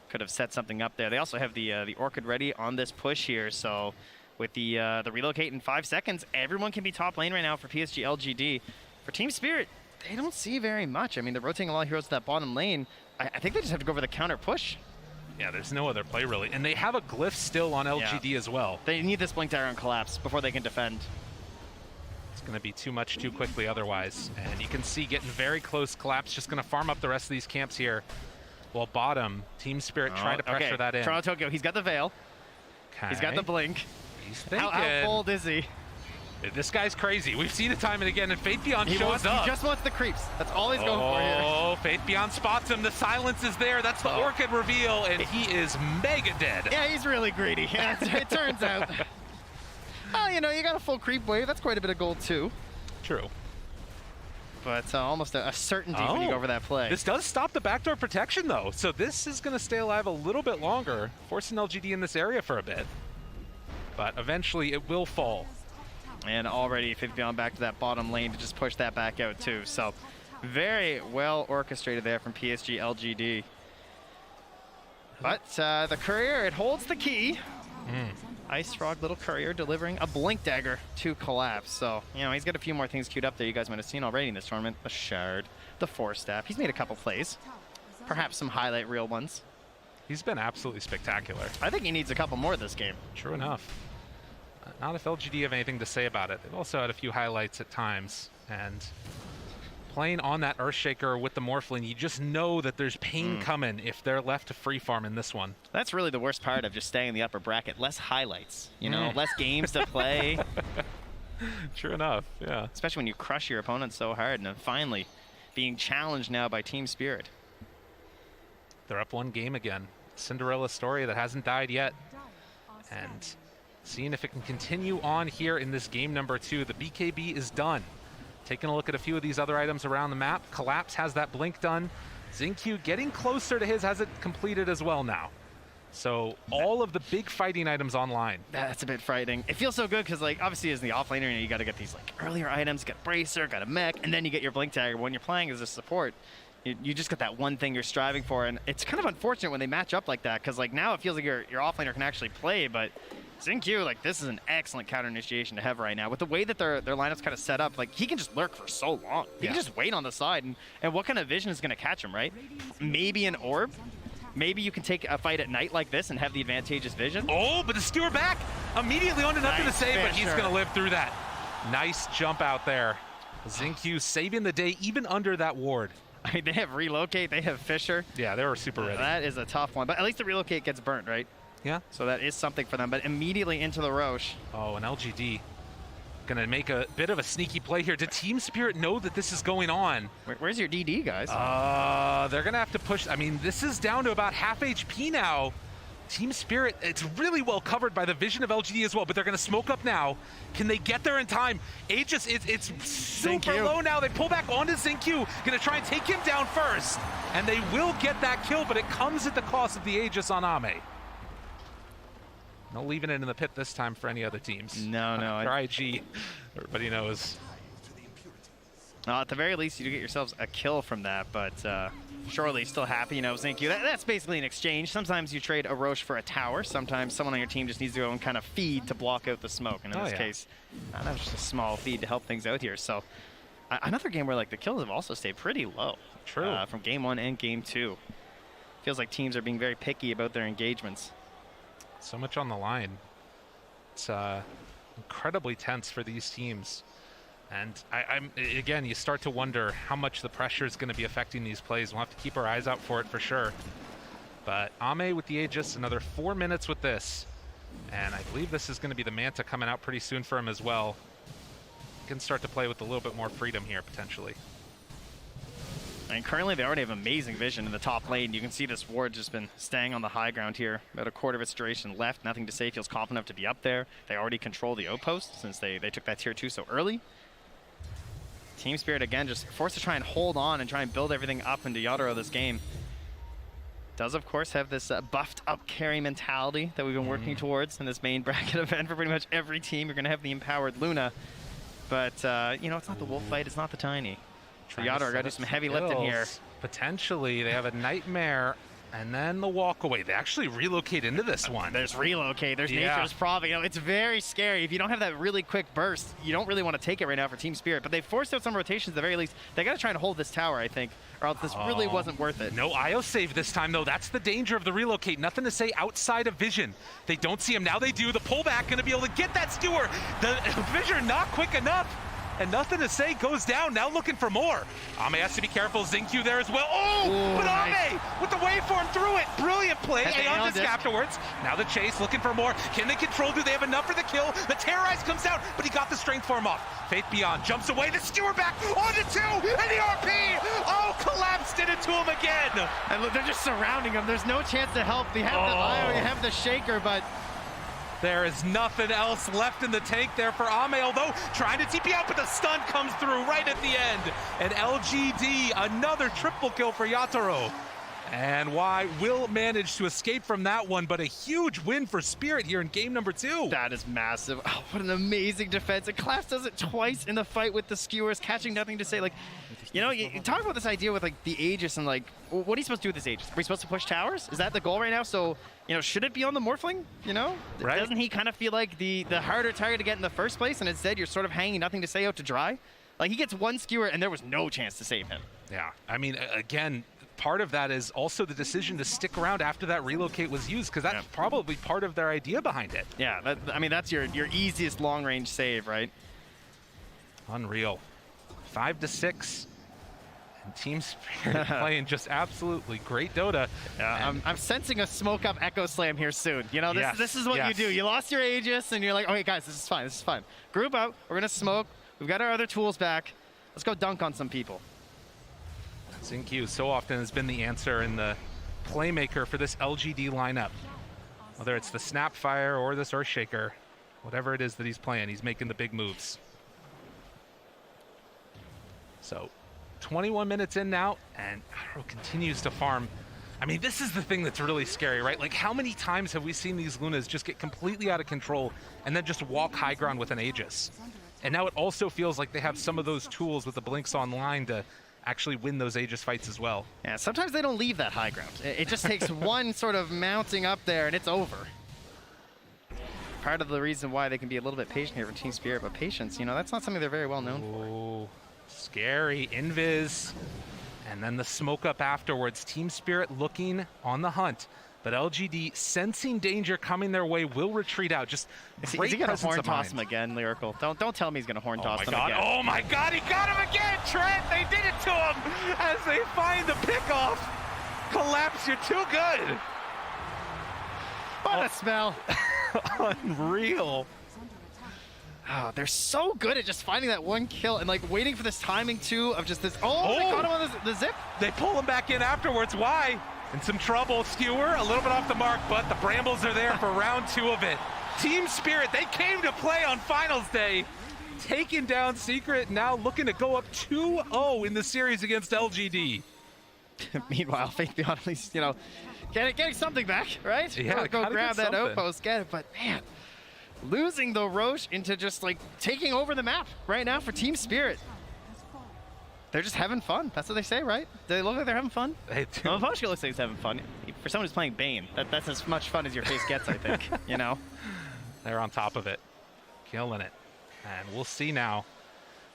Could have set something up there. They also have the Orchid ready on this push here. So with the relocate in 5 seconds, everyone can be top lane right now for PSG LGD. For Team Spirit, they don't see very much. I mean, they're rotating a lot of heroes to that bottom lane. I think they just have to go for the counter push. Yeah, there's no other play really. And they have a glyph still on LGD as well. They need this blink dagger on collapse before they can defend. It's going to be too much too quickly otherwise. And you can see getting very close. Collapse just going to farm up the rest of these camps here. While bottom, Team Spirit trying to pressure that in. Toronto Tokyo, he's got the Veil. Okay. He's got the blink. He's thinking. How bold is he? This guy's crazy. We've seen it time and again, and Faith Beyond shows up. He just wants the creeps. That's all he's going for here. Oh, Faith Beyond spots him. The silence is there. That's the Orchid reveal, and he is mega dead. Yeah, he's really greedy. Yeah, it turns out. Oh, you know, you got a full creep wave. That's quite a bit of gold, too. True. But almost a certainty when you go over that play. This does stop the backdoor protection, though. So this is going to stay alive a little bit longer, forcing LGD in this area for a bit. But eventually it will fall. And already Faith Beyond back to that bottom lane to just push that back out too. So very well orchestrated there from PSG LGD. But the Courier, it holds the key. Ice Frog, little Courier delivering a blink dagger to collapse. So, you know, he's got a few more things queued up there you guys might have seen already in this tournament. A Shard, the Force Staff. He's made a couple plays. Perhaps some highlight reel ones. He's been absolutely spectacular. I think he needs a couple more this game. True enough. Not if LGD have anything to say about it. They've also had a few highlights at times. And playing on that Earthshaker with the Morphling, you just know that there's pain coming if they're left to free farm in this one. That's really the worst part of just staying in the upper bracket. Less highlights, you know, less games to play. True enough, yeah. Especially when you crush your opponent so hard, and then finally being challenged now by Team Spirit. They're up one game again. Cinderella story that hasn't died yet. And seeing if it can continue on here in this game number 2. The BKB is done. Taking a look at a few of these other items around the map. Collapse has that blink done. Xingqiu getting closer to his, has it completed as well now. So all of the big fighting items online. That's a bit frightening. It feels so good because, like, obviously as the offlaner, you got to get these like earlier items. Got Bracer, got a mech, and then you get your blink dagger. When you're playing as a support, you just got that one thing you're striving for, and it's kind of unfortunate when they match up like that because, like, now it feels like your offlaner can actually play, but Xingqiu, like, this is an excellent counter initiation to have right now. With the way that their lineup's kind of set up, like, he can just lurk for so long. He can just wait on the side, and what kind of vision is going to catch him, right? Maybe an orb. Maybe you can take a fight at night like this and have the advantageous vision. Oh, but the skewer back immediately onto nothing to say, but he's going to live through that. Nice jump out there. Xingqiu saving the day even under that ward. I mean, they have relocate, they have Fisher. Yeah, they were super ready. That is a tough one, but at least the relocate gets burnt, right? Yeah. So that is something for them, but immediately into the Roche. Oh, and LGD gonna make a bit of a sneaky play here. Did Team Spirit know that this is going on? Where's your DD, guys? They're gonna have to push. I mean, this is down to about half HP now Team Spirit, it's really well covered by the vision of LGD as well, but they're going to smoke up now. Can they get there in time? Aegis, it's super low now. They pull back onto Zinkyu, going to try and take him down first. And they will get that kill, but it comes at the cost of the Aegis on Ame. No leaving it in the pit this time for any other teams. No. IG, everybody knows. At the very least, you do get yourselves a kill from that, but surely still happy, you know, Zinkyu. That's basically an exchange. Sometimes you trade a Roche for a tower. Sometimes someone on your team just needs to go and kind of feed to block out the smoke. And in this case, that was just a small feed to help things out here. So another game where like the kills have also stayed pretty low. True. From game 1 and game 2. Feels like teams are being very picky about their engagements. So much on the line. It's incredibly tense for these teams. And again, you start to wonder how much the pressure is going to be affecting these plays. We'll have to keep our eyes out for it for sure. But Ame with the Aegis, another 4 minutes with this. And I believe this is going to be the Manta coming out pretty soon for him as well. Can start to play with a little bit more freedom here, potentially. And currently they already have amazing vision in the top lane. You can see this ward just been staying on the high ground here. About a quarter of its duration left. Nothing to say. Feels confident enough to be up there. They already control the outpost since they took that tier 2 so early. Team Spirit, again, just forced to try and hold on and try and build everything up into Yatoro this game. Does, of course, have this buffed up carry mentality that we've been working towards in this main bracket event for pretty much every team. You're going to have the empowered Luna. But, you know, it's not the wolf fight, it's not the tiny. So Yatoro got to do some heavy lifting here. Potentially, they have a Nightmare and then the walk away. They actually relocate into this one. There's relocate, there's Nature's Prophet. You know, it's very scary. If you don't have that really quick burst, you don't really want to take it right now for Team Spirit. But they forced out some rotations at the very least. They got to try and hold this tower, I think, or else this really wasn't worth it. No IO save this time, though. That's the danger of the relocate. Nothing to say outside of vision. They don't see him. Now they do. The pullback going to be able to get that skewer. The vision not quick enough. And nothing to say, goes down, now looking for more. Ame has to be careful, Zinkyu there as well. Oh, but Ame with the waveform through it. Brilliant play, Aeon disc afterwards. Now the chase, looking for more. Can they control? Do they have enough for the kill? The Terrorize comes out, but he got the strength form off. Faith Beyond jumps away, the skewer back, onto 2, and the RP! Oh, collapsed it into him again. And look, they're just surrounding him. There's no chance to help. They have the IO, you have the Shaker, but there is nothing else left in the tank there for Ame, although trying to TP out, but the stun comes through right at the end. And LGD, another triple kill for Yatoro. And Y will manage to escape from that one, but a huge win for Spirit here in game number 2. That is massive. Oh, what an amazing defense. And Class does it twice in the fight with the skewers, catching nothing to say. Like, you know, you talk about this idea with like the Aegis and like, what are you supposed to do with this Aegis? Are we supposed to push towers? Is that the goal right now? So, you know, should it be on the Morphling? You know, right? Doesn't he kind of feel like the harder target to get in the first place, and instead you're sort of hanging nothing to say out to dry? Like, he gets one skewer and there was no chance to save him. Yeah, I mean, again, part of that is also the decision to stick around after that relocate was used, because that's probably part of their idea behind it. Yeah, I mean, that's your easiest long-range save, right? Unreal. 5-6. And Team Spirit playing just absolutely great Dota. Yeah, I'm sensing a smoke up Echo Slam here soon. You know, this is what you do. You lost your Aegis, and you're like, okay, guys, this is fine. This is fine. Group out. We're going to smoke. We've got our other tools back. Let's go dunk on some people. Zinkyu so often has been the answer and the playmaker for this LGD lineup. Whether it's the Snapfire or this Earthshaker, whatever it is that he's playing, he's making the big moves. So 21 minutes in now, and Arrow continues to farm. I mean, this is the thing that's really scary, right? Like, how many times have we seen these Lunas just get completely out of control and then just walk high ground with an Aegis? And now it also feels like they have some of those tools with the Blinks Online to actually win those Aegis fights as well. Yeah, sometimes they don't leave that high ground. It just takes one sort of mounting up there and it's over. Part of the reason why they can be a little bit patient here for Team Spirit, but patience, you know, that's not something they're very well known for. Scary, Invis, and then the smoke up afterwards. Team Spirit looking on the hunt, but LGD sensing danger coming their way will retreat out. Just is he gonna horn toss him again, Lyrical? Don't tell me he's gonna horn toss him again. Oh my God, he got him again, Trent! They did it to him as they find the pickoff. Collapse, you're too good. What a smell. Unreal. Oh, they're so good at just finding that one kill and like waiting for this timing too of just this. Oh, they caught him on the zip. They pull him back in afterwards. Why? In some trouble. Skewer a little bit off the mark, but the Brambles are there for round 2 of it. Team Spirit, they came to play on finals day. Taking down Secret, now looking to go up 2-0 in the series against LGD. Meanwhile, Faith at least, you know, getting something back, right? Yeah, go grab that outpost, get it. But man, losing the Roche into just like taking over the map right now for Team Spirit. They're just having fun. That's what they say, right? They look like they're having fun. They do. Well, Poshka looks like he's having fun. For someone who's playing Bane, that's as much fun as your face gets, I think. You know? They're on top of it, killing it. And we'll see now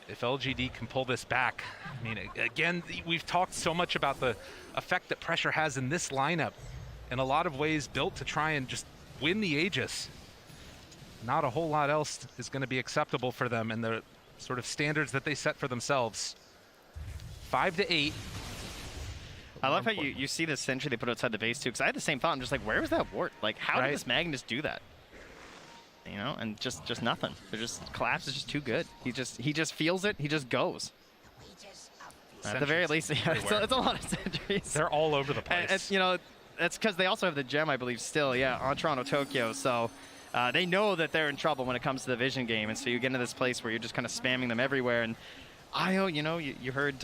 if LGD can pull this back. I mean, again, we've talked so much about the effect that pressure has in this lineup. In a lot of ways built to try and just win the Aegis. Not a whole lot else is going to be acceptable for them and the sort of standards that they set for themselves. 5-8. I love how you see the sentry they put outside the base too, because I had the same thought. I'm just like, where was that ward? Like, how did this Magnus do that? You know, and just nothing. They're just Collapse is just too good. He just feels it. He just goes. At the very least, yeah, it's a lot of sentries. They're all over the place. And you know, that's because they also have the gem, I believe, still, yeah, on Toronto, Tokyo. So they know that they're in trouble when it comes to the vision game, and so you get into this place where you're just kind of spamming them everywhere. And IO, you know, you heard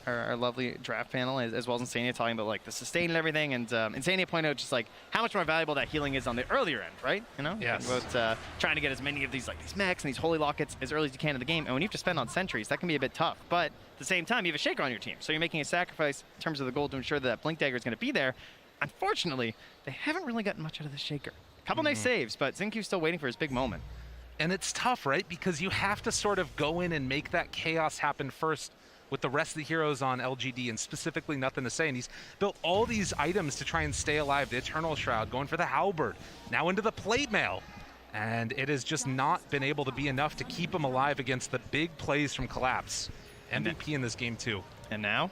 our lovely draft panel as well as Insania talking about like the sustain and everything, and Insania pointed out just like how much more valuable that healing is on the earlier end, right? You know, yes. About trying to get as many of these like these mechs and these holy lockets as early as you can in the game, and when you have to spend on sentries, that can be a bit tough. But at the same time, you have a Shaker on your team, so you're making a sacrifice in terms of the gold to ensure that Blink Dagger is going to be there. Unfortunately, they haven't really gotten much out of the Shaker. A couple nice saves, but Xinq's still waiting for his big moment. And it's tough, right? Because you have to sort of go in and make that chaos happen first with the rest of the heroes on LGD, and specifically Nothing to Say. And he's built all these items to try and stay alive. The Eternal Shroud, going for the Halberd, now into the Plate Mail. And it has just not been able to be enough to keep him alive against the big plays from Collapse. MVP in this game too. And now,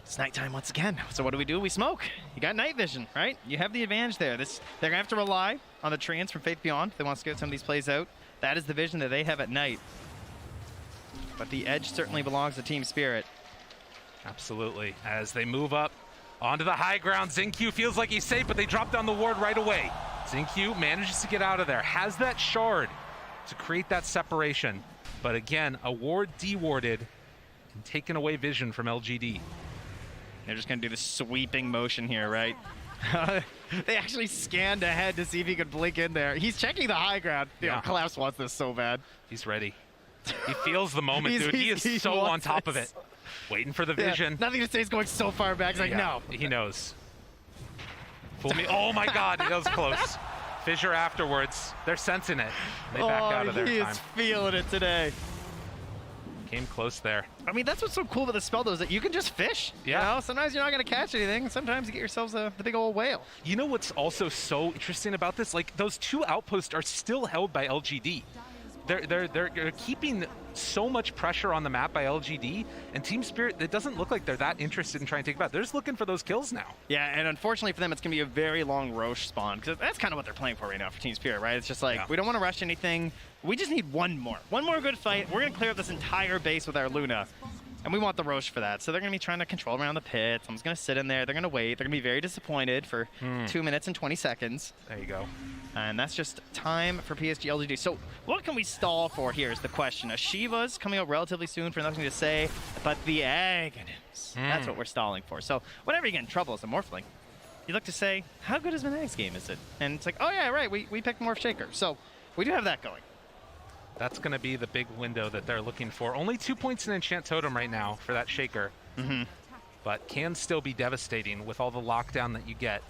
it's nighttime once again. So what do? We smoke. You got night vision, right? You have the advantage there. They're gonna have to rely on the treants from Faith Beyond if they want to get some of these plays out. That is the vision that they have at night. But the edge certainly belongs to Team Spirit. Absolutely. As they move up onto the high ground, Xinq feels like he's safe, but they drop down the ward right away. Xinq manages to get out of there, has that shard to create that separation. But again, a ward dewarded and taken away vision from LGD. They're just going to do the sweeping motion here, right? They actually scanned ahead to see if he could blink in there. He's checking the high ground. Yeah. You know, Collapse wants this so bad. He's ready. He feels the moment, dude. He is so on top of it. Waiting for the vision. Yeah, Nothing to Say is going so far back. He's like, no. He knows. Fool me. Oh my God, that was close. Fissure afterwards. They're sensing it. They back out of their time. He is feeling it today. Came close there. I mean, that's what's so cool about the spell, though, is that you can just fish. Yeah. You know? Sometimes you're not going to catch anything. Sometimes you get yourselves the big old whale. You know what's also so interesting about this? Like, those 2 outposts are still held by LGD. They're keeping so much pressure on the map by LGD, and Team Spirit, it doesn't look like they're that interested in trying to take it back. They're just looking for those kills now. Yeah, and unfortunately for them, it's going to be a very long Roche spawn, because that's kind of what they're playing for right now for Team Spirit, right? It's just like, we don't want to rush anything. We just need one more good fight. We're going to clear up this entire base with our Luna, and we want the Roche for that. So they're going to be trying to control around the pit. Someone's going to sit in there. They're going to wait. They're going to be very disappointed for 2 minutes and 20 seconds. There you go. And that's just time for PSG LGD. So what can we stall for here is the question. Shiva's coming out relatively soon for Nothing to Say, but the Aghanim's, that's what we're stalling for. So whenever you get in trouble as a Morphling, you look to say, how good is Manag's game is it? And it's like, oh yeah, right, we picked Morph Shaker. So we do have that going. That's going to be the big window that they're looking for. Only 2 points in Enchant Totem right now for that Shaker. But can still be devastating with all the lockdown that you get.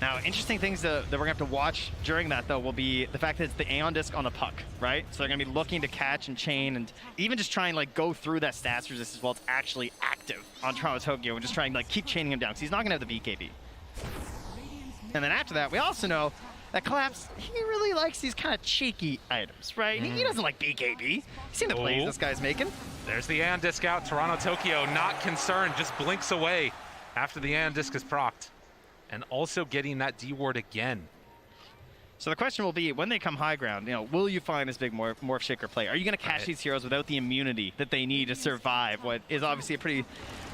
Now, interesting things that we're going to have to watch during that, though, will be the fact that it's the Aeon Disc on the puck, right? So they're going to be looking to catch and chain and even just try and, like, go through that stats resistance while it's actually active on Toronto Tokyo and just try and, like, keep chaining him down because he's not going to have the BKB. And then after that, we also know that Collapse, he really likes these kind of cheeky items, right? He doesn't like BKB. He's seen the plays this guy's making. There's the Aeon Disc out. Toronto Tokyo not concerned, just blinks away after the Aeon Disc is procced. And also getting that D-ward again. So the question will be, when they come high ground, will you find this big Morph Shaker play? Are you going to catch these heroes without the immunity that they need to survive what is obviously a pretty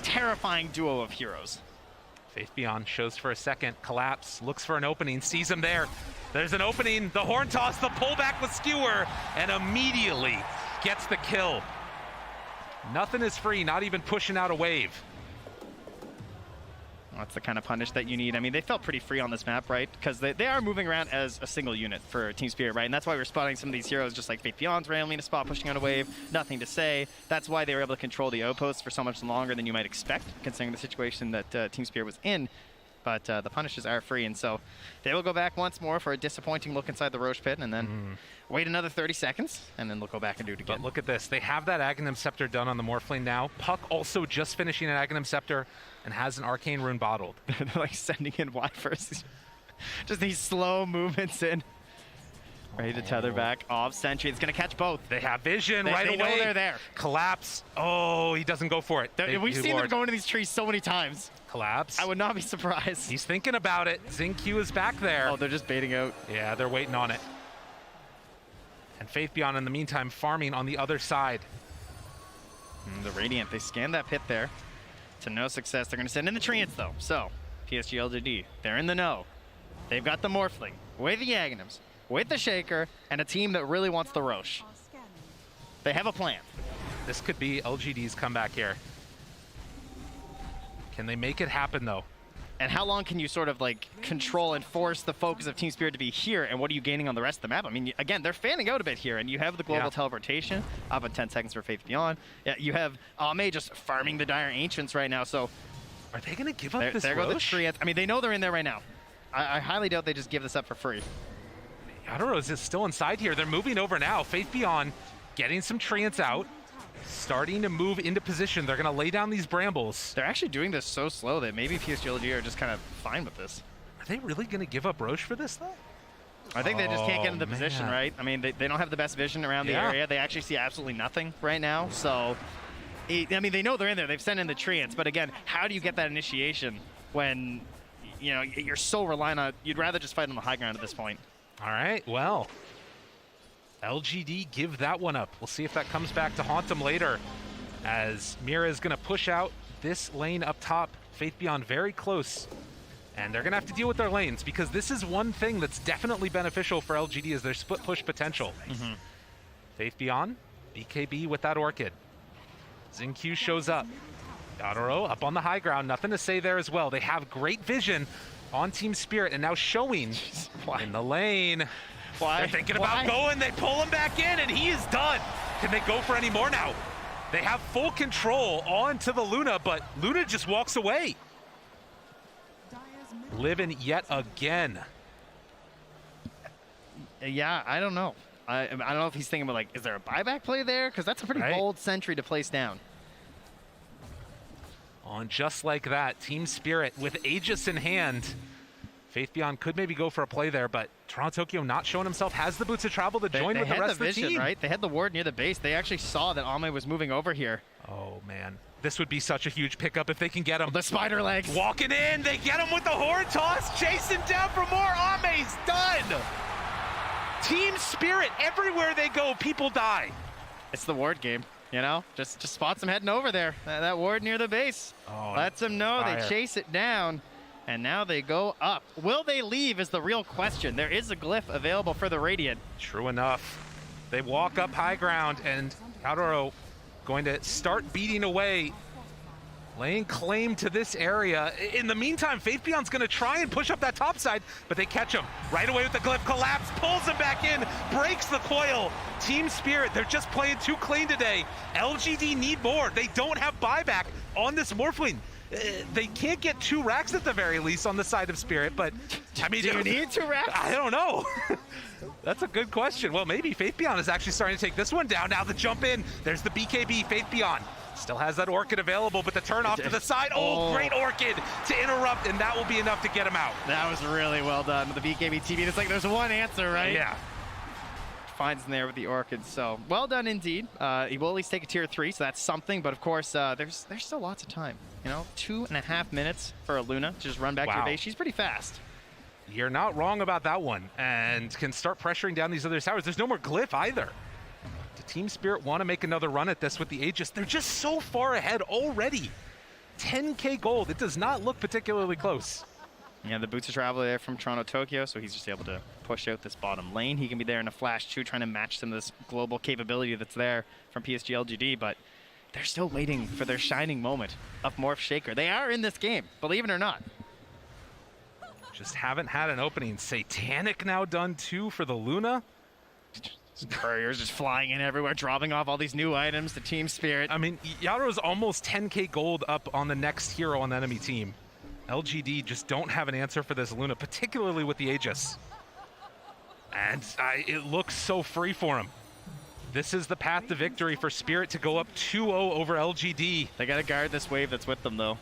terrifying duo of heroes? Faith Beyond shows for a second, collapse, looks for an opening, sees him there. There's an opening, the horn toss, the pullback with Skewer, and immediately gets the kill. Nothing is free, not even pushing out a wave. That's the kind of punish that you need. I mean, they felt pretty free on this map, right? Because they are moving around as a single unit for Team Spirit, right? And that's why we're spotting some of these heroes, just like Faith Beyond's randomly in a spot, pushing on a wave, nothing to say. That's why they were able to control the outposts for so much longer than you might expect, considering the situation that Team Spirit was in. But the punishes are free, and so they will go back once more for a disappointing look inside the Roche pit, and then wait another 30 seconds, and then they'll go back and do it again. But look at this. They have that Aghanim Scepter done on the Morphling now. Puck also just finishing an Aghanim Scepter and has an Arcane Rune bottled. They're like sending in Y first. Just these slow movements in. Ready to tether back off. Sentry. It's going to catch both. They have vision right away. They know they're there. Collapse. Oh, he doesn't go for it. We've seen them go into these trees so many times. Collapse. I would not be surprised. He's thinking about it. Xingqiu is back there. Oh, they're just baiting out. Yeah, they're waiting on it. And Faith Beyond, in the meantime, farming on the other side. The Radiant, they scanned that pit there to no success. They're going to send in the Treants, though. So, PSG LGD, they're in the know. They've got the Morphling with the Aghanims, with the Shaker, and a team that really wants the Roche. They have a plan. This could be LGD's comeback here. Can they make it happen, though? And how long can you sort of like control and force the focus of Team Spirit to be here, and what are you gaining on the rest of the map? I mean, again, they're fanning out a bit here, and you have the global teleportation up in 10 seconds for Faith Beyond. Yeah, you have Ame just farming the Dire Ancients right now, so... Are they going to give up this There go the Roche? Treants. I mean, they know they're in there right now. I highly doubt they just give this up for free. I don't know, is it still inside here? They're moving over now. Faith Beyond getting some Treants out. Starting to move into position. They're going to lay down these brambles. They're actually doing this so slow that maybe PSG are just kind of fine with this. Are they really going to give up Roche for this, though? I think they just can't get into the position, right? I mean, they don't have the best vision around the area. They actually see absolutely nothing right now. So, I mean, they know they're in there. They've sent in the Treants. But again, how do you get that initiation when, you're so reliant on... You'd rather just fight on the high ground at this point. All right, well... LGD give that one up. We'll see if that comes back to haunt them later, as Mira is going to push out this lane up top. Faith Beyond very close, and they're going to have to deal with their lanes, because this is one thing that's definitely beneficial for LGD is their split push potential. Faith Beyond, BKB with that Orchid. Xingqiu shows up. Yadoro up on the high ground, nothing to say there as well. They have great vision on Team Spirit, and now showing in the lane. They're thinking about going, they pull him back in, and he is done. Can they go for any more now? They have full control onto the Luna, but Luna just walks away. Living yet again. Yeah, I don't know. I don't know if he's thinking about, like, is there a buyback play there? Because that's a pretty bold sentry to place down. On just like that, Team Spirit with Aegis in hand. Faith Beyond could maybe go for a play there, but Toronto Tokyo not showing himself, has the boots of travel to join with the rest of the team. Right? They had the ward near the base. They actually saw that Ame was moving over here. Oh, man. This would be such a huge pickup if they can get him. The spider legs. Walking in. They get him with the horn toss. Chasing down for more. Ame's done. Team Spirit, everywhere they go, people die. It's the ward game. Just spots them heading over there. That ward near the base. Lets them know. They chase it down. And now they go up. Will they leave is the real question. There is a glyph available for the Radiant. True enough. They walk up high ground, and Yadoro going to start beating away, laying claim to this area. In the meantime, Faith Beyond's going to try and push up that top side, but they catch him right away with the glyph. Collapse, pulls him back in, breaks the coil. Team Spirit, they're just playing too clean today. LGD need more. They don't have buyback on this Morphling. They can't get 2 racks at the very least on the side of Spirit, but I mean, do you need 2 racks? I don't know. That's a good question. Well, maybe Faith Beyond is actually starting to take this one down. Now the jump in. There's the BKB. Faith Beyond still has that Orchid available, but the turn off to the side. Oh, great Orchid to interrupt, and that will be enough to get him out. That was really well done with the BKB TV. It's like there's one answer, right? Yeah. Finds in there with the Orchid, so well done indeed. He will at least take a tier 3, so that's something, but of course there's still lots of time. 2.5 minutes for a Luna to just run back to your base. She's pretty fast. You're not wrong about that one, and can start pressuring down these other towers. There's no more glyph either. Do Team Spirit want to make another run at this with the Aegis? They're just so far ahead already. 10K gold. It does not look particularly close. Yeah, the boots of travel there from Toronto, Tokyo, so he's just able to push out this bottom lane. He can be there in a flash too, trying to match some of this global capability that's there from PSG LGD, but they're still waiting for their shining moment of Morph Shaker. They are in this game, believe it or not. Just haven't had an opening. Satanic now done too for the Luna. Couriers just flying in everywhere, dropping off all these new items to Team Spirit. I mean, Yaro's almost 10K gold up on the next hero on the enemy team. LGD just don't have an answer for this Luna, particularly with the Aegis. And it looks so free for him. This is the path to victory for Spirit to go up 2-0 over LGD. They got to guard this wave that's with them, though.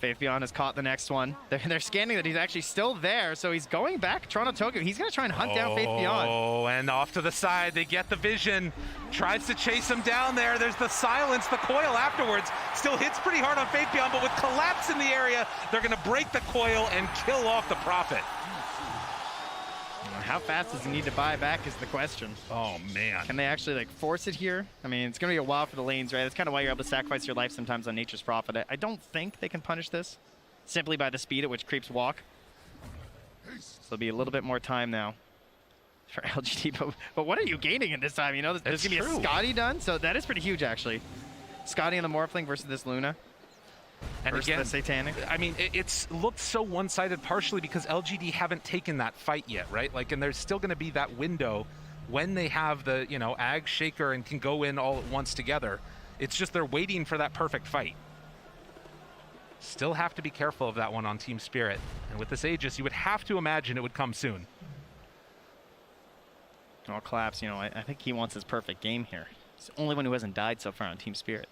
Faithbeyond has caught the next one. They're scanning that he's actually still there, so he's going back. Toronto, Tokyo, he's going to try and hunt down Faithbeyond. Oh, and off to the side. They get the vision. Tries to chase him down there. There's the silence. The coil afterwards still hits pretty hard on Faithbeyond, but with collapse in the area, they're going to break the coil and kill off the Prophet. How fast does he need to buy back is the question. Oh, man. Can they actually like force it here? I mean, it's going to be a while for the lanes, right? That's kind of why you're able to sacrifice your life sometimes on Nature's Prophet. I don't think they can punish this simply by the speed at which creeps walk. So there'll be a little bit more time now for LGD. But what are you gaining in this time? You know, there's going to be a Scotty done, so that is pretty huge, actually. Scotty and the Morphling versus this Luna. And again, the Satanic. I mean, it's looked so one-sided partially because LGD haven't taken that fight yet, right? Like, and there's still going to be that window when they have the, you know, Ag Shaker and can go in all at once together. It's just they're waiting for that perfect fight. Still have to be careful of that one on Team Spirit. And with this Aegis, you would have to imagine it would come soon. Oh, Collapse, you know, I think he wants his perfect game here. He's the only one who hasn't died so far on Team Spirit.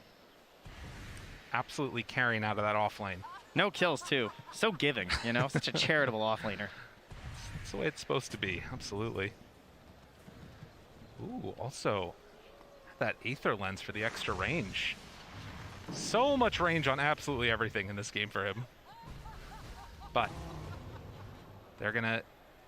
Absolutely carrying out of that off lane. No kills, too. So giving, you know? Such a charitable off laner. That's the way it's supposed to be. Absolutely. Ooh, also that Aether Lens for the extra range. So much range on absolutely everything in this game for him. But they're going to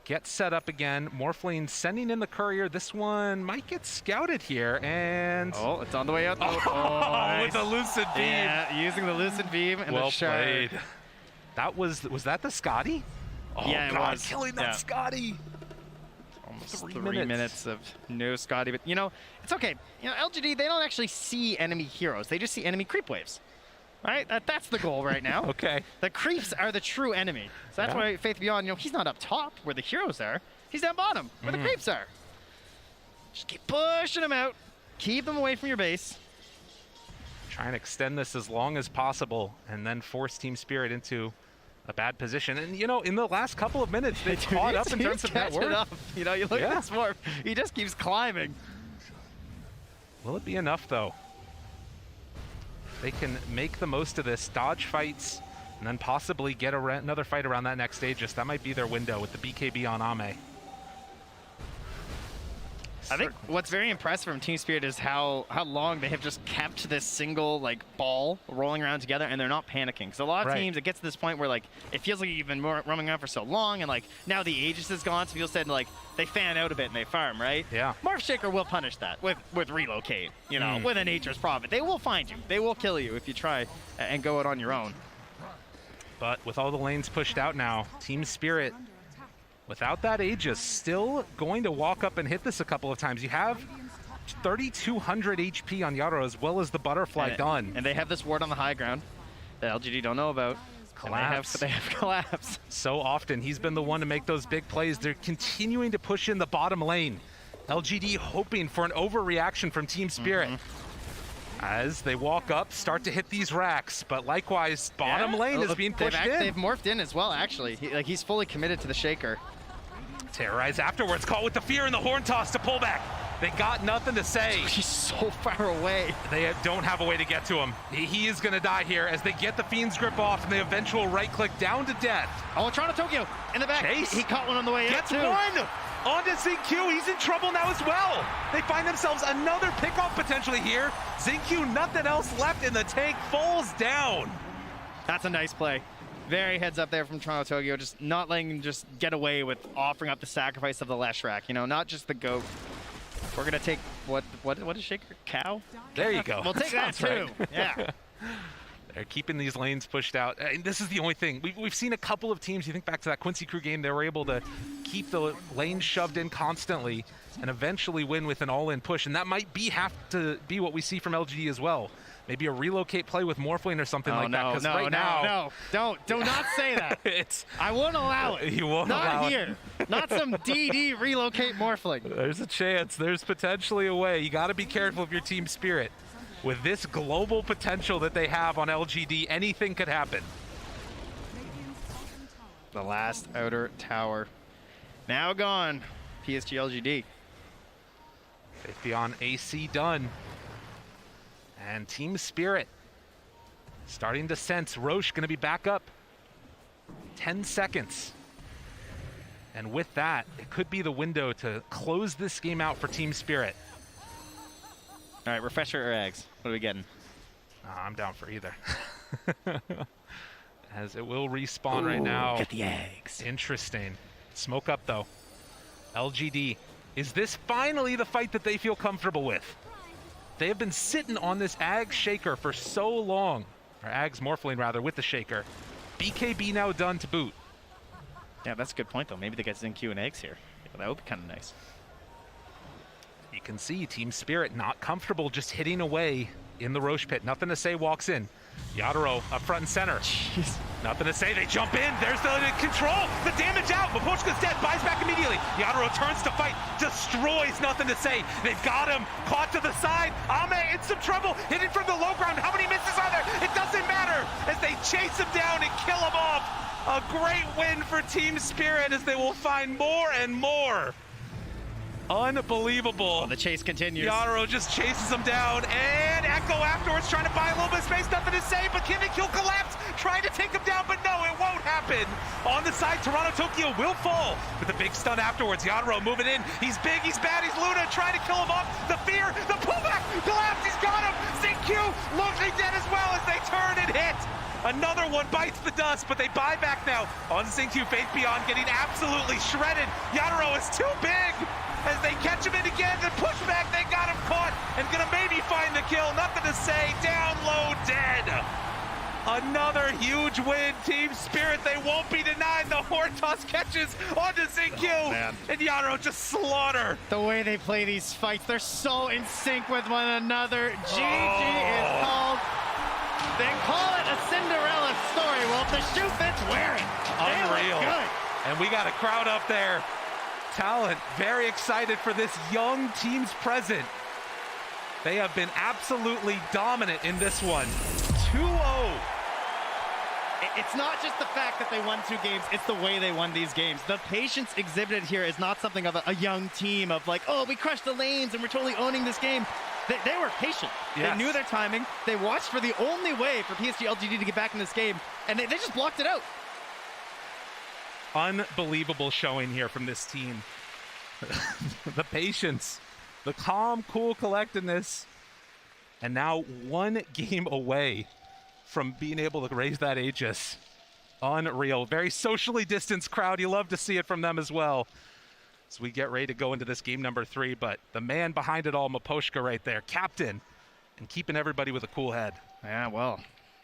get set up again. Morphling sending in the courier. This one might get scouted here, and... Oh, it's on the way out. Nice. With the Lucid Beam. Yeah, using the Lucid Beam and well the shard. Played. That was that the Scotty? Oh, yeah, God, it was. killing that Scotty. Almost 3 minutes of no Scotty, but you know, it's okay. You know, LGD, they don't actually see enemy heroes. They just see enemy creep waves. Right? That's the goal right now. Okay. The creeps are the true enemy. So that's why Faithbeyond, you know, he's not up top where the heroes are. He's down bottom where the creeps are. Just keep pushing them out. Keep them away from your base. Try and extend this as long as possible and then force Team Spirit into a bad position. And, you know, in the last couple of minutes, they've caught up in terms of net worth. You know, you look at this Morph, he just keeps climbing. Will it be enough, though? They can make the most of this, dodge fights, and then possibly get another fight around that next Aegis. That might be their window with the BKB on Ame. I think what's very impressive from Team Spirit is how long they have just kept this single like ball rolling around together, and they're not panicking. Because a lot of teams, it gets to this point where like it feels like you've been roaming around for so long, and like now the Aegis is gone, so people said like they fan out a bit and they farm, right? Yeah. Morph Shaker will punish that with relocate, you know, with a Nature's Prophet. They will find you. They will kill you if you try and go out on your own. But with all the lanes pushed out now, Team Spirit, without that Aegis, still going to walk up and hit this a couple of times. You have 3,200 HP on Yaro as well as the Butterfly done. And they have this ward on the high ground that LGD don't know about. Collapse. They have collapse. So often, he's been the one to make those big plays. They're continuing to push in the bottom lane. LGD hoping for an overreaction from Team Spirit. As they walk up, start to hit these racks, but likewise, bottom lane is being pushed in. They've morphed in as well, actually. He's fully committed to the Shaker. Terrorize afterwards, caught with the fear and the horn toss to pull back. They got nothing to say. He's so far away. They don't have a way to get to him. He is going to die here as they get the Fiend's grip off and the eventual right click down to death. Oh, Toronto Tokyo in the back. Chase. He caught one on the way Gets out, too. one! Onto ZQ, he's in trouble now as well. They find themselves another pickoff potentially here. ZQ, nothing else left in the tank, falls down. That's a nice play. Very heads up there from Toronto Tokyo, just not letting him just get away with offering up the sacrifice of the Leshrac. You know, not just the goat. We're gonna take what is Shaker? Cow? There you go. We'll take that too. Right. Yeah. They're keeping these lanes pushed out. And this is the only thing. We've seen a couple of teams, you think back to that Quincy Crew game, they were able to keep the lanes shoved in constantly and eventually win with an all-in push. And that might have to be what we see from LGD as well. Maybe a relocate play with Morphling or something like that. No. Do not say that. I won't allow it. You won't allow it. Not here. Not some DD relocate Morphling. There's a chance. There's potentially a way. You got to be careful of your team spirit. With this global potential that they have on LGD, anything could happen. The last outer tower. Now gone. PSG LGD. Safety on AC done. And Team Spirit starting to sense Roche going to be back up. 10 seconds. And with that, it could be the window to close this game out for Team Spirit. All right, refresher or eggs? What are we getting? I'm down for either. As it will respawn right now. Get the eggs. Interesting. Smoke up though. LGD. Is this finally the fight that they feel comfortable with? They have been sitting on this Ag Shaker for so long. Or Ag's Morphling rather, with the Shaker. BKB now done to boot. Yeah, that's a good point though. Maybe they get ZinQ and eggs here. Yeah, that would be kind of nice. You can see Team Spirit not comfortable just hitting away in the Roche pit. Nothing to say, walks in. Yadaro up front and center. Jeez. Nothing to say, they jump in. There's the control. The damage out. Mapochka's dead, buys back immediately. Yadaro turns to fight, destroys. Nothing to say. They've got him. Caught to the side. Ame in some trouble. Hitting from the low ground. How many misses are there? It doesn't matter as they chase him down and kill him off. A great win for Team Spirit as they will find more and more. Unbelievable. Oh, the chase continues. Yadaro just chases him down, and Echo afterwards trying to buy a little bit of space. Nothing to say, but Kill collapse, trying to take him down, but no, it won't happen. On the side, Toronto Tokyo will fall with a big stun afterwards. Yadaro moving in. He's big, he's bad, he's Luna, trying to kill him off. The fear, the pullback, collapse, he's got him. ZinQ looking dead as well as they turn and hit. Another one bites the dust, but they buy back now on ZinQ. Faith Beyond getting absolutely shredded. Yadaro is too big. As they catch him in again, the pushback, they got him caught and gonna maybe find the kill. Nothing to say, down low, dead. Another huge win, Team Spirit. They won't be denied. The Hortos catches onto ZinQ, and Yadaro just slaughter. The way they play these fights, they're so in sync with one another. GG is called. They call it a Cinderella story. Well, if the shoe fits, wear it. Unreal. Good. And we got a crowd up there. Talent, very excited for this young team's present. They have been absolutely dominant in this one. 2-0. It's not just the fact that they won 2 games, it's the way they won these games. The patience exhibited here is not something of a young team of like, oh, we crushed the lanes and we're totally owning this game. They were patient. Yes. They knew their timing. They watched for the only way for PSG LGD to get back in this game, and they just blocked it out. Unbelievable showing here from this team. The patience, the calm, cool collectedness, and now 1 game away from being able to raise that Aegis. Unreal. Very socially distanced crowd. You love to see it from them as well. As we get ready to go into this game number 3, but the man behind it all, Mapochka right there, captain, and keeping everybody with a cool head. Yeah, well,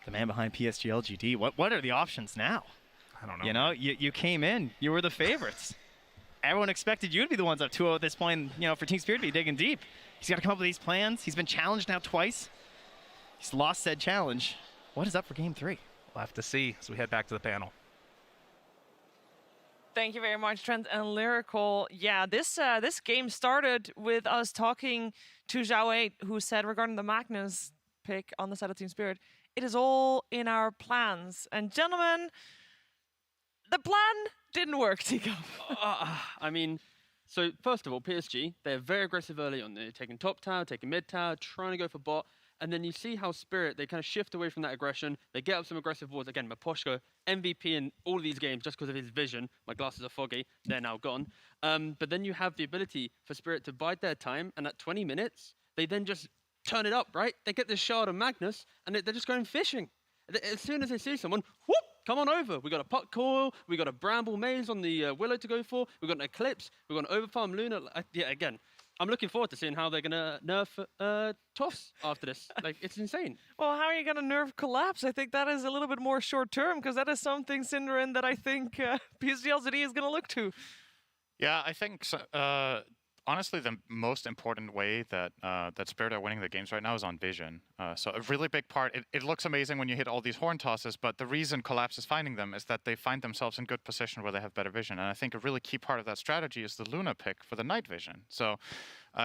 the man behind PSG LGD. What are the options now? I don't know. You know, you came in, you were the favorites. Everyone expected you to be the ones up 2-0 at this point, you know, for Team Spirit to be digging deep. He's got to come up with these plans. He's been challenged now twice. He's lost said challenge. What is up for game 3? We'll have to see as we head back to the panel. Thank you very much, Trent and Lyrical. Yeah, this game started with us talking to Zhao 8, who said regarding the Magnus pick on the side of Team Spirit, it is all in our plans. And gentlemen, the plan didn't work, Tico. I mean, so first of all, PSG, they're very aggressive early on. They're taking top tower, taking mid tower, trying to go for bot. And then you see how Spirit, they kind of shift away from that aggression. They get up some aggressive wards. Again, Mapochka, MVP in all of these games just because of his vision. My glasses are foggy. They're now gone. But then you have the ability for Spirit to bide their time. And at 20 minutes, they then just turn it up, right? They get this shard of Magnus, and they're just going fishing. As soon as they see someone, whoop, come on over. We got a Puck Coil, we got a Bramble Maze on the Willow to go for, we got an Eclipse, we got an Overfarm Luna. Yeah, again, I'm looking forward to seeing how they're gonna nerf Toffs after this. Like, it's insane. Well, how are you gonna nerf Collapse? I think that is a little bit more short term because that is something, Synderen, that I think PSG LGD is gonna look to. Yeah, I think so, honestly, the most important way that that Spirit are winning the games right now is on vision. So a really big part, it looks amazing when you hit all these horn tosses, but the reason Collapse is finding them is that they find themselves in good position where they have better vision. And I think a really key part of that strategy is the Luna pick for the night vision. So,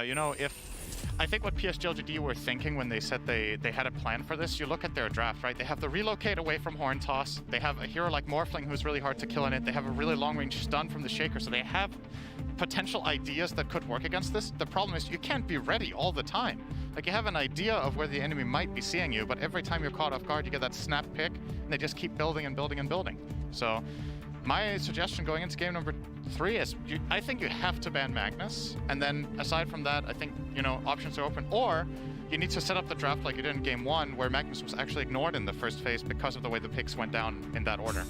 you know, I think what PSG LGD were thinking when they said they had a plan for this, you look at their draft, right? They have the relocate away from horn toss. They have a hero like Morphling who's really hard to kill in it. They have a really long range stun from the Shaker. So they have potential ideas that could work against this. The problem is you can't be ready all the time. Like, you have an idea of where the enemy might be seeing you, but every time you're caught off guard, you get that snap pick, and they just keep building and building and building. So my suggestion going into game number 3 is I think you have to ban Magnus, and then aside from that, I think, you know, options are open, or you need to set up the draft like you did in game 1, where Magnus was actually ignored in the first phase because of the way the picks went down in that order.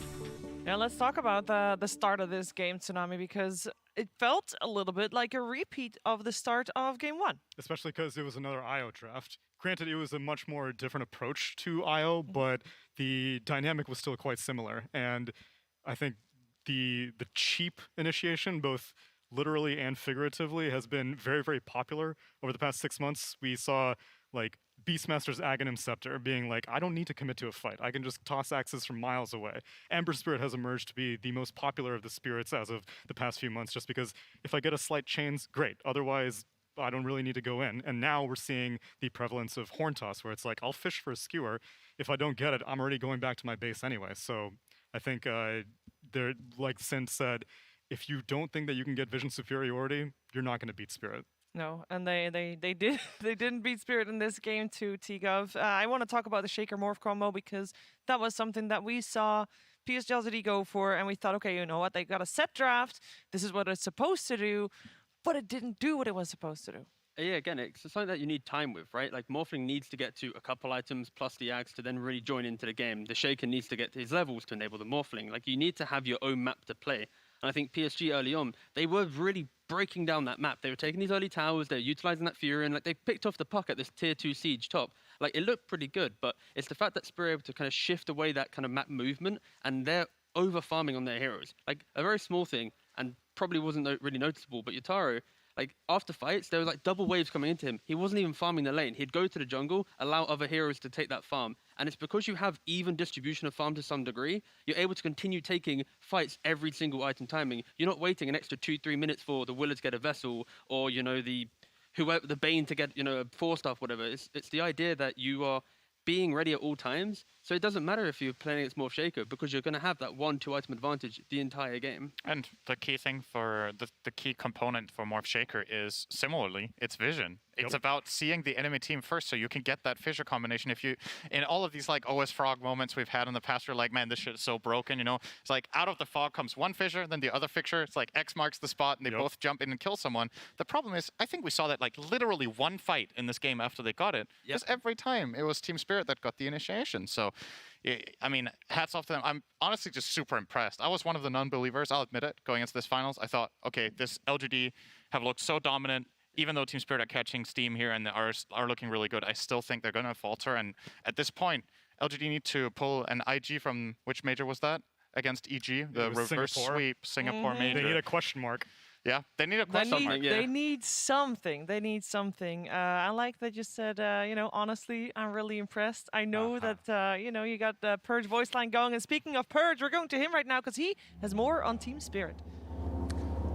Yeah, let's talk about the start of this game, Tsunami, because it felt a little bit like a repeat of the start of game 1. Especially because it was another IO draft. Granted, it was a much more different approach to IO, but the dynamic was still quite similar. And I think the cheap initiation, both literally and figuratively, has been very, very popular over the past 6 months. We saw, like, Beastmaster's Aghanim Scepter being like, I don't need to commit to a fight. I can just toss axes from miles away. Ember Spirit has emerged to be the most popular of the spirits as of the past few months, just because if I get a slight chains, great. Otherwise, I don't really need to go in. And now we're seeing the prevalence of Horn Toss, where it's like, I'll fish for a skewer. If I don't get it, I'm already going back to my base anyway. So I think they're, like Sin said, if you don't think that you can get vision superiority, you're not going to beat Spirit. No, and they didn't beat Spirit in this game too, T-Gov. I want to talk about the Shaker Morph combo because that was something that we saw PSG LGD go for, and we thought, okay, you know what, they got a set draft, this is what it's supposed to do, but it didn't do what it was supposed to do. Yeah, again, it's something that you need time with, right? Like, Morphling needs to get to a couple items plus the Axe to then really join into the game. The Shaker needs to get to his levels to enable the Morphling. Like, you need to have your own map to play. And I think PSG early on, they were really breaking down that map. They were taking these early towers, they're utilizing that Fury, and like, they picked off the puck at this tier 2 siege top. Like, it looked pretty good, but it's the fact that Spirit were able to kind of shift away that kind of map movement, and they're over farming on their heroes. Like, a very small thing, and probably wasn't really noticeable, but Yotaro, like, after fights, there was like double waves coming into him. He wasn't even farming the lane. He'd go to the jungle, allow other heroes to take that farm. And it's because you have even distribution of farm to some degree, you're able to continue taking fights every single item timing. You're not waiting an extra 2-3 minutes for the Willer to get a vessel, or, you know, the Bane to get, you know, a 4-star, whatever. It's the idea that you are being ready at all times. So it doesn't matter if you're playing against Morph Shaker, because you're going to have that 1-2 item advantage the entire game. And the key thing for the key component for Morph Shaker is similarly, it's vision. It's about seeing the enemy team first, so you can get that fissure combination. If you, in all of these like OS Frog moments we've had in the past, we're like, man, this shit is so broken, you know? It's like out of the fog comes one fissure, then the other fissure. It's like X marks the spot, and they both jump in and kill someone. The problem is, I think we saw that like literally one fight in this game after they got it. Because every time it was Team Spirit that got the initiation. So, I mean, hats off to them. I'm honestly just super impressed. I was one of the non-believers, I'll admit it, going into this finals. I thought, okay, this LGD have looked so dominant. Even though Team Spirit are catching steam here and are looking really good, I still think they're going to falter. And at this point, LGD need to pull an IG from, which major was that? Against EG, the reverse sweep, Singapore major. They need a question mark. Yeah, they need a question mark. They need something. They need something. I like that you said, you know, honestly, I'm really impressed. I know that, you know, you got the Purge voice line going. And speaking of Purge, we're going to him right now because he has more on Team Spirit.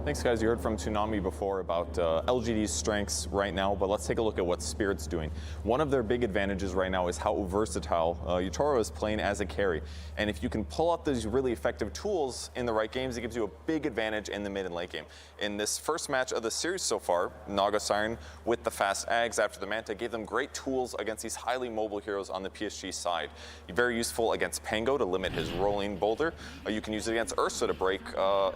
Thanks, guys. You heard from Tsunami before about LGD's strengths right now, but let's take a look at what Spirit's doing. One of their big advantages right now is how versatile Yotaro is playing as a carry. And if you can pull out these really effective tools in the right games, it gives you a big advantage in the mid and late game. In this first match of the series so far, Naga Siren with the fast Ags after the Manta gave them great tools against these highly mobile heroes on the PSG side. Very useful against Pango to limit his rolling boulder. You can use it against Ursa to break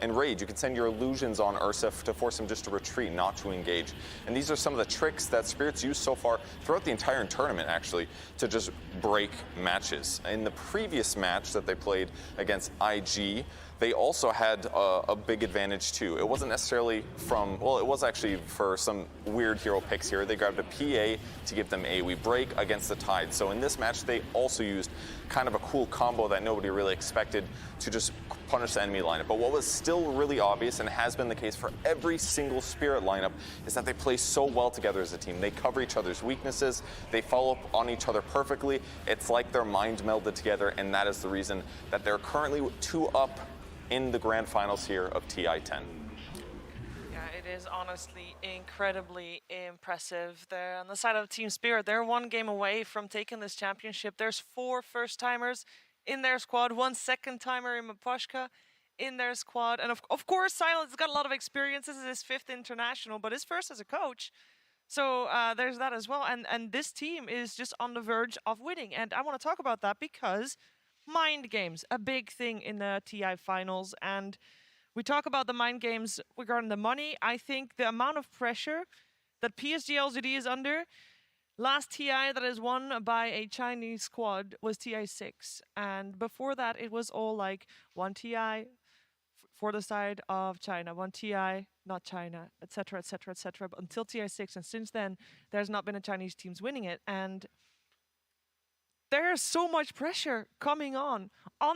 Enrage. You can send your illusions actions on Ursif to force him just to retreat, not to engage. And these are some of the tricks that Spirit's used so far throughout the entire tournament, actually, to just break matches. In the previous match that they played against IG, they also had a big advantage too. It wasn't necessarily from, well, it was actually for some weird hero picks here. They grabbed a PA to give them AoE break against the Tide. So in this match, they also used kind of a cool combo that nobody really expected to just punish the enemy lineup. But what was still really obvious, and has been the case for every single Spirit lineup, is that they play so well together as a team. They cover each other's weaknesses. They follow up on each other perfectly. It's like their mind melded together, and that is the reason that they're currently 2-up in the grand finals here of TI10. Yeah, it is honestly incredibly impressive. They're on the side of Team Spirit. They're 1 game away from taking this championship. There's 4 first-timers in their squad, 1 second-timer in Maposhka in their squad. And of course, Silent's got a lot of experience. This is his 5th international, but his first as a coach. So there's that as well. And this team is just on the verge of winning. And I want to talk about that because mind games, a big thing in the TI finals. And we talk about the mind games regarding the money. I think the amount of pressure that PSG LGD is under, last TI that is won by a Chinese squad was TI6. And before that, it was all like 1 TI for the side of China, 1 TI, not China, etc., etc., etc. But until TI6, and since then, there's not been a Chinese teams winning it. And there's so much pressure coming on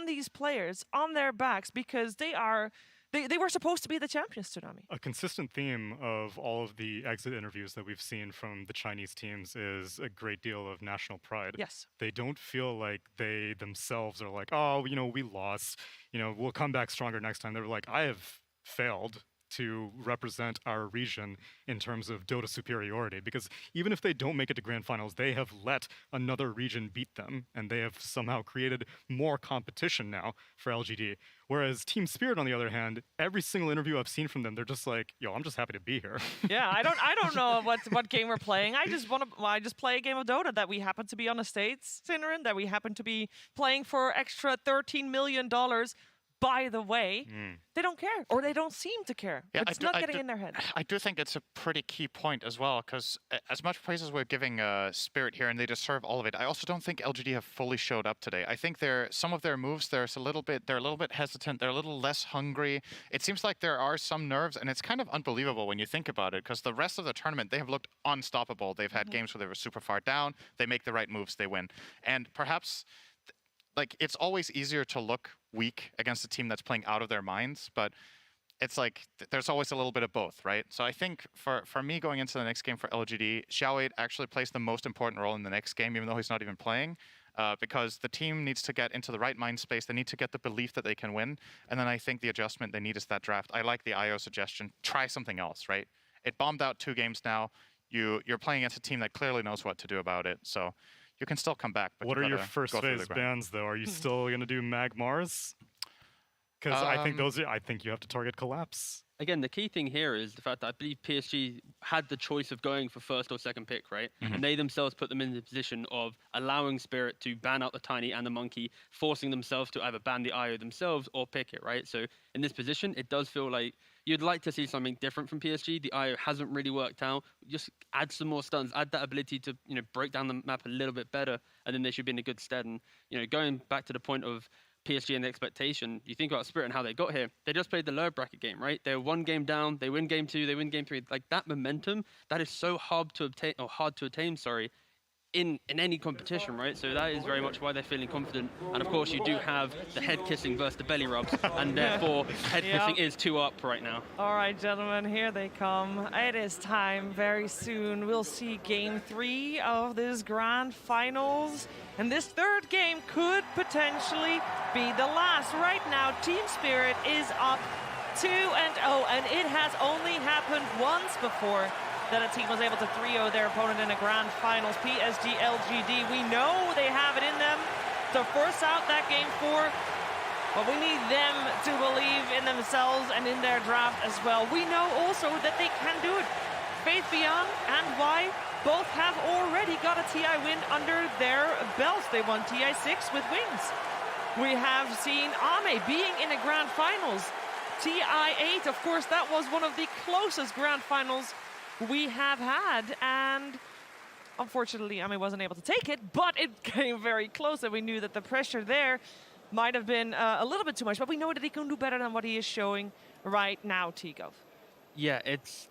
these players, on their backs, because they were supposed to be the champions, Tsunami. A consistent theme of all of the exit interviews that we've seen from the Chinese teams is a great deal of national pride. Yes. They don't feel like they themselves are like, oh, we lost, we'll come back stronger next time. They're like, I have failed to represent our region in terms of Dota superiority, because even if they don't make it to grand finals, they have let another region beat them, and they have somehow created more competition now for LGD. Whereas Team Spirit, on the other hand, every single interview I've seen from them, they're just like, yo, I'm just happy to be here. Yeah, I don't know what game we're playing. I just play a game of Dota that we happen to be on the States, Synerin, that we happen to be playing for extra $13 million. By the way, they don't care, or they don't seem to care. Yeah, it's not getting in their head. I do think it's a pretty key point as well, because as much praise as we're giving Spirit here, and they deserve all of it, I also don't think LGD have fully showed up today. I think some of their moves, they're a little bit hesitant, they're a little less hungry. It seems like there are some nerves, and it's kind of unbelievable when you think about it, because the rest of the tournament, they have looked unstoppable. They've had games where they were super far down, they make the right moves, they win. And perhaps it's always easier to look weak against a team that's playing out of their minds, but it's like there's always a little bit of both, right? So I think for me going into the next game for LGD, Xiaowei actually plays the most important role in the next game, even though he's not even playing, because the team needs to get into the right mind space. They need to get the belief that they can win, and then I think the adjustment they need is that draft. I like the IO suggestion. Try something else, right? It bombed out 2 games now. You're playing against a team that clearly knows what to do about it, so you can still come back. But what are your first phase bans, though? Are you still going to do Mag Mars? Because I think you have to target Collapse. Again, the key thing here is the fact that I believe PSG had the choice of going for first or second pick, right? And they themselves put them in the position of allowing Spirit to ban out the Tiny and the Monkey, forcing themselves to either ban the IO themselves or pick it, right? So in this position, it does feel like you'd like to see something different from PSG. The IO hasn't really worked out. Just add some more stuns, add that ability to break down the map a little bit better, and then they should be in a good stead. And going back to the point of PSG and the expectation, you think about Spirit and how they got here. They just played the lower bracket game, right? They're 1 game down, they win game 2, they win game 3. Like that momentum, that is so hard to attain, in any competition, right? So that is very much why they're feeling confident. And of course, you do have the head kissing versus the belly rubs, and therefore head kissing is 2 up right now. All right, gentlemen, here they come. It is time very soon. We'll see game 3 of this grand finals. And this 3rd game could potentially be the last. Right now, Team Spirit is up 2-0, and it has only happened once before that a team was able to 3-0 their opponent in a grand finals. PSG LGD, we know they have it in them to force out that game 4, but we need them to believe in themselves and in their draft as well. We know also that they can do it. Faith Beyond and Y both have already got a TI win under their belts. They won TI6 with Wings. We have seen Ame being in a grand finals TI8, of course, that was one of the closest grand finals we have had, and unfortunately, Ame wasn't able to take it, but it came very close, and we knew that the pressure there might have been a little bit too much, but we know that he can do better than what he is showing right now, Tigo. Yeah, it's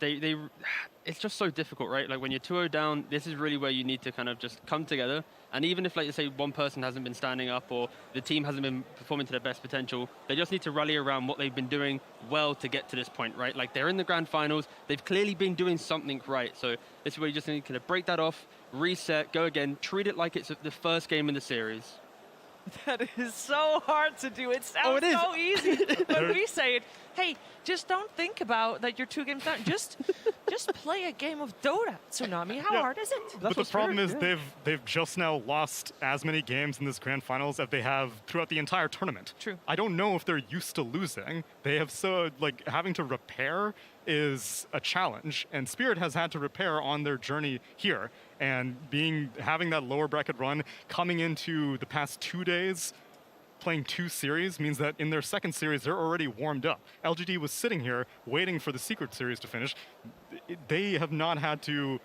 just so difficult, right? Like when you're 2-0 down, this is really where you need to kind of just come together. And even if, like you say, one person hasn't been standing up or the team hasn't been performing to their best potential, they just need to rally around what they've been doing well to get to this point, right? Like they're in the grand finals, they've clearly been doing something right. So this is where you just need to kind of break that off, reset, go again, treat it like it's the first game in the series. That is so hard to do. It sounds so easy when we say it. Hey, just don't think about that you're 2 games down. Just play a game of Dota, Tsunami. How hard is it? But the problem is they've just now lost as many games in this grand finals as they have throughout the entire tournament. True. I don't know if they're used to losing. They have having to repair is a challenge, and Spirit has had to repair on their journey here. And having that lower bracket run coming into the past 2 days, playing 2 series means that in their second series they're already warmed up. LGD was sitting here waiting for the secret series to finish. They have not had to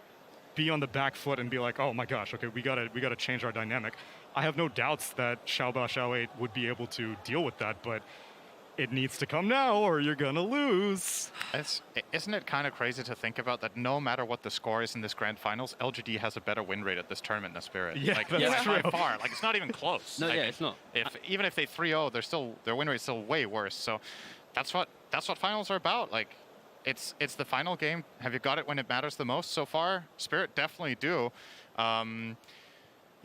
be on the back foot and be like, oh my gosh, okay, we gotta change our dynamic. I have no doubts that Xiaoba Xiao8 would be able to deal with that, but it needs to come now or you're gonna lose. Isn't it kind of crazy to think about that no matter what the score is in this grand finals, LGD has a better win rate at this tournament than Spirit? Yeah, like, that's true. by far. Like, it's not even close. No, it's not. Even if they 3-0, their win rate is still way worse. So that's what finals are about. Like, it's the final game. Have you got it when it matters the most so far? Spirit definitely do.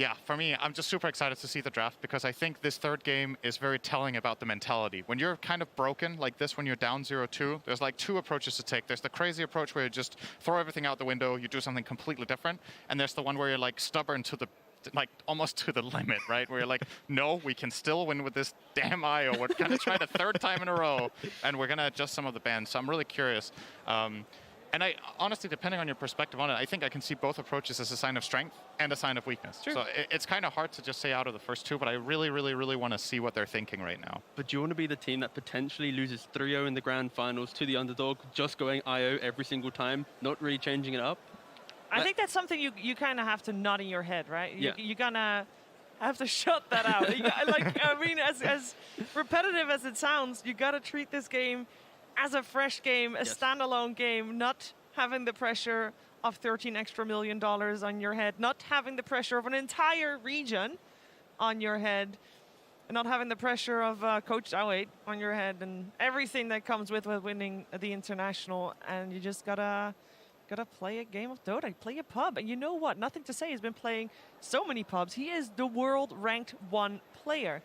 Yeah, for me, I'm just super excited to see the draft because I think this third game is very telling about the mentality. When you're kind of broken like this, when you're down 0-2, there's like 2 approaches to take. There's the crazy approach where you just throw everything out the window, you do something completely different. And there's the one where you're like stubborn to the, like almost to the limit, right? Where you're like, no, we can still win with this damn IO. We're going to try it a 3rd time in a row, and we're going to adjust some of the bans. So I'm really curious. And I honestly, depending on your perspective on it, I think I can see both approaches as a sign of strength and a sign of weakness. Sure. So it's kind of hard to just say out of the first 2, but I really, really, really want to see what they're thinking right now. But do you want to be the team that potentially loses 3-0 in the grand finals to the underdog, just going IO every single time, not really changing it up? I think that's something you kind of have to nod in your head, right? Yeah. You're gonna have to shut that out. I mean, as repetitive as it sounds, you gotta treat this game as a fresh game, a standalone game, not having the pressure of $13 extra million on your head, not having the pressure of an entire region on your head, and not having the pressure of Coach Xiao8 on your head, and everything that comes with winning the international. And you just gotta play a game of Dota, play a pub. And you know what? Nothing to say. He's been playing so many pubs. He is the world ranked 1 player.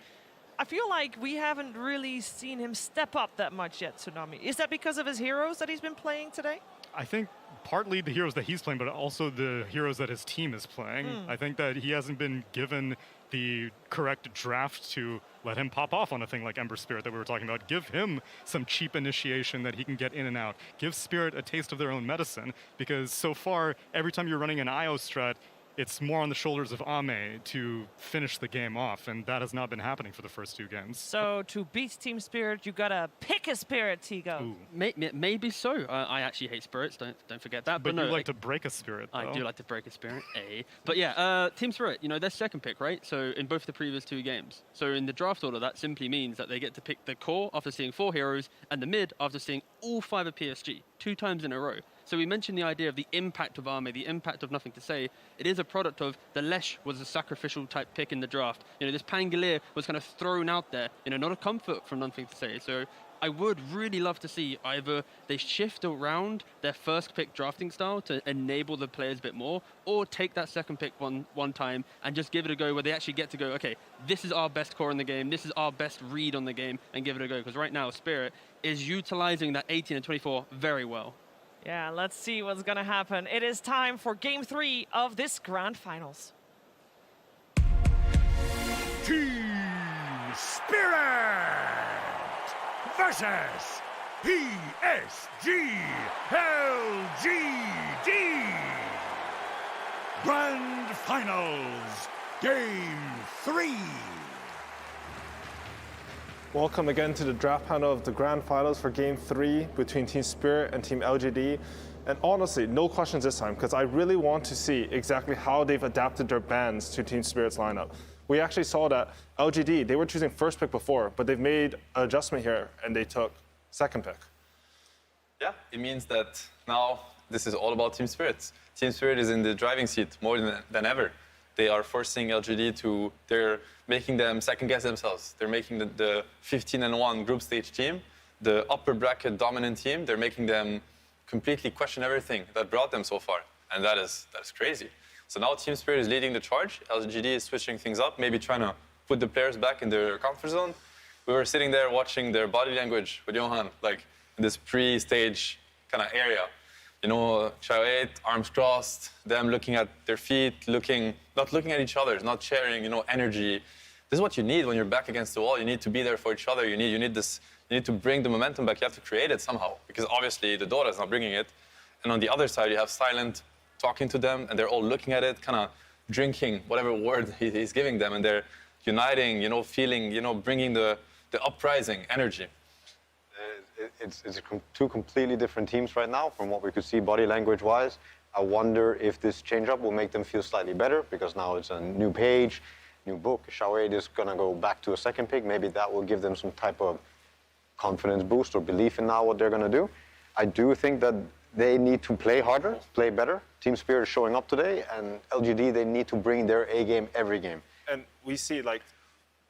I feel like we haven't really seen him step up that much yet, Tsunami. Is that because of his heroes that he's been playing today? I think partly the heroes that he's playing, but also the heroes that his team is playing. I think that he hasn't been given the correct draft to let him pop off on a thing like Ember Spirit that we were talking about. Give him some cheap initiation that he can get in and out. Give Spirit a taste of their own medicine, because so far, every time you're running an IO strat, it's more on the shoulders of Ame to finish the game off, and that has not been happening for the first 2 games. So to beat Team Spirit, you gotta pick a Spirit, Tigo. Maybe so. I actually hate spirits. Don't forget that. But no, you like to break a spirit, though. I do like to break a spirit. But yeah, Team Spirit, you know, their second pick, right? So in both the previous 2 games. So in the draft order, that simply means that they get to pick the core after seeing 4 heroes and the mid after seeing all 5 of PSG 2 times in a row. So we mentioned the idea of the impact of Ame, the impact of Nothing to Say. It is a product of the Lesh was a sacrificial type pick in the draft. You know, this Pangolier was kind of thrown out there, you know, not a comfort from Nothing to Say. So I would really love to see either they shift around their first pick drafting style to enable the players a bit more, or take that second pick one time and just give it a go where they actually get to go, okay, this is our best core in the game, this is our best read on the game, and give it a go. Because right now, Spirit is utilizing that 18 and 24 very well. Yeah, let's see what's gonna happen. It is time for Game 3 of this Grand Finals. Team Spirit versus PSG LGD. Grand Finals, Game 3. Welcome again to the draft panel of the Grand Finals for Game 3 between Team Spirit and Team LGD. And honestly, no questions this time, because I really want to see exactly how they've adapted their bans to Team Spirit's lineup. We actually saw that LGD, they were choosing first pick before, but they've made an adjustment here and they took second pick. Yeah, it means that now this is all about Team Spirit. Team Spirit is in the driving seat more than ever. They are forcing LGD to, they're making them second guess themselves. They're making the 15-1 group stage team, the upper bracket dominant team, they're making them completely question everything that brought them so far. And that is crazy. So now Team Spirit is leading the charge. LGD is switching things up, maybe trying to put the players back in their comfort zone. We were sitting there watching their body language with Johan, like in this pre-stage kind of area. You know, Chao 8, arms crossed, them looking at their feet, not looking at each other, not sharing, you know, energy. This is what you need when you're back against the wall. You need to be there for each other. You need to bring the momentum back. You have to create it somehow, because obviously the Dota is not bringing it. And on the other side, you have Silent talking to them, and they're all looking at it, kind of drinking whatever word he's giving them, and they're uniting, you know, feeling, you know, bringing the uprising energy. It's two completely different teams right now from what we could see body language-wise. I wonder if this change-up will make them feel slightly better, because now it's a new page, new book. Chao 8 is going to go back to a second pick. Maybe that will give them some type of confidence boost or belief in now what they're going to do. I do think that they need to play harder, play better. Team Spirit is showing up today, and LGD, they need to bring their A game every game. And we see, like,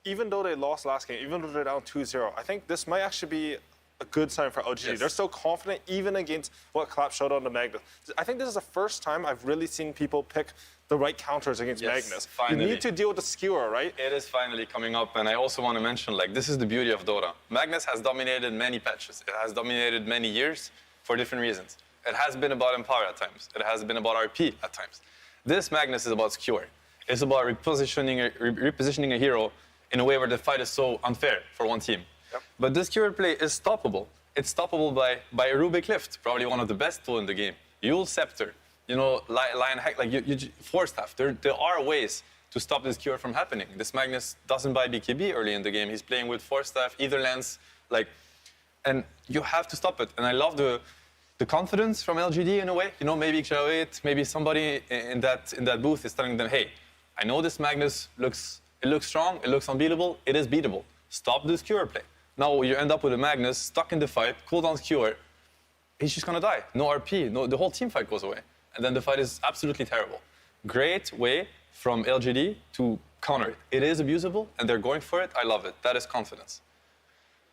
even though they lost last game, even though they're down 2-0, I think this might actually be a good sign for LGD. Yes. They're still confident, even against what Collapse showed on the Magnus. I think this is the first time I've really seen people pick the right counters against Magnus. Finally. You need to deal with the skewer, right? It is finally coming up, and I also want to mention, like, this is the beauty of Dota. Magnus has dominated many patches. It has dominated many years for different reasons. It has been about Empower at times. It has been about RP at times. This Magnus is about skewer. It's about repositioning a hero in a way where the fight is so unfair for one team. Yep. But this skewer play is stoppable. It's stoppable by Rubik Lift, probably one of the best tools in the game. Yule Scepter, you know, Lion Hack, like Force Staff. There are ways to stop this skewer from happening. This Magnus doesn't buy BKB early in the game. He's playing with Force Staff, either lens, like, and you have to stop it. And I love the confidence from LGD in a way. You know, maybe Chao 8, maybe somebody in that booth is telling them, hey, I know this Magnus looks strong, it looks unbeatable, it is beatable. Stop the skewer play. Now you end up with a Magnus stuck in the fight, cooldown skewer. He's just gonna die. No RP, the whole team fight goes away. And then the fight is absolutely terrible. Great way from LGD to counter it. It is abusable, and they're going for it. I love it. That is confidence.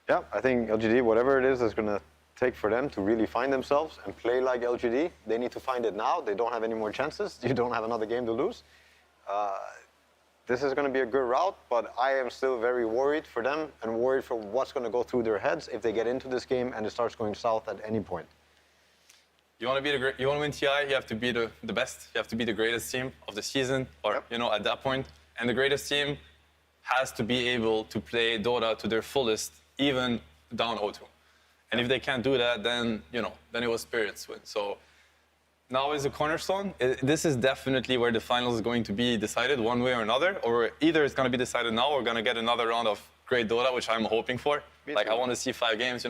Yeah, I think LGD, whatever it is gonna take for them to really find themselves and play like LGD, they need to find it now. They don't have any more chances. You don't have another game to lose. This is going to be a good route, but I am still very worried for them and worried for what's going to go through their heads if they get into this game and it starts going south at any point. You want to win TI, you have to be the best. You have to be the greatest team of the season, or you know, at that point. And the greatest team has to be able to play Dota to their fullest, even down 0-2. And if they can't do that, then then it was Spirit's win. So now is a cornerstone. This is definitely where the finals is going to be decided one way or another, or either it's going to be decided now or we're going to get another round of great Dota, which I'm hoping for. Like, I want to see 5 games,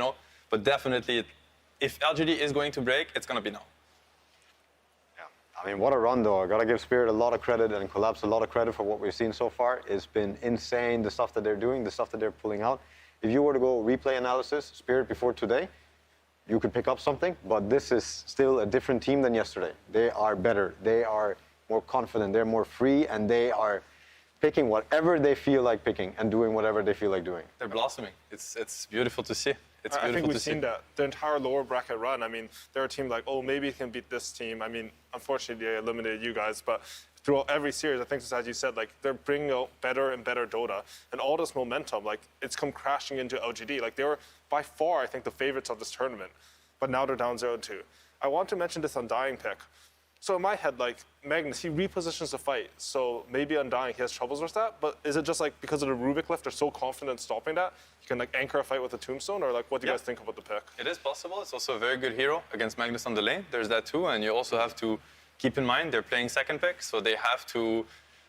but definitely if LGD is going to break, it's going to be now. Yeah, I mean, what a run though. I got to give Spirit a lot of credit and Collapse a lot of credit for what we've seen so far. It's been insane, the stuff that they're doing, the stuff that they're pulling out. If you were to go replay analysis, Spirit before today, you could pick up something, but this is still a different team than yesterday. They are better, they are more confident, they're more free, and they are picking whatever they feel like picking and doing whatever they feel like doing. They're blossoming. It's beautiful to see. It's beautiful I think we've to see. seen that the entire lower bracket run. I mean, they're a team like, oh, maybe it can beat this team. I mean, unfortunately, they eliminated you guys, but throughout every series, I think, as you said, like, they're bringing out better and better Dota, and all this momentum, like, it's come crashing into LGD. Like, they were by far, I think, the favorites of this tournament, but now they're down 0-2. I want to mention this Undying pick. So in my head, like, Magnus, he repositions the fight, so maybe Undying, he has troubles with that, but is it just like because of the Rubik lift, they're so confident in stopping that, you can like anchor a fight with a Tombstone, or like what do you guys think about the pick? It is possible. It's also a very good hero against Magnus on the lane. There's that too, and you also have to keep in mind they're playing second pick, so they have to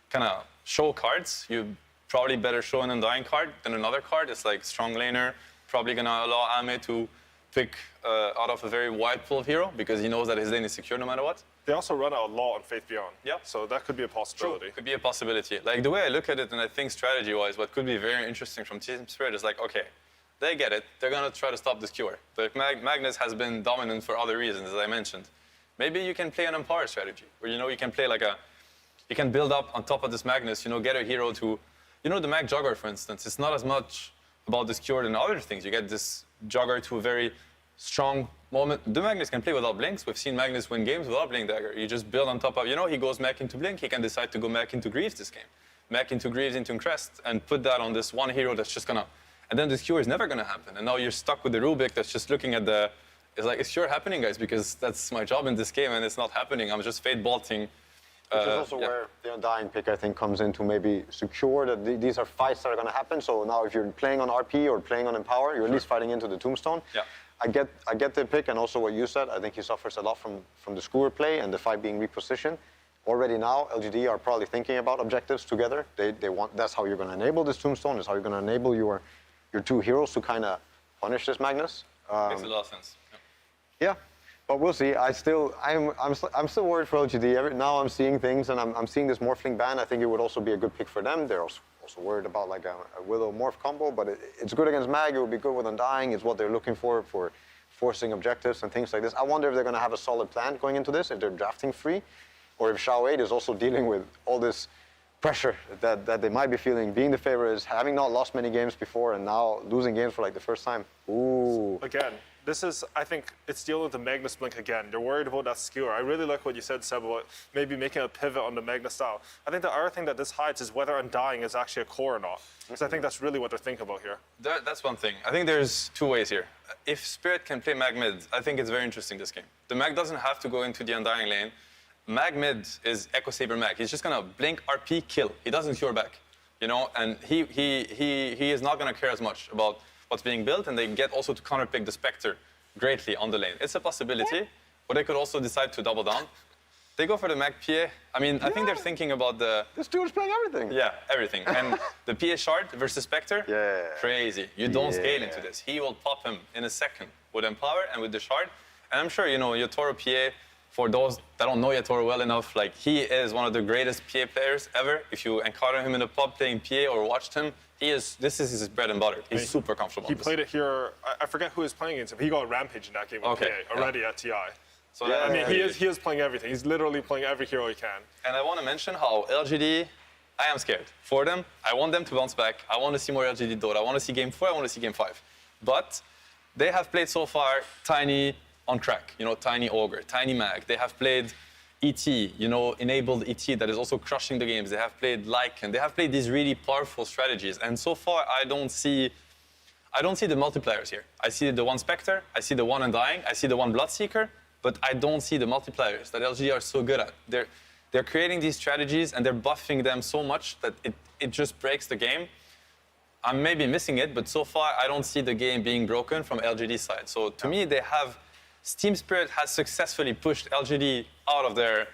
kind of show cards. You probably better show an Undying card than another card. It's like strong laner, probably gonna allow Ame to pick out of a very wide pool of hero because he knows that his lane is secure no matter what. They also run out a lot on Faith Beyond. Yeah. So that could be a possibility. True. Could be a possibility. Like the way I look at it and I think strategy-wise, what could be very interesting from Team Spirit is like, okay, they get it. They're gonna try to stop this Q. But Magnus has been dominant for other reasons, as I mentioned. Maybe you can play an Empower strategy where, you can play like you can build up on top of this Magnus, get a hero to, the Mag Jugger, for instance. It's not as much about this Q than other things. You get this Jugger to a very strong moment. The Magnus can play without blinks. We've seen Magnus win games without Blink Dagger. You just build on top of, he goes mech into Blink. He can decide to go mech into Greaves this game. Mech into Greaves into Crest and put that on this one hero that's just gonna, and then this Q is never gonna happen. And now you're stuck with the Rubik that's just looking at it's like, is Q happening, guys? Because that's my job in this game and it's not happening. I'm just fate bolting. Which is also where the Undying pick, I think, comes in to maybe secure that these are fights that are going to happen. So now if you're playing on RP or playing on Empower, you're at least fighting into the Tombstone. Yeah. I get the pick and also what you said. I think he suffers a lot from the Skewer play and the fight being repositioned. Already now, LGD are probably thinking about objectives together. They want, that's how you're going to enable this Tombstone. That's how you're going to enable your two heroes to kind of punish this Magnus. Makes a lot of sense. Yeah. But we'll see. I'm still worried for LGD. Now I'm seeing things, and I'm seeing this Morphling ban. I think it would also be a good pick for them. They're also worried about like a Willow Morph combo, but it's good against Mag. It would be good with Undying. It's what they're looking for forcing objectives and things like this. I wonder if they're going to have a solid plan going into this, if they're drafting free, or if Shao 8 is also dealing with all this pressure that they might be feeling, being the favorites, having not lost many games before, and now losing games for like the first time. Ooh. Again, I think it's dealing with the Magnus Blink again. They're worried about that skewer. I really like what you said, Seb, about maybe making a pivot on the Magnus style. I think the other thing that this hides is whether Undying is actually a core or not. Because I think that's really what they're thinking about here. That's one thing. I think there's two ways here. If Spirit can play Mag mid, I think it's very interesting, this game. The Mag doesn't have to go into the Undying lane. Mag mid is Echo Saber Mag. He's just gonna blink, RP, kill. He doesn't cure back, and he is not gonna care as much about what's being built, and they get also to counterpick the Spectre greatly on the lane. It's a possibility, but they could also decide to double down. They go for the Mag PA. I mean, I think they're thinking about This dude is playing everything. Yeah, everything. And the PA shard versus Spectre, crazy. You don't scale into this. He will pop him in a second with Empower and with the shard. And I'm sure, Yatoro PA, for those that don't know Yatoro well enough, like, he is one of the greatest PA players ever. If you encounter him in the pub playing PA or watched him, this is his bread and butter. He's super comfortable. He played it here. I forget who was playing against him. He got Rampage in that game with PA already at TI. So he is playing everything. He's literally playing every hero he can. And I want to mention how LGD, I am scared for them. I want them to bounce back. I want to see more LGD Dota. I want to see game 4. I want to see game 5. But they have played so far Tiny on crack. Tiny Ogre, Tiny Mag. They have played ET, enabled ET that is also crushing the games. They have played Lycan. They have played these really powerful strategies. And so far, I don't see the multipliers here. I see the one Spectre, I see the one Undying, I see the one Bloodseeker, but I don't see the multipliers that LG are so good at. They're creating these strategies and they're buffing them so much that it just breaks the game. I'm maybe missing it, but so far, I don't see the game being broken from LGD's side. So to me, Team Spirit has successfully pushed LGD out of their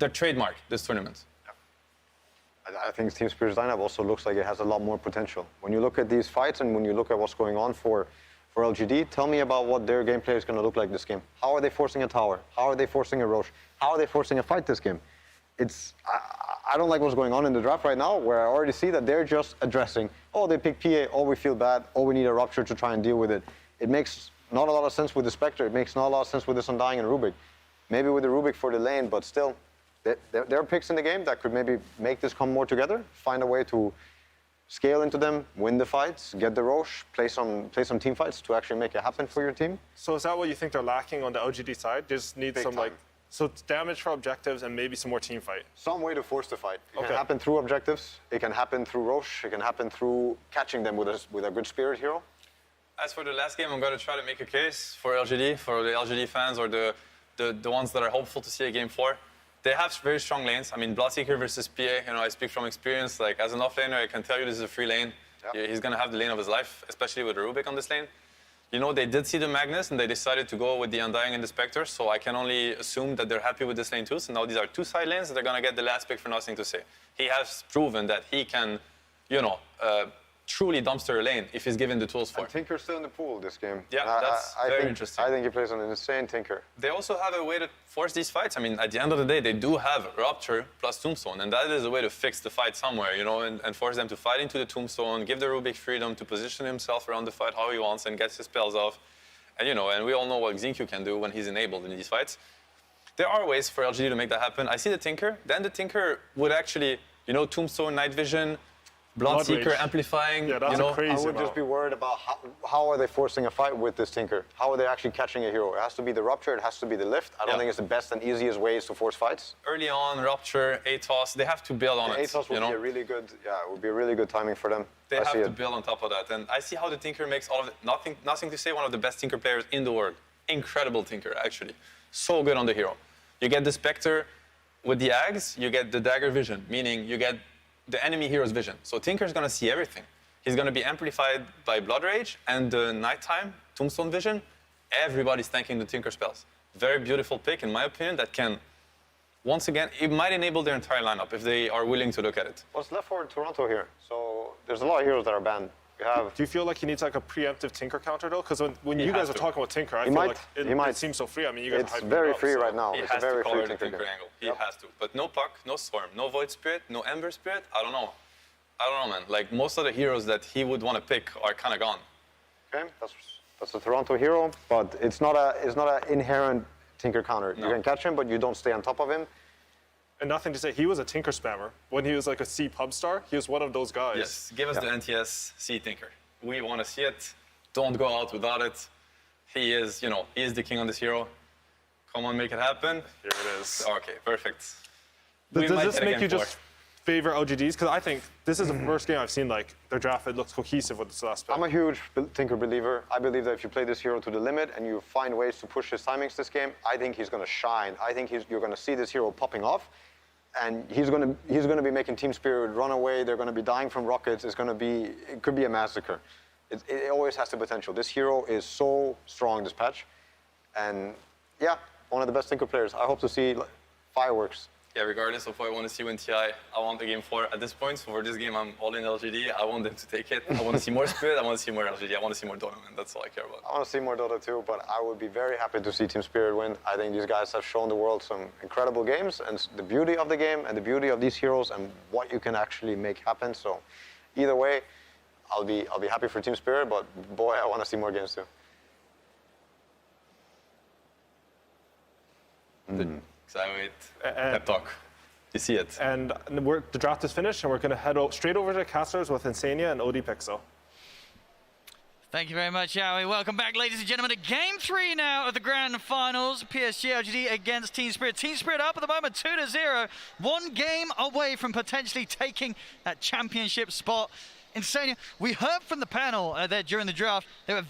trademark this tournament. I think Team Spirit's lineup also looks like it has a lot more potential. When you look at these fights and when you look at what's going on for LGD, tell me about what their gameplay is going to look like this game. How are they forcing a tower? How are they forcing a Roche? How are they forcing a fight this game? I don't like what's going on in the draft right now, where I already see that they're just addressing, they pick PA, we feel bad, we need a Rupture to try and deal with it. It makes not a lot of sense with the Spectre. It makes not a lot of sense with this Undying and Rubik. Maybe with the Rubik for the lane, but still, there are picks in the game that could maybe make this come more together, find a way to scale into them, win the fights, get the Roche, play some team fights to actually make it happen for your team. So is that what you think they're lacking on the LGD side? They just need so it's damage for objectives and maybe some more team fight. Some way to force the fight. It can happen through objectives. It can happen through Roche. It can happen through catching them with a good spirit hero. As for the last game, I'm going to try to make a case for LGD, for the LGD fans or the ones that are hopeful to see a game 4. They have very strong lanes. I mean, Bloodseeker versus PA, I speak from experience. Like, as an offlaner, I can tell you this is a free lane. Yep. He's going to have the lane of his life, especially with the Rubik on this lane. You know, they did see the Magnus and they decided to go with the Undying and the Spectre, so I can only assume that they're happy with this lane too. So now these are two side lanes and they're gonna get the last pick for nothing to say. He has proven that he can, you know, truly dumpster a lane if he's given the tools for it. And Tinker's still in the pool this game. Yeah, that's very interesting. I think he plays on an insane Tinker. They also have a way to force these fights. I mean, at the end of the day, they do have Rupture plus Tombstone, and that is a way to fix the fight somewhere, you know, and force them to fight into the Tombstone, give the Rubik freedom to position himself around the fight how he wants and gets his spells off. And, you know, and we all know what Xingqiu can do when he's enabled in these fights. There are ways for LGD to make that happen. I see the Tinker. Then the Tinker would actually, you know, Tombstone, Night Vision, Bloodseeker amplifying. Yeah, that's crazy. I would just be worried about how are they forcing a fight with this Tinker? How are they actually catching a hero? It has to be the Rupture, it has to be the Lift. I don't think it's the best and easiest ways to force fights. Early on, Rupture, ATOS, they have to build on it. ATOS would be a really good, it would be a really good timing for them. They have to build on top of that. And I see how the Tinker makes all of it. Nothing to say, one of the best Tinker players in the world. Incredible Tinker, actually. So good on the hero. You get the Spectre with the Ags, you get the Dagger Vision, meaning you get the enemy hero's vision. So Tinker's gonna see everything. He's gonna be amplified by Blood Rage and the nighttime Tombstone Vision. Everybody's tanking the Tinker spells. Very beautiful pick, in my opinion, that can, once again, it might enable their entire lineup if they are willing to look at it. What's left for Toronto here? So there's a lot of heroes that are banned. Do you feel like he needs like a preemptive Tinker counter though? Because when you guys are talking about Tinker, I feel like it seems so free. I mean, you guys it's very free right now. He It's has a very to color free the Tinker angle. He has to. But no Puck, no Storm, no Void Spirit, no Ember Spirit. I don't know, man. Like most of the heroes that he would want to pick are kind of gone. Okay, that's a Toronto hero, but it's not an inherent Tinker counter. No. You can catch him, but you don't stay on top of him. And nothing to say, he was a Tinker spammer. When he was like a C pub star, he was one of those guys. Yes, give us the NTS C Tinker. We want to see it. Don't go out without it. He is, you know, he is the king on this hero. Come on, make it happen. Here it is. Okay, perfect. Does this make you just favor LGDs? Because I think this is the first game I've seen like their draft. It looks cohesive with this last pick. I'm a huge Tinker believer. I believe that if you play this hero to the limit and you find ways to push his timings this game, I think he's going to shine. I think you're going to see this hero popping off. And he's going to be making Team Spirit run away. They're going to be dying from rockets. It could be a massacre. It always has the potential. This hero is so strong this patch. And yeah, one of the best Tinker players. I hope to see fireworks. Yeah, regardless of what I want to see win TI, I want the game 4 at this point. So for this game, I'm all in LGD. I want them to take it. I want to see more Spirit. I want to see more LGD. I want to see more Dota, man. That's all I care about. I want to see more Dota too, but I would be very happy to see Team Spirit win. I think these guys have shown the world some incredible games and the beauty of the game and the beauty of these heroes and what you can actually make happen. So either way, I'll be happy for Team Spirit, but boy, I want to see more games too. Excited. Pep talk. You see it. And the draft is finished, and we're going to head straight over to Casters with Insania and OD Pixel. Thank you very much, Yowie. Welcome back, ladies and gentlemen, to Game 3 now of the Grand Finals. PSG LGD against Team Spirit. Team Spirit up at the moment, 2-0. One game away from potentially taking that championship spot. Insania, we heard from the panel there during the draft. They were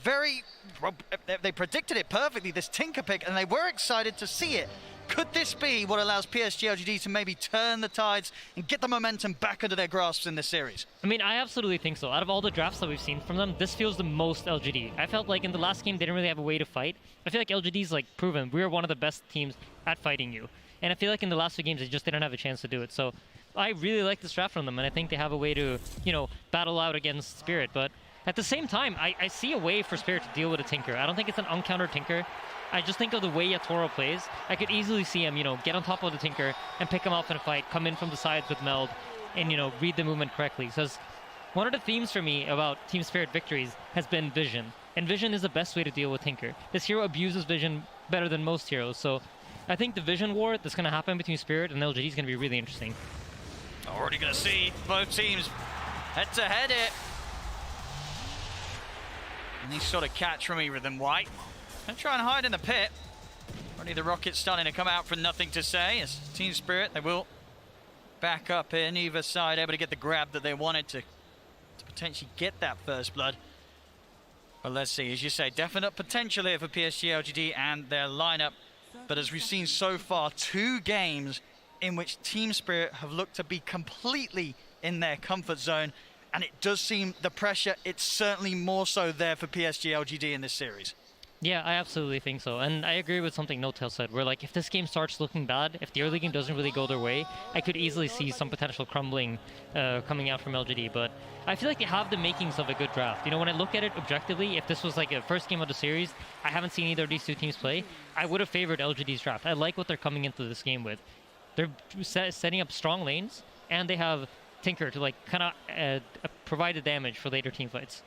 they predicted it perfectly, this Tinker pick, and they were excited to see it. Could this be what allows PSG LGD to maybe turn the tides and get the momentum back under their grasps in this series? I mean, I absolutely think so. Out of all the drafts that we've seen from them, this feels the most LGD. I felt like in the last game, they didn't really have a way to fight. I feel like LGD's like proven we're one of the best teams at fighting you. And I feel like in the last 2 games, they just didn't have a chance to do it. So I really like this draft from them, and I think they have a way to, you know, battle out against Spirit. But at the same time, I see a way for Spirit to deal with a Tinker. I don't think it's an uncountered Tinker. I just think of the way Yatoro plays. I could easily see him, you know, get on top of the Tinker and pick him off in a fight, come in from the sides with Meld, and, you know, read the movement correctly. Because one of the themes for me about Team Spirit victories has been vision. And vision is the best way to deal with Tinker. This hero abuses vision better than most heroes. So I think the vision war that's going to happen between Spirit and LGD is going to be really interesting. Already going to see both teams head-to-head it. Nice sort of catch from either of them, White. And try and hide in the pit. Already the rocket's starting to come out for nothing to say. As Team Spirit, they will back up in either side, able to get the grab that they wanted to potentially get that first blood. But let's see, as you say, definite potential here for PSG LGD and their lineup. But as we've seen so far, 2 games in which Team Spirit have looked to be completely in their comfort zone. and it does seem the pressure, it's certainly more so there for PSG LGD in this series. Yeah, I absolutely think so. And I agree with something No-Tail said, where like if this game starts looking bad, if the early game doesn't really go their way, I could easily see some potential crumbling coming out from LGD. But I feel like they have the makings of a good draft. You know, when I look at it objectively, if this was like a first game of the series, I haven't seen either of these two teams play, I would have favored LGD's draft. I like what they're coming into this game with. They're setting up strong lanes, and they have Tinker to like kind of provide the damage for later team fights.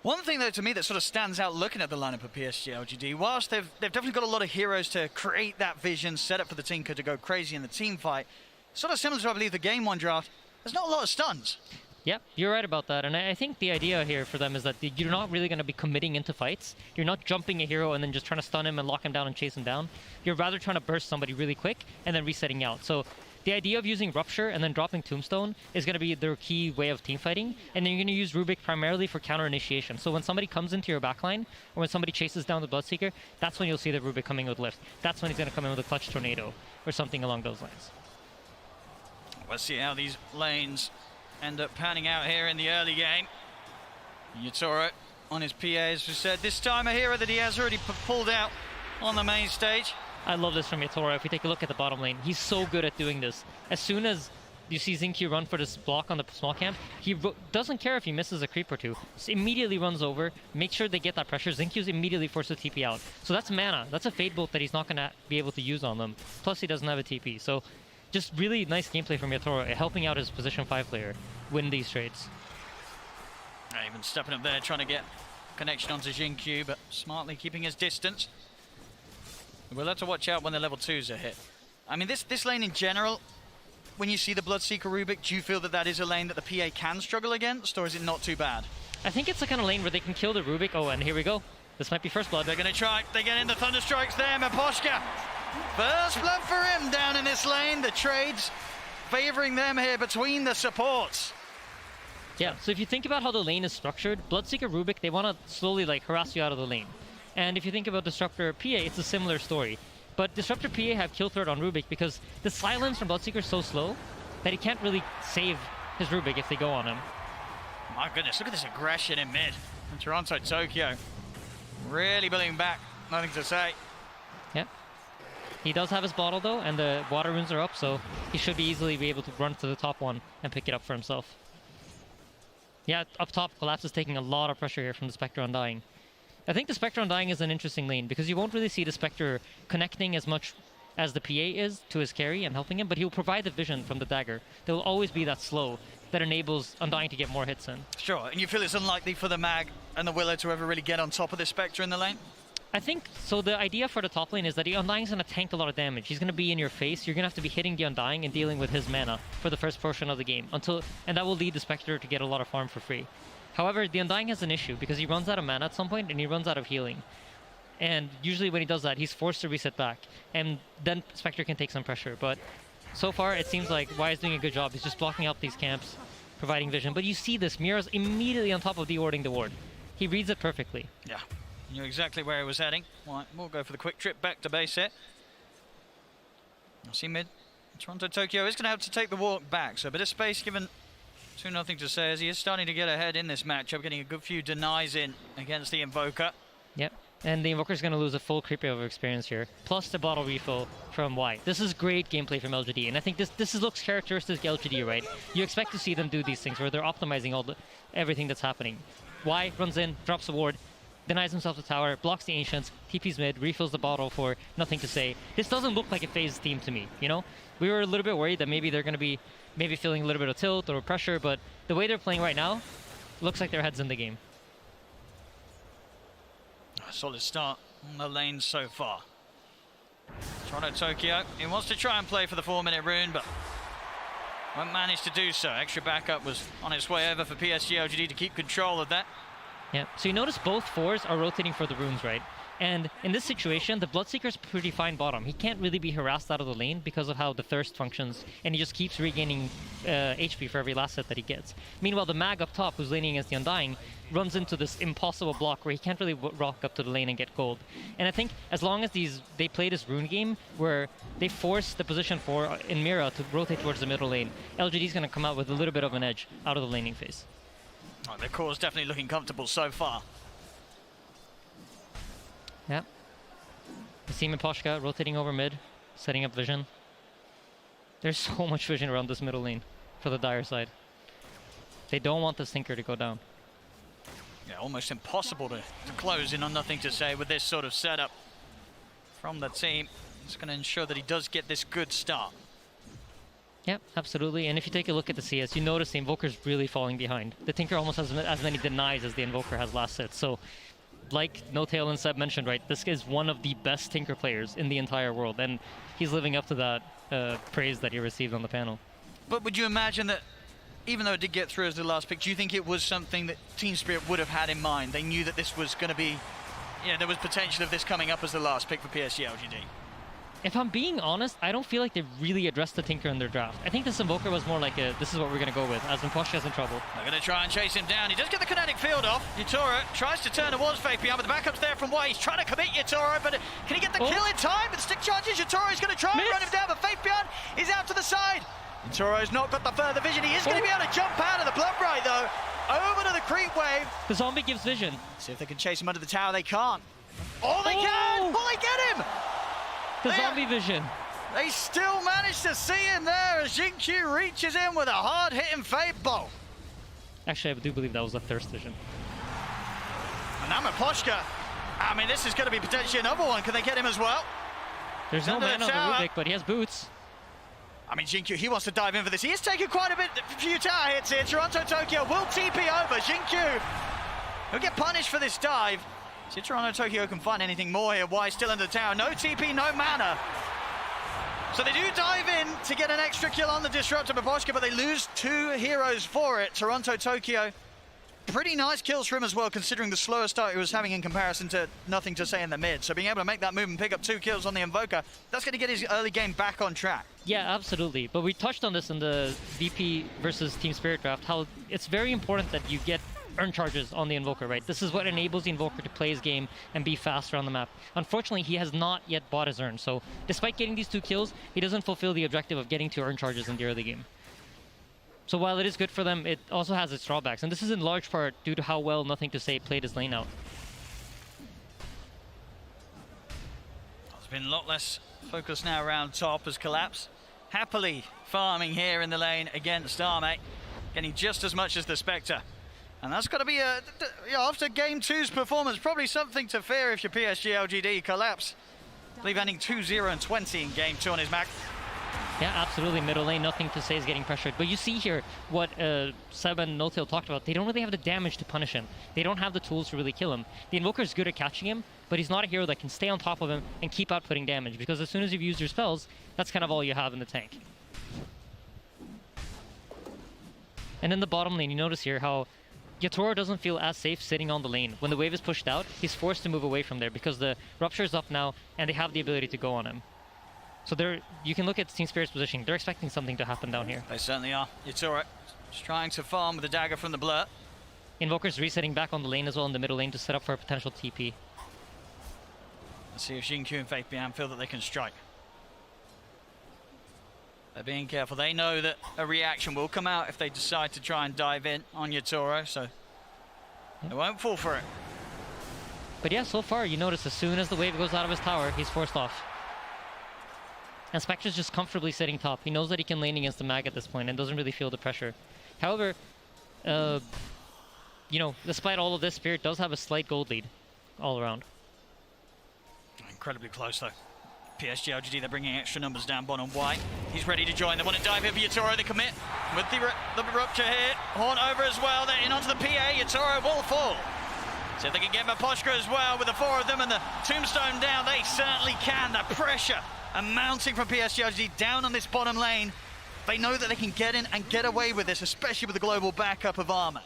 One thing, though, to me that sort of stands out looking at the lineup of PSG LGD, whilst they've definitely got a lot of heroes to create that vision, set up for the Tinker to go crazy in the team fight, sort of similar to, I believe, the Game 1 draft, there's not a lot of stuns. Yep, you're right about that. And I think the idea here for them is that you're not really going to be committing into fights. You're not jumping a hero and then just trying to stun him and lock him down and chase him down. You're rather trying to burst somebody really quick and then resetting out. So the idea of using Rupture and then dropping Tombstone is going to be their key way of team fighting. And then you're going to use Rubik primarily for counter initiation. So when somebody comes into your backline, or when somebody chases down the Bloodseeker, that's when you'll see the Rubik coming with lift. That's when he's going to come in with a clutch tornado or something along those lines. Let's see how these lanes end up panning out here in the early game. Yatoro on his PA, as we said. This time a hero that he has already pulled out on the main stage. I love this from Yatoro. If we take a look at the bottom lane, he's so good at doing this. As soon as you see Xingqiu run for this block on the small camp, he doesn't care if he misses a creep or two. Just immediately runs over, make sure they get that pressure. Xingqiu's immediately forced to TP out. So that's mana. That's a Fade Bolt that he's not going to be able to use on them. Plus he doesn't have a TP. So just really nice gameplay from Yatoro, helping out his position 5 player win these trades. Even stepping up there, trying to get connection onto Xingqiu, but smartly keeping his distance. We'll have to watch out when the level 2s are hit. I mean, this lane in general, when you see the Bloodseeker Rubik, do you feel that that is a lane that the PA can struggle against, or is it not too bad? I think it's the kind of lane where they can kill the Rubik. Oh, and here we go. This might be first blood. They're going to try. They get into Thunderstrikes there. Miposhka. First blood for him down in this lane. The trades favoring them here between the supports. Yeah, so if you think about how the lane is structured, Bloodseeker Rubik, they want to slowly like harass you out of the lane. And if you think about Disruptor PA, it's a similar story. But Disruptor PA have kill threat on Rubik because the silence from Bloodseeker is so slow that he can't really save his Rubik if they go on him. My goodness, look at this aggression in mid. And Toronto Tokyo really building back. Nothing to say. Yeah. He does have his bottle though, and the water runes are up, so he should easily be able to run to the top one and pick it up for himself. Yeah, up top, Collapse is taking a lot of pressure here from the Spectre Undying. I think the Spectre Undying is an interesting lane because you won't really see the Spectre connecting as much as the PA is to his carry and helping him, but he'll provide the vision from the dagger. There will always be that slow that enables Undying to get more hits in. Sure, and you feel it's unlikely for the Mag and the Willow to ever really get on top of the Spectre in the lane? I think, so the idea for the top lane is that the Undying's going to tank a lot of damage. He's going to be in your face. You're going to have to be hitting the Undying and dealing with his mana for the first portion of the game, and that will lead the Spectre to get a lot of farm for free. However, the Undying has an issue because he runs out of mana at some point and he runs out of healing. And usually when he does that, he's forced to reset back. And then Spectre can take some pressure. But so far, it seems like Y is doing a good job. He's just blocking out these camps, providing vision. But you see this, Mira's immediately on top of dewarding the ward. He reads it perfectly. Yeah, knew exactly where he was heading. Right, we'll go for the quick trip back to base here. I'll see mid. Toronto Tokyo is going to have to take the walk back. So a bit of space given to Nothing to Say as he is starting to get ahead in this matchup, getting a good few denies in against the Invoker. Yep, and the Invoker's going to lose a full creepy over experience here, plus the bottle refill from Y. This is great gameplay from LGD, and I think this looks characteristic of LGD, right? You expect to see them do these things where they're optimizing everything that's happening. Y runs in, drops a ward, denies himself the tower, blocks the Ancients, TP's mid, refills the bottle for Nothing to Say. This doesn't look like a phased team to me, you know? We were a little bit worried that maybe they're going to be feeling a little bit of tilt or pressure, but the way they're playing right now, looks like their head's in the game. A solid start on the lane so far. Toronto Tokyo, he wants to try and play for the 4-minute rune, but won't manage to do so. Extra backup was on its way over for PSG LGD to keep control of that. Yeah, so you notice both 4s are rotating for the runes, right? And in this situation, the Bloodseeker's pretty fine bottom. He can't really be harassed out of the lane because of how the Thirst functions, and he just keeps regaining HP for every last hit that he gets. Meanwhile, the Mag up top, who's laning against the Undying, runs into this impossible block where he can't really rock up to the lane and get gold. And I think as long as they play this rune game where they force the position 4 in Mira to rotate towards the middle lane, LGD is going to come out with a little bit of an edge out of the laning phase. Oh, the core's definitely looking comfortable so far. Yeah. Nassim and Poshka rotating over mid, setting up vision. There's so much vision around this middle lane for the Dire side. They don't want this Tinker to go down. Yeah, almost impossible to close in on Nothing to Say with this sort of setup from the team. It's going to ensure that he does get this good start. Yeah, absolutely. And if you take a look at the CS, you notice the Invoker's really falling behind. The Tinker almost has as many denies as the Invoker has last hit. So, like No-Tail and Seb mentioned, right, this is one of the best Tinker players in the entire world, and he's living up to that praise that he received on the panel. But would you imagine that, even though it did get through as the last pick, do you think it was something that Team Spirit would have had in mind? They knew that this was going to be, there was potential of this coming up as the last pick for PSG LGD. If I'm being honest, I don't feel like they really addressed the Tinker in their draft. I think this Invoker was more like this is what we're going to go with, as Poshka's in trouble. They're going to try and chase him down. He does get the kinetic field off. Yutoro tries to turn towards Fabian, but the backup's there from White. He's trying to commit Yutoro, but can he get the kill in time? With stick charges, Yutoro's going to try and run him down, but Fabian is out to the side. Yutoro's not got the further vision. He is going to be able to jump out of the blood right, though. Over to the creep wave. The zombie gives vision. See if they can chase him under the tower. They can't. Oh, they can! Oh, they get him! The zombie vision. They still manage to see him there as Jinkyu reaches in with a hard-hitting Fade Bolt. Actually, I do believe that was a Thirst vision. And now Poshka. I mean, this is going to be potentially another one. Can they get him as well? There's no man on the Rubik, but he has boots. I mean, Jinkyu, he wants to dive in for this. He is taking quite a few tower hits here. Toronto Tokyo will TP over. Jinkyu, he'll get punished for this dive. See if Toronto Tokyo can find anything more here. Why still in the tower? No TP, no mana. So they do dive in to get an extra kill on the Disruptor Poshka, but they lose 2 heroes for it. Toronto Tokyo, pretty nice kills for him as well, considering the slower start he was having in comparison to Nothing to Say in the mid. So being able to make that move and pick up 2 kills on the Invoker, that's going to get his early game back on track. Yeah, absolutely. But we touched on this in the VP versus Team Spirit draft, how it's very important that you get earn charges on the Invoker, right? This is what enables the Invoker to play his game and be faster on the map. Unfortunately, he has not yet bought his earn, so despite getting these 2 kills, he doesn't fulfill the objective of getting to earn charges in the early game. So while it is good for them, it also has its drawbacks, and this is in large part due to how well Nothing to Say played his lane out. There's been a lot less focus now around top as Collapse happily farming here in the lane against Arme, getting just as much as the Spectre. And that's got to be, after Game 2's performance, probably something to fear if you're PSG LGD. Collapse, I believe, ending 2-0 and 20 in Game 2 on his Mac. Yeah, absolutely. Middle lane, Nothing to Say is getting pressured. But you see here what Seb and No-Tail talked about. They don't really have the damage to punish him. They don't have the tools to really kill him. The Invoker is good at catching him, but he's not a hero that can stay on top of him and keep outputting damage, because as soon as you've used your spells, that's kind of all you have in the tank. And in the bottom lane, you notice here how Yatoro doesn't feel as safe sitting on the lane. When the wave is pushed out, he's forced to move away from there because the Rupture is up now and they have the ability to go on him. So you can look at Team Spirit's positioning. They're expecting something to happen down here. They certainly are. Yatoro just trying to farm with the dagger from the Blur. Invoker's resetting back on the lane as well in the middle lane to set up for a potential TP. Let's see if Jinkyu and Fabian feel that they can strike. They're being careful. They know that a reaction will come out if they decide to try and dive in on Yatoro, so they won't fall for it. But yeah, so far you notice as soon as the wave goes out of his tower, he's forced off. And Spectre's just comfortably sitting top. He knows that he can lane against the Mag at this point and doesn't really feel the pressure. However, despite all of this, Spirit does have a slight gold lead all around. Incredibly close though. PSG LGD, they're bringing extra numbers down bottom white. He's ready to join. They want to dive in for Yatoro. They commit with the Rupture here. Horn over as well. They're in onto the PA. Yatoro will fall. So if they can get Poshka as well with the 4 of them and the Tombstone down, they certainly can. The pressure mounting from PSG LGD down on this bottom lane. They know that they can get in and get away with this, especially with the global backup of Arme.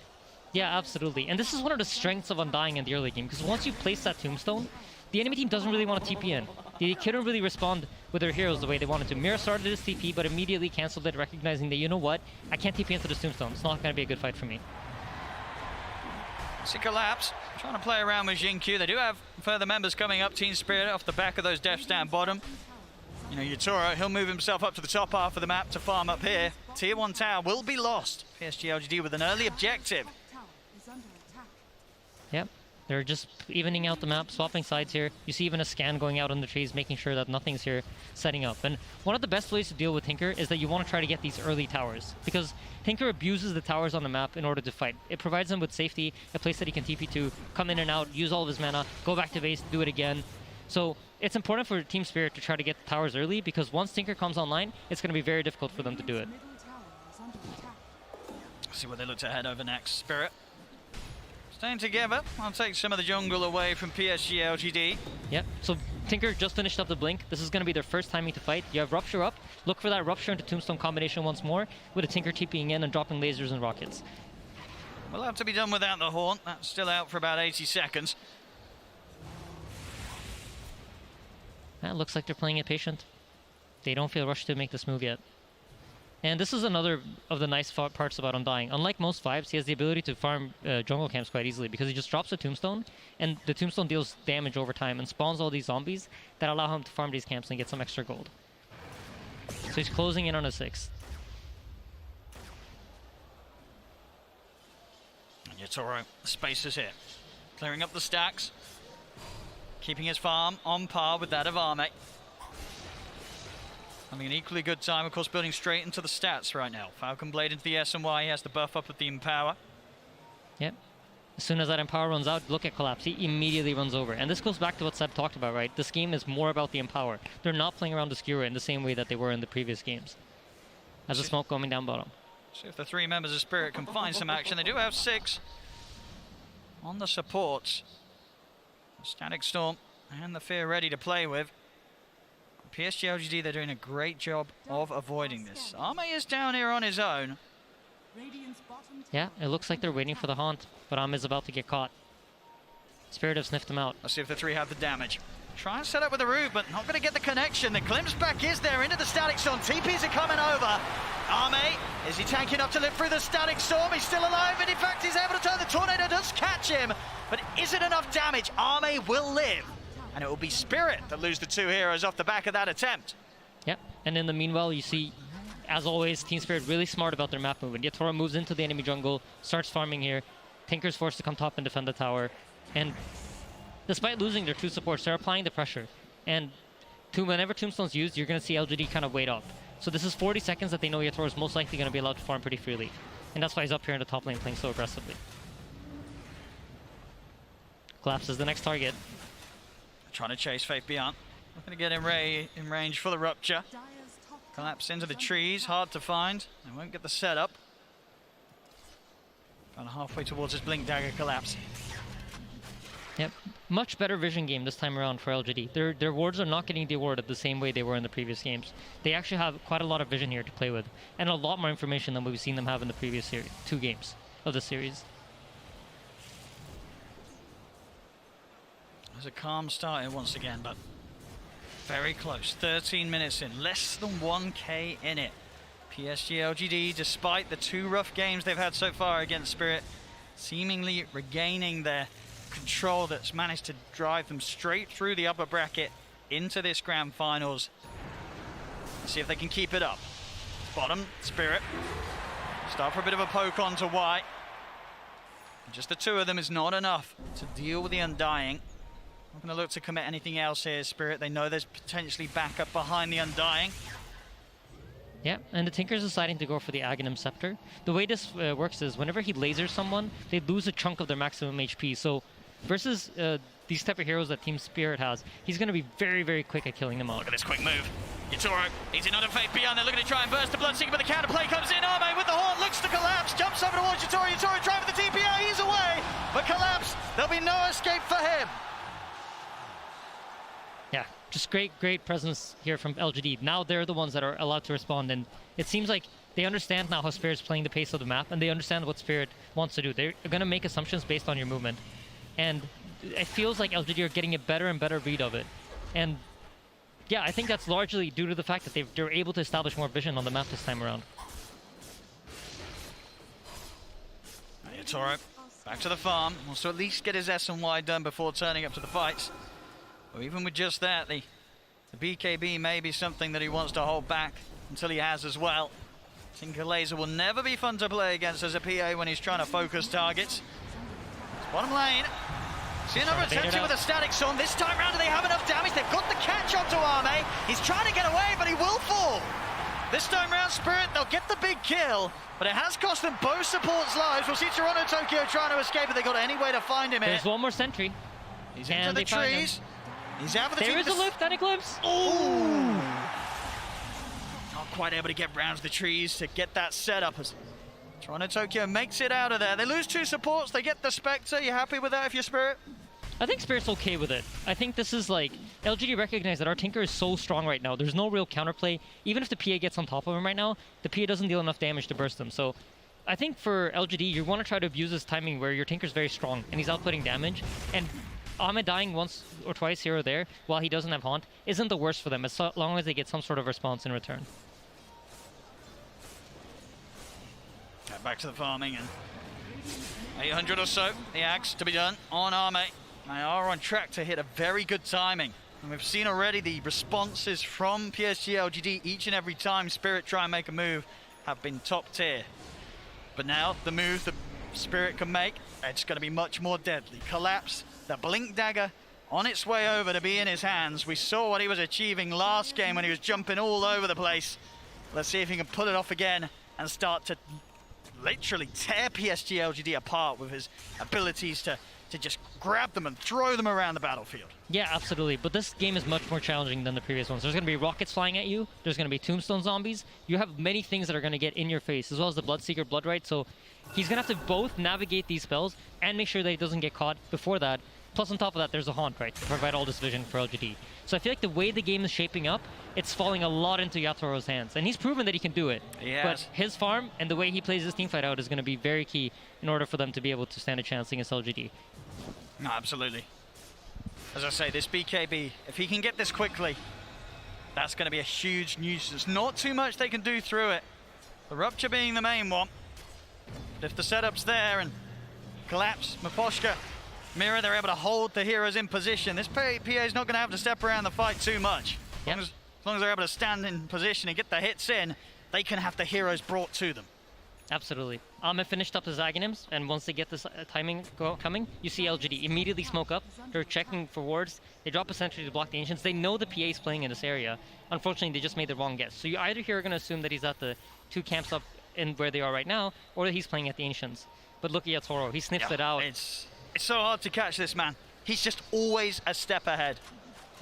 Yeah, absolutely. And this is one of the strengths of Undying in the early game, because once you place that Tombstone, the enemy team doesn't really want to TP in. They couldn't really respond with their heroes the way they wanted to. Mira started his TP, but immediately canceled it, recognizing that, you know what, I can't TP into the Tombstone. It's not going to be a good fight for me. See Collapse trying to play around with Jinkyu. They do have further members coming up. Team Spirit off the back of those deaths down bottom. You know, Yatoro, he'll move himself up to the top half of the map to farm up here. Tier 1 tower will be lost. PSG LGD with an early objective. Yep, they're just evening out the map, swapping sides here. You see even a scan going out on the trees, making sure that nothing's here setting up. And one of the best ways to deal with Tinker is that you want to try to get these early towers, because Tinker abuses the towers on the map in order to fight. It provides him with safety, a place that he can TP to, come in and out, use all of his mana, go back to base, do it again. So it's important for Team Spirit to try to get the towers early, because once Tinker comes online, it's going to be very difficult for them to do it. See what they look to head over next. Spirit staying together. I'll take some of the jungle away from PSG LGD. Yep, so Tinker just finished up the Blink. This is going to be their first timing to fight. You have Rupture up. Look for that Rupture into Tombstone combination once more, with a Tinker TPing in and dropping lasers and rockets. We'll have to be done without the Haunt. That's still out for about 80 seconds. It looks like they're playing it patient. They don't feel rushed to make this move yet. And this is another of the nice parts about Undying. Unlike most 5s, he has the ability to farm jungle camps quite easily, because he just drops a Tombstone, and the Tombstone deals damage over time and spawns all these zombies that allow him to farm these camps and get some extra gold. So he's closing in on a 6th. And Yatoro, the space is here. Clearing up the stacks. Keeping his farm on par with that of Arme. Having an equally good time, of course, building straight into the stats right now. Falcon Blade into the S&Y, he has the buff up with the Empower. Yep. As soon as that Empower runs out, look at Collapse. He immediately runs over. And this goes back to what Seb talked about, right? This game is more about the Empower. They're not playing around the Skewer in the same way that they were in the previous games. As a smoke coming down bottom. See if the 3 members of Spirit can find some action. They do have 6 on the supports. Static Storm and the Fear ready to play with. PSG LGD, they're doing a great job of avoiding this. Arme is down here on his own. Yeah, it looks like they're waiting for the Haunt, but Arme's about to get caught. Spirit have sniffed him out. Let's see if the 3 have the damage. Try and set up with a root, but not going to get the connection. The glimpse back is there into the Static Storm. TPs are coming over. Arme, is he tanking up to live through the Static Storm? He's still alive, and in fact, he's able to turn. The Tornado does catch him, but is it enough damage? Arme will live, and it will be Spirit that lose the 2 heroes off the back of that attempt. Yep, and in the meanwhile, you see, as always, Team Spirit really smart about their map movement. Yatoro moves into the enemy jungle, starts farming here. Tinker's forced to come top and defend the tower, and despite losing their 2 supports, they're applying the pressure. And whenever Tombstone's used, you're going to see LGD kind of wait up. So this is 40 seconds that they know Yatoro is most likely going to be allowed to farm pretty freely. And that's why he's up here in the top lane playing so aggressively. Collapse is the next target. Trying to chase Faith Beyond. Not going to get in range for the Rupture. Collapse into the trees, hard to find. They won't get the setup. About halfway towards his Blink Dagger Collapse. Yep, much better vision game this time around for LGD. Their wards are not getting dewarded the same way they were in the previous games. They actually have quite a lot of vision here to play with, and a lot more information than we've seen them have in the previous 2 games of the series. There's a calm start here once again, but very close. 13 minutes in, less than 1k in it. PSG LGD, despite the 2 rough games they've had so far against Spirit, seemingly regaining their control that's managed to drive them straight through the upper bracket into this grand finals. Let's see if they can keep it up. Bottom, Spirit. Start for a bit of a poke onto Y. Just the 2 of them is not enough to deal with the Undying. Not going to look to commit anything else here, Spirit. They know there's potentially backup behind the Undying. Yeah, and the Tinker's deciding to go for the Aghanim Scepter. The way this works is whenever he lasers someone, they lose a chunk of their maximum HP. So versus these type of heroes that Team Spirit has, he's going to be very, very quick at killing them out. Look at this quick move. Yatoro, he's in on a Faith Beyond. They're looking to try and burst the Bloodseeker, but the counter play comes in. Arme with the Haunt, looks to Collapse, jumps over towards Yatoro. Yatoro trying for the TPI, he's away. But Collapse, there'll be no escape for him. Yeah, just great presence here from LGD. Now they're the ones that are allowed to respond, and it seems like they understand now how Spirit's playing the pace of the map, and they understand what Spirit wants to do. They're going to make assumptions based on your movement. and it feels like LGD are getting a better and better read of it. And yeah, I think that's largely due to the fact that they're able to establish more vision on the map this time around. It's all right. Back to the farm. Wants to at least get his S and Y done before turning up to the fights. Or even with just that, the BKB may be something that he wants to hold back until he has as well. Tinker Laser will never be fun to play against as a PA when he's trying to focus targets. It's bottom lane. See another attempt here with a static storm. This time round, do they have enough damage? They've got the catch up to Arme. He's trying to get away, but he will fall. This time round, Spirit, they'll get the big kill, but it has cost them both supports' lives. We'll see Toronto Tokyo trying to escape, but they got any way to find him here. There's one more sentry. He's into the trees. He's out for the team. There is a lift and a glimpse. Ooh! Not quite able to get round to the trees to get that set up as Toronto Tokyo makes it out of there. They lose 2 supports, they get the Spectre. You happy with that if you're Spirit? I think Spirit's okay with it. I think this is like, LGD recognize that our Tinker is so strong right now. There's no real counterplay. Even if the PA gets on top of him right now, the PA doesn't deal enough damage to burst him. So I think for LGD, you want to try to abuse this timing where your Tinker's very strong and he's outputting damage. And Ahmed dying once or twice here or there while he doesn't have Haunt isn't the worst for them as long as they get some sort of response in return. Back to the farming and 800 or so, the axe to be done on Arme. They are on track to hit a very good timing. And we've seen already the responses from PSG LGD each and every time Spirit try and make a move have been top tier. But now the move that Spirit can make, it's going to be much more deadly. Collapse, the Blink Dagger on its way over to be in his hands. We saw what he was achieving last game when he was jumping all over the place. Let's see if he can pull it off again and start to literally tear PSG LGD apart with his abilities to just grab them and throw them around the battlefield. Yeah, absolutely. But this game is much more challenging than the previous ones. There's going to be rockets flying at you. There's going to be tombstone zombies. You have many things that are going to get in your face, as well as the Bloodseeker Bloodright. So he's going to have to both navigate these spells and make sure that he doesn't get caught before that. Plus, on top of that, there's a Haunt, right, to provide all this vision for LGD. So I feel like the way the game is shaping up, it's falling a lot into Yatoro's hands. And he's proven that he can do it. Yes. But his farm and the way he plays his teamfight out is going to be very key in order for them to be able to stand a chance against LGD. No, absolutely. As I say, this BKB, if he can get this quickly, that's going to be a huge nuisance. Not too much they can do through it. The Rupture being the main one. But if the setup's there and Collapse, Miposhka, Mirror, they're able to hold the heroes in position. This PA is not going to have to step around the fight too much. As long as they're able to stand in position and get the hits in, they can have the heroes brought to them. Absolutely. Ahmed finished up his Aghanims, and once they get this timing coming, you see LGD immediately smoke up. They're checking for wards. They drop a sentry to block the Ancients. They know the PA is playing in this area. Unfortunately, they just made the wrong guess. So you either here are going to assume that he's at the 2 camps up in where they are right now, or that he's playing at the Ancients. But look at Yatoro. He sniffs it out. It's so hard to catch this man. He's just always a step ahead.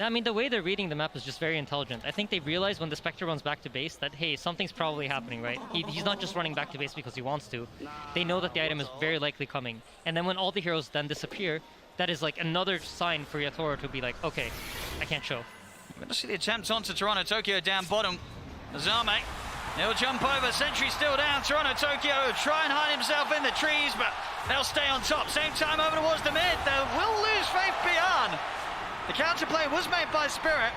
I mean, the way they're reading the map is just very intelligent. I think they realize when the Spectre runs back to base that, hey, something's probably happening, right? He's not just running back to base because he wants to. They know that the item is very likely coming. And then when all the heroes then disappear, that is like another sign for Yatoro to be like, okay, I can't show. We're going to see the attempt onto Toronto Tokyo down bottom. Azame, he'll jump over, sentry still down. Toronto Tokyo try and hide himself in the trees, but they'll stay on top. Same time over towards the mid. They will lose faith beyond. The counterplay was made by Spirit.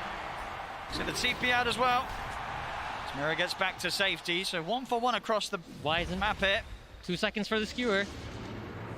So the TP out as well. Mirror gets back to safety, so 1-for-1 across the map here. 2 seconds for the skewer.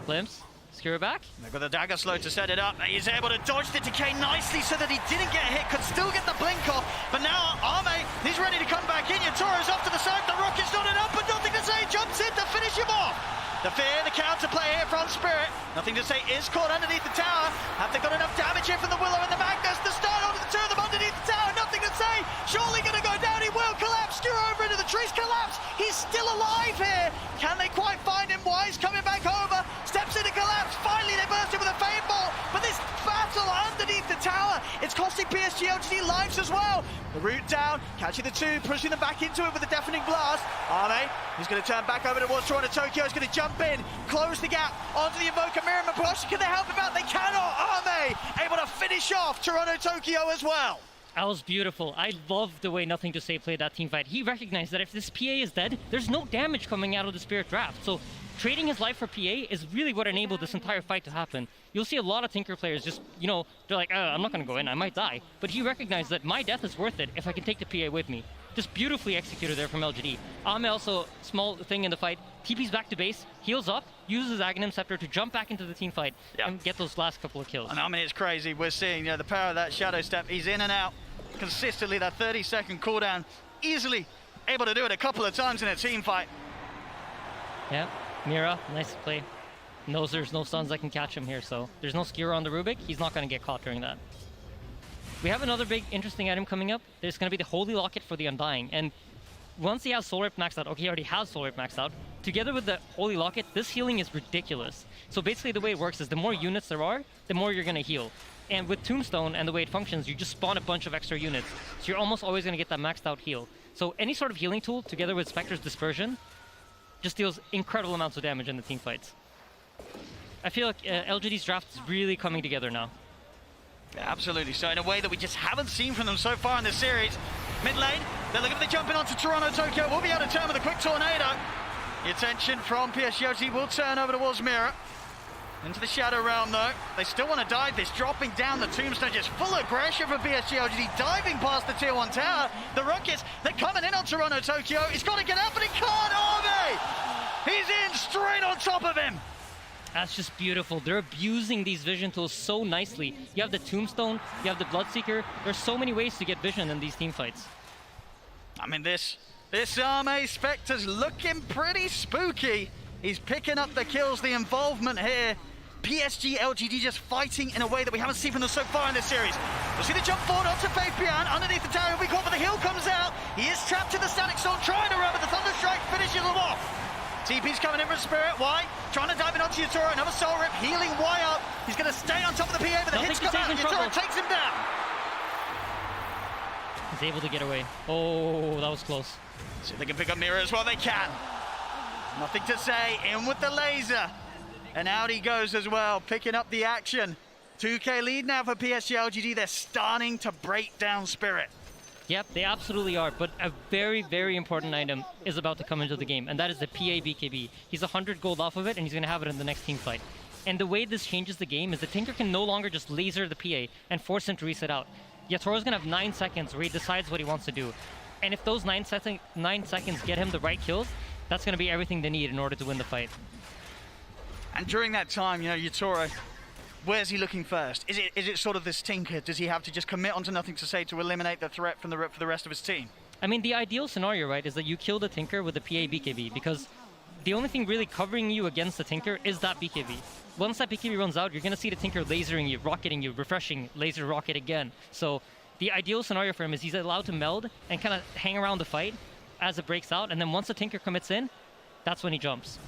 Glimpse, skewer back. They've got the dagger slow to set it up. He's able to dodge the decay nicely so that he didn't get hit, could still get the blink off. But now Arme, he's ready to come back in. Yatoro's off to the side, the rocket's not enough, but nothing to say, jumps in to finish him off. The fear, the counterplay here from Spirit. Nothing to say, is caught underneath the tower. Have they got enough damage here from the Willow and the Magnus? The start onto the 2 of them underneath the tower. Nothing to say. Surely going to go down. He will collapse. Skewer over into the trees. Collapse. He's still alive here. Can they quite find him? Wise coming back over. Steps into Collapse. Finally, they burst him with a Fade Ball. But this battle underneath the tower, it's costing PSG LGD lives as well. The route down, catching the 2, pushing them back into it with a deafening blast. Arme, he's going to turn back over towards Toronto Tokyo. He's going to jump in, close the gap onto the Invoker Mirror Maposh. Can they help him out? They cannot. Arme able to finish off Toronto Tokyo as well. That was beautiful. I love the way Nothing to Say played that team fight. He recognized that if this PA is dead, there's no damage coming out of the Spirit draft. So trading his life for PA is really what enabled this entire fight to happen. You'll see a lot of Tinker players just, you know, they're like, I'm not going to go in, I might die. But he recognized that my death is worth it if I can take the PA with me. Just beautifully executed there from LGD. Ame also, small thing in the fight, TP's back to base, heals up, uses Aghanim Scepter to jump back into the team fight and get those last couple of kills. And I mean, it's crazy. We're seeing, you know, the power of that Shadow Step. He's in and out consistently, that 30-second cooldown, easily able to do it a couple of times in a team fight. Yeah, Mira, nice play. Knows there's no stuns that can catch him here, so there's no skewer on the Rubik. He's not going to get caught during that. We have another big interesting item coming up. There's going to be the Holy Locket for the Undying, and once he has Soul Rip maxed out, okay, he already has Soul Rip maxed out, together with the Holy Locket, this healing is ridiculous. So basically the way it works is the more units there are, the more you're going to heal. And with Tombstone and the way it functions, you just spawn a bunch of extra units. So you're almost always going to get that maxed out heal. So any sort of healing tool, together with Spectre's Dispersion, just deals incredible amounts of damage in the team fights. I feel like LGD's draft is really coming together now. Yeah, absolutely. So in a way that we just haven't seen from them so far in this series. Mid lane, they're looking for the jumping onto Toronto Tokyo. Will be able to turn with a quick tornado. The attention from PSG will turn over towards Mira. Into the Shadow Realm though. They still want to dive this, dropping down the Tombstone, just full aggression from PSG LGD, diving past the tier 1 tower. The Rockets, they're coming in on Toronto Tokyo. He's got to get up, but he can't. Army! He's in straight on top of him. That's just beautiful. They're abusing these vision tools so nicely. You have the Tombstone, you have the Bloodseeker. There's so many ways to get vision in these team fights. I mean, this Arme Spectre's looking pretty spooky. He's picking up the kills, the involvement here. PSG LGD just fighting in a way that we haven't seen from them so far in this series. We'll see the jump forward onto Fabian. Underneath the tower, he'll be caught, but the heal comes out. He is trapped in the Static Storm, trying to run, but the Thunderstrike finishes him off. TP's coming in from Spirit. Why? Trying to dive in onto Yatoro. Another Soul Rip, healing Y up. He's going to stay on top of the PA, but the hits come out, and Yatoro takes him down. He's able to get away. Oh, that was close. See if they can pick up Mira as well. They can. Nothing to say. In with the laser. And out he goes as well, picking up the action. 2K lead now for PSG LGD. They're starting to break down Spirit. Yep, they absolutely are, but a very, very important item is about to come into the game, and that is the PA BKB. He's 100 gold off of it, and he's going to have it in the next team fight. And the way this changes the game is the Tinker can no longer just laser the PA and force him to reset out. Yatoro's going to have 9 seconds where he decides what he wants to do. And if those 9 seconds get him the right kills, that's going to be everything they need in order to win the fight. And during that time, you know, Yatoro, where's he looking first? Is it sort of this Tinker? Does he have to just commit onto Nothing to Say to eliminate the threat from for the rest of his team? I mean, the ideal scenario, right, is that you kill the Tinker with the PA BKB, because the only thing really covering you against the Tinker is that BKB. Once that BKB runs out, you're going to see the Tinker lasering you, rocketing you, refreshing, laser rocket again. So the ideal scenario for him is he's allowed to meld and kind of hang around the fight as it breaks out, and then once the Tinker commits in, that's when he jumps.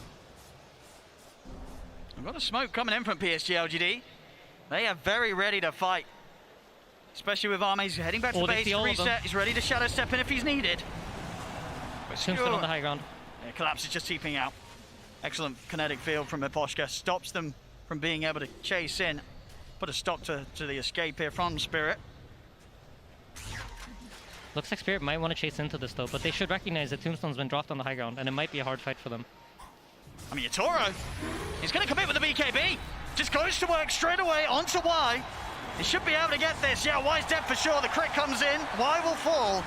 We've got a smoke coming in from PSG LGD. They are very ready to fight. Especially with Arme, he's heading back to base to reset. He's ready to Shadow Step in if he's needed. Tombstone on the high ground. Yeah, Collapse is just TPing out. Excellent kinetic field from Miposhka. Stops them from being able to chase in. Put a stop to the escape here from Spirit. Looks like Spirit might want to chase into this though, but they should recognize that Tombstone's been dropped on the high ground, and it might be a hard fight for them. I mean, Yatoro, he's going to commit with the BKB. Just goes to work straight away onto Y. He should be able to get this. Yeah, Y's dead for sure. The crit comes in. Y will fall.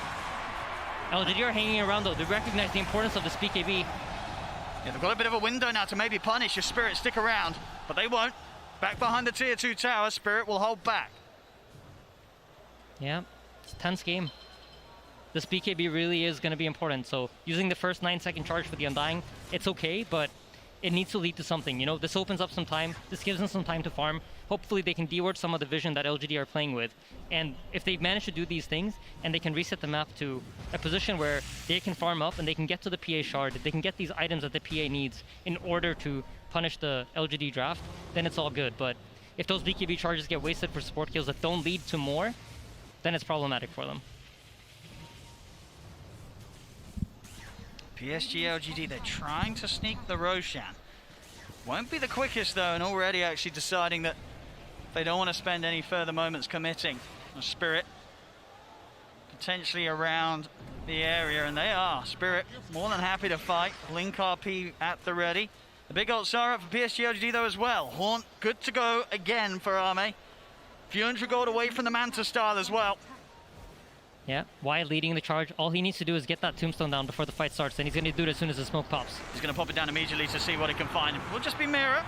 LGD are hanging around though. They recognize the importance of this BKB. Yeah, they've got a bit of a window now to maybe punish if Spirit stick around, but they won't. Back behind the tier 2 tower, Spirit will hold back. Yeah, it's a tense game. This BKB really is going to be important, so using the first 9-second charge for the Undying, it's okay, but it needs to lead to something. You know, this opens up some time, this gives them some time to farm. Hopefully they can deward some of the vision that LGD are playing with, and if they manage to do these things, and they can reset the map to a position where they can farm up and they can get to the PA shard, they can get these items that the PA needs in order to punish the LGD draft, then it's all good. But if those BKB charges get wasted for support kills that don't lead to more, then it's problematic for them. PSG LGD, they're trying to sneak the Roshan. Won't be the quickest though, and already actually deciding that they don't want to spend any further moments committing. Spirit potentially around the area, and they are. Spirit more than happy to fight. Blink RP at the ready. The big ults are up for PSG LGD though as well. Haunt good to go again for Arme. Few hundred gold away from the Manta style as well. Yeah, Why leading the charge. All he needs to do is get that tombstone down before the fight starts, and he's going to do it as soon as the smoke pops. He's going to pop it down immediately to see what he can find. Will just be Mirror.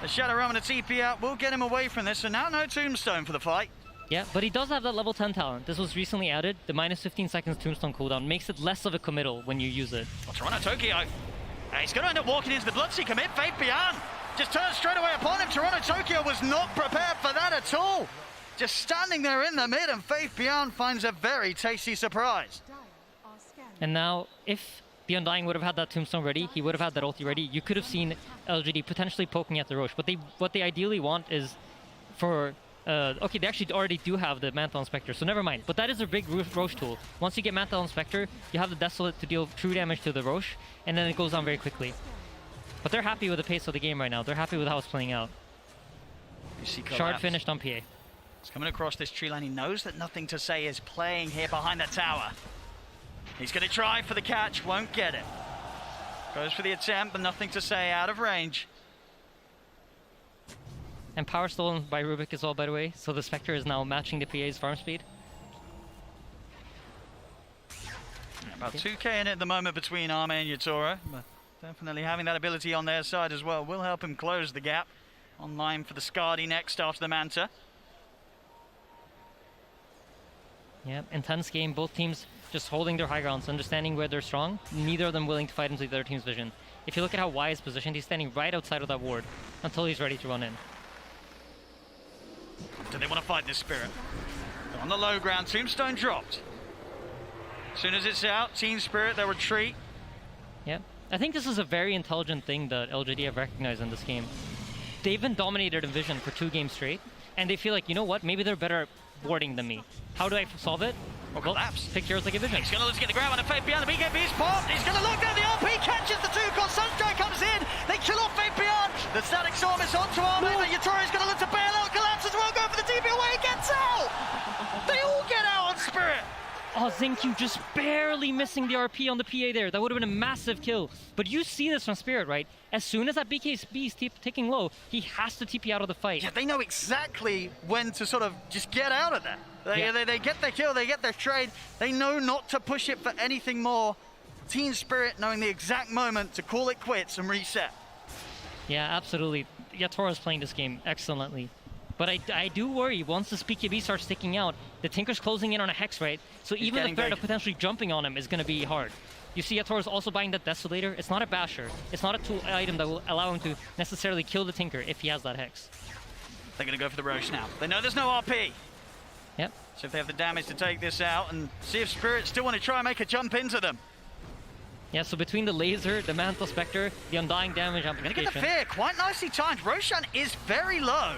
The Shadow Realm and a TP out will get him away from this, so now no tombstone for the fight. Yeah, but he does have that level 10 talent. This was recently added. The minus 15 seconds tombstone cooldown makes it less of a committal when you use it. Well, Toronto Tokyo, he's going to end up walking into the Bloodseeker mid. Faith Beyond just turns straight away upon him. Toronto Tokyo was not prepared for that at all. Just standing there in the mid, and Faith Beyond finds a very tasty surprise. And now, if the Undying would have had that tombstone ready, he would have had that ulti ready, you could have seen LGD potentially poking at the Roche. What they ideally want is for... okay, they actually already do have the Mantle Inspector, so never mind. But that is a big Roche tool. Once you get Mantle Inspector, you have the Desolate to deal true damage to the Roche, and then it goes on very quickly. But they're happy with the pace of the game right now. They're happy with how it's playing out. Shard finished on PA. He's coming across this tree line. He knows that Nothing to Say is playing here behind that tower. He's going to try for the catch, won't get it. Goes for the attempt, but Nothing to Say out of range. And power stolen by Rubik as well, by the way. So the Spectre is now matching the PA's farm speed. About 2k in it at the moment between Arme and Yatoro. But definitely having that ability on their side as well will help him close the gap. Online for the Skadi next after the Manta. Yeah, intense game. Both teams just holding their high grounds, understanding where they're strong. Neither of them willing to fight into the other team's vision. If you look at how Y is positioned, he's standing right outside of that ward until he's ready to run in. Do they want to fight this Spirit? On the low ground, Tombstone dropped. As soon as it's out, Team Spirit, they'll retreat. Yeah, I think this is a very intelligent thing that LGD have recognized in this game. They've been dominated in vision for 2 games straight, and they feel like, you know what, maybe they're better at warding than me. How do I solve it? Or collapse. Pick heroes like a vision. He's going to look to get the grab on a Faith Beyond. The BKB's popped. He's going to look down the RP, catches the 2. Sunstrike comes in. They kill off Faith Beyond. The Static Storm is onto Arme, but Yatoro's going to look to bail out. Collapse as well. Go for the TP away. He gets out. They all get out on Spirit. Oh, Xingqiu just barely missing the RP on the PA there. That would have been a massive kill. But you see this from Spirit, right? As soon as that BKB is ticking low, he has to TP out of the fight. Yeah, they know exactly when to sort of just get out of that. They get their kill, they get their trade. They know not to push it for anything more. Team Spirit knowing the exact moment to call it quits and reset. Yeah, absolutely. Yatoro's playing this game excellently. But I do worry, once this BKB starts sticking out, the Tinker's closing in on a Hex, right? So even the threat of potentially jumping on him is going to be hard. You see Yatoro's also buying that Desolator. It's not a Basher. It's not a tool item that will allow him to necessarily kill the Tinker if he has that Hex. They're going to go for the Roche now. They know there's no RP. Yep. So if they have the damage to take this out and see if Spirit still want to try and make a jump into them. Yeah, so between the Laser, the Mantle Spectre, the Undying damage amplification. Gonna get the Fear, quite nicely timed. Roshan is very low.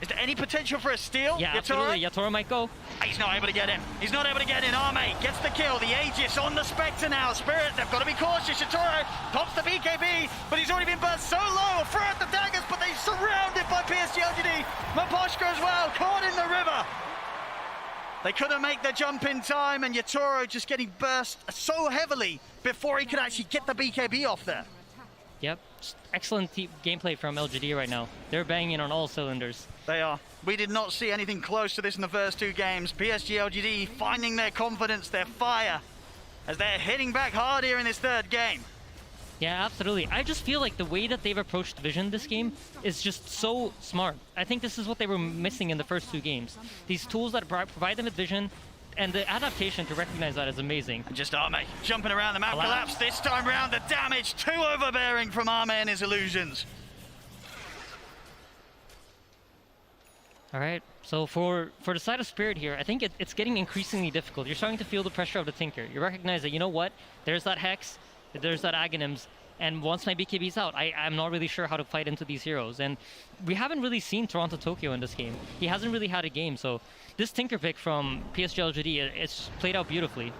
Is there any potential for a steal? Yeah, absolutely. Yatoro might go. He's not able to get in. He's not able to get in. Arme gets the kill. The Aegis on the Spectre now. Spirit, they've got to be cautious. Yatoro pops the BKB, but he's already been burst so low. Throw out the daggers, but they're surrounded by PSG LGD. Maposhka as well, caught in the river. They couldn't make the jump in time, and Yatoro just getting burst so heavily before he could actually get the BKB off there. Yep, excellent gameplay from LGD right now. They're banging on all cylinders. They are. We did not see anything close to this in the first 2 games. PSG LGD finding their confidence, their fire, as they're hitting back hard here in this 3rd game. Yeah, absolutely. I just feel like the way that they've approached Vision this game is just so smart. I think this is what they were missing in the first 2 games. These tools that provide them with Vision, and the adaptation to recognize that is amazing. And just Arme jumping around the map. Collapse this time round. The damage too overbearing from Arme and his illusions. All right, so for the side of Spirit here, I think it's getting increasingly difficult. You're starting to feel the pressure of the Tinker. You recognize that, you know what, there's that Hex, there's that Aghanims, and once my BKB's out, I'm not really sure how to fight into these heroes. And we haven't really seen Toronto Tokyo in this game. He hasn't really had a game, so this Tinker pick from PSG LGD, it's played out beautifully.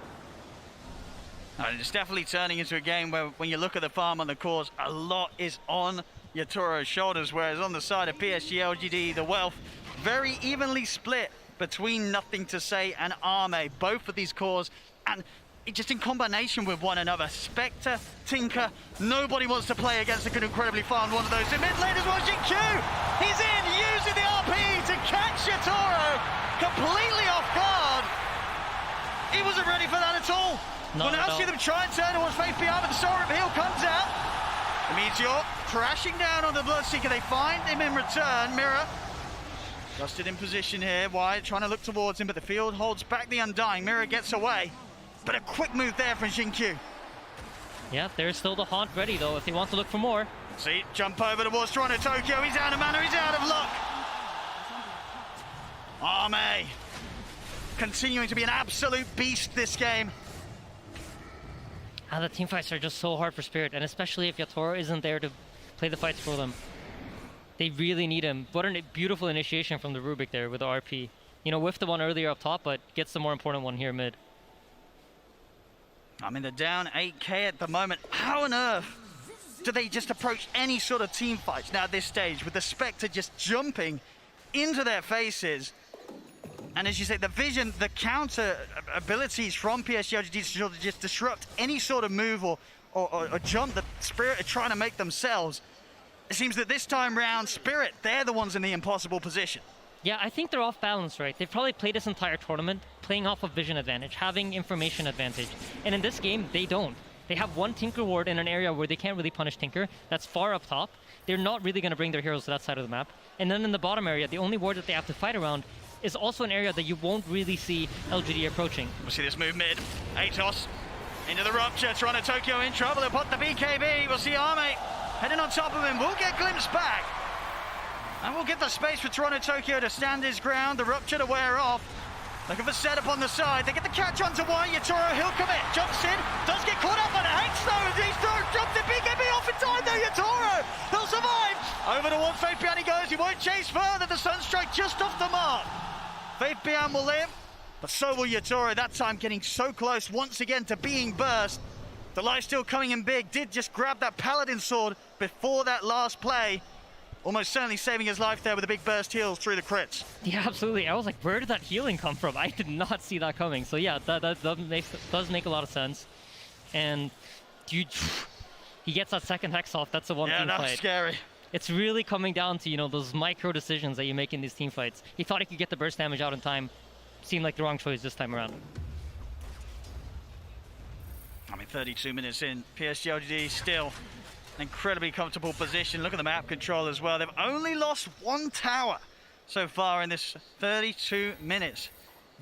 It's definitely turning into a game where when you look at the farm on the cores, a lot is on Yatoro's shoulders, whereas on the side of PSG LGD, the wealth very evenly split between Nothing to Say and Arme, both of these cores, and just in combination with one another. Spectre, Tinker, nobody wants to play against an incredibly fun one of those. In mid lane as well, Jin-Q, he's in, using the RP to catch Yatoro, completely off guard. He wasn't ready for that at all. We'll now see them try and turn towards Faith Beyond, but the Soul Reveal comes out. The Meteor crashing down on the Bloodseeker. They find him in return. Mirror Dusted in position here. Wyatt trying to look towards him, but the field holds back the Undying. Mirror gets away. But a quick move there from Jin-Q. Yeah, there's still the Haunt ready, though, if they want to look for more. See, jump over towards Toronto Tokyo. He's out of mana, he's out of luck. Arme continuing to be an absolute beast this game. And the teamfights are just so hard for Spirit, and especially if Yatoro isn't there to play the fights for them. They really need him. What a beautiful initiation from the Rubik there with the RP. You know, whiffed the one earlier up top, but gets the more important one here mid. I mean, they're down 8k at the moment. How on earth do they just approach any sort of team fights now at this stage with the Spectre just jumping into their faces? And as you say, the vision, the counter abilities from PSG to just disrupt any sort of move or jump that Spirit are trying to make themselves. It seems that this time round, Spirit, they're the ones in the impossible position. Yeah, I think they're off balance, right? They've probably played this entire tournament playing off of vision advantage, having information advantage. And in this game, they don't. They have one Tinker ward in an area where they can't really punish Tinker. That's far up top. They're not really going to bring their heroes to that side of the map. And then in the bottom area, the only ward that they have to fight around is also an area that you won't really see LGD approaching. We'll see this move mid. Atos into the Rupture. Toronto Tokyo in trouble. They'll put the BKB. We'll see Arme heading on top of him. We'll get glimpse back. And we'll get the space for Toronto Tokyo to stand his ground. The Rupture to wear off. Looking for setup on the side. They get the catch onto Wyatt. Yatoro, he'll commit. Jumps in. Does get caught up on it. Hates though. He's thrown. Jumps in. BKB off in time though. Yatoro. He'll survive. Over towards Faith Bian he goes. He won't chase further. The Sunstrike just off the mark. Faith Bian will live, but so will Yatoro. That time getting so close once again to being burst. The life still coming in big. Did just grab that Paladin sword before that last play. Almost certainly saving his life there with a big burst heals through the crits. Yeah, absolutely. I was like, where did that healing come from? I did not see that coming. So yeah, that does make a lot of sense. And dude, he gets that second hex off. That's a one team fight. Yeah, that's scary. It's really coming down to, you know, those micro decisions that you make in these team fights. He thought he could get the burst damage out in time. Seemed like the wrong choice this time around. I mean, 32 minutes in, PSG LGD still an incredibly comfortable position. Look at the map control as well. They've only lost one tower so far in this 32 minutes.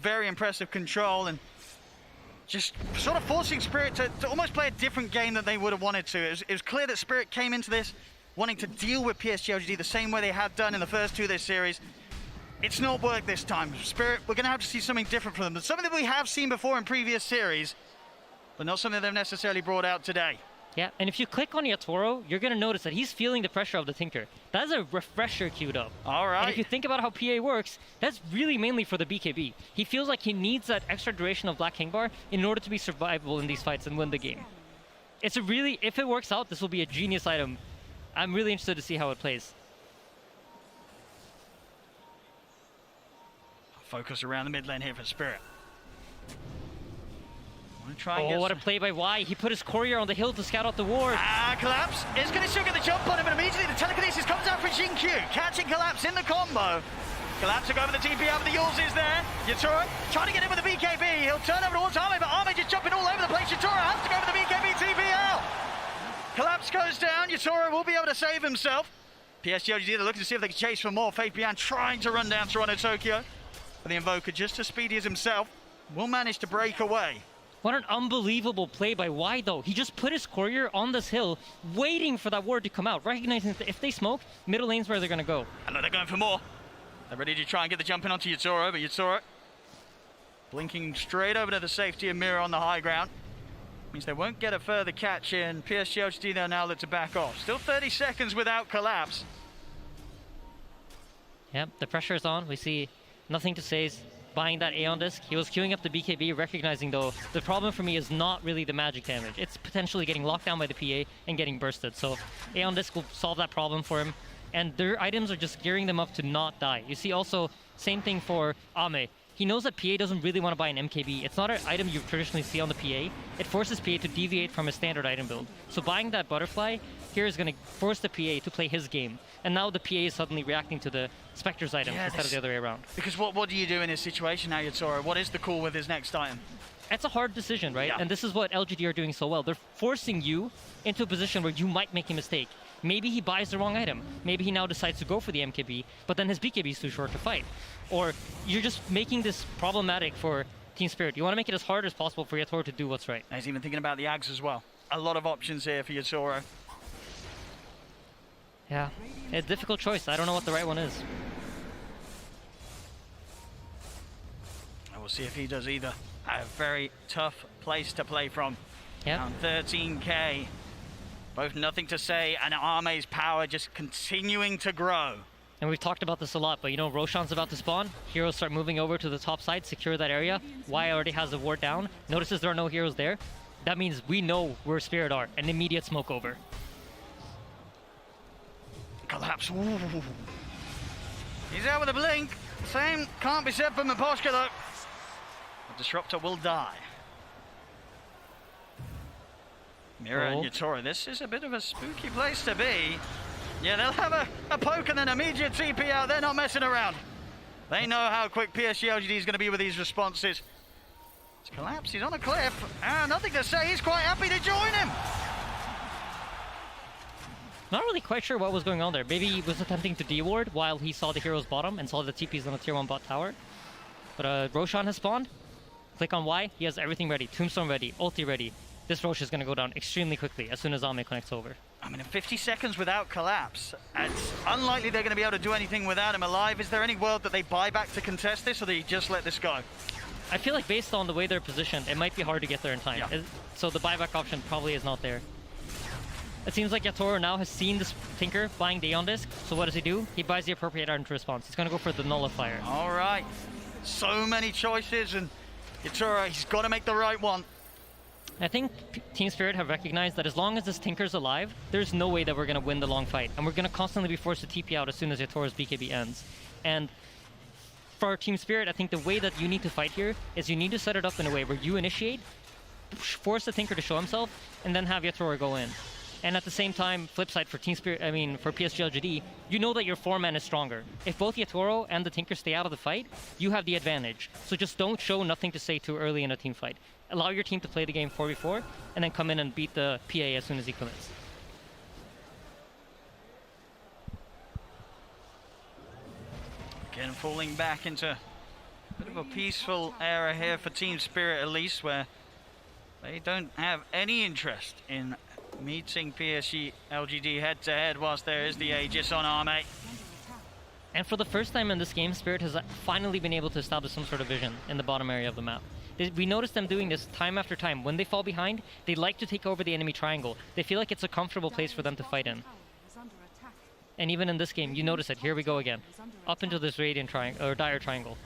Very impressive control and just sort of forcing Spirit to almost play a different game than they would have wanted to. It was clear that Spirit came into this wanting to deal with PSG LGD the same way they had done in the first two of this series. It's not worked this time. Spirit, we're going to have to see something different from them. But something that we have seen before in previous series, but not something they've necessarily brought out today. Yeah, and if you click on Yatoro, you're going to notice that he's feeling the pressure of the Tinker. That's a refresher queued up. All right. And if you think about how PA works, that's really mainly for the BKB. He feels like he needs that extra duration of Black King Bar in order to be survivable in these fights and win the game. It's a really, if it works out, this will be a genius item. I'm really interested to see how it plays. Focus around the mid lane here for Spirit. Try and oh, what a play by Y. He put his courier on the hill to scout out the ward. Collapse is going to still get the jump on him, but immediately the telekinesis comes out for Jin-Q. Catching Collapse in the combo. Collapse to go over the TP out, but the Yules is there. Yatoro trying to get in with the BKB. He'll turn over towards Arme, but Arme just jumping all over the place. Yatoro has to go with the BKB TP out. Collapse goes down. Yatoro will be able to save himself. PSG LGD, they're looking to see if they can chase for more. Faith Bian trying to run down Toronto Tokyo. But the Invoker, just as speedy as himself, will manage to break away. What an unbelievable play by Y, though. He just put his courier on this hill, waiting for that ward to come out, recognizing that if they smoke, middle lane's where they're going to go. I know they're going for more. They're ready to try and get the jump in onto Yatoro, but Yatoro blinking straight over to the safety of Mirror on the high ground. Means they won't get a further catch in. PSG LGD, they'll now look to back off. Still 30 seconds without Collapse. Yep, the pressure is on. We see Nothing to Say buying that Aeon Disc. He was queuing up the BKB, recognizing though, the problem for me is not really the magic damage. It's potentially getting locked down by the PA and getting bursted. So Aeon Disc will solve that problem for him. and their items are just gearing them up to not die. You see also, same thing for Ame. He knows that PA doesn't really want to buy an MKB. It's not an item you traditionally see on the PA. It forces PA to deviate from his standard item build. So buying that butterfly here is going to force the PA to play his game. And now the PA is suddenly reacting to the Spectre's item instead of the other way around. Because what do you do in this situation now, Yatoro? What is the call with his next item? It's a hard decision, right? Yeah. And this is what LGD are doing so well. They're forcing you into a position where you might make a mistake. Maybe he buys the wrong item. Maybe he now decides to go for the MKB, but then his BKB is too short to fight. Or you're just making this problematic for Team Spirit. You want to make it as hard as possible for Yatoro to do what's right. He's even thinking about the Ags as well. A lot of options here for Yatoro. Yeah, a difficult choice. I don't know what the right one is. We'll see if he does either. A very tough place to play from. Yep. Down 13k. Both nothing to say, and Ame's power just continuing to grow. And we've talked about this a lot, but you know, Roshan's about to spawn. Heroes start moving over to the top side, secure that area. Y already has the ward down. Notices there are no heroes there. That means we know where Spirit are. An immediate smoke over. Collapse. Ooh. He's out with a blink. Same can't be said for Miposhka though. The Disruptor will die. Mira and Yatoro, this is a bit of a spooky place to be. Yeah, they'll have a poke and an immediate TP out. They're not messing around. They know how quick PSG LGD is going to be with these responses. It's Collapse, he's on a cliff. Nothing to say, he's quite happy to join him. Not really quite sure what was going on there. Maybe he was attempting to de-ward while he saw the hero's bottom and saw the TPs on the tier 1 bot tower. But Roshan has spawned. Click on Y, he has everything ready. Tombstone ready, ulti ready. This Rosh is going to go down extremely quickly as soon as Ame connects over. I mean, in 50 seconds without Collapse, it's unlikely they're going to be able to do anything without him alive. Is there any world that they buy back to contest this, or do you just let this go? I feel like based on the way they're positioned, it might be hard to get there in time. Yeah. So the buyback option probably is not there. It seems like Yatoro now has seen this Tinker buying Dayon Disc, so what does he do? He buys the appropriate item to response. He's going to go for the Nullifier. All right. So many choices, and Yatoro, he's got to make the right one. I think Team Spirit have recognized that as long as this Tinker's alive, there's no way that we're going to win the long fight. And we're going to constantly be forced to TP out as soon as Yatoro's BKB ends. And for our Team Spirit, I think the way that you need to fight here is you need to set it up in a way where you initiate, force the Tinker to show himself, and then have Yatoro go in. And at the same time, flip side for Team Spirit, for PSG LGD, you know that your 4-man is stronger. If both Yatoro and the Tinker stay out of the fight, you have the advantage. So just don't show nothing to say too early in a team fight. Allow your team to play the game 4v4, and then come in and beat the PA as soon as he commits. Again, falling back into a bit of a peaceful era here for Team Spirit, at least, where they don't have any interest in meeting PSG LGD head-to-head, whilst there is the Aegis on Ame. And for the first time in this game, Spirit has finally been able to establish some sort of vision in the bottom area of the map. We noticed them doing this time after time. When they fall behind, they like to take over the enemy triangle. They feel like it's a comfortable place for them to fight in. And even in this game, you notice it. Here we go again. Up into this Radiant triangle, or Dire triangle.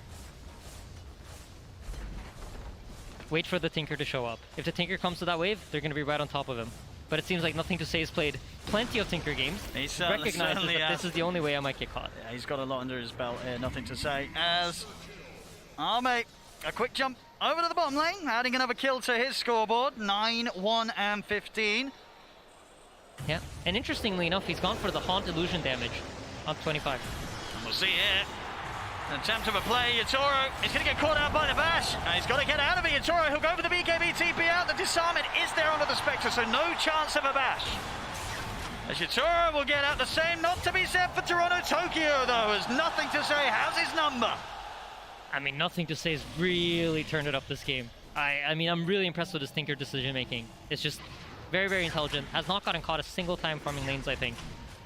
Wait for the Tinker to show up. If the Tinker comes to that wave, they're going to be right on top of him. But it seems like Nothing to Say has played plenty of Tinker games. He recognizes that this is the only way I might get caught. Yeah, he's got a lot under his belt here, Nothing to Say. As Ame, a quick jump over to the bottom lane, adding another kill to his scoreboard, 9, 1, and 15. Yeah, and interestingly enough, he's gone for the Haunt Illusion damage on 25. And we'll see here. An attempt of a play, Yatoro is going to get caught out by the bash. And he's got to get out of it, Yatoro. He'll go for the BKB TP out. The disarmament is there under the Spectre, so no chance of a bash. As Yatoro will get out the same, not to be said for Toronto Tokyo, though, as Nothing to Say has his number. I mean, Nothing to Say has really turned it up this game. I mean, I'm really impressed with his Tinker decision-making. It's just very, very intelligent. Has not gotten caught a single time farming lanes, I think.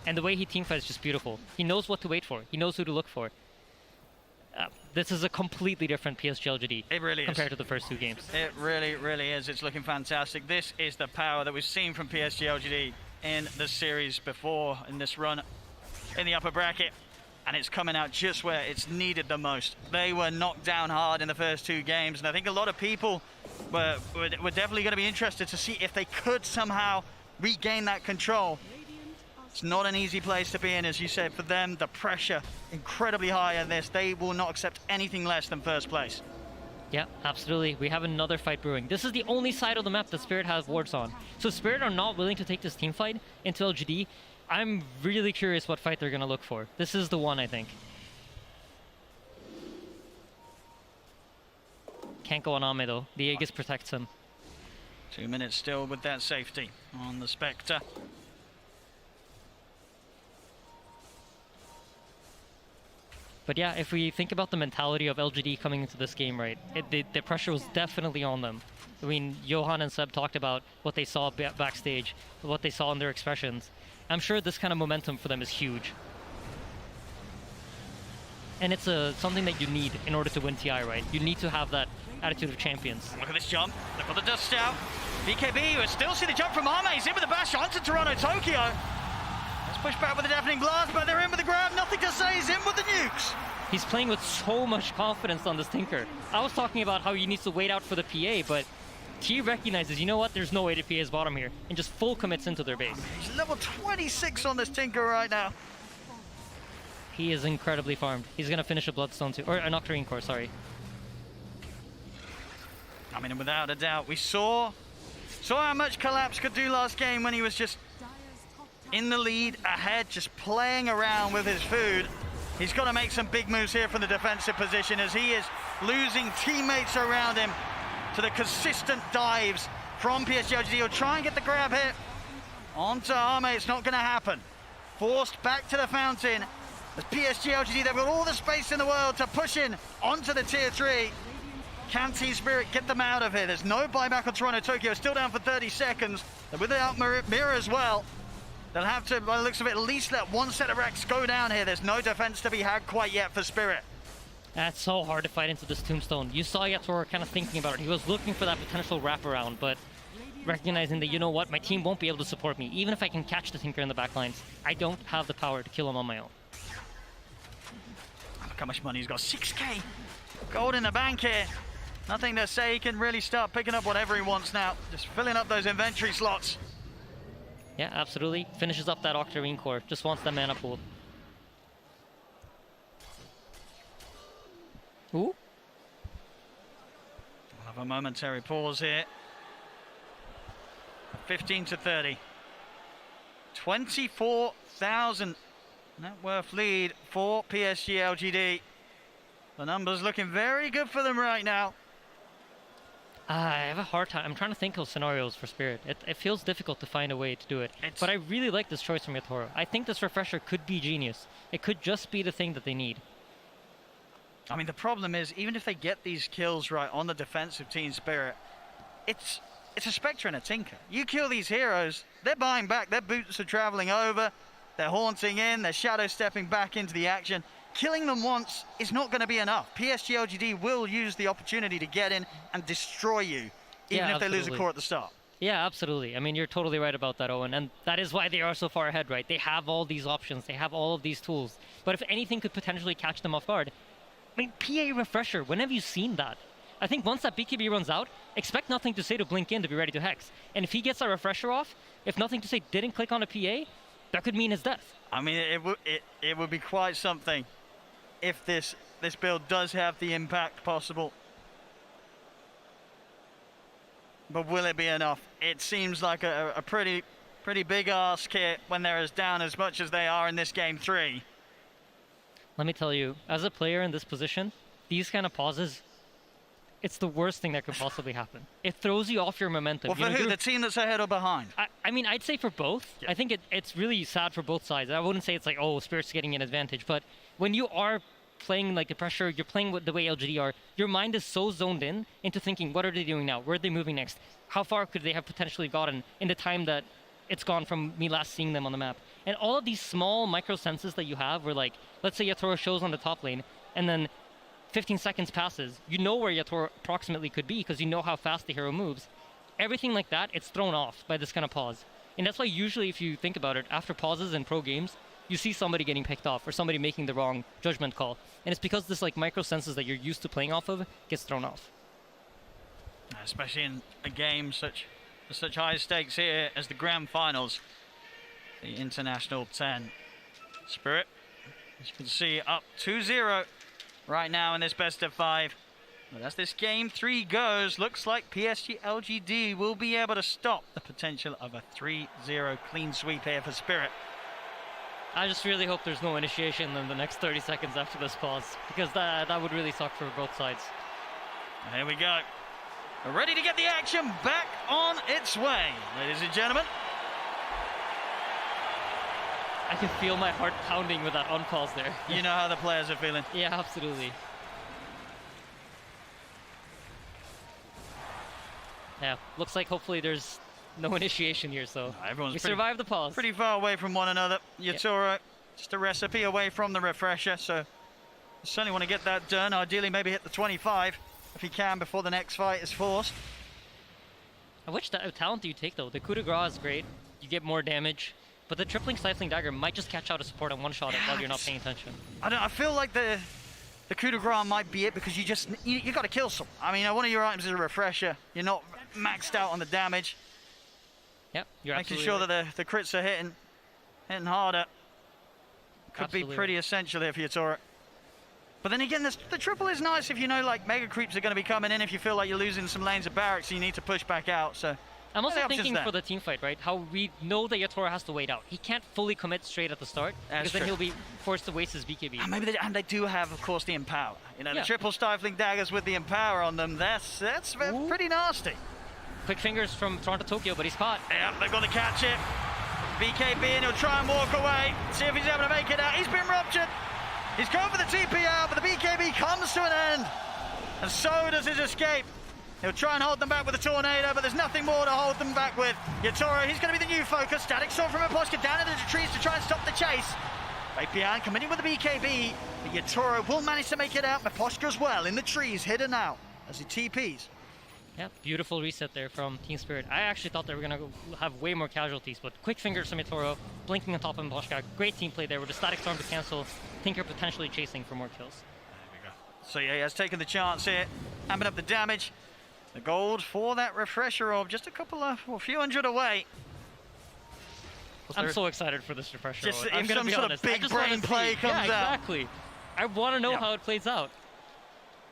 And the way he teamfights is just beautiful. He knows what to wait for. He knows who to look for. This is a completely different PSG LGD. It really compared to the first two games. It really, really is. It's looking fantastic. This is the power that we've seen from PSG LGD in the series before, in this run in the upper bracket. And it's coming out just where it's needed the most. They were knocked down hard in the first two games, and I think a lot of people were definitely going to be interested to see if they could somehow regain that control. It's not an easy place to be in, as you said. For them, the pressure incredibly high in this. They will not accept anything less than first place. Yeah, absolutely. We have another fight brewing. This is the only side of the map that Spirit has wards on. So Spirit are not willing to take this team fight into LGD. I'm really curious what fight they're going to look for. This is the one, I think. Can't go on Ame though. The Aegis protects him. 2 minutes still with that safety on the Spectre. But yeah, if we think about the mentality of LGD coming into this game, right, the pressure was definitely on them. I mean, Johan and Seb talked about what they saw backstage, what they saw in their expressions. I'm sure this kind of momentum for them is huge. And it's something that you need in order to win TI, right? You need to have that attitude of champions. Look at this jump. They've got the dust out. BKB, we still see the jump from Ame. He's in with the bash onto Toronto Tokyo. Let's push back with the deafening blast, but they're in with the grab. Nothing to say. He's in with the nukes. He's playing with so much confidence on this Tinker. I was talking about how he needs to wait out for the PA, but T recognizes, you know what, there's no way to PA his bottom here, and just full commits into their base. He's level 26 on this Tinker right now. He is incredibly farmed. He's going to finish a Bloodstone too, or an Octarine Core, sorry. I mean, without a doubt, we saw how much Collapse could do last game when he was just in the lead, ahead, just playing around with his food. He's got to make some big moves here from the defensive position as he is losing teammates around him to the consistent dives from PSG LGD. He'll try and get the grab hit onto Ame. It's not going to happen. Forced back to the fountain. As PSG LGD, they've got all the space in the world to push in onto the tier 3. Can Team Spirit get them out of here? There's no buyback on Toronto Tokyo, still down for 30 seconds. They're without mirror as well. They'll have to, by the looks of it, at least let one set of racks go down here. There's no defense to be had quite yet for Spirit. That's so hard to fight into this Tombstone. You saw Yatoro kind of thinking about it. He was looking for that potential wraparound, but recognizing that, you know what, my team won't be able to support me. Even if I can catch the Tinker in the back lines, I don't have the power to kill him on my own. Look how much money he's got. 6K gold in the bank here. Nothing to say. He can really start picking up whatever he wants now. Just filling up those inventory slots. Yeah, absolutely. Finishes up that Octarine Core. Just wants the mana pool. Ooh. We'll have a momentary pause here. 15 to 30. 24,000 net worth lead for PSG LGD. The numbers looking very good for them right now. I have a hard time. I'm trying to think of scenarios for Spirit. It feels difficult to find a way to do it. But I really like this choice from Yatoro. I think this refresher could be genius. It could just be the thing that they need. I mean, the problem is, even if they get these kills right on the defensive Team Spirit, it's a Spectre and a Tinker. You kill these heroes, they're buying back. Their boots are traveling over. They're haunting in. They're shadow stepping back into the action. Killing them once is not going to be enough. PSG LGD will use the opportunity to get in and destroy you, even if they lose a core at the start. Yeah, absolutely. I mean, you're totally right about that, Owen. And that is why they are so far ahead, right? They have all these options. They have all of these tools. But if anything could potentially catch them off guard, I mean, PA refresher, when have you seen that? I think once that BKB runs out, expect Nothing to Say to blink in to be ready to hex. And if he gets that refresher off, if Nothing to Say didn't click on a PA, that could mean his death. I mean, it would be quite something if this build does have the impact possible. But will it be enough? It seems like a pretty big ask here when they're as down as much as they are in this game 3. Let me tell you, as a player in this position, these kind of pauses, it's the worst thing that could possibly happen. It throws you off your momentum. Well, for who? The team that's ahead or behind? I mean, I'd say for both. Yeah. I think it's really sad for both sides. I wouldn't say it's like, oh, Spirit's getting an advantage. But when you are playing like the pressure, you're playing with the way LGD are, your mind is so zoned in into thinking, what are they doing now? Where are they moving next? How far could they have potentially gotten in the time that it's gone from me last seeing them on the map? And all of these small micro senses that you have where, like, let's say Yatoro shows on the top lane, and then 15 seconds passes, you know where Yatoro approximately could be because you know how fast the hero moves. Everything like that, it's thrown off by this kind of pause. And that's why usually, if you think about it, after pauses in pro games, you see somebody getting picked off or somebody making the wrong judgment call. And it's because this like micro senses that you're used to playing off of gets thrown off. Especially in a game such high stakes here as the grand finals. the International 10. Spirit, as you can see, up 2-0 right now in this best of 5. But as this game 3 goes, looks like PSG LGD will be able to stop the potential of a 3-0 clean sweep here for Spirit. I just really hope there's no initiation in the next 30 seconds after this pause, because that would really suck for both sides. Here we go. We're ready to get the action back on its way, ladies and gentlemen. I can feel my heart pounding with that unpause there. You know how the players are feeling. Yeah, absolutely. Yeah, looks like hopefully there's no initiation here, so we survived the pause. Pretty far away from one another. Yatoro, just a recipe away from the refresher, so certainly want to get that done. Ideally, maybe hit the 25 if he can before the next fight is forced. Which talent do you take, though? The coup de grace is great. You get more damage. But the tripling stifling dagger might just catch out a support and one-shot it while you're not paying attention. I feel like the coup de grace might be it, because you got to kill some. I mean, one of your items is a refresher. You're not maxed out on the damage. Yep, you're making absolutely sure right. that the crits are hitting harder. Could be pretty essential here for Yatoro. But then again, the triple is nice if you know like mega creeps are going to be coming in. If you feel like you're losing some lanes of barracks, so you need to push back out. So I'm also thinking for the team fight, right? How we know that Yatoro has to wait out. He can't fully commit straight at the start, because then he'll be forced to waste his BKB. And maybe they do have, of course, the Empower. You know, Yeah. the triple stifling daggers with the Empower on them. That's pretty nasty. Quick fingers from Toronto Tokyo, but he's caught. Yeah, they've got to catch it. BKB, and he'll try and walk away. See if he's able to make it out. He's been ruptured. He's going for the TP out, but the BKB comes to an end. And so does his escape. He'll try and hold them back with a tornado, but there's nothing more to hold them back with. Yatoro, he's going to be the new focus. Static Storm from Aposka down into the trees to try and stop the chase. Fabian coming in with the BKB, but Yatoro will manage to make it out. Aposka as well in the trees, hidden out as he TPs. Yeah, beautiful reset there from Team Spirit. I actually thought they were going to have way more casualties, but quick fingers from Yatoro, blinking on top of Mboshka. Great team play there with the Static Storm to cancel. Tinker potentially chasing for more kills. So yeah, he has taken the chance here, hamming up the damage. The gold for that refresher orb, just a few hundred away. I'm so excited for this refresher. Just I'm if gonna some be sort honest. of I big just wanna brain see- play comes out. Yeah, exactly. I want to know how it plays out.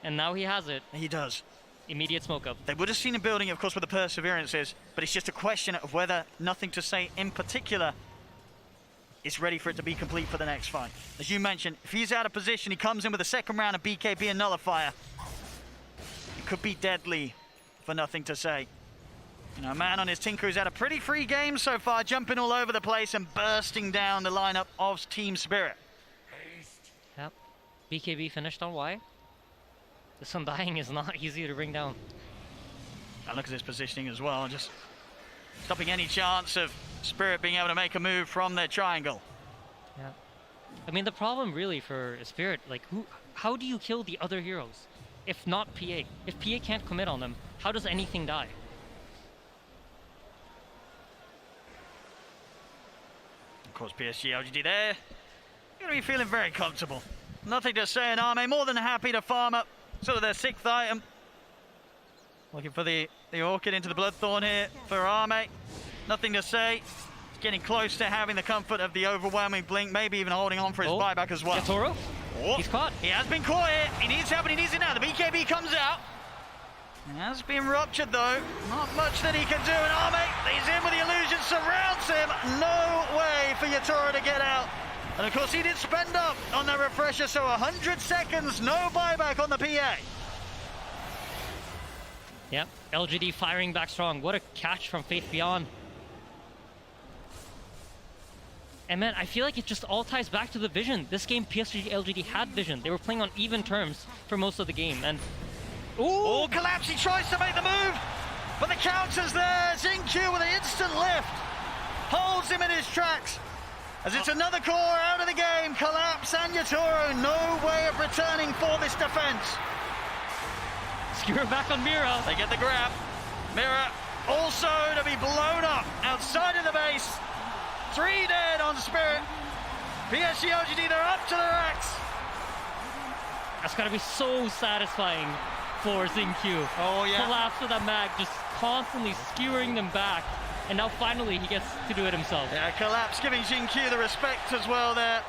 And now he has it. He does. Immediate smoke up. They would have seen him building, of course, where the perseverance is, but it's just a question of whether Nothing to Say in particular is ready for it to be complete for the next fight. As you mentioned, if he's out of position, he comes in with a second round of BKB and Nullifier. It could be deadly for Nothing to Say. You know, a man on his Tinker who's had a pretty free game so far, jumping all over the place and bursting down the lineup of Team Spirit. Yep. BKB finished on Y. This Undying is not easy to bring down. And look at his positioning as well, just stopping any chance of Spirit being able to make a move from their triangle. Yeah. I mean, the problem really for Spirit, like, how do you kill the other heroes? If not PA. If PA can't commit on them, how does anything die? Of course, PSG LGD there. Going to be feeling very comfortable. Nothing to Say in Arme, more than happy to farm up sort of their 6th item. Looking for the Orchid into the Bloodthorn here for Arme. Nothing to Say. He's getting close to having the comfort of the overwhelming blink, maybe even holding on for his buyback as well. Yatoro? He's caught. He has been caught here. He needs help and he needs it now. The BKB comes out. He has been ruptured though. Not much that he can do. And Arme, he's in with the illusion, surrounds him. No way for Yatoro to get out. And of course he did spend up on that refresher, so 100 seconds, no buyback on the PA. Yep, LGD firing back strong. What a catch from Faith Beyond. And man, I feel like it just all ties back to the vision. This game, PSG LGD had vision. They were playing on even terms for most of the game. And oh, Collapse, he tries to make the move, but the counter's there. Zinq with an instant lift. Holds him in his tracks. As it's another core out of the game. Collapse and Yatoro, no way of returning for this defense. Skewer back on Mira. They get the grab. Mira also to be blown up outside of the base. 3 dead on Spirit. PSG LGD, they're up to the racks. That's gotta be so satisfying for Zinq. Oh yeah. Collapse with that mag, just constantly skewering them back. and now finally he gets to do it himself. Yeah, Collapse giving Jin-Q the respect as well there,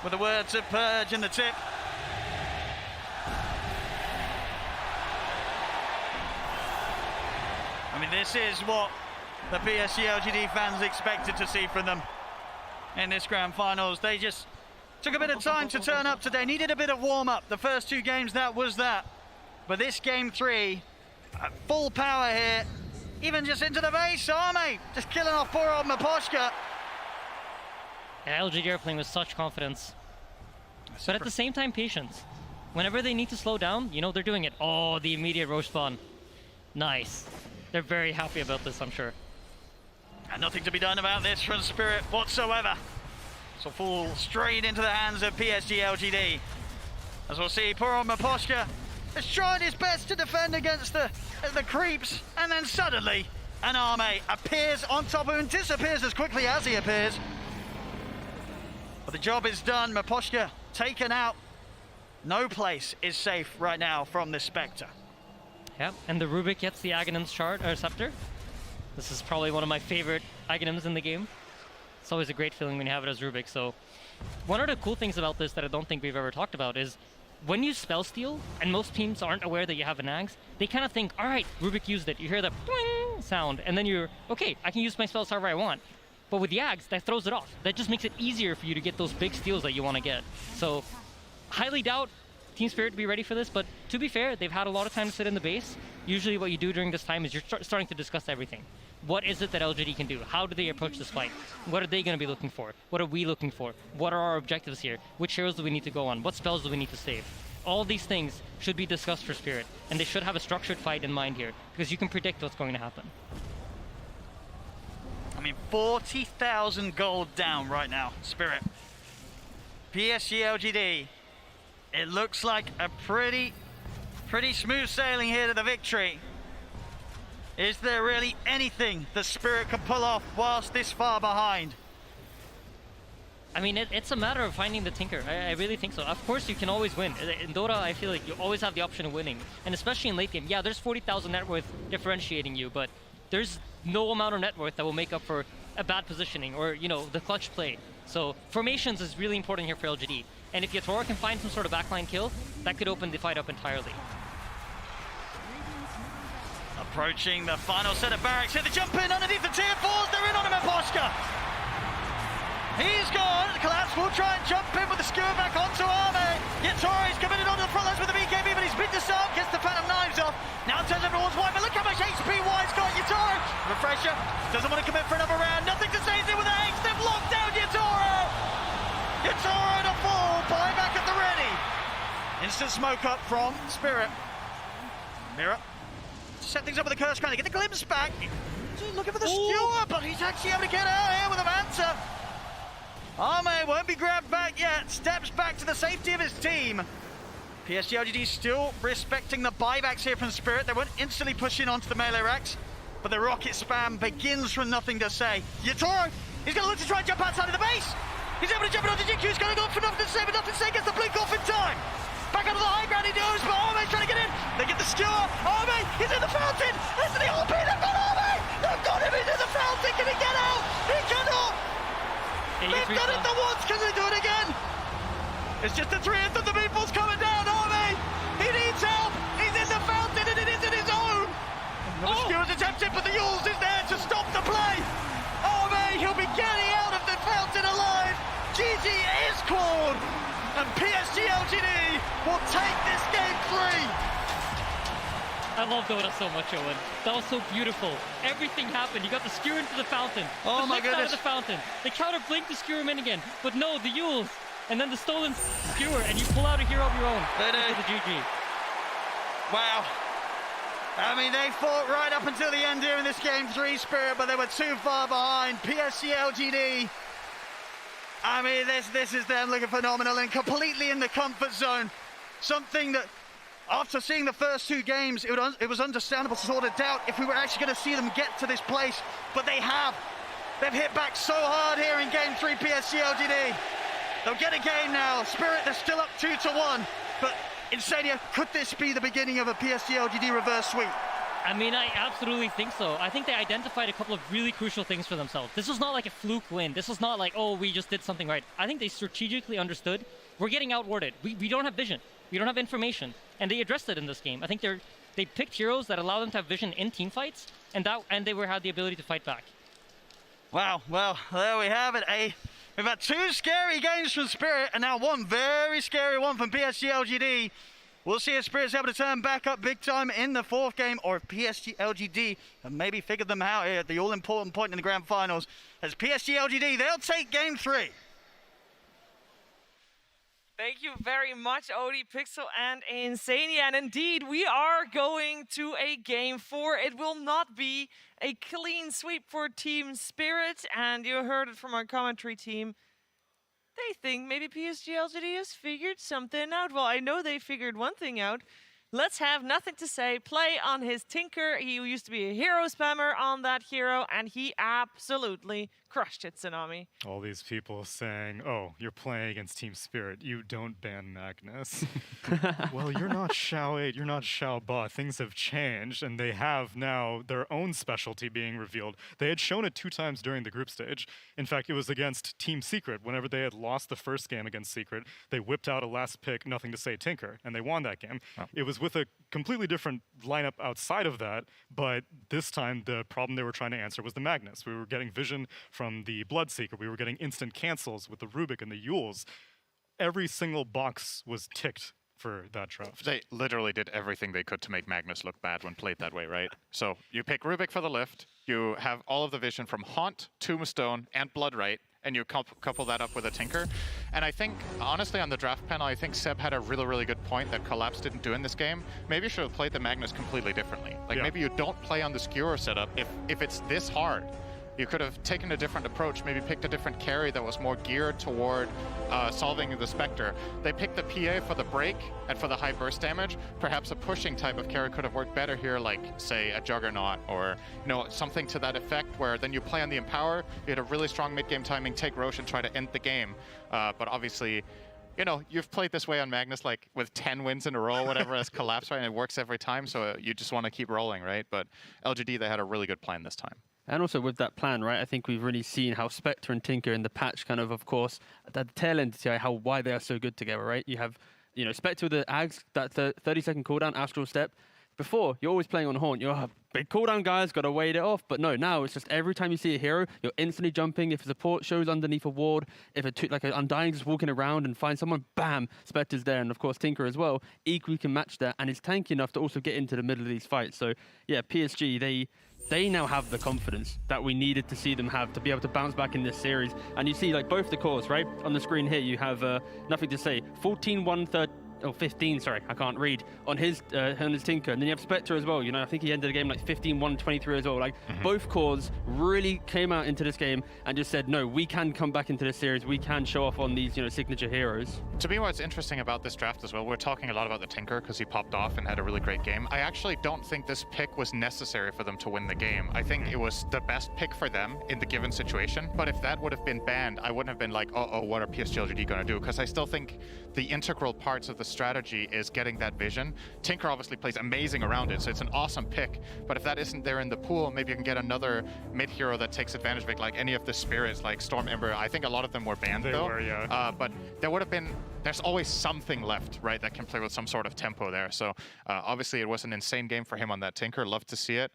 with the words of Purge in the tip. I mean, this is what the PSG LGD fans expected to see from them in this grand finals. They just took a bit of time to turn up today, needed a bit of warm-up. The first two games, that was that. But this game 3, full power here, even just into the base. Arme just killing off poor old Maposhka. And LGD are playing with such confidence. But at the same time, patience. Whenever they need to slow down, you know, they're doing it. Oh, the immediate roche spawn. Nice. They're very happy about this, I'm sure. And nothing to be done about this from Spirit whatsoever. So fall straight into the hands of PSG LGD. As we'll see, poor old Maposhka has tried his best to defend against the creeps, and then suddenly an Arme appears on top of him and disappears as quickly as he appears. But the job is done. Maposhka taken out. No place is safe right now from this Spectre. Yep, and the Rubik gets the Aghanim's scepter. This is probably one of my favorite Aghanims in the game. It's always a great feeling when you have it as Rubik. So one of the cool things about this that I don't think we've ever talked about is when you spell steal, and most teams aren't aware that you have an Ags, they kind of think, all right, Rubik used it. You hear the boing sound, and then you're, okay, I can use my spells however I want. But with the Ags, that throws it off. That just makes it easier for you to get those big steals that you want to get. So highly doubt Team Spirit to be ready for this, but to be fair, they've had a lot of time to sit in the base. Usually what you do during this time is you're starting to discuss everything. What is it that LGD can do? How do they approach this fight? What are they going to be looking for? What are we looking for? What are our objectives here? Which heroes do we need to go on? What spells do we need to save? All these things should be discussed for Spirit, and they should have a structured fight in mind here, because you can predict what's going to happen. I mean, 40,000 gold down right now, Spirit. PSG LGD. It looks like a pretty smooth sailing here to the victory. Is there really anything the Spirit can pull off whilst this far behind? I mean, it's a matter of finding the tinker. I really think so. Of course, you can always win. In Dota, I feel like you always have the option of winning. And especially in late game, yeah, there's 40,000 net worth differentiating you, but there's no amount of net worth that will make up for a bad positioning or, you know, the clutch play. So formations is really important here for LGD. And if Yatora can find some sort of backline kill, that could open the fight up entirely. Approaching the final set of barracks here, they jump in underneath the tier 4s, they're in on him, Maposhka. He's gone, Collapse will try and jump in with the skewer back onto Arme. Yatora's committed onto the front lines with the BKB, but he's been disarmed, gets the Phantom Knives off. Now turns everyone's wide, but look how much HP Wide's got. Yatora, refresher, doesn't want to commit for another round, nothing to say, he's in with the Aegis, they've locked down Yatora. Yatora to fall, buyback at the ready. Instant smoke up from Spirit. Mirror, set things up with the curse crown, they get the glimpse back. He's looking for the skewer, but he's actually able to get out here with a Manta. Arme won't be grabbed back yet, steps back to the safety of his team. PSG LGD still respecting the buybacks here from Spirit. They won't instantly push in onto the melee racks, but the rocket spam begins from nothing to say. Yatora, he's going to look to try and jump outside of the base. He's able to jump it onto GQ, he's going to go for nothing to say, but nothing to say, gets the blink off in time. Back onto the high ground he goes, but Arme's trying to get in. They get the skewer. Arme, he's in the fountain. Into the OP, they've got Arme. They've got him, he's in the fountain. Can he get out? He cannot. They've done it the once, can they do it again? It's just the 3th of the meeples coming down. Arme, he needs help. He's in the fountain and it isn't his own. The skewer's attempted, but the Yules is there to stop the play. Arme, he'll be getting out of the fountain alive. GG is called. And PSG LGD will take this game 3. I love Dota so much, Owen. That was so beautiful. Everything happened. You got the skewer into the fountain. Oh my goodness. Out of the fountain. They counter blink to skewer him in again. But no, the Yules. And then the stolen skewer, and you pull out a hero of your own. They did. The GG. Wow. I mean, they fought right up until the end here in this game 3, Spirit, but they were too far behind. PSG LGD. I mean, this is them looking phenomenal and completely in the comfort zone. Something that, after seeing the first 2 games, it was understandable to sort of doubt if we were actually going to see them get to this place, but they have. They've hit back so hard here in game 3, PSG LGD. They'll get a game now. Spirit, they're still up 2-1, but Insania, could this be the beginning of a PSG LGD reverse sweep? I mean, I absolutely think so. I think they identified a couple of really crucial things for themselves. This was not like a fluke win. This was not like, oh, we just did something right. I think they strategically understood we're getting outwarded. We don't have vision. We don't have information. And they addressed it in this game. I think they picked heroes that allow them to have vision in team fights, and they had the ability to fight back. Wow, well, there we have it. We've had 2 scary games from Spirit, and now 1 very scary one from PSG LGD. We'll see if Spirit's able to turn back up big time in the 4th game, or if PSG LGD have maybe figured them out here at the all-important point in the grand finals. As PSG LGD, they'll take game 3. Thank you very much, Odie, Pixel, and Insania. And indeed, we are going to a game 4. It will not be a clean sweep for Team Spirit, and you heard it from our commentary team. They think maybe PSG LGD has figured something out. Well, I know they figured one thing out. Let's have Nothing to Say play on his Tinker. He used to be a hero spammer on that hero, and he absolutely crushed it, Tsunami. All these people saying, oh, you're playing against Team Spirit. You don't ban Magnus. Well, you're not Xiao 8, you're not Xiao Ba. Things have changed, and they have now their own specialty being revealed. They had shown it 2 times during the group stage. In fact, it was against Team Secret. Whenever they had lost the first game against Secret, they whipped out a last pick, Nothing to Say Tinker, and they won that game. Oh. It was with a completely different lineup outside of that, but this time the problem they were trying to answer was the Magnus. We were getting vision from the Bloodseeker. We were getting instant cancels with the Rubik and the Yules. Every single box was ticked for that draft. They literally did everything they could to make Magnus look bad when played that way, right? So you pick Rubik for the lift, you have all of the vision from Haunt, Tombstone, and Bloodright, and you couple that up with a Tinker. And I think, honestly, on the draft panel, I think Seb had a really, really good point that Collapse didn't do in this game. Maybe you should have played the Magnus completely differently. Like, maybe you don't play on the Skewer setup if it's this hard. You could have taken a different approach, maybe picked a different carry that was more geared toward solving the Spectre. They picked the PA for the break and for the high burst damage. Perhaps a pushing type of carry could have worked better here, like, say, a Juggernaut or, you know, something to that effect, where then you play on the Empower, you had a really strong mid-game timing, take Roche and try to end the game. But obviously, you know, you've played this way on Magnus, like, with 10 wins in a row, whatever, as Collapse, right? And it works every time, so you just want to keep rolling, right? But LGD, they had a really good plan this time. And also with that plan, right, I think we've really seen how Spectre and Tinker in the patch kind of course, at the tail end, why they are so good together, right? You have, you know, Spectre with the Ags, that 30-second cooldown, Astral Step. Before, you're always playing on Haunt. You're a big cooldown, guys, got to wait it off. But no, now it's just every time you see a hero, you're instantly jumping. If a support shows underneath a ward, if like an Undying just walking around and find someone, bam, Spectre's there. And of course, Tinker as well, equally can match that. And is tanky enough to also get into the middle of these fights. So yeah, PSG, they now have the confidence that we needed to see them have to be able to bounce back in this series. And you see, like, both the cores, right? On the screen here, you have Nothing to Say, 14-1-13. Oh, 15, sorry, I can't read, on his Tinker. And then you have Spectre as well. You know, I think he ended the game like 15-1-23 as well. Like, both cores really came out into this game and just said, no, we can come back into this series. We can show off on these, you know, signature heroes. To me, what's interesting about this draft as well, we're talking a lot about the Tinker because he popped off and had a really great game. I actually don't think this pick was necessary for them to win the game. I think it was the best pick for them in the given situation. But if that would have been banned, I wouldn't have been like, uh-oh, what are PSG LGD going to do? Because I still think the integral parts of the strategy is getting that vision. Tinker obviously plays amazing around it, so it's an awesome pick. But if that isn't there in the pool, maybe you can get another mid hero that takes advantage of it, like any of the spirits, like Storm Ember. I think a lot of them were banned though. They were, yeah. But there would have been, there's always something left, right, that can play with some sort of tempo there. So obviously it was an insane game for him on that Tinker. Love to see it.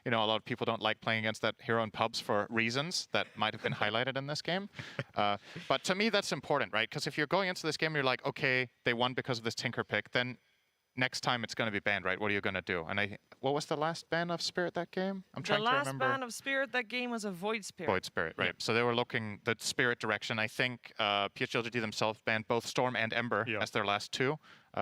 You know, a lot of people don't like playing against that hero in pubs for reasons that might have been highlighted in this game. But to me, that's important, right? Because if you're going into this game and you're like, okay, they won because of this Tinker pick, then next time it's going to be banned, right? What are you going to do? And what was the last ban of Spirit that game? I'm trying to remember. The last ban of Spirit that game was a Void Spirit. Void Spirit, right. Yeah. So they were looking the Spirit direction. I think PSG LGD themselves banned both Storm and Ember as their last 2.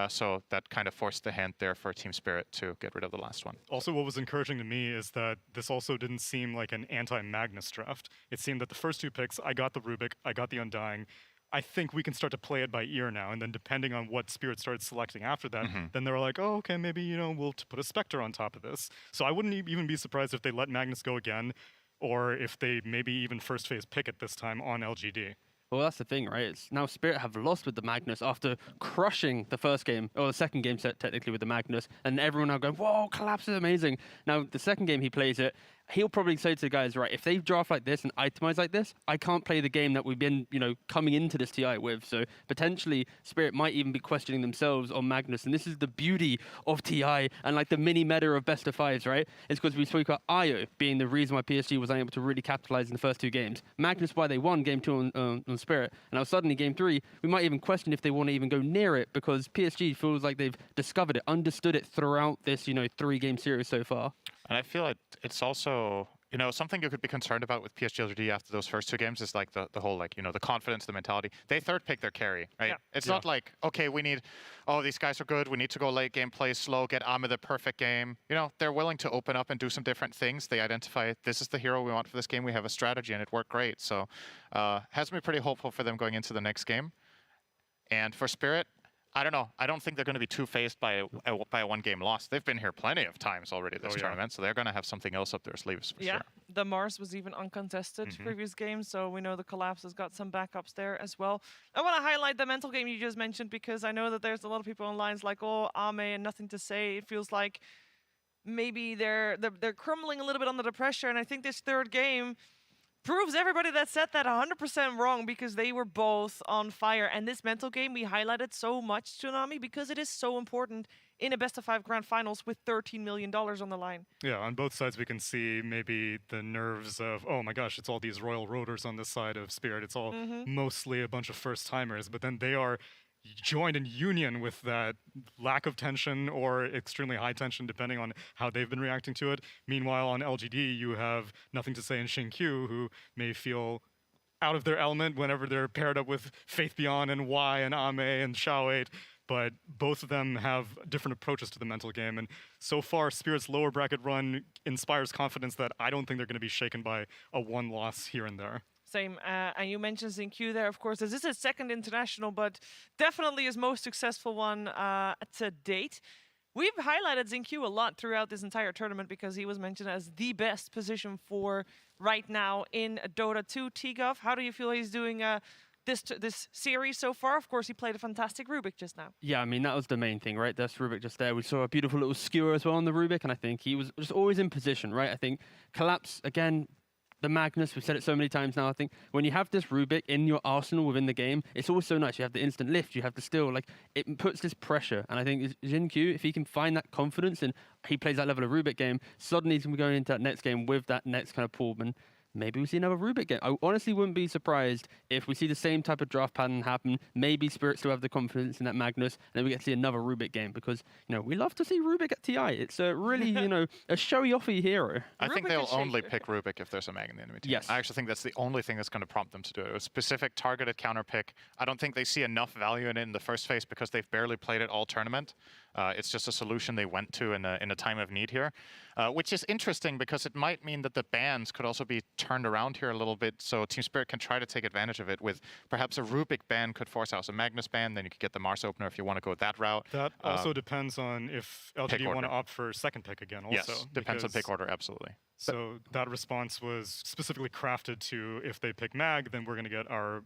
So that kind of forced the hand there for Team Spirit to get rid of the last one. Also, what was encouraging to me is that this also didn't seem like an anti-Magnus draft. It seemed that the first 2 picks, I got the Rubik, I got the Undying. I think we can start to play it by ear now, and then depending on what Spirit started selecting after that, then they were like, oh, okay, maybe, you know, we'll put a Spectre on top of this. So I wouldn't even be surprised if they let Magnus go again, or if they maybe even first phase pick it this time on LGD. Well, that's the thing, right? It's now Spirit have lost with the Magnus after crushing the first game, or the second game set technically with the Magnus, and everyone now going, whoa, Collapse is amazing. Now, the second game he plays it, he'll probably say to the guys, right, if they draft like this and itemize like this, I can't play the game that we've been, coming into this TI with. So potentially Spirit might even be questioning themselves on Magnus. And this is the beauty of TI and like the mini meta of best of fives, right? It's because we spoke about Io being the reason why PSG was unable to really capitalize in the first two games. Magnus, why they won game 2 on Spirit. And now suddenly game 3, we might even question if they want to even go near it because PSG feels like they've discovered it, understood it throughout this, 3-game series so far. And I feel like it's also, something you could be concerned about with PSG LGD after those first two games is like the whole, the confidence, the mentality. They third pick their carry, right? Yeah. It's not like, okay, these guys are good. We need to go late game, play slow, get Ame the perfect game. They're willing to open up and do some different things. They identify, this is the hero we want for this game. We have a strategy and it worked great. So has me pretty hopeful for them going into the next game. And for Spirit, I don't know. I don't think they're going to be too phased by a one-game loss. They've been here plenty of times already this tournament, so they're going to have something else up their sleeves for sure. The Mars was even uncontested previous game, so we know the Collapse has got some backups there as well. I want to highlight the mental game you just mentioned because I know that there's a lot of people on lines like, oh, Ame and nothing to say. It feels like maybe they're crumbling a little bit under the pressure, and I think this third game proves everybody that said that 100% wrong because they were both on fire. And this mental game we highlighted so much, Tsunami, because it is so important in a best-of-5 grand finals with $13 million on the line. Yeah, on both sides we can see maybe the nerves of, oh my gosh, it's all these Royal Roaders on this side of Spirit. It's all mostly a bunch of first-timers, but then they are joined in union with that lack of tension or extremely high tension depending on how they've been reacting to it. Meanwhile, on LGD, you have nothing to say in Xinkyu, who may feel out of their element whenever they're paired up with Faith Beyond and Y and Ame and Xiao8, but both of them have different approaches to the mental game. And so far, Spirit's lower bracket run inspires confidence that I don't think they're going to be shaken by a one loss here and there. Same, and you mentioned Xinkyu there, of course. This is his second international, but definitely his most successful one to date. We've highlighted Xinkyu a lot throughout this entire tournament because he was mentioned as the best position for right now in Dota2. T-Gov, how do you feel he's doing this series so far? Of course, he played a fantastic Rubik just now. Yeah, I mean, that was the main thing, right? That's Rubik just there. We saw a beautiful little skewer as well on the Rubik, and I think he was just always in position, right? I think Collapse, again, the Magnus, we've said it so many times now, I think when you have this Rubik in your arsenal within the game, it's always so nice. You have the instant lift, you have the steal, like it puts this pressure. And I think Xinkyu, if he can find that confidence and he plays that level of Rubik game, suddenly he's going to be going into that next game with that next kind of pool. And maybe we see another Rubik game. I honestly wouldn't be surprised if we see the same type of draft pattern happen. Maybe Spirit still have the confidence in that Magnus, and then we get to see another Rubik game because, we love to see Rubik at TI. It's a really, a showy-offy hero. I think they'll only pick Rubik if there's a Mag in the enemy team. Yes. I actually think that's the only thing that's going to prompt them to do it. A specific targeted counter pick. I don't think they see enough value in it in the first phase because they've barely played it all tournament. It's just a solution they went to in a time of need here, which is interesting because it might mean that the bans could also be turned around here a little bit, so Team Spirit can try to take advantage of it with perhaps a Rubik ban could force out a Magnus ban, then you could get the Mars opener if you want to go that route. That also depends on if LGD want to opt for second pick again also. Yes, depends on pick order, absolutely. So that response was specifically crafted to, if they pick Mag, then we're going to get our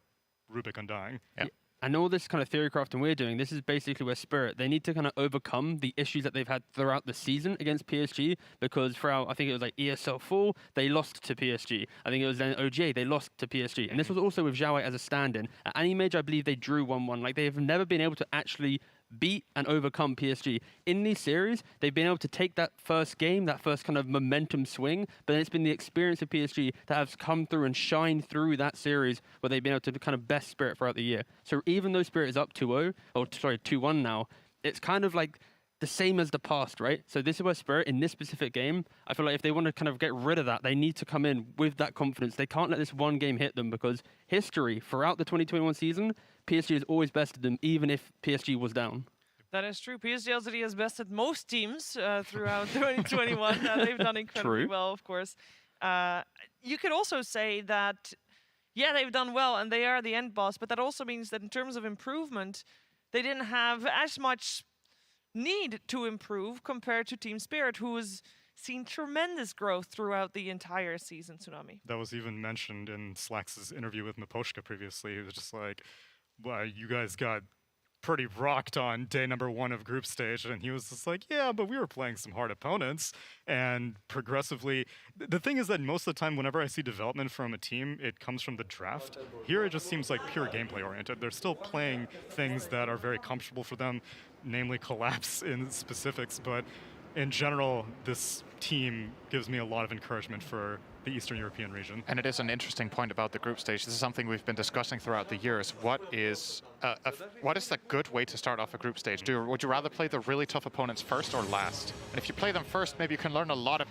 Rubik Undying. Yeah. And all this kind of theory crafting we're doing, this is basically where Spirit, they need to kind of overcome the issues that they've had throughout the season against PSG, because throughout, I think it was like ESL Fall, they lost to PSG. I think it was then OGA, they lost to PSG. And this was also with Xiao8 as a stand-in. At Animage, I believe they drew 1-1. Like, they have never been able to actually beat and overcome PSG. In these series, they've been able to take that first game, that first kind of momentum swing, but then it's been the experience of PSG that has come through and shined through that series where they've been able to kind of best Spirit throughout the year. So even though Spirit is up 2-0, or sorry, 2-1 now, it's kind of like the same as the past, right? So this is where Spirit, in this specific game, I feel like if they want to kind of get rid of that, they need to come in with that confidence. They can't let this one game hit them because history, throughout the 2021 season, PSG has always bested them, even if PSG was down. That is true. PSG LGD has bested most teams throughout 2021. They've done incredibly well, of course. You could also say that, yeah, they've done well and they are the end boss, but that also means that in terms of improvement, they didn't have as much need to improve compared to Team Spirit, who is seen tremendous growth throughout the entire season, Tsunami. That was even mentioned in Slax's interview with Miposhka previously. He was just like, well, you guys got pretty rocked on day number 1 of group stage, and he was just like, yeah, but we were playing some hard opponents, and progressively, the thing is that most of the time whenever I see development from a team, it comes from the draft. Here it just seems like pure gameplay oriented. They're still playing things that are very comfortable for them, namely collapse in specifics, but in general, this team gives me a lot of encouragement for the Eastern European region. And it is an interesting point about the group stage. This is something we've been discussing throughout the years. What is the good way to start off a group stage? Would you rather play the really tough opponents first or last? And if you play them first, maybe you can learn a lot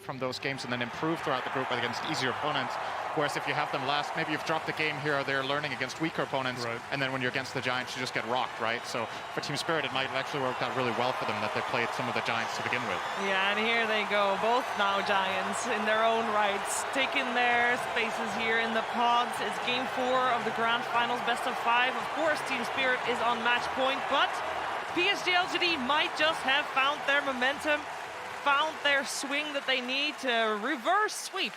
from those games and then improve throughout the group against easier opponents. Whereas if you have them last, maybe you've dropped the game here or there learning against weaker opponents, right. And then when you're against the Giants, you just get rocked, right? So for Team Spirit, it might have actually worked out really well for them that they played some of the Giants to begin with. Yeah, and here they go, both now Giants in their own rights, taking their spaces here in the pods. It's game 4 of the grand finals, best of 5. Of course, Team Spirit is on match point, but PSG LGD might just have found their momentum, found their swing that they need to reverse sweep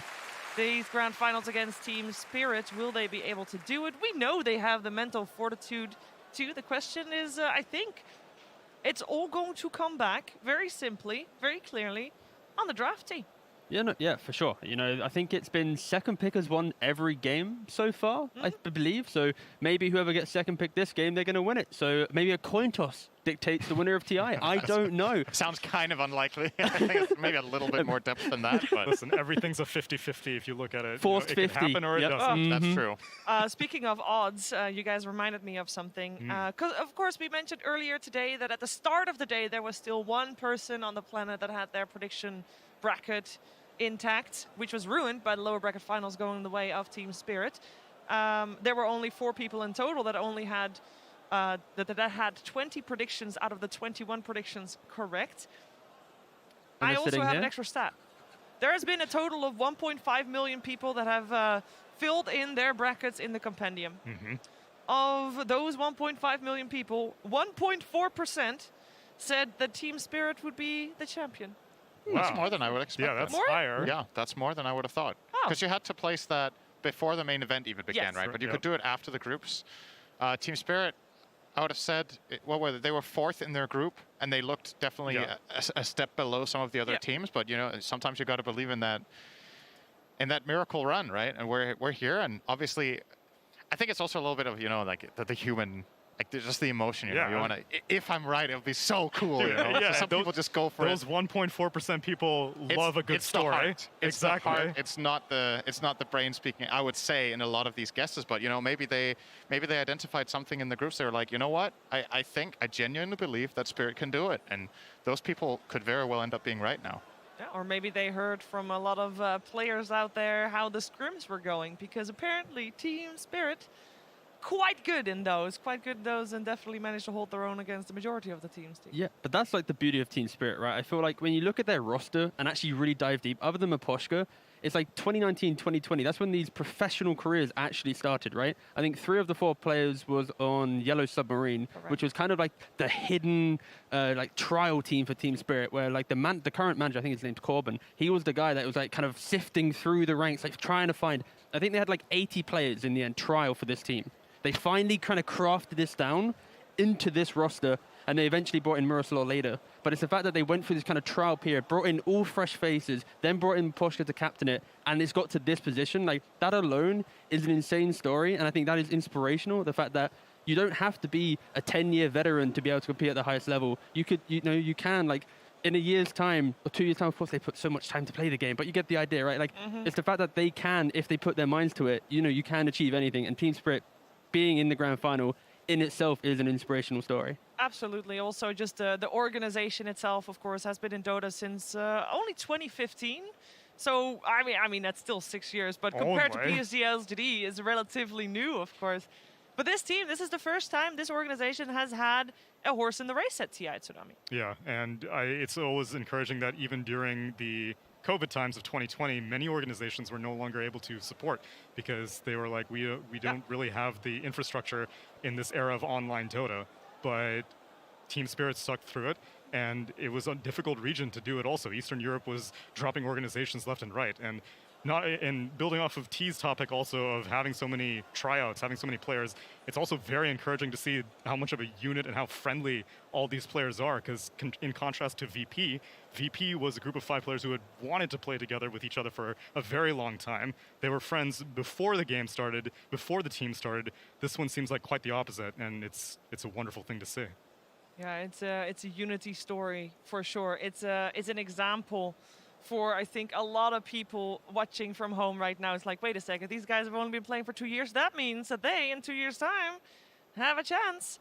these grand finals against Team Spirit. Will they be able to do it? We know they have the mental fortitude to. The question is, I think it's all going to come back very simply, very clearly on the draft team. Yeah, for sure. You know, I think it's been second pick has won every game so far, I believe. So maybe whoever gets second pick this game, they're going to win it. So maybe a coin toss dictates the winner of TI. I don't know. Sounds kind of unlikely. I think it's maybe a little bit more depth than that. But listen, everything's a 50-50 if you look at it. Forced 50. It can happen or it doesn't. That's true. Speaking of odds, you guys reminded me of something. Because, of course, we mentioned earlier today that at the start of the day, there was still one person on the planet that had their prediction bracket intact, which was ruined by the lower bracket finals going the way of Team Spirit. There were only 4 people in total that only had that had 20 predictions out of the 21 predictions correct. I also have an extra stat. There has been a total of 1.5 million people that have filled in their brackets in the compendium. Of those 1.5 million people, 1.4% said that Team Spirit would be the champion. Wow. That's more than I would expect. Yeah, that's higher. Yeah, that's more than I would have thought. Because you had to place that before the main event even began, right? But you could do it after the groups. Team Spirit, I would have said, what were they? They were 4th in their group, and they looked definitely a step below some of the other teams. But you know, sometimes you got to believe in that miracle run, right? And we're here, and obviously, I think it's also a little bit of like the human. Like, just the emotion, you know, you want to, if I'm right, it'll be so cool, you know? So some people just go for those 1.4% people love a good story. Exactly. It's not the brain speaking, I would say, in a lot of these guesses, but, you know, maybe they identified something in the groups. They were like, you know what? I genuinely believe that Spirit can do it. And those people could very well end up being right now. Yeah, or maybe they heard from a lot of players out there how the scrims were going, because apparently Team Spirit quite good in those, and definitely managed to hold their own against the majority of the teams. Yeah, but that's like the beauty of Team Spirit, right? I feel like when you look at their roster and actually really dive deep, other than Miposhka, it's like 2019, 2020. That's when these professional careers actually started, right? I think 3 of the 4 players was on Yellow Submarine, which was kind of like the hidden like trial team for Team Spirit, where like the current manager, I think his name's Corbin, he was the guy that was like kind of sifting through the ranks, like trying to find, I think they had like 80 players in the end trial for this team. They finally kind of crafted this down into this roster, and they eventually brought in Miroslav later. But it's the fact that they went through this kind of trial period, brought in all fresh faces, then brought in Poshka to captain it, and it's got to this position. Like, that alone is an insane story, and I think that is inspirational. The fact that you don't have to be a 10-year veteran to be able to compete at the highest level. You can, like, in a year's time, or 2 years' time, of course, they put so much time to play the game, but you get the idea, right? Like, it's the fact that they can, if they put their minds to it, you can achieve anything, and Team Spirit being in the grand final in itself is an inspirational story. Absolutely. Also, just the organization itself, of course, has been in Dota since only 2015. So, I mean, that's still 6 years, but compared to PSG LGD, is relatively new, of course. But this team, this is the first time this organization has had a horse in the race at TI Tsunami. Yeah, and it's always encouraging that even during the COVID times of 2020, many organizations were no longer able to support because they were like, we don't really have the infrastructure in this era of online Dota. But Team Spirit stuck through it, and it was a difficult region to do it also. Eastern Europe was dropping organizations left and right, and building off of T's topic also of having so many tryouts, having so many players, it's also very encouraging to see how much of a unit and how friendly all these players are, because in contrast to VP was a group of 5 players who had wanted to play together with each other for a very long time. They were friends before the game started, before the team started. This one seems like quite the opposite, and it's a wonderful thing to see. Yeah, it's a unity story for sure. It's an example for, I think, a lot of people watching from home right now. It's like, wait a second, these guys have only been playing for 2 years. That means that they, in 2 years' time, have a chance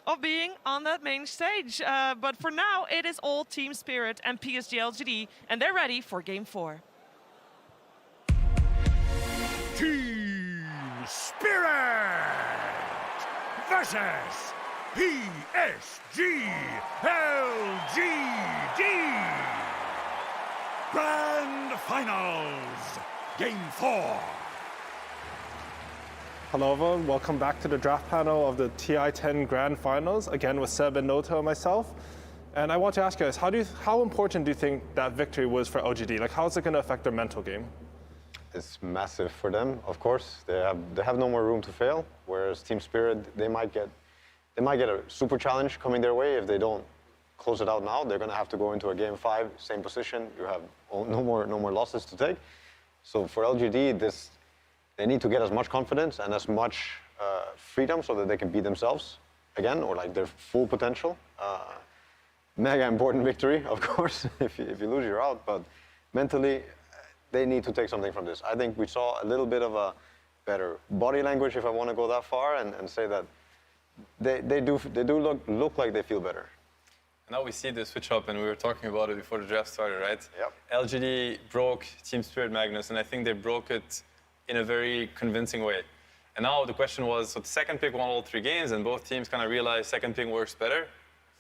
of being on that main stage. But for now, it is all Team Spirit and PSG LGD, and they're ready for Game 4. Team Spirit versus PSG LGD. Grand Finals, Game 4. Hello everyone, welcome back to the draft panel of the TI10 Grand Finals, again with Seb and Nota and myself. And I want to ask you guys, how important do you think that victory was for LGD? Like, how is it going to affect their mental game? It's massive for them, of course. They have no more room to fail, whereas Team Spirit, they might get a super challenge coming their way if they don't close it out now. They're going to have to go into a Game 5, same position. You have no more losses to take. So for LGD, they need to get as much confidence and as much freedom so that they can be themselves again, or like their full potential. Mega important victory, of course. If you lose, you're out. But mentally, they need to take something from this. I think we saw a little bit of a better body language, if I want to go that far, and say that they do look like they feel better. Now we see the switch up, and we were talking about it before the draft started, right? Yep. LGD broke Team Spirit Magnus, and I think they broke it in a very convincing way. And now the question was, so the second pick won all 3 games, and both teams kind of realized second pick works better.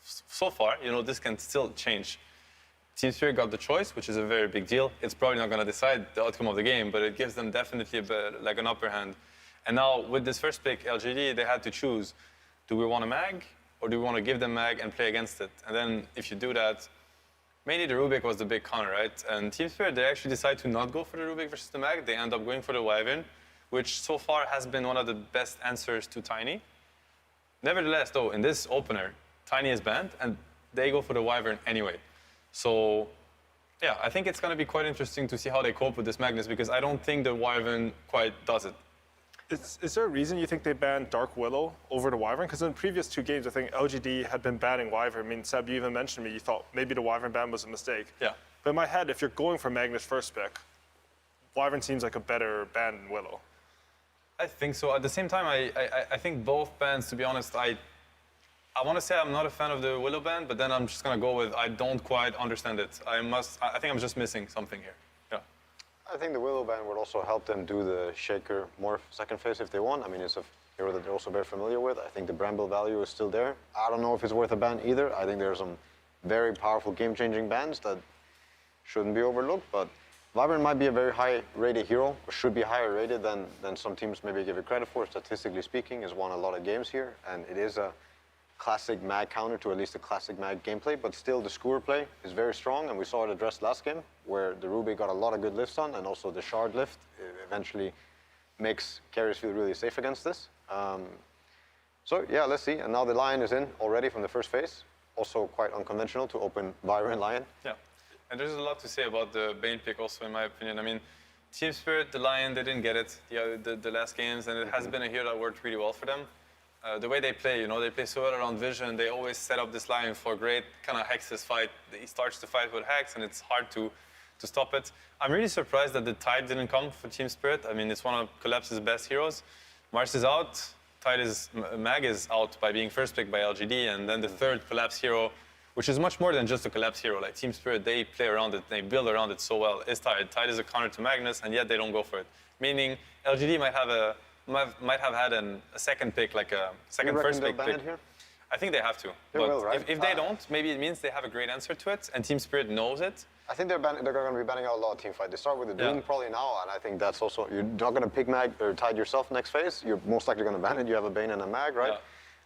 So far, this can still change. Team Spirit got the choice, which is a very big deal. It's probably not going to decide the outcome of the game, but it gives them definitely an upper hand. And now with this first pick, LGD, they had to choose, do we want a mag? Or do we want to give them mag and play against it? And then if you do that, mainly the Rubik was the big counter, right? And Team Spirit, they actually decide to not go for the Rubik versus the mag. They end up going for the Wyvern, which so far has been one of the best answers to Tiny. Nevertheless, though, in this opener, Tiny is banned, and they go for the Wyvern anyway. So, yeah, I think it's going to be quite interesting to see how they cope with this Magnus, because I don't think the Wyvern quite does it. Is there a reason you think they banned Dark Willow over the Wyvern? Because in the previous 2 games, I think LGD had been banning Wyvern. I mean, Seb, you even mentioned to me, you thought maybe the Wyvern ban was a mistake. Yeah. But in my head, if you're going for Magnus first pick, Wyvern seems like a better ban than Willow. I think so. At the same time, I think both bans, to be honest, I want to say I'm not a fan of the Willow ban, but then I'm just going to go with I don't quite understand it. I think I'm just missing something here. Yeah. I think the Willow ban would also help them do the Shaker more second phase if they want. I mean, it's a hero that they're also very familiar with. I think the Bramble value is still there. I don't know if it's worth a ban either. I think there are some very powerful game-changing bans that shouldn't be overlooked, but Wyvern might be a very high-rated hero, or should be higher rated than some teams maybe give it credit for. Statistically speaking, has won a lot of games here, and it is a classic mag counter to at least a classic mag gameplay, but still the skewer play is very strong, and we saw it addressed last game, where the Ruby got a lot of good lifts on, and also the shard lift eventually makes carriers feel really safe against this. So yeah, let's see. And now the Lion is in already from the first phase. Also quite unconventional to open Vyra Lion. Yeah, and there's a lot to say about the Bane pick also, in my opinion. I mean, Team Spirit, the Lion, they didn't get it the last games, and it has been a hero that worked really well for them. The way they play, they play so well around vision. They always set up this Lion for great kind of Hex's fight. He starts to fight with Hex, and it's hard to stop it. I'm really surprised that the Tide didn't come for Team Spirit. I mean, it's one of Collapse's best heroes. Mars is out. Mag is out by being first picked by LGD, and then the third Collapse hero, which is much more than just a Collapse hero. Like Team Spirit, they play around it, they build around it so well, is Tide. Tide is a counter to Magnus, and yet they don't go for it. Meaning, LGD might have had a second pick, like a second first pick. Here? I think they have to. They will, right? If they don't, maybe it means they have a great answer to it, and Team Spirit knows it. I think they're going to be banning out a lot of team fight. They start with the Doom probably now, and I think that's also, you're not going to pick Mag or Tide yourself next phase. You're most likely going to ban it. You have a Bane and a Mag, right? Yeah.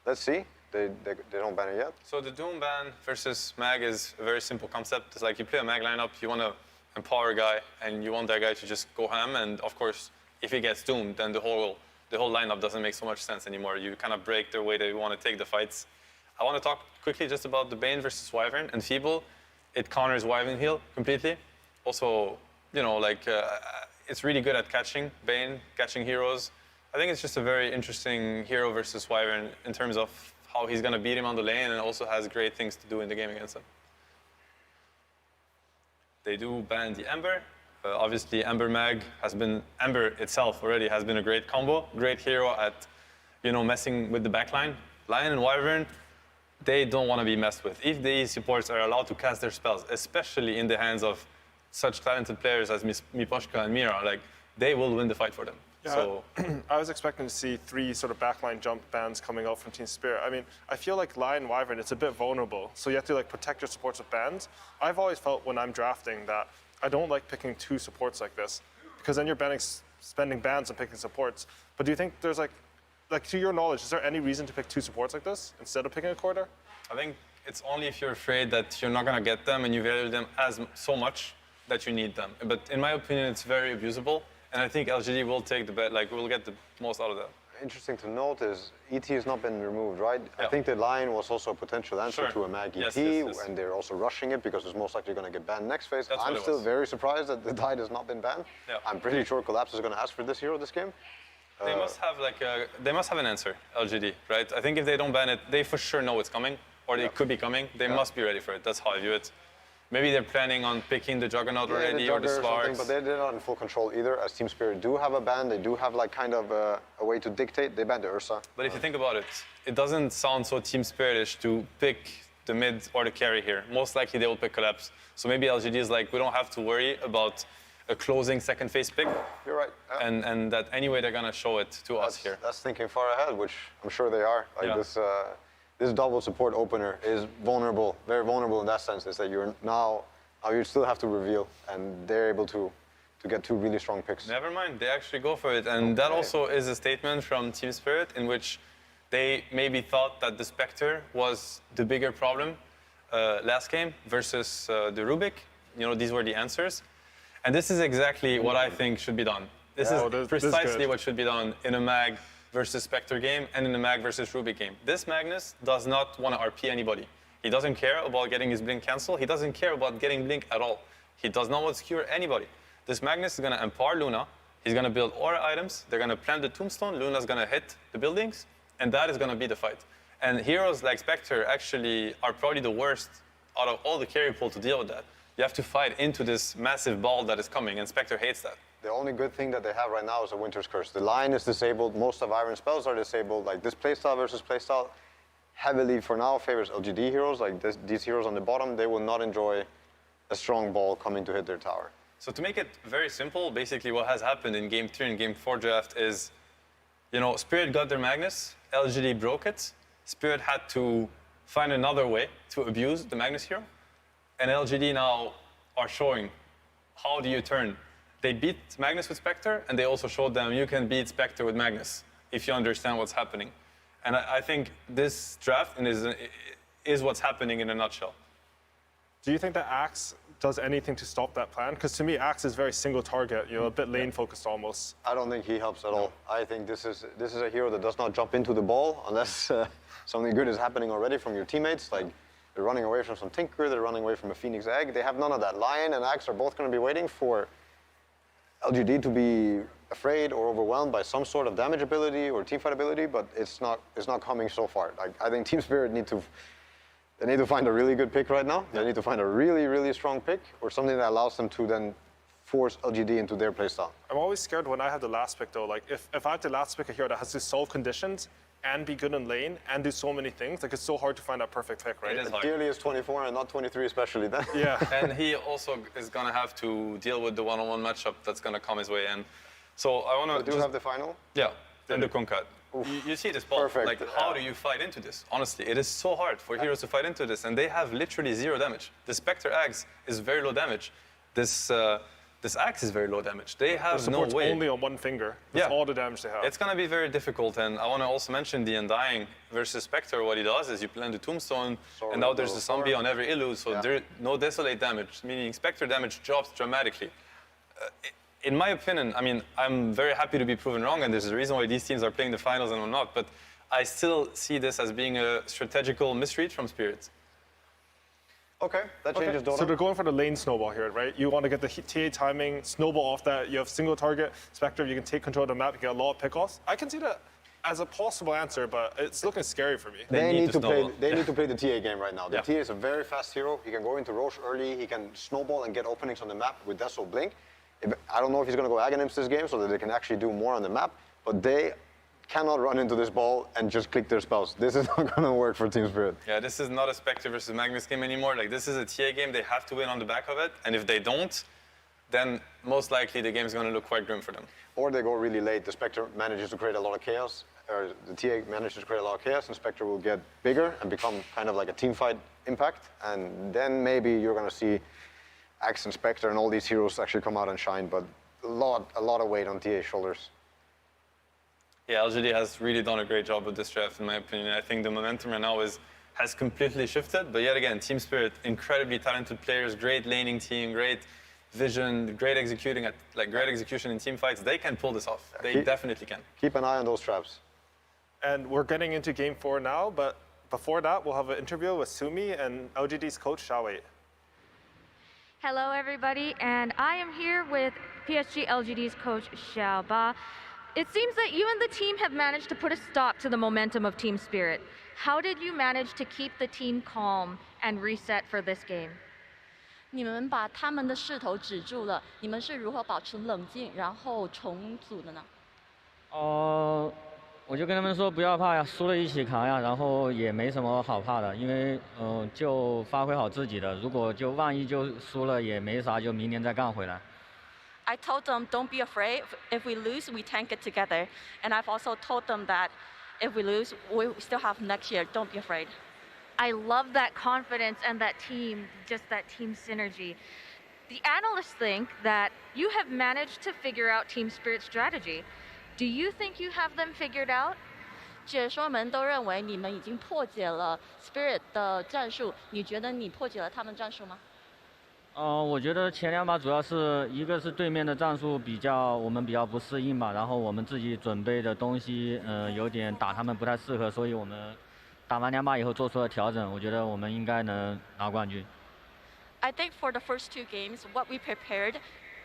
Let's see. They don't ban it yet? So the Doom ban versus Mag is a very simple concept. It's like you play a Mag lineup, you want to empower a guy, and you want that guy to just go ham, and of course, if he gets doomed, then the whole lineup doesn't make so much sense anymore. You kind of break their way they want to take the fights. I want to talk quickly just about the Bane versus Wyvern and Feeble. It counters Wyvern heal completely. Also, you know, like it's really good at catching Bane, catching heroes. I think it's just a very interesting hero versus Wyvern in terms of how he's going to beat him on the lane and also has great things to do in the game against him. They do ban the Ember. Obviously, Ember itself already has been a great combo, great hero at, you know, messing with the backline. Lion and Wyvern, they don't want to be messed with. If the supports are allowed to cast their spells, especially in the hands of such talented players as Miposhka and Mira, like, they will win the fight for them. Yeah, So I was expecting to see 3 sort of backline jump bans coming out from Team Spirit. I mean, I feel like Lion Wyvern, it's a bit vulnerable, so you have to like protect your supports with bans. I've always felt when I'm drafting that I don't like picking 2 supports like this, because then you're spending bans on picking supports. But do you think there's like to your knowledge, is there any reason to pick 2 supports like this instead of picking a corridor? I think it's only if you're afraid that you're not going to get them and you value them so much that you need them. But in my opinion, it's very abusable. And I think LGD will take the bet, like we'll get the most out of that. Interesting to note is ET has not been removed, right? Yeah. I think the Lion was also a potential answer to a Mag ET, and they're also rushing it because it's most likely going to get banned next phase. I'm still very surprised that the Tide has not been banned. Yeah. I'm pretty sure Collapse is going to ask for this hero this game. They must have an answer, LGD, right? I think if they don't ban it, they for sure know it's coming, or they could be coming. They must be ready for it. That's how I view it. Maybe they're planning on picking the Juggernaut already, or the Slarks. But they're not in full control either. As Team Spirit do have a ban, they do have like kind of a way to dictate. They banned the Ursa. But if you think about it, it doesn't sound so Team Spiritish to pick the mid or the carry here. Most likely they will pick Collapse. So maybe LGD is like, we don't have to worry about a closing second phase pick. You're right. Yeah. And that anyway they're gonna show it to us here. That's thinking far ahead, which I'm sure they are. Like this double support opener is vulnerable, very vulnerable in that sense. Is that you're now you still have to reveal, and they're able to get 2 really strong picks. Never mind, they actually go for it. And that also is a statement from Team Spirit in which they maybe thought that the Spectre was the bigger problem last game versus the Rubik. You know, these were the answers. And this is exactly what I think should be done. This is precisely what should be done in a Mag versus Spectre game and in a Mag versus Rubik game. This Magnus does not want to RP anybody. He doesn't care about getting his blink cancelled. He doesn't care about getting blink at all. He does not want to skewer anybody. This Magnus is going to empower Luna. He's going to build aura items. They're going to plant the tombstone. Luna's going to hit the buildings. And that is going to be the fight. And heroes like Spectre actually are probably the worst out of all the carry pool to deal with that. You have to fight into this massive ball that is coming, and Spectre hates that. The only good thing that they have right now is a Winter's Curse. The Lion is disabled. Most of Iron spells are disabled. Like this playstyle versus playstyle heavily for now favors LGD heroes. Like these heroes on the bottom, they will not enjoy a strong ball coming to hit their tower. So to make it very simple, basically what has happened in Game 3 and Game 4 draft is, you know, Spirit got their Magnus, LGD broke it. Spirit had to find another way to abuse the Magnus hero. And LGD now are showing how do you turn. They beat Magnus with Spectre, and they also showed them you can beat Spectre with Magnus if you understand what's happening. And I think this draft is what's happening in a nutshell. Do you think that Axe does anything to stop that plan? Because to me, Axe is very single target, you know, a bit lane focused almost. I don't think he helps at all. I think this is a hero that does not jump into the ball unless something good is happening already from your teammates. Like they're running away from some Tinker, they're running away from a Phoenix Egg. They have none of that. Lion and Axe are both going to be waiting for LGD to be afraid or overwhelmed by some sort of damage ability or teamfight ability, but it's not coming so far. Like I think Team Spirit need to find a really good pick right now. They need to find a really, really strong pick or something that allows them to then force LGD into their playstyle. I'm always scared when I have the last pick though. Like if I have to last pick a hero that has to solve conditions and be good in lane and do so many things, like it's so hard to find that perfect pick, right? It is hard. Ideally it's 24 and not 23 especially then. Yeah. And he also is going to have to deal with the one-on-one matchup that's going to come his way. And so I want to do have the final? Yeah, in the Concat. You see this ball. Perfect. Like, how do you fight into this? Honestly, it is so hard for heroes to fight into this, and they have literally 0 damage. The Spectre Axe is very low damage. This this axe is very low damage. They have the no support's way. only on one finger. That's all the damage they have. It's going to be very difficult. And I want to also mention the Undying versus Spectre. What he does is you plant the Tombstone, and now there's a zombie on every Illu, so there's no Desolate damage, meaning Spectre damage drops dramatically. In my opinion, I mean, I'm very happy to be proven wrong, and there's a reason why these teams are playing the finals and whatnot, but I still see this as being a strategical misread from Spirit. Okay, that changes Dota. So they're going for the lane snowball here, right? You want to get the TA timing, snowball off that. You have single target, Spectre, you can take control of the map, you get a lot of pickoffs. I can see that as a possible answer, but it's looking scary for me. They need to play the TA game right now. The TA is a very fast hero. He can go into Roche early, he can snowball and get openings on the map with Deso Blink. I don't know if he's going to go Aghanims this game so that they can actually do more on the map, but they cannot run into this ball and just click their spells. This is not going to work for Team Spirit. Yeah, this is not a Spectre versus Magnus game anymore. Like, this is a TA game. They have to win on the back of it. And if they don't, then most likely the game's going to look quite grim for them. Or they go really late. The Spectre manages to create a lot of chaos, or the TA manages to create a lot of chaos, and Spectre will get bigger and become kind of like a team fight impact. And then maybe you're going to see Axe and Spectre and all these heroes actually come out and shine. But a lot of weight on TA's shoulders. Yeah, LGD has really done a great job with this draft, in my opinion. I think the momentum right now has completely shifted. But yet again, Team Spirit, incredibly talented players, great laning team, great vision, great execution in team fights. They can pull this off. They definitely can. Keep an eye on those traps. And we're getting into Game 4 now, but before that, we'll have an interview with Sumi and LGD's coach, Xiaowei. Hello, everybody, and I am here with PSG LGD's coach, Xiaoba. It seems that you and the team have managed to put a stop to the momentum of Team Spirit. How did you manage to keep the team calm and reset for this game? 你们把他们的势头止住了，你们是如何保持冷静，然后重组的呢？我就跟他们说不要怕呀，输了一起扛呀，然后也没什么好怕的，因为就发挥好自己的，如果就万一就输了也没啥，就明年再干回来。I told them, don't be afraid. If we lose, we tank it together. And I've also told them that if we lose, we still have next year. Don't be afraid. I love that confidence and that team, just that team synergy. The analysts think that you have managed to figure out Team Spirit's strategy. Do you think you have them figured out? 解说们都认为你们已经破解了 Spirit 的战术，你觉得你破解了他们战术吗？我觉得前两把主要是一个是对面的战术我们比较不适应嘛，然后我们自己准备的东西有点打他们不太适合，所以我们打完两把以后做出了调整，我觉得我们应该能拿冠军。I think for the first two games, what we prepared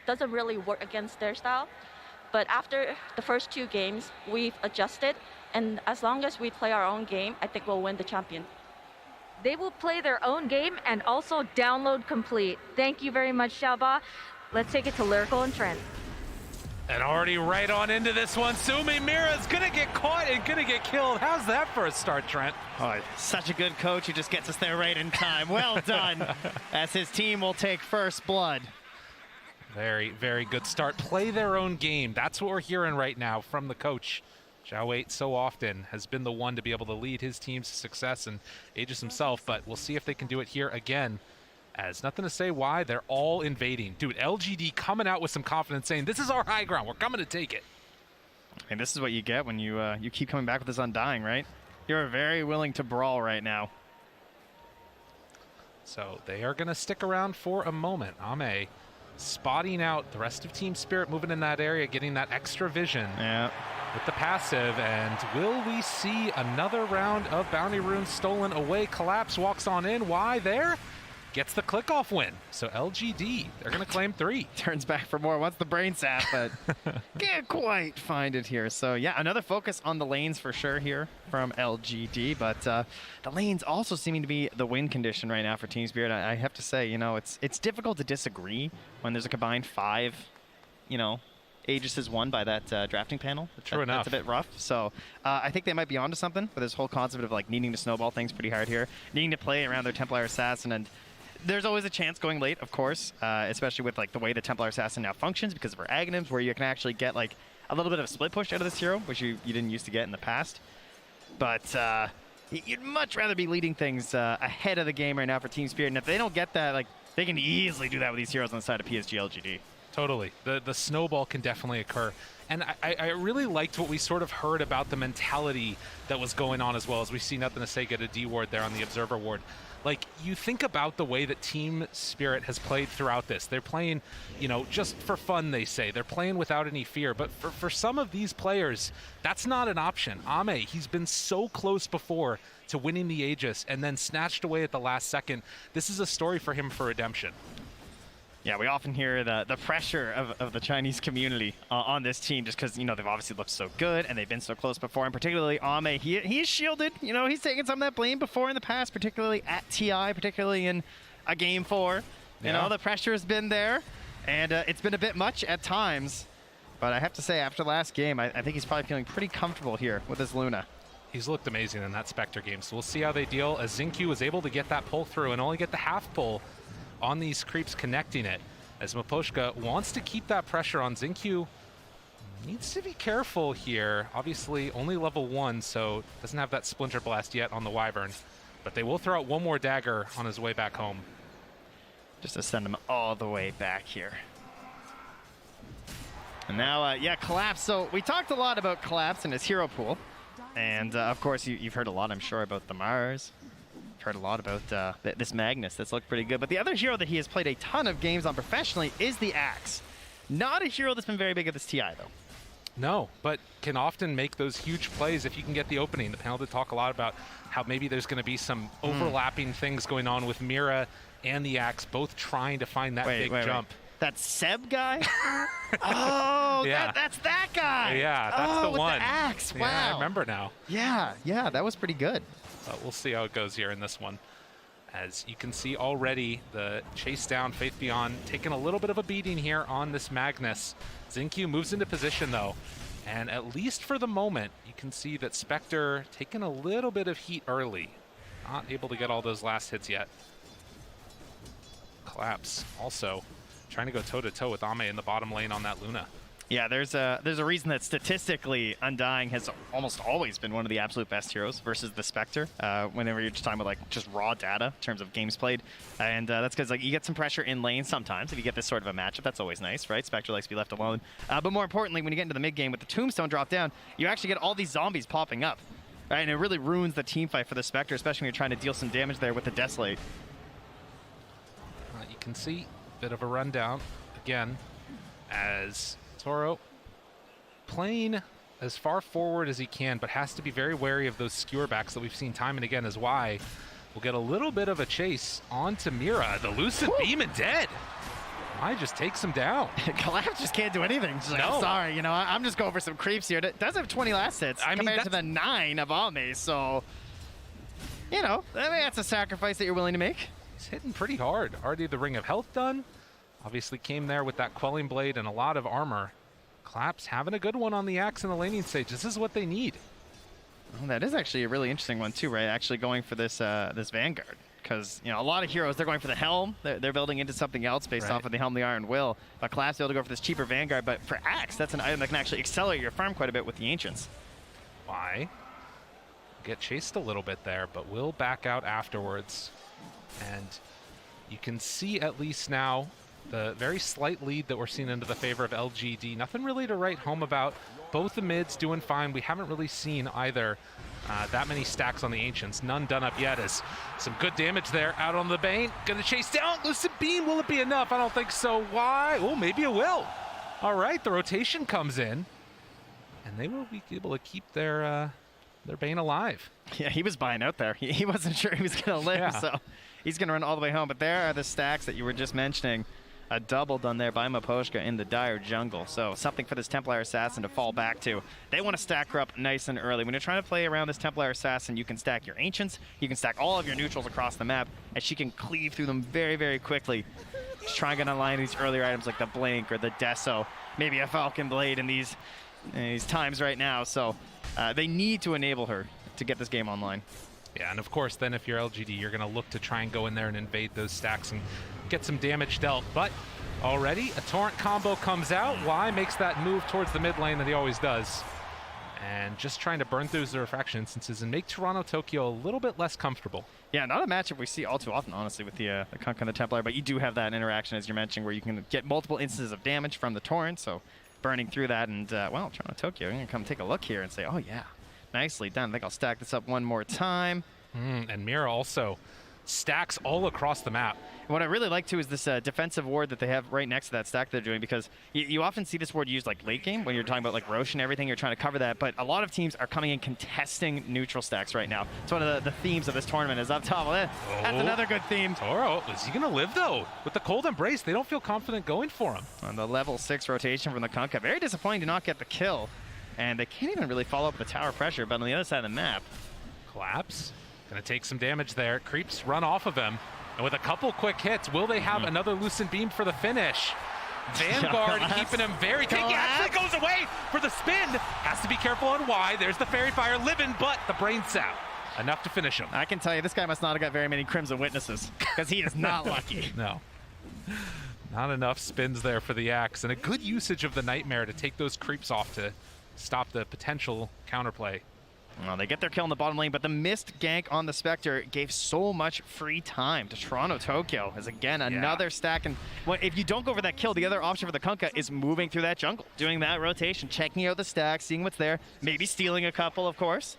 doesn't really work against their style. But after the first two games, we've adjusted, and as long as we play our own game, I think we'll win the champion. They will play their own game and also download complete. Thank you very much, Xiaoba. Let's take it to Lyrical and Trent. And already right on into this one, Sumi Mira's gonna get caught and gonna get killed. How's that for a start, Trent? Oh, such a good coach who just gets us there right in time. Well done, as his team will take first blood. Very, very good start. Play their own game. That's what we're hearing right now from the coach. Xiaowei so often has been the one to be able to lead his team's success and Aegis himself, but we'll see if they can do it here again. As nothing to say why, they're all invading. Dude, LGD coming out with some confidence saying, this is our high ground, we're coming to take it. And this is what you get when you keep coming back with this Undying, right? You're very willing to brawl right now. So they are gonna stick around for a moment. Ame spotting out the rest of Team Spirit, moving in that area, getting that extra vision. Yeah. With the passive, and will we see another round of bounty runes stolen away? Collapse walks on in. Why there? Gets the click-off win. So LGD, they're going to claim 3. Turns back for more. Wants the brain sap, but can't quite find it here. So yeah, another focus on the lanes for sure here from LGD, but the lanes also seeming to be the win condition right now for Team Spirit. I have to say, you know, it's difficult to disagree when there's a combined 5, you know, Aegis is won by that drafting panel. True enough. That's a bit rough. So I think they might be onto something with this whole concept of like needing to snowball things pretty hard here, needing to play around their Templar Assassin, and there's always a chance going late, of course, especially with like the way the Templar Assassin now functions because of her Aghanims, where you can actually get like a little bit of a split push out of this hero, which you didn't used to get in the past. But you'd much rather be leading things ahead of the game right now for Team Spirit, and if they don't get that, like they can easily do that with these heroes on the side of PSG LGD. Totally. The snowball can definitely occur. And I really liked what we sort of heard about the mentality that was going on, as well as we see Nothing to Say get a D ward there on the Observer ward. Like, you think about the way that Team Spirit has played throughout this. They're playing, you know, just for fun, they say. They're playing without any fear. But for some of these players, that's not an option. Ame, he's been so close before to winning the Aegis and then snatched away at the last second. This is a story for him for redemption. Yeah, we often hear the pressure of the Chinese community on this team, just because, you know, they've obviously looked so good and they've been so close before. And particularly Ame, he's shielded. You know, he's taken some of that blame before in the past, particularly at TI, particularly in a Game 4. You know, the pressure has been there, and it's been a bit much at times. But I have to say, after last game, I think he's probably feeling pretty comfortable here with his Luna. He's looked amazing in that Spectre game, so we'll see how they deal, as Xingqiu was able to get that pull through and only get the half pull on these creeps connecting it, as Miposhka wants to keep that pressure on. Xingqiu needs to be careful here. Obviously only level 1, so doesn't have that Splinter Blast yet on the Wyvern, but they will throw out one more dagger on his way back home. Just to send him all the way back here. And now, yeah, Collapse. So we talked a lot about Collapse and his hero pool. And of course, you've heard a lot, I'm sure, about the Mars. Heard a lot about this Magnus that's looked pretty good. But the other hero that he has played a ton of games on professionally is the Axe. Not a hero that's been very big at this TI, though. No, but can often make those huge plays if you can get the opening. The panel did talk a lot about how maybe there's going to be some overlapping things going on with Mira and the Axe, both trying to find that big jump. That Seb guy? Oh, yeah. That's that guy. Yeah, that's the with one. The Axe. Wow. Yeah, I remember now. Yeah, that was pretty good. But we'll see how it goes here in this one. As you can see already, the chase down, Faith Beyond taking a little bit of a beating here on this Magnus. Xingqiu moves into position though, and at least for the moment, you can see that Spectre taking a little bit of heat early. Not able to get all those last hits yet. Collapse also trying to go toe-to-toe with Ame in the bottom lane on that Luna. Yeah, there's a reason that statistically Undying has almost always been one of the absolute best heroes versus the Spectre. Whenever you're just talking about like just raw data in terms of games played, and that's because like you get some pressure in lane sometimes if you get this sort of a matchup. That's always nice, right? Spectre likes to be left alone. But more importantly, when you get into the mid game with the Tombstone drop down, you actually get all these zombies popping up, right? And it really ruins the team fight for the Spectre, especially when you're trying to deal some damage there with the Desolate. You can see a bit of a rundown again as Toro playing as far forward as he can, but has to be very wary of those skewer backs that we've seen time and again, is why we'll get a little bit of a chase onto Mira. The Lucid Beam and dead. I just takes him down. Collapse just can't do anything. She's like, No. I'm sorry, you know, I'm just going for some creeps here. Does have 20 last hits compared to the 9 of Ame, so, you know, I mean, that's a sacrifice that you're willing to make. He's hitting pretty hard. Already the Ring of Health done. Obviously came there with that Quelling Blade and a lot of armor. Collapse having a good one on the Axe in the laning stage. This is what they need. Well, that is actually a really interesting one too, right? Actually going for this this Vanguard. Because, you know, a lot of heroes, they're going for the Helm. They're building into something else based off of the Helm, the Iron Will. But Collapse able to go for this cheaper Vanguard. But for Axe, that's an item that can actually accelerate your farm quite a bit with the Ancients. Why? Get chased a little bit there, but will back out afterwards. And you can see at least now the very slight lead that we're seeing into the favor of LGD. Nothing really to write home about. Both the mids doing fine. We haven't really seen either that many stacks on the Ancients. None done up yet, as some good damage there out on the Bane. Gonna chase down. Lucid Beam, will it be enough? I don't think so. Why? Oh, maybe it will. All right, the rotation comes in, and they will be able to keep their Bane alive. Yeah, he was buying out there. He wasn't sure he was going to live, so he's going to run all the way home. But there are the stacks that you were just mentioning. A double done there by Miposhka in the dire jungle. So something for this Templar Assassin to fall back to. They want to stack her up nice and early. When you're trying to play around this Templar Assassin, you can stack your Ancients, you can stack all of your neutrals across the map, and she can cleave through them very, very quickly. Just trying to align these earlier items like the Blink or the Deso, maybe a Falcon Blade in these times right now. So they need to enable her to get this game online. Yeah, and of course, then if you're LGD, you're going to look to try and go in there and invade those stacks and get some damage dealt. But already, a Torrent combo comes out. Y makes that move towards the mid lane that he always does. and just trying to burn through the refraction instances and make Toronto Tokyo a little bit less comfortable. Yeah, not a matchup we see all too often, honestly, with the Kunkka and the Templar, but you do have that interaction, as you're mentioning, where you can get multiple instances of damage from the Torrent, so burning through that, and, well, Toronto Tokyo, you're going to come take a look here and say, oh, yeah, nicely done. I think I'll stack this up one more time. And Mira also stacks all across the map. What I really like, too, is this defensive ward that they have right next to that stack they're doing, because you often see this ward used like late game when you're talking about like Roche and everything, you're trying to cover that, but a lot of teams are coming in contesting neutral stacks right now. It's one of the themes of this tournament is up top. Well, that's another good theme. Toro, is he going to live, though? With the cold embrace, they don't feel confident going for him. On the level 6 rotation from the Kunkka, very disappointing to not get the kill, and they can't even really follow up with the tower pressure, but on the other side of the map. Collapse. Going to take some damage there. Creeps run off of him. And with a couple quick hits, will they have another Lucent Beam for the finish? Vanguard keeping him very tanky. Actually goes away for the spin. Has to be careful on why. There's the Fairy Fire living, but the brain sap. Enough to finish him. I can tell you, this guy must not have got very many Crimson Witnesses, because he is not lucky. No. Not enough spins there for the Axe. And a good usage of the Nightmare to take those creeps off to stop the potential counterplay. Well, they get their kill in the bottom lane, but the missed gank on the Spectre gave so much free time to Toronto Tokyo. As again, another stack. And if you don't go for that kill, the other option for the Kunkka is moving through that jungle, doing that rotation, checking out the stack, seeing what's there, maybe stealing a couple, of course.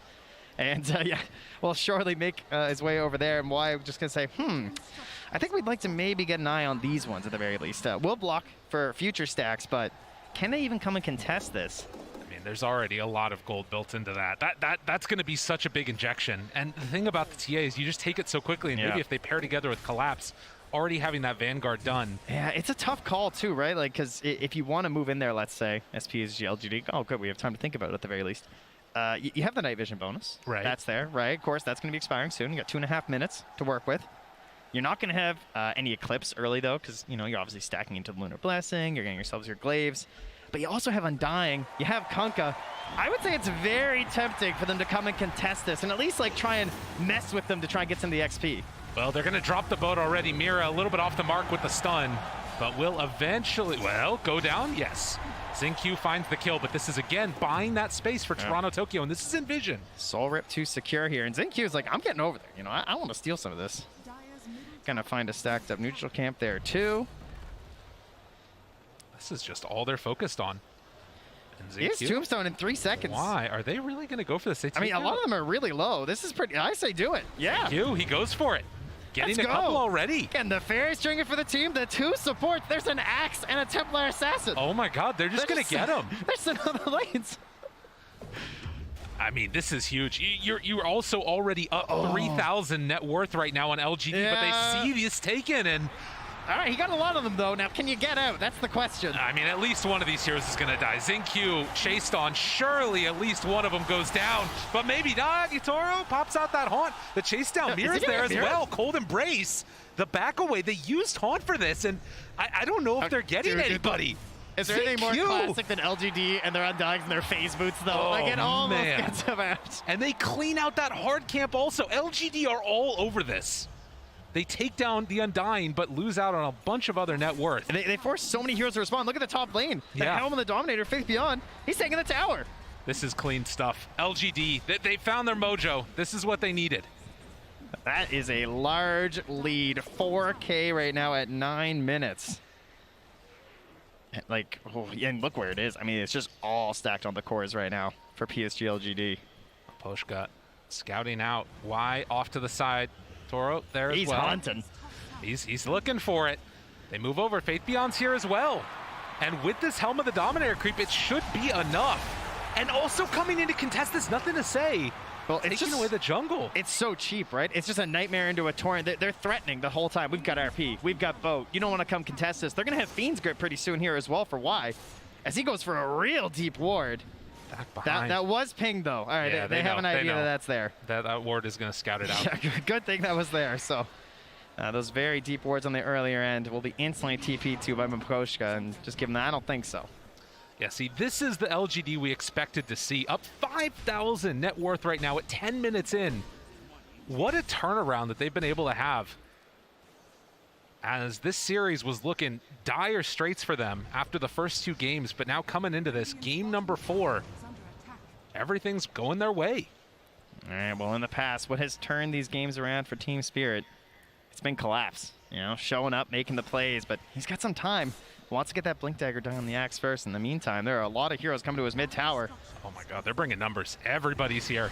And yeah, will surely make his way over there. And why I'm just going to say, I think we'd like to maybe get an eye on these ones at the very least. We'll block for future stacks, but can they even come and contest this? There's already a lot of gold built into that. That's going to be such a big injection. And the thing about the TA is you just take it so quickly, and maybe if they pair together with Collapse, already having that Vanguard done. Yeah, it's a tough call too, right? Like, because if you want to move in there, let's say, SPSG, LGD, oh good, we have time to think about it at the very least. You have the night vision bonus. Right. That's there, right? Of course, that's going to be expiring soon. You got 2.5 minutes to work with. You're not going to have any Eclipse early, though, because, you know, you're obviously stacking into the Lunar Blessing. You're getting yourselves your Glaives. But you also have Undying. You have Kunkka. I would say it's very tempting for them to come and contest this and at least like try and mess with them to try and get some of the XP. Well, they're going to drop the boat already. Mira a little bit off the mark with the stun, but will eventually, well, go down. Yes. Xingqiu finds the kill, but this is again buying that space for Toronto Tokyo, and this is in vision. Soul Rip to secure here, and Xingqiu is like, I'm getting over there. You know, I want to steal some of this. Gonna find a stacked up neutral camp there too. This is just all they're focused on. Here's Tombstone in 3 seconds. Why? Are they really going to go for this? I mean, a lot of them are really low. This is pretty, I say do it. Yeah. He goes for it. Getting a couple already. And the Fairy Stringer for the team, the 2 supports. There's an Axe and a Templar Assassin. Oh my God, they're just going to get him. There's another lanes. I mean, this is huge. You're also already up 3,000 net worth right now on LGD, but they see this taken and... All right, he got a lot of them, though. Now, can you get out? That's the question. I mean, at least one of these heroes is going to die. Xingqiu chased on. Surely at least one of them goes down. But maybe not. Yutoro pops out that haunt. The chase down. Mira's there as well. Cold Embrace. The back away. They used haunt for this, and I don't know if they're getting anybody. Is there anything more classic than LGD and their Undying and their phase boots, though? Oh, like, it almost gets them out. And they clean out that hard camp also. LGD are all over this. They take down the Undying, but lose out on a bunch of other net worth. And they force so many heroes to respond. Look at the top lane. The Helm and the Dominator, Faith Beyond. He's taking the tower. This is clean stuff. LGD, they found their mojo. This is what they needed. That is a large lead. 4K right now at 9 minutes. Like, and look where it is. I mean, it's just all stacked on the cores right now for PSG LGD. Poshka scouting out. Y off to the side. Toro there as well. He's hunting. He's looking for it. They move over. Faith Beyond's here as well. And with this Helm of the Dominator creep, it should be enough. And also coming in to contest this, nothing to say. Well, it's taking away the jungle. It's so cheap, right? It's just a nightmare into a torrent. They're threatening the whole time. We've got RP. We've got boat. You don't want to come contest this. They're going to have Fiend's Grip pretty soon here as well for Y. As he goes for a real deep ward. That was pinged, though. All right, yeah, they have an idea that that's there. That ward is going to scout it out. Yeah, good thing that was there. So those very deep wards on the earlier end will be instantly TP'd to by Mposhka, and just give them that. I don't think so. Yeah, see, this is the LGD we expected to see. Up 5,000 net worth right now at 10 minutes in. What a turnaround that they've been able to have. As this series was looking dire straits for them after the first 2 games, but now coming into this, game number 4. everything's going their way. All right, well, in the past, what has turned these games around for Team Spirit? It's been Collapse, you know, showing up, making the plays, but he's got some time. Wants to get that Blink Dagger done on the Axe first. In the meantime, there are a lot of heroes coming to his mid tower. Oh my god, they're bringing numbers. Everybody's here.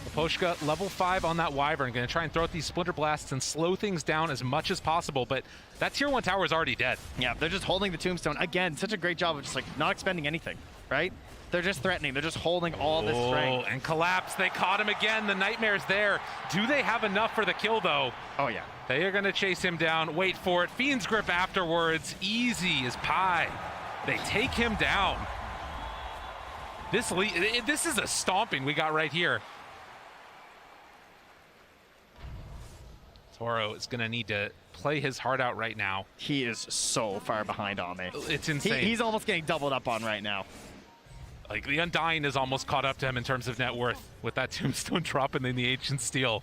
Miposhka, level 5 on that Wyvern, going to try and throw out these Splinter Blasts and slow things down as much as possible, but that tier 1 tower is already dead. Yeah, they're just holding the Tombstone. Again, such a great job of just like not expending anything, right? They're just threatening. They're just holding all this strength. And Collapse, they caught him again. The Nightmare's there. Do they have enough for the kill, though? Oh, yeah. They are going to chase him down. Wait for it. Fiend's Grip afterwards. Easy as pie. They take him down. This is a stomping we got right here. Toro is going to need to play his heart out right now. He is so far behind Ame. It's insane. He's almost getting doubled up on right now. Like, the Undying is almost caught up to him in terms of net worth with that Tombstone drop and then the Ancient Steel.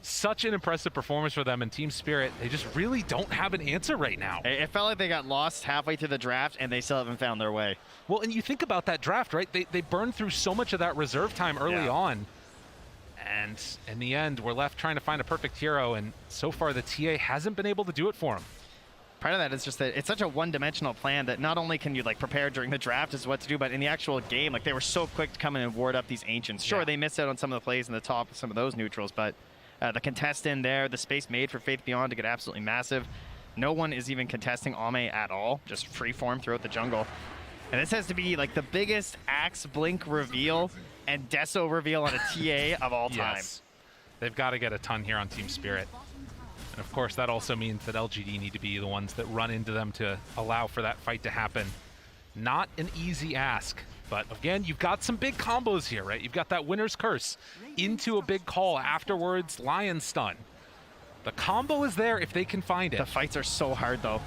Such an impressive performance for them in Team Spirit. They just really don't have an answer right now. It felt like they got lost halfway through the draft and they still haven't found their way. Well, and you think about that draft, right? They burned through so much of that reserve time early on. And in the end, we're left trying to find a perfect hero, and so far the TA hasn't been able to do it for him. Part of that is just that it's such a one-dimensional plan that not only can you like prepare during the draft as to what to do, but in the actual game, like they were so quick to come in and ward up these Ancients. Sure, they missed out on some of the plays in the top of some of those neutrals, but the contest in there, the space made for Faith Beyond to get absolutely massive. No one is even contesting Ame at all, just freeform throughout the jungle. And this has to be like the biggest Axe Blink reveal and Deso reveal on a TA of all time. Yes. They've got to get a ton here on Team Spirit. And of course, that also means that LGD need to be the ones that run into them to allow for that fight to happen. Not an easy ask, but again, you've got some big combos here, right? You've got that Winner's Curse into a big call afterwards, Lion Stun. The combo is there if they can find it. The fights are so hard, though.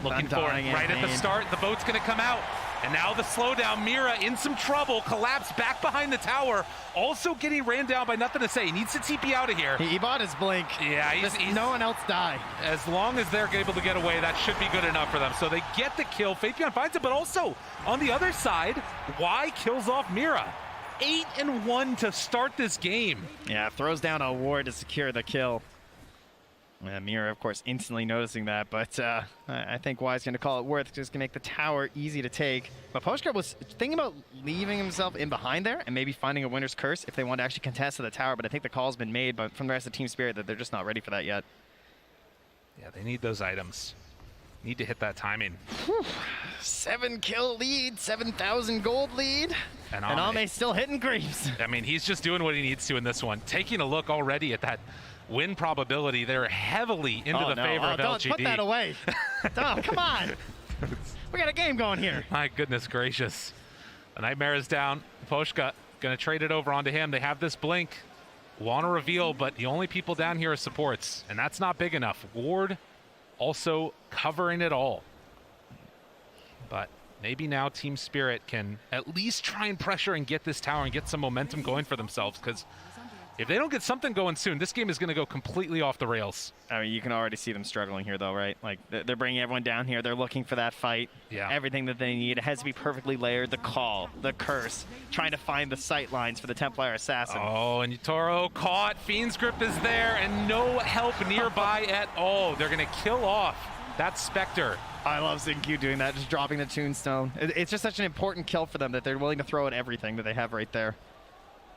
Looking for it right at the start. The boat's going to come out. And now the slowdown. Mira in some trouble. Collapse back behind the tower. Also getting ran down by nothing to say. He needs to TP out of here. He bought his blink. Yeah, he's no one else die. As long as they're able to get away, that should be good enough for them. So they get the kill. Faithion finds it, but also on the other side, Y kills off Mira. 8-1 to start this game. Yeah, throws down a ward to secure the kill. Mira, of course, instantly noticing that, but I think Y's going to call it worth, just going to make the tower easy to take. But Poshka was thinking about leaving himself in behind there and maybe finding a Winner's Curse if they want to actually contest to the tower, but I think the call's been made but from the rest of Team Spirit that they're just not ready for that yet. Yeah, they need those items. Need to hit that timing. 7 kill lead, 7,000 gold lead, and Ame's still hitting creeps. I mean, he's just doing what he needs to in this one. Taking a look already at that win probability, they're heavily into the favor of LGD. Put that away. Oh, come on. We got a game going here. My goodness gracious. The Nightmare is down. Poshka going to trade it over onto him. They have this blink. Want to reveal, but the only people down here are supports, and that's not big enough. Ward also covering it all. But maybe now Team Spirit can at least try and pressure and get this tower and get some momentum going for themselves, because if they don't get something going soon, this game is going to go completely off the rails. I mean, you can already see them struggling here, though, right? Like, they're bringing everyone down here. They're looking for that fight. Yeah. Everything that they need. It has to be perfectly layered. The call, the curse, trying to find the sight lines for the Templar Assassin. Oh, and Toro caught. Fiend's Grip is there, and no help nearby at all. They're going to kill off that Spectre. I love seeing Q doing that, just dropping the Tombstone. It's just such an important kill for them that they're willing to throw at everything that they have right there.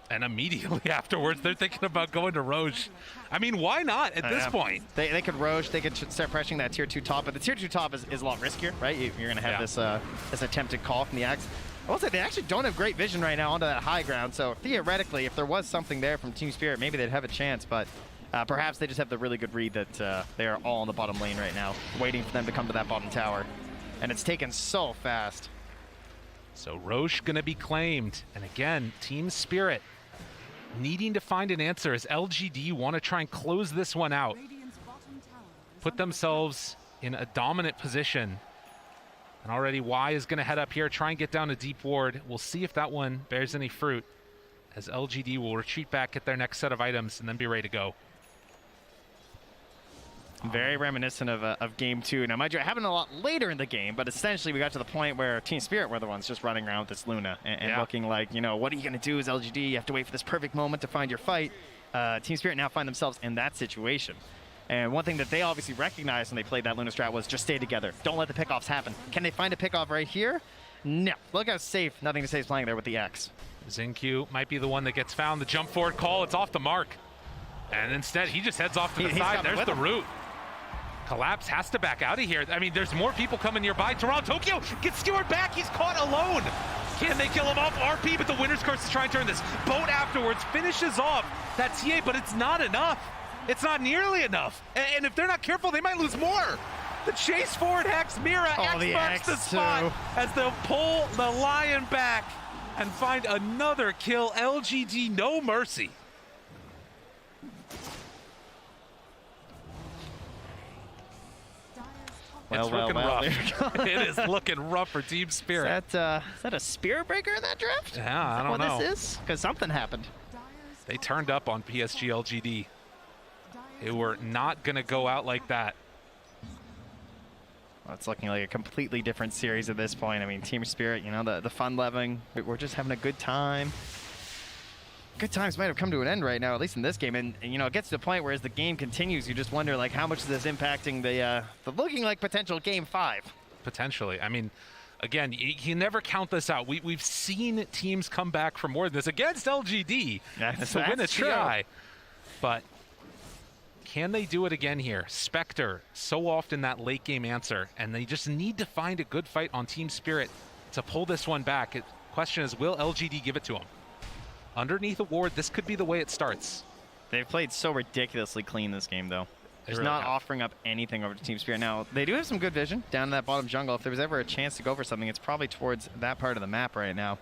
And immediately afterwards, they're thinking about going to Roche. I mean, why not at this point? They could Roche, they could start pressuring that tier 2 top, but the tier 2 top is a lot riskier, right? You're going to have this attempted call from the Axe. I will say they actually don't have great vision right now onto that high ground, so theoretically, if there was something there from Team Spirit, maybe they'd have a chance, but perhaps they just have the really good read that they are all in the bottom lane right now, waiting for them to come to that bottom tower. And it's taken so fast. So Roche going to be claimed. And again, Team Spirit needing to find an answer as LGD want to try and close this one out. Put themselves in a dominant position. And already Y is going to head up here, try and get down a deep ward. We'll see if that one bears any fruit, as LGD will retreat back, get their next set of items, and then be ready to go. Very reminiscent of Game 2. Now, mind you, it happened a lot later in the game, but essentially we got to the point where Team Spirit were the ones just running around with this Luna and looking like, you know, what are you going to do as LGD? You have to wait for this perfect moment to find your fight. Team Spirit now find themselves in that situation. And one thing that they obviously recognized when they played that Luna strat was just stay together. Don't let the pickoffs happen. Can they find a pickoff right here? No. Look how safe Nothing to Say is playing there with the X. Xingqiu might be the one that gets found. The jump forward call, it's off the mark. And instead, he just heads off to the side. There's the route. Collapse has to back out of here. I mean, there's more people coming nearby. Toronto gets skewered back. He's caught alone. Can they kill him off? RP, but the winner's curse is trying to turn this. Boat afterwards finishes off that TA, but it's not enough. It's not nearly enough. And if they're not careful, they might lose more. The chase forward Hex, Mira, X marks the spot as they'll pull the Lion back and find another kill. LGD, no mercy. It's looking rough. It is looking rough for Team Spirit. Is that a Spirit Breaker in that draft? Yeah, I don't know. What this is? Because something happened. They turned up on PSG LGD. They were not going to go out like that. Well, it's looking like a completely different series at this point. I mean, Team Spirit, you know, the fun loving. We're just having a good time. Good times might have come to an end right now, at least in this game. And you know, it gets to the point where as the game continues, you just wonder, like, how much is this impacting the looking like potential Game 5? Potentially. I mean, again, you never count this out. We've seen teams come back for more than this against LGD to win a TI. But can they do it again here? Spectre, so often that late game answer, and they just need to find a good fight on Team Spirit to pull this one back. The question is, will LGD give it to them? Underneath a ward, this could be the way it starts. They've played so ridiculously clean this game, though. Just really not offering up anything over to Team Spirit. Now, they do have some good vision down in that bottom jungle. If there was ever a chance to go for something, it's probably towards that part of the map right now.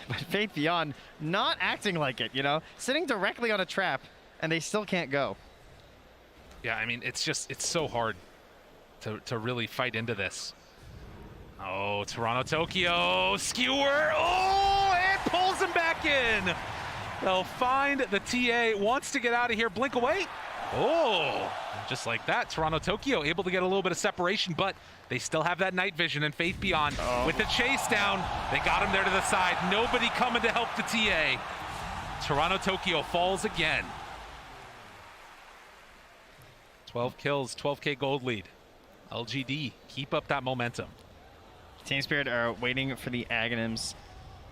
But Faith Beyond not acting like it, you know? Sitting directly on a trap, and they still can't go. Yeah, I mean, it's so hard to really fight into this. Oh, Toronto skewer. Oh, it pulls him back in. They'll find the TA, wants to get out of here, blink away. Oh, just like that, Toronto able to get a little bit of separation, but they still have that night vision and Faith Beyond. With the chase down, they got him there to the side. Nobody coming to help the TA. Toronto falls again. 12 kills, 12K gold lead. LGD, keep up that momentum. Team Spirit are waiting for the Aghanims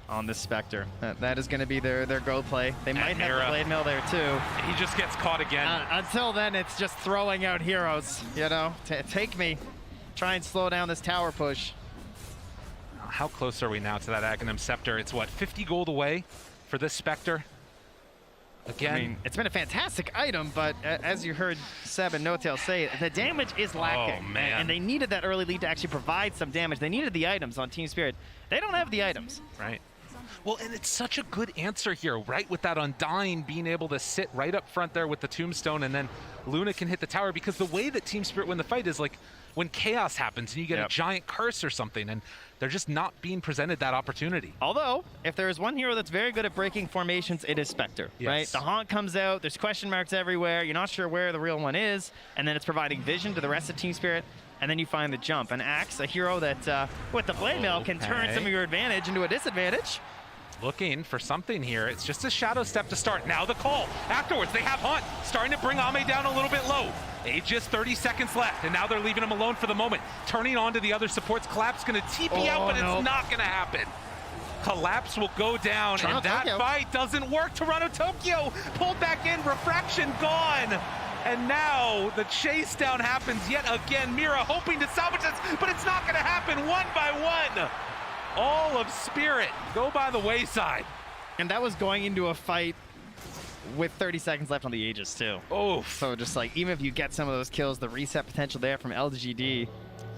on this Spectre. That is going to be their go play. They might have the Blade Mill there too. He just gets caught again. Until then, it's just throwing out heroes, you know? Take me. Try and slow down this tower push. How close are we now to that Aghanim Scepter? It's what, 50 gold away for this Spectre? Again, I mean, it's been a fantastic item, but as you heard Seb and No-Tail say, the damage is lacking. Oh, man. And they needed that early lead to actually provide some damage. They needed the items on Team Spirit. They don't have the items. Right. Well, and it's such a good answer here, right? With that Undying being able to sit right up front there with the Tombstone, and then Luna can hit the tower, because the way that Team Spirit win the fight is like when chaos happens and you get a giant curse or something, and they're just not being presented that opportunity. Although, if there is one hero that's very good at breaking formations, it is Spectre, right? The Haunt comes out, there's question marks everywhere, you're not sure where the real one is, and then it's providing vision to the rest of Team Spirit, and then you find the jump. And Axe, a hero that, with the Blade Mail, can turn some of your advantage into a disadvantage. Looking for something here. It's just a shadow step to start. Now the call. Afterwards, they have Hunt starting to bring Ame down a little bit low. Aegis 30 seconds left, and now they're leaving him alone for the moment. Turning on to the other supports. Collapse going to TP out, but it's not going to happen. Collapse will go down, and that fight doesn't work. Toronto pulled back in. Refraction gone. And now the chase down happens yet again. Mira hoping to salvage this, but it's not going to happen. One by one. All of Spirit go by the wayside. And that was going into a fight with 30 seconds left on the Aegis too. Oh. So just like, even if you get some of those kills, the reset potential there from LGD.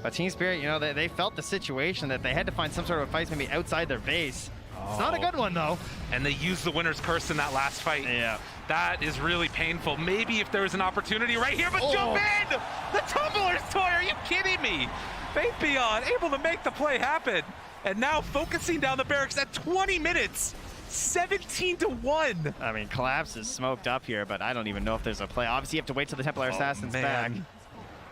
But Team Spirit, you know, they felt the situation that they had to find some sort of fight maybe outside their base. It's not a good one though. And they used the winner's curse in that last fight. Yeah. That is really painful. Maybe if there was an opportunity right here, but jump in! The Tumbler's toy, are you kidding me? Faith Beyond able to make the play happen. And now focusing down the barracks at 20 minutes, 17-1. I mean, Collapse is smoked up here, but I don't even know if there's a play. Obviously, you have to wait till the Templar Assassin's back.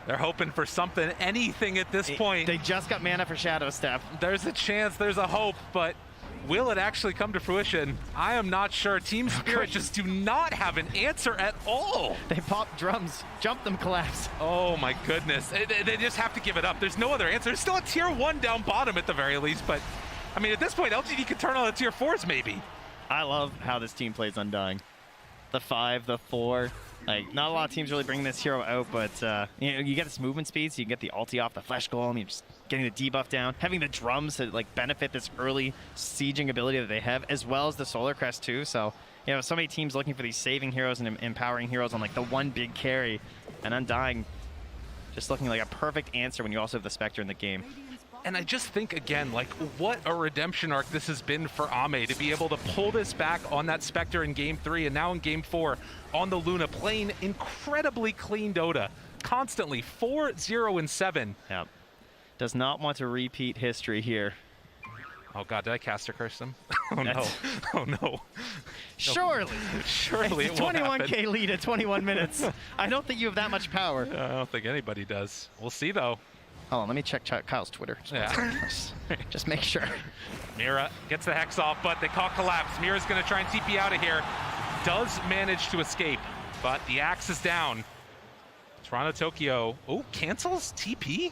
They're hoping for something, anything at this point. They just got mana for Shadow Step. There's a chance, there's a hope, but will it actually come to fruition? I am not sure. Team Spirit just do not have an answer at all. They pop drums, jump them, collapse. Oh my goodness. They just have to give it up. There's no other answer. There's still a tier 1 down bottom at the very least, but I mean, at this point, LGD can turn on the tier 4s maybe. I love how this team plays Undying. The 5, the 4. Like, not a lot of teams really bring this hero out, but you know, you get this movement speed, so you can get the ulti off the Flesh Golem, you're just getting the debuff down, having the drums to like benefit this early sieging ability that they have, as well as the Solar Crest too. So, you know, so many teams looking for these saving heroes and empowering heroes on like the one big carry, and Undying just looking like a perfect answer when you also have the Spectre in the game. And I just think, again, like, what a redemption arc this has been for Ame to be able to pull this back on that Spectre in Game 3 and now in Game 4 on the Luna, playing incredibly clean Dota, constantly 4-0-7. Yeah. Does not want to repeat history here. Oh God, did I caster curse them? Oh no, oh no. Surely. Surely it's it won't happen. 21k lead at 21 minutes. I don't think you have that much power. I don't think anybody does. We'll see though. Hold on, let me check Kyle's Twitter. Just make sure. Mira gets the Hex off, but they caught Collapse. Mira's going to try and TP out of here. Does manage to escape, but the axe is down. Toronto Tokyo, oh, cancels TP?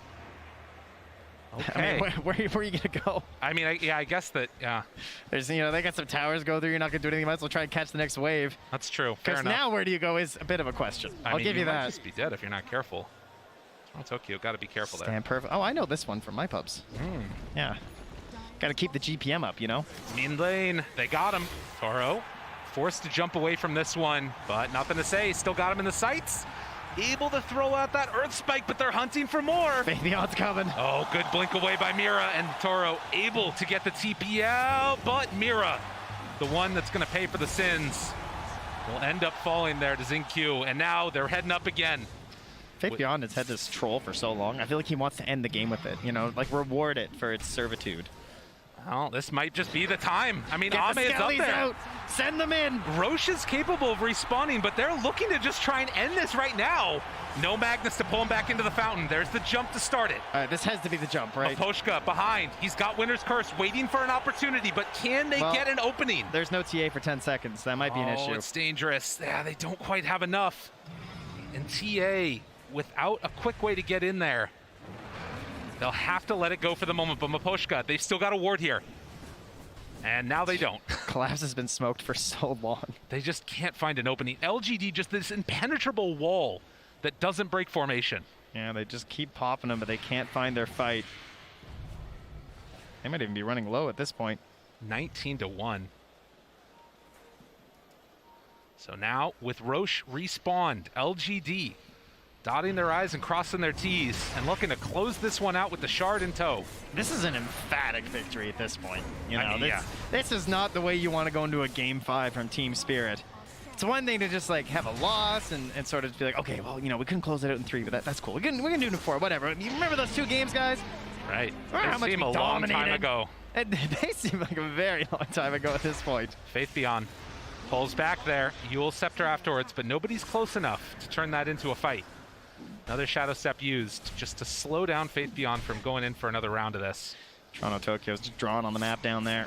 Okay. I mean, where are you going to go? I mean, I guess that, yeah. There's, you know, they got some towers go through. You're not going to do anything. Might as well try and catch the next wave. That's true. Fair enough. Because now where do you go is a bit of a question. I'll give you that. Might just be dead if you're not careful. Tokyo, got to be careful there. Stand perfect. Oh, I know this one from my pubs. Yeah. Got to keep the GPM up, you know? Mean lane, they got him. Toro forced to jump away from this one, but nothing to say. Still got him in the sights. Able to throw out that Earth Spike, but they're hunting for more. Faithion's coming. Oh, good blink away by Mira, and Toro able to get the TP out, but Mira, the one that's going to pay for the sins, will end up falling there to Xingqiu, and now they're heading up again. Faithion has had this troll for so long. I feel like he wants to end the game with it, you know, like reward it for its servitude. Well, this might just be the time. I mean, Get Ame is up there. Out. Send them in. Roche is capable of respawning, but they're looking to just try and end this right now. No Magnus to pull him back into the fountain. There's the jump to start it. All right, this has to be the jump, right? Maposhka behind. He's got Winter's Curse, waiting for an opportunity, but can they get an opening? There's no TA for 10 seconds. That might be an issue. Oh, it's dangerous. Yeah, they don't quite have enough. And TA, without a quick way to get in there, they'll have to let it go for the moment. But Maposhka, they've still got a ward here. And now they don't. Collapse has been smoked for so long. They just can't find an opening. LGD, just this impenetrable wall that doesn't break formation. Yeah, they just keep popping them, but they can't find their fight. They might even be running low at this point. 19-1. So now, with Roche respawned, LGD dotting their I's and crossing their T's and looking to close this one out with the shard in tow. This is an emphatic victory at this point. You know, I mean, this is not the way you want to go into a Game 5 from Team Spirit. It's one thing to just like have a loss and sort of be like, okay, well, you know, we couldn't close it out in 3, but that's cool. We're gonna do it in 4, whatever. You remember those 2 games, guys? Right. How They seem a long time ago. They seem like a very long time ago at this point. Faith Beyond pulls back there. Eul Scepter afterwards, but nobody's close enough to turn that into a fight. Another Shadow Step used just to slow down Faith Beyond from going in for another round of this. Toronto Tokyo's just drawing on the map down there.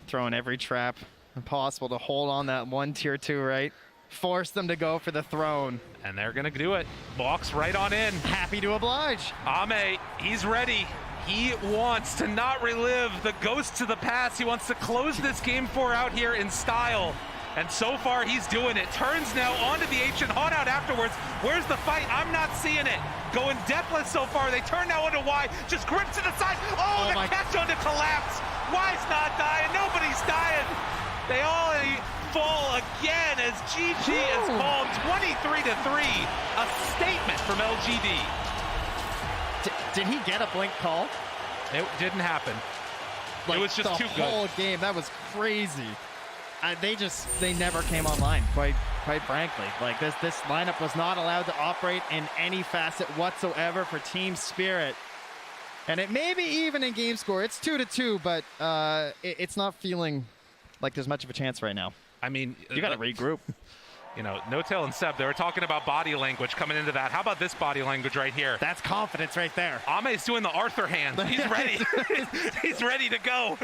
Throwing every trap possible to hold on that one tier 2, right? Force them to go for the throne. And they're gonna do it. Walks right on in. Happy to oblige. Ame, he's ready. He wants to not relive the ghosts of the past. He wants to close this Game 4 out here in style. And so far, he's doing it. Turns now onto the Ancient Haunt out afterwards. Where's the fight? I'm not seeing it. Going deathless so far. They turn now onto Y. Just grip to the side. Oh, the catch onto Collapse. Y's not dying. Nobody's dying. They all fall again as GG is called 23-3. A statement from LGD. Did he get a blink call? It didn't happen. Like, it was just too good. The whole game, that was crazy. They never came online, quite frankly. Like this lineup was not allowed to operate in any facet whatsoever for Team Spirit. And it may be even in game score. It's 2-2, but it's not feeling like there's much of a chance right now. I mean, you got to regroup. You know, No-Tail and Seb, they were talking about body language coming into that. How about this body language right here? That's confidence right there. Ame's doing the Arthur hand. He's ready. He's ready to go.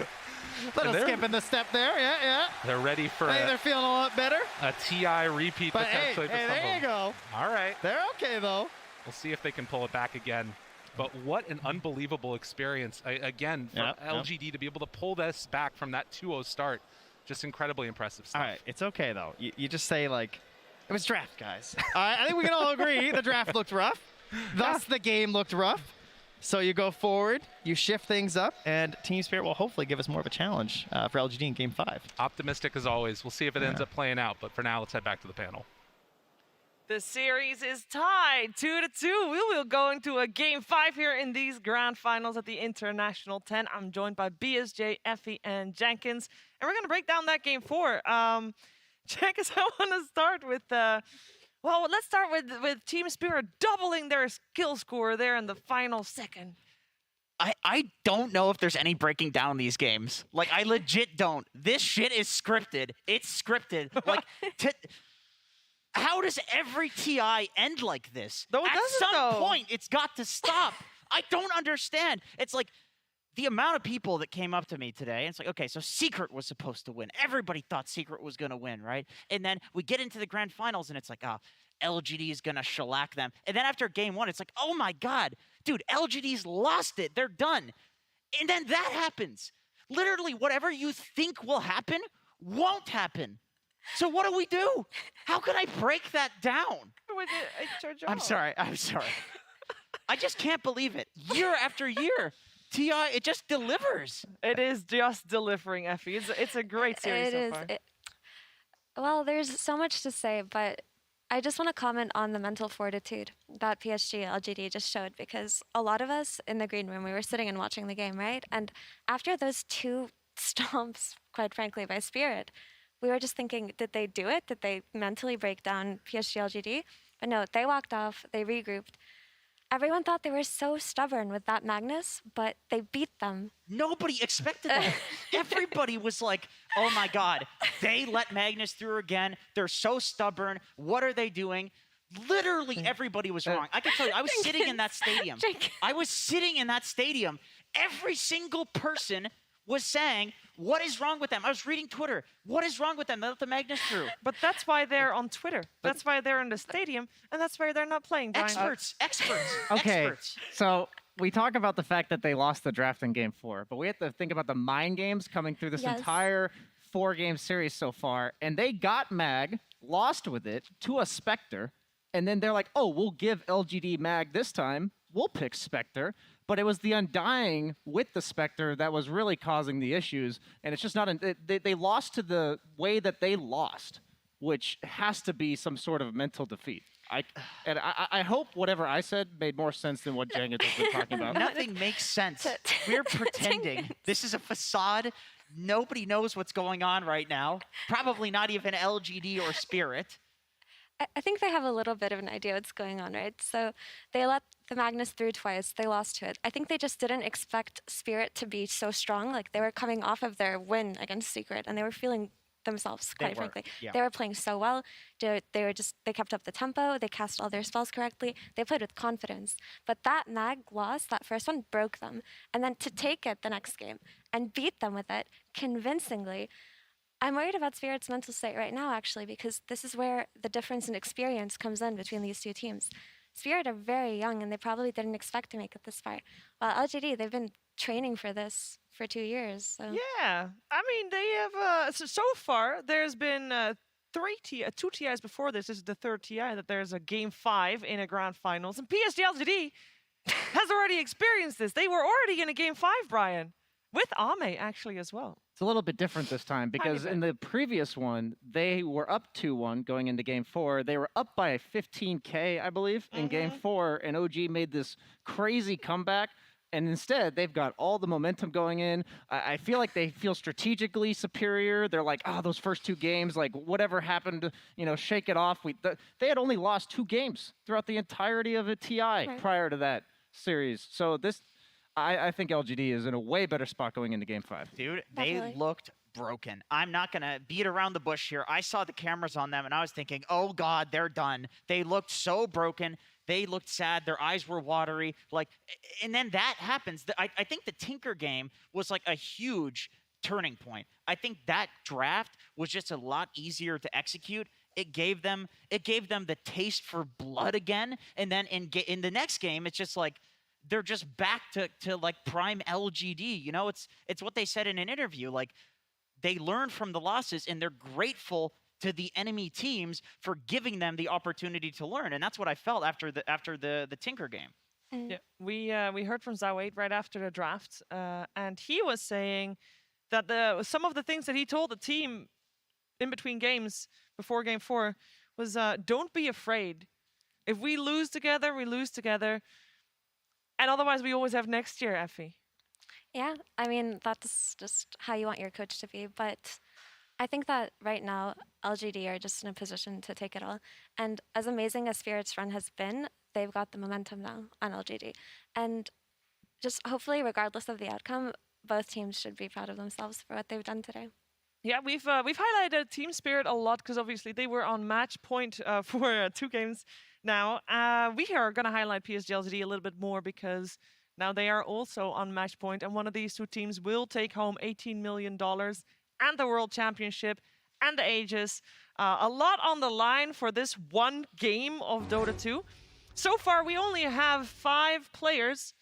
Little skip in the step there, yeah. They're ready for I think they're feeling a lot better. A TI repeat But potentially for hey, some of there you them. go. All right. They're okay, though. We'll see if they can pull it back again. But what an unbelievable experience, again, for LGD to be able to pull this back from that 2-0 start. Just incredibly impressive stuff. All right, it's okay, though. You just say, like, it was draft, guys. I think we can all agree the draft looked rough. Thus, the game looked rough. So you go forward, you shift things up, and Team Spirit will hopefully give us more of a challenge for LGD in Game 5. Optimistic as always. We'll see if it ends up playing out. But for now, let's head back to the panel. The series is tied 2-2. We will go into a Game 5 here in these grand finals at the International 10. I'm joined by BSJ, Effie, and Jenkins. And we're going to break down that Game 4. Jenkins, I want to start with... well, let's start with Team Spirit doubling their skill score there in the final second. I don't know if there's any breaking down these games. Like, I legit don't. This shit is scripted. It's scripted. Like, how does every TI end like this? No, it At doesn't, some though. point, it's got to stop. I don't understand. It's like the amount of people that came up to me today, and it's like, okay, so Secret was supposed to win. Everybody thought Secret was going to win, right? And then we get into the grand finals, and it's like, oh, LGD is going to shellac them. And then after Game 1, it's like, oh my God, dude, LGD's lost it. They're done. And then that happens. Literally, whatever you think will happen won't happen. So what do we do? How can I break that down? I'm sorry. I just can't believe it. Year after year, TI, it just delivers. It is just delivering, Effie. It's a great series so far. Well, there's so much to say, but I just want to comment on the mental fortitude that PSG LGD just showed, because a lot of us in the green room, we were sitting and watching the game, right? And after those two stomps, quite frankly, by Spirit, we were just thinking, did they do it? Did they mentally break down PSG LGD? But no, they walked off, they regrouped. Everyone thought they were so stubborn with that Magnus, but they beat them. Nobody expected that. Everybody was like, oh my God, they let Magnus through again. They're so stubborn. What are they doing? Literally everybody was wrong. I can tell you, I was sitting in that stadium. Every single person was saying, what is wrong with them? I was reading Twitter. What is wrong with them? They let the Magnus through. But that's why they're on Twitter. That's why they're in the stadium, and that's why they're not playing, Brian. Experts. Okay, so we talk about the fact that they lost the draft in Game 4, but we have to think about the mind games coming through this entire 4-game series so far, and they got Mag, lost with it, to a Spectre, and then they're like, oh, we'll give LGD Mag this time. We'll pick Spectre. But it was the Undying with the Spectre that was really causing the issues, and it's just not. They lost to the way that they lost, which has to be some sort of mental defeat. I hope whatever I said made more sense than what Jenkins has been talking about. Nothing makes sense. We're pretending. This is a facade. Nobody knows what's going on right now. Probably not even LGD or Spirit. I think they have a little bit of an idea what's going on, right? So they let the Magnus through twice. They lost to it. I think they just didn't expect Spirit to be so strong. Like, they were coming off of their win against Secret, and they were feeling themselves, quite frankly. Yeah. They were playing so well. They kept up the tempo. They cast all their spells correctly. They played with confidence. But that Mag loss, that first one, broke them. And then to take it the next game and beat them with it convincingly, I'm worried about Spirit's mental state right now, actually, because this is where the difference in experience comes in between these two teams. Spirit are very young, and they probably didn't expect to make it this far. While LGD, they've been training for this for 2 years. So. Yeah, I mean, they have, so far, there's been 2 TIs before this. This is the third TI that there's a Game 5 in a grand finals. And PSG LGD has already experienced this. They were already in a Game 5, Brian, with Ame, actually, as well. It's a little bit different this time because in the previous one, they were up 2-1 going into Game 4. They were up by 15K, I believe, in Game 4, and OG made this crazy comeback. And instead, they've got all the momentum going in. I feel like they feel strategically superior. They're like, those first 2 games, like whatever happened, shake it off. They had only lost 2 games throughout the entirety of a TI prior to that series. So I think LGD is in a way better spot going into Game 5. Dude, they looked broken. I'm not going to beat around the bush here. I saw the cameras on them, and I was thinking, oh, God, they're done. They looked so broken. They looked sad. Their eyes were watery. And then that happens. I think the Tinker game was like a huge turning point. I think that draft was just a lot easier to execute. It gave them the taste for blood again. And then in the next game, it's just like they're just back to like prime LGD. You know, it's what they said in an interview. Like, they learned from the losses, and they're grateful to the enemy teams for giving them the opportunity to learn. And that's what I felt after the Tinker game. Yeah, we heard from Zawade right after the draft, and he was saying that some of the things that he told the team in between games before Game 4 was, don't be afraid. If we lose together, we lose together. And otherwise, we always have next year, Effie. Yeah, I mean, that's just how you want your coach to be. But I think that right now, LGD are just in a position to take it all. And as amazing as Spirit's run has been, they've got the momentum now on LGD. And just hopefully, regardless of the outcome, both teams should be proud of themselves for what they've done today. Yeah, we've highlighted Team Spirit a lot because obviously they were on match point for 2 games now. We are going to highlight PSG LGD a little bit more because now they are also on match point, and one of these 2 teams will take home $18 million and the World Championship and the Aegis. A lot on the line for this one game of Dota 2. So far, we only have 5 players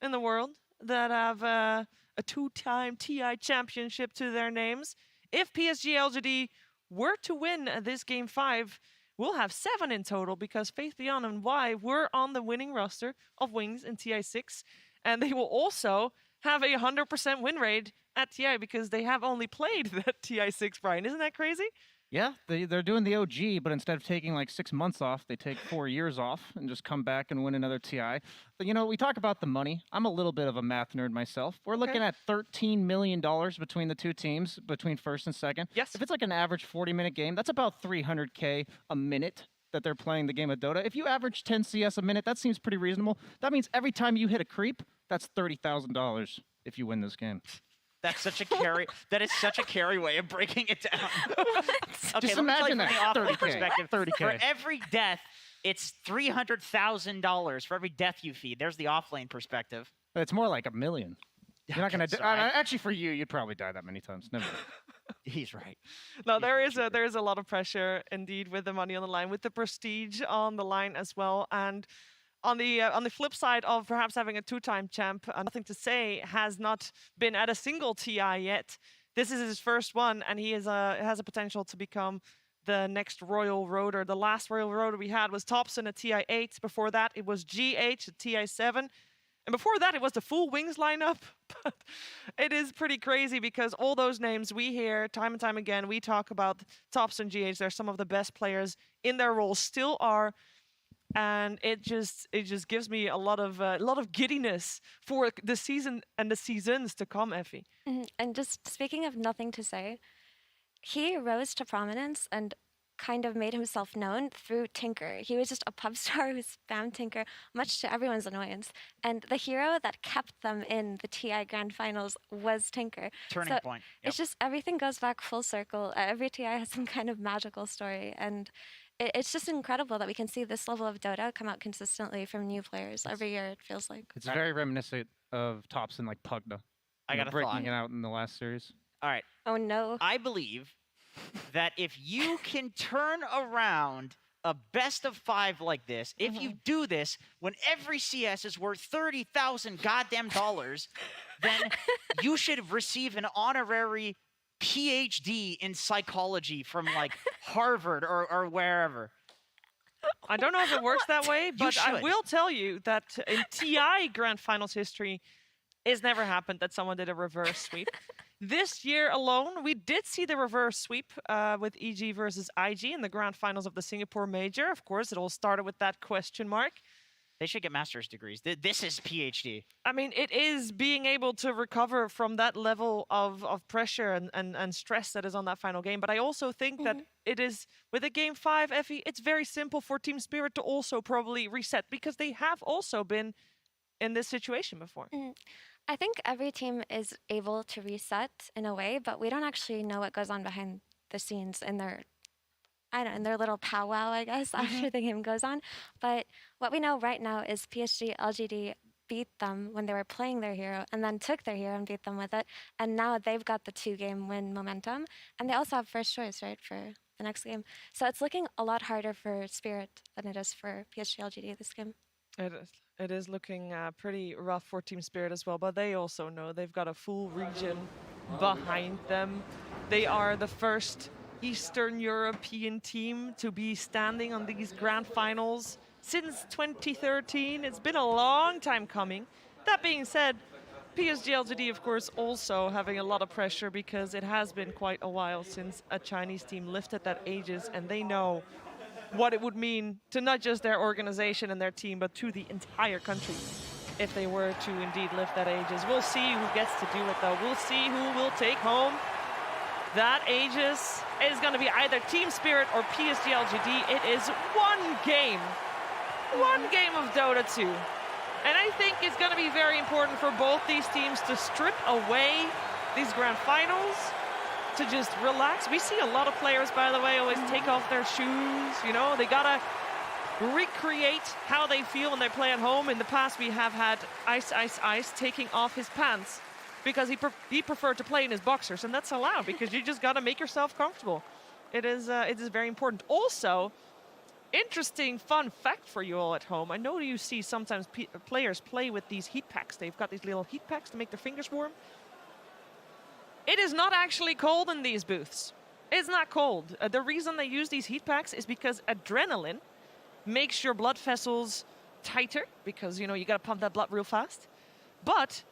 in the world that have a 2-time TI championship to their names. If PSG LGD were to win this Game 5, we'll have 7 in total because Faith Beyond and Y were on the winning roster of Wings in TI6. And they will also have a 100% win rate at TI because they have only played that TI6, Brian. Isn't that crazy? Yeah, they're doing the OG, but instead of taking like 6 months off, they take 4 years off and just come back and win another TI. But, you know, we talk about the money. I'm a little bit of a math nerd myself. We're looking at $13 million between the 2 teams, between first and second. Yes. If it's like an average 40-minute game, that's about $300K a minute that they're playing the game of Dota. If you average 10 CS a minute, that seems pretty reasonable. That means every time you hit a creep, that's $30,000 if you win this game. That's such a carry. That is such a carry way of breaking it down. Okay, just imagine that. From the 30K. perspective. 30K. For every death, it's $300,000 for every death you feed. There's the offlane perspective. It's more like $1 million. You're not gonna. sorry. Actually, for you, you'd probably die that many times. Never mind. He's right. No, there is a lot of pressure indeed with the money on the line, with the prestige on the line as well, and on the flip side of perhaps having a 2-time champ, Nothing to Say has not been at a single TI yet. This is his first one, and he has a potential to become the next Royal Roader. The last Royal Roader we had was Thompson at TI8. Before that, it was GH at TI7. And before that, it was the full Wings lineup. But it is pretty crazy because all those names we hear time and time again, we talk about Thompson, GH. They're some of the best players in their roles, still are. And it just gives me a lot of giddiness for the season and the seasons to come, Effie. And just speaking of Nothing to Say, he rose to prominence and kind of made himself known through Tinker. He was just a pub star who spammed Tinker, much to everyone's annoyance. And the hero that kept them in the TI Grand Finals was Tinker. Turning point. Yep. It's just everything goes back full circle. Every TI has some kind of magical story. And it's just incredible that we can see this level of Dota come out consistently from new players every year, it feels like. It's very reminiscent of Thompson, like Pugna. I got a breaking thought. it out in the last series. All right. Oh, no. I believe that if you can turn around a best of 5 like this, if you do this when every CS is worth $30,000 goddamn dollars, then you should receive an honorary PhD in psychology from like Harvard or wherever. I don't know if it works that way, but I should. will tell you that in TI Grand Finals history, it's never happened that someone did a reverse sweep. This year alone, we did see the reverse sweep with EG versus IG in the Grand Finals of the Singapore Major. Of course, it all started with that question mark. They should get master's degrees. This is PhD. I mean, it is being able to recover from that level of pressure and stress that is on that final game. But I also think that it is, with a Game 5, Effie, it's very simple for Team Spirit to also probably reset because they have also been in this situation before? I think every team is able to reset in a way, but we don't actually know what goes on behind the scenes in their, I don't know, in their little powwow, I guess, after the game goes on. But what we know right now is PSG, LGD beat them when they were playing their hero and then took their hero and beat them with it. And now they've got the 2-game win momentum. And they also have first choice, right, for the next game. So it's looking a lot harder for Spirit than it is for PSG, LGD this game. It is. It is looking pretty rough for Team Spirit as well, but they also know they've got a full region behind them. They are the first Eastern European team to be standing on these grand finals since 2013. It's been a long time coming. That being said, PSG LGD, of course, also having a lot of pressure because it has been quite a while since a Chinese team lifted that Aegis, and they know what it would mean to not just their organization and their team, but to the entire country if they were to indeed lift that Aegis. We'll see who gets to do it, though. We'll see who will take home that Aegis. It is going to be either Team Spirit or PSG LGD. It is one game of Dota 2. And I think it's going to be very important for both these teams to strip away these grand finals, to just relax. We see a lot of players, by the way, always take off their shoes. You know, they gotta recreate how they feel when they play at home. In the past, we have had Ice taking off his pants because he preferred to play in his boxers, and that's allowed because you just gotta make yourself comfortable. It is very important. Also, interesting fun fact for you all at home. I know you see sometimes players play with these heat packs. They've got these little heat packs to make their fingers warm. It is not actually cold in these booths. It's not cold. The reason they use these heat packs is because adrenaline makes your blood vessels tighter because, you know, you got to pump that blood real fast. But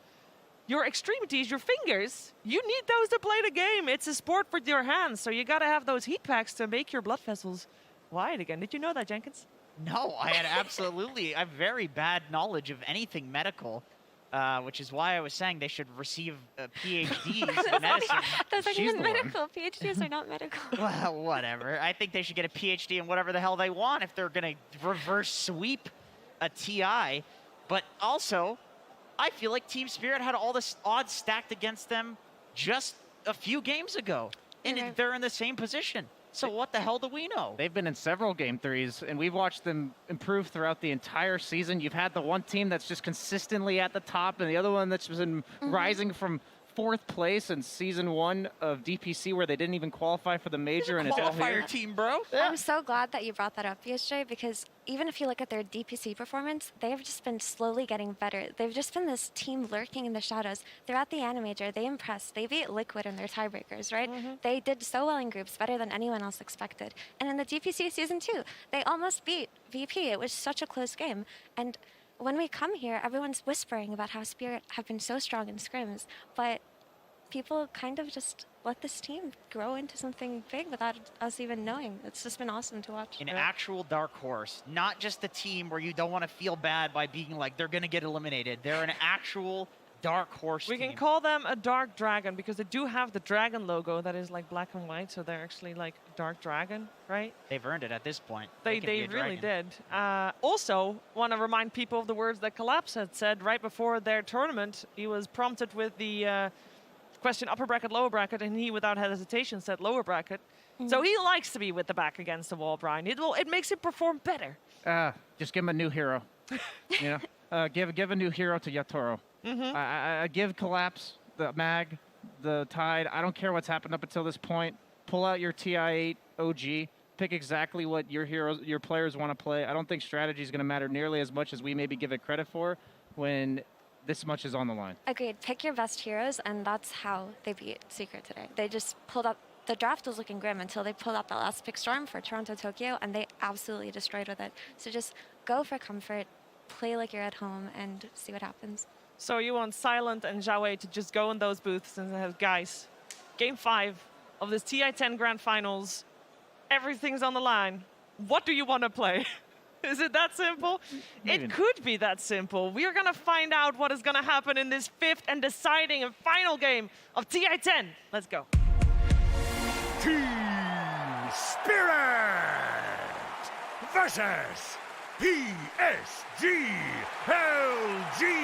your extremities, your fingers, you need those to play the game. It's a sport for your hands, so you got to have those heat packs to make your blood vessels wide again. Did you know that, Jenkins? No, I had I have very bad knowledge of anything medical. Which is why I was saying they should receive PhDs in medicine. Those aren't even medical. PhDs are not medical. Well, whatever. I think they should get a PhD in whatever the hell they want if they're going to reverse sweep a TI. But also, I feel like Team Spirit had all the odds stacked against them just a few games ago. And they're in the same position. So what the hell do we know? They've been in several Game 3s, and we've watched them improve throughout the entire season. You've had the one team that's just consistently at the top, and the other one that's been rising from 4th place in Season 1 of DPC, where they didn't even qualify for the major. And it's all here. Qualifier team, bro. Yeah. I'm so glad that you brought that up, BSJ, because even if you look at their DPC performance, they've just been slowly getting better. They've just been this team lurking in the shadows. They're at the Animator. They impressed. They beat Liquid in their tiebreakers, right? They did so well in groups, better than anyone else expected. And in the DPC Season 2, they almost beat VP. It was such a close game. And when we come here, everyone's whispering about how Spirit have been so strong in scrims, but people kind of just let this team grow into something big without us even knowing. It's just been awesome to watch. An actual dark horse, not just a team where you don't want to feel bad by being like they're going to get eliminated. They're an actual dark horse We team. can call them a dark dragon because they do have the dragon logo that is like black and white, so they're actually like dark dragon, right? They've earned it at this point. They really did. Also, want to remind people of the words that Collapse had said right before their tournament. He was prompted with the question upper bracket, lower bracket, and he without hesitation said lower bracket. So he likes to be with the back against the wall, Brian. It makes him perform better. Just give him a new hero. You know, give a new hero to Yatoro. I give Collapse, the Mag, the Tide. I don't care what's happened up until this point. Pull out your TI8 OG. Pick exactly what your players want to play. I don't think strategy is going to matter nearly as much as we maybe give it credit for when this much is on the line. Agreed. Pick your best heroes, and that's how they beat Secret today. They just pulled up. The draft was looking grim until they pulled out the last pick Storm for Toronto Tokyo, and they absolutely destroyed with it. So just go for comfort, play like you're at home, and see what happens. So you want Silent and Xiaowei to just go in those booths and have, guys, Game 5 of this TI10 Grand Finals, everything's on the line. What do you want to play? Is it that simple? Maybe. It could be that simple. We are going to find out what is going to happen in this 5th and deciding and final game of TI10. Let's go. Team Spirit versus PSG LGD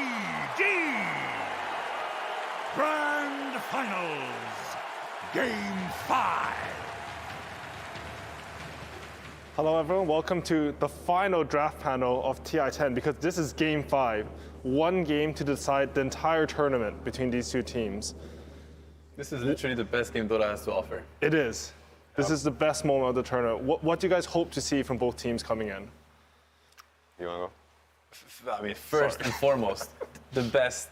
Grand Finals Game 5. Hello everyone, welcome to the final draft panel of TI10 because this is game 5. One game to decide the entire tournament between these two teams. This is literally the best game Dota has to offer. It is. This is the best moment of the tournament. What do you guys hope to see from both teams coming in? You want to go? I mean, first and foremost, the best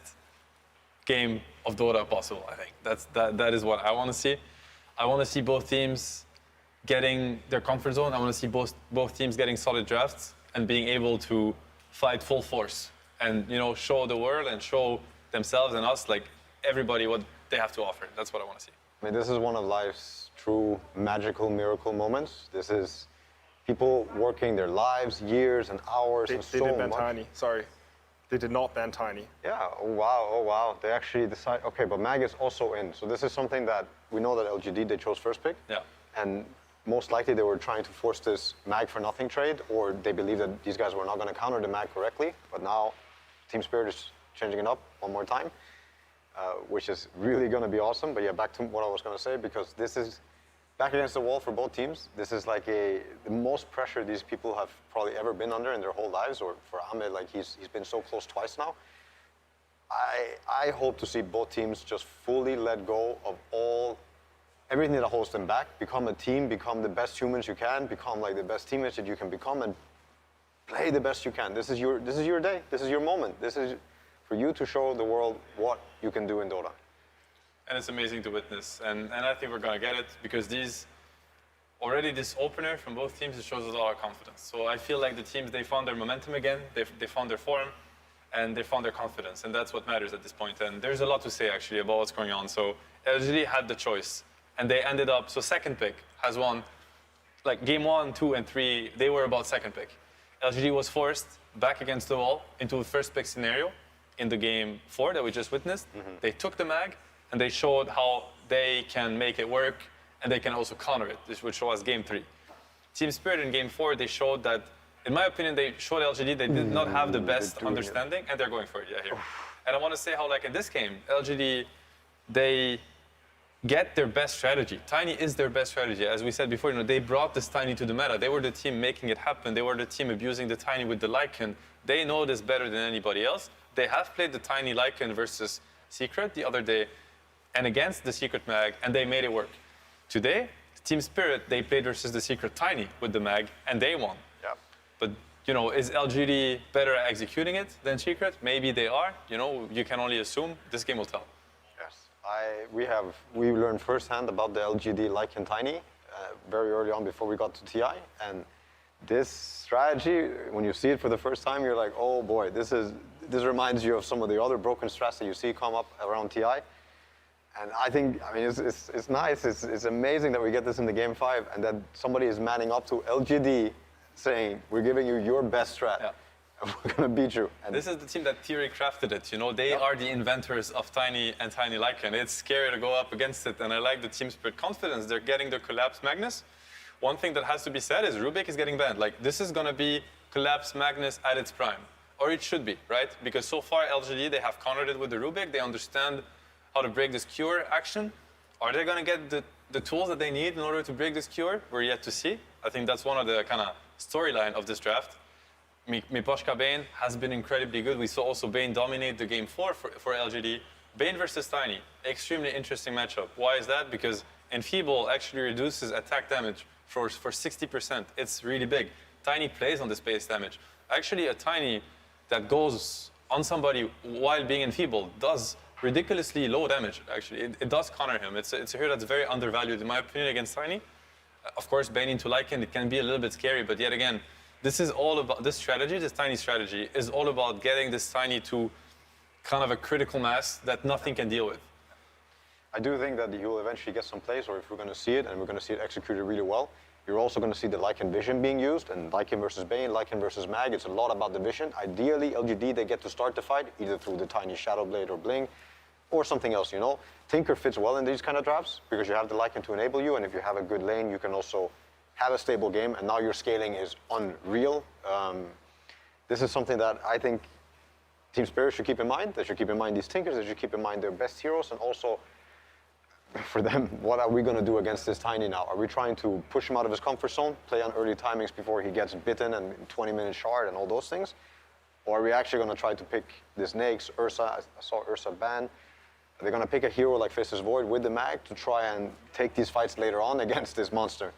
game of Dota possible, I think. That is what I want to see. I want to see both teams getting their comfort zone. I want to see both teams getting solid drafts and being able to fight full force and, you know, show the world and show themselves and us, like everybody, what they have to offer. That's what I want to see. I mean, this is one of life's true magical miracle moments. This is people working their lives, years and hours and so much. They did ban Tiny, sorry. They did not ban Tiny. Yeah, oh wow. They actually decide, okay, but Mag is also in. So this is something that we know that LGD, they chose first pick. Yeah. And most likely they were trying to force this Mag for nothing trade, or they believe that these guys were not going to counter the Mag correctly. But now Team Spirit is changing it up one more time, which is really going to be awesome. But yeah, back to what I was going to say, because this is back against the wall for both teams. This is like the most pressure these people have probably ever been under in their whole lives, or for Ahmed, like he's been so close twice now. I hope to see both teams just fully let go of everything that holds them back, become a team, become the best humans you can, become like the best teammates that you can become, and play the best you can. This is your day. This is your moment. This is for you to show the world what you can do in Dota. And it's amazing to witness. And I think we're going to get it because this opener from both teams, it shows us a lot of confidence. So I feel like the teams, they found their momentum again, they found their form, and they found their confidence. And that's what matters at this point. And there's a lot to say, actually, about what's going on. So LGD had the choice. And they ended up, so second pick has won. Like game 1, 2, and 3, they were about second pick. LGD was forced back against the wall into a first pick scenario in the game 4 that we just witnessed. They took the mag, and they showed how they can make it work, and they can also counter it. This would show us game 3. Team Spirit in game 4, they showed that, in my opinion, they showed LGD they did not have the best understanding, and they're going for it, yeah, here. And I want to say how, like, in this game, LGD, they get their best strategy. Tiny is their best strategy. As we said before, you know, they brought this Tiny to the meta. They were the team making it happen. They were the team abusing the Tiny with the Lycan. They know this better than anybody else. They have played the Tiny Lycan versus Secret the other day and against the Secret Mag, and they made it work. Today, Team Spirit, they played versus the Secret Tiny with the Mag, and they won. Yeah. But, you know, is LGD better at executing it than Secret? Maybe they are. You know, you can only assume. This game will tell. We learned firsthand about the LGD Lycan Tiny very early on before we got to TI, and this strategy, when you see it for the first time, you're like, oh boy, this reminds you of some of the other broken strats that you see come up around TI. And I think, I mean, it's nice, it's amazing that we get this in the game 5 and that somebody is manning up to LGD saying, we're giving you your best strat. Yeah. And we're going to beat you. And this is the team that theory crafted it. You know, they are the inventors of Tiny and Tiny Lycan. It's scary to go up against it, and I like the Team Spirit confidence. They're getting the Collapse Magnus. One thing that has to be said is Rubik is getting banned. Like, this is going to be Collapse Magnus at its prime. Or it should be, right? Because so far, LGD, they have countered it with the Rubik. They understand how to break this cure action. Are they going to get the tools that they need in order to break this cure? We're yet to see. I think that's one of the kind of storyline of this draft. Miposhka Bane has been incredibly good. We saw also Bane dominate the game 4 for LGD. Bane versus Tiny, extremely interesting matchup. Why is that? Because Enfeeble actually reduces attack damage for 60%. It's really big. Tiny plays on this base damage. Actually, a Tiny that goes on somebody while being enfeebled does ridiculously low damage, actually. It does counter him. It's a hero that's very undervalued, in my opinion, against Tiny. Of course, Bane into Lycan, it can be a little bit scary, but yet again, this is all about, this strategy, this Tiny strategy, is all about getting this Tiny to kind of a critical mass that nothing can deal with. I do think that he will eventually get some plays, or if we're going to see it, and we're going to see it executed really well, you're also going to see the Lycan vision being used, and Lycan versus Bane, Lycan versus Mag, it's a lot about the vision. Ideally, LGD, they get to start the fight, either through the Tiny Shadow Blade or Bling, or something else, you know. Tinker fits well in these kind of drafts, because you have the Lycan to enable you, and if you have a good lane, you can also have a stable game, and now your scaling is unreal. this is something that I think Team Spirit should keep in mind. They should keep in mind these Tinkers. They should keep in mind their best heroes, and also for them, what are we going to do against this Tiny now? Are we trying to push him out of his comfort zone, play on early timings before he gets bitten and 20-minute shard and all those things? Or are we actually going to try to pick this Nyx, Ursa? I saw Ursa ban. Are they going to pick a hero like Faceless Void with the mag to try and take these fights later on against this monster?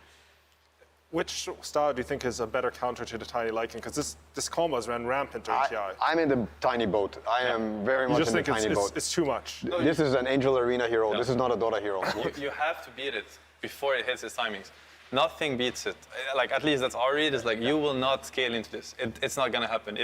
Which style do you think is a better counter to the Tiny Lycan? Because this combos ran rampant during TI. I'm in the tiny boat. I am very much in the tiny boat. It's too much. No, this is an Angel Arena hero. This is not a Dota hero. You have to beat it before it hits its timings. Nothing beats it. Like, at least that's our read, is like, you will not scale into this. It's not going to happen.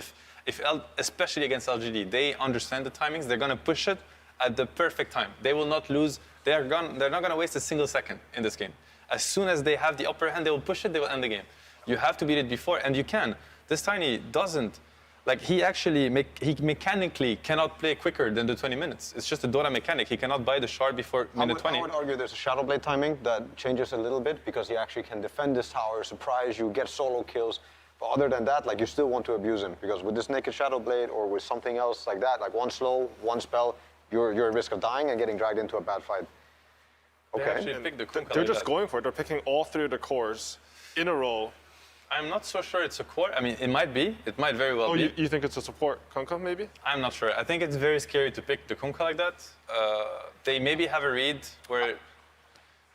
Especially against LGD, they understand the timings. They're going to push it at the perfect time. They will not lose. They're not going to waste a single second in this game. As soon as they have the upper hand, they will push it, they will end the game. You have to beat it before, and you can. This Tiny doesn't. Like, he mechanically cannot play quicker than the 20 minutes. It's just a Dota mechanic. He cannot buy the shard before minute 20. I would argue there's a Shadow Blade timing that changes a little bit, because he actually can defend this tower, surprise you, get solo kills. But other than that, like, you still want to abuse him, because with this naked Shadow Blade or with something else like that, like one slow, one spell, you're at risk of dying and getting dragged into a bad fight. Okay. They're just going for it. They're picking all three of the cores in a row. I'm not so sure it's a core. I mean, it might be. It might very well be. You think it's a support Kunkka, maybe? I'm not sure. I think it's very scary to pick the Kunkka like that. They maybe have a read where...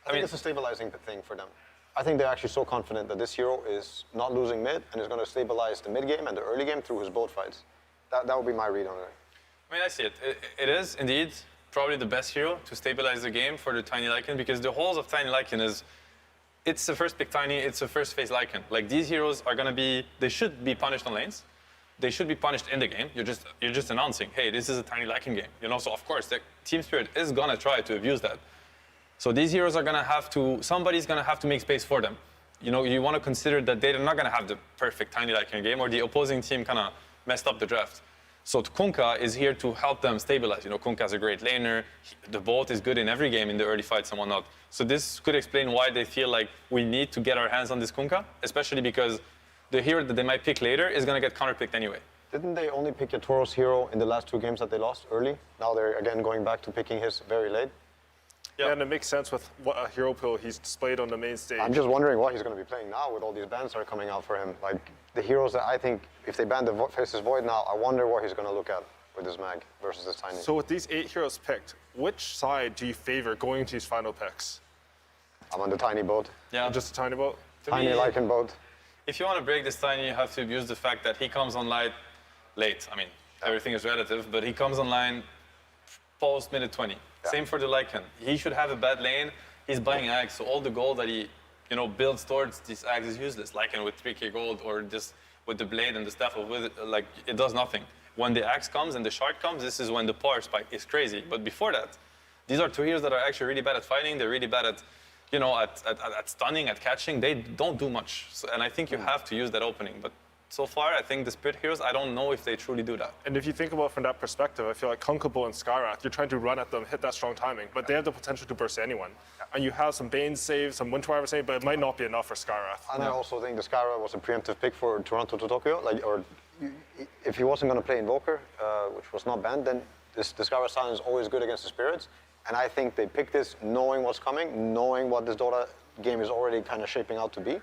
I think it's a stabilizing thing for them. I think they're actually so confident that this hero is not losing mid and is going to stabilize the mid game and the early game through his both fights. That would be my read on it. I mean, I see it. It is, indeed, probably the best hero to stabilize the game for the Tiny Lycan, because the holes of Tiny Lycan is, it's the first pick Tiny, it's the first phase Lycan. Like, these heroes are gonna be, they should be punished on lanes. They should be punished in the game. You're just announcing, hey, this is a Tiny Lycan game. You know, so of course, the Team Spirit is gonna try to abuse that. So these heroes are gonna have to, somebody's gonna have to make space for them. You know, you wanna consider that they're not gonna have the perfect Tiny Lycan game, or the opposing team kinda messed up the draft. So Kunkka is here to help them stabilize. You know, Kunkka's a great laner. The bolt is good in every game in the early fights and whatnot. So this could explain why they feel like we need to get our hands on this Kunkka, especially because the hero that they might pick later is going to get counterpicked anyway. Didn't they only pick Yatoro's hero in the last 2 games that they lost early? Now they're again going back to picking his very late. Yeah, and it makes sense with what a hero pool he's displayed on the main stage. I'm just wondering what he's going to be playing now with all these bans that are coming out for him. Like, the heroes that I think, if they ban the Faceless Void now, I wonder what he's going to look at with this mag versus this Tiny. So with these 8 heroes picked, which side do you favor going into these final picks? I'm on the Tiny boat. Yeah. Just a Tiny boat? Tiny Lycan boat. If you want to break this Tiny, you have to abuse the fact that he comes online late. I mean, everything is relative, but he comes online post minute 20. Yeah. Same for the Lycan. He should have a bad lane. He's buying Ags, so all the gold that he builds towards these Ags is useless. Lycan with 3k gold or just with the blade and the staff of with it, like, it does nothing. When the Axe comes and the shard comes, this is when the power spike is crazy. But before that, these are 2 heroes that are actually really bad at fighting. They're really bad at, at stunning, at catching. They don't do much. So, and I think you have to use that opening. But so far, I think the Spirit heroes, I don't know if they truly do that. And if you think about it from that perspective, I feel like Kunkka and Skyrath, you're trying to run at them, hit that strong timing, but they have the potential to burst anyone. And you have some Bane save, some Winter Wyvern save, but it might not be enough for Skyrath. And I also think the Skyrath was a preemptive pick for Toronto to Tokyo. Or if he wasn't going to play Invoker, which was not banned, then the Skyrath Silence is always good against the Spirits. And I think they picked this knowing what's coming, knowing what this Dota game is already kind of shaping out to be.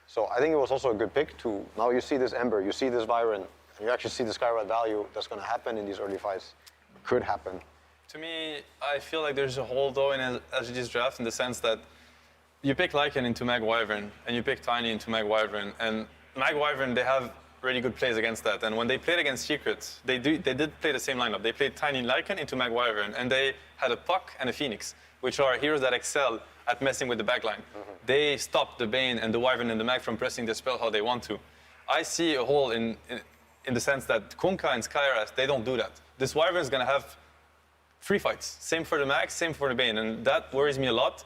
So I think it was also a good pick to, now you see this Ember, you see this Vyron, and you actually see the Skyrath value that's going to happen in these early fights. Could happen. To me, I feel like there's a hole though in LGD's draft in the sense that you pick Lycan into Mag Wyvern, and you pick Tiny into Mag Wyvern, and Mag Wyvern, they have really good plays against that. And when they played against Secrets, they did play the same lineup. They played Tiny Lycan into Mag Wyvern, and they had a Puck and a Phoenix, which are heroes that excel at messing with the backline. They stop the Bane and the Wyvern and the Mag from pressing the spell how they want to. I see a hole in the sense that Kunkka and Skyrath, they don't do that. This Wyvern is going to have free fights. Same for the Mag, same for the Bane, and that worries me a lot.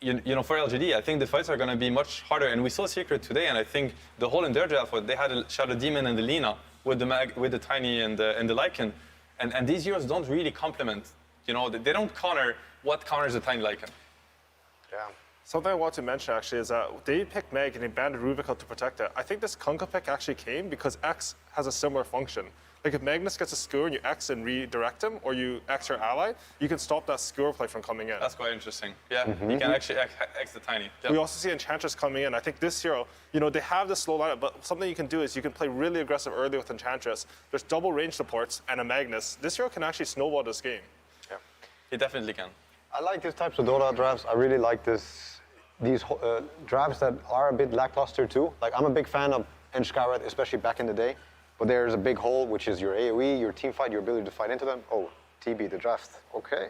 For LGD, I think the fights are going to be much harder, and we saw Secret today, and I think the hole in their draft was they had a Shadow Demon and the Lina with the Mag, with the Tiny and the Lycan, and these heroes don't really complement. They don't counter what counters the Tiny Lycan. Yeah. Something I want to mention actually is that they picked Meg and they banned Rubica to protect it. I think this Kunkka pick actually came because X has a similar function. Like if Magnus gets a skewer and you X and redirect him, or you X your ally, you can stop that skewer play from coming in. That's quite interesting. Yeah, you can actually X the Tiny. Yep. We also see Enchantress coming in. I think this hero, you know, they have this slow lineup, but something you can do is you can play really aggressive early with Enchantress. There's double range supports and a Magnus. This hero can actually snowball this game. Yeah, he definitely can. I like these types of Dota drafts. I really like these drafts that are a bit lackluster too. Like I'm a big fan of Enshkaret, especially back in the day. But there's a big hole, which is your AoE, your team fight, your ability to fight into them. Oh, TB, the draft, okay.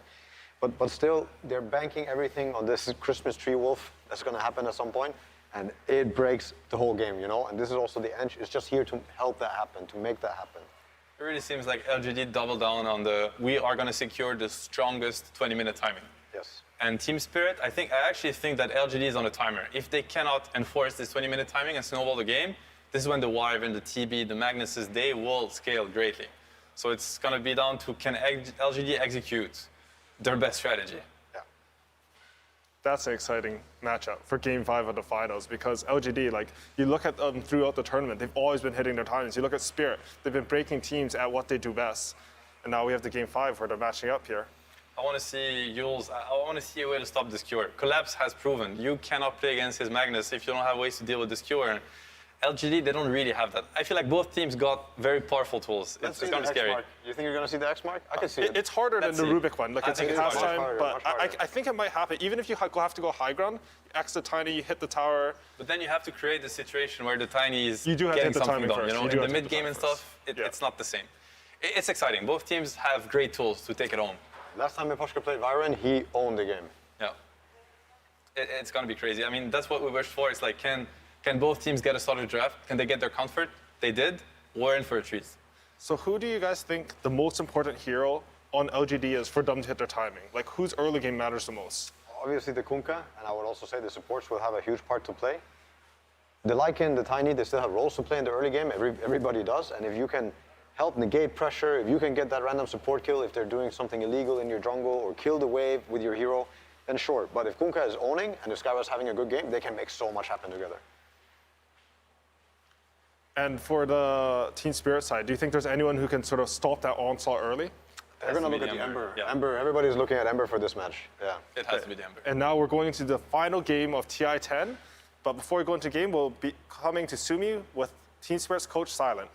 But still, they're banking everything on this Christmas tree wolf that's gonna happen at some point, and it breaks the whole game, you know? And this is also the Ench, it's just here to help that happen, to make that happen. It really seems like LGD doubled down on we are gonna secure the strongest 20-minute timing. Yes. And Team Spirit, I actually think that LGD is on a timer. If they cannot enforce this 20-minute timing and snowball the game, this is when the Wyvern, the TB, the Magnuses, they will scale greatly. So it's going to be down to can LGD execute their best strategy. Yeah. That's an exciting matchup for Game 5 of the finals because LGD, like, you look at them throughout the tournament, they've always been hitting their timings. You look at Spirit, they've been breaking teams at what they do best. And now we have the Game 5 where they're matching up here. I want to see Yules. I want to see a way to stop the skewer. Collapse has proven you cannot play against his Magnus if you don't have ways to deal with the skewer. LGD, they don't really have that. I feel like both teams got very powerful tools. It's kind of scary. You think you're going to see the X mark? I can see it. It's harder than the Rubik one. Like it's a half time, but I think it might happen. Even if you have to go high ground, you X the Tiny, you hit the tower. But then you have to create the situation where the Tiny is you do have getting to hit the something timing done. first. You know, in the mid game and stuff, it's not the same. It's exciting. Both teams have great tools to take it home. Last time Miposhka played Vyron, he owned the game. Yeah. It's going to be crazy. I mean, that's what we wish for. It's like, can both teams get a solid draft? Can they get their comfort? They did. We're in for a treat. So who do you guys think the most important hero on LGD is for them to hit their timing? Like, whose early game matters the most? Obviously the Kunkka, and I would also say the supports will have a huge part to play. The Lycan, the Tiny, they still have roles to play in the early game. Everybody does, and if you can help negate pressure, if you can get that random support kill, if they're doing something illegal in your jungle, or kill the wave with your hero, then sure. But if Kunkka is owning, and if Skyra's having a good game, they can make so much happen together. And for the Team Spirit side, do you think there's anyone who can sort of stop that onslaught early? They're going to look at the Ember. Yeah. Ember. Everybody's looking at Ember for this match. Yeah. It has to be the Ember. And now we're going into the final game of TI10. But before we go into game, we'll be coming to Sumi with Team Spirit's coach, Silent.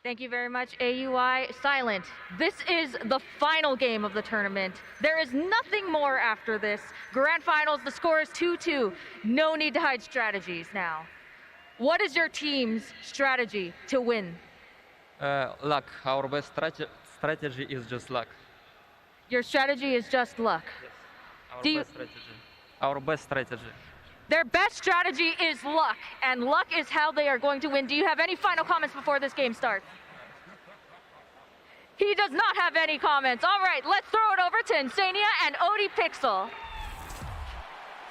Thank you very much, AUI. Silent, this is the final game of the tournament. There is nothing more after this. Grand Finals, the score is 2-2. No need to hide strategies now. What is your team's strategy to win? Luck. Our best strategy is just luck. Your strategy is just luck. Yes. Our best strategy. Their best strategy is luck, and luck is how they are going to win. Do you have any final comments before this game starts? He does not have any comments. All right, let's throw it over to Insania and Odie Pixel.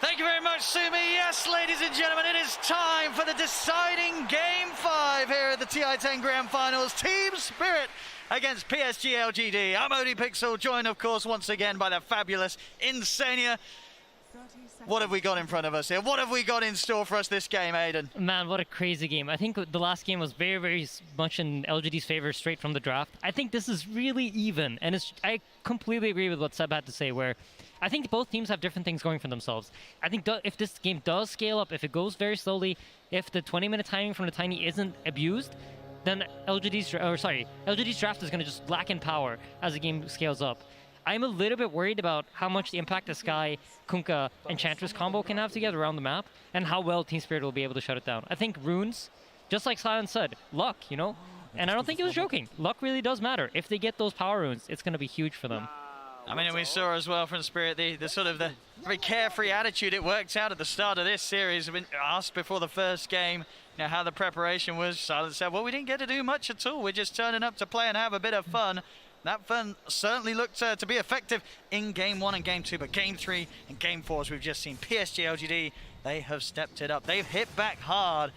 Thank you very much, Sumi. Yes, ladies and gentlemen, it is time for the deciding Game 5 here at the TI10 Grand Finals. Team Spirit against PSG LGD. I'm Odie Pixel, joined, of course, once again by the fabulous Insania. What have we got in front of us here? What have we got in store for us this game, Aiden? Man, what a crazy game. I think the last game was very, very much in LGD's favor straight from the draft. I think this is really even, and I completely agree with what Seb had to say, where I think both teams have different things going for themselves. I think if this game does scale up, if it goes very slowly, if the 20-minute timing from the Tiny isn't abused, then LGD's draft is going to just lack in power as the game scales up. I'm a little bit worried about how much the impact the Sky, Kunkka, Enchantress combo can have together around the map, and how well Team Spirit will be able to shut it down. I think runes, just like Silent said, luck, you know? And I don't think he was joking. Luck really does matter. If they get those power runes, it's going to be huge for them. I mean, we saw as well from Spirit the sort of the very carefree attitude it worked out at the start of this series. I've been asked before the first game, you know, how the preparation was. Silent said, well, we didn't get to do much at all. We're just turning up to play and have a bit of fun. That fun certainly looked to be effective in Game 1 and Game 2, but Game 3 and Game 4, as we've just seen, PSG LGD, they have stepped it up. They've hit back hard,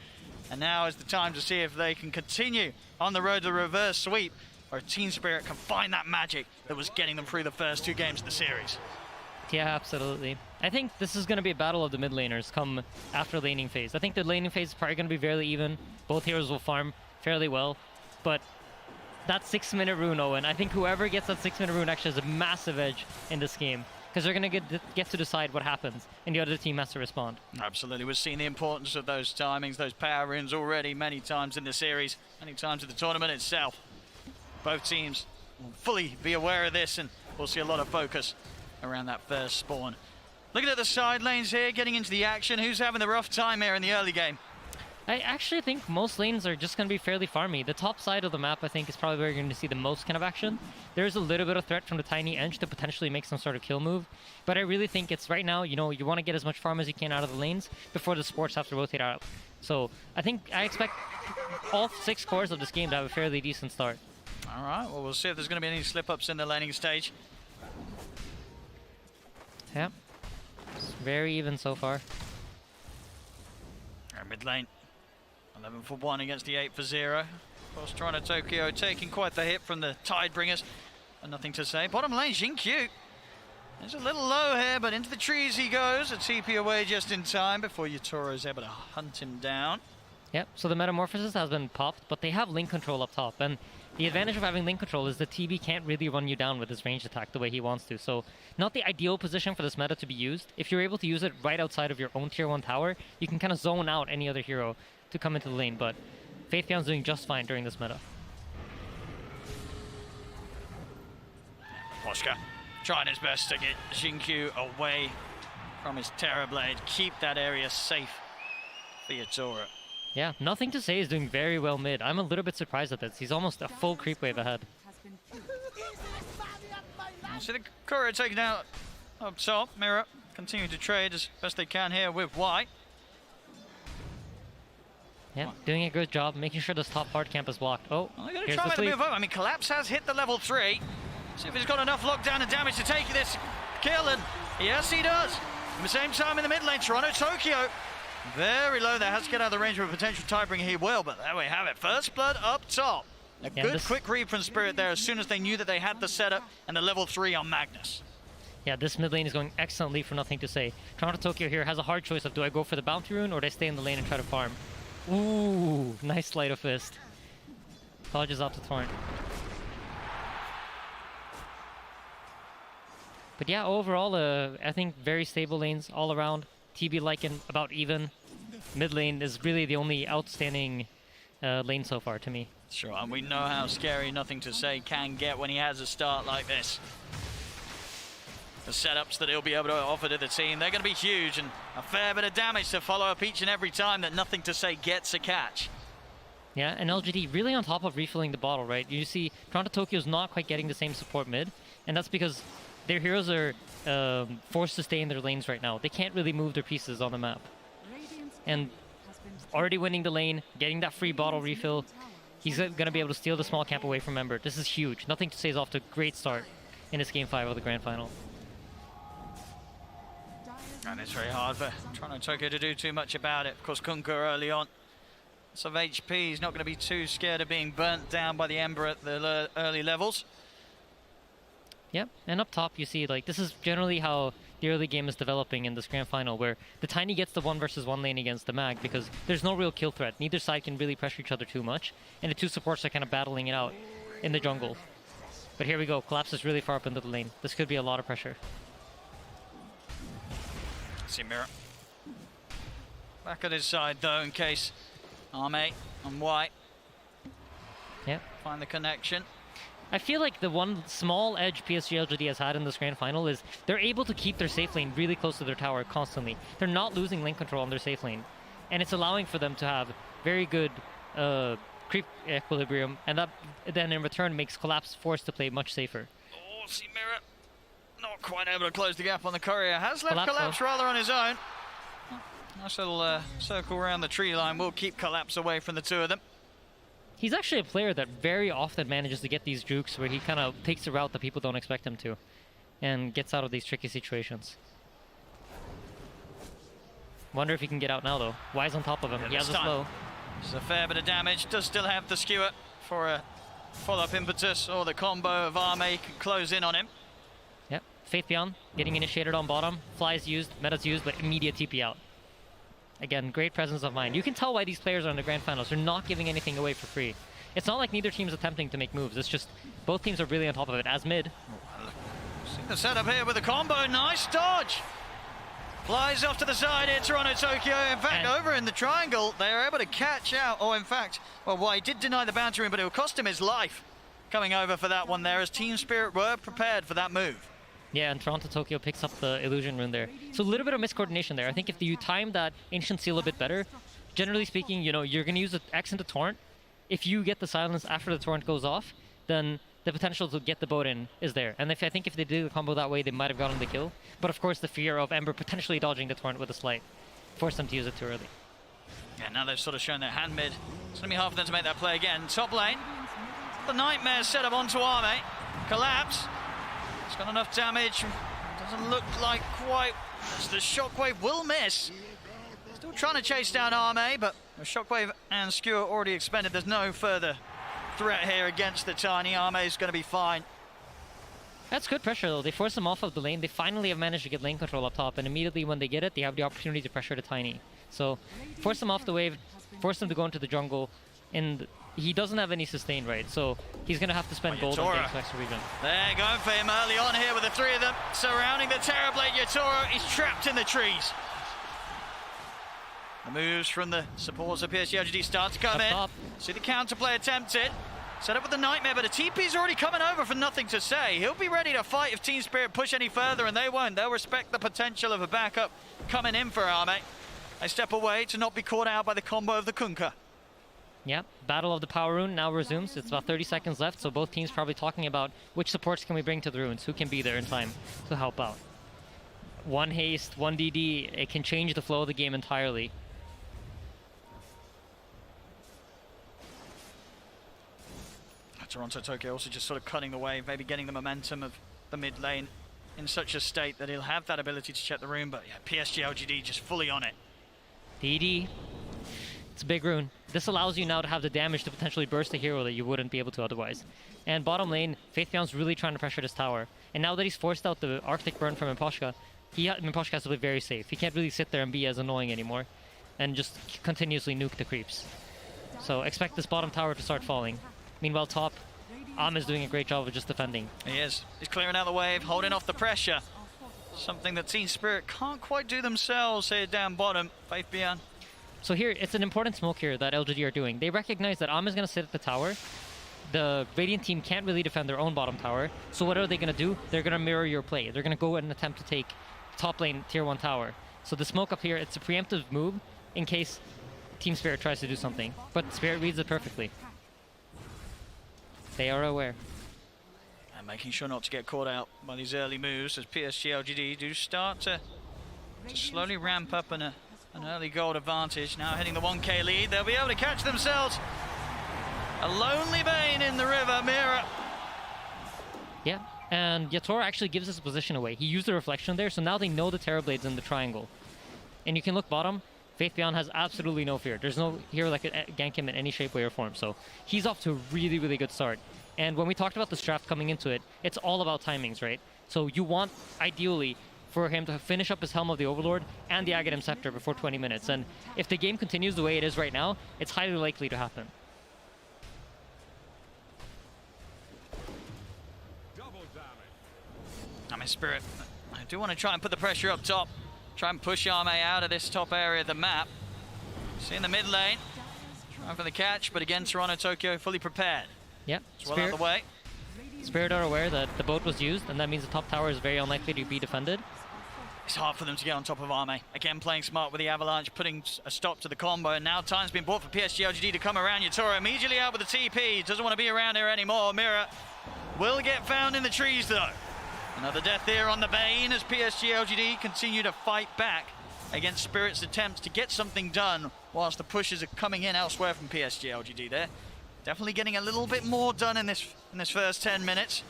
and now is the time to see if they can continue on the road to the reverse sweep, or Team Spirit can find that magic that was getting them through the first two games of the series. Yeah, absolutely. I think this is going to be a battle of the mid laners come after laning phase. I think the laning phase is probably going to be fairly even. Both heroes will farm fairly well, but that 6-minute rune, Owen, I think whoever gets that 6-minute rune actually has a massive edge in this game, because they're going to get to decide what happens, and the other team has to respond. Absolutely. We've seen the importance of those timings, those power runes already many times in the series, many times in the tournament itself. Both teams will fully be aware of this, and we'll see a lot of focus around that first spawn. Looking at the side lanes here, getting into the action. Who's having the rough time here in the early game? I actually think most lanes are just going to be fairly farmy. The top side of the map, I think, is probably where you're going to see the most kind of action. There's a little bit of threat from the tiny edge to potentially make some sort of kill move. But I really think it's right now, you know, you want to get as much farm as you can out of the lanes before the sports have to rotate out. So I expect all 6 cores of this game to have a fairly decent start. All right, well, we'll see if there's going to be any slip-ups in the laning stage. Yeah, it's very even so far. Mid lane, 11 for 1 against the 8 for 0. Of course, Toronto taking quite the hit from the Tidebringers, and nothing to say. Bottom lane, Xingqiu. He's a little low here, but into the trees he goes. A TP away just in time before Yatoro is able to hunt him down. Yep, so the Metamorphosis has been popped, but they have link control up top, and the advantage of having link control is the TB can't really run you down with his ranged attack the way he wants to, so not the ideal position for this meta to be used. If you're able to use it right outside of your own tier 1 tower, you can kind of zone out any other hero to come into the lane, but Faithbeyond's doing just fine during this meta. Poshka trying his best to get Xingqiu away from his Terrorblade, keep that area safe for Yatoro. Yeah, nothing to say is doing very well mid. I'm a little bit surprised at this. He's almost a full creep wave ahead. See the courier taken out up top. Mirror continuing to trade as best they can here with White. Yeah, doing a good job, making sure this top hard camp is blocked. Oh, Well, they're going to here's try the and sleep. move up. I mean, Collapse has hit the level 3. See if he's got enough lockdown and damage to take this kill, and yes, he does. At the same time in the mid lane, Tokyo. Very low there, has to get out of the range of a potential Tidebringer. He will, but there we have it. First blood up top. A good quick read from Spirit there as soon as they knew that they had the setup and the level 3 on Magnus. Yeah, this mid lane is going excellently for nothing to say. Tokyo here has a hard choice of do I go for the bounty rune or do I stay in the lane and try to farm? Ooh, nice sleight of fist. Dodges out to Torrent. But yeah, overall, I think very stable lanes all around. TB Lycan about even. Mid lane is really the only outstanding lane so far to me. Sure, and we know how scary Nothing to Say can get when he has a start like this. The setups that he'll be able to offer to the team, they're going to be huge, and a fair bit of damage to follow up each and every time that Nothing to Say gets a catch. Yeah, and LGD really on top of refilling the bottle, right? You see Tokyo's not quite getting the same support mid, and that's because their heroes are forced to stay in their lanes right now. They can't really move their pieces on the map. And already winning the lane, getting that free bottle refill, he's going to be able to steal the small camp away from Ember. This is huge. Nothing to Say is off to a great start in this Game 5 of the Grand Final. And it's very hard for Tokyo to do too much about it. Of course, Kunku early on. Some HP, he's not going to be too scared of being burnt down by the Ember at the early levels. Yep, and up top you see, like, this is generally how the early game is developing in this Grand Final, where the Tiny gets the 1v1 lane against the Mag because there's no real kill threat. Neither side can really pressure each other too much, and the two supports are kind of battling it out in the jungle. But here we go, Collapse is really far up into the lane. This could be a lot of pressure. See Mirror. Back at his side though, in case Arme and White Yep. find the connection. I feel like the one small edge PSG LGD has had in this Grand Final is they're able to keep their safe lane really close to their tower constantly. They're not losing lane control on their safe lane. And it's allowing for them to have very good creep equilibrium, and that then in return makes Collapse forced to play much safer. Oh, see Mirror not quite able to close the gap on the courier. Has left Collapse Collapse rather on his own. Nice little circle around the tree line will keep Collapse away from the two of them. He's actually a player that very often manages to get these jukes where he kind of takes a route that people don't expect him to and gets out of these tricky situations. Wonder if he can get out now though. Wise on top of him. Yeah, he has a time. slow. There's a fair bit of damage. Does still have the skewer for a follow-up impetus, or the combo of Arme can close in on him. Yep. Faith Beyond getting initiated on bottom. Flies used, meta's used, but immediate TP out. Again, great presence of mind. You can tell why these players are in the grand finals. They're not giving anything away for free. It's not like neither team's attempting to make moves. It's just both teams are really on top of it. As mid. See the setup here with the combo. Nice dodge. Flies off to the side here, Toronto Tokyo. In fact, over in the triangle, they are able to catch out. Or in fact, well, he did deny the bounty ring, but it will cost him his life coming over for that one there, as Team Spirit were prepared for that move. Yeah, and Toronto Tokyo picks up the illusion rune there. So a little bit of miscoordination there. I think if you time that Ancient Seal a bit better, generally speaking, you know, you're going to use the X into Torrent. If you get the silence after the Torrent goes off, then the potential to get the boat in is there. And I think if they did the combo that way, they might have gotten the kill. But of course, the fear of Ember potentially dodging the Torrent with a slight forced them to use it too early. Yeah, now they've sort of shown their hand mid. It's going to be hard for them to make that play again. Top lane, the Nightmare set up onto Arme. Collapse. It's got enough damage. Doesn't look like quite. The Shockwave will miss. Still trying to chase down Arme, but the Shockwave and Skewer already expended. There's no further threat here against the Tiny. Arme is going to be fine. That's good pressure though. They force them off of the lane. They finally have managed to get lane control up top, and immediately when they get it, they have the opportunity to pressure the Tiny. So force them off the wave, force them to go into the jungle, and he doesn't have any sustain, right? So he's going to have to spend gold on getting to extra region. They're going for him early on here with the three of them surrounding the Terrorblade. Yatoro is trapped in the trees. The moves from the supports of PSG LGD start to come in. See the counterplay attempted. Set up with the Nightmare, but a TP's already coming over for nothing to say. He'll be ready to fight if Team Spirit push any further, and they won't. They'll respect the potential of a backup coming in for Arme. They step away to not be caught out by the combo of the Kunkka. Yep, Battle of the Power Rune now resumes. It's about 30 seconds left, so both teams probably talking about which supports can we bring to the runes, who can be there in time to help out. One haste, one DD, it can change the flow of the game entirely. Toronto Tokyo also just sort of cutting the wave, maybe getting the momentum of the mid lane in such a state that he'll have that ability to check the rune, but yeah, PSG LGD just fully on it. DD, it's a big rune. This allows you now to have the damage to potentially burst a hero that you wouldn't be able to otherwise. And bottom lane, Faith Beyond's really trying to pressure this tower. And now that he's forced out the Arctic Burn from Miposhka, Miposhka has to play very safe. He can't really sit there and be as annoying anymore and just continuously nuke the creeps. So expect this bottom tower to start falling. Meanwhile, top, is doing a great job of just defending. He is. He's clearing out the wave, holding off the pressure. Something that Team Spirit can't quite do themselves here down bottom. Faith Beyond. So here, it's an important smoke here that LGD are doing. They recognize that is going to sit at the tower. The Radiant team can't really defend their own bottom tower. So what are they going to do? They're going to mirror your play. They're going to go and attempt to take top lane tier 1 tower. So the smoke up here, it's a preemptive move in case Team Spirit tries to do something. But Spirit reads it perfectly. They are aware. And making sure not to get caught out by these early moves as PSG LGD do start to slowly ramp up an early gold advantage. Now hitting the 1k lead, they'll be able to catch themselves. A lonely Bane in the river, Mira. Yeah, and Yatoro actually gives his position away. He used the reflection there, so now they know the Terrorblade's in the triangle. And you can look bottom, Faith Beyond has absolutely no fear. There's no hero that could gank him in any shape, way, or form. So he's off to a really, really good start. And when we talked about this draft coming into it, it's all about timings, right? So you want, ideally, for him to finish up his Helm of the Overlord and the Aghanim Scepter before 20 minutes. And if the game continues the way it is right now, it's highly likely to happen. I'm in Spirit. I do want to try and put the pressure up top. Try and push Arme out of this top area of the map. See in the mid lane. Trying for the catch, but again, Toronto Tokyo fully prepared. Yep. It's well out of the way. Spirit are aware that the boat was used, and that means the top tower is very unlikely to be defended. It's hard for them to get on top of Arme. Again, playing smart with the Avalanche, putting a stop to the combo, and now time's been bought for PSG LGD to come around. Yatoro immediately out with the TP. Doesn't want to be around here anymore. Mira will get found in the trees, though. Another death here on the Bane as PSG LGD continue to fight back against Spirit's attempts to get something done whilst the pushes are coming in elsewhere from PSG LGD there. Definitely getting a little bit more done in this first 10 minutes.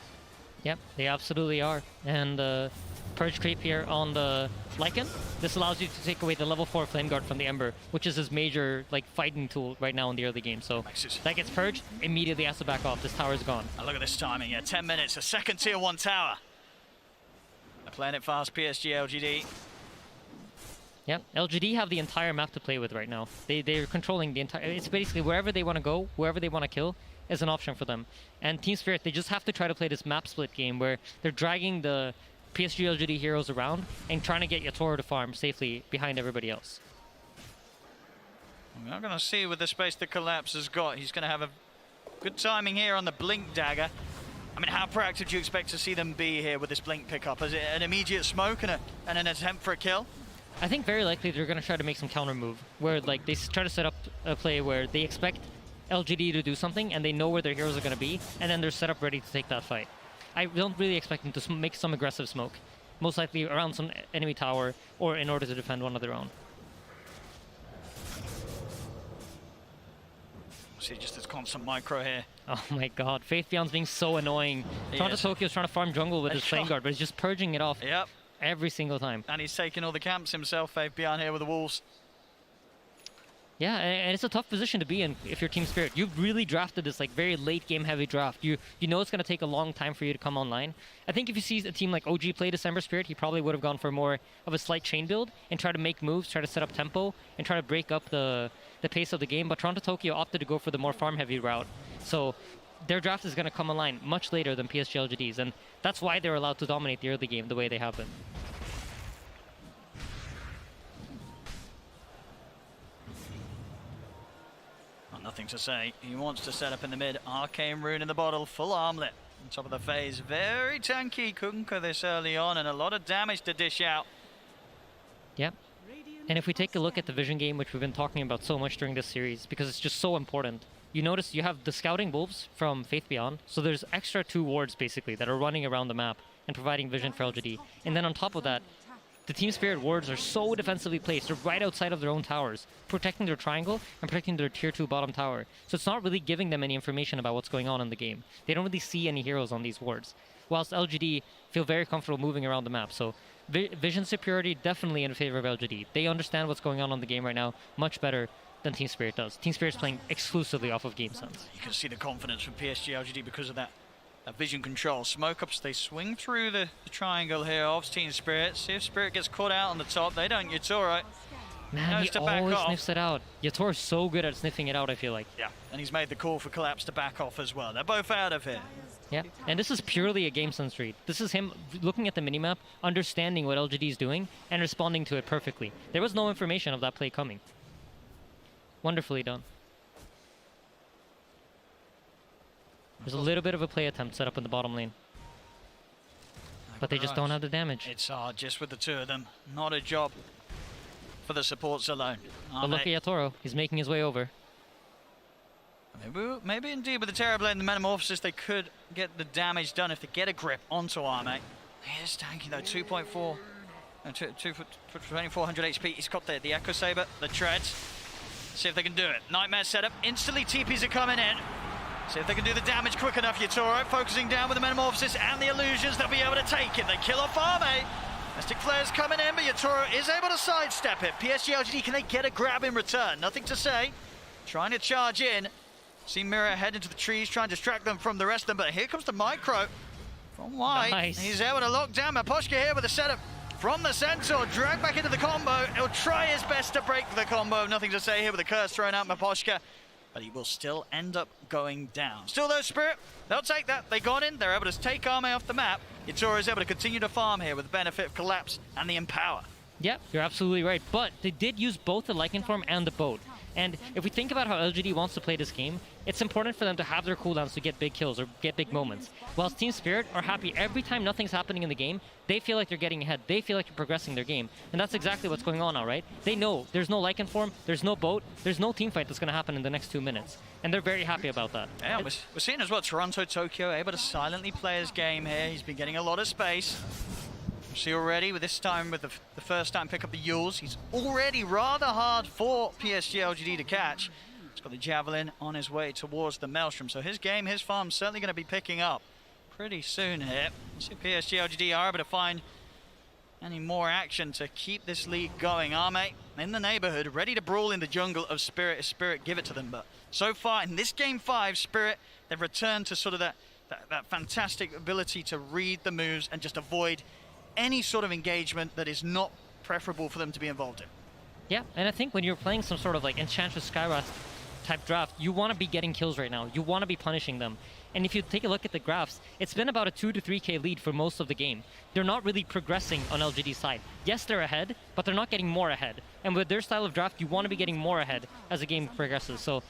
Yep, they absolutely are. And Purge Creep here on the Lycan. This allows you to take away the level 4 Flame Guard from the Ember, which is his major fighting tool right now in the early game. So that gets purged, immediately has to back off. This tower's gone. And look at this timing here, 10 minutes, a second tier 1 tower. Playing it fast, PSG, LGD. Yeah, LGD have the entire map to play with right now. They're controlling the entire... It's basically wherever they want to go, wherever they want to kill, is an option for them. And Team Spirit, they just have to try to play this map split game where they're dragging the PSG LGD heroes around and trying to get Yatoro to farm safely behind everybody else. We're not going to see with the space that Collapse has got. He's going to have a good timing here on the Blink Dagger. I mean, how proactive do you expect to see them be here with this Blink pickup? Is it an immediate smoke and an attempt for a kill? I think very likely they're going to try to make some counter move where like they try to set up a play where they expect LGD to do something and they know where their heroes are going to be, and then they're set up ready to take that fight. I don't really expect them to make some aggressive smoke, most likely around some enemy tower or in order to defend one of their own. See, just this constant micro here. Oh my god, Faith Beyond's being so annoying. Toronto Tokyo's trying to farm jungle with his flame guard, but he's just purging it off every single time. And he's taking all the camps himself, Faith Beyond here with the wolves. Yeah, and it's a tough position to be in if you're Team Spirit. You've really drafted this like very late game heavy draft. You know it's going to take a long time for you to come online. I think if you see a team like OG play December Spirit, he probably would have gone for more of a slight chain build and try to make moves, try to set up tempo, and try to break up the pace of the game. But Toronto Tokyo opted to go for the more farm heavy route. So their draft is going to come online much later than PSG LGD's, and that's why they're allowed to dominate the early game the way they have been. Nothing to say. He wants to set up in the mid. Arcane Rune in the bottle. Full armlet. On top of the phase. Very tanky Kunkka this early on, and a lot of damage to dish out. Yep. And if we take a look at the vision game, which we've been talking about so much during this series, because it's just so important, you notice you have the scouting wolves from Faith Beyond. So there's extra 2 wards, basically, that are running around the map and providing vision for LGD. And then on top of that, the Team Spirit wards are so defensively placed. They're right outside of their own towers, protecting their triangle and protecting their tier 2 bottom tower. So it's not really giving them any information about what's going on in the game. They don't really see any heroes on these wards, whilst LGD feel very comfortable moving around the map. So vision superiority definitely in favor of LGD. They understand what's going on in the game right now much better than Team Spirit does. Team Spirit's playing exclusively off of game sense. You can see the confidence from PSG LGD because of that vision control. Smoke ups, they swing through the triangle here of Team Spirit. See if Spirit gets caught out on the top. They don't. Yatoro. Man, he always sniffs it out. Yatoro's so good at sniffing it out, I feel like. Yeah, and he's made the call for Collapse to back off as well. They're both out of here. Yeah, and this is purely a game sense read. This is him looking at the minimap, understanding what LGD is doing, and responding to it perfectly. There was no information of that play coming. Wonderfully done. There's a little bit of a play attempt set up in the bottom lane. But they just don't have the damage. It's hard just with the 2 of them. Not a job for the supports alone. But look at Yatoro. He's making his way over. Maybe indeed with the Terrorblade and the Metamorphosis they could get the damage done if they get a grip onto Arme. He is tanky though, 2.4, 2400 HP. He's got the Echo Saber, the Treads. See if they can do it. Nightmare setup, instantly TPs are coming in. See if they can do the damage quick enough. Yatoro focusing down with the Metamorphosis and the Illusions. They'll be able to take it. They kill off Arme. Mystic Flare's coming in, but Yatoro is able to sidestep it. PSG LGD, can they get a grab in return? Nothing to say. Trying to charge in. See Mirror head into the trees, trying to distract them from the rest of them, but here comes the micro from White. Nice. He's able to lock down Maposhka here with a setup from the Centaur, drag back into the combo. He'll try his best to break the combo. Nothing to say here with the curse thrown out Maposhka, but he will still end up going down. Still though, Spirit, they'll take that. They got in, they're able to take Arme off the map. Yatoro is able to continue to farm here with the benefit of Collapse and the Empower. Yep, you're absolutely right. But they did use both the Lycan Form and the Boat. And if we think about how LGD wants to play this game, it's important for them to have their cooldowns to get big kills or get big moments. Whilst Team Spirit are happy every time nothing's happening in the game, they feel like they're getting ahead. They feel like they're progressing their game. And that's exactly what's going on now, right? They know there's no Lycan Form, there's no Boat, there's no team fight that's going to happen in the next 2 minutes. And they're very happy about that. Yeah, we're seeing as well Toronto Tokyo able to silently play his game here. He's been getting a lot of space. See already with this time with the first time pick up the Yules. He's already rather hard for PSG LGD to catch. He's got the Javelin on his way towards the Maelstrom. So his game, his farm's certainly going to be picking up pretty soon here. See if PSG LGD are able to find any more action to keep this league going. Arme in the neighborhood, ready to brawl in the jungle of Spirit if Spirit give it to them. But so far in this game 5, Spirit, they've returned to sort of that fantastic ability to read the moves and just avoid any sort of engagement that is not preferable for them to be involved in. Yeah, and I think when you're playing some sort of like Enchantress Skywrath type draft, you want to be getting kills right now. You want to be punishing them. And if you take a look at the graphs, it's been about a 2 to 3k lead for most of the game. They're not really progressing on LGD's side. Yes, they're ahead, but they're not getting more ahead. And with their style of draft, you want to be getting more ahead as the game progresses. So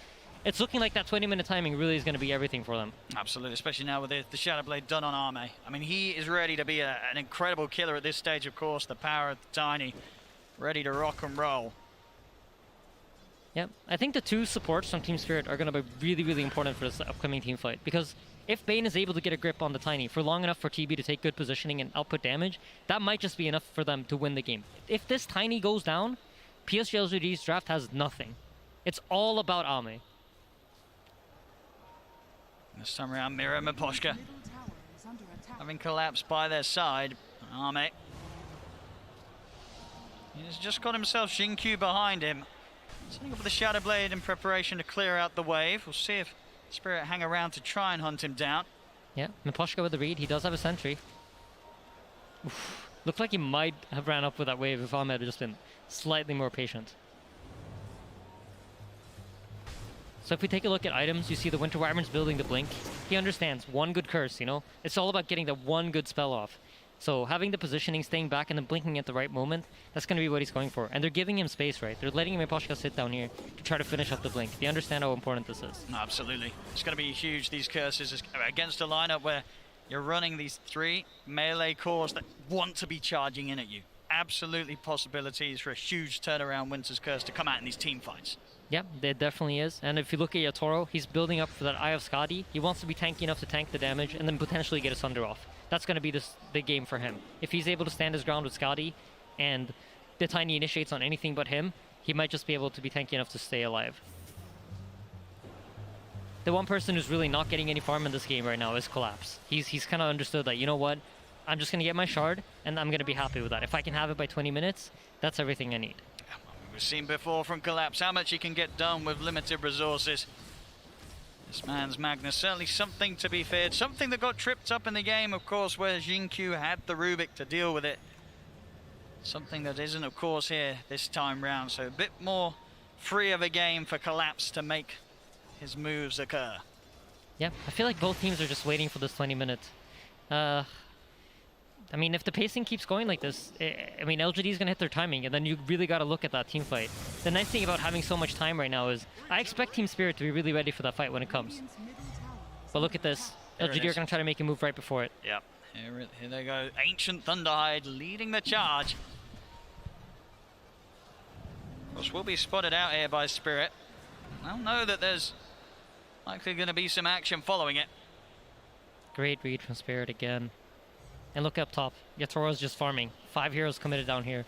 it's looking like that 20-minute timing really is going to be everything for them. Absolutely, especially now with the Shadow Blade done on Arme. I mean, he is ready to be an incredible killer at this stage, of course. The power of the Tiny, ready to rock and roll. Yep, I think the two supports from Team Spirit are going to be really, really important for this upcoming team fight, because if Bane is able to get a grip on the Tiny for long enough for TB to take good positioning and output damage, that might just be enough for them to win the game. If this Tiny goes down, PSG LGD's draft has nothing. It's all about Ame. This time around, Mira and Miposhka having collapsed by their side. Ame, he's just got himself Xingqiu behind him. Setting up with the Shadow Blade in preparation to clear out the wave. We'll see if Spirit hang around to try and hunt him down. Yeah, Miposhka with the read. He does have a sentry. Oof. Looked like he might have ran up with that wave if Ahmed had just been slightly more patient. So if we take a look at items, you see the Winter Wyvern's building the Blink. He understands one good curse, you know? It's all about getting the one good spell off. So having the positioning, staying back, and then blinking at the right moment, that's going to be what he's going for. And they're giving him space, right? They're letting Miposhka sit down here to try to finish up the Blink. They understand how important this is. No, absolutely. It's going to be huge, these curses, against a lineup where you're running these 3 melee cores that want to be charging in at you. Absolutely possibilities for a huge turnaround Winter's Curse to come out in these team fights. Yeah, there definitely is. And if you look at Yatoro, he's building up for that Eye of Skadi. He wants to be tanky enough to tank the damage and then potentially get a Sunder off. That's going to be the game for him. If he's able to stand his ground with Skadi and the Tiny initiates on anything but him, he might just be able to be tanky enough to stay alive. The one person who's really not getting any farm in this game right now is Collapse. He's kind of understood that, you know what, I'm just going to get my shard and I'm going to be happy with that. If I can have it by 20 minutes, that's everything I need. We've seen before from Collapse how much he can get done with limited resources. This man's Magnus, certainly something to be feared. Something that got tripped up in the game, of course, where Xingqiu had the Rubik to deal with it. Something that isn't, of course, here this time round. So a bit more free of a game for Collapse to make his moves occur. Yeah, I feel like both teams are just waiting for this 20 minutes. I mean, if the pacing keeps going like this, I mean, LGD is going to hit their timing, and then you really got to look at that team fight. The nice thing about having so much time right now is I expect Team Spirit to be really ready for that fight when it comes. But look at this. LGD are going to try to make a move right before it. Yeah, here they go. Ancient Thunderhide leading the charge. Of course, we'll be spotted out here by Spirit. They'll know that there's likely going to be some action following it. Great read from Spirit again. And look up top, Yatoro's just farming. 5 heroes committed down here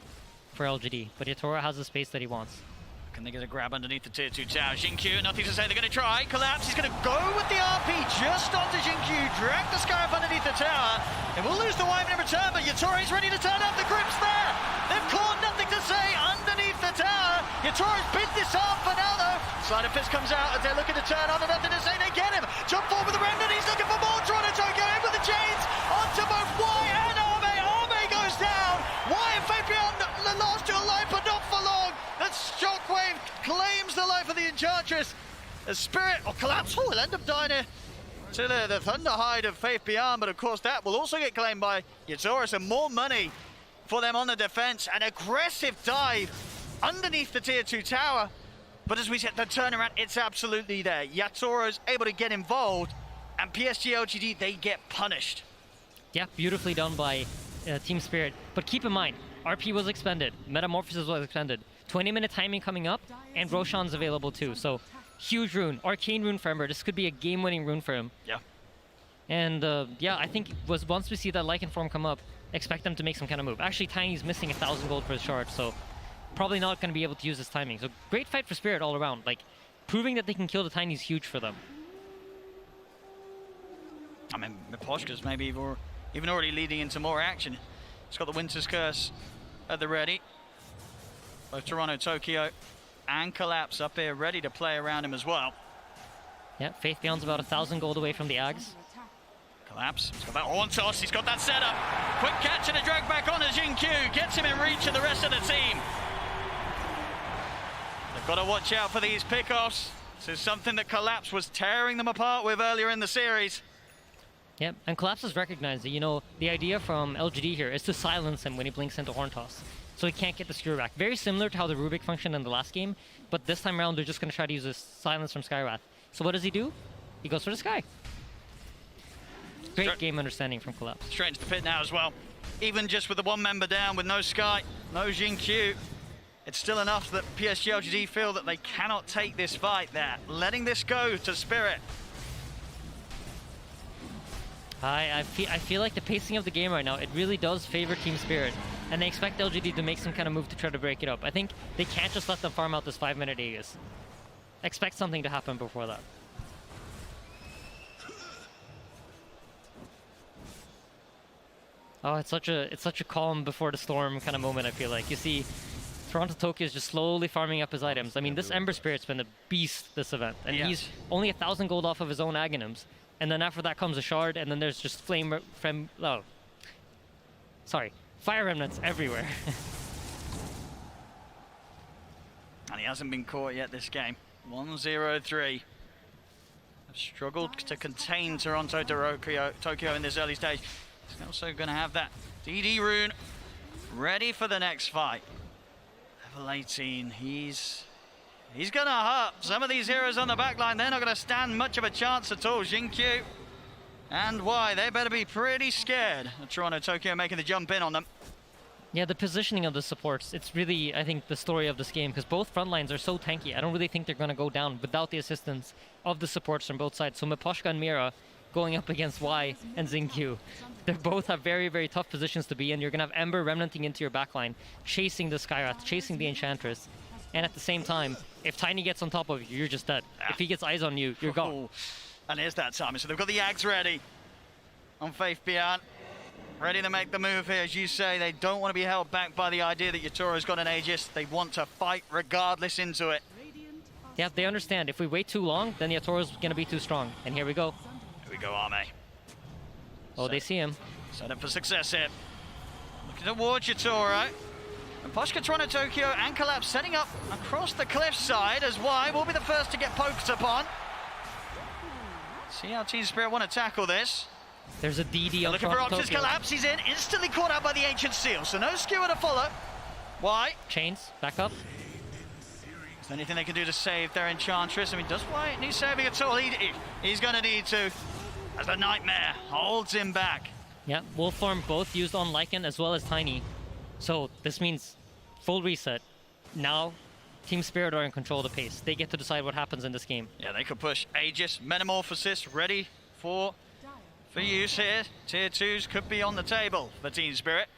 for LGD, but Yatoro has the space that he wants. Can they get a grab underneath the tier 2 tower? Xingqiu, nothing to say, they're going to try. Collapse, he's going to go with the RP just onto Xingqiu, drag the Scarab underneath the tower. They will lose the Wyvern in return, but Yatoro's ready to turn up, the grip's there. They've caught nothing to say underneath the tower. Yatoro's bid this off for now though. Slider Fist comes out as they're looking to turn on, and nothing to say, they get him. Jump forward with the Remnant, he's looking for more. Toronto in with the chains onto both Y and Arme. Arme goes down. Y and Fabian the last two alive, but not for long. That Shockwave claims the life of the Enchantress. The Spirit or Collapse, will end up dying here to the Thunderhide of Faith Beyond, but of course that will also get claimed by Yatoro, so more money for them on the defense. An aggressive dive underneath the tier 2 tower, but as we said, the turnaround, it's absolutely there. Yatoro's able to get involved, and PSG LGD, they get punished. Yeah, beautifully done by Team Spirit, but keep in mind, RP was expended, Metamorphosis was expended, 20-minute timing coming up, and Roshan's available too, so huge rune, Arcane rune for Ember. This could be a game-winning rune for him. Yeah. And yeah, I think once we see that Lycan form come up, expect them to make some kind of move. Actually, Tiny's missing 1,000 gold for his shard, so probably not going to be able to use this timing. So great fight for Spirit all around. Like, proving that they can kill the Tiny is huge for them. I mean, Miposhka's maybe even already leading into more action. He's got the Winter's Curse at the ready. Both Toronto, Tokyo, and Collapse up here ready to play around him as well. Yeah, Faith Beyond's about 1,000 gold away from the Ags. Collapse. He's got that horn toss. He's got that setup. Quick catch and a drag back on as Jin-Q gets him in reach of the rest of the team. They've got to watch out for these pickoffs. This is something that Collapse was tearing them apart with earlier in the series. Yep, and Collapse has recognized that, you know, the idea from LGD here is to silence him when he blinks into horn toss, so he can't get the skewer back. Very similar to how the Rubik functioned in the last game, but this time around they're just going to try to use this silence from Skywrath. So what does he do? He goes for the Sky. Great game understanding from Collapse. Straight into the pit now as well. Even just with the one member down, with no Sky, no Jin-Q, it's still enough that PSG LGD feel that they cannot take this fight there. Letting this go to Spirit. I feel like the pacing of the game right now, it really does favor Team Spirit. And they expect LGD to make some kind of move to try to break it up. I think they can't just let them farm out this 5-minute Aegis. Expect something to happen before that. Oh, it's such a calm before the storm kind of moment, I feel like. You see Toronto Tokyo is just slowly farming up his items. I mean, this Ember Spirit's been a beast this event, and he's only 1,000 gold off of his own Aghanims. And then after that comes a shard, and then there's just Fire Remnants everywhere. And he hasn't been caught yet this game. 1-0-3. Have struggled to contain Toronto Tokyo in this early stage. He's also going to have that DD rune ready for the next fight. Level 18, he's going to hurt. Some of these heroes on the back line, they're not going to stand much of a chance at all. Jin-Q and Y, they better be pretty scared of Toronto Tokyo making the jump in on them. Yeah, the positioning of the supports, it's really, I think, the story of this game, because both front lines are so tanky. I don't really think they're going to go down without the assistance of the supports from both sides. So Miposhka and Mira going up against Y and Jin-Q. They both have very, very tough positions to be in. You're going to have Ember remnanting into your backline, chasing the Skywrath, chasing the Enchantress. And at the same time, if Tiny gets on top of you, you're just dead. If he gets eyes on you, you're gone. And here's that timing. So they've got the Ags ready on Faith Beyond. Ready to make the move here. As you say, they don't want to be held back by the idea that Yatoro's got an Aegis. They want to fight regardless into it. Yeah, they understand. If we wait too long, then Yatoro's going to be too strong. And here we go. Here we go, Arme. Oh, they see him. Set up for success here. Looking towards Yatoro. And Poshka, Toronto Tokyo and Collapse setting up across the cliffside as Y will be the first to get poked upon. See how Team Spirit want to tackle this. There's a DD on looking for Toronto options. Tokyo. Collapse, he's in, instantly caught out by the Ancient Seal, so no skewer to follow. Y. Chains, back up. Is there anything they can do to save their Enchantress? I mean, does Y need saving at all? He's going to need to, as the Nightmare holds him back. Yeah, Wolf Form both used on Lycan as well as Tiny. So this means full reset. Now, Team Spirit are in control of the pace. They get to decide what happens in this game. Yeah, they could push Aegis, Metamorphosis, ready for use here. Tier 2s could be on the table for Team Spirit.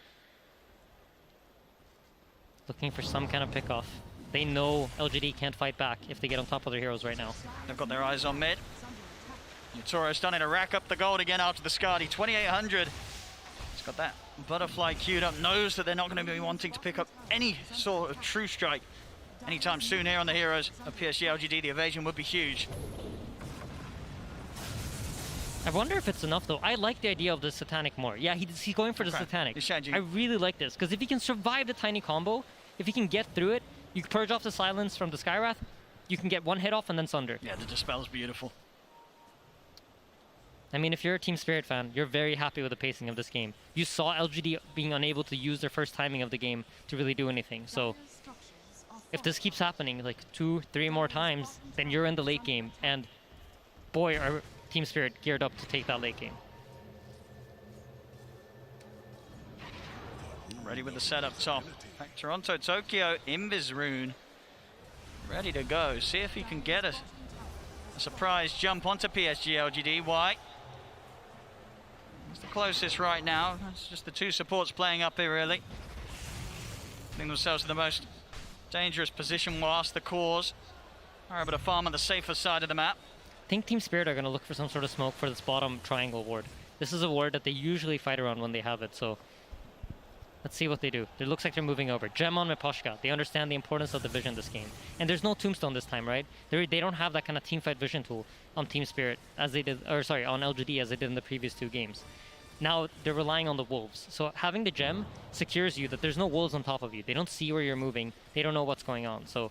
Looking for some kind of pickoff. They know LGD can't fight back if they get on top of their heroes right now. They've got their eyes on mid. Yatoro starting to rack up the gold again after the Skadi. 2,800. He's got that butterfly queued up. Knows that they're not going to be wanting to pick up any sort of true strike anytime soon here on the heroes of PSG LGD. The evasion would be huge. I wonder if it's enough, though. I like the idea of the Satanic more. Yeah, he's going for the Satanic. I really like this, because if he can survive the Tiny combo, if he can get through it, you can purge off the silence from the Skywrath, you can get one hit off and then Sunder. Yeah, the Dispel's beautiful. I mean, if you're a Team Spirit fan, you're very happy with the pacing of this game. You saw LGD being unable to use their first timing of the game to really do anything. So if this keeps happening like 2-3 more times, then you're in the late game. And boy, are Team Spirit geared up to take that late game. Ready with the setup top. Back Toronto Tokyo, Invis rune. Ready to go. See if he can get a surprise jump onto PSG LGD. Y. It's the closest right now. It's just the two supports playing up here, really. Putting themselves in the most dangerous position whilst the cores are able to farm on the safer side of the map. I think Team Spirit are going to look for some sort of smoke for this bottom triangle ward. This is a ward that they usually fight around when they have it, so Let's see what they do. It looks like they're moving over. Gem on Miposhka. They understand the importance of the vision this game. And there's no Tombstone this time, right? They don't have that kind of teamfight vision tool on Team Spirit as they did, or sorry, on LGD as they did in the previous 2 games. Now they're relying on the wolves. So having the gem secures you that there's no wolves on top of you. They don't see where you're moving. They don't know what's going on. So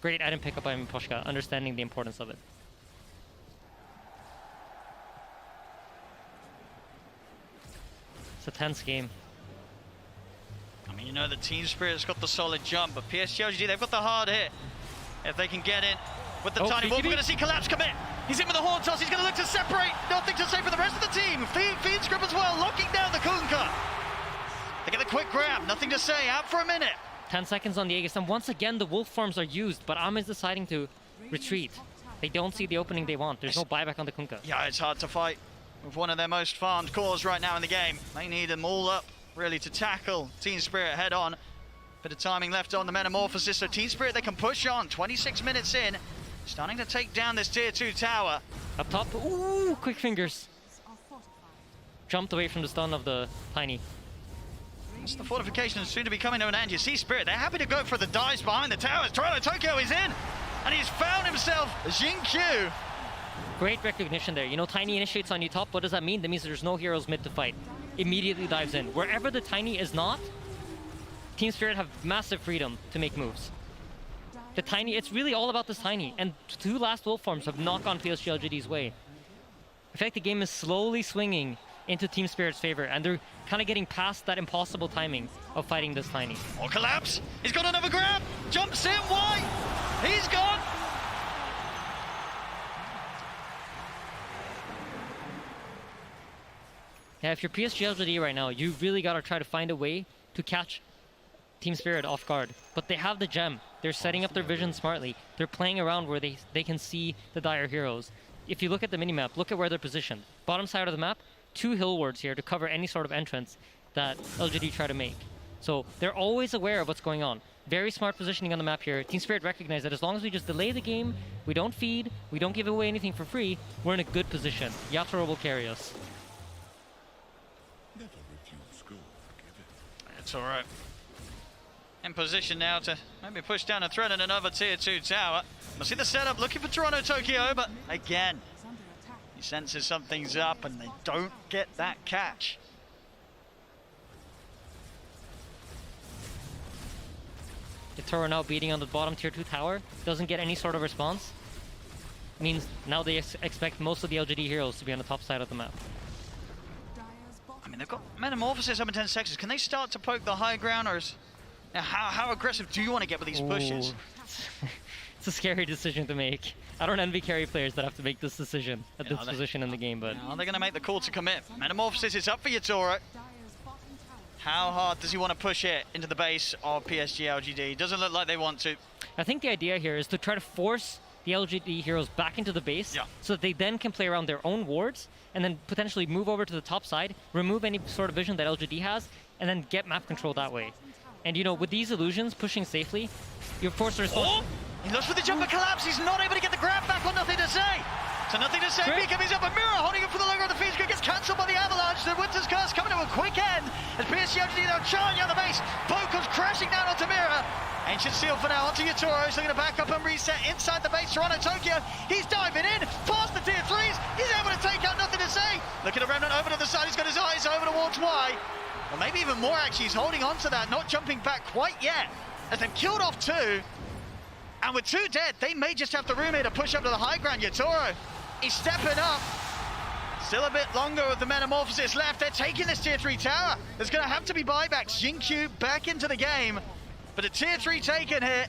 great item pickup by Miposhka, understanding the importance of it. It's a tense game. I mean, you know, the Team Spirit's got the solid jump, but PSG LGD, they've got the hard hit. If they can get in with the tiny ball, we're going to see Collapse commit. He's in with the horn toss. He's going to look to separate. Nothing to say for the rest of the team. Feed Scrib as well, locking down the Kunkka. They get the quick grab. Nothing to say. Out for a minute. 10 seconds on the Aegis, and once again the wolf forms are used, but Am is deciding to retreat. They don't see the opening they want. There's no buyback on the Kunkka. Yeah, it's hard to fight with one of their most farmed cores right now in the game. They need them all up, really, to tackle Team Spirit head on. Bit of timing left on the Metamorphosis, so Team Spirit, they can push on. 26 minutes in, starting to take down this tier 2 tower. Up top, ooh, quick fingers. Jumped away from the stun of the Tiny. It's the fortification soon to be coming to an end. You see Spirit, they're happy to go for the dives behind the towers. Toronto is in, and he's found himself Jin-Q. Great recognition there. You know, Tiny initiates on you top. What does that mean? That means there's no heroes mid to fight. Immediately dives in. Wherever the Tiny is not, Team Spirit have massive freedom to make moves. The Tiny, it's really all about this Tiny. And 2 last wolf forms have not gone PSG LGD's way. In fact, the game is slowly swinging into Team Spirit's favor, and they're kind of getting past that impossible timing of fighting this Tiny. Oh, Collapse! He's got another grab! Jumps in, why? He's gone! Yeah, if you're PSG LGD right now, you really got to try to find a way to catch Team Spirit off guard. But they have the gem. They're setting up their vision smartly. They're playing around where they can see the dire heroes. If you look at the minimap, look at where they're positioned. Bottom side of the map, 2 hill wards here to cover any sort of entrance that LGD try to make. So they're always aware of what's going on. Very smart positioning on the map here. Team Spirit recognize that as long as we just delay the game, we don't feed, we don't give away anything for free, we're in a good position. Yatoro will carry us. It's all right. In position now to maybe push down a threat in another tier 2 tower. We'll see the setup, looking for Toronto Tokyo, but again, he senses something's up and they don't get that catch. Yatoro now beating on the bottom tier 2 tower, doesn't get any sort of response. Means now they expect most of the LGD heroes to be on the top side of the map. I mean, they've got Metamorphosis up in 10 seconds. Can they start to poke the high ground, or is... Now, how aggressive do you want to get with these pushes? It's a scary decision to make. I don't envy carry players that have to make this decision at this position in the game, but... Are they going to make the call to commit? Metamorphosis is up for Yatoro. How hard does he want to push it into the base of PSG LGD? Doesn't look like they want to. I think the idea here is to try to force the LGD heroes back into the base so that they then can play around their own wards and then potentially move over to the top side, remove any sort of vision that LGD has, and then get map control that way. And you know, with these illusions pushing safely, you're forced to respond. He looks for the jumper Collapse. He's not able to get the grab back on Nothing to Say. So Nothing to Say. Beacon is up a mirror, holding him for the logo of the Phoenix gets cancelled by the Avalanche. The Winter's Curse coming to a quick end as PSG LGD now charging on the base. Boko's crashing down onto mirror. Ancient Seal for now onto Yatoro. He's looking to back up and reset inside the base. Toronto Tokyo. He's diving in past the tier 3s. He's able to take out Nothing to Say. Looking at Remnant over to the side. He's got his eyes over towards Y. Or maybe even more actually. He's holding on to that, not jumping back quite yet. As they've killed off 2. And with 2 dead, they may just have the room here to push up to the high ground. Yatoro, he's stepping up. Still a bit longer with the Metamorphosis left. They're taking this tier 3 tower. There's going to have to be buybacks. Jin-Q back into the game. But a tier 3 taken here.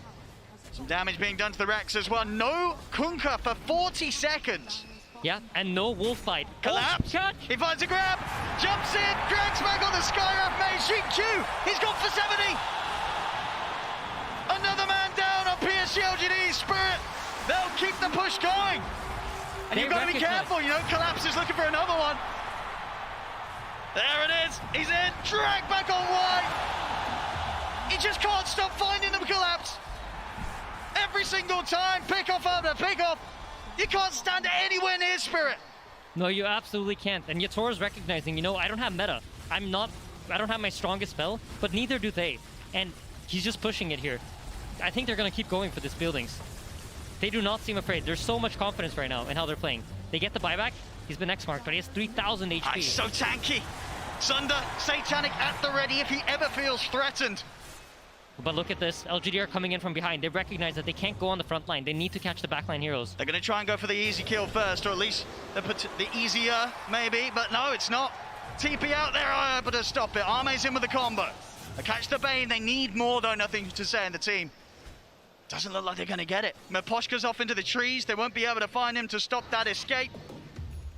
Some damage being done to the Rex as well. No Kunkka for 40 seconds. Yeah, and no wolf fight. Collapse. He finds a grab. Jumps in. Drags back on the Skyraf maze. Jin-Q, he's gone for 70. Another man down on PSG LGD. Spirit, they'll keep the push going. And you've got to be careful, you know, Collapse is looking for another one. There it is, he's in, drag back on Y. He just can't stop finding them, Collapse. Every single time, pick off after pick off. You can't stand anywhere near Spirit. No, you absolutely can't. And Yatoro's recognizing, you know, I don't have meta. I'm not I don't have my strongest spell, but neither do they. And he's just pushing it here. I think they're going to keep going for this buildings. They do not seem afraid. There's so much confidence right now in how they're playing. They get the buyback. He's been X-marked, but he has 3,000 HP. He's so tanky. Sunder, Satanic at the ready if he ever feels threatened. But look at this. LGD are coming in from behind. They recognize that they can't go on the front line. They need to catch the backline heroes. They're going to try and go for the easy kill first, or at least the easier, maybe. But no, it's not. TP out there, but to stop it. Arme's in with the combo. They catch the Bane. They need more, though. Nothing to say in the team. Doesn't look like they're going to get it. Meposhka's off into the trees. They won't be able to find him to stop that escape.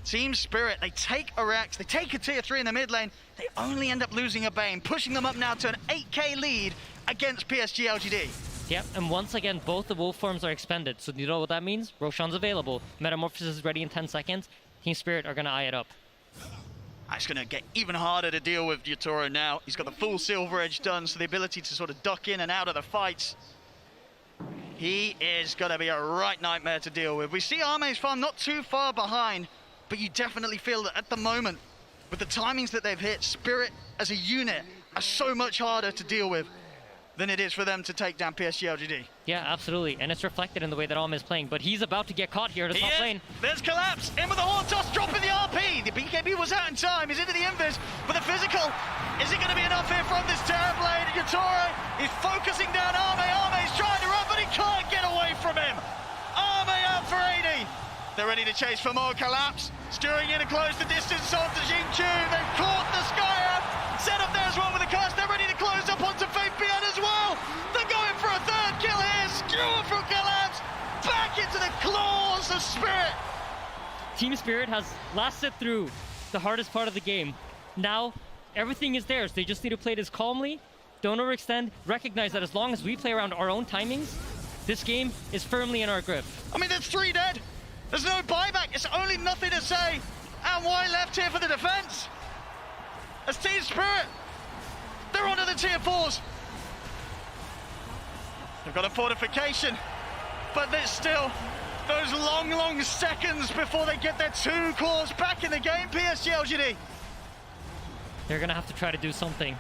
Team Spirit, they take a Rex, they take a tier 3 in the mid lane. They only end up losing a Bane, pushing them up now to an 8k lead against PSG LGD. Yep, and once again, both the wolf forms are expended. So you know what that means? Roshan's available. Metamorphosis is ready in 10 seconds. Team Spirit are going to eye it up. It's going to get even harder to deal with Yatoro now. He's got the full Silver Edge done, so the ability to sort of duck in and out of the fights. He is going to be a right nightmare to deal with. We see Arme's farm not too far behind, but you definitely feel that at the moment, with the timings that they've hit, Spirit as a unit are so much harder to deal with than it is for them to take down PSG LGD. Yeah, absolutely, and it's reflected in the way that Alma is playing, but he's about to get caught here at the top lane. There's Collapse, in with the Horn Toss, dropping the RP. The BKB was out in time, he's into the Invis, but the physical, is it going to be enough here from this Terrorblade? Yatoro is focusing down Arme. Arme's trying to run, but he can't get away from him. Arme out for 80. They're ready to chase for more. Collapse, steering in to close the distance onto Xingqiu. They've caught the Skyer. Set up there as well with the curse. They're ready to close up onto Fabian as well. They're going for a third kill here. Skewer from Collapse. Back into the claws of Spirit. Team Spirit has lasted through the hardest part of the game. Now, everything is theirs. They just need to play this calmly. Don't overextend. Recognize that as long as we play around our own timings, this game is firmly in our grip. I mean, there's 3 dead. There's no buyback. It's only nothing to say. And why left here for the defense? As Team Spirit, they're onto the tier 4s. They've got a fortification, but there's still those long seconds before they get their 2 cores back in the game. PSG LGD. They're gonna have to try to do something.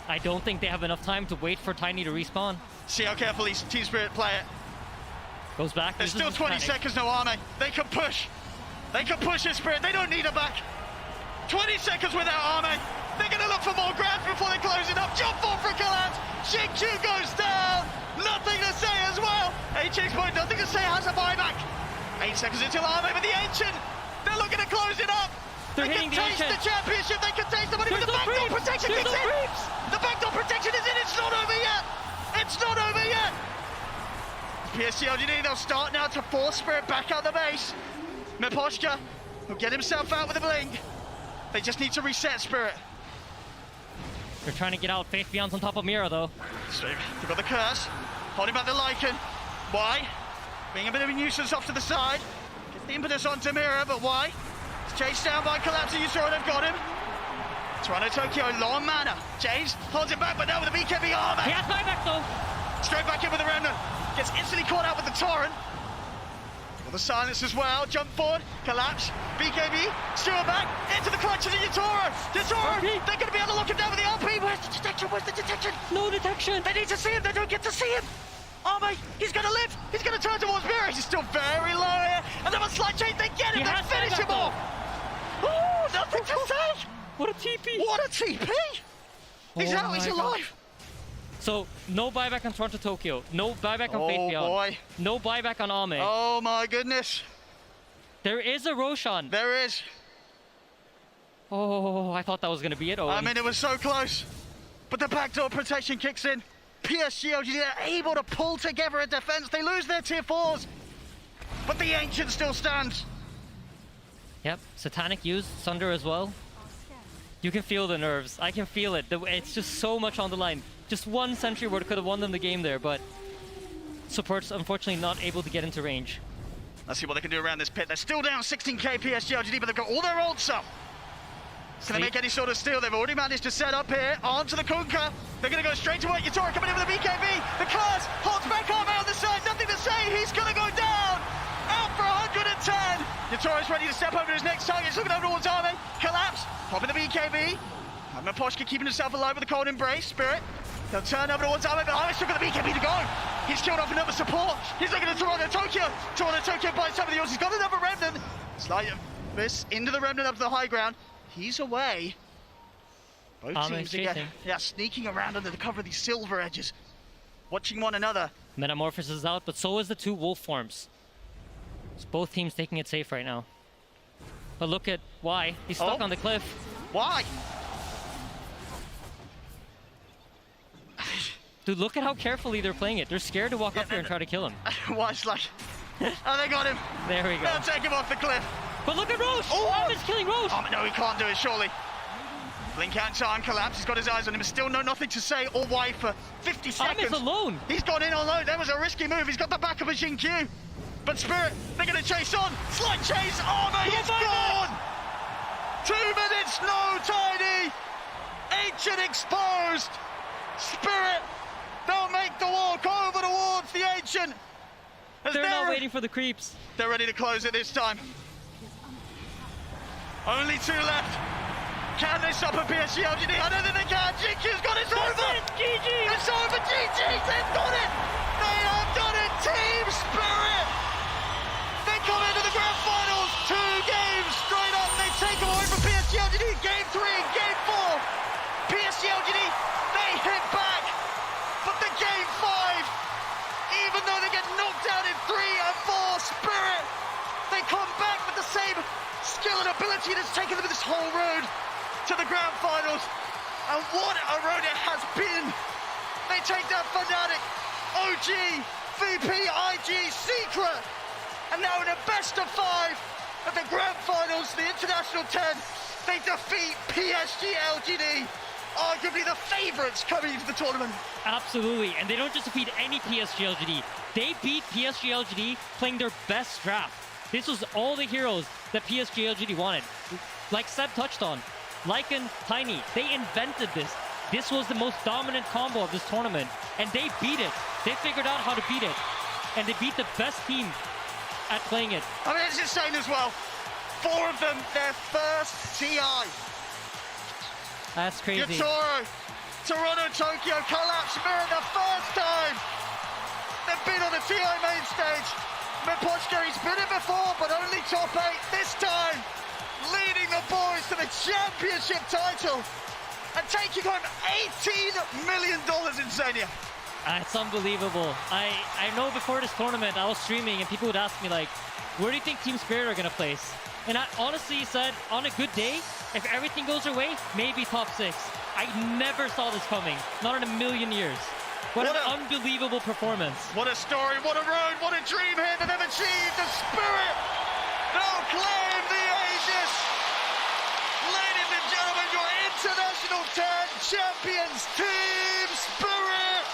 I don't think they have enough time to wait for Tiny to respawn. See how carefully Team Spirit play it. Goes back. There's still 20 seconds, no Arme. They can push. They can push this Spirit. They don't need it back. 20 seconds without Arme. They're going to look for more grabs before they close it up. Jump ball for Collapse. Xingqiu goes down. Nothing to say as well. HX point, nothing to say, has a buyback. 8 seconds until Arme with the Ancient. They're looking to close it up. They're they can taste the championship. They can taste the money, but the backdoor protection kicks in. The backdoor protection is in. It's not over yet. It's not over yet. PSG LGD, they'll start now to force Spirit back out the base. Meposhka will get himself out with a blink. They just need to reset Spirit. They're trying to get out. Faith Beyond's on top of Mira, though. So they've got the curse, holding back the Lycan. Why? Being a bit of a nuisance off to the side. Gets the impetus onto Mira, but why? It's chased down by Collapse, you saw it, they've got him. Toronto Tokyo, low on mana. James holds it back, but now with the BKB armor. He has buyback, though. Straight back in with the Remnant. Gets instantly caught out with the Torrent. Well, the silence as well. Jump forward, Collapse, BKB, Stewart back, into the clutches of Yatoro. Yatoro, they're going to be able to lock him down with the RP. Where's the detection? Where's the detection? No detection. They need to see him. They don't get to see him. Arme, he's going to live. He's going to turn towards Mira. He's still very low here. And then a slight change. They get him. They finish him off. Oh, nothing to say. What a TP. What a TP. He's out. He's alive. So, no buyback on Toronto Tokyo, no buyback on Faith Beyond, boy. No buyback on Ame. Oh my goodness. There is a Roshan. There is. Oh, I thought that was going to be it, Owen. I mean, it was so close. But the backdoor protection kicks in. PSG LGD are able to pull together a defense. They lose their tier 4s. But the Ancient still stands. Yep, Satanic used Sunder as well. You can feel the nerves. I can feel it. It's just so much on the line. Just one Sentry Ward could have won them the game there, but support's unfortunately not able to get into range. Let's see what they can do around this pit. They're still down 16k PSG LGD, but they've got all their ults up. Can they make any sort of steal? They've already managed to set up here onto the Kunkka. They're going to go straight to it. Yatoro coming in with the BKB. The Curse holds back Arme on the side. Nothing to say. He's going to go down. Out for 110. Yatoro's ready to step over to his next target. He's looking over towards Arme. Collapse. Popping the BKB. Miposhka keeping himself alive with a cold embrace. Spirit, they'll turn over towards Armin, but Armin's still got the BKB to go. He's killed off another support. He's looking at Toronto Tokyo. Toronto Tokyo by some of the yours. He's got another Remnant. Slight miss into the Remnant up to the high ground. He's away. Both teams again, sneaking around under the cover of these silver edges, watching one another. Metamorphosis is out, but so is the two wolf forms. So both teams taking it safe right now. But look at why. He's stuck on the cliff. Why? Dude, look at how carefully they're playing it. They're scared to walk up here and try to kill him. Watch, like, oh, they got him. There we go. They'll take him off the cliff. But look at Roche! Oh, Armin's killing Roche! Oh, no, he can't do it, surely. Blink out and collapse. He's got his eyes on him, but still nothing to say or why for 50 seconds. Armin's alone. He's gone in alone. That was a risky move. He's got the back of a Xingqiu. But Spirit, they're going to chase on. Slight chase. Armor is gone. 2 minutes, no Tiny. Ancient exposed. Spirit, they'll make the walk over towards the Ancient. They're not waiting for the creeps. They're ready to close it this time. Only 2 left. Can they stop a PSG LGD? I don't think they can. Xingqiu's got it. It's over. GG. It's over. GG. They've got it. They have done it. Team Spirit. They come into the grand finals. 2 games straight up. They take them away from PSG LGD. Game 3 and Game 4. PSG LGD, they hit back. But the Game 5, even though they get knocked out in 3 and 4, Spirit, they come back with the same skill and ability that's taken them this whole road to the grand finals. And what a road it has been. They take that Fnatic, OG, VP, IG, Secret, and now in a best of 5 at the grand finals, the International 10, they defeat PSG LGD, arguably the favourites coming into the tournament. Absolutely, and they don't just defeat any PSG LGD. They beat PSG LGD playing their best draft. This was all the heroes that PSG LGD wanted. Like Seb touched on, Lycan, Tiny, they invented this. This was the most dominant combo of this tournament, and they beat it. They figured out how to beat it, and they beat the best team at playing it. I mean, it's insane as well. 4 of them, their first TI. That's crazy. Yatoro, Toronto, Tokyo, Collapse, Spirit, the first time they've been on the TI main stage. Miposhka, he's been it before, but only top 8 this time, leading the boys to the championship title and taking home $18 million in Zania. It's unbelievable. I know before this tournament, I was streaming and people would ask me like, where do you think Team Spirit are going to place? And I honestly said, on a good day, if everything goes their way, maybe top 6. I never saw this coming, not in a million years. What an unbelievable performance. What a story, what a road, what a dream here that they've achieved. The Spirit, they'll claim the Aegis. Ladies and gentlemen, your International 10 champions, Team Spirit.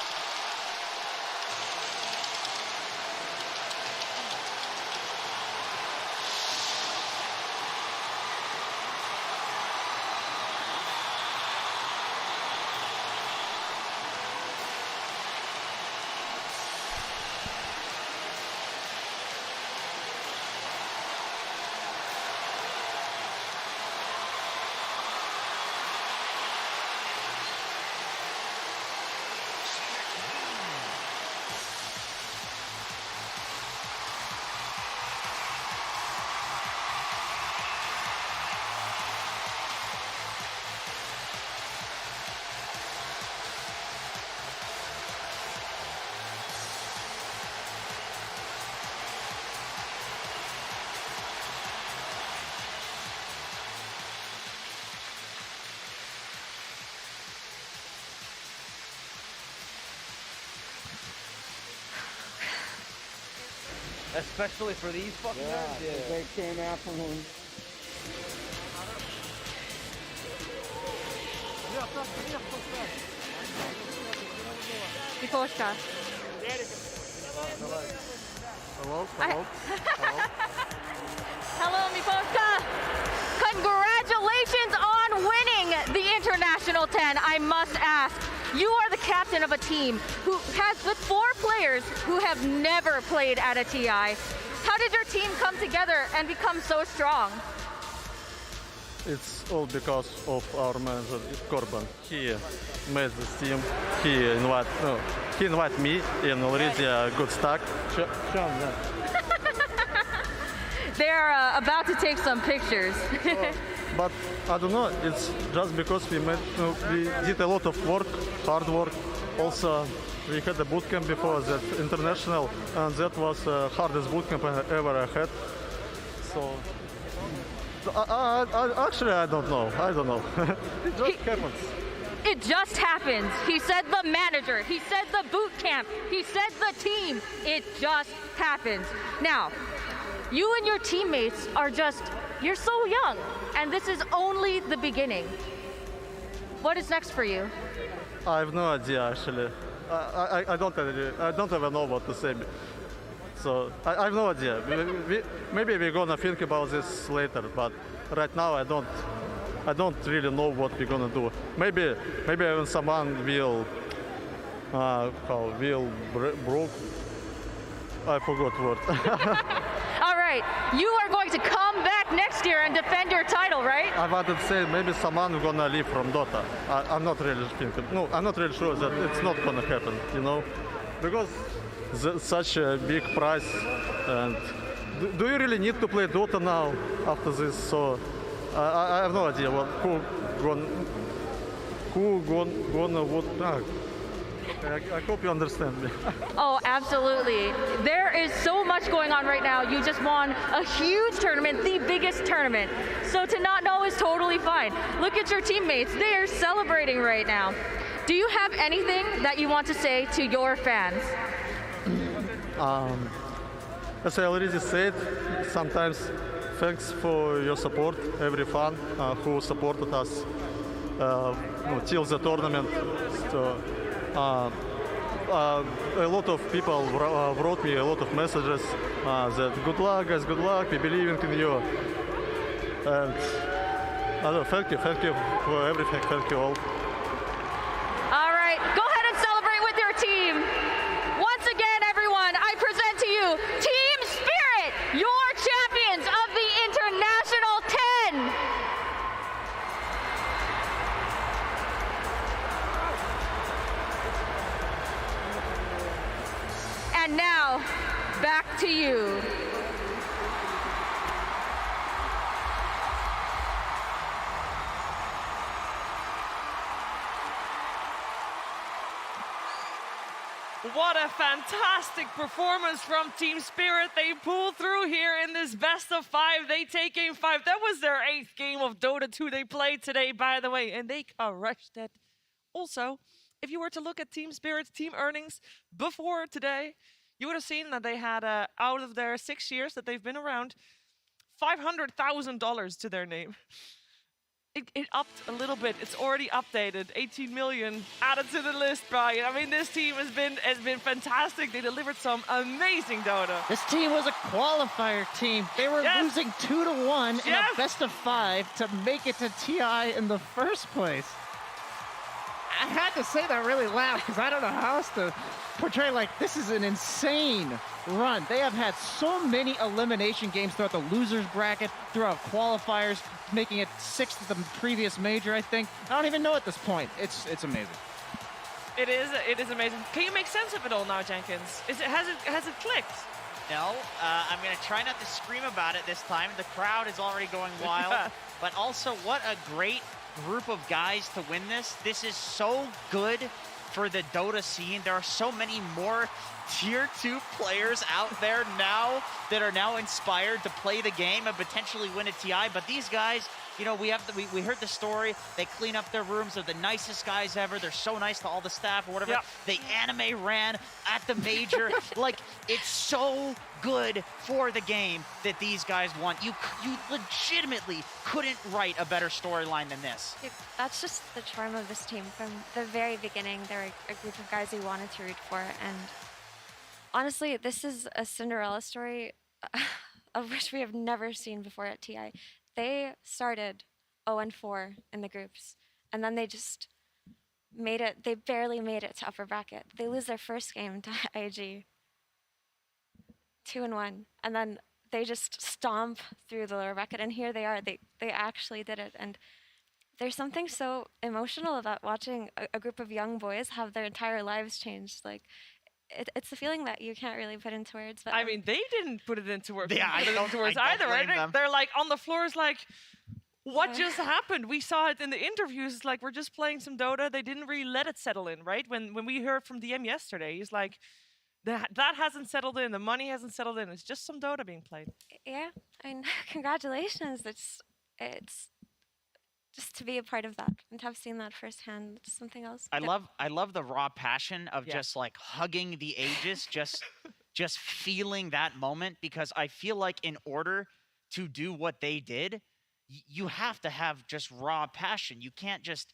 Especially for these fucking guys. Yeah, they came out from him. Miposhka. Hello? Hello, Miposhka. Congratulations on winning the International 10. I must ask, you are the captain of a team who has with 4 players who have never played at a TI. How did your team come together and become so strong? It's all because of our manager Corbin. He made this team. He invited me and already a good start. They're about to take some pictures. But I don't know. It's just because we did a lot of work, hard work. Also, we had a bootcamp before that international, and that was the hardest bootcamp I ever had. So. Actually, I don't know. It just happens. It just happens. He said the manager. He said the boot camp. He said the team. It just happens. Now, you and your teammates are you're so young, and this is only the beginning. What is next for you? I have no idea, actually. I don't even know what to say. So I have no idea. Maybe we're gonna think about this later, but right now I don't really know what we're gonna do. Maybe when someone will broke. I forgot what. All right, you are going to come back next year and defend your title, right? I wanted to say maybe someone gonna leave from Dota. I'm not really thinking. No, I'm not really sure that it's not gonna happen. Because. Such a big price, and do you really need to play Dota now after this? So I have no idea who gonna what. I hope you understand me. Oh, absolutely. There is so much going on right now. You just won a huge tournament, the biggest tournament. So to not know is totally fine. Look at your teammates. They are celebrating right now. Do you have anything that you want to say to your fans? As I already said, sometimes thanks for your support, every fan who supported us till the tournament. So, a lot of people wrote me a lot of messages that good luck guys, good luck, we believe in you. And thank you for everything, thank you all. All right, go ahead and celebrate with your team. Once again, everyone, I present to you Team Spirit, your champions of the International 10. And now, back to you. What a fantastic performance from Team Spirit. They pull through here in this best of 5. They take game 5. That was their 8th game of Dota 2 they played today, by the way, and they crushed it. Also, if you were to look at Team Spirit's team earnings before today, you would have seen that they had, out of their 6 years that they've been around, $500,000 to their name. It upped a little bit. It's already updated. 18 million added to the list, Brian. I mean, this team has been fantastic. They delivered some amazing Dota. This team was a qualifier team. They were losing 2-1 in a best of 5 to make it to TI in the first place. I had to say that really loud because I don't know how else to portray, like, this is an insane run. They have had so many elimination games throughout the losers bracket, throughout qualifiers, making it 6th at the previous major, I think. I don't even know at this point. It's amazing. It is amazing. Can you make sense of it all now, Jenkins? Has it clicked? No, I'm going to try not to scream about it this time. The crowd is already going wild. But also, what a great group of guys to win this. This is so good for the Dota scene. There are so many more Tier 2 players out there now that are now inspired to play the game and potentially win a TI. But these guys, you know, we heard the story. They clean up their rooms. They're the nicest guys ever. They're so nice to all the staff or whatever. Yep. They anime ran at the major. Like, it's so good for the game that these guys won. You legitimately couldn't write a better storyline than this. That's just the charm of this team. From the very beginning, they're a group of guys we wanted to root for. And honestly, this is a Cinderella story of which we have never seen before at TI. They started 0-4 in the groups, and then they just made it. They barely made it to upper bracket. They lose their first game to IG, 2-1, and then they just stomp through the lower bracket, and here they are. They actually did it, and there's something so emotional about watching a group of young boys have their entire lives changed. Like, it's a feeling that you can't really put into words. But I mean, they didn't put it into words. Yeah, I don't either, right? blame them. They're like on the floors, like, what just happened? We saw it in the interviews. It's like, we're just playing some Dota. They didn't really let it settle in, right? When we heard from DM yesterday, he's like, that hasn't settled in. The money hasn't settled in. It's just some Dota being played. Yeah, I mean, congratulations. It's just to be a part of that and to have seen that firsthand. It's something else. I love the raw passion of just like hugging the Aegis, just feeling that moment, because I feel like in order to do what they did, you have to have just raw passion. You can't just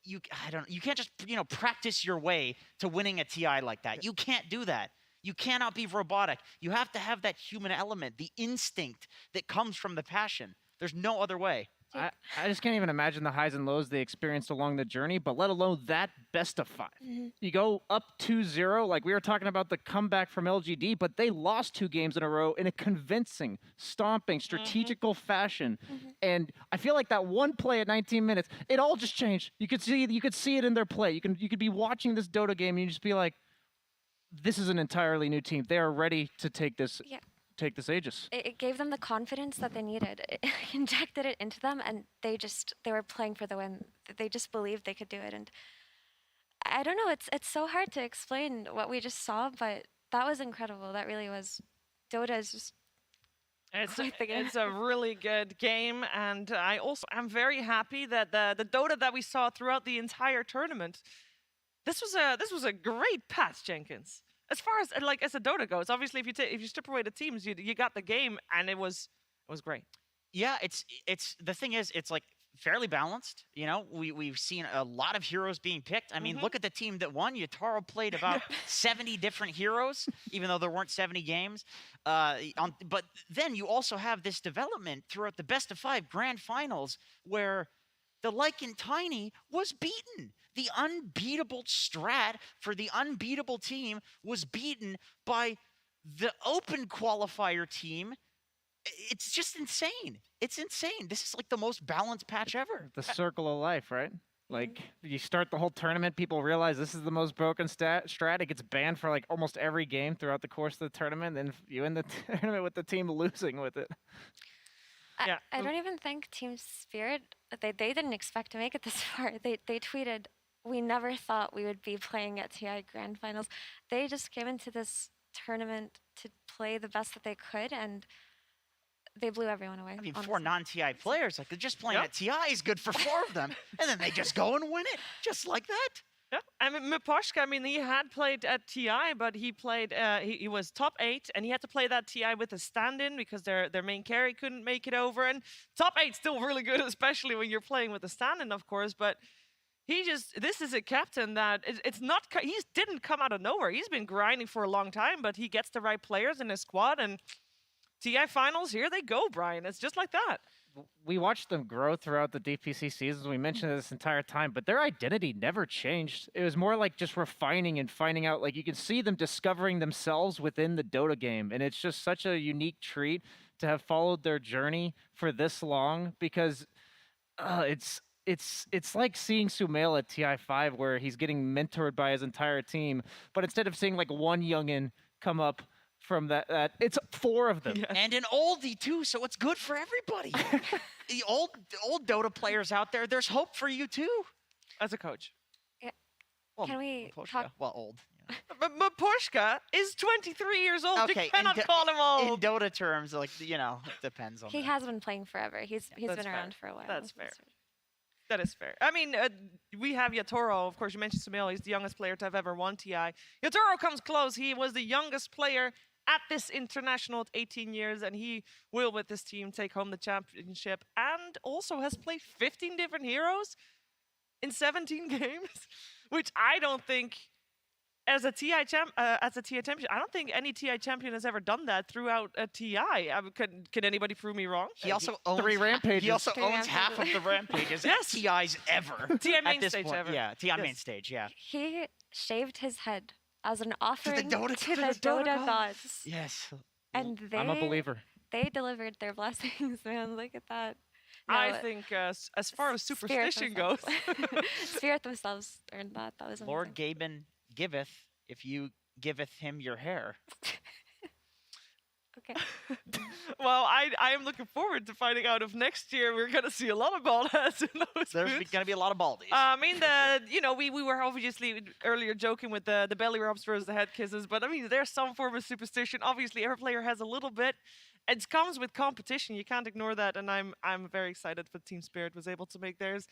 you can't just practice your way to winning a TI like that. You can't do that. You cannot be robotic. You have to have that human element, the instinct that comes from the passion. There's no other way. I just can't even imagine the highs and lows they experienced along the journey, but let alone that best of 5. You go up 2-0, like we were talking about the comeback from LGD, but they lost 2 games in a row in a convincing, stomping, strategical fashion. And I feel like that one play at 19 minutes, it all just changed. You could see it in their play. You could be watching this Dota game and you just be like, this is an entirely new team. They are ready to take this. Take this Aegis. It gave them the confidence that they needed. It injected it into them, and they were playing for the win. They just believed they could do it, and I don't know. It's so hard to explain what we just saw, but that was incredible. That really was. Dota is just. It's a really good game, and I'm very happy that the Dota that we saw throughout the entire tournament. This was a great patch, Jenkins. As far as as a Dota goes, obviously if you strip away the teams, you got the game, and it was great. Yeah, it's the thing is, it's like fairly balanced. You know, we've seen a lot of heroes being picked. I mean, look at the team that won. Yatoro played about 70 different heroes, even though there weren't 70 games. But then you also have this development throughout the best of 5 grand finals where the Lycan Tiny was beaten. The unbeatable strat for the unbeatable team was beaten by the open qualifier team. It's just insane. It's insane. This is like the most balanced patch ever. The circle of life, right? Like, you start the whole tournament, people realize this is the most broken strat. It gets banned for like almost every game throughout the course of the tournament. Then you end the tournament with the team losing with it. I don't even think Team Spirit, they didn't expect to make it this far. They tweeted, "We never thought we would be playing at TI Grand Finals." They just came into this tournament to play the best that they could, and they blew everyone away. I mean, honestly. 4 non-TI players, like they're just playing at TI is good for 4 of them, and then they just go and win it, just like that. Yeah, I mean, Miposhka, I mean, he had played at TI, but he played, he was top 8, and he had to play that TI with a stand-in because their main carry couldn't make it over, and top 8 still really good, especially when you're playing with a stand-in, of course, but this is a captain that, he didn't come out of nowhere. He's been grinding for a long time, but he gets the right players in his squad, and TI finals, here they go, Brian. It's just like that. We watched them grow throughout the DPC seasons. We mentioned it this entire time, but their identity never changed. It was more like just refining and finding out, like you can see them discovering themselves within the Dota game. And it's just such a unique treat to have followed their journey for this long, because it's like seeing Sumail at TI5 where he's getting mentored by his entire team. But instead of seeing like one youngin come up from that it's 4 of them. Yes. And an oldie too, so it's good for everybody. The old Dota players out there, there's hope for you too. As a coach. Yeah. Well, Can we Miposhka, talk? well, old. But Miposhka is 23 years old. Okay, You cannot call him old. In Dota terms, like, it depends on He has been playing forever. He's That's been fair. around for a while. That's fair. That is fair. I mean, we have Yatoro. Of course, you mentioned Sumail. He's the youngest player to have ever won TI. Yatoro comes close. He was the youngest player at this international at 18 years, and he will, with this team, take home the championship, and also has played 15 different heroes in 17 games, which I don't think, as a TI champion, I don't think any TI champion has ever done that throughout a TI. Can anybody prove me wrong? He also owns 3 rampages. He also owns half of the rampages at TIs ever. TI main at this stage point. ever. Yeah, TI main stage, yeah. He shaved his head as an offering to the Dota Dota gods. Yes. And they, I'm a believer. they delivered their blessings, man. Look at that. I think as far as superstition goes, Spirit themselves earned that. That was amazing. Lord Gaben giveth if you giveth him your hair. Okay. Well, I am looking forward to finding out if next year we're going to see a lot of bald heads in those There's boots. going to be a lot of baldies. I mean, we were obviously earlier joking with the belly rubs versus the head kisses, but I mean, there's some form of superstition. Obviously, every player has a little bit. It comes with competition. You can't ignore that, and I'm very excited that Team Spirit was able to make theirs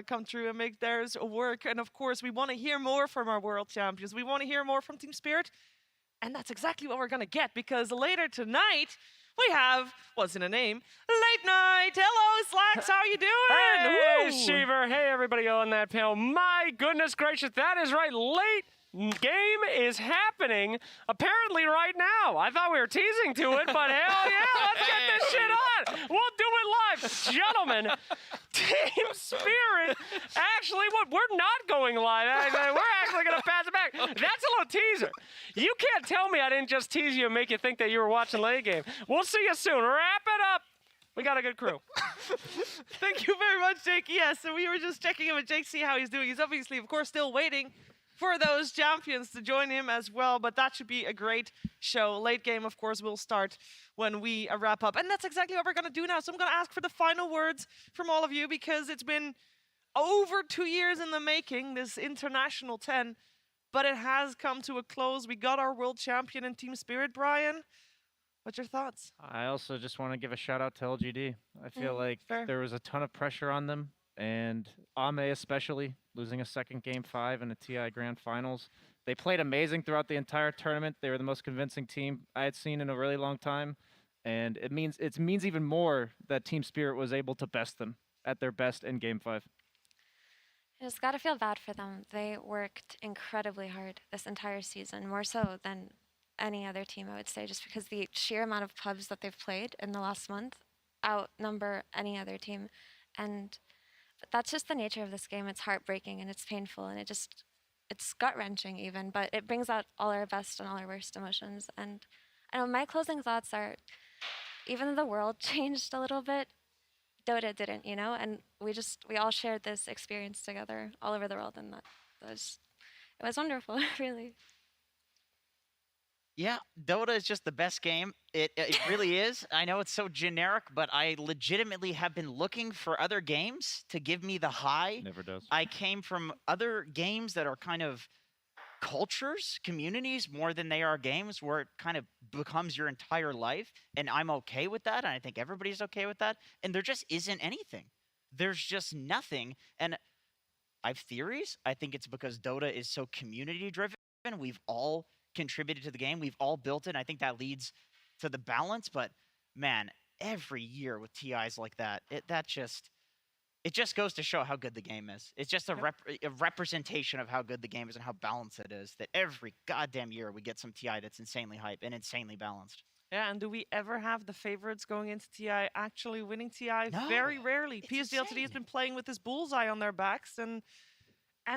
come true and make theirs work. And of course, we want to hear more from our world champions. We want to hear more from Team Spirit, and that's exactly what we're gonna get, because later tonight we have what's in a name, Late Night. Hello, Slacks. How you doing? Hey, Woo! Sheever. Hey, everybody on that panel. My goodness gracious, that is right. Late game is happening apparently right now. I thought we were teasing to it, but hell yeah, let's get this shit on. We'll do it live. Gentlemen, Team Spirit, actually, we're not going live. We're actually going to pass it back. That's a little teaser. You can't tell me I didn't just tease you and make you think that you were watching late game. We'll see you soon. Wrap it up. We got a good crew. Thank you very much, Jake. Yes, so we were just checking in with Jake, see how he's doing. He's obviously, of course, still waiting for those champions to join him as well, but that should be a great show. Late game, of course, will start when we wrap up, and that's exactly what we're going to do now. So I'm going to ask for the final words from all of you, because it's been over 2 years in the making, this International 10, but it has come to a close. We got our world champion in Team Spirit. Brian, what's your thoughts? I also just want to give a shout out to LGD. I feel like fair. there was a ton of pressure on them, and Ame especially, losing a second Game 5 in the TI Grand Finals. They played amazing throughout the entire tournament. They were the most convincing team I had seen in a really long time, and it means even more that Team Spirit was able to best them at their best in Game 5. I just gotta feel bad for them. They worked incredibly hard this entire season, more so than any other team, I would say, just because the sheer amount of pubs that they've played in the last month outnumber any other team. And that's just the nature of this game. It's heartbreaking and it's painful, and it's gut-wrenching even, but it brings out all our best and all our worst emotions. And I know my closing thoughts are, even though the world changed a little bit, Dota didn't, you know? And we all shared this experience together all over the world, and it was wonderful, really. Yeah, Dota is just the best game. It really is. I know it's so generic, but I legitimately have been looking for other games to give me the high. Never does. I came from other games that are kind of cultures, communities, more than they are games, where it kind of becomes your entire life. And I'm okay with that, and I think everybody's okay with that. And there just isn't anything. There's just nothing. And I have theories. I think it's because Dota is so community-driven. We've all contributed to the game. We've all built it. And I think that leads to the balance. But man, every year with TIs like that, it just goes to show how good the game is. It's just a representation of how good the game is and how balanced it is, that every goddamn year we get some TI that's insanely hype and insanely balanced. Yeah, and do we ever have the favorites going into TI actually winning TI? No, very rarely. PSG LTD has been playing with this bullseye on their backs, and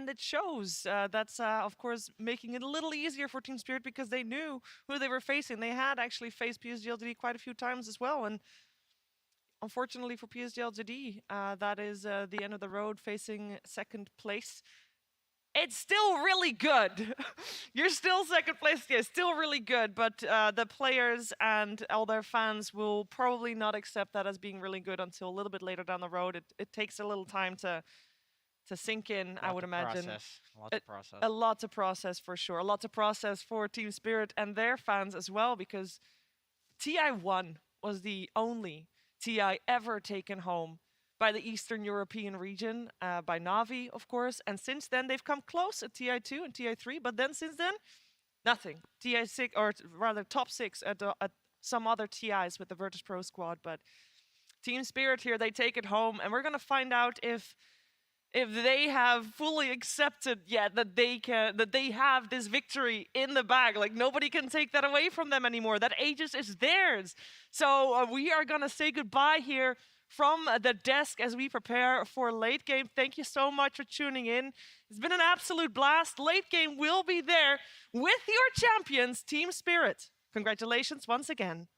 it shows. That's, of course, making it a little easier for Team Spirit, because they knew who they were facing. They had actually faced PSG LTD quite a few times as well, and unfortunately for PSG LTD, that is the end of the road, facing second place. It's still really good. You're still second place. Yeah, still really good, but the players and all their fans will probably not accept that as being really good until a little bit later down the road. It takes a little time to sink in, I would imagine. A lot to process for sure. A lot to process for Team Spirit and their fans as well, because TI1 was the only TI ever taken home by the Eastern European region, by Navi, of course. And since then, they've come close at TI2 and TI3, but then since then, nothing. TI6, or rather top 6 at some other TIs with the Virtus Pro squad. But Team Spirit here, they take it home, and we're going to find out if they have fully accepted yet that they have this victory in the bag. Like, nobody can take that away from them anymore. That Aegis is theirs. So we are gonna say goodbye here from the desk as we prepare for late game. Thank you so much for tuning in. It's been an absolute blast. Late game will be there with your champions, Team Spirit. Congratulations once again.